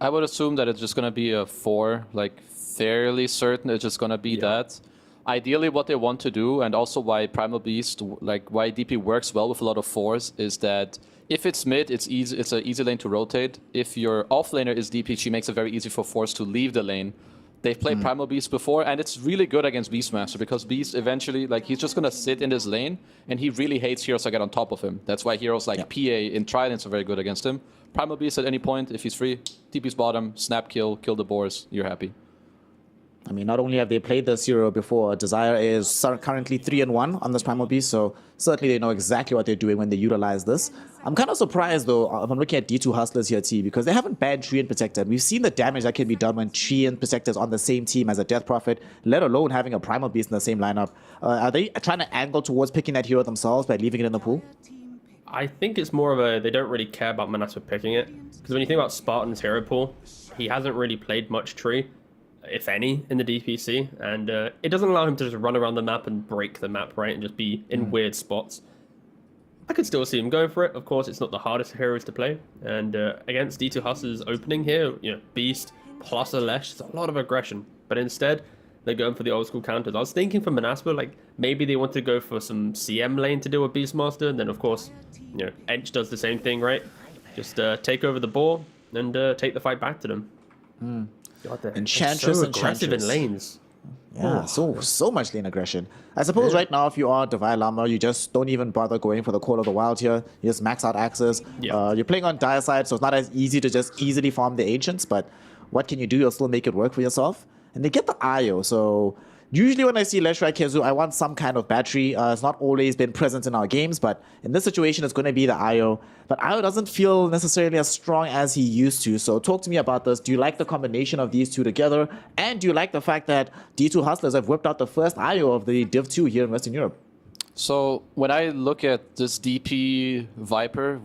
I would assume that it's just going to be a 4, like fairly certain it's just going to be that. Ideally, what they want to do, and also why Primal Beast, like why DP works well with a lot of 4s, is that if it's mid, it's easy. It's an easy lane to rotate. If your offlaner is DP, she makes it very easy for 4s to leave the lane. They've played Primal Beast before, and it's really good against Beastmaster because Beast eventually, like, he's just gonna sit in this lane, and he really hates heroes that get on top of him. That's why heroes like PA in Tridents are very good against him. Primal Beast at any point, if he's free, TP's bottom, snap kill the boars, you're happy. I mean, not only have they played this hero before, Desire is currently 3-1 on this Primal Beast, so certainly they know exactly what they're doing when they utilize this. I'm kind of surprised, though, if I'm looking at D2 Hustlers here, T, because they haven't banned Tree and Protected. We've seen the damage that can be done when Tree and Protected is on the same team as a Death Prophet, let alone having a Primal Beast in the same lineup. Are they trying to angle towards picking that hero themselves by leaving it in the pool? I think it's more of a, they don't really care about Monaspa picking it, because when you think about Spartan's hero pool, he hasn't really played much Tree, if any, in the DPC, and it doesn't allow him to just run around the map and break the map, right, and just be in weird spots. I could still see him going for it. Of course, it's not the hardest heroes to play, and against D2 Hustlers opening here, you know, Beast plus a Lesh, it's a lot of aggression, but instead, they're going for the old school counters. I was thinking for Monaspa, like, maybe they want to go for some CM lane to deal with Beastmaster, and then, of course, you know, Ench does the same thing, right? Just take over the ball and take the fight back to them. God, Enchantress, so aggressive in lanes. Yeah, so much lane aggression. I suppose right now, if you are Divine Lama, you just don't even bother going for the Call of the Wild here. You just max out access. You're playing on Dire side, so it's not as easy to just easily farm the Ancients, but what can you do? You'll still make it work for yourself. And they get the IO, so usually when I see Leshrai Kezu, I want some kind of battery. It's not always been present in our games, but in this situation, it's going to be the IO. But IO doesn't feel necessarily as strong as he used to. So talk to me about this. Do you like the combination of these two together? And do you like the fact that D2 Hustlers have whipped out the first IO of the Div 2 here in Western Europe? So when I look at this DP Viper,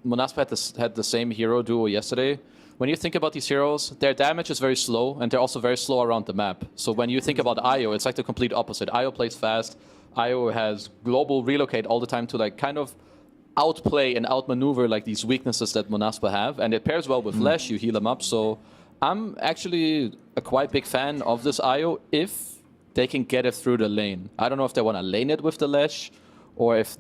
Monaspa had the same hero duo yesterday. When you think about these heroes, their damage is very slow, and they're also very slow around the map. So when you think about IO, it's like the complete opposite. IO plays fast. IO has global relocate all the time to like kind of outplay and outmaneuver like these weaknesses that Monaspa have, and it pairs well with Lesh. You heal him up. So I'm actually a quite big fan of this IO if they can get it through the lane. I don't know if they want to lane it with the Lesh, or if...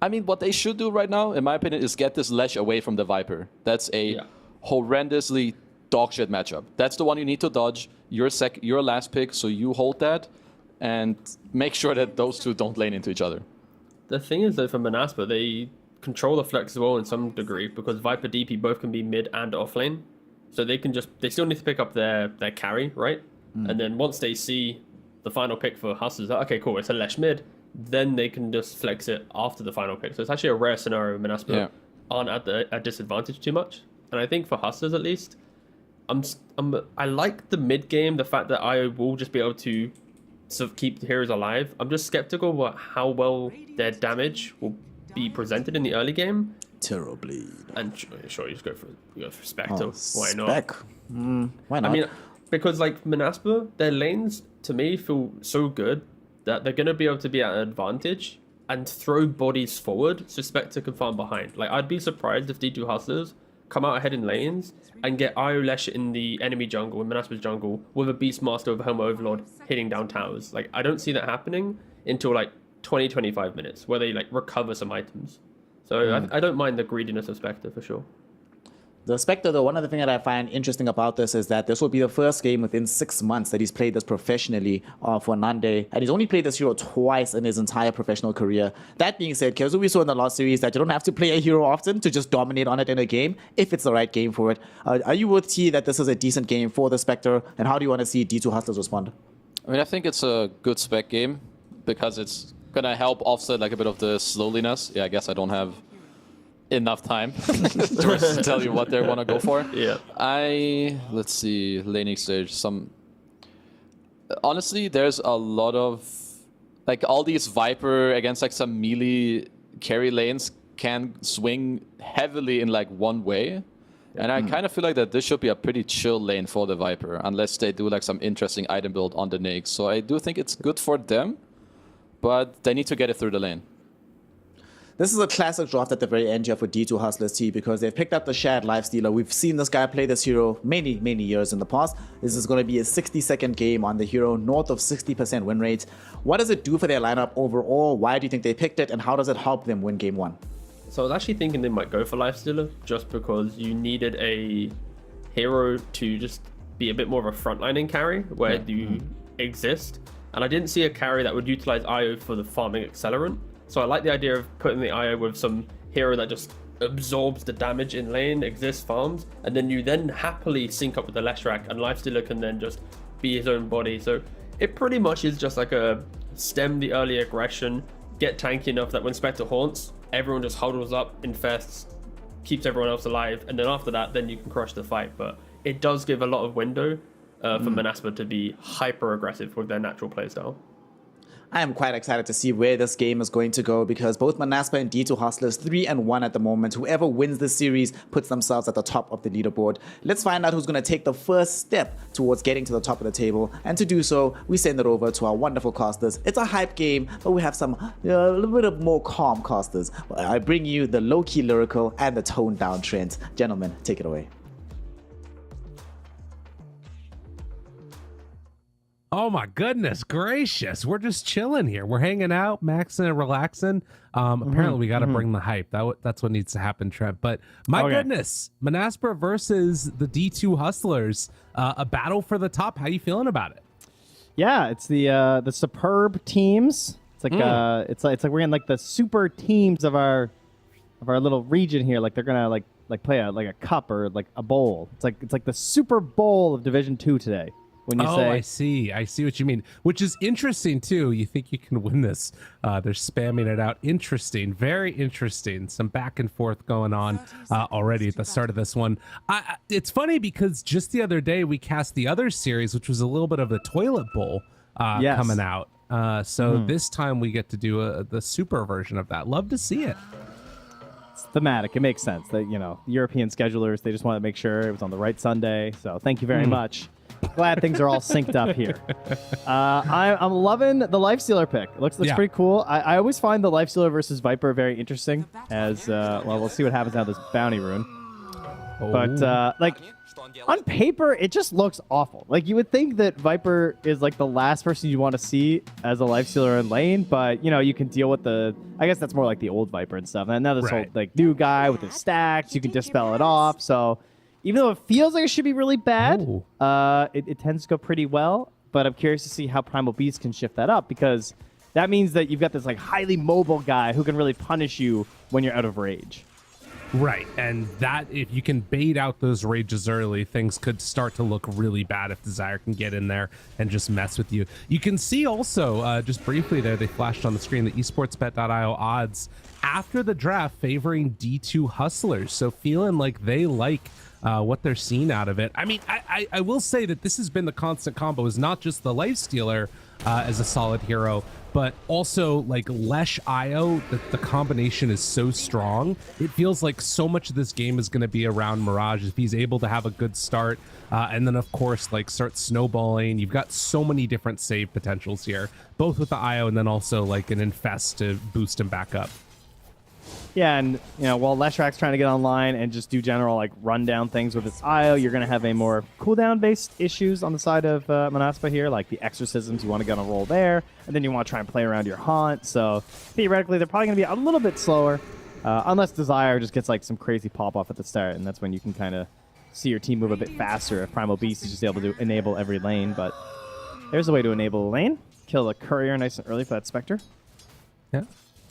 I mean, what they should do right now, in my opinion, is get this Lesh away from the Viper. That's a horrendously dogshit matchup. That's the one you need to dodge. You're last pick, so you hold that and make sure that those two don't lane into each other. The thing is, though, for Monaspa, they control the flex as well in some degree because Viper DP both can be mid and off lane. So they still need to pick up their carry, right? And then once they see the final pick for Hustlers, okay, cool, it's a Lesh mid, then they can just flex it after the final pick. So it's actually a rare scenario Monaspa aren't at a disadvantage too much. And I think for Hustlers at least, I like the mid game, the fact that I will just be able to sort of keep the heroes alive. I'm just skeptical about how well their damage will be presented in the early game, Terribly. And sure, you just go for Spectre. Why not? Spec. Why not? I mean, because like Manaspa, their lanes to me feel so good that they're gonna be able to be at an advantage and throw bodies forward so Spectre can farm behind. Like, I'd be surprised if D2 Hustlers come out ahead in lanes and get Io Lesh in the enemy jungle, in Manaspa's jungle, with a Beastmaster with a Helm Overlord hitting down towers. Like, I don't see that happening until like 20-25 minutes, where they like recover some items. So I don't mind the greediness of Spectre for sure. The Spectre, though, one of the things that I find interesting about this is that this will be the first game within 6 months that he's played this professionally for Nande. And he's only played this hero twice in his entire professional career. That being said, Kezu, we saw in the last series that you don't have to play a hero often to just dominate on it in a game, if it's the right game for it. Are you with T that this is a decent game for the Spectre? And how do you want to see D2 Hustlers respond? I mean, I think it's a good spec game because it's going to help offset like a bit of the slowliness. Yeah, I guess I don't have enough time to tell you what they want to go for. Yeah. Let's see, laning stage. Honestly, there's a lot of like all these Viper against like some melee carry lanes can swing heavily in like one way. And I kind of feel like that this should be a pretty chill lane for the Viper, unless they do like some interesting item build on the Nix. So I do think it's good for them, but they need to get it through the lane. This is a classic draft at the very end here for D2 Hustlers T, because they've picked up the Shared Lifestealer. We've seen this guy play this hero many years in the past. This is going to be a 60-second game on the hero, north of 60% win rate. What does it do for their lineup overall? Why do you think they picked it, and how does it help them win game 1? So I was actually thinking they might go for Lifestealer, just because you needed a hero to just be a bit more of a frontlining carry, where you exist. And I didn't see a carry that would utilize IO for the farming accelerant. So I like the idea of putting the IO with some hero that just absorbs the damage in lane, exists, farms, and then you then happily sync up with the Leshrac, and Lifestealer can then just be his own body. So it pretty much is just like a stem the early aggression, get tanky enough that when Spectre haunts, everyone just huddles up, infests, keeps everyone else alive, and then after that, then you can crush the fight. But it does give a lot of window for Manaspa to be hyper aggressive with their natural playstyle. I am quite excited to see where this game is going to go, because both Manaspa and D2 Hustlers 3-1 at the moment. Whoever wins this series puts themselves at the top of the leaderboard. Let's find out who's going to take the first step towards getting to the top of the table. And to do so, we send it over to our wonderful casters. It's a hype game, but we have some a little bit of more calm casters. I bring you the low-key lyrical and the toned down Trent. Gentlemen, take it away. Oh my goodness gracious. We're just chilling here. We're hanging out, maxing and relaxing. Apparently we got to bring the hype. That's what needs to happen, Trent. But my goodness, Manaspa versus the D2 Hustlers, a battle for the top. How you feeling about it? Yeah, it's the superb teams. It's like it's like we're in like the super teams of our little region here. Like they're gonna like play a cup or like a bowl. It's like the Super Bowl of Division 2 today. When you say, I see what you mean, which is interesting too. You think you can win this? They're spamming it out. Interesting, very interesting. Some back and forth going on already at the start of this one. It's funny because just the other day we cast the other series, which was a little bit of a toilet bowl coming out. So this time we get to do the super version of that. Love to see it. It's thematic. It makes sense that, you know, European schedulers, they just want to make sure it was on the right Sunday. So thank you very much. Glad things are all synced up here. I'm loving the Lifestealer pick. It looks pretty cool. I always find the Lifestealer versus Viper very interesting. As well, we'll see what happens now. This bounty rune, but like on paper, it just looks awful. Like you would think that Viper is like the last person you want to see as a Lifestealer in lane, but you know you can deal with the. I guess that's more like the old Viper and stuff. And now this whole like new guy with his stacks, you can dispel it off. So. Even though it feels like it should be really bad, it tends to go pretty well. But I'm curious to see how Primal Beast can shift that up, because that means that you've got this like highly mobile guy who can really punish you when you're out of rage. Right, and that if you can bait out those rages early, things could start to look really bad if Desire can get in there and just mess with you. You can see also, just briefly there, they flashed on the screen, the esportsbet.io odds after the draft favoring D2 Hustlers. So feeling like they like what they're seeing out of it. I mean, I will say that this has been the constant combo, is not just the Lifestealer, as a solid hero. But also, like, Lesh Io, the combination is so strong. It feels like so much of this game is going to be around Mirage if he's able to have a good start. And then, of course, like, start snowballing. You've got so many different save potentials here, both with the Io and then also, like, an Infest to boost him back up. Yeah, and you know, while Leshrak's trying to get online and just do general like rundown things with its IO, you're going to have a more cooldown based issues on the side of Manaspa here, like the exorcisms. You want to get on a roll there, and then you want to try and play around your haunt. So theoretically, they're probably going to be a little bit slower, unless Desire just gets like some crazy pop off at the start, and that's when you can kind of see your team move a bit faster if Primal Beast is just able to enable every lane. But there's a way to enable a lane. Kill the courier nice and early for that Spectre. Yeah.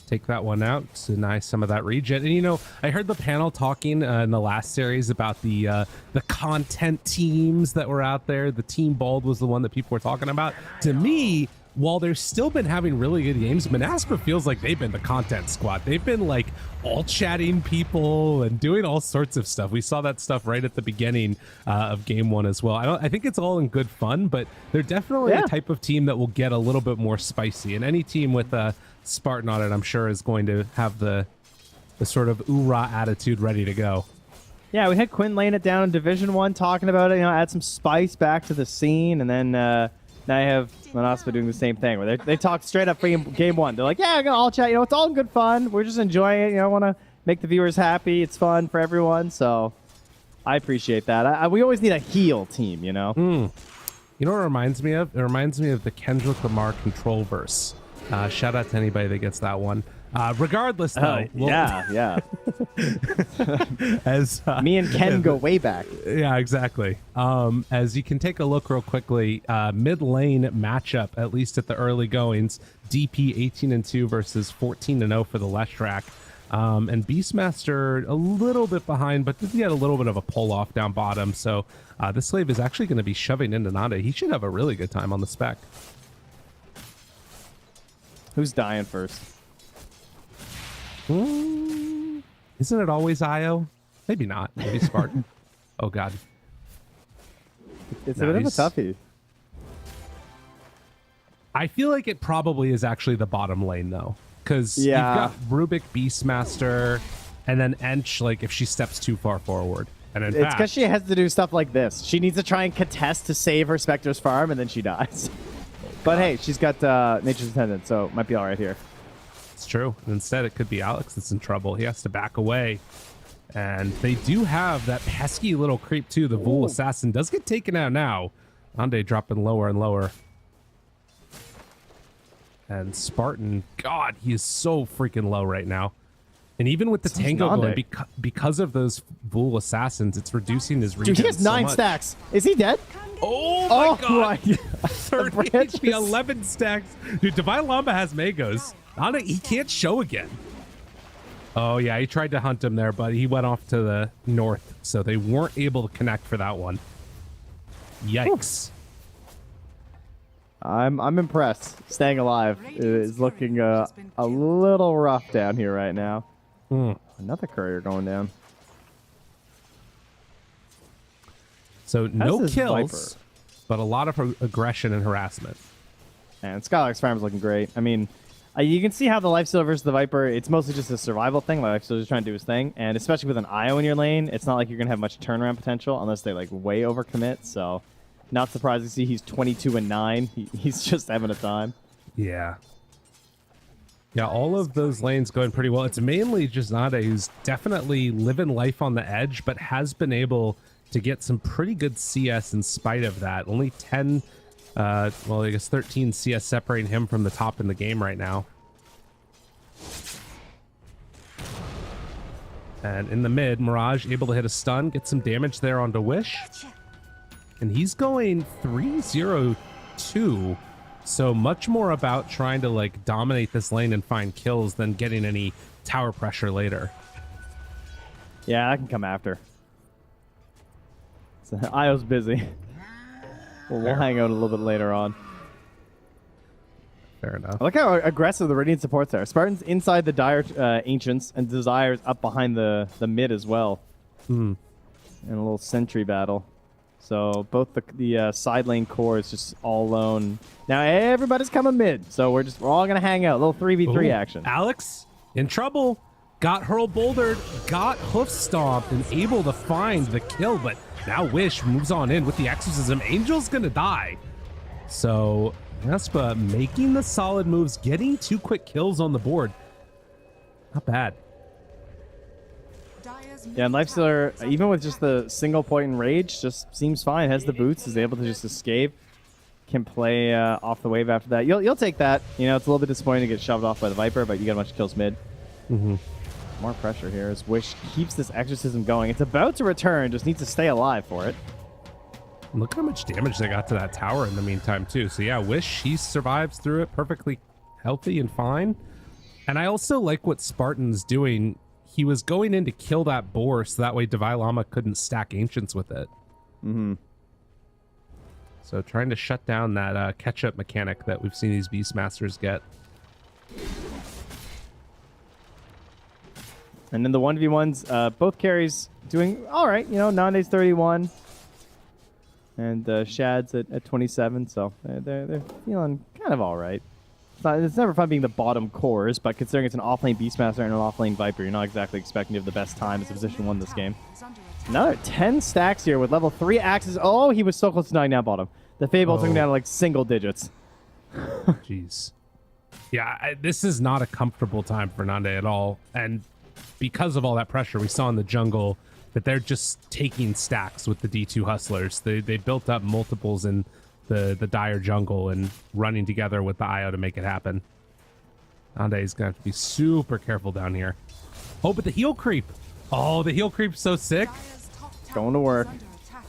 Take that one out, deny some of that regen. And, you know, I heard the panel talking in the last series about the content teams that were out there. The Team Bald was the one that people were talking about. To me, while they've still been having really good games, Manaspa feels like they've been the content squad. They've been, like, all chatting people and doing all sorts of stuff. We saw that stuff right at the beginning of Game 1 as well. I think it's all in good fun, but they're definitely a type of team that will get a little bit more spicy. And any team with a Spartan on it, I'm sure, is going to have the sort of oorah attitude ready to go. Yeah, we had Quinn laying it down in Division 1, talking about it, you know, add some spice back to the scene, and then now you have Manaspa doing the same thing, where they talk straight up for Game 1. They're like, yeah, I'm going to all chat, you know, it's all in good fun. We're just enjoying it, you know, want to make the viewers happy. It's fun for everyone, so I appreciate that. We always need a heel team, you know? You know what it reminds me of? It reminds me of the Kendrick Lamar control verse. Shout out to anybody that gets that one. Regardless, though. Yeah. As me and Ken go way back. Yeah, exactly. As you can take a look real quickly, mid lane matchup, at least at the early goings, DP 18-2 versus 14-0 for the Leshrak. And Beastmaster a little bit behind, but he had a little bit of a pull off down bottom. So this slave is actually going to be shoving into Nande. He should have a really good time on the spec. Who's dying first? Isn't it always Io? Maybe not. Maybe Spartan. Oh, God. It's a bit of a toughie. I feel like it probably is actually the bottom lane, though. Because you've got Rubik, Beastmaster, and then Ench, like, if she steps too far forward. And in it's because she has to do stuff like this. She needs to try and contest to save her Spectre's farm, and then she dies. But hey, she's got Nature's Attendant, so it might be all right here. It's true. And instead, it could be Alex that's in trouble. He has to back away. And they do have that pesky little creep, too. The Vul Assassin does get taken out now. Ande dropping lower and lower. And Spartan, God, he is so freaking low right now. And even with the Tango going, because of those Vul Assassins, it's reducing his regen. Dude, he has 9 stacks. Is he dead? Oh my God. My 30 HP, 11 stacks. Dude, Divine Llama has Magos. He can't show again. Oh, yeah, he tried to hunt him there, but he went off to the north, so they weren't able to connect for that one. Yikes. I'm impressed. Staying alive is looking a little rough down here right now. Another courier going down. So no kills, but a lot of aggression and harassment. And Skylark's farm is looking great. I mean, you can see how the Lifestealer versus the Viper, it's mostly just a survival thing. Lifestealer's just trying to do his thing. And especially with an IO in your lane, it's not like you're going to have much turnaround potential unless they like way overcommit. So not surprised to see he's 22-9. He's just having a time. Yeah. Yeah, all of those lanes going pretty well. It's mainly just Nade who's definitely living life on the edge, but has been able to get some pretty good CS in spite of that. Only 10, well, I guess 13 CS separating him from the top in the game right now. And in the mid, Mirage able to hit a stun, get some damage there onto Wish. And he's going 3-0-2. So much more about trying to like dominate this lane and find kills than getting any tower pressure later. Yeah, I can come after. So, Io's busy. We'll hang out a little bit later on. Fair enough. I like how aggressive the Radiant supports are. Spartan's inside the Dire Ancients, and Desire's up behind the mid as well. In a little sentry battle. So both the side lane core is just all alone. Now everybody's coming mid, so we're all gonna hang out. A little 3v3 action. Alex in trouble. Got hurl bouldered, got hoof stomped, and able to find the kill, but now Wish moves on in with the exorcism. Angel's gonna die. So Espa making the solid moves, getting 2 quick kills on the board. Not bad. Yeah, and Lifestealer, even with just the single point in rage, just seems fine. Has the boots, is able to just escape. Can play off the wave after that. You'll take that. You know, it's a little bit disappointing to get shoved off by the Viper, but you got a bunch of kills mid. Mm-hmm. More pressure here as Wish keeps this exorcism going. It's about to return, just needs to stay alive for it. Look how much damage they got to that tower in the meantime, too. So yeah, Wish, he survives through it perfectly healthy and fine. And I also like what Spartan's doing. He was going in to kill that boar so that way Divine Llama couldn't stack Ancients with it. Mm-hmm. So trying to shut down that catch-up mechanic that we've seen these Beastmasters get. And then the 1v1s, both carries doing all right. You know, Nande's 31. And Shad's at 27, so they're feeling kind of all right. It's never fun being the bottom cores, but considering it's an offlane Beastmaster and an offlane Viper, you're not exactly expecting to have the best time as a position 1 this game. Another 10 stacks here with level 3 axes. Oh, he was so close to dying down bottom. The Fable took him down to like single digits. Jeez. Yeah, this is not a comfortable time for Nande at all. And because of all that pressure we saw in the jungle, that they're just taking stacks with the D2 Hustlers. They built up multiples in the dire jungle and running together with the IO to make it happen. Nande is going to have to be super careful down here. Oh, but the heal creep. Oh, the heal creep's so sick. Going to work.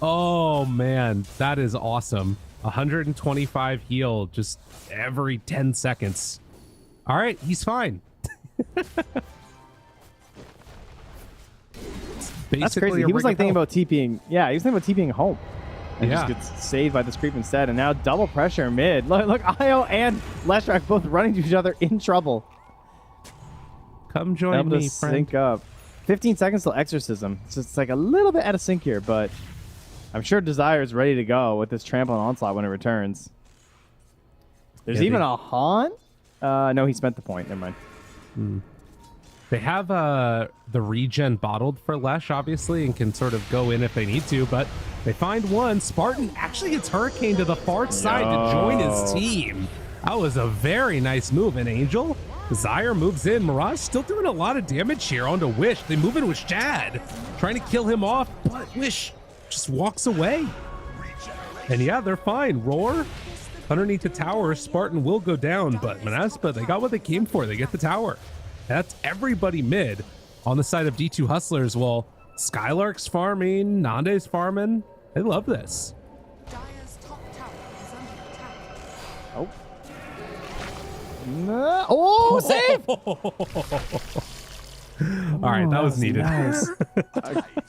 Oh, man. That is awesome. 125 heal just every 10 seconds. All right, he's fine. That's crazy. He was like thinking about TPing. Yeah, he was thinking about TPing home. And just gets saved by this creep instead. And now double pressure mid. Look, Io and Leshrac both running to each other in trouble. Come join me, friend. Sync up. 15 seconds till exorcism. So it's like a little bit out of sync here, but I'm sure Desire is ready to go with this trample and onslaught when it returns. There's even a haunt. No, he spent the point. Never mind. They have the regen bottled for Lesh, obviously, and can sort of go in if they need to, but they find one. Spartan actually gets Hurricane to the far side to join his team. That was a very nice move. And Angel, Desire moves in. Mirage still doing a lot of damage here onto Wish. They move in with Shad, trying to kill him off, but Wish just walks away. And yeah, they're fine. Roar underneath the tower. Spartan will go down, but Manaspa, they got what they came for. They get the tower. That's everybody mid on the side of D2 Hustlers. Well, Skylark's farming, Nande's farming. They love this. Oh. No. Oh, save! All right, that was needed. Nice.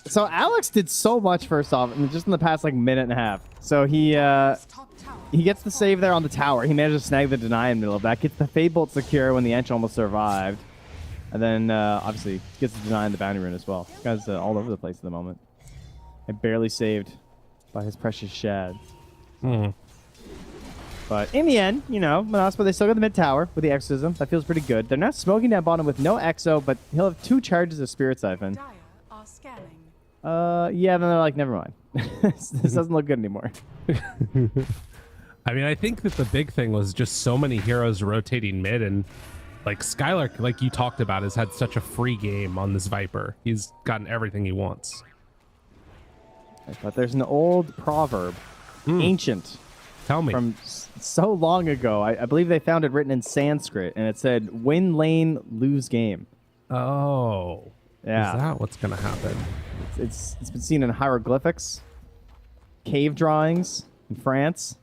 So Alex did so much first off, and just in the past like minute and a half. So he gets the save there on the tower. He managed to snag the deny in the middle of that. Gets the Fade Bolt secure when the Ench almost survived. And then, obviously, gets the deny in the bounty rune as well. This guy's all over the place at the moment. And barely saved by his precious Shad. But in the end, you know, Manaspa, they still got the mid tower with the Exorcism. That feels pretty good. They're not smoking down bottom with no Exo, but he'll have 2 charges of Spirit Siphon. Yeah, then they're like, never mind. This doesn't look good anymore. I mean, I think that the big thing was just so many heroes rotating mid, and like Skylark, like you talked about, has had such a free game on this Viper. He's gotten everything he wants. But there's an old proverb, ancient. Tell me. From so long ago. I believe they found it written in Sanskrit, and it said, win lane, lose game. Oh. Yeah. Is that what's going to happen? It's been seen in hieroglyphics, cave drawings in France.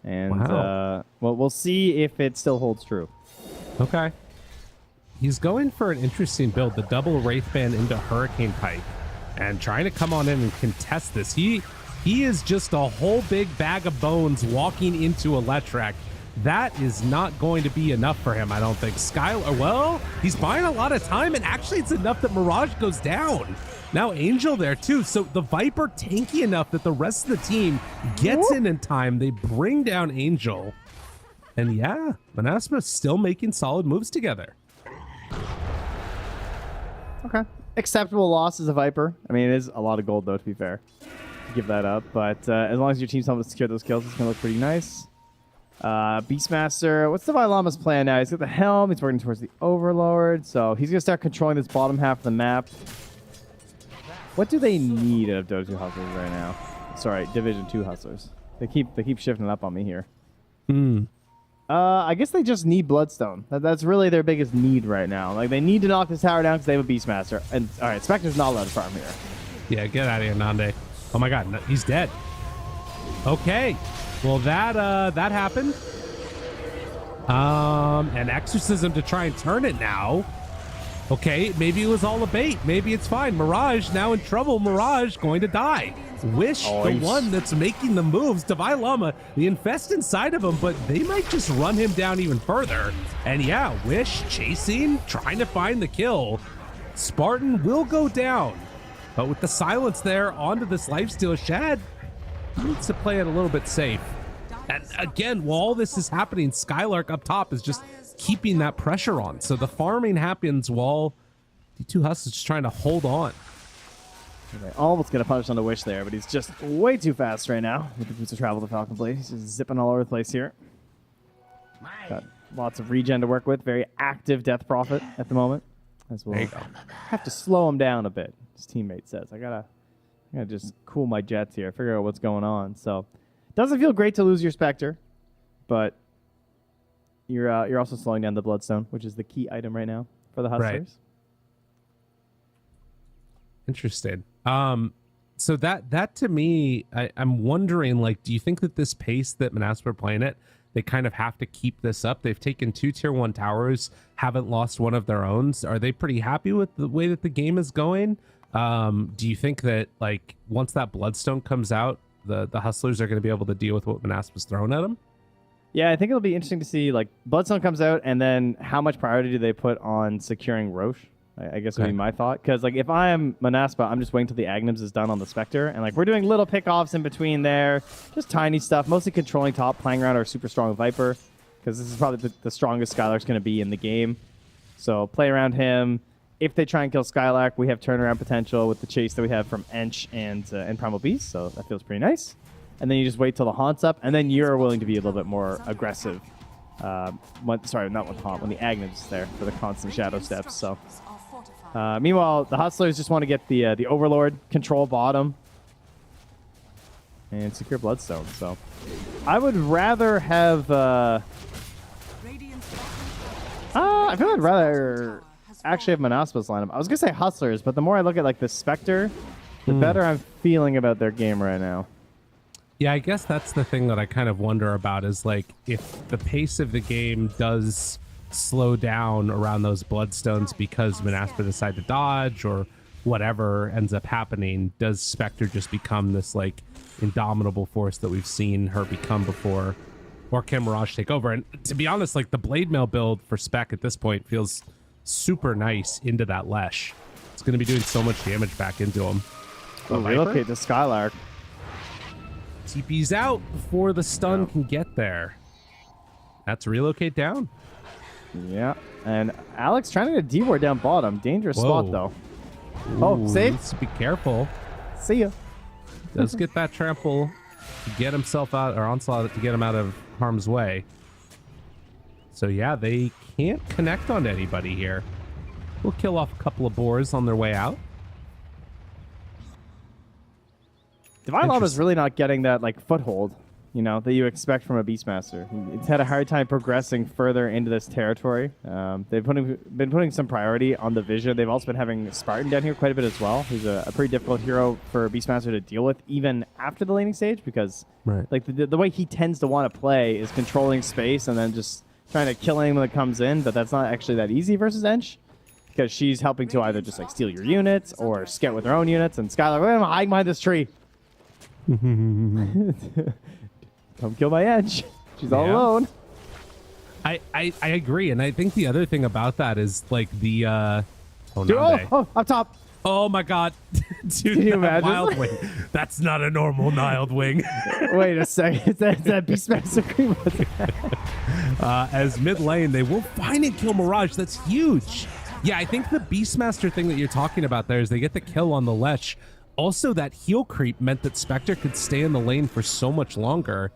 And, well, we'll see if it still holds true. Okay. He's going for an interesting build, the double Wraithband into Hurricane Pike, and trying to come on in and contest this. He is just a whole big bag of bones walking into a Leshrac. That is not going to be enough for him, I don't think. Skylar, well, he's buying a lot of time, and actually it's enough that Mirage goes down. Now Angel there too. So the Viper tanky enough that the rest of the team gets in time. They bring down Angel. And yeah, Manaspa still making solid moves together. Okay. Acceptable loss as a Viper. I mean, it is a lot of gold, though, to be fair. Give that up. But as long as your team's helping to secure those kills, it's going to look pretty nice. Beastmaster. What's Divine Llama's plan now? He's got the helm. He's working towards the Overlord. So he's going to start controlling this bottom half of the map. What do they need out of Dota 2 Hustlers right now? Sorry, Division 2 Hustlers. They keep shifting up on me here. I guess they just need Bloodstone. That's really their biggest need right now. Like, they need to knock this tower down because they have a Beastmaster. And, all right, Spectre's not allowed to farm here. Yeah, get out of here, Nande. Oh, my God. He's dead. Okay. Well, that happened. An exorcism to try and turn it now. Okay, maybe it was all a bait. Maybe it's fine. Mirage now in trouble. Mirage going to die. Wish the one that's making the moves. Divine Llama, the infest inside of him, but they might just run him down even further. And yeah, Wish chasing, trying to find the kill. Spartan will go down. But with the silence there onto this lifesteal, Shad needs to play it a little bit safe. And again, while all this is happening, Skylark up top is just keeping that pressure on. So the farming happens while D2 Hus is just trying to hold on. Okay, almost going to punish on the Wish there, but he's just way too fast right now with the boots of travel to Falcon Blade. He's just zipping all over the place here. Got lots of regen to work with. Very active Death Prophet at the moment. As well. Have to slow him down a bit, his teammate says. I gotta just cool my jets here, figure out what's going on. So, doesn't feel great to lose your Spectre, but you're also slowing down the Bloodstone, which is the key item right now for the Hustlers. Right. Interesting. So that to me, I'm wondering, like, do you think that this pace that Manaspa are playing it, they kind of have to keep this up? They've taken 2 tier 1 towers, haven't lost one of their own. Are they pretty happy with the way that the game is going? Do you think that, like, once that Bloodstone comes out, the Hustlers are going to be able to deal with what Manaspa's throwing at them? Yeah, I think it'll be interesting to see, like, Bloodstone comes out, and then how much priority do they put on securing Roche? I guess would be my thought. Because, like, if I'm Manaspa, I'm just waiting till the Agnims is done on the Spectre. And, like, we're doing little pickoffs in between there. Just tiny stuff. Mostly controlling top, playing around our super strong Viper. Because this is probably the strongest Skylark's going to be in the game. So, play around him. If they try and kill Skylark, we have turnaround potential with the chase that we have from Ench and Primal Beast. So, that feels pretty nice. And then you just wait till the Haunt's up. And then you're willing to be a little bit more aggressive. When the Agnims is there for the constant shadow steps. So... meanwhile, the Hustlers just want to get the Overlord, control bottom, and secure Bloodstone. So, I would rather have. I feel I'd rather actually have Manaspa's lineup. I was gonna say Hustlers, but the more I look at like the Spectre, the better I'm feeling about their game right now. Yeah, I guess that's the thing that I kind of wonder about is, like, if the pace of the game does slow down around those Bloodstones because Manaspa decide to dodge or whatever ends up happening, does Spectre just become this, like, indomitable force that we've seen her become before, or can Mirage take over? And to be honest, like, the Blade Mail build for Spec at this point feels super nice into that Lesh. It's going to be doing so much damage back into him. Relocate the Skylark. TP's out before the stun can get there. That's relocate down. Yeah, and Alex trying to get a D-ward down bottom. Dangerous spot, though. Ooh, safe. Needs to be careful. See ya. Does get that trample to get himself out, or Onslaught to get him out of harm's way. So yeah, they can't connect on anybody here. We'll kill off a couple of boars on their way out. Divine Llama's really not getting that, like, foothold, you know, that you expect from a Beastmaster. It's had a hard time progressing further into this territory. They've been putting some priority on the vision. They've also been having Spartan down here quite a bit as well. He's a pretty difficult hero for a Beastmaster to deal with, even after the laning stage, because like the way he tends to want to play is controlling space and then just trying to kill anyone that comes in, but that's not actually that easy versus Ench, because she's helping to either just, like, steal your units or scout with her own units, and Skylar, we're gonna hide behind this tree. Come kill my Edge. She's all alone. I agree, and I think the other thing about that is, like, the up top. Oh my god. Dude, Can you that imagine? Wild Wing. That's not a normal Niled Wing. Wait a second. Is that Beastmaster Cream? As mid lane, they will find and kill Mirage. That's huge. Yeah, I think the Beastmaster thing that you're talking about there is they get the kill on the Lesh. Also, that heal creep meant that Spectre could stay in the lane for so much longer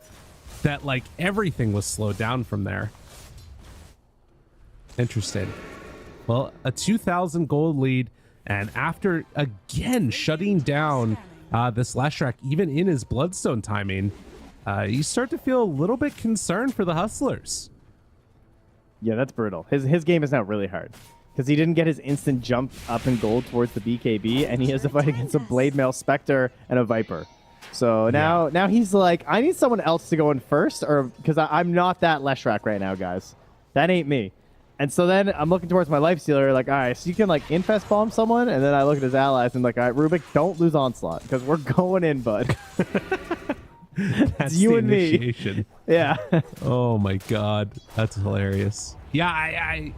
that, like, everything was slowed down from there. Interesting. Well, a 2,000 gold lead, and after, again, shutting down this Leshrac, even in his Bloodstone timing, you start to feel a little bit concerned for the Hustlers. Yeah, that's brutal. His game is now really hard. Because he didn't get his instant jump up in gold towards the BKB, and he has to fight against a Blade Mail Spectre and a Viper. So now he's like, I need someone else to go in first, or because I'm not that Leshrac right now, guys. That ain't me. And so then I'm looking towards my Life Stealer, like, all right, so you can like infest bomb someone, and then I look at his allies and like, all right, Rubik, don't lose Onslaught, because we're going in, bud. That's you the and initiation. me. Yeah. Oh my god, that's hilarious. Yeah,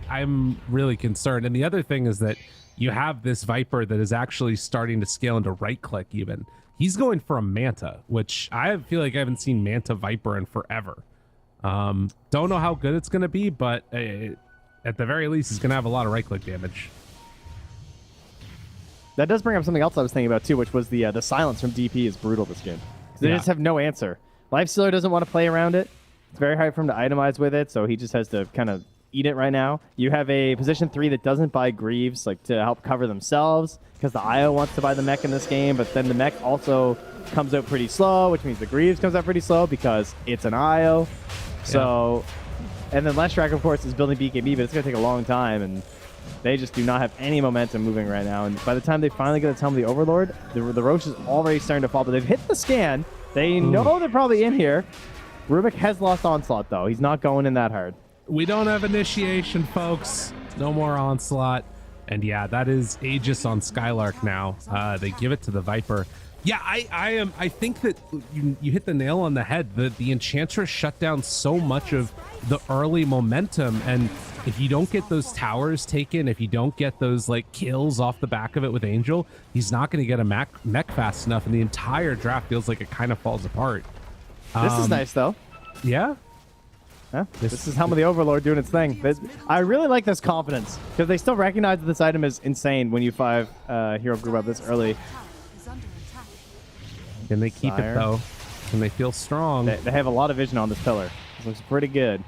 I'm really concerned. And the other thing is that you have this Viper that is actually starting to scale into right click even. He's going for a Manta, which I feel like I haven't seen Manta Viper in forever. Don't know how good it's going to be, but at the very least, he's going to have a lot of right click damage. That does bring up something else I was thinking about too, which was the silence from DP is brutal this game. They just have no answer. Lifestealer doesn't want to play around it. It's very hard for him to itemize with it, so he just has to kind of eat it right now. You have a position 3 that doesn't buy Greaves like to help cover themselves because the IO wants to buy the mech in this game, but then the mech also comes out pretty slow, which means the Greaves comes out pretty slow because it's an IO. So, and then Leshrac, of course, is building BKB, but it's going to take a long time, and they just do not have any momentum moving right now. And by the time they finally get to tell them the Overlord, the Roche is already starting to fall, but they've hit the scan. They know they're probably in here. Rubik has lost Onslaught, though. He's not going in that hard. We don't have initiation, folks. No more Onslaught. And yeah, that is Aegis on Skylark now. They give it to the Viper. Yeah, I think that you hit the nail on the head. The Enchantress shut down so much of the early momentum, and if you don't get those towers taken, if you don't get those like kills off the back of it with Angel, he's not going to get a mech fast enough, and the entire draft feels like it kind of falls apart. This is nice, though. Yeah. Huh? This is Helm of the Overlord doing its thing. I really like this confidence, because they still recognize that this item is insane when you 5 hero group up this early. Can they keep it, though? Can they feel strong? They have a lot of vision on this pillar. This looks pretty good.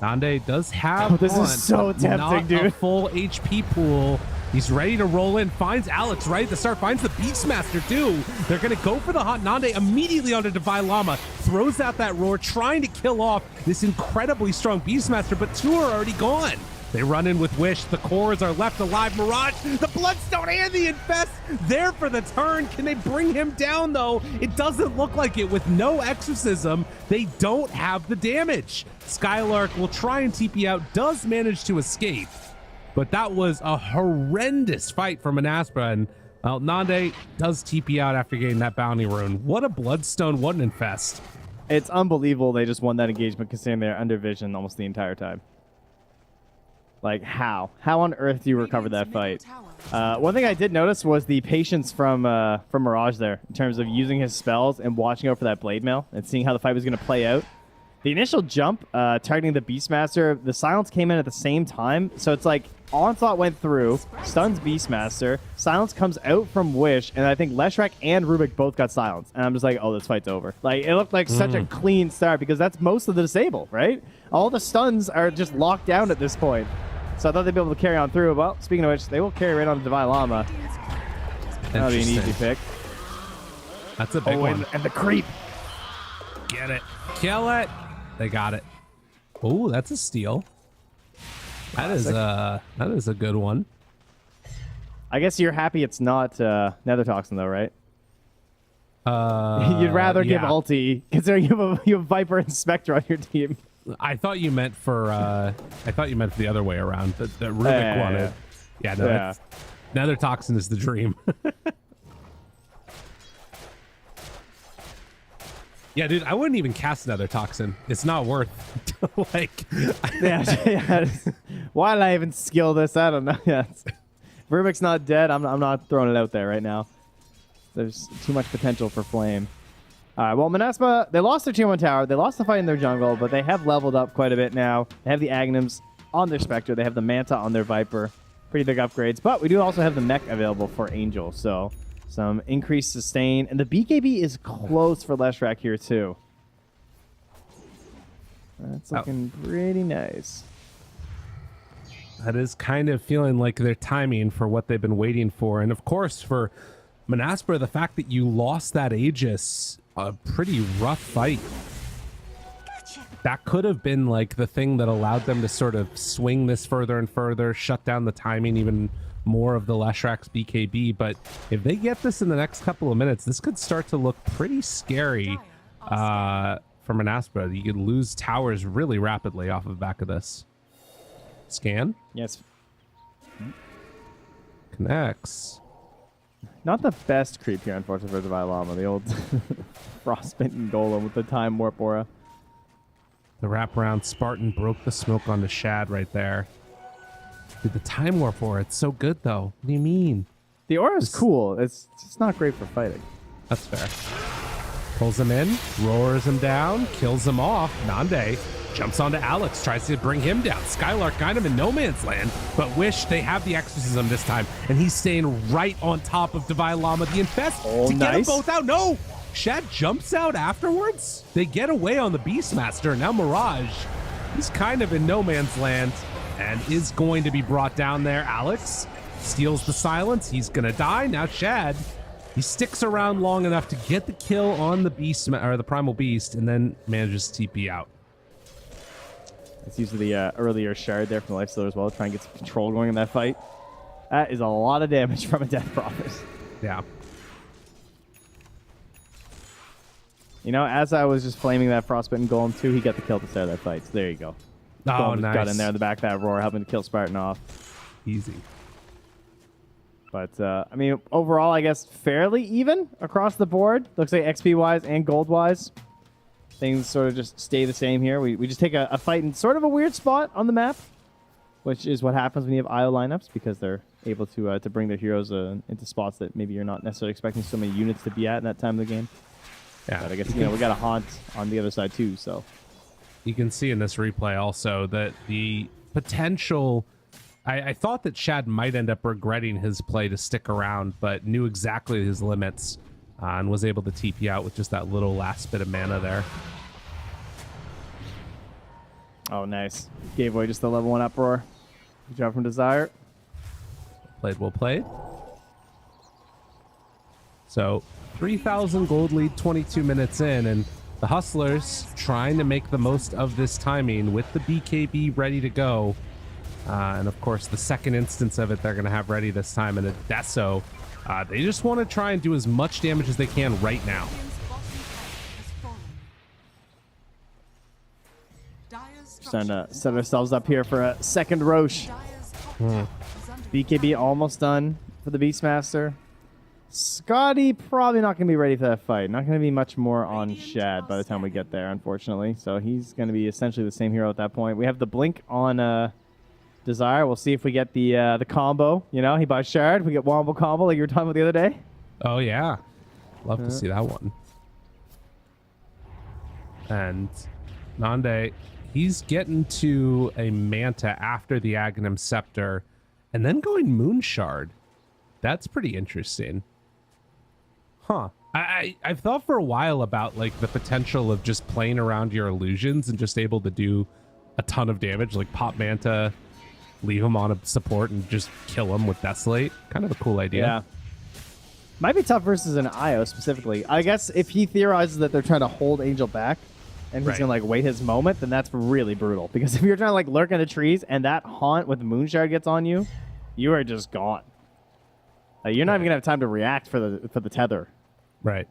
Nande does have this is so tempting, not dude. a full HP pool. He's ready to roll in. Finds Alex right at the start. Finds the Beastmaster, too. They're going to go for the hot Nande immediately onto Divine Llama. Throws out that roar, trying to kill off this incredibly strong Beastmaster, but 2 are already gone. They run in with Wish. The cores are left alive. Mirage, the Bloodstone, and the Infest there for the turn. Can they bring him down, though? It doesn't look like it. With no Exorcism, they don't have the damage. Skylark will try and TP out, does manage to escape. But that was a horrendous fight from Manaspa, and well, Nande does TP out after getting that bounty rune. What a Bloodstone, what an Infest. It's unbelievable they just won that engagement considering they're under vision almost the entire time. Like, how? How on earth do you recover that fight? One thing I did notice was the patience from Mirage there in terms of using his spells and watching out for that Blade Mail and seeing how the fight was going to play out. The initial jump targeting the Beastmaster, the silence came in at the same time, so it's like Onslaught went through, stuns Beastmaster, silence comes out from Wish, and I think Leshrac and Rubik both got silenced. And I'm just like, oh, this fight's over. Like, it looked like such a clean start because that's most of the disable, right? All the stuns are just locked down at this point. So I thought they'd be able to carry on through. Well, speaking of which, they will carry right on Divine Llama. That'll be an easy pick. That's a big one. And the creep. Get it. Kill it. They got it. Oh, that's a steal. That is a good one. I guess you're happy it's not Nether Toxin though, right? You'd rather give ulti considering you have Viper and Spectre on your team. I thought you meant for the other way around. That Rubik wanted. Yeah, no. Nether Toxin is the dream. Yeah, dude, I wouldn't even cast Nether Toxin. It's not worth like Why did I even skill this? I don't know. Vermic's not dead. I'm not throwing it out there right now. There's too much potential for Flame. All right, well, Manaspa, they lost their Tier 1 tower. They lost the fight in their jungle, but they have leveled up quite a bit now. They have the Aghanims on their Spectre. They have the Manta on their Viper. Pretty big upgrades. But we do also have the mech available for Angel, so some increased sustain. And the BKB is close for Leshrac here, too. That's looking pretty nice. That is kind of feeling like their timing for what they've been waiting for. And of course, for Manaspa, the fact that you lost that Aegis, a pretty rough fight. That could have been like the thing that allowed them to sort of swing this further and further, shut down the timing even more of the Leshrac's BKB. But if they get this in the next couple of minutes, this could start to look pretty scary for Manaspa. You could lose towers really rapidly off of the back of this. Scan? Yes. Connects. Not the best creep here, unfortunately, for the Llama. The old Frostbitten Golem with the Time Warp Aura. The wraparound Spartan broke the smoke onto Shad right there. Dude, the Time Warp Aura, it's so good, though. What do you mean? The Aura's cool. It's just not great for fighting. That's fair. Pulls him in, roars him down, kills him off. Nande jumps onto Alex, tries to bring him down. Skylark kind of in no man's land, but Wish they have the exorcism this time, and he's staying right on top of Divine Llama. The Infest to get them both out. No! Shad jumps out afterwards. They get away on the Beastmaster. Now Mirage, he's kind of in no man's land and is going to be brought down there. Alex steals the silence. He's going to die. Now Shad, he sticks around long enough to get the kill on the the Primal Beast, and then manages to TP out. Let's use the earlier shard there from the Lifestealer as well to try and get some control going in that fight. That is a lot of damage from a Death Prophet. Yeah. You know, as I was just flaming that Frostbitten Golem too, he got the kill to start that fight. So there you go. Oh, Golem nice. got in there in the back of that roar, helping to kill Spartan off. Easy. But, I mean, overall, I guess fairly even across the board. Looks like XP-wise and gold-wise. Things sort of just stay the same here. We just take a fight in sort of a weird spot on the map, which is what happens when you have IO lineups, because they're able to bring their heroes into spots that maybe you're not necessarily expecting so many units to be at in that time of the game. Yeah. But I guess, you know, we got a Haunt on the other side too, so. You can see in this replay also that the potential... I thought that Shad might end up regretting his play to stick around, but knew exactly his limits and was able to TP out with just that little last bit of mana there. Oh, nice. Gave away just the level 1 uproar. Good job from Desire. Well played. So 3,000 gold lead 22 minutes in, and the Hustlers trying to make the most of this timing with the BKB ready to go. And of course, the second instance of it they're going to have ready this time in a Deso. They just want to try and do as much damage as they can right now. Starting to set ourselves up here for a second Roche. BKB almost done for the Beastmaster. Scotty probably not going to be ready for that fight. Not going to be much more on Shad by the time we get there, unfortunately. So he's going to be essentially the same hero at that point. We have the Blink on Desire. We'll see if we get the combo. You know, he buys Shard. We get Wombo combo like you were talking about the other day. Oh, yeah. Love to see that one. And Nande, he's getting to a Manta after the Aghanim Scepter and then going Moonshard. That's pretty interesting. Huh. I've thought for a while about like the potential of just playing around your illusions and just able to do a ton of damage, like pop Manta, leave him on a support and just kill him with Desolate. Kind of a cool idea. Yeah. Might be tough versus an IO specifically. I guess if he theorizes that they're trying to hold Angel back and he's gonna like wait his moment, then that's really brutal. Because if you're trying to like lurk in the trees and that Haunt with Moonshard gets on you, you are just gone. You're not even gonna have time to react for the tether. Right.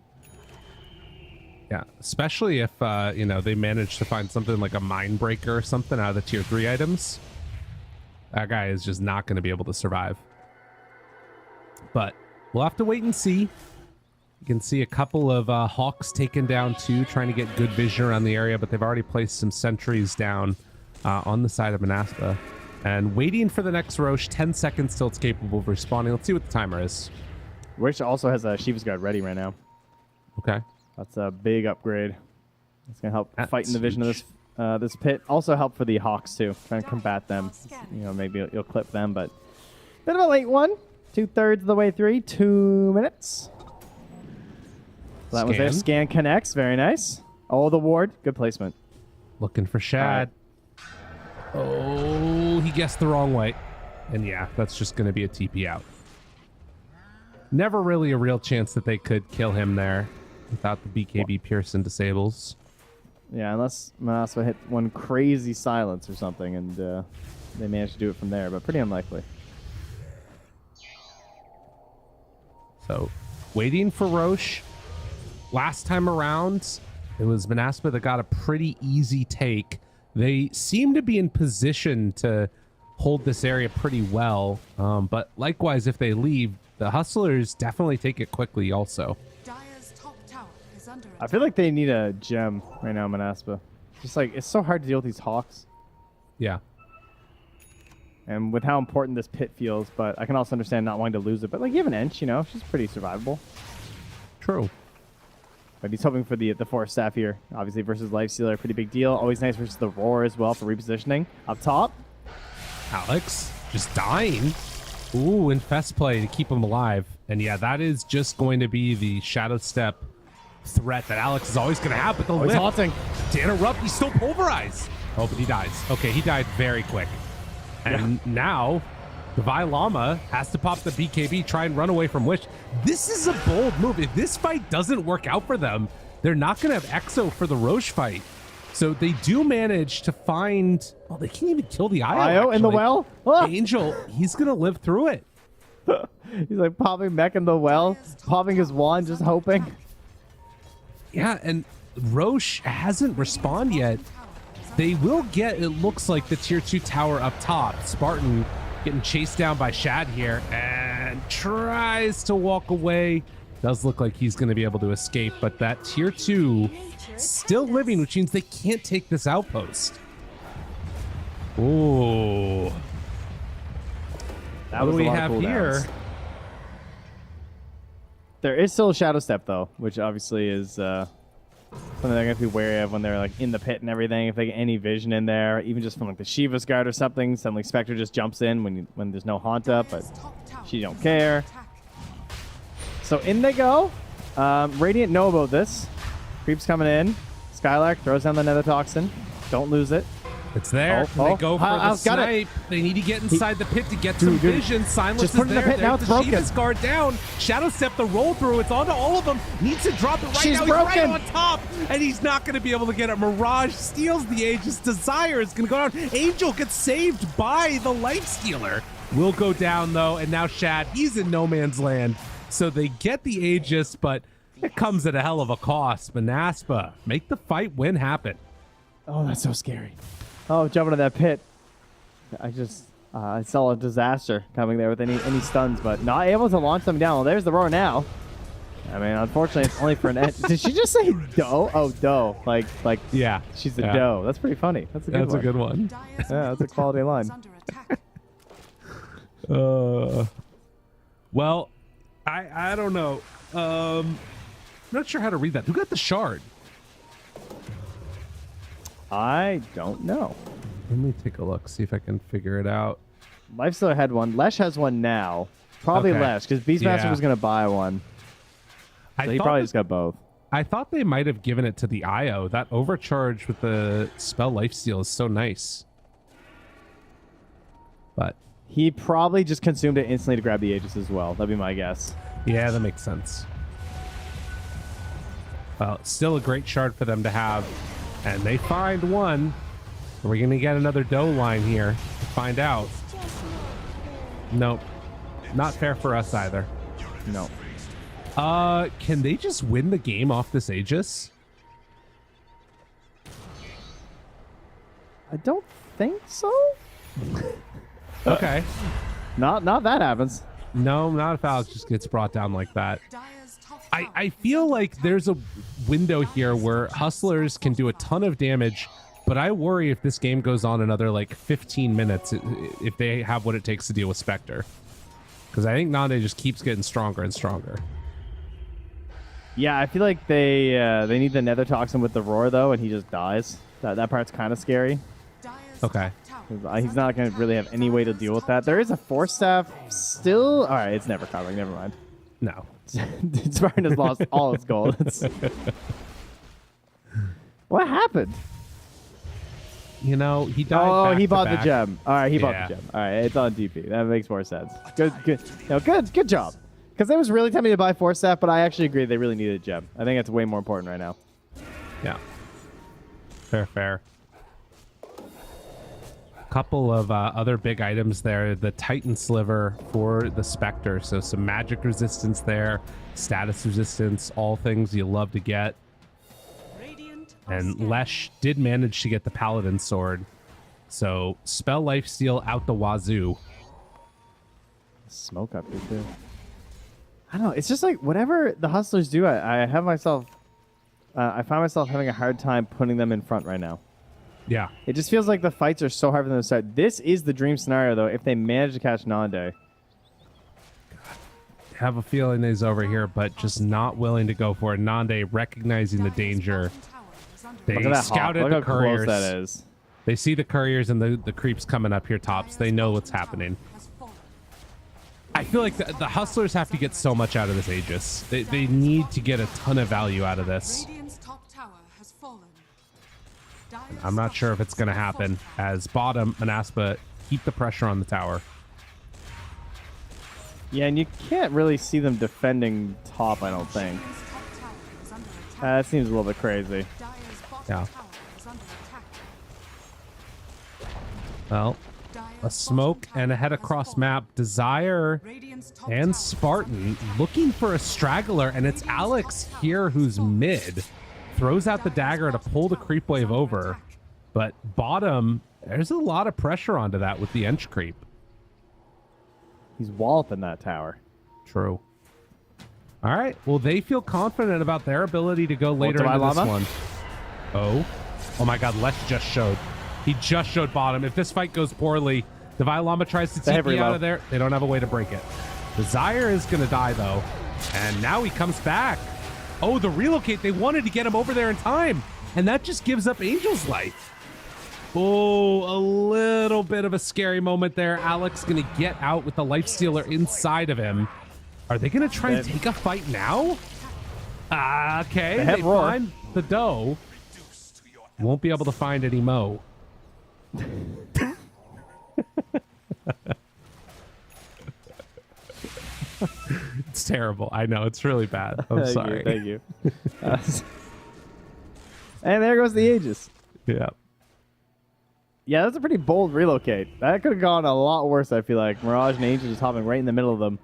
Yeah, especially if you know, they manage to find something like a Mindbreaker or something out of the tier 3 items. That guy is just not going to be able to survive. But we'll have to wait and see. You can see a couple of Hawks taken down too, trying to get good vision around the area, but they've already placed some sentries down on the side of Manaspa. And waiting for the next Roche, 10 seconds till it's capable of respawning. Let's see what the timer is. Roche also has a Shiva's Guard ready right now. Okay. That's a big upgrade. It's gonna help That's fight in the vision of this pit. Also help for the Hawks too. Trying to combat them. You know, maybe you'll clip them, but bit of a late one. 2/3 of the way through. 2 minutes. So that was there. Scan connects. Very nice. Oh, the ward. Good placement. Looking for Shad. Oh, he guessed the wrong way. And yeah, that's just going to be a TP out. Never really a real chance that they could kill him there without the BKB Pearson disables. Yeah, unless Manasva hit one crazy silence or something, and they managed to do it from there, but pretty unlikely. So, waiting for Roche. Last time around, it was Manaspa that got a pretty easy take. They seem to be in position to hold this area pretty well, but likewise, if they leave, the Hustlers definitely take it quickly also. Dire's top tower is under I feel like they need a gem right now, Manaspa. Just like, it's so hard to deal with these Hawks. Yeah. And with how important this pit feels, but I can also understand not wanting to lose it. But like, you have an Ench, you know, she's pretty survivable. True. But he's hoping for the Force Staff here. Obviously versus Lifestealer, pretty big deal. Always nice versus the Roar as well for repositioning. Up top. Alex just dying. Ooh, Infest play to keep him alive. And yeah, that is just going to be the Shadow Step threat that Alex is always going to have. But the lift he's haunting. to interrupt, he's still pulverized. Oh, but he dies. Okay, he died very quick. And now, the Vi Llama has to pop the BKB, try and run away from Wish. This is a bold move. If this fight doesn't work out for them, they're not going to have Exo for the Roche fight. So they do manage to find... Well, they can't even kill the Io, in the well? Ah! Angel, he's going to live through it. He's like popping mech in the well, popping his wand, just hoping. Yeah, and Roche hasn't respawned yet. They will get, it looks like, the tier 2 tower up top. Spartan getting chased down by Shad here and tries to walk away. Does look like he's going to be able to escape, but that tier 2 still living, which means they can't take this outpost. Ooh. That what was do we a lot have of here? cooldowns. There is still a Shadow Step, though, which obviously is something they're going to have to be wary of when they're like in the pit and everything. If they get any vision in there, even just from like the Shiva's Guard or something, suddenly Spectre just jumps in when there's no Haunta, but she don't care. So in they go. Radiant know about this. Creeps coming in. Skylark throws down the Nether Toxin. Don't lose it. It's there. They go for the snipe. They need to get inside the pit to get some vision. Silence just is put it in there. the pit. Now it's There's the broken. Shiva's Guard down. Shadow Step the roll through. It's onto all of them. Needs to drop it right She's now. broken. He's right on top. And he's not going to be able to get it. Mirage steals the Aegis. Desire is going to go down. Angel gets saved by the Lifestealer. Will go down, though. And now Shad, he's in no man's land. So they get the Aegis, but it comes at a hell of a cost. Manaspa, make the fight win happen. Oh, that's so scary. Oh, jumping to that pit. I saw a disaster coming there with any stuns, but not able to launch them down. Well, there's the roar now. I mean, unfortunately, it's only for an edge. Did she just say doe? Oh, doe. Like yeah, she's a doe. That's pretty funny. That's a good one. A good one. Yeah, that's a quality line. Well, I don't know. Not sure how to read that. Who got the shard? I don't know. Let me take a look, see if I can figure it out. Lifestealer had one. Lesh has one now. Probably Okay. Lesh, because Beastmaster was going to buy one. So he probably just got both. I thought they might have given it to the IO. That overcharge with the spell lifesteal is so nice. But he probably just consumed it instantly to grab the Aegis as well. That'd be my guess. Yeah, that makes sense. Well, still a great shard for them to have. And they find one. Are we going to get another doe line here to find out? Nope. Not fair for us either. No. Can they just win the game off this Aegis? I don't think so. Okay. Not that happens. No, not if Alex just gets brought down like that. I feel like there's a window here where Hustlers can do a ton of damage, but I worry if this game goes on another like 15 minutes, if they have what it takes to deal with Spectre. Because I think Nande just keeps getting stronger and stronger. Yeah, I feel like they need the Nether Toxin with the Roar, though, and he just dies. That part's kind of scary. Okay. He's not going to really have any way to deal with that. There is a Force Staff still. All right, it's never coming. Never mind. No. Spartan has lost all its gold. What happened? You know, he died. Oh, he bought back-to-back. the gem. All right, he bought Yeah. the gem. All right, it's on DP. That makes more sense. Good. No, good job. Because it was really tempting to buy Force Staff, but I actually agree they really needed a gem. I think it's way more important right now. Yeah. Fair. Couple of other big items there. The Titan Sliver for the Spectre. So some magic resistance there, status resistance, all things you love to get. And Lesh did manage to get the Paladin Sword. So spell lifesteal out the wazoo. Smoke up here, too. I don't know. It's just like whatever the Hustlers do, I find myself having a hard time putting them in front right now. Yeah. It just feels like the fights are so hard for them to start. This is the dream scenario, though, if they manage to catch Nande. Have a feeling he's over here, but just not willing to go for it. Nande recognizing the danger. They Look at that scouted hawk. Look the how couriers. close that is. They see the couriers and the creeps coming up here tops. They know what's happening. I feel like the Hustlers have to get so much out of this Aegis. They need to get a ton of value out of this. I'm not sure if it's going to happen, as bottom and Aspa keep the pressure on the tower. Yeah, and you can't really see them defending top, I don't think. That seems a little bit crazy. Yeah. Well, a smoke and a head across map. Desire and Spartan looking for a straggler, and it's Alex here who's mid. Throws out the dagger to pull the creep wave over. But bottom, there's a lot of pressure onto that with the Ench creep. He's walloping that tower. True. All right. Well, they feel confident about their ability to go later into this one. Oh my God. Les just showed. He just showed bottom. If this fight goes poorly, Divine Llama tries to TP out of there. They don't have a way to break it. Desire is going to die, though. And now he comes back. Oh, the relocate. They wanted to get him over there in time. And that just gives up Angel's life. Oh, a little bit of a scary moment there. Alex going to get out with the lifestealer inside of him. Are they going to try and take a fight now? Okay. They find the dough. Won't be able to find any Mo. It's terrible. I know. It's really bad. I'm sorry. Thank you. And there goes the Aegis. Yeah. Yeah, that's a pretty bold relocate. That could have gone a lot worse, I feel like. Mirage and Angel just hopping right in the middle of them.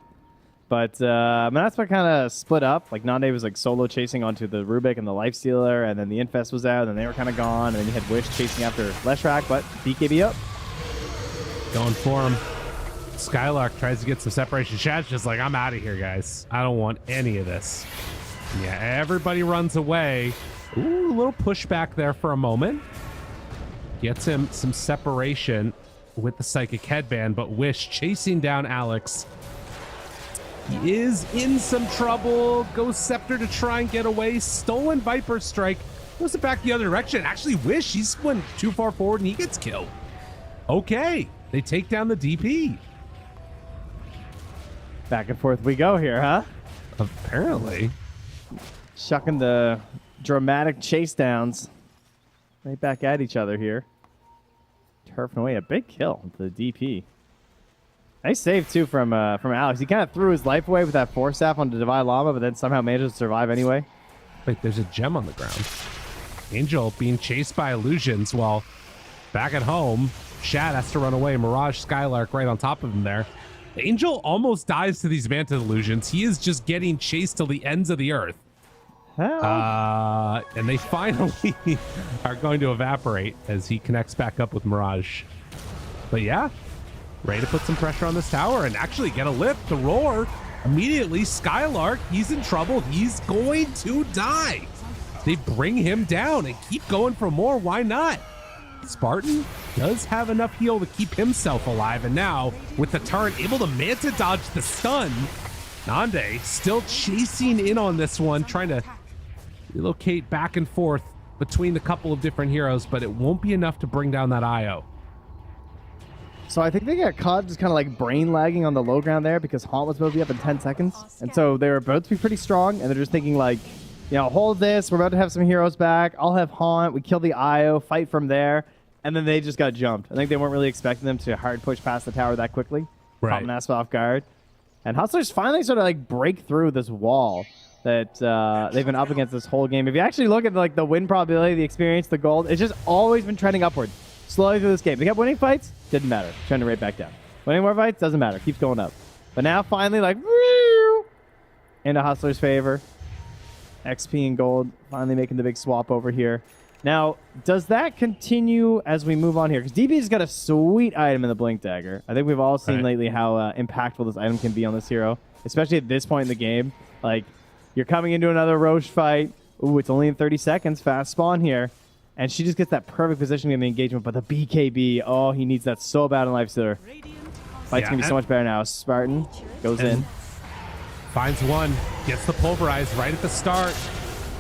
But Manaspa kind of split up. Like, Nande was like solo chasing onto the Rubik and the Lifestealer, and then the Infest was out, and then they were kind of gone, and then you had Wish chasing after Leshrac, but BKB up. Going for him. Skylark tries to get some separation. Shad's just like, I'm out of here, guys. I don't want any of this. Yeah, everybody runs away. Ooh, a little pushback there for a moment. Gets him some separation with the Psychic Headband, but Wish chasing down Alex. He is in some trouble. Goes Scepter to try and get away. Stolen Viper Strike. Goes it back the other direction. Actually, Wish, he's went too far forward and he gets killed. Okay, they take down the DP. Back and forth we go here, huh? Apparently. Shucking the dramatic chase downs. Right back at each other here. Turfing away a big kill to the DP. Nice save, too, from Alex. He kind of threw his life away with that Force Staff onto Divine Llama, but then somehow managed to survive anyway. Wait, there's a gem on the ground. Angel being chased by illusions while back at home, Shad has to run away. Mirage Skylark right on top of him there. Angel almost dies to these Manta illusions. He is just getting chased till the ends of the earth. And they finally are going to evaporate as he connects back up with Mirage. But yeah, ready to put some pressure on this tower and actually get a lift to Roar. Immediately, Skylark, he's in trouble. He's going to die. They bring him down and keep going for more. Why not? Spartan does have enough heal to keep himself alive, and now with the turn able to Manta dodge the stun. Nande still chasing in on this one, trying to relocate back and forth between the couple of different heroes, but it won't be enough to bring down that IO. So I think they got caught just kind of like brain lagging on the low ground there because Haunt was about to be up in 10 seconds. And so they were about to be pretty strong, and they're just thinking like, you know, hold this, we're about to have some heroes back, I'll have Haunt, we kill the IO, fight from there, and then they just got jumped. I think they weren't really expecting them to hard push past the tower that quickly. Right. Caught Manaspa off guard. And Hustlers finally sort of like break through this wall that they've been up against this whole game. If you actually look at like the win probability, the experience, the gold, it's just always been trending upward. Slowly through this game. They kept winning fights, didn't matter. Trending right back down. Winning more fights, doesn't matter. Keeps going up. But now finally like into Hustlers' favor. XP and gold finally making the big swap over here. Now, does that continue as we move on here? Because DP's got a sweet item in the Blink Dagger. I think we've all seen lately how impactful this item can be on this hero, especially at this point in the game. Like, you're coming into another Roche fight. Ooh, it's only in 30 seconds. Fast spawn here. And she just gets that perfect position in the engagement. But the BKB, oh, he needs that so bad in Lifestealer. Fight's going to be so much better now. Spartan goes in. Finds one. Gets the pulverize right at the start.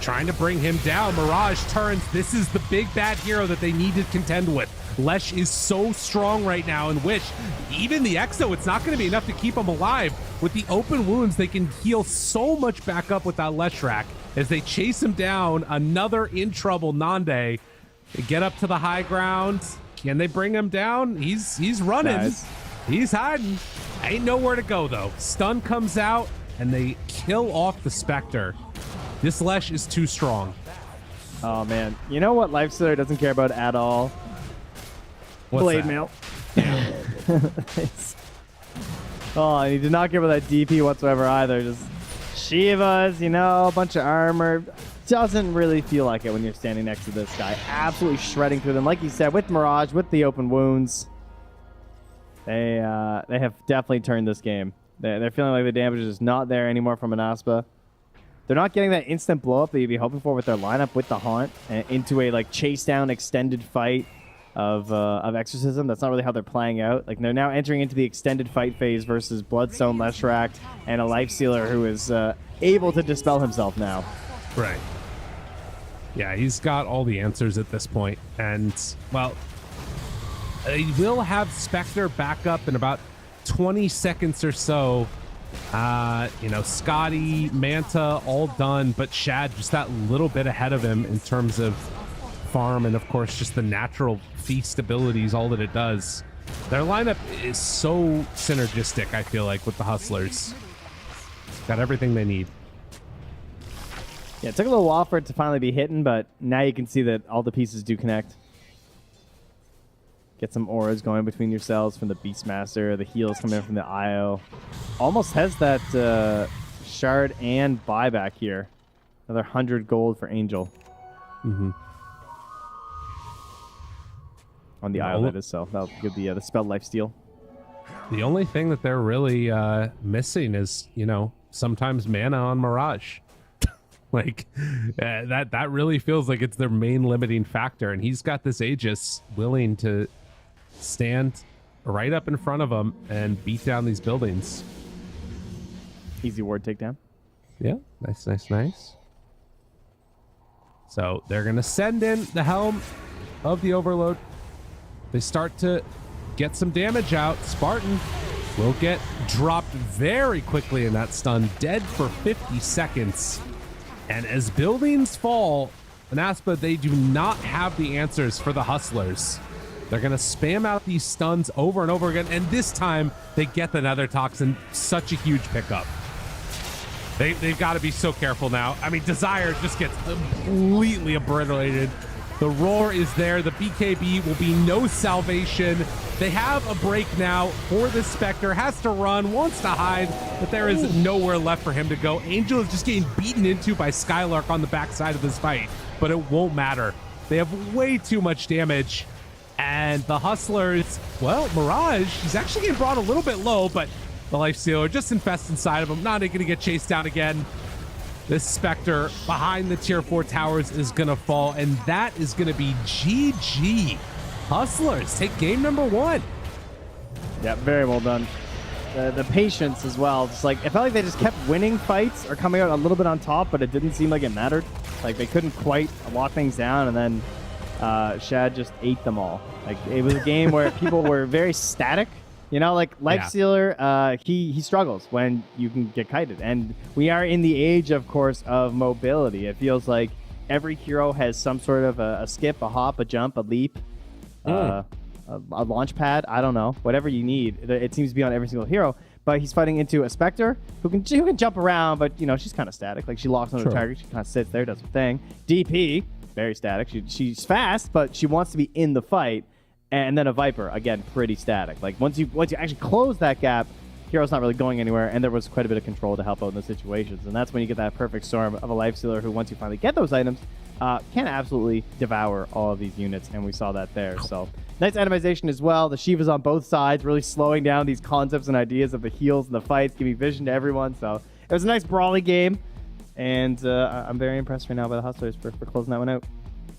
Trying to bring him down. Mirage turns. This is the big bad hero that they need to contend with. Lesh is so strong right now, and Wish, even the Exo, it's not going to be enough to keep him alive. With the open wounds, they can heal so much back up with that Leshrac as they chase him down. Another in trouble Nande. They get up to the high ground. Can they bring him down? He's running. Nice. He's hiding. Ain't nowhere to go, though. Stun comes out, and they kill off the Spectre. This Lesh is too strong. Oh, man. You know what Lifestealer doesn't care about at all? Blade Mail. Oh, and he did not care about that DP whatsoever either. Just Shivas, you know, a bunch of armor. Doesn't really feel like it when you're standing next to this guy. Absolutely shredding through them. Like you said, with Mirage, with the open wounds, they have definitely turned this game. They're feeling like the damage is not there anymore from Manaspa. They're not getting that instant blow up that you'd be hoping for with their lineup with the Haunt and into a like chase down extended fight of Exorcism. That's not really how they're playing out. Like, they're now entering into the extended fight phase versus Bloodstone, Leshrac, and a Lifestealer who is able to dispel himself now. Right. Yeah, he's got all the answers at this point. And, well, he will have Spectre back up in about 20 seconds or so. You know, Scotty, Manta, all done, but Shad just that little bit ahead of him in terms of farm and, of course, just the natural feast abilities, all that it does. Their lineup is so synergistic, I feel like, with the Hustlers. Got everything they need. Yeah, it took a little while for it to finally be hitting, but now you can see that all the pieces do connect. Get some auras going between yourselves from the Beastmaster. The heals coming in from the IO. Almost has that shard and buyback here. Another 100 gold for Angel. Mm-hmm. On the IO, that is, so that'll give the spell lifesteal. The only thing that they're really missing is, you know, sometimes mana on Mirage. Like, that really feels like it's their main limiting factor, and he's got this Aegis willing to stand right up in front of him and beat down these buildings. Easy ward takedown. Yeah, nice, nice, nice. So they're going to send in the Helm of the Overload. They start to get some damage out. Spartan will get dropped very quickly in that stun, dead for 50 seconds. And as buildings fall, Manaspa, they do not have the answers for the Hustlers. They're going to spam out these stuns over and over again, and this time they get the Nether Toxin. Such a huge pickup. They've got to be so careful now. I mean, Desire just gets completely obliterated. The Roar is there. The BKB will be no salvation. They have a break now for the Spectre. Has to run, wants to hide, but there is nowhere left for him to go. Angel is just getting beaten into by Skylark on the backside of this fight, but it won't matter. They have way too much damage. And the Hustlers, well, Mirage, he's actually getting brought a little bit low, but the Lifestealer just infests inside of him. Not going to get chased down again. This Spectre behind the tier 4 towers is going to fall, and that is going to be GG Hustlers take game number 1. Yeah, very well done. The patience as well. Just like it felt like they just kept winning fights or coming out a little bit on top, but it didn't seem like it mattered. Like they couldn't quite lock things down, and then Shad just ate them all. Like it was a game where people were very static. You know, like Lifestealer, he struggles when you can get kited, and we are in the age, of course, of mobility. It feels like every hero has some sort of a skip, a hop, a jump, a leap, a launch pad. I don't know, whatever you need. It seems to be on every single hero. But he's fighting into a Spectre who can jump around, but you know she's kind of static. Like she locks on the target, she kind of sits there, does her thing. DP, very static. She's fast, but she wants to be in the fight. And then a Viper, again, pretty static. Like once you actually close that gap, hero's not really going anywhere, and there was quite a bit of control to help out in those situations. And that's when you get that perfect storm of a Lifestealer who, once you finally get those items, can absolutely devour all of these units, and we saw that there. So nice itemization as well. The Shivas on both sides, really slowing down these concepts and ideas of the heals and the fights, giving vision to everyone. So it was a nice brawly game, and I'm very impressed right now by the Hustlers for closing that one out.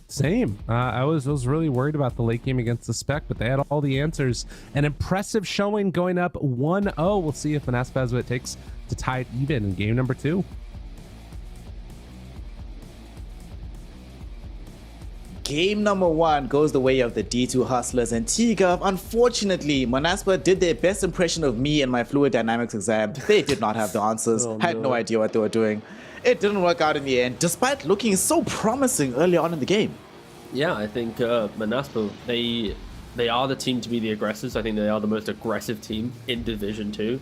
Same. I was really worried about the late game against the Spec, but they had all the answers. An impressive showing, going up 1-0. We'll see if Manaspa has what it takes to tie it even in game number 2. Game number 1 goes the way of the D2 Hustlers and T-Gov. Unfortunately, Manaspa did their best impression of me in my fluid dynamics exam. They did not have the answers, had no idea what they were doing. It didn't work out in the end, despite looking so promising early on in the game. Yeah, I think Manaspa, they are the team to be the aggressors. I think they are the most aggressive team in Division 2.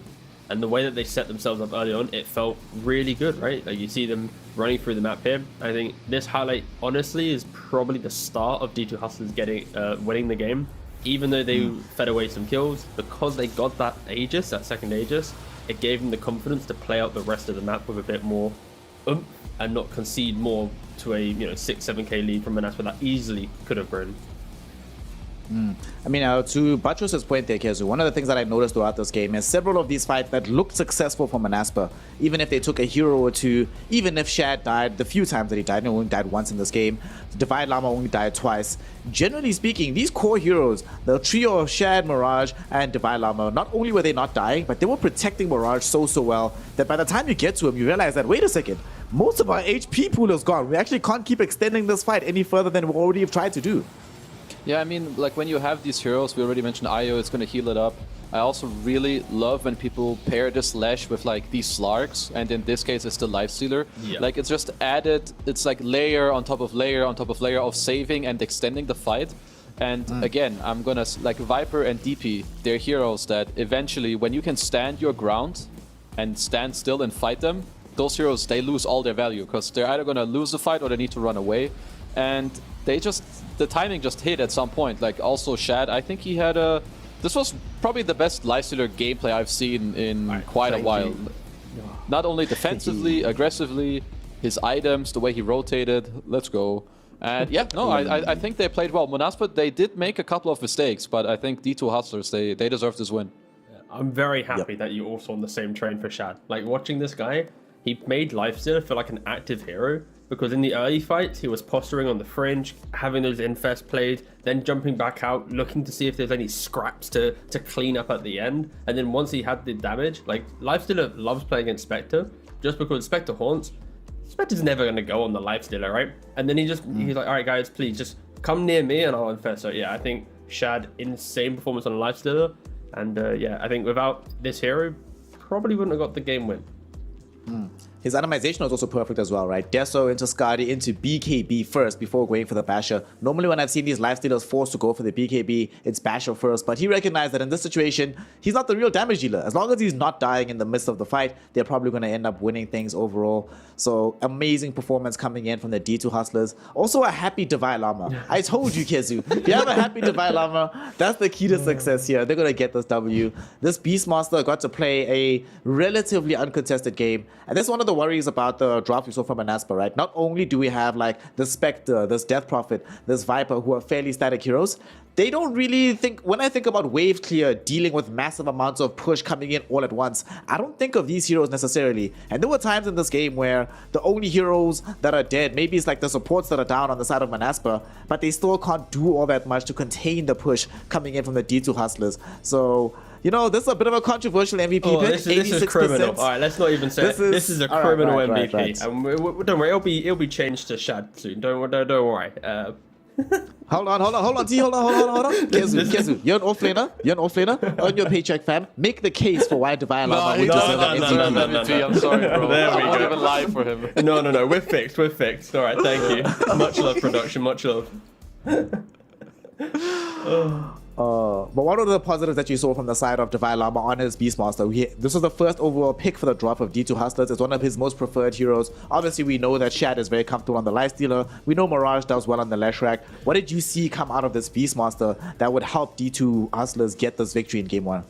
And the way that they set themselves up early on, it felt really good, right? Like you see them running through the map here. I think this highlight, honestly, is probably the start of D2 Hustlers winning the game. Even though they fed away some kills, because they got that Aegis, that second Aegis, it gave them the confidence to play out the rest of the map with a bit more and not concede more to a 6-7k lead from Manaspa that easily could have grown. I mean, to Buttress's point there, Kezu, one of the things that I noticed throughout this game is several of these fights that looked successful for Manaspa, even if they took a hero or two, even if Shad died the few times that he died, he only died once in this game, Divide Llama only died twice. Generally speaking, these core heroes, the trio of Shad, Mirage, and Divide Llama, not only were they not dying, but they were protecting Mirage so well that by the time you get to him, you realize that, wait a second, most of our HP pool is gone. We actually can't keep extending this fight any further than we already have tried to do. Yeah, I mean, like when you have these heroes, we already mentioned Io, it's going to heal it up. I also really love when people pair this Lash with like these Slarks, and in this case it's the Lifestealer. Yeah. Like it's just added, it's like layer on top of layer on top of layer of saving and extending the fight. And again, I'm gonna, like Viper and DP, they're heroes that eventually, when you can stand your ground and stand still and fight them, those heroes, they lose all their value because they're either gonna lose the fight or they need to run away. And they just, the timing just hit at some point. Like also Shad, I think he had a, this was probably the best Lifestealer gameplay I've seen in quite a while. Not only defensively, aggressively, his items, the way he rotated, let's go. And yeah, no, I think they played well. Manaspa, they did make a couple of mistakes, but I think D2 Hustlers, they deserve this win. I'm very happy that you're also on the same train for Shad. Like watching this guy, he made Lifestealer feel like an active hero. Because in the early fights, he was posturing on the fringe, having those infests played, then jumping back out, looking to see if there's any scraps to clean up at the end. And then once he had the damage, like, Lifestealer loves playing against Spectre, just because Spectre haunts. Spectre's never going to go on the Lifestealer, right? And then he's like, all right, guys, please just come near me and I'll infest. So yeah, I think Shad, insane performance on the Lifestealer. And yeah, I think without this hero, probably wouldn't have got the game win. His animation was also perfect as well, right? Deso into Skadi into BKB first before going for the Basher. Normally when I've seen these Lifestealers forced to go for the BKB, it's Basher first, but he recognized that in this situation, he's not the real damage dealer. As long as he's not dying in the midst of the fight, they're probably going to end up winning things overall. So amazing performance coming in from the D2 Hustlers. Also a happy Divide Llama. I told you, Kezu, if you have a happy Divide Llama, that's the key to success here. They're going to get this W. This Beastmaster got to play a relatively uncontested game, and this is one of the the worries about the draft we saw from Manaspa, right? Not only do we have like the Spectre, this Death Prophet, this Viper, who are fairly static heroes, they don't really think, when I think about wave clear, dealing with massive amounts of push coming in all at once, I don't think of these heroes necessarily. And there were times in this game where the only heroes that are dead, maybe it's like the supports that are down on the side of Manaspa, but they still can't do all that much to contain the push coming in from the D2 Hustlers. So, you know, this is a bit of a controversial MVP pick. This is criminal. All right, let's not even say this is a criminal MVP. And don't worry, it'll be changed to Shad soon. Don't worry. Hold on, T. Hold on. Kezu, you're an offlaner. Earn your paycheck, fam. Make the case for why Divine Lava would deserve an MVP. No. I'm sorry, bro. There we I won't go. even lie for him. No. We're fixed. All right, thank you. Much love, production. Much love. But one of the positives that you saw from the side of Divine Lama on his Beastmaster, this was the first overall pick for the drop of D2 Hustlers. It's one of his most preferred heroes. Obviously, we know that Shad is very comfortable on the Lifestealer. We know Mirage does well on the Leshrac. What did you see come out of this Beastmaster that would help D2 Hustlers get this victory in Game 1?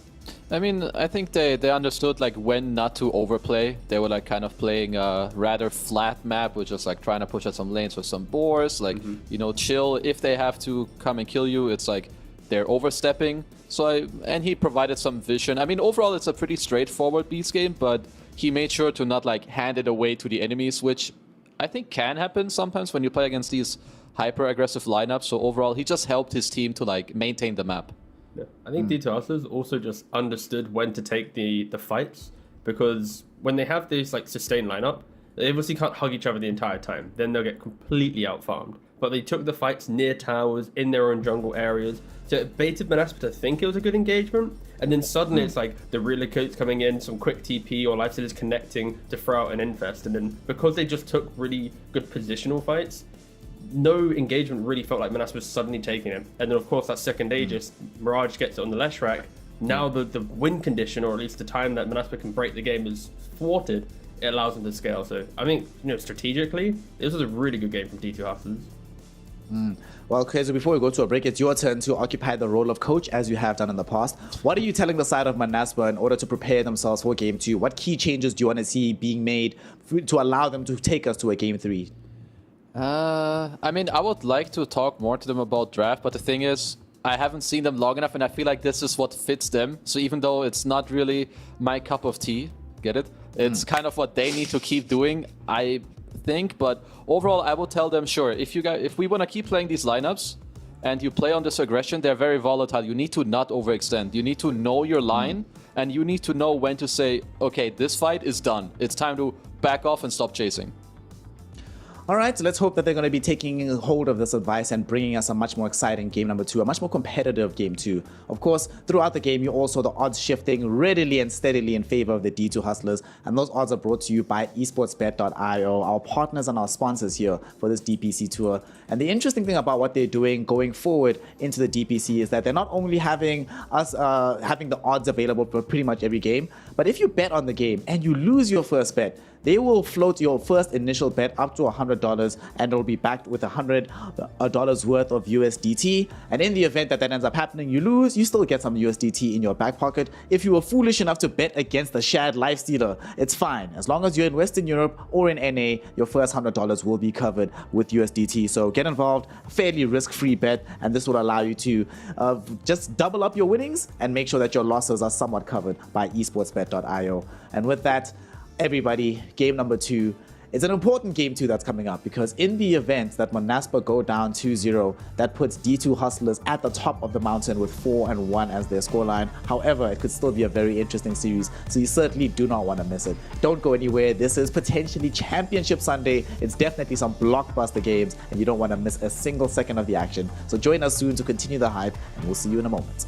I mean, I think they understood like when not to overplay. They were like kind of playing a rather flat map, which is like trying to push out some lanes with some boars, like, you know, chill. If they have to come and kill you, it's like they're overstepping. And he provided some vision. I mean, overall, it's a pretty straightforward Beast game, but he made sure to not like hand it away to the enemies, which I think can happen sometimes when you play against these hyper-aggressive lineups. So overall, he just helped his team to like maintain the map. Yeah. I think D2 Hustlers also just understood when to take the fights, because when they have this like sustained lineup, they obviously can't hug each other the entire time. Then they'll get completely out-farmed. But they took the fights near towers, in their own jungle areas. So it baited Manaspa to think it was a good engagement. And then suddenly it's like the relocates coming in, some quick TP or Lifestealers connecting to throw out an infest. And then because they just took really good positional fights, no engagement really felt like Manaspa was suddenly taking him. And then of course that second Aegis, Mirage gets it on the Leshrac. Now the win condition, or at least the time that Manaspa can break the game, is thwarted. It allows them to scale. So I think, you know, strategically, this was a really good game from D2 Hustlers. Well, Kezu, before we go to a break, it's your turn to occupy the role of coach, as you have done in the past. What are you telling the side of Manaspa in order to prepare themselves for Game 2? What key changes do you want to see being made to allow them to take us to a Game 3? I mean, I would like to talk more to them about draft, but the thing is, I haven't seen them long enough, and I feel like this is what fits them. So even though it's not really my cup of tea, get it? It's kind of what they need to keep doing, I think. But overall, I would tell them, sure, if we want to keep playing these lineups and you play on this aggression, they're very volatile. You need to not overextend. You need to know your line, and you need to know when to say, okay, this fight is done. It's time to back off and stop chasing. All right, so let's hope that they're going to be taking hold of this advice and bringing us a much more exciting game number 2, a much more competitive game 2. Of course, throughout the game, you also the odds shifting readily and steadily in favor of the D2 Hustlers, and those odds are brought to you by esportsbet.io, our partners and our sponsors here for this DPC tour. And the interesting thing about what they're doing going forward into the DPC is that they're not only having us having the odds available for pretty much every game, but if you bet on the game and you lose your first bet, they will float your first initial bet up to $100, and it'll be backed with $100 worth of USDT. And in the event that ends up happening, you lose, you still get some USDT in your back pocket. If you were foolish enough to bet against the Shad Lifestealer, it's fine. As long as you're in Western Europe or in NA, your first $100 will be covered with USDT. So get involved, fairly risk-free bet, and this will allow you to just double up your winnings and make sure that your losses are somewhat covered by esportsbet.io. And with that, everybody, game number 2. It's an important game 2 that's coming up, because in the event that Manaspa go down 2-0, that puts D2 Hustlers at the top of the mountain with 4-1 as their scoreline. However, it could still be a very interesting series, so you certainly do not want to miss it. Don't go anywhere. This is potentially Championship Sunday. It's definitely some blockbuster games, and you don't want to miss a single second of the action. So join us soon to continue the hype, and we'll see you in a moment.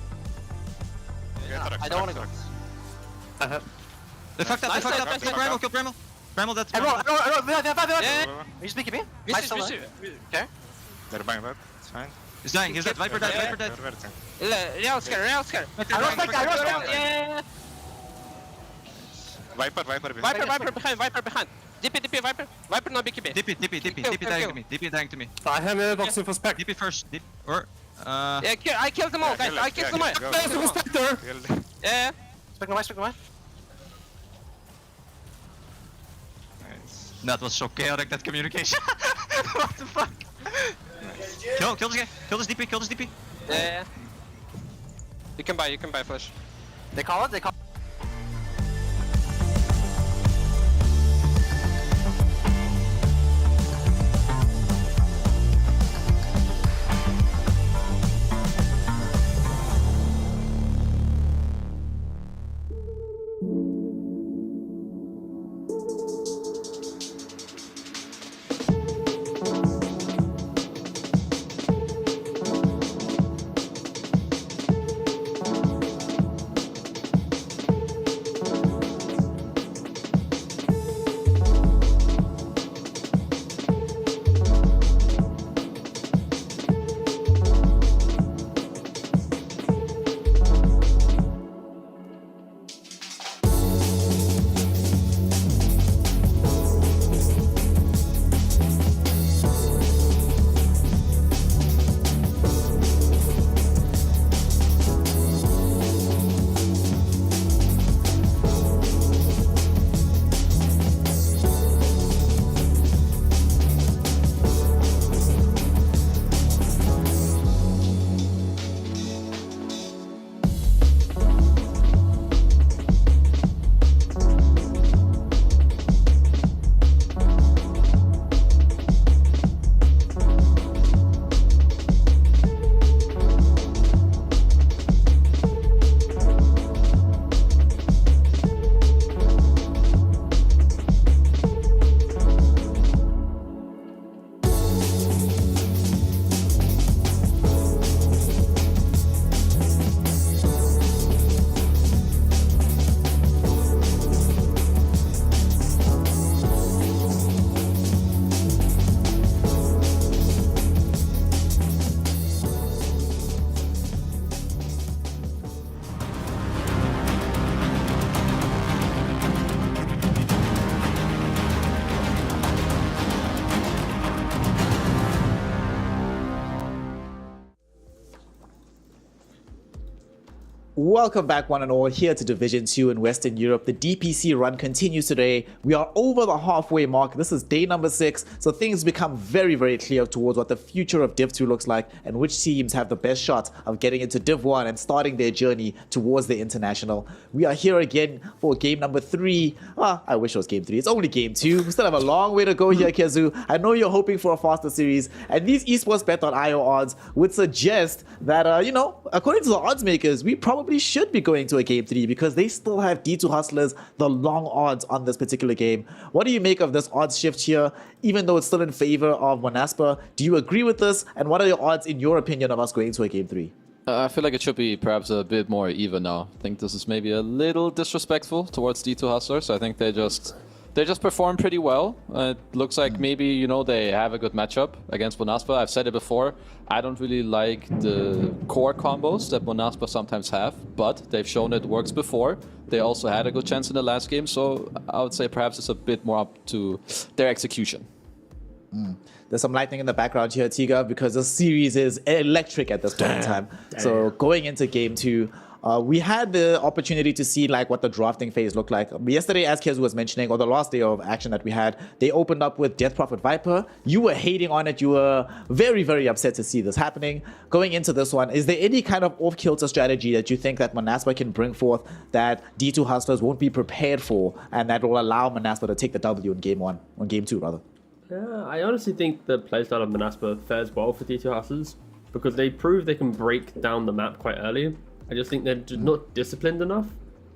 I don't want to go. They fucked up, kill Bramble, kill Bramble. Bramble, that's Everyone, are you speaking me? Okay. They're buying that, it's fine. He's dying, he's dead, Viper dead, Viper dead. Real scared. Yeah. Viper behind. Viper behind. DP, Viper not BKB. DP dying to me. I have a boxing for Spec. DP first, or... Yeah, I killed them all, guys. I killed them all. Yeah. Spec no. That was so chaotic, that communication. What the fuck? Kill this guy. Kill this DP. Kill this DP. Yeah. You can buy flash. They call it. Welcome back, one and all, here to Division 2 in Western Europe. The DPC run continues today. We are over the halfway mark. This is day number 6, so things become very, very clear towards what the future of Div 2 looks like and which teams have the best shot of getting into Div 1 and starting their journey towards the international. We are here again for game number 3. I wish it was game 3. It's only game 2. We still have a long way to go here, Kezu. I know you're hoping for a faster series, and these esportsbet.io odds would suggest that, according to the odds makers, we probably should be going to a game 3 because they still have D2 Hustlers, the long odds on this particular game. What do you make of this odds shift here, even though it's still in favor of Monaspa? Do you agree with this? And what are your odds, in your opinion, of us going to a game 3? I feel like it should be perhaps a bit more even now. I think this is maybe a little disrespectful towards D2 Hustlers. I think they just perform pretty well. It looks like maybe, they have a good matchup against Monaspa. I've said it before. I don't really like the core combos that Monaspa sometimes have, but they've shown it works before. They also had a good chance in the last game, so I would say perhaps it's a bit more up to their execution. There's some lightning in the background here, Tiga, because the series is electric at this point in time. So going into game 2, we had the opportunity to see what the drafting phase looked like. Yesterday, as Kezu was mentioning, or the last day of action that we had, they opened up with Death Prophet Viper. You were hating on it. You were very, very upset to see this happening. Going into this one, is there any kind of off-kilter strategy that you think that Monaspa can bring forth that D2 Hustlers won't be prepared for, and that will allow Monaspa to take the W in game 2 rather? Yeah, I honestly think the playstyle of Monaspa fares well for D2 Hustlers because they prove they can break down the map quite early. I just think they're just not disciplined enough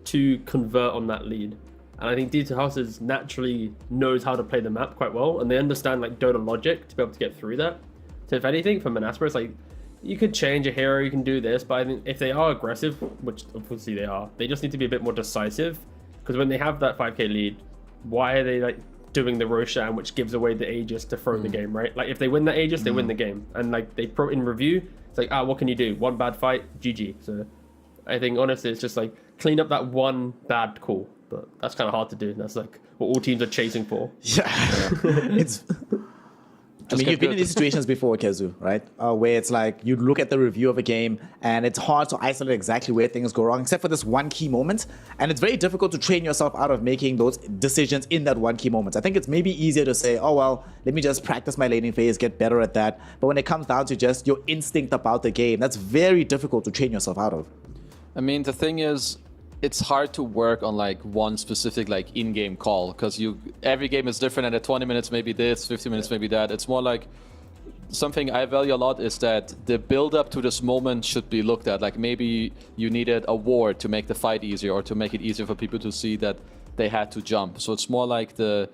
to convert on that lead. And I think D2 Hustlers naturally knows how to play the map quite well, and they understand Dota logic to be able to get through that. So if anything, for Monaspa, it's you could change a hero, you can do this, but I think if they are aggressive, which obviously they are, they just need to be a bit more decisive. Because when they have that 5k lead, why are they doing the Roshan, which gives away the Aegis to throw the game, right? If they win the Aegis, they win the game. And they pro in review, it's what can you do? One bad fight, GG. So I think honestly, it's just clean up that one bad call, but that's kind of hard to do. That's what all teams are chasing for. Yeah, I mean, you've been in these situations before, Kezu, right? Where it's like you look at the review of a game and it's hard to isolate exactly where things go wrong, except for this one key moment. And it's very difficult to train yourself out of making those decisions in that one key moment. I think it's maybe easier to say, oh, well, let me just practice my laning phase, get better at that. But when it comes down to just your instinct about the game, that's very difficult to train yourself out of. I mean, the thing is, it's hard to work on like one specific like in-game call because every game is different, and at 20 minutes maybe this, 50 minutes maybe that. It's more like something I value a lot is that the build-up to this moment should be looked at. Like maybe you needed a ward to make the fight easier or to make it easier for people to see that they had to jump. So it's more like the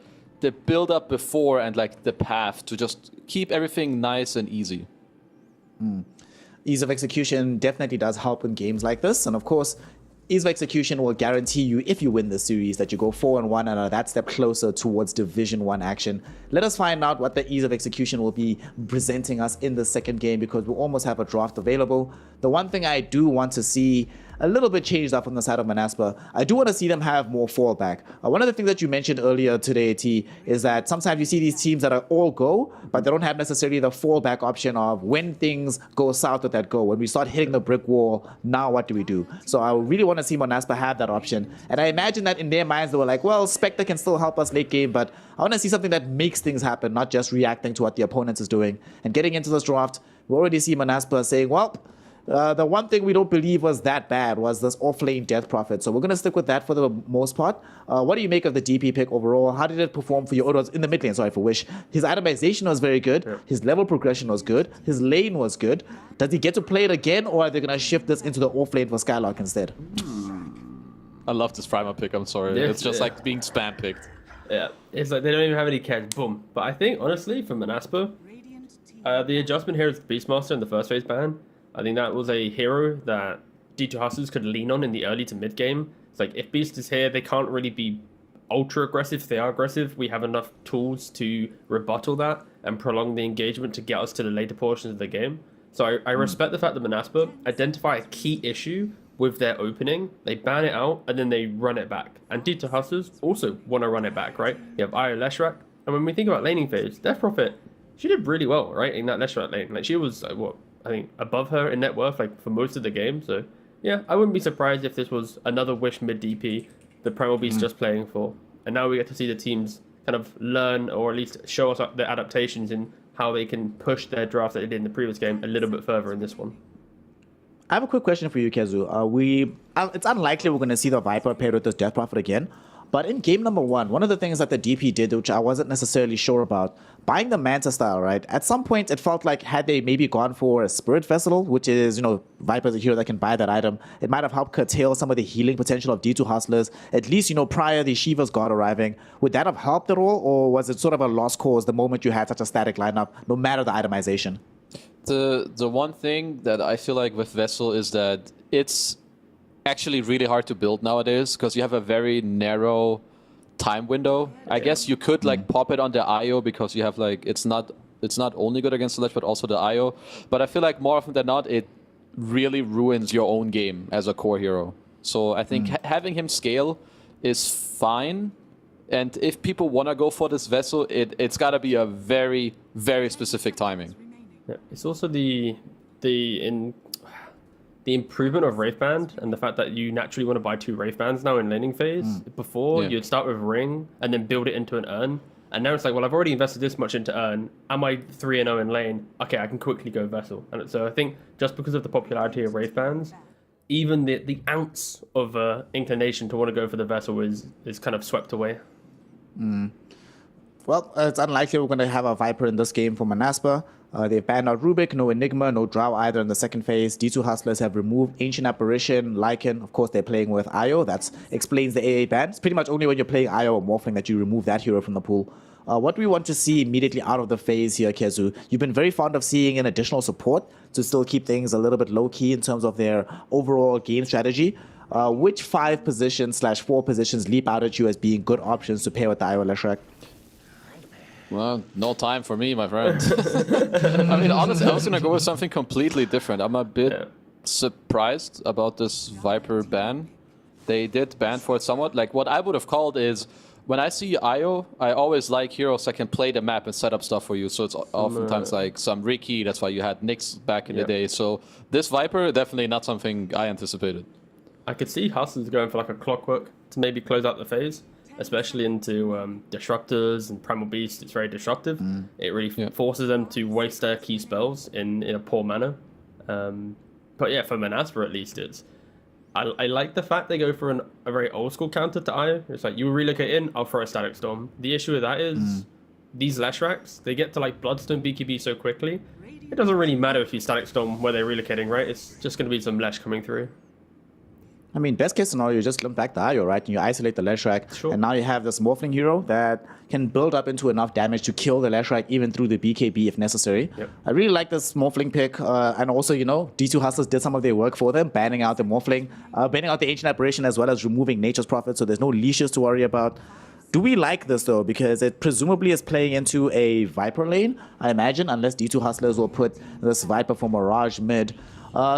build-up before and like the path to just keep everything nice and easy. Ease of execution definitely does help in games like this, and of course, ease of execution will guarantee you, if you win the series, that you go 4-1 and are that step closer towards Division 1 action. Let us find out what the ease of execution will be presenting us in the second game, because we almost have a draft available. The one thing I do want to see a little bit changed up on the side of Manaspa, I do want to see them have more fallback. One of the things that you mentioned earlier today, T, is that sometimes you see these teams that are all go, but they don't have necessarily the fallback option of when things go south with that go. When we start hitting the brick wall, now what do we do? So I really want to see Manaspa have that option. And I imagine that in their minds, they were like, well, Spectre can still help us late game, but I want to see something that makes things happen, not just reacting to what the opponent is doing. And getting into this draft, we already see Manaspa saying, well, the one thing we don't believe was that bad was this off-lane Death Prophet. So we're going to stick with that for the most part. What do you make of the DP pick overall? How did it perform for you? Oh, it was in the mid lane, sorry, for Wish. His itemization was very good. Yeah. His level progression was good. His lane was good. Does he get to play it again, or are they going to shift this into the off-lane for Skylark instead? I love this Primer pick, I'm sorry. It's just like being spam picked. Yeah, it's like they don't even have any catch. Boom. But I think, honestly, for Manaspa, the adjustment here is Beastmaster in the first phase ban. I think that was a hero that D2 Hustlers could lean on in the early to mid game. It's like, if Beast is here, they can't really be ultra aggressive. If they are aggressive, we have enough tools to rebuttal that and prolong the engagement to get us to the later portions of the game. So I respect the fact that Manaspa identify a key issue with their opening, they ban it out, and then they run it back. And D2 Hustlers also want to run it back, right? You have Io Leshrac, and when we think about laning phase, Death Prophet, she did really well, right, in that Leshrac lane. Like, she was, what, I think above her in net worth, like, for most of the game. So yeah, I wouldn't be surprised if this was another Wish mid DP the Primal Beast just playing for. And now we get to see the teams kind of learn, or at least show us the adaptations in how they can push their draft that they did in the previous game a little bit further in this one. I have a quick question for you, Kezu. It's unlikely we're going to see the Viper paired with this Death Prophet again. But in game number one of the things that the DP did, which I wasn't necessarily sure about, buying the Manta style, right? At some point, it felt like had they maybe gone for a Spirit Vessel, which is, Viper's a hero that can buy that item, it might have helped curtail some of the healing potential of D2 Hustlers, at least, prior the Shiva's God arriving. Would that have helped at all, or was it sort of a lost cause the moment you had such a static lineup, no matter the itemization? The one thing that I feel like with Vessel is that it's actually really hard to build nowadays because you have a very narrow time window. I guess you could like pop it on the IO because you have like it's not only good against the ledge but also the IO. But I feel like more often than not it really ruins your own game as a core hero. So I think having him scale is fine. And if people want to go for this Vessel, it's got to be a very, very specific timing. Yeah, it's also the improvement of Wraith Band and the fact that you naturally want to buy 2 Wraith Bands now in laning phase. Before, you'd start with Ring and then build it into an Urn. And now it's like, well, I've already invested this much into Urn. Am I 3-0 in lane? Okay, I can quickly go Vessel. And so I think just because of the popularity of Wraith Bands, even the ounce of inclination to want to go for the Vessel is kind of swept away. Well, it's unlikely we're going to have a Viper in this game for Manaspa. They've banned out Rubik, no Enigma, no Drow either in the second phase. D2 Hustlers have removed Ancient Apparition, Lycan. Of course, they're playing with Io. That explains the AA ban. It's pretty much only when you're playing Io or Morphling that you remove that hero from the pool. What do we want to see immediately out of the phase here, Kezu? You've been very fond of seeing an additional support to still keep things a little bit low-key in terms of their overall game strategy. Which 5 positions / 4 positions leap out at you as being good options to pair with the Io Leshrac? Well, no time for me, my friend. I mean, honestly, I was going to go with something completely different. I'm a bit surprised about this Viper ban. They did ban for it somewhat. Like, what I would have called is when I see IO, I always like heroes that can play the map and set up stuff for you. So it's oftentimes like some Ricky. That's why you had Nyx back in the day. So this Viper, definitely not something I anticipated. I could see Hustlers going for like a clockwork to maybe close out the phase, especially into Disruptors and Primal Beast. It's very disruptive. It really forces them to waste their key spells in a poor manner. But yeah, for Manaspa at least, I like the fact they go for a very old school counter to Io. It's like, you relocate in, I'll throw a Static Storm. The issue with that is these Leshraks, they get to like Bloodstone BKB so quickly. It doesn't really matter if you Static Storm where they're relocating, right? It's just going to be some Lesh coming through. I mean, best case scenario, you just limp back the IO, right? And you isolate the Leshrac, and now you have this Morphling hero that can build up into enough damage to kill the Leshrac even through the BKB if necessary. I really like this Morphling pick, and also, you know, D2 Hustlers did some of their work for them, banning out the Morphling, banning out the Ancient Aberration, as well as removing Nature's Prophet, so there's no leashes to worry about. Do we like this, though? Because it presumably is playing into a Viper lane, I imagine, unless D2 Hustlers will put this Viper for Mirage mid.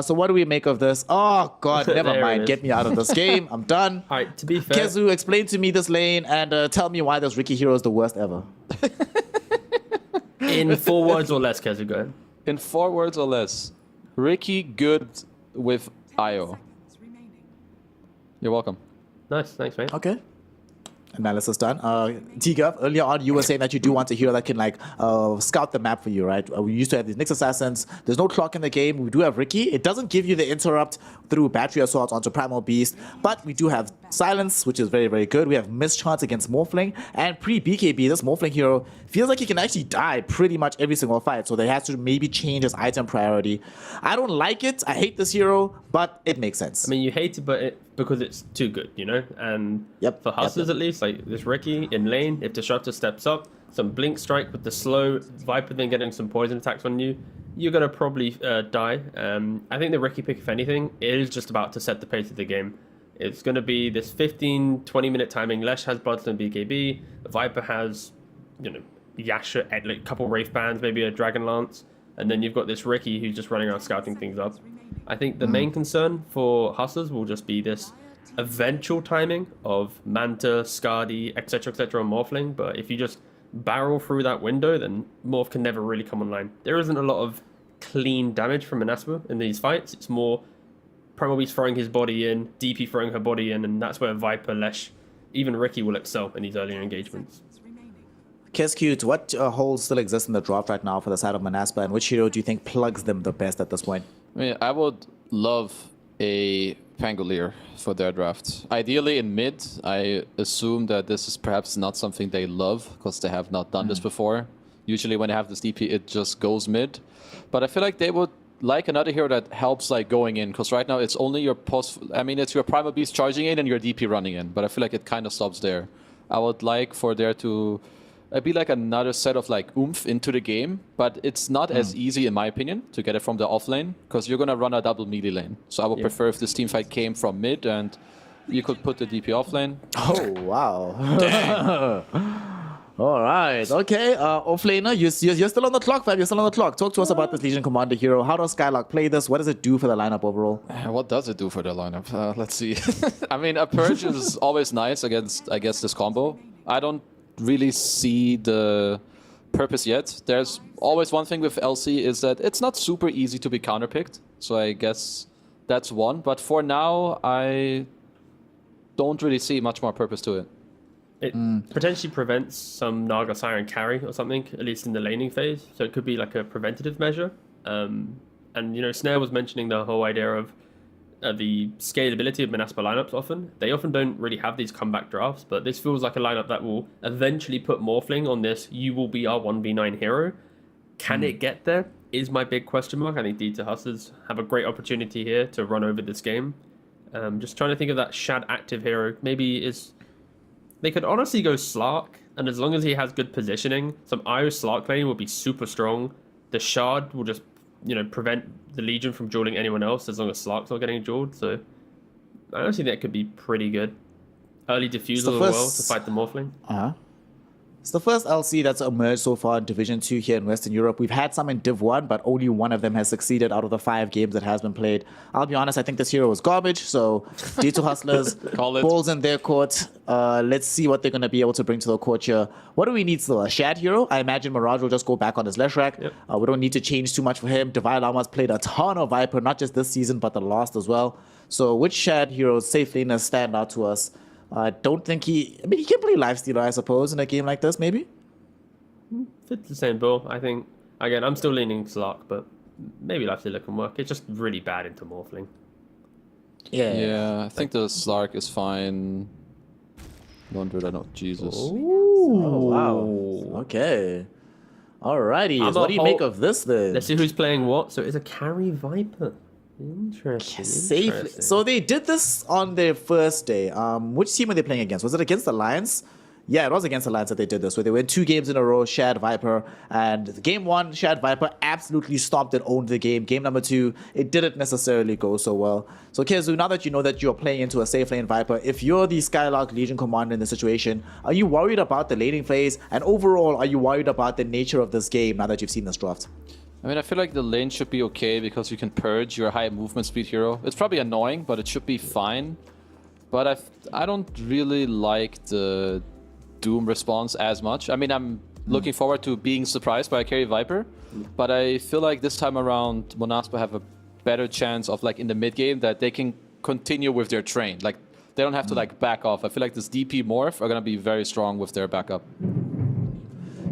So what do we make of this? Oh, God, never mind. Get me out of this game. I'm done. All right, to be fair... Kezu, explain to me this lane and tell me why this Ricky hero is the worst ever. In 4 words or less, Kezu, go ahead. In 4 words or less. Ricky good with IO. You're welcome. Nice, thanks, mate. Okay. Analysis done. T-Gov, earlier on you were saying that you do want a hero that can like scout the map for you, right? We used to have these Nyx Assassins. There's no clock in the game. We do have Ricky. It doesn't give you the interrupt through battery assaults onto Primal Beast, but we do have Silence, which is very, very good. We have Mischance against Morphling, and pre-BKB, this Morphling hero feels like he can actually die pretty much every single fight, so they have to maybe change his item priority. I don't like it. I hate this hero, but it makes sense. I mean, you hate it, because it's too good, you know? And for Hustlers at least, like this Ricky in lane, if Disruptor steps up, some Blink Strike with the slow, Viper then getting some poison attacks on you, you're going to probably die. I think the Ricky pick, if anything, is just about to set the pace of the game. It's going to be this 15-20 minute timing. Lesh has Bloodstone BKB, Viper has, you know, Yasha, like a couple Wraith Bands, maybe a Dragon Lance, and then you've got this Ricky who's just running around scouting things up. I think the main concern for Hustlers will just be this eventual timing of Manta, Skadi, etc., on Morphling, but if you just barrel through that window, then Morph can never really come online. There isn't a lot of clean damage from Manaspa in these fights. It's more Primal Beast throwing his body in, DP throwing her body in, and that's where Viper, Lesh, even Ricky will excel in these earlier engagements. Kescute, what holes still exist in the draft right now for the side of Manaspa, and which hero do you think plugs them the best at this point? I mean, I would love a Pangolier for their draft. Ideally in mid, I assume that this is perhaps not something they love, because they have not done this before. Usually when they have this DP, it just goes mid. But I feel like they would like another hero that helps like going in, because right now it's only your it's your Primal Beast charging in and your DP running in, but I feel like it kind of stops there. I would like for there to be like another set of like oomph into the game, but it's not as easy in my opinion to get it from the off lane, because you're gonna run a double melee lane. So I would prefer if this team fight came from mid and you could put the DP off lane. Oh wow. Dang. All right, okay, offlaner, you're still on the clock, Fab, you're still on the clock. Talk to us about this Legion Commander hero. How does Skylark play this? What does it do for the lineup overall? What does it do for the lineup? Let's see. I mean, a Purge is always nice against, I guess, this combo. I don't really see the purpose yet. There's always one thing with LC is that it's not super easy to be counterpicked. So I guess that's one. But for now, I don't really see much more purpose to it. It potentially prevents some Naga Siren carry or something, at least in the laning phase. So it could be like a preventative measure. And, you know, Snare was mentioning the whole idea of the scalability of Manaspa lineups often. They often don't really have these comeback drafts, but this feels like a lineup that will eventually put Morphling on this, you will be our 1v9 hero. Can it get there? Is my big question mark. I think D2 Hustlers have a great opportunity here to run over this game. Just trying to think of that Shad active hero. Maybe is... They could honestly go Slark, and as long as he has good positioning, some IO Slark lane will be super strong. The Shard will just, you know, prevent the Legion from dueling anyone else as long as Slark's not getting dueled. So I honestly think that could be pretty good. Early Diffusal as well to fight the Morphling. It's the first LC that's emerged so far in Division 2 here in Western Europe. We've had some in Div 1, but only one of them has succeeded out of the 5 games that has been played. I'll be honest, I think this hero is garbage, so D2 Hustlers, balls in their court. Let's see what they're going to be able to bring to the court here. What do we need still? A Shad hero? I imagine Mirage will just go back on his Leshrac. Yep. We don't need to change too much for him. Divine Lama's played a ton of Viper, not just this season, but the last as well. So which Shad heroes safely going to stand out to us? I don't think he can play Lifestealer, I suppose, in a game like this, maybe? It's the same bill. I think, again, I'm still leaning Slark, but maybe Lifestealer can work. It's just really bad into Morphling. Yeah, I think the Slark is fine. Don't do that, no, Jesus. Oh, wow. Okay. Alrighty. What do you make of this then? Let's see who's playing what. So it's a carry Viper. Interesting. Safely. So they did this on their first day. Which team were they playing against? Was it against Alliance? Yeah, it was against Alliance that they did this, where they went 2 games in a row, Shad Viper, and game 1, Shad Viper absolutely stomped and owned the game. Game number 2, it didn't necessarily go so well. So Kezu, now that you know that you're playing into a safe lane Viper, if you're the Skylark Legion commander in the situation, are you worried about the laning phase? And overall, are you worried about the nature of this game now that you've seen this draft? I mean, I feel like the lane should be okay because you can purge your high movement speed hero. It's probably annoying, but it should be fine. But I don't really like the Doom response as much. I mean, I'm looking forward to being surprised by a carry Viper, but I feel like this time around Monaspa have a better chance of, like, in the mid game that they can continue with their train. Like, they don't have to like back off. I feel like this DP Morph are gonna be very strong with their backup.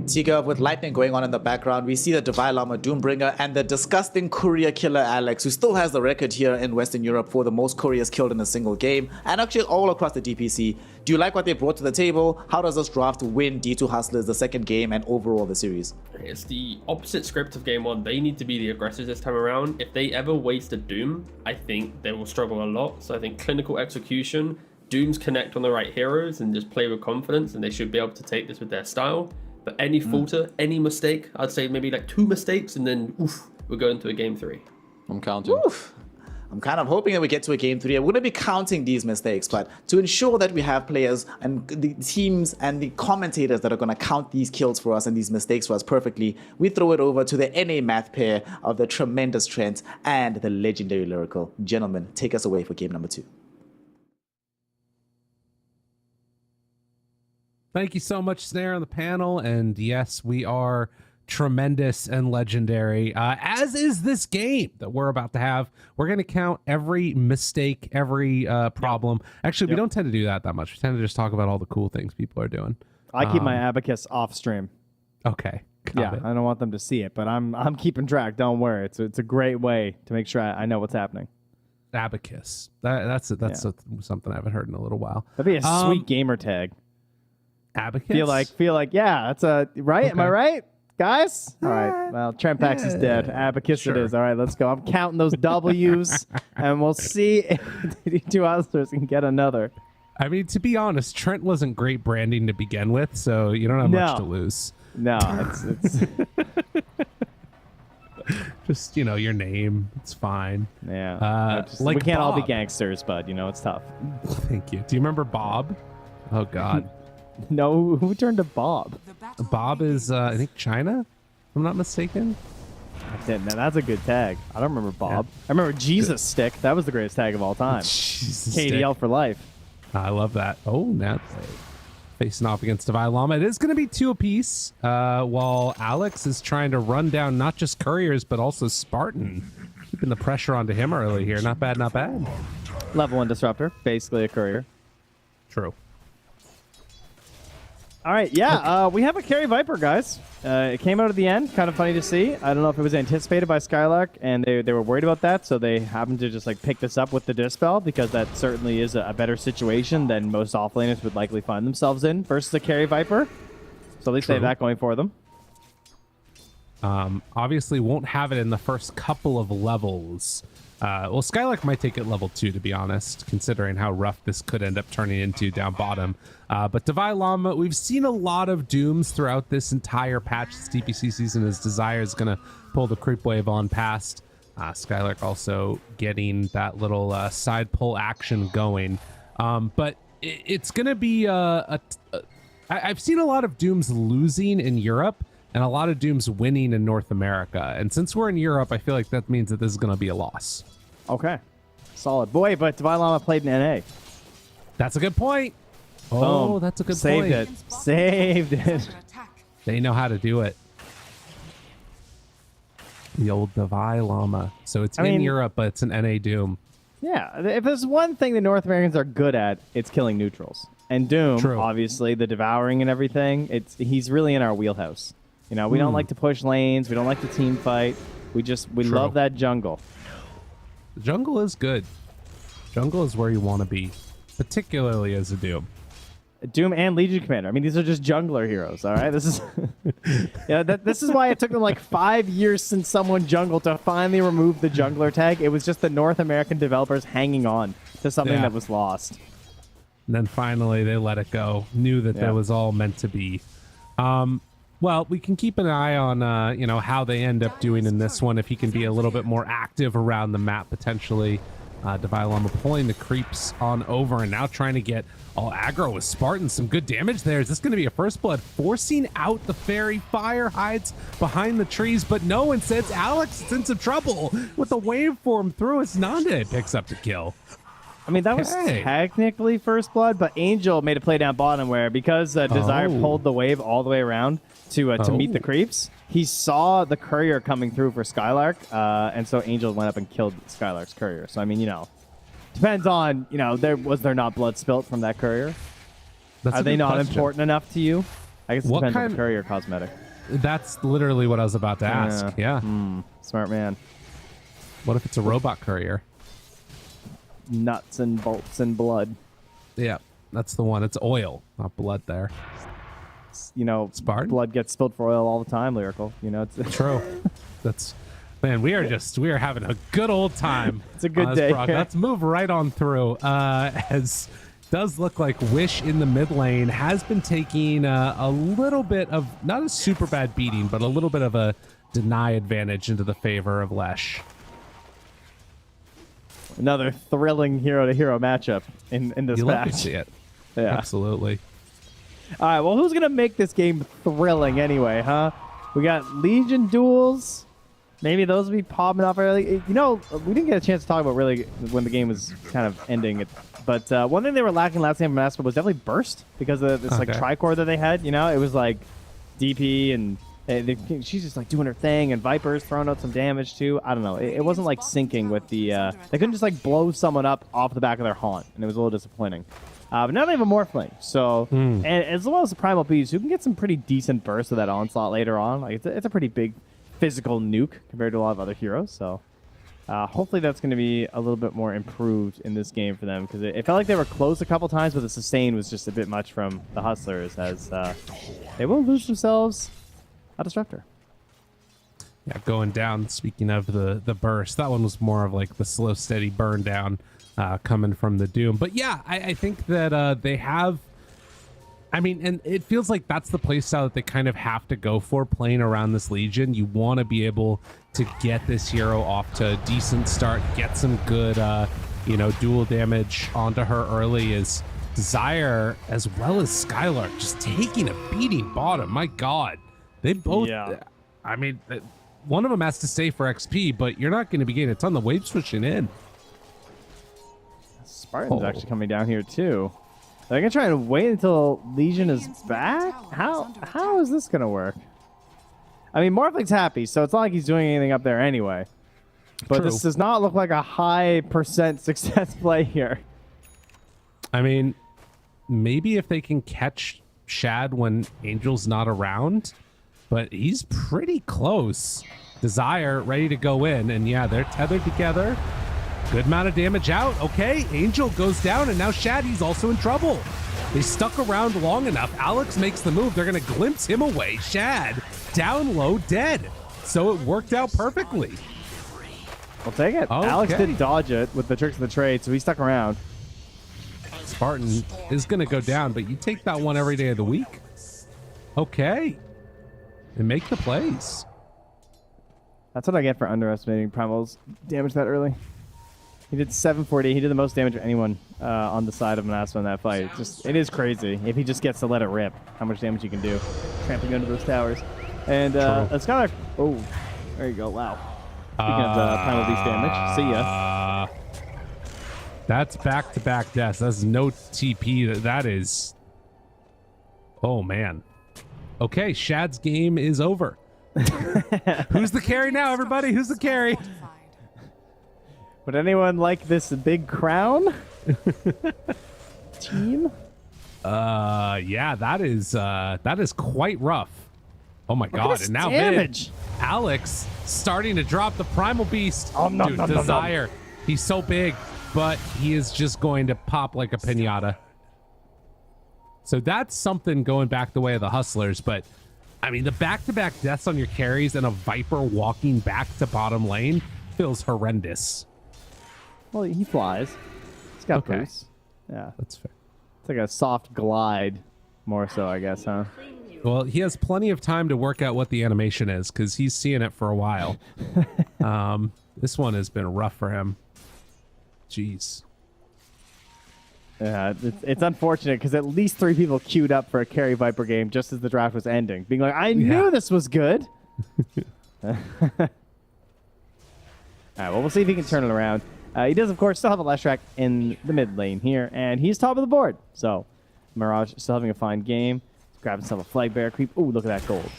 Tiga, with lightning going on in the background, we see the Divine Llama Doombringer and the disgusting courier killer Alex, who still has the record here in Western Europe for the most couriers killed in a single game, and actually all across the DPC. Do you like what they brought to the table? How does this draft win D2 Hustlers the second game and overall the series? It's the opposite script of game 1. They need to be the aggressors this time around. If they ever waste a Doom, I think they will struggle a lot. So I think clinical execution, Dooms connect on the right heroes and just play with confidence, and they should be able to take this with their style. But any falter, any mistake, I'd say maybe like 2 mistakes, and then oof, we're going to a game 3. I'm counting. Oof. I'm kind of hoping that we get to a game 3. I'm going to be counting these mistakes, but to ensure that we have players and the teams and the commentators that are going to count these kills for us and these mistakes for us perfectly, we throw it over to the NA math pair of the tremendous Trent and the legendary Lyrical. Gentlemen, take us away for game number 2. Thank you so much, Snare, on the panel. And yes, we are tremendous and legendary, as is this game that we're about to have. We're going to count every mistake, every problem. Actually, we don't tend to do that much. We tend to just talk about all the cool things people are doing. I keep my abacus off stream. Okay. Yeah, I don't want them to see it, but I'm keeping track. Don't worry. It's a great way to make sure I know what's happening. Abacus. That's something I haven't heard in a little while. That'd be a sweet gamer tag. Abacus? Feel like, yeah, that's a right. Okay. Am I right, guys? All right. Well, Trent Pax is dead. Abacus it is. All right, let's go. I'm counting those W's, and we'll see if the 2 Hustlers can get another. I mean, to be honest, Trent wasn't great branding to begin with, so you don't have much to lose. No, it's just, your name. It's fine. Yeah. Like we can't all be Bob. Gangsters, but it's tough. Thank you. Do you remember Bob? Oh God. No, who turned to Bob? Bob is, I think, China, if I'm not mistaken. Now, that's a good tag. I don't remember Bob. Yeah. I remember Jesus Stick. That was the greatest tag of all time. Jesus KDL Stick. for life. I love that. Oh, now facing off against Divine Llama. It is going to be 2 apiece, while Alex is trying to run down not just couriers, but also Spartan. Keeping the pressure onto him early here. Not bad, not bad. Level 1 disruptor. Basically a courier. True. All right, yeah, we have a carry Viper, guys. It came out at the end. Kind of funny to see. I don't know if it was anticipated by Skylark, and they were worried about that, so they happened to just pick this up with the Dispel, because that certainly is a better situation than most offlaners would likely find themselves in versus a carry Viper. So at least they have that going for them. Obviously won't have it in the first couple of levels. Well, Skylark might take it level 2, to be honest, considering how rough this could end up turning into down bottom. But Divine Llama, we've seen a lot of Dooms throughout this entire patch. This DPC season, his Desire is going to pull the creep wave on past. Skylark also getting that little side pull action going. But it's going to be a I've seen a lot of Dooms losing in Europe and a lot of Dooms winning in North America. And since we're in Europe, I feel like that means that this is going to be a loss. Okay. Solid. Boy, but Divine Llama played in NA. That's a good point. Oh, Boom. that's a good Saved point. it. Saved it. They know how to do it. The old Divine Llama. So it's in Europe, but it's an NA Doom. Yeah, if there's one thing the North Americans are good at, it's killing neutrals. And Doom, obviously, the devouring and everything, he's really in our wheelhouse. You know, we don't like to push lanes. We don't like to team fight. We love that jungle. The jungle is good. Jungle is where you want to be, particularly as a Doom. Doom and Legion Commander. I mean, these are just jungler heroes, all right? This is this is why it took them like 5 years since someone jungled to finally remove the jungler tag. It was just the North American developers hanging on to something that was lost. And then finally they let it go. Knew that that was all meant to be. Well, we can keep an eye on you know, how they end up doing in this one. If he can be a little bit more active around the map potentially. Divine Llama pulling the creeps on over and now trying to get all aggro with Spartan. Some good damage there. Is this going to be a first blood? Forcing out the fairy. Fire hides behind the trees, but no, instead it's Alex. It's in some trouble with the waveform through. It's Nanda. It picks up the kill. I mean, that was technically first blood, but Angel made a play down bottom where because Desire pulled the wave all the way around to meet the creeps, he saw the courier coming through for Skylark, and so Angel went up and killed Skylark's courier. So, I mean, you know, depends on, you know, was there not blood spilt from that courier? Are they not important enough to you? I guess it depends on the courier cosmetic. That's literally what I was about to ask. Yeah. Smart man. What if it's a robot courier? Nuts and bolts and blood. Yeah, that's the one. It's oil, not blood there. You know, Spartan? Blood gets spilled for oil all the time, Lyrical. You know, it's true. That's, man, we are having a good old time. It's a good day. Let's move right on through. As does look like Wish in the mid lane has been taking a little bit of, not a super bad beating, but a little bit of a deny advantage into the favor of Lesh. Another thrilling hero-to-hero matchup in this You match. love to see it. Yeah. Absolutely. All right, well, who's going to make this game thrilling anyway, huh? We got Legion duels. Maybe those will be popping off early. You know, we didn't get a chance to talk about really when the game was kind of ending. But one thing they were lacking last game of Master was definitely burst because of this like tricore that they had. You know, it was like DP and she's just like doing her thing, and Viper's throwing out some damage too. I don't know. It wasn't like syncing with the. They couldn't just like blow someone up off the back of their haunt, and it was a little disappointing. But now they have a Morphling, so and as well as the Primal Beast, who can get some pretty decent bursts of that onslaught later on. Like it's a pretty big physical nuke compared to a lot of other heroes. So hopefully that's going to be a little bit more improved in this game for them, because it felt like they were close a couple times, but the sustain was just a bit much from the Hustlers, as they will lose themselves a Disruptor. Yeah, going down, speaking of the burst, that one was more of like the slow, steady burn down coming from the Doom. But yeah, I think that they have, I mean, and it feels like that's the playstyle that they kind of have to go for playing around this Legion. You want to be able to get this hero off to a decent start, get some good, you know, dual damage onto her early, as Desire as well as Skylark just taking a beating bottom. My God. They both, I mean, one of them has to stay for XP, but you're not going to be getting a ton. The wave switching in. Spartan's actually coming down here too. They're going to try and wait until Legion is back? How is this going to work? I mean, Morphling's happy, so it's not like he's doing anything up there anyway. But this does not look like a high % success play here. I mean, maybe if they can catch Shad when Angel's not around, but he's pretty close. Desire ready to go in, and yeah, they're tethered together. Good amount of damage out. Okay, Angel goes down, and now Shaddy's also in trouble. They stuck around long enough. Alex makes the move. They're going to glimpse him away. Shad down low, dead. So it worked out perfectly. We'll take it. Okay. Alex did dodge it with the tricks of the trade, so he stuck around. Spartan is going to go down, but you take that one every day of the week. Okay. And make the plays. That's what I get for underestimating Primal's damage that early. He did 740. He did the most damage of anyone on the side of Manaspa in that fight. It is crazy if he just gets to let it rip, how much damage he can do, trampling under those towers. And it's kind of... Oh, there you go. Wow. Speaking of Primal Beast damage, see ya. That's back-to-back deaths. That's no TP. That is... Oh, man. Okay, Shad's game is over. Who's the carry now, everybody? Who's the carry? Would anyone like this big crown? Team? Yeah, that is quite rough. Oh my god, and now damage. Alex starting to drop the Primal Beast. Dude, Desire. He's so big, but he is just going to pop like a piñata. So that's something going back the way of the Hustlers, but I mean, the back-to-back deaths on your carries and a Viper walking back to bottom lane feels horrendous. Well, he flies. He's got boost. Yeah. That's fair. It's like a soft glide, more so, I guess, huh? Well, he has plenty of time to work out what the animation is because he's seeing it for a while. This one has been rough for him. Jeez. Yeah, it's unfortunate because at least 3 people queued up for a carry Viper game just as the draft was ending, being like, I knew this was good. All right, well, we'll see if he can turn it around. He does, of course, still have a last track in the mid lane here, and he's top of the board. So Mirage still having a fine game. He's grabbing himself a flag bearer creep. Ooh, look at that gold.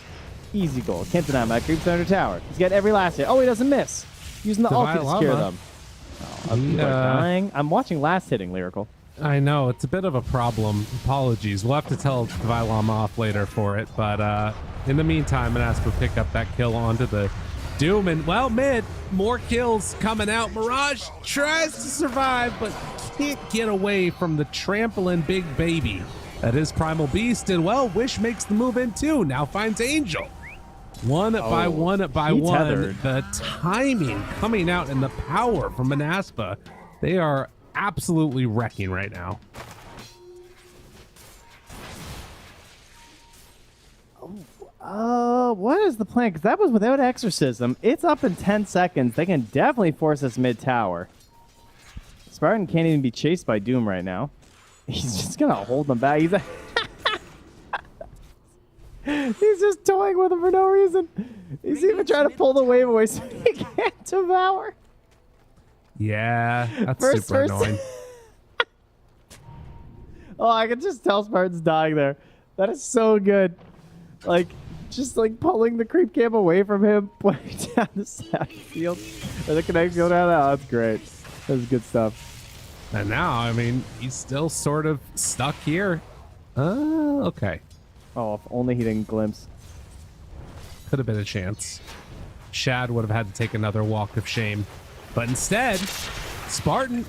Easy gold. Can't deny my creeps under tower. He's got every last hit. Oh, he doesn't miss. Using the ulti to secure them. Oh, people are dying. I'm watching last hitting, Lyrical. I know, it's a bit of a problem. Apologies. We'll have to tell Vylama off later for it, but in the meantime, Manaspa pick up that kill onto the Doom, and well, mid, more kills coming out. Mirage tries to survive, but can't get away from the trampling big baby that is Primal Beast, and well, Wish makes the move in too, now finds Angel. One by one. Tethered. The timing coming out and the power from Manaspa, they are absolutely wrecking right now. What is the plan? Because that was without Exorcism. It's up in 10 seconds. They can definitely force this mid tower. Spartan can't even be chased by Doom right now. He's just going to hold them back. He's just toying with him for no reason. He's even trying to pull the wave away so he can't devour. Yeah, that's super annoying. Oh, I can just tell Spartan's dying there. That is so good. Like, just like pulling the creep cam away from him, playing down the side field. Or the connection go down. Oh, that's great. That's good stuff. And now, I mean, he's still sort of stuck here. Okay. Oh, if only he didn't glimpse. Could have been a chance. Shad would have had to take another walk of shame. But instead, Spartan,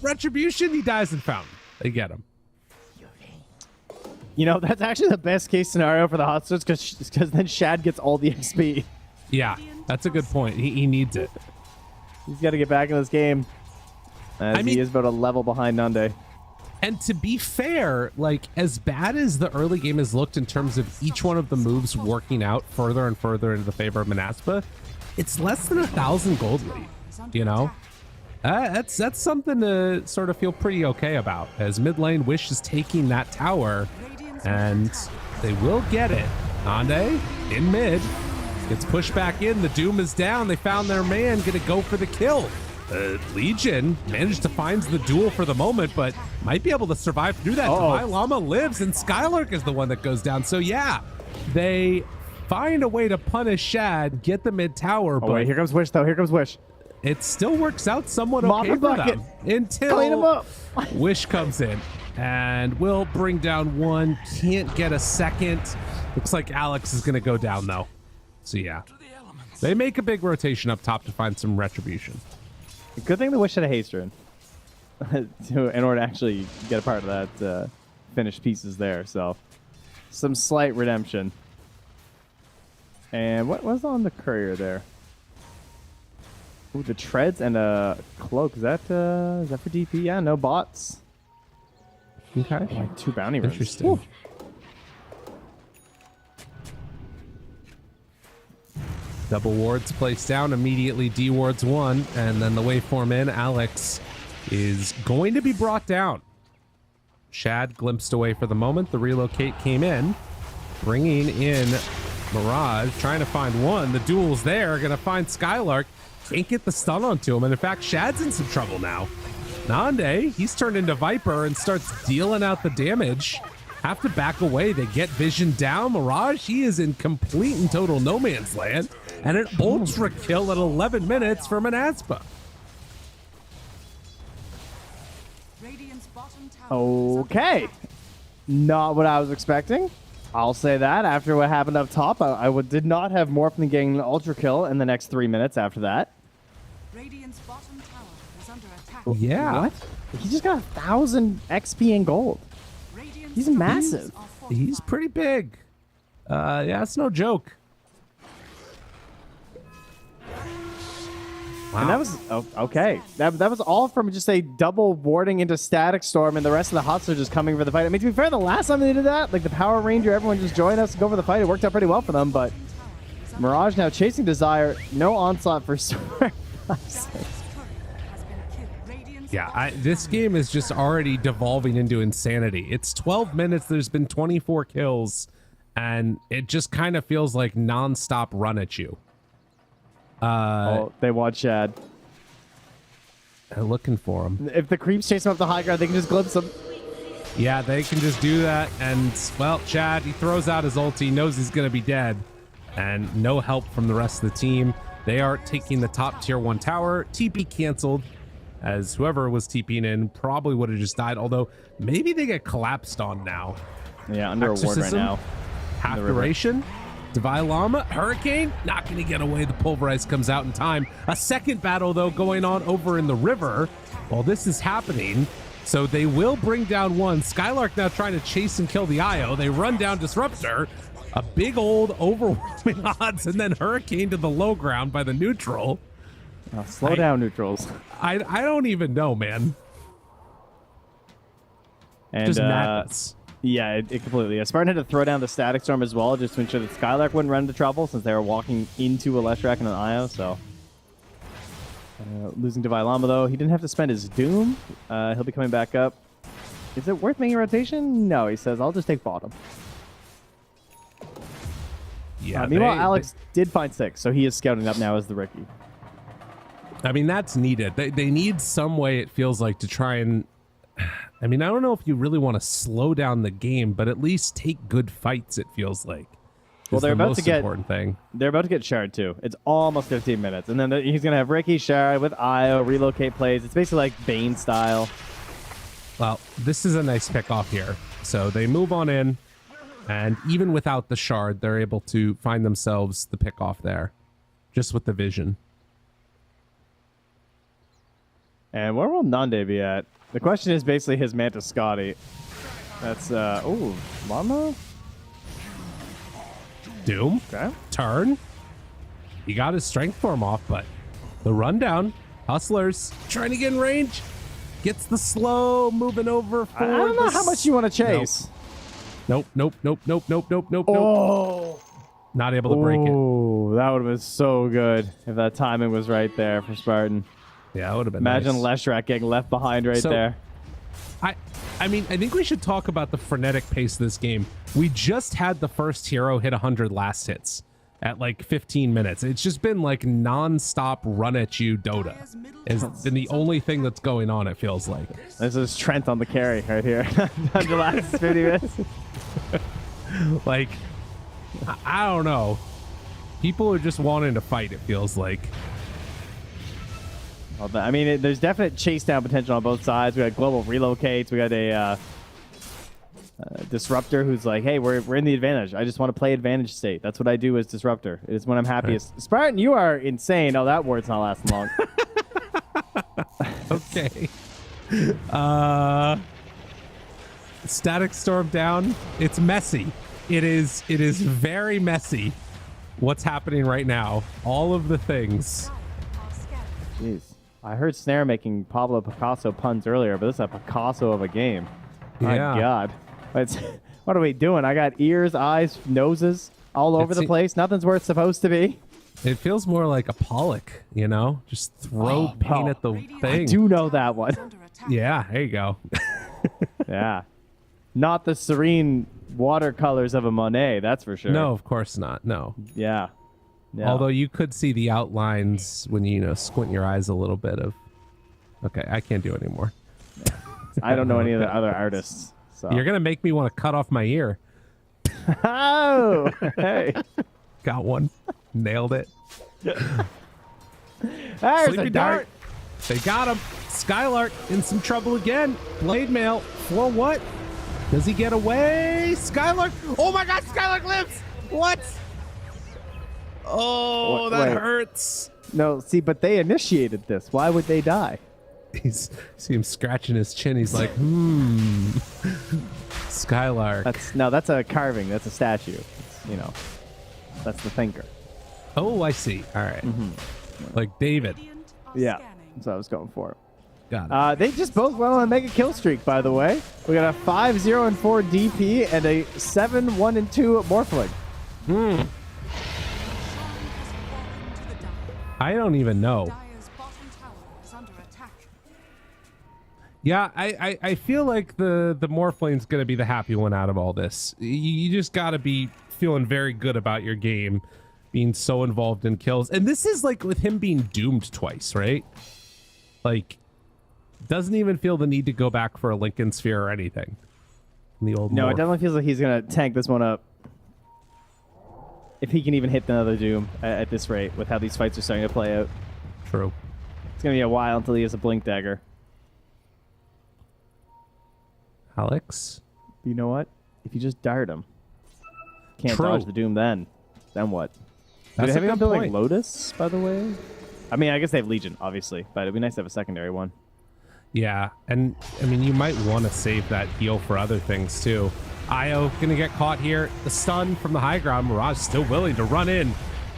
Retribution, he dies in Fountain. They get him. You know, that's actually the best case scenario for the Hustlers because then Shad gets all the XP. Yeah, that's a good point. He needs it. He's got to get back in this game. As he is about a level behind Nunde. And to be fair, like, as bad as the early game has looked in terms of each one of the moves working out further and further into the favor of Manaspa, it's less than 1,000 gold lead, you know? That's something to sort of feel pretty okay about, as mid lane Wish is taking that tower, and they will get it. Nande in mid gets pushed back in. The Doom is down. They found their man, gonna go for the kill. Legion managed to find the duel for the moment, but might be able to survive through that. Llama lives, and Skylark is the one that goes down. So yeah, they find a way to punish Shad, get the mid tower. But wait, here comes Wish though. Here comes Wish. It still works out somewhat okay for them until clean him up. Wish comes in and will bring down one. Can't get a second. Looks like Alex is going to go down though. So yeah, they make a big rotation up top to find some retribution. Good thing the Wish had a haster in order to actually get a part of that finished pieces there. So some slight redemption. And what was on the courier there? Ooh, the treads and a cloak. Is that for DP? Yeah, no bots. Okay. Like 2 bounty runs. Interesting. Ooh. Double wards placed down, immediately D wards one, and then the waveform in. Alex is going to be brought down. Shad glimpsed away for the moment. The relocate came in, bringing in Mirage, trying to find one. The duel's there, gonna find Skylark. Can't get the stun onto him, and in fact, Shad's in some trouble now. Nande, he's turned into Viper and starts dealing out the damage. Have to back away. They get vision down. Mirage, he is in complete and total no man's land. And an ultra kill at 11 minutes from an Aspa. Okay. Not what I was expecting. I'll say that after what happened up top. Did not have Morph than getting an ultra kill in the next 3 minutes after that. Radiant's bottom tower is under attack. Yeah. What? He just got 1,000 XP and gold. He's massive. He's pretty big. Yeah, it's no joke. Wow. And that was okay. That was all from just a double warding into Static Storm, and the rest of the Huts are just coming for the fight. I mean, to be fair, the last time they did that, like the Power Ranger, everyone just joined us to go for the fight. It worked out pretty well for them, but Mirage now chasing Desire. No onslaught for Storm. Yeah, this game is just already devolving into insanity. It's 12 minutes. There's been 24 kills, and it just kind of feels like nonstop run at you. They want Shad. They're looking for him. If the creeps chase him up the high ground, they can just glimpse him. Yeah, they can just do that. And, well, Chad, he throws out his ulti, he knows he's going to be dead. And no help from the rest of the team. They are taking the top tier 1 tower. TP canceled, as whoever was TPing in probably would have just died. Although, maybe they get collapsed on now. Yeah, under a ward right now. Half duration. Divine Llama, Hurricane, not going to get away. The Pulverize comes out in time. A second battle, though, going on over in the river while this is happening. So they will bring down one. Skylark now trying to chase and kill the IO. They run down Disruptor. A big old overwhelming odds, and then Hurricane to the low ground by the neutral. Slow down, neutrals. I don't even know, man. And, just madness. Yeah, it completely is. Spartan had to throw down the Static Storm as well, just to ensure that Skylark wouldn't run into trouble, since they were walking into a Leshrac and an IO, so... losing to Vailama, though. He didn't have to spend his Doom. He'll be coming back up. Is it worth making a rotation? No, he says, I'll just take bottom. Yeah. Meanwhile, Alex did find 6, so he is scouting up now as the rookie. I mean, that's needed. They need some way, it feels like, to try and... I mean, I don't know if you really want to slow down the game, but at least take good fights, it feels like. Well, they're about to get important thing. They're about to get Shard too. It's almost 15 minutes, and then he's gonna have Ricky Shard with Io relocate plays. It's basically like Bane style. Well, this is a nice pick off here. So they move on in, and even without the Shard, they're able to find themselves the pick off there, just with the vision. And where will Nande be at? The question is basically his Manta Scotty. That's oh, Llama. Doom. Okay. Turn. He got his strength form off, but the rundown. Hustlers trying to get in range. Gets the slow moving over forward. I don't know how much you want to chase. Nope. Oh. Oh. Not able to break it. Oh, that would have been so good if that timing was right there for Spartan. Yeah, it would have been Imagine nice. Leshrac getting left behind right there. I mean, I think we should talk about the frenetic pace of this game. We just had the first hero hit 100 last hits at like 15 minutes. It's just been like non-stop run at you Dota. It's been the only thing that's going on, it feels like. This is Trent on the carry right here. 100 last 50 minutes. Like, I don't know. People are just wanting to fight, it feels like. Well, I mean, there's definite chase down potential on both sides. We got global relocates. We got a disruptor who's like, hey, we're in the advantage. I just want to play advantage state. That's what I do as disruptor. It's when I'm happiest. Right. Spartan, you are insane. Oh, that word's not lasting long. Okay. Static Storm down. It's messy. It is very messy what's happening right now. All of the things. Jeez. I heard Snare making Pablo Picasso puns earlier, but this is a Picasso of a game. My God. What are we doing? I got ears, eyes, noses all over the place. Nothing's where it's supposed to be. It feels more like a Pollock, you know? Just throw paint at the thing. I do know that one. Yeah, there you go. Yeah. Not the serene watercolors of a Monet, that's for sure. No, of course not. No. Yeah. Yeah. Although you could see the outlines when you know, squint your eyes a little bit of... Okay, I can't do it anymore. I don't know any of the other artists. So. You're going to make me want to cut off my ear. Oh! Hey. Got one. Nailed it. There's Sleepy a dart. They got him. Skylark in some trouble again. Blade Mail for what? Does he get away? Skylark. Oh my God, Skylark lives. What? Oh, that Wait. hurts. No, see, but they initiated this. Why would they die? See him scratching his chin. He's like, Skylark. That's a carving. That's a statue. It's, you know, that's the thinker. Oh, I see. All right. Like David. Yeah, that's what I was going for. Got it. They just both went on a mega kill streak, by the way. We got a 5-0 and 4 DP and a 7-1 and 2 Morphling. I don't even know. Yeah, I feel like the Morphline's going to be the happy one out of all this. You just got to be feeling very good about your game, being so involved in kills. And this is like with him being doomed twice, right? Like, doesn't even feel the need to go back for a Lincoln Sphere or anything. In the old No, Morph. it definitely feels like he's going to tank this one up. If he can even hit another Doom at this rate, with how these fights are starting to play out. True. It's going to be a while until he has a Blink Dagger. Alex? You know what? If you just dart him, can't True. dodge the Doom then what? Do That's they have a anyone good building point. Lotus, by the way? I mean, I guess they have Legion, obviously, but it'd be nice to have a secondary one. Yeah, and I mean, you might want to save that heal for other things too. Io gonna get caught here. The stun from the high ground. Mirage still willing to run in.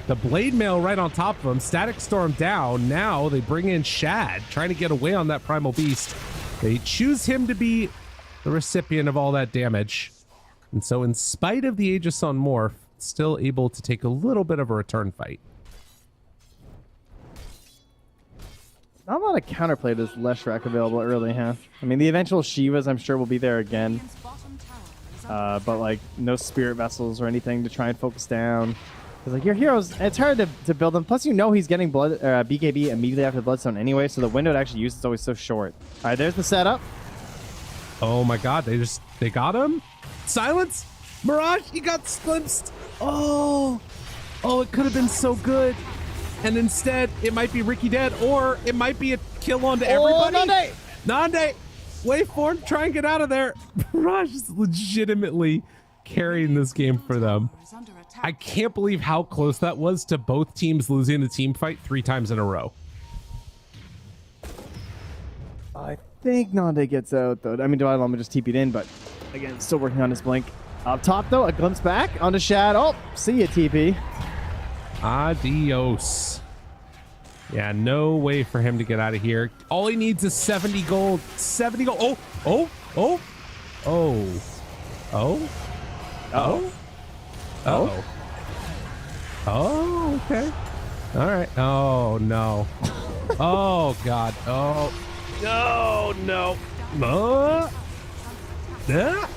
The Blade Mail right on top of him. Static Storm down. Now they bring in Shad, trying to get away on that Primal Beast. They choose him to be the recipient of all that damage. And so in spite of the Aegis on Morph, still able to take a little bit of a return fight. Not a lot of counterplay to this Leshrac available early, huh? I mean, the eventual Shivas, I'm sure, will be there again. But, like, no Spirit Vessels or anything to try and focus down. Because, like, your heroes, it's hard to build them. Plus, you know he's getting blood BKB immediately after Bloodstone anyway, so the window to actually use is always so short. All right, there's the setup. Oh my God, they got him? Silence? Mirage, he got glimpsed. Oh, it could have been so good. And instead, it might be Ricky dead, or it might be a kill onto everybody. Nande! Waveform, try and get out of there. Mirage is legitimately carrying this game for them. I can't believe how close that was to both teams losing the team fight 3 times in a row. I think Nande gets out, though. I mean, Dwylama just TP'd in, but again, still working on his blink. Up top, though, a glimpse back onto Shad. Oh, see ya, TP. Adios. Yeah, no way for him to get out of here. All he needs is 70 gold. 70 gold. Oh, okay. All right. Oh, no. Oh, God. Oh. No.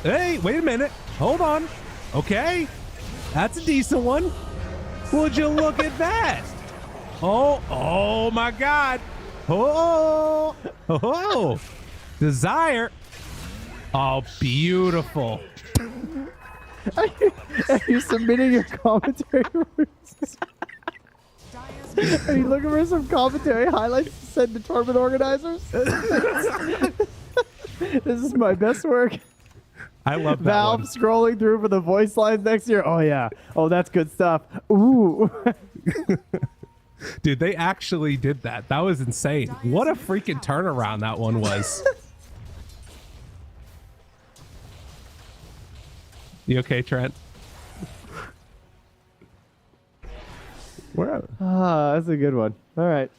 Hey, wait a minute. Hold on. Okay. That's a decent one. Would you look at that? Oh my God. Oh. Desire. Oh, beautiful. Are you submitting your commentary? Are you looking for some commentary highlights to send to tournament organizers? This is my best work. I love that Valve one. scrolling through for the voice lines next year. Oh, yeah. Oh, that's good stuff. Ooh. Dude, they actually did that. That was insane. What a freaking turnaround that one was. You okay, Trent? That's a good one. All right.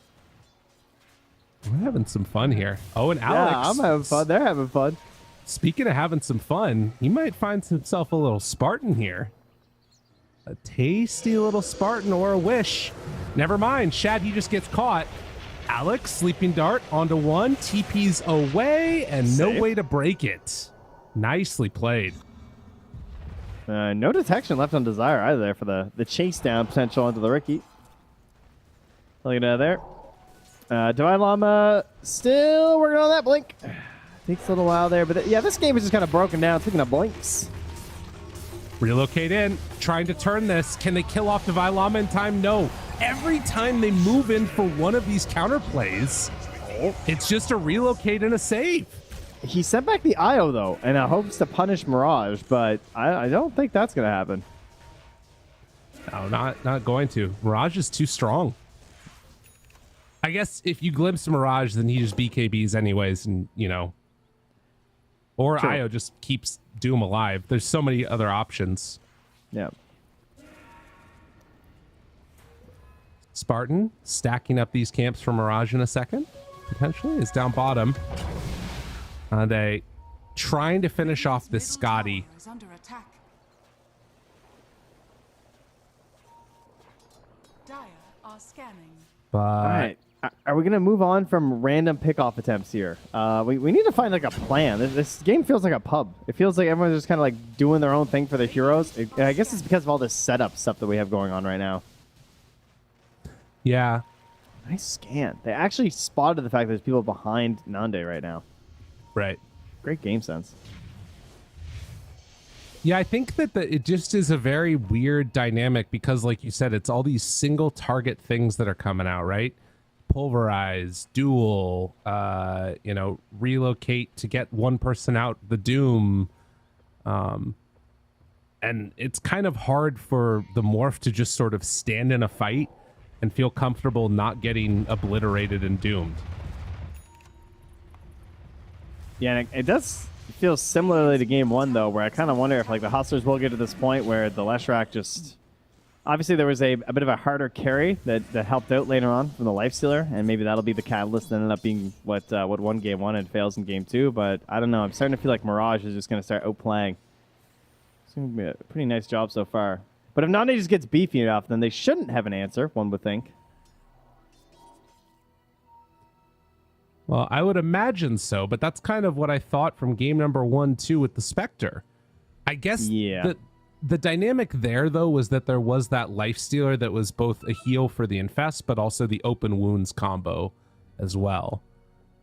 We're having some fun here. Oh, and Alex. Yeah, I'm having fun. They're having fun. Speaking of having some fun, he might find himself a little Spartan here. A tasty little Spartan or a Wish. Never mind. Shad, he just gets caught. Alex, Sleeping Dart onto one. TP's away and no way to break it. Nicely played. No detection left on Desire either there for the chase down potential onto the Ricky. Look at that there. Divine Llama still working on that blink. Takes a little while there, but yeah, this game is just kind of broken down. Speaking of blinks. Relocate in, trying to turn this. Can they kill off Divine Llama in time? No. Every time they move in for one of these counterplays, it's just a relocate and a save. He sent back the IO though, and hopes to punish Mirage, but I don't think that's going to happen. No, not going to. Mirage is too strong. I guess if you glimpse Mirage, then he just BKBs anyways, and you know. Or True. IO just keeps Doom alive. There's so many other options. Yeah. Spartan stacking up these camps for Mirage in a second. Potentially is down bottom. They trying to finish off this Scotty. Is under attack. Dire are scanning. But All right. Are we going to move on from random pickoff attempts here? We need to find like a plan. This game feels like a pub. It feels like everyone's just kind of like doing their own thing for their heroes. I guess it's because of all this setup stuff that we have going on right now. Yeah. Nice scan. They actually spotted the fact that there's people behind Nande right now. Right. Great game sense. Yeah, I think that it just is a very weird dynamic because, like you said, it's all these single target things that are coming out, right? Pulverize, duel, relocate to get one person out, the Doom. And it's kind of hard for the Morph to just sort of stand in a fight and feel comfortable not getting obliterated and doomed. Yeah, and it does feel similarly to game one, though, where I kind of wonder if like the Hustlers will get to this point where the Leshrac just... Obviously, there was a bit of a harder carry that helped out later on from the Lifestealer, and maybe that'll be the catalyst that ended up being what won game one and fails in game two. But I don't know. I'm starting to feel like Mirage is just going to start outplaying. It's going to be a pretty nice job so far. But if Nande just gets beefy enough, then they shouldn't have an answer, one would think. Well, I would imagine so, but that's kind of what I thought from game number 1-2 with the Spectre. I guess the dynamic there, though, was that there was that Lifestealer that was both a heal for the Infest, but also the Open Wounds combo as well.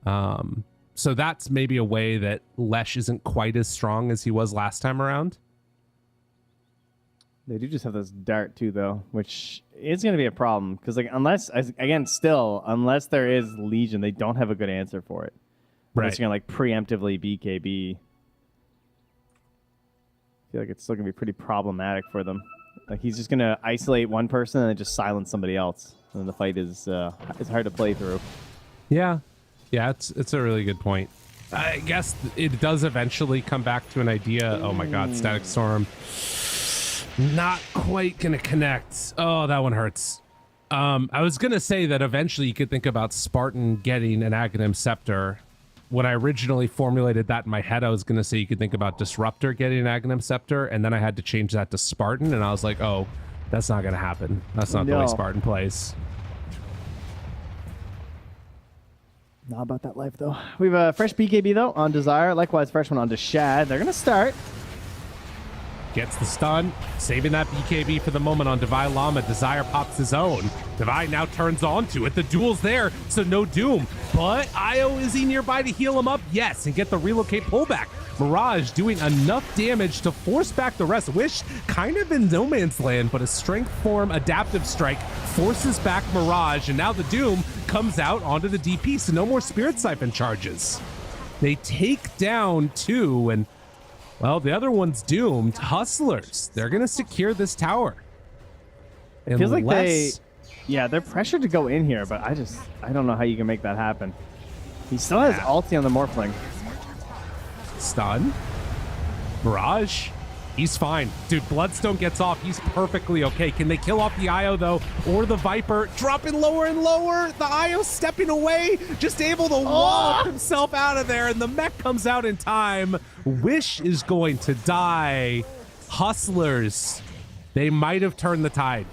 So that's maybe a way that Lesh isn't quite as strong as he was last time around. They do just have this dart, too, though, which is going to be a problem. Because, like, unless there is Legion, they don't have a good answer for it. Right. Unless you're going to, like, preemptively BKB. I feel like it's still going to be pretty problematic for them. Like, he's just going to isolate one person and then just silence somebody else. And then the fight is hard to play through. Yeah, it's a really good point. I guess it does eventually come back to an idea. Oh, my God, Static Storm. Not quite gonna connect. Oh, that one hurts. I was gonna say that eventually you could think about Spartan getting an Aghanim Scepter. When I originally formulated that in my head, I was gonna say you could think about Disruptor getting an Aghanim Scepter, and then I had to change that to Spartan, and I was like, oh, that's not gonna happen. That's not the way Spartan plays. Not about that life, though. We have a fresh BKB, though, on Desire. Likewise, fresh one on Shad. They're gonna start. Gets the stun, saving that BKB for the moment on Divine Llama. Desire pops his own. Divine now turns onto it. The duel's there, so no Doom. But Io, is he nearby to heal him up? Yes, and get the relocate pullback. Mirage doing enough damage to force back the rest. Wish kind of in no man's land, but a strength form adaptive strike forces back Mirage, and now the Doom comes out onto the DP, so no more Spirit Siphon charges. They take down two, and well, the other one's doomed. Hustlers, they're going to secure this tower. It feels like they're pressured to go in here, but I don't know how you can make that happen. He still has ulti on the Morphling. Stun. Mirage, he's fine. Dude, Bloodstone gets off. He's perfectly okay. Can they kill off the Io, though? Or the Viper dropping lower and lower. The Io stepping away, just able to wall himself out of there, and the mech comes out in time. Wish is going to die. Hustlers They might have turned the tide.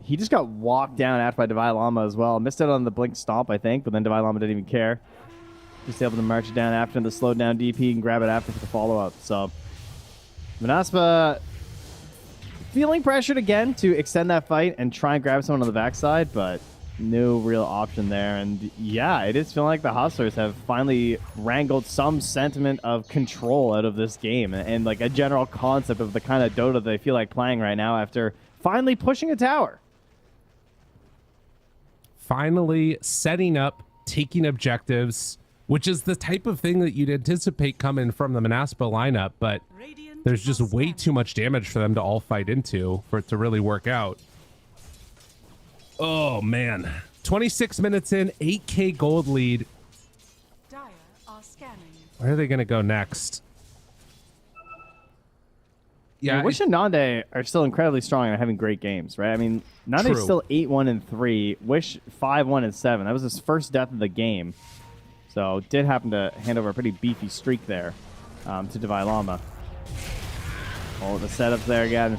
He just got walked down after by Divine Llama as well. Missed out on the blink stomp, I think, but then Divine Llama didn't even care. Just able to march it down after the slowed down DP and grab it after for the follow-up. So, Manaspa feeling pressured again to extend that fight and try and grab someone on the backside, but no real option there. And yeah, it is feeling like the Hustlers have finally wrangled some sentiment of control out of this game and like a general concept of the kind of Dota they feel like playing right now after finally pushing a tower. Finally setting up, taking objectives, which is the type of thing that you'd anticipate coming from the Manaspa lineup, but there's just way too much damage for them to all fight into for it to really work out. Oh, man. 26 minutes in, 8K gold lead. Dire are scanning. Where are they going to go next? Yeah, Wish and Nande are still incredibly strong and having great games, right? I mean, Nande's still 8-1-3. Wish 5-1-7. That was his first death of the game. So did happen to hand over a pretty beefy streak there to Divine Llama. Oh, the setups there again.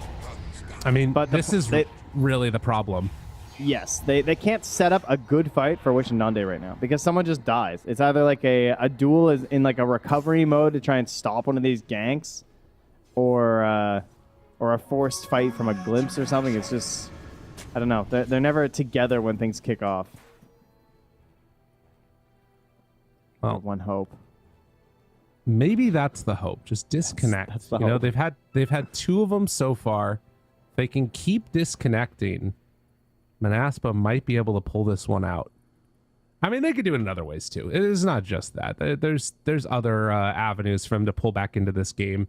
I mean, but this is really the problem. Yes, they can't set up a good fight for Wish and Nande right now because someone just dies. It's either like a duel is in like a recovery mode to try and stop one of these ganks, or a forced fight from a glimpse or something. It's just, I don't know. They're never together when things kick off. Well, one hope. Maybe that's the hope. Just disconnect. That's the you know, hope. they've had two of them so far. They can keep disconnecting. Manaspa might be able to pull this one out. I mean, they could do it in other ways too. It is not just that. There's other avenues for them to pull back into this game.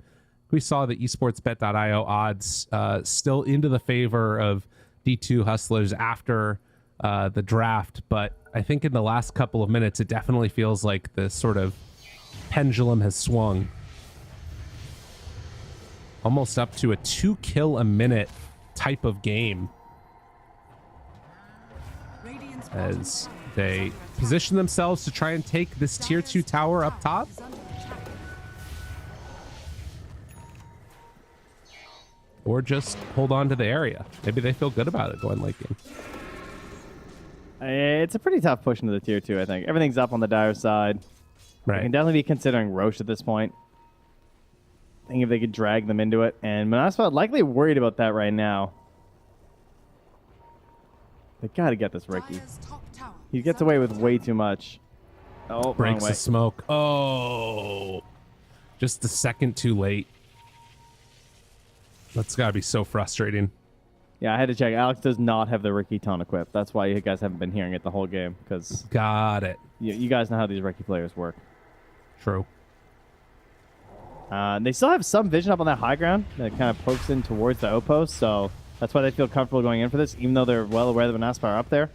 We saw the esportsbet.io odds still into the favor of D2 Hustlers after the draft, but I think in the last couple of minutes, it definitely feels like the sort of pendulum has swung. Almost up to a 2 kill a minute type of game as they position themselves to try and take this tier 2 tower up top. Or just hold on to the area. Maybe they feel good about it going late game. It's a pretty tough push into the tier 2, I think. Everything's up on the Dire side. Right. They can definitely be considering Roche at this point. Thinking if they could drag them into it. And Manaspa likely worried about that right now. They gotta get this Ricky. He gets away with way too much. Oh, breaks wrong way. the smoke. Oh, just a second too late. That's gotta be so frustrating. Yeah, I had to check. Alex does not have the Ricky Ton equipped. That's why you guys haven't been hearing it the whole game. Because got it. You guys know how these Ricky players work. True. They still have some vision up on that high ground that kind of pokes in towards the outpost, so that's why they feel comfortable going in for this, even though they're well aware that Manaspa are up there.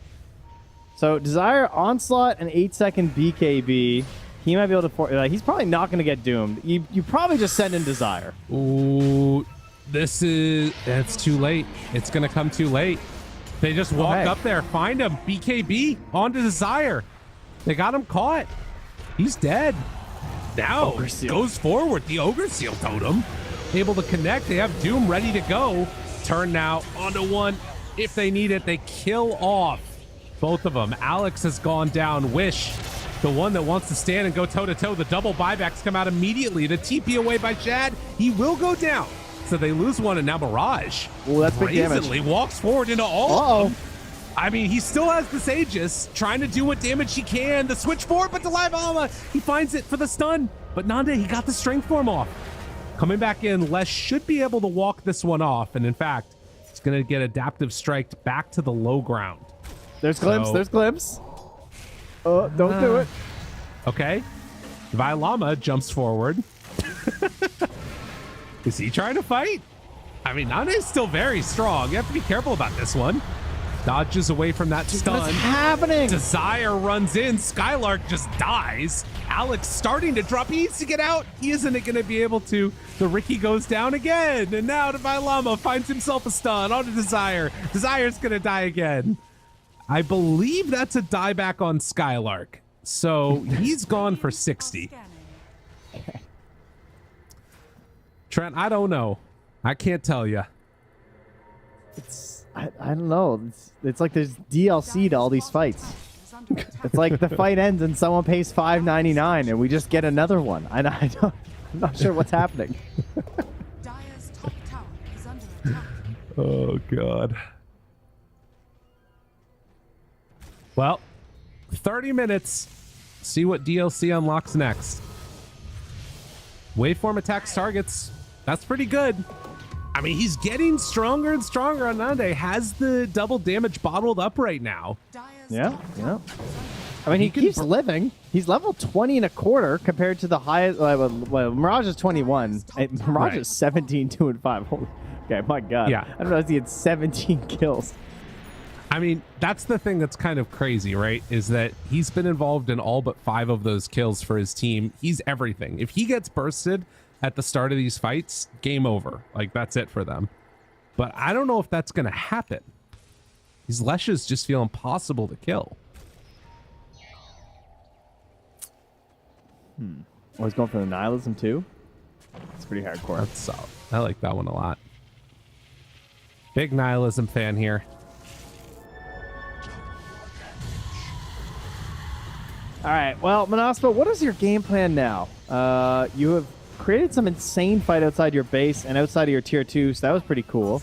So Desire, Onslaught, and 8-second BKB. He might be able to... he's probably not going to get doomed. You probably just send in Desire. Ooh, it's too late. It's going to come too late. They just walk up there, find him. BKB onto Desire. They got him caught. He's dead. Now goes forward. The Ogre Seal Totem able to connect. They have Doom ready to go. Turn now onto one. If they need it, they kill off both of them. Alex has gone down. Wish, the one that wants to stand and go toe-to-toe. The double buybacks come out immediately. The TP away by Chad. He will go down. So they lose one, and now Mirage that's big damage. brazenly walks forward into all of them. I mean, he still has this Aegis, trying to do what damage he can. The switch forward, but the live Alma, he finds it for the stun. But Nande, he got the strength form off. Coming back in, Les should be able to walk this one off. And in fact, he's going to get adaptive striked back to the low ground. There's Glimpse, there's Glimpse. Oh, don't do it. Okay. Vailama jumps forward. Is he trying to fight? I mean, Nande's still very strong. You have to be careful about this one. Dodges away from that stun. What's happening? Desire runs in. Skylark just dies. Alex starting to drop. He needs to get out. He isn't going to be able to. The Ricky goes down again. And now Vailama finds himself a stun onto Desire. Desire's going to die again. I believe that's a dieback on Skylark. So he's gone for 60. Trent, I don't know. I can't tell you. I don't know. It's like there's DLC to all these fights. It's like the fight ends and someone pays $5.99 and we just get another one. I'm not sure what's happening. Dire's top tower is under attack. Oh, God. Well, 30 minutes. See what DLC unlocks next. Waveform attacks targets. That's pretty good. I mean, he's getting stronger and stronger on Nande. Has the double damage bottled up right now. Yeah. I mean, he keeps living. He's level 20 and a quarter compared to the highest. Well, Mirage is 21. Mirage is 17, 2, and 5. Holy, okay, my God. Yeah. I don't know if he had 17 kills. I mean, that's the thing that's kind of crazy, right? Is that he's been involved in all but 5 of those kills for his team. He's everything. If he gets bursted at the start of these fights, game over. Like, that's it for them. But I don't know if that's going to happen. These Leshes just feel impossible to kill. Oh, he's going for the nihilism too? It's pretty hardcore. That's solid. I like that one a lot. Big nihilism fan here. All right. Well, Manaspa, what is your game plan now? You have created some insane fight outside your base and outside of your tier 2, so that was pretty cool.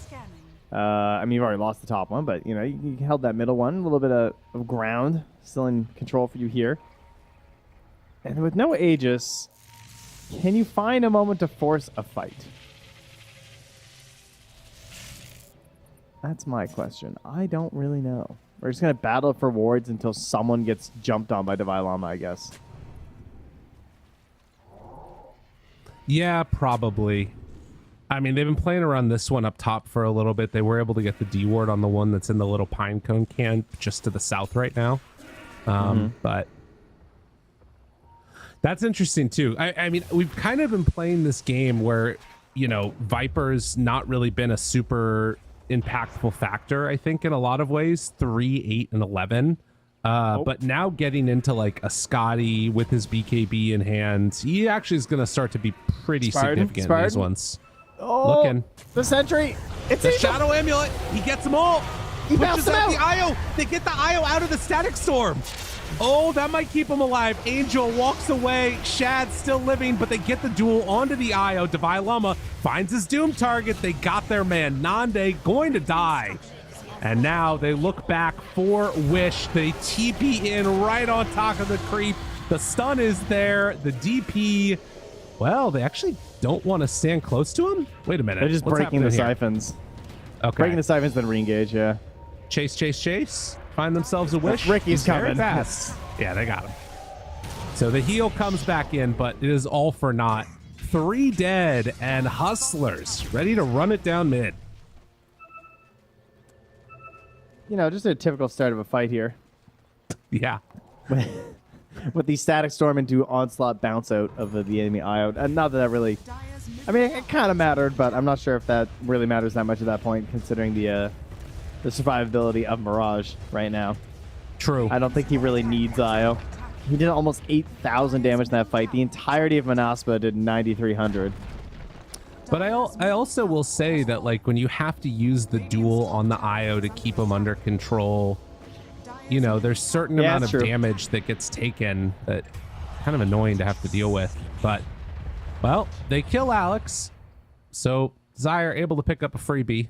I mean, you've already lost the top one, but, you know, you held that middle one. A little bit of ground still in control for you here. And with no Aegis, can you find a moment to force a fight? That's my question. I don't really know. We're just going to battle for wards until someone gets jumped on by Divine Llama, I guess. Yeah, probably. I mean, they've been playing around this one up top for a little bit. They were able to get the D ward on the one that's in the little pine cone can just to the south right now. But that's interesting too. I mean, we've kind of been playing this game where, you know, Viper's not really been a super impactful factor, I think, in a lot of ways. 3, 8, and 11. But now getting into like a Scotty with his BKB in hand, he actually is going to start to be pretty significant in these ones. Oh, looking. The sentry. It's the Shadow Amulet. He gets them all. He pushes out the IO. They get the IO out of the Static Storm. Oh, that might keep him alive. Angel walks away. Shad's still living, but they get the duel onto the IO. Divine Llama finds his Doom target. They got their man. Nande going to die. And now they look back for Wish. They TP in right on top of the creep. The stun is there. The DP, well, they actually don't want to stand close to him. Wait a minute. They're just breaking the siphons. Okay. Breaking the siphons, then re-engage, yeah. Chase, chase, chase. Find themselves a Wish. Ricky's very coming. fast. Yeah, they got him. So the heal comes back in, but it is all for naught. 3 dead and Hustlers ready to run it down mid. You know, just a typical start of a fight here. Yeah. With the Static Storm into Onslaught bounce out of the enemy IO. Not that really... I mean, it kind of mattered, but I'm not sure if that really matters that much at that point, considering the survivability of Mirage right now. True. I don't think he really needs IO. He did almost 8,000 damage in that fight. The entirety of Manaspa did 9,300. But I also will say that, like, when you have to use the duel on the IO to keep him under control, you know, there's certain amount of damage that gets taken that kind of annoying to have to deal with. But, well, they kill Alex. So Zyre able to pick up a freebie.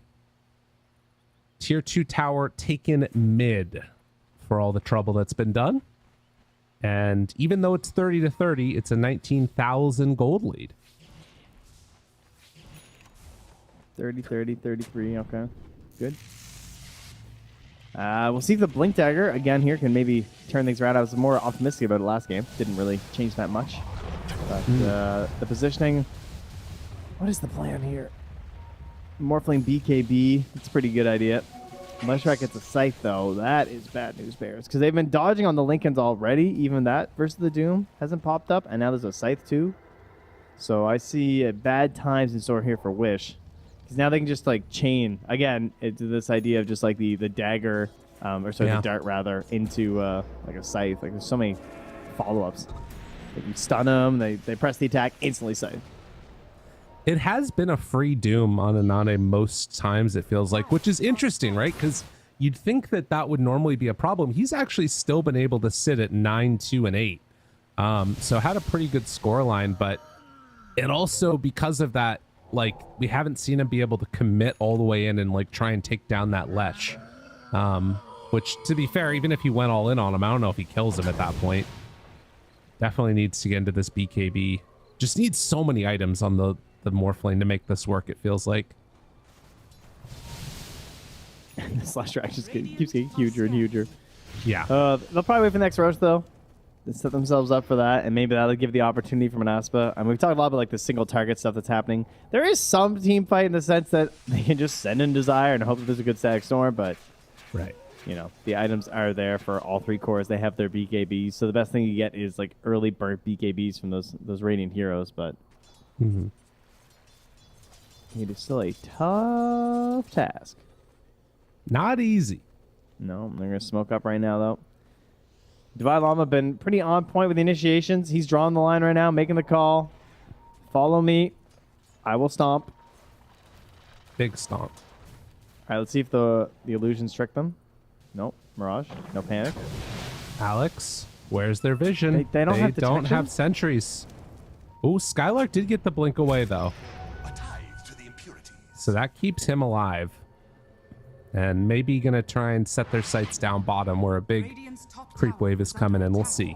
Tier 2 tower taken mid for all the trouble that's been done. And even though it's 30-30, it's a 19,000 gold lead. 30, 30, 33. Okay. Good. We'll see if the Blink Dagger, again, here can maybe turn things around. I was more optimistic about it last game. Didn't really change that much. But the positioning... What is the plan here? Morphling BKB. It's a pretty good idea. Mushrock gets a Scythe, though. That is bad news, Bears. Because they've been dodging on the Lincolns already. Even that versus the Doom hasn't popped up. And now there's a Scythe, too. So I see bad times in store here for Wish. Because now they can just, like, chain, again, into this idea of just, like, the dagger, or sorry, the dart, rather, into, like, a Scythe. Like, there's so many follow-ups. Like, you stun them, they press the attack, instantly Scythe. It has been a free Doom on Anane most times, it feels like, which is interesting, right? Because you'd think that that would normally be a problem. He's actually still been able to sit at 9, 2, and 8. So had a pretty good score line, but it also, because of that, like, we haven't seen him be able to commit all the way in and, like, try and take down that Lech. Which, to be fair, even if he went all in on him, I don't know if he kills him at that point. Definitely needs to get into this BKB. Just needs so many items on the Morphling to make this work, it feels like. The slash track just keeps getting huger and huger. Yeah. They'll probably wait for the next Roche, though. They set themselves up for that, and maybe that'll give the opportunity for Manaspa. I mean, we've talked a lot about like the single target stuff that's happening. There is some team fight in the sense that they can just send in Desire and hope that there's a good static storm, but right, you know, the items are there for all 3 cores. They have their BKBs, so the best thing you get is like early burnt BKBs from those Radiant heroes, but it is still a tough task. Not easy. No, they're going to smoke up right now, though. Divide Llama been pretty on point with the initiations. He's drawing the line right now, making the call. Follow me. I will stomp. Big stomp. All right, let's see if the illusions trick them. Nope. Mirage. No panic. Alex, where's their vision? They don't have detection? have sentries. Oh, Skylark did get the blink away, though. So that keeps him alive. And maybe going to try and set their sights down bottom where a big creep wave is coming in. We'll see.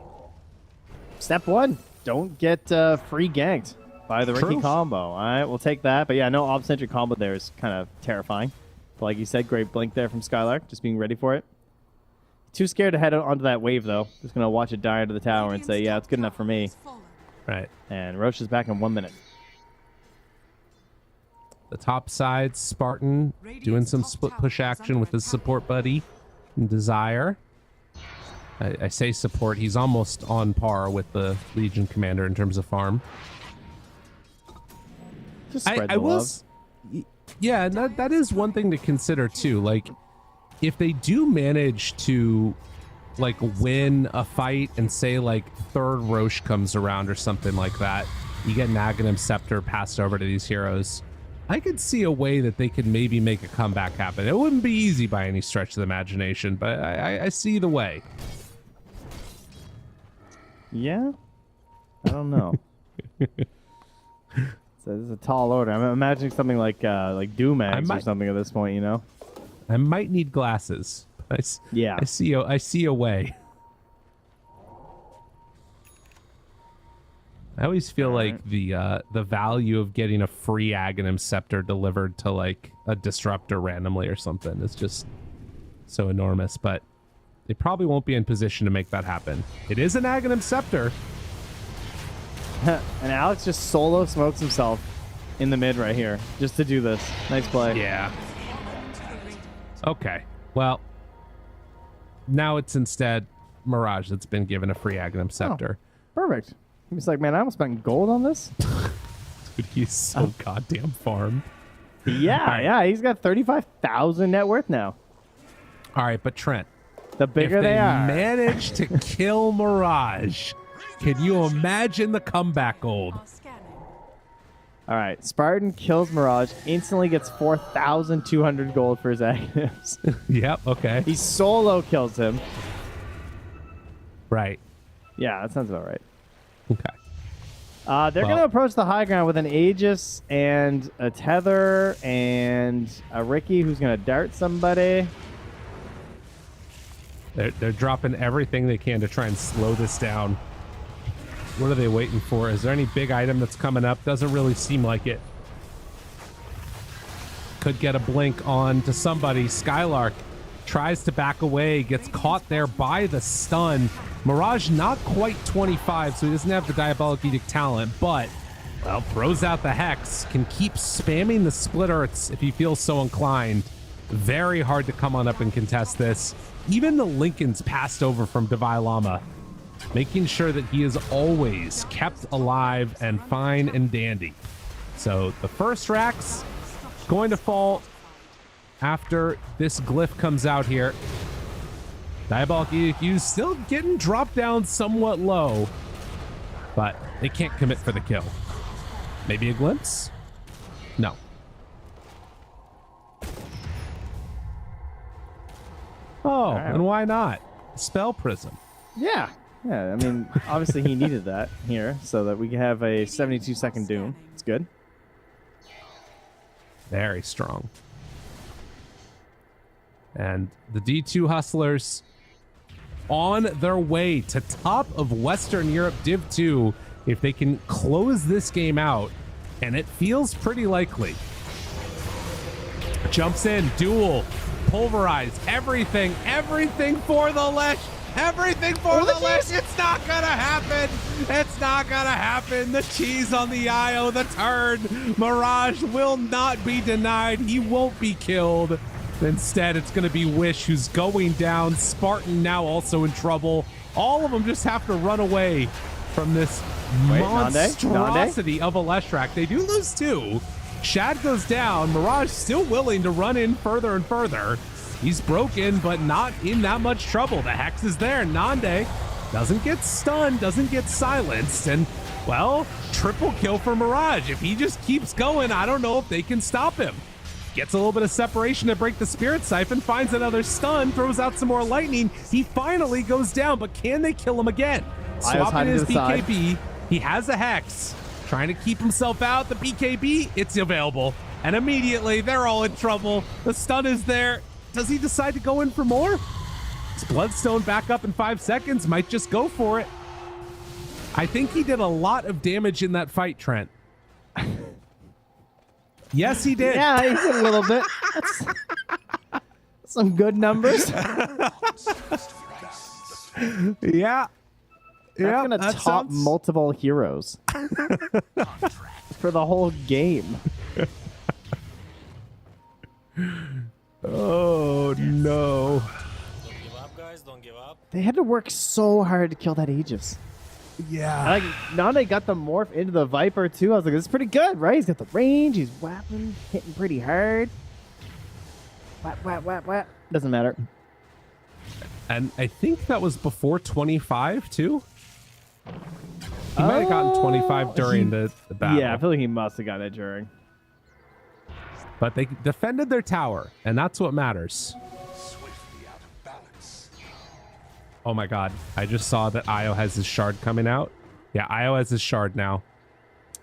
Step 1. Don't get free ganked by the Ricky combo. All right, we'll take that. But yeah, no ob-centric combo there is kind of terrifying. But like you said, great blink there from Skylark. Just being ready for it. Too scared to head onto that wave, though. Just going to watch it die into the tower and say, yeah, it's good enough for me. Right. And Roche is back in 1 minute. The top side, Spartan doing some split push action with his support buddy, Desire. I say support, he's almost on par with the Legion commander in terms of farm. Just spread the love. Yeah, and that is one thing to consider too. Like, if they do manage to like win a fight and say like 3rd Roche comes around or something like that, you get an Aghanim Scepter passed over to these heroes. I could see a way that they could maybe make a comeback happen. It wouldn't be easy by any stretch of the imagination, but I see the way. Yeah? I don't know. So this is a tall order. I'm imagining something like Doomags or something at this point, you know? I might need glasses. Yeah. I see a way. I always feel like the value of getting a free Aghanim Scepter delivered to like a disruptor randomly or something is just so enormous, but they probably won't be in position to make that happen. It is an Aghanim Scepter. And Alex just solo smokes himself in the mid right here just to do this. Nice play. Yeah. Okay. Well, now it's instead Mirage that's been given a free Aghanim Scepter. Oh, perfect. He's like, man, I almost spent gold on this. Dude, he's so goddamn farmed. Yeah, he's got 35,000 net worth now. All right, but Trent, the bigger they are, manage to kill Mirage. Can you imagine the comeback gold? All right, Spartan kills Mirage, instantly gets 4,200 gold for his Aghanims. Yep. Okay. He solo kills him. Right. Yeah, that sounds about right. Okay. They're going to approach the high ground with an Aegis and a Tether and a Ricky who's going to dart somebody. They're dropping everything they can to try and slow this down. What are they waiting for? Is there any big item that's coming up? Doesn't really seem like it. Could get a blink on to somebody. Skylark tries to back away, gets caught there by the stun. Mirage not quite 25, so he doesn't have the Diabolic Edict talent, but, well, throws out the Hex, can keep spamming the split Earths if he feels so inclined. Very hard to come on up and contest this. Even the Lincoln's passed over from Devi Lama, making sure that he is always kept alive and fine and dandy. So the first Rax going to fall after this glyph comes out here. Diabolic Edict used, still getting dropped down somewhat low, but they can't commit for the kill. Maybe a glimpse? No. Oh, and why not? Spell Prism. Yeah. Yeah, I mean, obviously he needed that here so that we can have a 72-second Doom. It's good. Very strong. And the D2 Hustlers on their way to top of Western Europe Div 2 if they can close this game out, and it feels pretty likely. Jumps in, duel, pulverize, everything for the Lesh. Everything for the Lesh. It's not gonna happen. It's not gonna happen. The cheese on the IO, the turn. Mirage will not be denied. He won't be killed. Instead, it's gonna be Wish who's going down. Spartan now also in trouble. All of them just have to run away from this monstrosity of a Leshrac. They do lose 2. Shad goes down. Mirage still willing to run in further and further. He's broken, but not in that much trouble. The Hex is there. Nande doesn't get stunned, doesn't get silenced, and, well, triple kill for Mirage. If he just keeps going, I don't know if they can stop him. Gets a little bit of separation to break the Spirit Siphon, finds another stun, throws out some more lightning. He finally goes down, but can they kill him again? Swapping his BKB. He has a Hex. Trying to keep himself out. The BKB, it's available. And immediately, they're all in trouble. The stun is there. Does he decide to go in for more? Is Bloodstone back up in 5 seconds? Might just go for it. I think he did a lot of damage in that fight, Trent. Yes, he did. Yeah, he did a little bit. That's some good numbers. Yeah. That's gonna top multiple heroes for the whole game. Oh no. Don't give up, guys. Don't give up. They had to work so hard to kill that Aegis. Yeah. Like, now they got the morph into the Viper too. I was like, this is pretty good, right? He's got the range. He's whapping, hitting pretty hard. Whap, whap, whap, whap. Doesn't matter. And I think that was before 25 too. He might have gotten 25 during the battle. Yeah, I feel like he must have gotten it during. But they defended their tower, and that's what matters. Oh my god, I just saw that Io has his shard coming out. Yeah, Io has his shard now.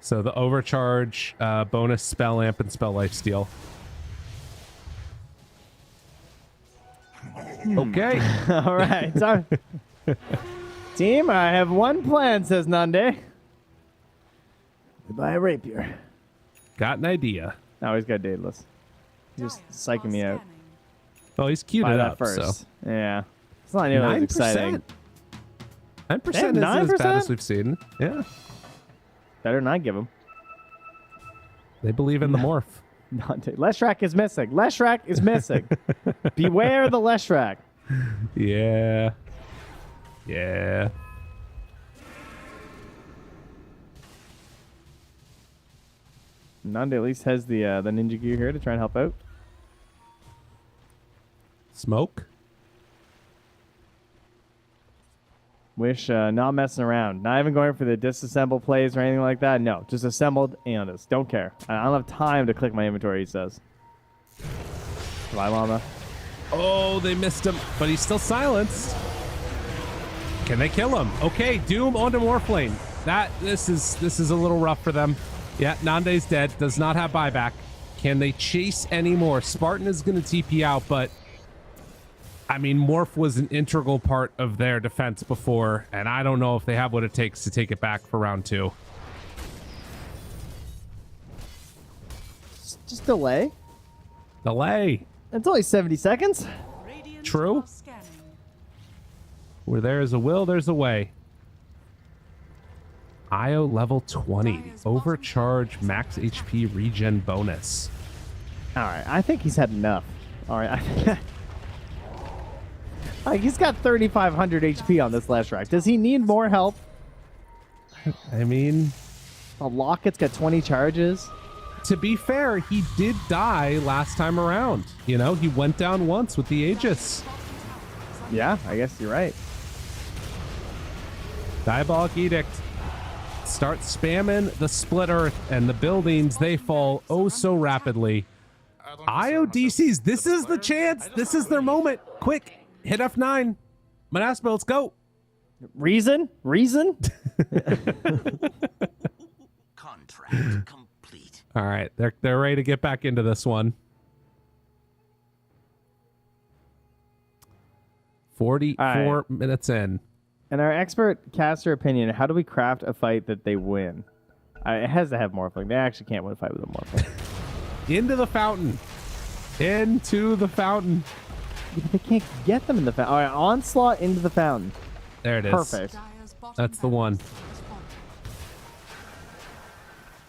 So the overcharge, bonus spell amp, and spell lifesteal. Okay. All right. Sorry. Team, I have one plan, says Nande. Buy a rapier. Got an idea. No, he's got Daedalus. He's just psyching me out. Oh, he's queued Buy it that up first. So. Yeah. It's not nearly as exciting. 9% isn't as bad as we've seen. Yeah. Better than I give him. They believe in the morph. Leshrac is missing. Leshrac is missing. Beware the Leshrac. Yeah. Yeah. Nande at least has the ninja gear here to try and help out. Smoke. Wish not messing around. Not even going for the disassemble plays or anything like that. No, just assembled Aeondus. Don't care. I don't have time to click my inventory, he says. Bye, Llama. Oh, they missed him, but he's still silenced. Can they kill him? Okay, Doom onto Morphlane. This is a little rough for them. Yeah, Nande's dead. Does not have buyback. Can they chase any more? Spartan is going to TP out, but I mean, Morph was an integral part of their defense before, and I don't know if they have what it takes to take it back for round 2. Just delay. Delay. It's only 70 seconds. True. Where there is a will, there's a way. Io level 20. Overcharge max HP regen bonus. All right, I think he's had enough. All right. He's got 3,500 HP on this Leshrac. Does he need more help? I mean, the Locket's got 20 charges. To be fair, he did die last time around. You know, he went down once with the Aegis. Yeah, I guess you're right. Diabolic Edict. start spamming the split earth, and the buildings, they fall oh so rapidly. IO DCs, this is the chance. This is their moment. Quick, hit F9. Manaspa, let's go. Reason? Contract complete. All right, they're ready to get back into this one. 44 minutes in. And our expert caster opinion, how do we craft a fight that they win? It has to have Morphling. They actually can't win a fight with a Morphling. Into the fountain. Into the fountain. They can't get them in the fountain. All right, onslaught into the fountain. There it is. Perfect. That's the one.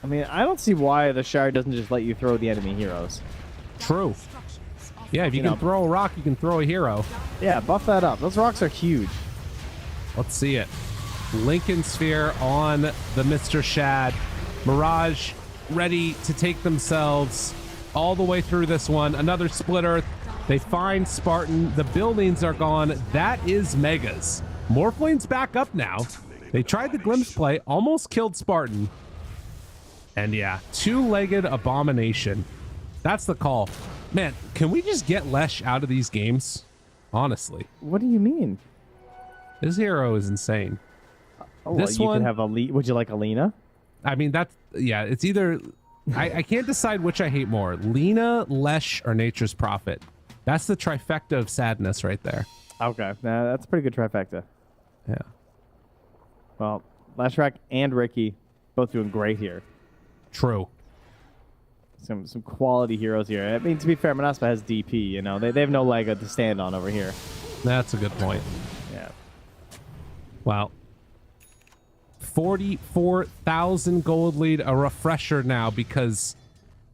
I mean, I don't see why the Shard doesn't just let you throw the enemy heroes. True. Yeah, if you can throw a rock, you can throw a hero. Yeah, buff that up. Those rocks are huge. Let's see it. Lincoln Sphere on the Mr. Shad. Mirage ready to take themselves all the way through this one. Another split earth. They find Spartan. The buildings are gone. That is Megas. Morphline's back up now. They tried the glimpse play, almost killed Spartan. And yeah, two-legged abomination. That's the call. Man, can we just get Lesh out of these games? Honestly. What do you mean? His hero is insane. Oh, this one, you could have would you like Alina? I mean, that's, yeah, it's either, I can't decide which I hate more. Lina, Lesh, or Nature's Prophet. That's the trifecta of sadness right there. Okay, that's a pretty good trifecta. Yeah. Well, Lashrak and Ricky both doing great here. True. Some quality heroes here. I mean, to be fair, Manaspa has DP, you know. They have no leg to stand on over here. That's a good point. Yeah. Wow. 44,000 gold lead, a refresher now because...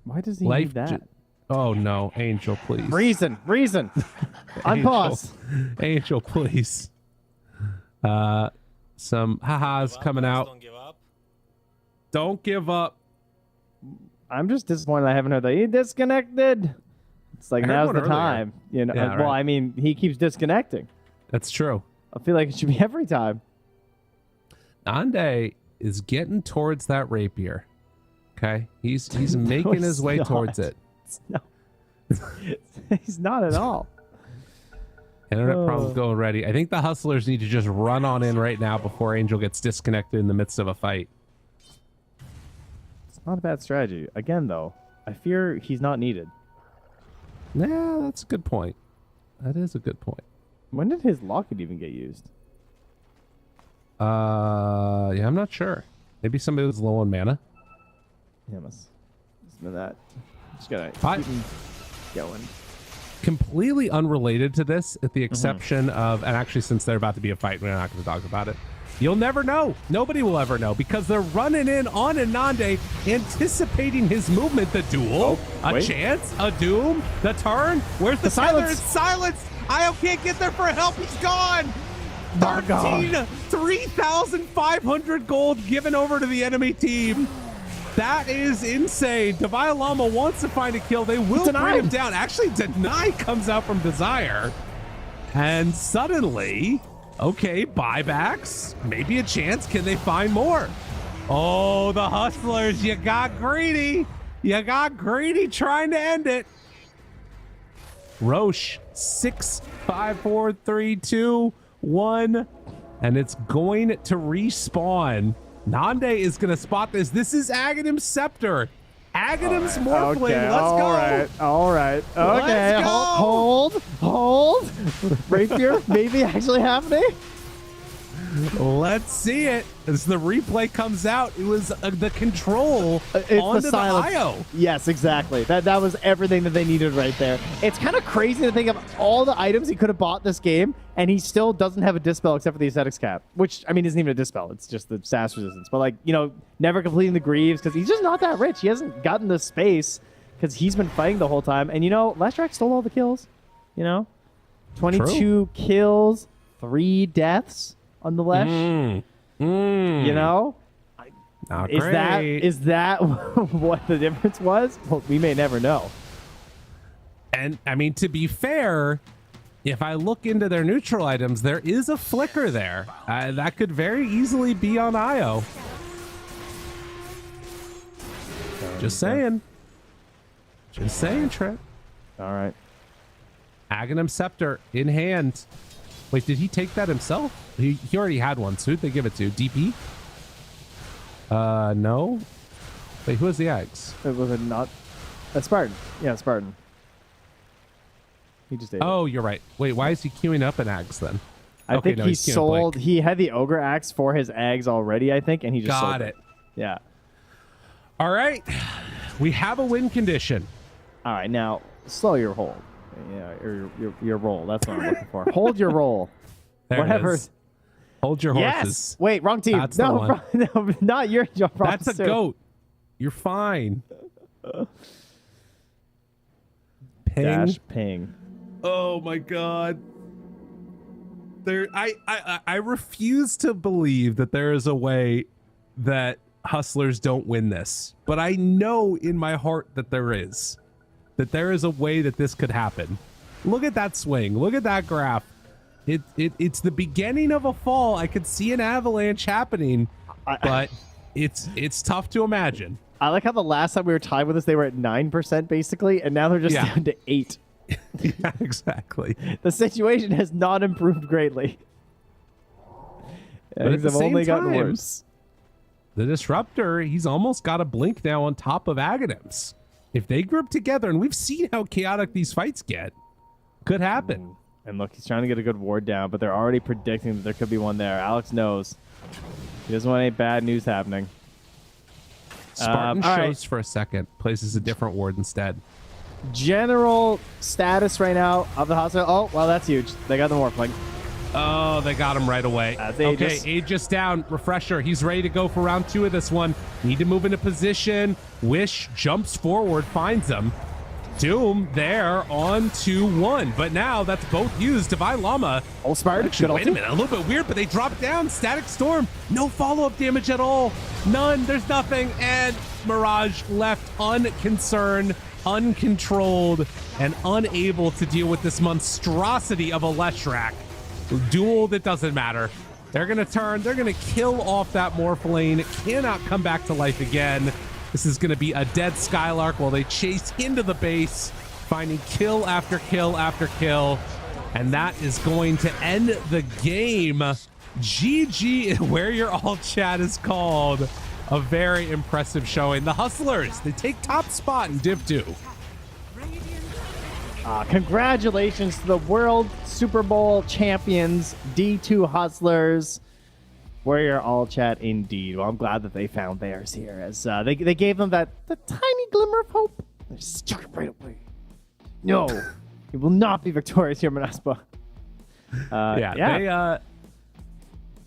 Why does he need that? Oh, no. Angel, please. Reason. Unpause. Angel, please. Some ha-has coming out. Don't give up. Don't give up. I'm just disappointed I haven't heard that. He disconnected. It's like, now's the time. You know. Yeah, well, right. I mean, he keeps disconnecting. That's true. I feel like it should be every time. Nande is getting towards that rapier. Okay? He's making his way towards it. No. He's not at all. Internet problems going ready. I think the hustlers need to just run on in right now before Angel gets disconnected in the midst of a fight. It's not a bad strategy. Again, though, I fear he's not needed. Yeah, that's a good point. That is a good point. When did his locket even get used? Yeah, I'm not sure. Maybe somebody was low on mana. Yeah, must know that. Just gotta keep him going. Completely unrelated to this, at the exception of, and actually since they're about to be a fight, we're not going to talk about it. You'll never know. Nobody will ever know because they're running in on Anande, anticipating his movement. The duel, a chance, a doom, the turn. Where's the silence? It's silence. Io can't get there for help. He's gone. 3,500 gold given over to the enemy team. That is insane. Devaya Lama wants to find a kill. They will bring him down. Actually, Deny comes out from Desire. And suddenly, okay, buybacks. Maybe a chance. Can they find more? Oh, the Hustlers. You got greedy. You got greedy trying to end it. Roche, 6, 5, 4, 3, 2, 1. And it's going to respawn. Nande is going to spot this. This is Aghanim's Scepter. Aghanim's Morphling. Okay, Let's go. All right. Okay. Let's go. Hold. Rapier maybe actually happening. Let's see it. As the replay comes out, it was the control onto the silence. IO. Yes, exactly. That was everything that they needed right there. It's kind of crazy to think of all the items he could have bought this game, and he still doesn't have a dispel except for the aesthetics cap, which, I mean, isn't even a dispel. It's just the SAS resistance. But, like, you know, never completing the Greaves because he's just not that rich. He hasn't gotten the space because he's been fighting the whole time. And, you know, Lashrak stole all the kills, you know? 22 kills, 3 deaths on the Lesh. You know? Is that what the difference was? Well, we may never know. And, I mean, to be fair, if I look into their neutral items, there is a flicker there. That could very easily be on IO. Just saying. Just saying, Trent. All right. Aghanim Scepter in hand. Wait, did he take that himself? He already had one. So who'd they give it to? DP? No. Wait, who has the eggs? Was it not? Spartan. Yeah, Spartan. He just ate Oh, you're right. Wait, why is he queuing up an axe then? I Okay, think no, he he's queuing sold. blank. He had the ogre axe for his eggs already, I think, and he just sold Got it. Yeah. All right. We have a win condition. All right, now slow your hold. Yeah, or your roll. That's what I'm looking for. Hold your roll. There Whatever. it is. Hold your Yes. horses. Wait, wrong team. That's the one. No, not your wrong That's a suit. goat. You're fine. Ping. Dash ping. Oh my god. I refuse to believe that there is a way that Hustlers don't win this. But I know in my heart that there is. That there is a way that this could happen. Look at that swing. Look at that graph. It's the beginning of a fall. I could see an avalanche happening, but it's tough to imagine. I like how the last time we were tied with this, they were at 9% basically, and now they're just down to 8. Yeah, exactly. The situation has not improved greatly. But at Things the have same only gotten time, worse. The Disruptor, he's almost got a blink now on top of Aghanims. If they group together, and we've seen how chaotic these fights get, could happen. And look, he's trying to get a good ward down, but they're already predicting that there could be one there. Alex knows. He doesn't want any bad news happening. Spartan all shows right. for a second, places a different ward instead. General status right now of the hospital. Oh, well, that's huge. They got the Morphling. Oh, they got him right away. Okay, Aegis down. Refresher. He's ready to go for round 2 of this one. Need to move into position. Wish jumps forward, finds him. Doom there on 2-1. But now that's both used. Divine Llama. All Spartan. Actually, wait a minute. A little bit weird, but they drop down. Static Storm. No follow-up damage at all. None. There's nothing. And Mirage left unconcerned, uncontrolled, and unable to deal with this monstrosity of a Leshrac. Duel that doesn't matter. They're going to turn. They're going to kill off that Morphling. Cannot come back to life again. This is going to be a dead Skylark while they chase into the base, finding kill after kill after kill. And that is going to end the game. GG, where your all chat is called. A very impressive showing. The Hustlers, they take top spot in Div 2. Congratulations to the World Super Bowl champions, D2 Hustlers. Warrior all chat indeed. Well, I'm glad that they found theirs here, as they gave them the tiny glimmer of hope. They just struck it right away. No, you will not be victorious here, Manaspa.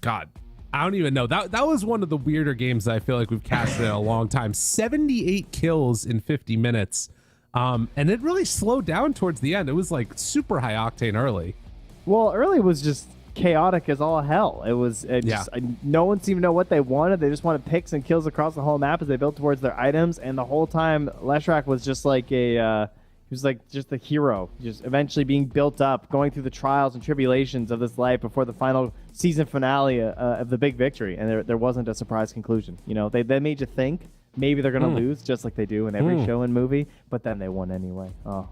God, I don't even know. That was one of the weirder games that I feel like we've casted in a long time. 78 kills in 50 minutes. And it really slowed down towards the end. It was like super high octane early. Well, early was just chaotic as all hell. It was no one seemed to know what they wanted. They just wanted picks and kills across the whole map as they built towards their items. And the whole time, Leshrac was just like he was like just the hero, just eventually being built up, going through the trials and tribulations of this life before the final season finale of the big victory. And there wasn't a surprise conclusion. You know, they made you think maybe they're gonna lose, just like they do in every show and movie, but then they won anyway. Oh,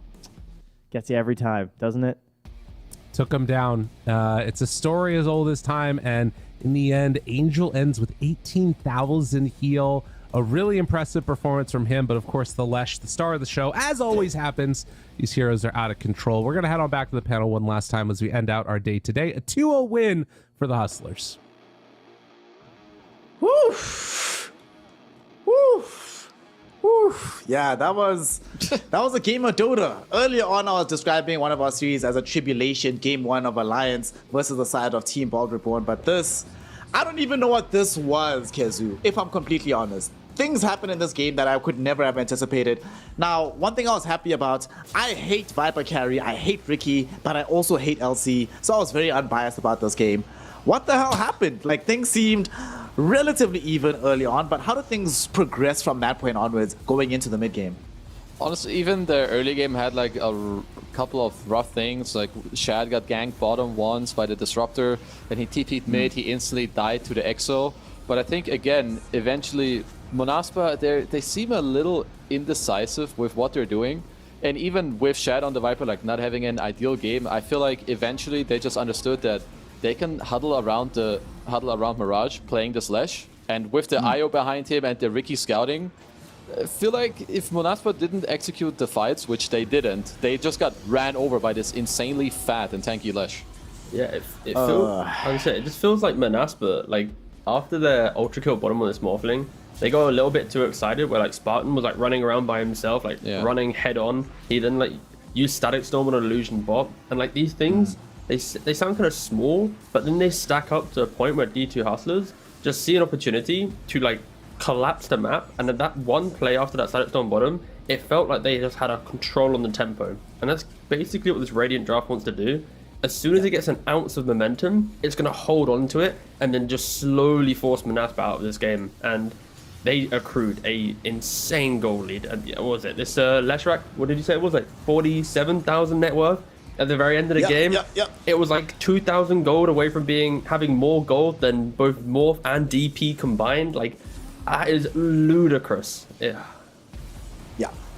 gets you every time, doesn't it? Took him down. It's a story as old as time, and in the end, Angel ends with 18,000 heal. A really impressive performance from him, but of course the Lesh, the star of the show, as always happens, these heroes are out of control. We're gonna head on back to the panel one last time as we end out our day today. A 2-0 win for the Hustlers. Woo! Woo! Woo! Yeah, that was a game of Dota. Earlier on, I was describing one of our series as a tribulation, game 1 of Alliance versus the side of Team Bald Reborn. But this, I don't even know what this was, Kezu, if I'm completely honest. Things happen in this game that I could never have anticipated. Now, one thing I was happy about, I hate Viper Carry, I hate Ricky, but I also hate LC, so I was very unbiased about this game. What the hell happened? Like, things seemed relatively even early on, but how did things progress from that point onwards going into the mid game? Honestly, even the early game had like a couple of rough things. Like Shad got ganked bottom once by the Disruptor, then he TP'd mid, he instantly died to the Exo. But I think again, eventually Monaspa, they seem a little indecisive with what they're doing. And even with Shad on the Viper, like not having an ideal game, I feel like eventually they just understood that they can huddle around Mirage playing the Slash. And with the IO behind him and the Ricky scouting, I feel like if Monaspa didn't execute the fights, which they didn't, they just got ran over by this insanely fat and tanky Lash. Yeah, it feels. It just feels like Manaspa, like after their ultra kill bottom on this Morphling, they got a little bit too excited. Where like Spartan was like running around by himself, like running head on. He then like used Static Storm on an Illusion bot, and like these things, they sound kind of small, but then they stack up to a point where D2 Hustlers just see an opportunity to like collapse the map, and then that one play after that Static Storm bottom, it felt like they just had a control on the tempo, and that's basically what this Radiant draft wants to do. As soon as it gets an ounce of momentum, it's going to hold on to it and then just slowly force Manaspa out of this game. And they accrued a insane goal lead. And what was it? This Leshrac, what did you say it was? Like 47,000 net worth at the very end of the game. It was like 2,000 gold away from having more gold than both Morph and DP combined. Like, that is ludicrous. Yeah.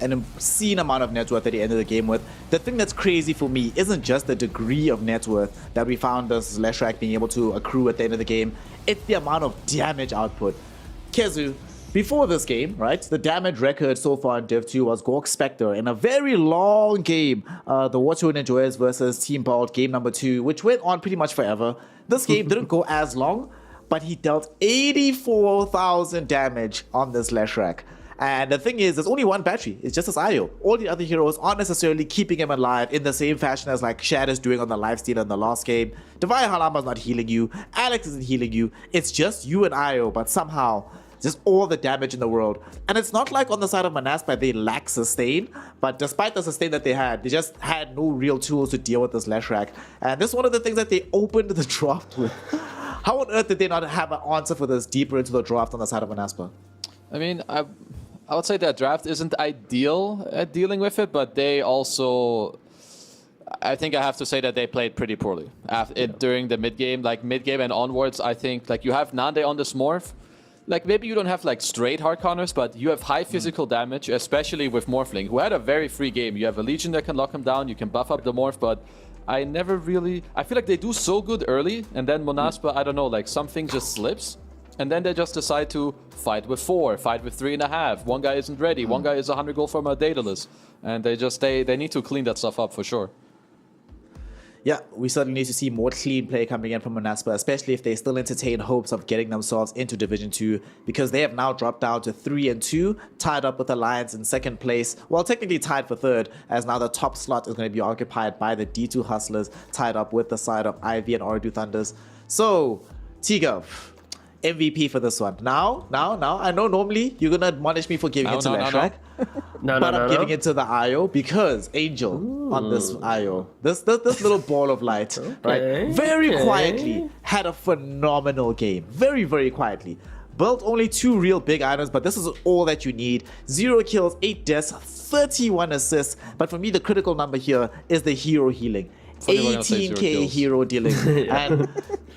An obscene amount of net worth at the end of the game with. The thing that's crazy for me isn't just the degree of net worth that we found this Leshrac being able to accrue at the end of the game, it's the amount of damage output. Kezu, before this game, right, the damage record so far in Div 2 was Gork Spectre in a very long game, the Water Enjoyers versus Team Bolt game number 2, which went on pretty much forever. This game didn't go as long, but he dealt 84,000 damage on this Leshrac. And the thing is, there's only one battery. It's just his IO. All the other heroes aren't necessarily keeping him alive in the same fashion as like Shad is doing on the lifesteal in the last game. Divine Halama's not healing you. Alex isn't healing you. It's just you and IO, but somehow just all the damage in the world. And it's not like on the side of Manaspa they lack sustain, but despite the sustain that they just had no real tools to deal with this Leshrac. And this is one of the things that they opened the draft with. How on earth did they not have an answer for this deeper into the draft on the side of Manaspa? I mean, I would say that draft isn't ideal at dealing with it, but they also, I think I have to say that they played pretty poorly during the mid game. Like mid game and onwards, I think like you have Nande on this Morph. Like maybe you don't have like straight hard counters, but you have high physical damage, especially with Morphling, who had a very free game. You have a Legion that can lock him down, you can buff up the Morph, but I feel like they do so good early, and then Monaspa, I don't know, like something just slips. And then they just decide to fight with 4, fight with 3.5. One guy isn't ready. One guy is 100 gold from a Daedalus. And they need to clean that stuff up for sure. Yeah, we certainly need to see more clean play coming in from Manaspa, especially if they still entertain hopes of getting themselves into Division 2, because they have now dropped down to 3-2, tied up with Alliance in second place. Well, technically tied for third, as now the top slot is going to be occupied by the D2 Hustlers, tied up with the side of Ivy and Ordu Thunders. So, Tigo, MVP for this one. Now, I know normally you're gonna admonish me for giving it to Leshrac, but I'm giving it to the IO because Angel on this IO, this little ball of light, right, very quietly had a phenomenal game, very quietly. Built only 2 real big items, but this is all that you need. 0 kills, 8 deaths, 31 assists. But for me, the critical number here is the hero healing. 18k hero dealing. And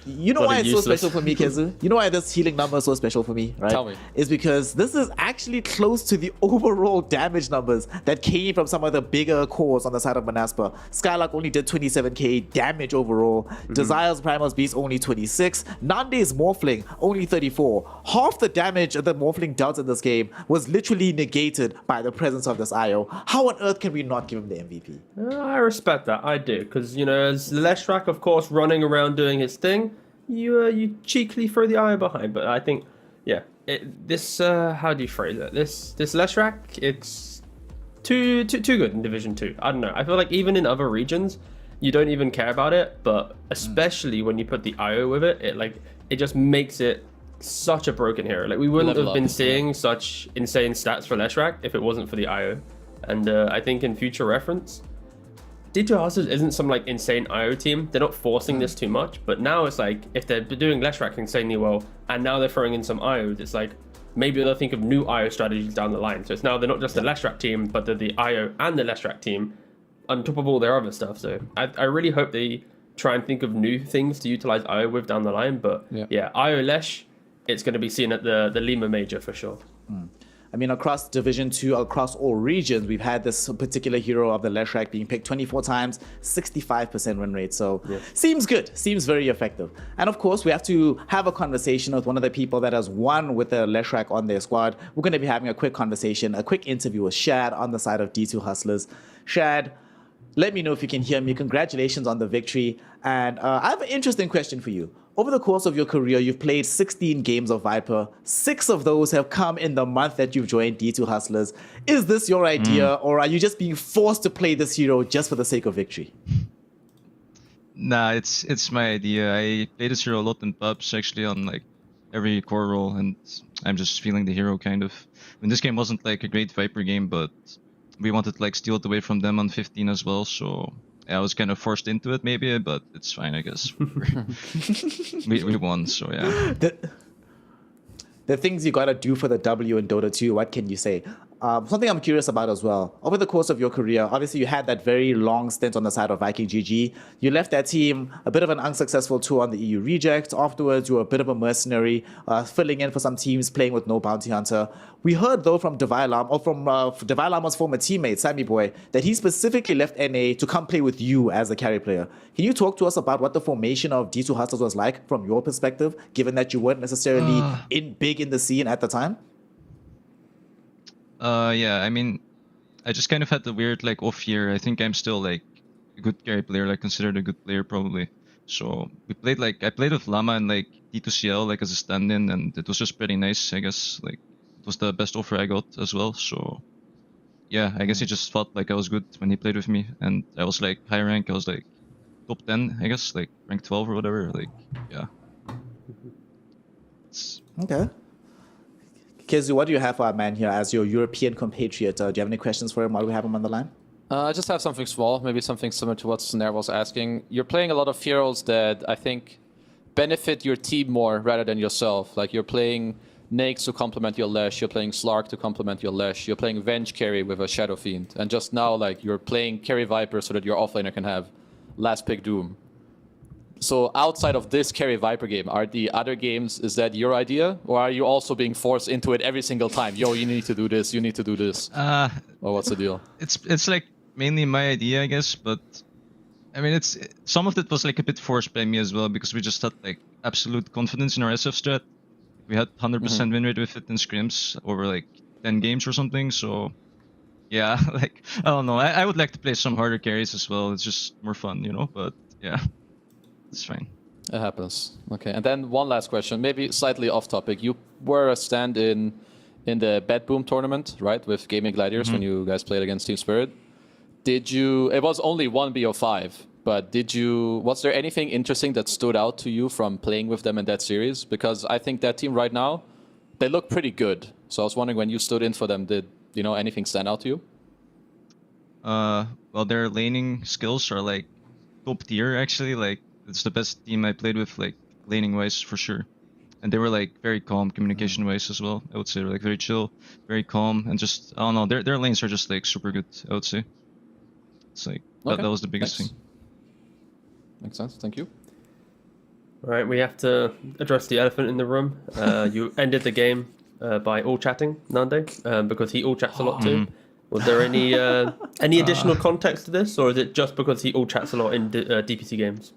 you know why it's so special for me, Kezu? You know why this healing number is so special for me, right? Tell me. It's because this is actually close to the overall damage numbers that came from some of the bigger cores on the side of Manaspa. Skylark only did 27k damage overall. Desire's Primal's Beast only 26. Nande's Morphling only 34. Half the damage that Morphling dealt in this game was literally negated by the presence of this IO. How on earth can we not give him the MVP? I respect that, I do, because, you know, as Leshrac, of course, running around doing his thing, you cheekily throw the eye behind. But I think, yeah, how do you phrase it? This Leshrac, it's too good in Division 2. I don't know. I feel like even in other regions, you don't even care about it, but especially when you put the IO with it, it just makes it such a broken hero. Like we wouldn't have been seeing such insane stats for Leshrac if it wasn't for the IO. And I think in future reference, D2 Hustlers isn't some like insane IO team. They're not forcing this too much, but now it's like if they're doing Leshrac insanely well and now they're throwing in some IOs, it's like maybe they'll think of new IO strategies down the line. So it's now they're not just the Leshrac team, but they're the IO and the Leshrac team on top of all their other stuff. So I really hope they try and think of new things to utilize IO with down the line. But yeah IO Lesh, it's going to be seen at the Lima Major for sure. I mean, across Division 2, across all regions, we've had this particular hero of the Leshrac being picked 24 times, 65% win rate. So seems good, seems very effective. And of course, we have to have a conversation with one of the people that has won with the Leshrac on their squad. We're going to be having a quick conversation, a quick interview with Shad on the side of D2 Hustlers. Shad, let me know if you can hear me. Congratulations on the victory. And I have an interesting question for you. Over the course of your career, you've played 16 games of Viper. 6 of those have come in the month that you've joined D2 Hustlers. Is this your idea, or are you just being forced to play this hero just for the sake of victory? Nah, it's my idea. I play this hero a lot in pubs, actually, on like every core role, and I'm just feeling the hero kind of. I mean, this game wasn't like a great Viper game, but we wanted to like steal it away from them on 15 as well, so I was kind of forced into it maybe, but it's fine, I guess. we won, so yeah. The things you gotta do for the W in Dota 2, what can you say? Something I'm curious about as well. Over the course of your career, obviously you had that very long stint on the side of Viking GG. You left that team a bit of an unsuccessful tour on the EU Reject. Afterwards, you were a bit of a mercenary, filling in for some teams, playing with no bounty hunter. We heard though from Devai Lam, or from Devai Lama's former teammate, Sammy Boy, that he specifically left NA to come play with you as a carry player. Can you talk to us about what the formation of D2 Hustlers was like from your perspective, given that you weren't necessarily big in the scene at the time? Yeah, I mean, I just kind of had the weird like off year. I think I'm still like a good carry player, like considered a good player probably. So we played like I played with Llama and like D2CL like as a stand-in, and it was just pretty nice, I guess. Like it was the best offer I got as well. So yeah, I guess he just felt like I was good when he played with me, and I was like high rank. I was like top 10, I guess, like rank 12 or whatever. Like yeah. Okay. Kizu, what do you have for our man here as your European compatriot? Do you have any questions for him while we have him on the line? I just have something small, maybe something similar to what Snare was asking. You're playing a lot of heroes that I think benefit your team more rather than yourself. Like you're playing Nakes to complement your Lesh, you're playing Slark to complement your Lesh, you're playing Venge carry with a Shadow Fiend, and just now like you're playing carry Viper so that your offlaner can have last pick Doom. So outside of this carry Viper game, are the other games, is that your idea? Or are you also being forced into it every single time? Yo, you need to do this, you need to do this. Or what's the deal? It's like mainly my idea, I guess, but I mean, some of it was like a bit forced by me as well, because we just had like absolute confidence in our SF strat. We had 100% win rate with it in scrims over like 10 games or something, so yeah, like, I don't know. I would like to play some harder carries as well. It's just more fun, you know, but yeah. It's fine. It happens. Okay, and then one last question, maybe slightly off topic. You were a stand-in in the Bad Boom tournament, right, with Gaming Gladiators when you guys played against Team Spirit. It was only 1 BO5, but was there anything interesting that stood out to you from playing with them in that series? Because I think that team right now, they look pretty good. So I was wondering, when you stood in for them, did anything stand out to you? Well, their laning skills are like top tier, actually. Like, it's the best team I played with, like laning wise for sure. And they were like very calm communication wise as well. I would say like very chill, very calm, and just I don't know, their lanes are just like super good, I would say. It's like that was the biggest thing. Makes sense. Thank you. All right, we have to address the elephant in the room. You ended the game by all chatting Nande, because he all chats a lot too. Was there any additional context to this, or is it just because he all chats a lot in DPC games?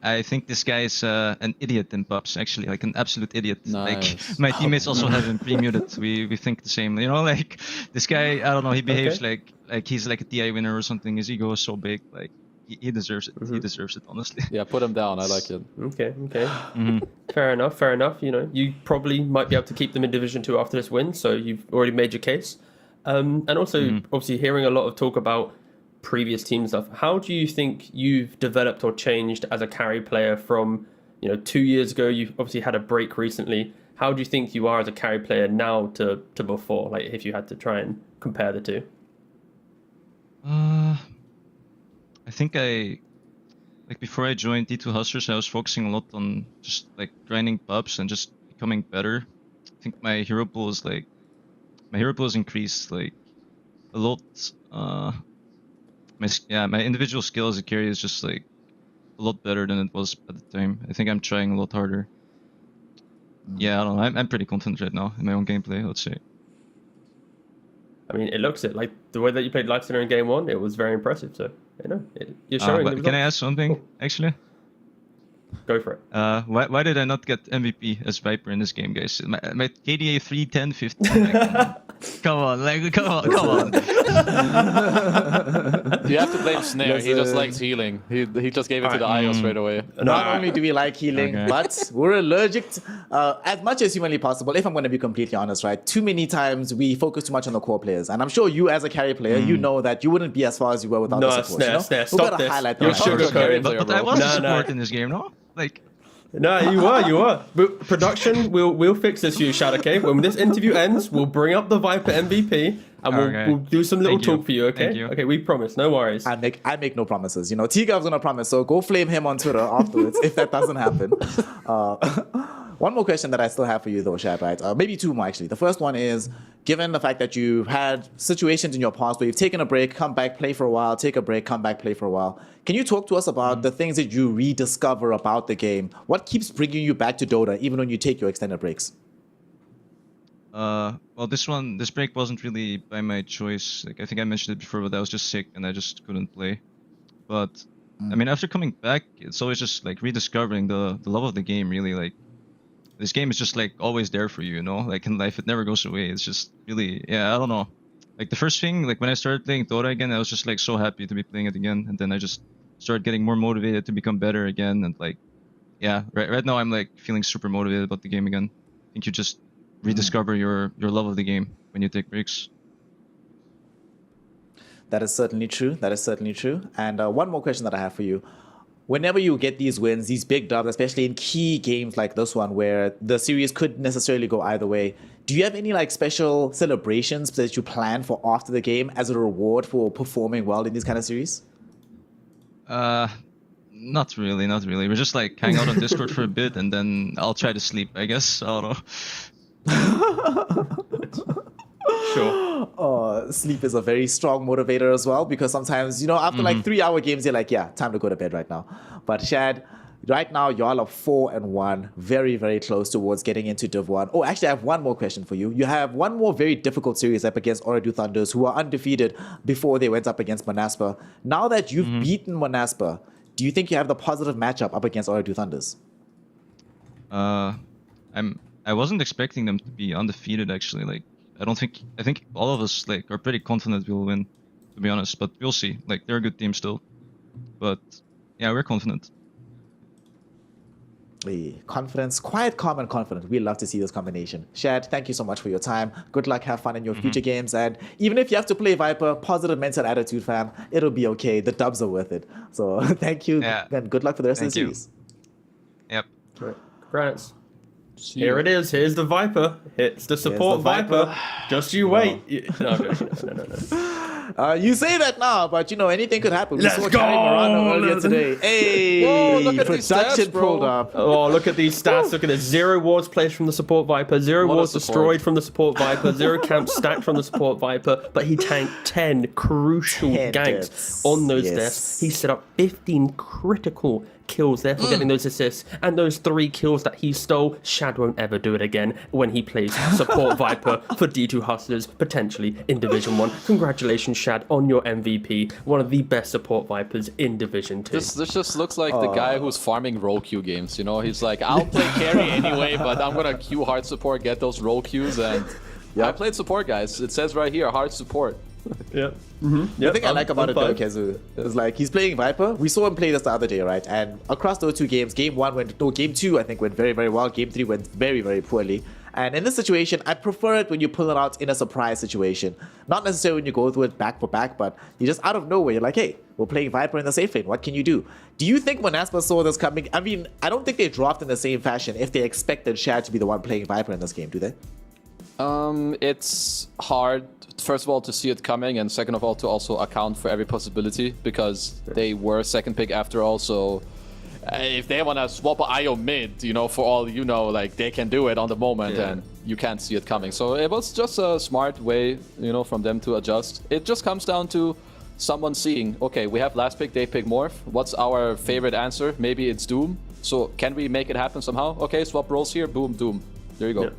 I think this guy is an idiot in pubs, actually, like an absolute idiot. Nice. Like my teammates also have him pre-muted. We think the same, you know. Like this guy, I don't know. He behaves like he's like a TI winner or something. His ego is so big, like he deserves it. He deserves it, honestly. Yeah, put him down. I like it. Okay. Fair enough. You know, you probably might be able to keep them in Division 2 after this win, so you've already made your case. And also, obviously, hearing a lot of talk about previous team stuff. How do you think you've developed or changed as a carry player from, 2 years ago? You've obviously had a break recently. How do you think you are as a carry player now to before? Like, if you had to try and compare the two. I think before I joined D2 Hustlers, I was focusing a lot on just like grinding pubs and just becoming better. I think my hero pool has increased like a lot. My individual skill as a carry is just like a lot better than it was at the time. I think I'm trying a lot harder. yeah, I don't know. I'm pretty confident right now in my own gameplay, let's say. I mean, it looks it like the way that you played Life Center in game 1. It was very impressive. So you're showing. But can I ask something actually? Go for it. Why did I not get MVP as Viper in this game, guys? My KDA 310 15. Come on. You have to blame Snare. He just likes healing. He just gave it to the IO straight away. Not only do we like healing, but we're allergic to, as much as humanly possible, if I'm going to be completely honest, right? Too many times we focus too much on the core players. And I'm sure you as a carry player, you know that you wouldn't be as far as you were without the support. Snare, We've stop got to this. highlight You're that. sugarcoating. But I was support in this game, no? Like... No, you were. But production, we'll fix this for you, Shad, okay? When this interview ends, we'll bring up the Viper MVP and we'll do some little talk for you, okay? Thank you. Okay, we promise, no worries. I make no promises. You know, T-Gov's gonna promise, so go flame him on Twitter afterwards if that doesn't happen. One more question that I still have for you though, Shad, right? Maybe two more actually. The first one is, given the fact that you've had situations in your past where you've taken a break, come back, play for a while, take a break, come back, play for a while. Can you talk to us about the things that you rediscover about the game? What keeps bringing you back to Dota even when you take your extended breaks? Well, this break wasn't really by my choice. Like I think I mentioned it before, but I was just sick and I just couldn't play. But I mean, after coming back, it's always just like rediscovering the love of the game. Really, like this game is just like always there for you, you know. Like in life, it never goes away. It's just really, yeah, I don't know. Like the first thing, like when I started playing Dota again, I was just like so happy to be playing it again, and then I just started getting more motivated to become better again, and like, yeah, right now I'm like feeling super motivated about the game again. I think you just rediscover your love of the game when you take breaks. That is certainly true. That is certainly true. And one more question that I have for you. Whenever you get these wins, these big dubs, especially in key games like this one where the series could necessarily go either way, do you have any like special celebrations that you plan for after the game as a reward for performing well in these kind of series? Not really. We just like hang out on Discord for a bit and then I'll try to sleep, I guess. I don't know. Sure. Sleep is a very strong motivator as well, because sometimes, you know, after like 3-hour games, you're like, yeah, time to go to bed right now. But Shad, right now, y'all are 4-1, very, very close towards getting into Div 1. Oh, actually, I have one more question for you. You have one more very difficult series up against Ooredoo Thunders, who are undefeated before they went up against Monaspa. Now that you've beaten Monaspa, do you think you have the positive matchup up against Ooredoo Thunders? I wasn't expecting them to be undefeated, actually. Like, I think all of us like are pretty confident we'll win, to be honest. But we'll see. Like, they're a good team still. But yeah, we're confident. Confidence, quiet, calm, and confident. We love to see this combination. Shad, thank you so much for your time. Good luck, have fun in your future games. And even if you have to play Viper, positive mental attitude, fam, it'll be okay. The dubs are worth it. So thank you, and good luck for the rest of the series. Yep. Congrats. Here it is. Here's the Viper. It's the support Viper. Just you wait. No. You say that now, but you know, anything could happen. We Let's saw go! Carrie Morano earlier today. Hey, Whoa, look at these production stats, bro. pulled up. Oh, look at these stats. Look at this. 0 wards placed from the support Viper. 0 What a wards support. destroyed from the support Viper. 0 camps stacked from the support Viper. But he tanked 10 crucial 10 ganks deaths. on those Yes. deaths. He set up 15 critical kills, therefore getting those assists. And those 3 kills that he stole, Shad won't ever do it again when he plays support Viper for D2 Hustlers, potentially in Division 1. Congratulations, Shad, on your MVP. One of the best support Vipers in Division 2. This just looks like the guy who's farming role queue games, you know? He's like, I'll play carry anyway, but I'm gonna queue hard support, get those role queues, and I played support, guys. It says right here, hard support. Yeah. The thing I like about it though, Kezu, is like he's playing Viper. We saw him play this the other day, right? And across those 2 games, game 2 I think went very, very well. Game 3 went very, very poorly. And in this situation, I prefer it when you pull it out in a surprise situation. Not necessarily when you go through it back for back, but you just out of nowhere, you're like, hey, we're playing Viper in the safe lane. What can you do? Do you think Monaspa saw this coming? I mean, I don't think they dropped in the same fashion if they expected Shad to be the one playing Viper in this game, do they? It's hard, first of all, to see it coming, and second of all, to also account for every possibility, because they were second pick after all, so if they want to swap an IO mid, you know, for all you know, like, they can do it on the moment, and you can't see it coming. So it was just a smart way, you know, from them to adjust. It just comes down to someone seeing, okay, we have last pick, they pick Morph. What's our favorite answer? Maybe it's Doom. So can we make it happen somehow? Okay, swap roles here, boom, Doom. there you go. Yeah.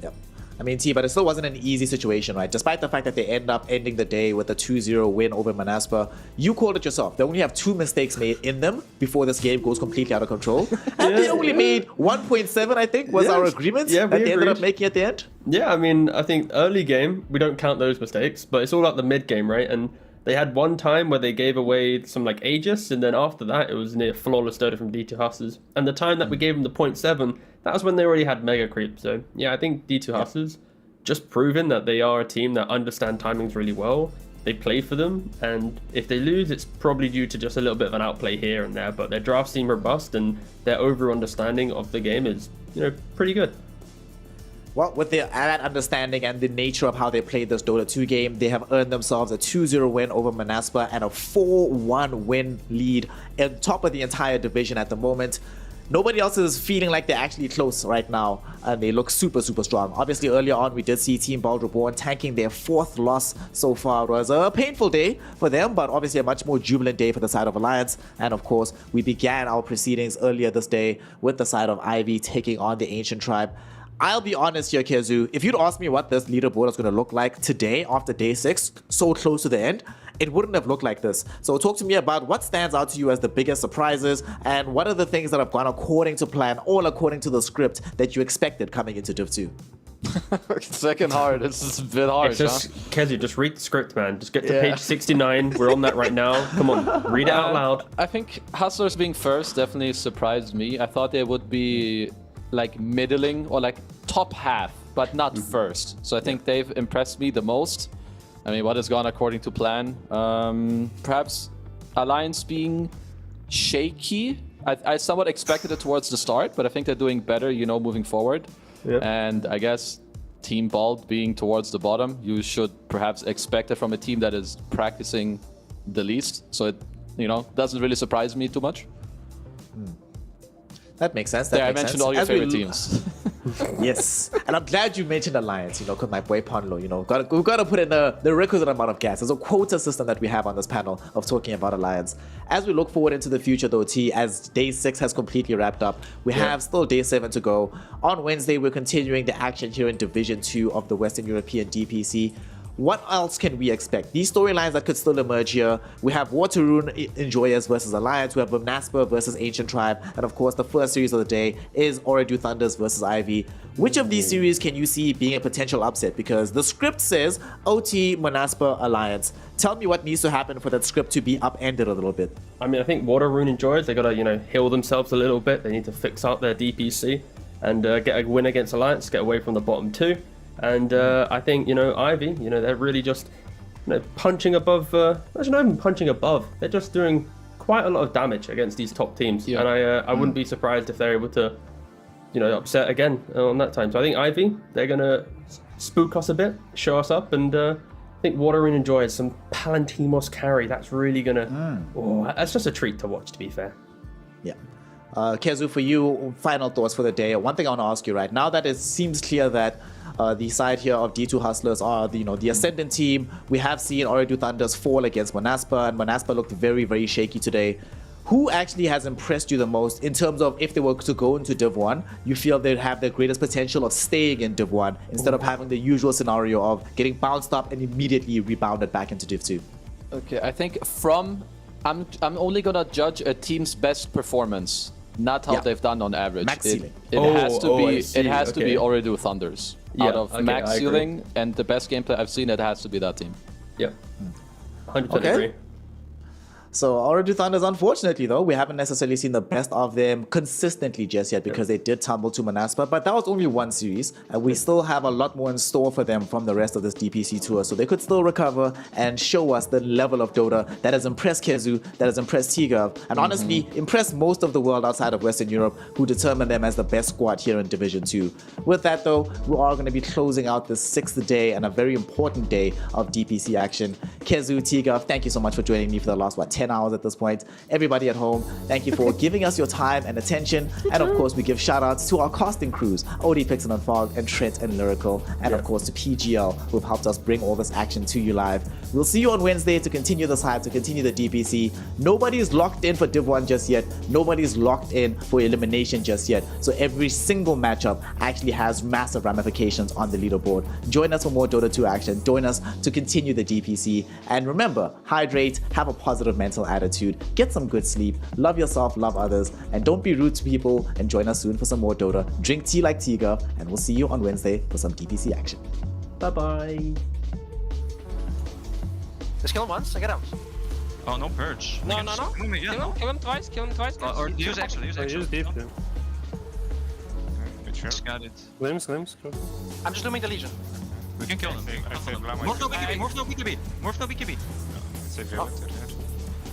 Yep. I mean, but it still wasn't an easy situation, right? Despite the fact that they end up ending the day with a 2-0 win over Manaspa, you called it yourself. They only have 2 mistakes made in them before this game goes completely out of control. And they only made 1.7, I think, was our agreement that they ended up making at the end. Yeah, I mean, I think early game, we don't count those mistakes, but it's all at the mid game, right? And they had one time where they gave away some like Aegis, and then after that, it was near flawless Dota from D2 Hustlers. And the time that we gave them the 0.7, that was when they already had Mega Creep. So yeah, I think D2 Hustlers just proven that they are a team that understand timings really well. They play for them, and if they lose, it's probably due to just a little bit of an outplay here and there. But their drafts seem robust, and their over understanding of the game is, pretty good. Well, with that understanding and the nature of how they played this Dota 2 game, they have earned themselves a 2-0 win over Manaspa and a 4-1 win lead on top of the entire division at the moment. Nobody else is feeling like they're actually close right now, and they look super, super strong. Obviously, earlier on, we did see Team Bald Reborn tanking their 4th loss so far. It was a painful day for them, but obviously a much more jubilant day for the side of Alliance. And of course, we began our proceedings earlier this day with the side of Ivy taking on the Ancient Tribe. I'll be honest here, Kezu, if you'd asked me what this leaderboard was going to look like today after day 6, so close to the end, it wouldn't have looked like this. So talk to me about what stands out to you as the biggest surprises, and what are the things that have gone according to plan, all according to the script that you expected coming into Div 2? Second hard. This is a bit hard, Kezu, just read the script, man. Just get to page 69. We're on that right now. Come on, read it out loud. I think Hustlers being first definitely surprised me. I thought they would be like middling or like top half, but not first. So I think they've impressed me the most. I mean, what has gone according to plan? Perhaps Alliance being shaky. I somewhat expected it towards the start, but I think they're doing better, moving forward. Yep. And I guess Team Bald being towards the bottom, you should perhaps expect it from a team that is practicing the least. So it, doesn't really surprise me too much. That makes sense. I mentioned all your favorite teams. Yes, and I'm glad you mentioned Alliance, because my boy Ponlo, we've got to put in the requisite amount of gas. There's a quota system that we have on this panel of talking about Alliance. As we look forward into the future though, T, as day 6 has completely wrapped up, we have still day 7 to go. On Wednesday, we're continuing the action here in Division 2 of the Western European DPC. What else can we expect? These storylines that could still emerge here. We have Waterrune Enjoyers versus Alliance. We have Manaspa versus Ancient Tribe. And of course, the first series of the day is Ooredoo Thunders versus Ivy. Which of these series can you see being a potential upset? Because the script says OT, Manaspa, Alliance. Tell me what needs to happen for that script to be upended a little bit. I mean, I think Waterrune Enjoyers, they got to, heal themselves a little bit. They need to fix up their DPC and get a win against Alliance, get away from the bottom 2. And I think, Ivy, they're really just, punching above, actually not even punching above. They're just doing quite a lot of damage against these top teams. Yeah. And I wouldn't be surprised if they're able to, upset again on that time. So I think Ivy, they're going to spook us a bit, show us up. And I think Waterrune enjoys some Palantimos carry. That's really going to, that's just a treat to watch, to be fair. Yeah. Kezu, for you, final thoughts for the day. One thing I want to ask you right now that it seems clear that the side here of D2 Hustlers are the Ascendant team. We have seen Ooredoo Thunders fall against Manaspa, and Manaspa looked very, very shaky today. Who actually has impressed you the most in terms of if they were to go into Div 1, you feel they'd have the greatest potential of staying in Div 1 instead of having the usual scenario of getting bounced up and immediately rebounded back into Div 2? Okay, I think I'm only gonna judge a team's best performance, not how they've done on average. Max ceiling. It has to be Ooredoo Thunders. Out of max ceiling and the best gameplay I've seen, it has to be that team. Yeah, 100% agree. So Ooredoo Thunders, unfortunately though, we haven't necessarily seen the best of them consistently just yet because they did tumble to Manaspa, but that was only one series, and we still have a lot more in store for them from the rest of this DPC tour, so they could still recover and show us the level of Dota that has impressed Kezu, that has impressed Tiga, and honestly impressed most of the world outside of Western Europe, who determined them as the best squad here in Division 2. With that though, we are going to be closing out the 6th day and a very important day of DPC action. Kezu, Tiga, thank you so much for joining me for the last, 10 10 hours at this point. Everybody at home, thank you for giving us your time and attention. And of course, we give shout outs to our casting crews, OD Pixel and Fog, and Trent and Lyrical, and of course to PGL, who've helped us bring all this action to you live. We'll see you on Wednesday to continue this hype, to continue the DPC. Nobody's locked in for Div 1 just yet. Nobody's locked in for elimination just yet. So every single matchup actually has massive ramifications on the leaderboard. Join us for more Dota 2 action. Join us to continue the DPC. And remember, hydrate, have a positive mental attitude, get some good sleep, love yourself, love others, and don't be rude to people. And join us soon for some more Dota. Drink tea like Tiga, and we'll see you on Wednesday for some DPC action. Bye-bye. Just kill him once and get out. Oh, no purge. No. Kill him twice. Or use actually. Use deep. Just got it. Glimpse. I'm just doing the Legion. We can kill them. Morph no BKB.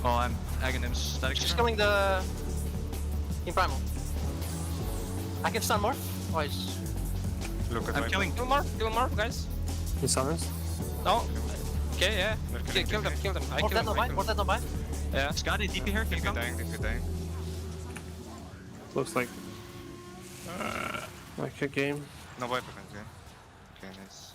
Oh, I'm agging him static. Just killing the in primal. I can stun Morph. Oh, he's... I'm killing. Kill Morph, guys. He's silenced. No. Okay, yeah. Kill them. I kill them. Morph dead, no mine. Yeah. Scotty, DP here. Keep dying. Looks like a game. No weapon, okay. Okay, nice.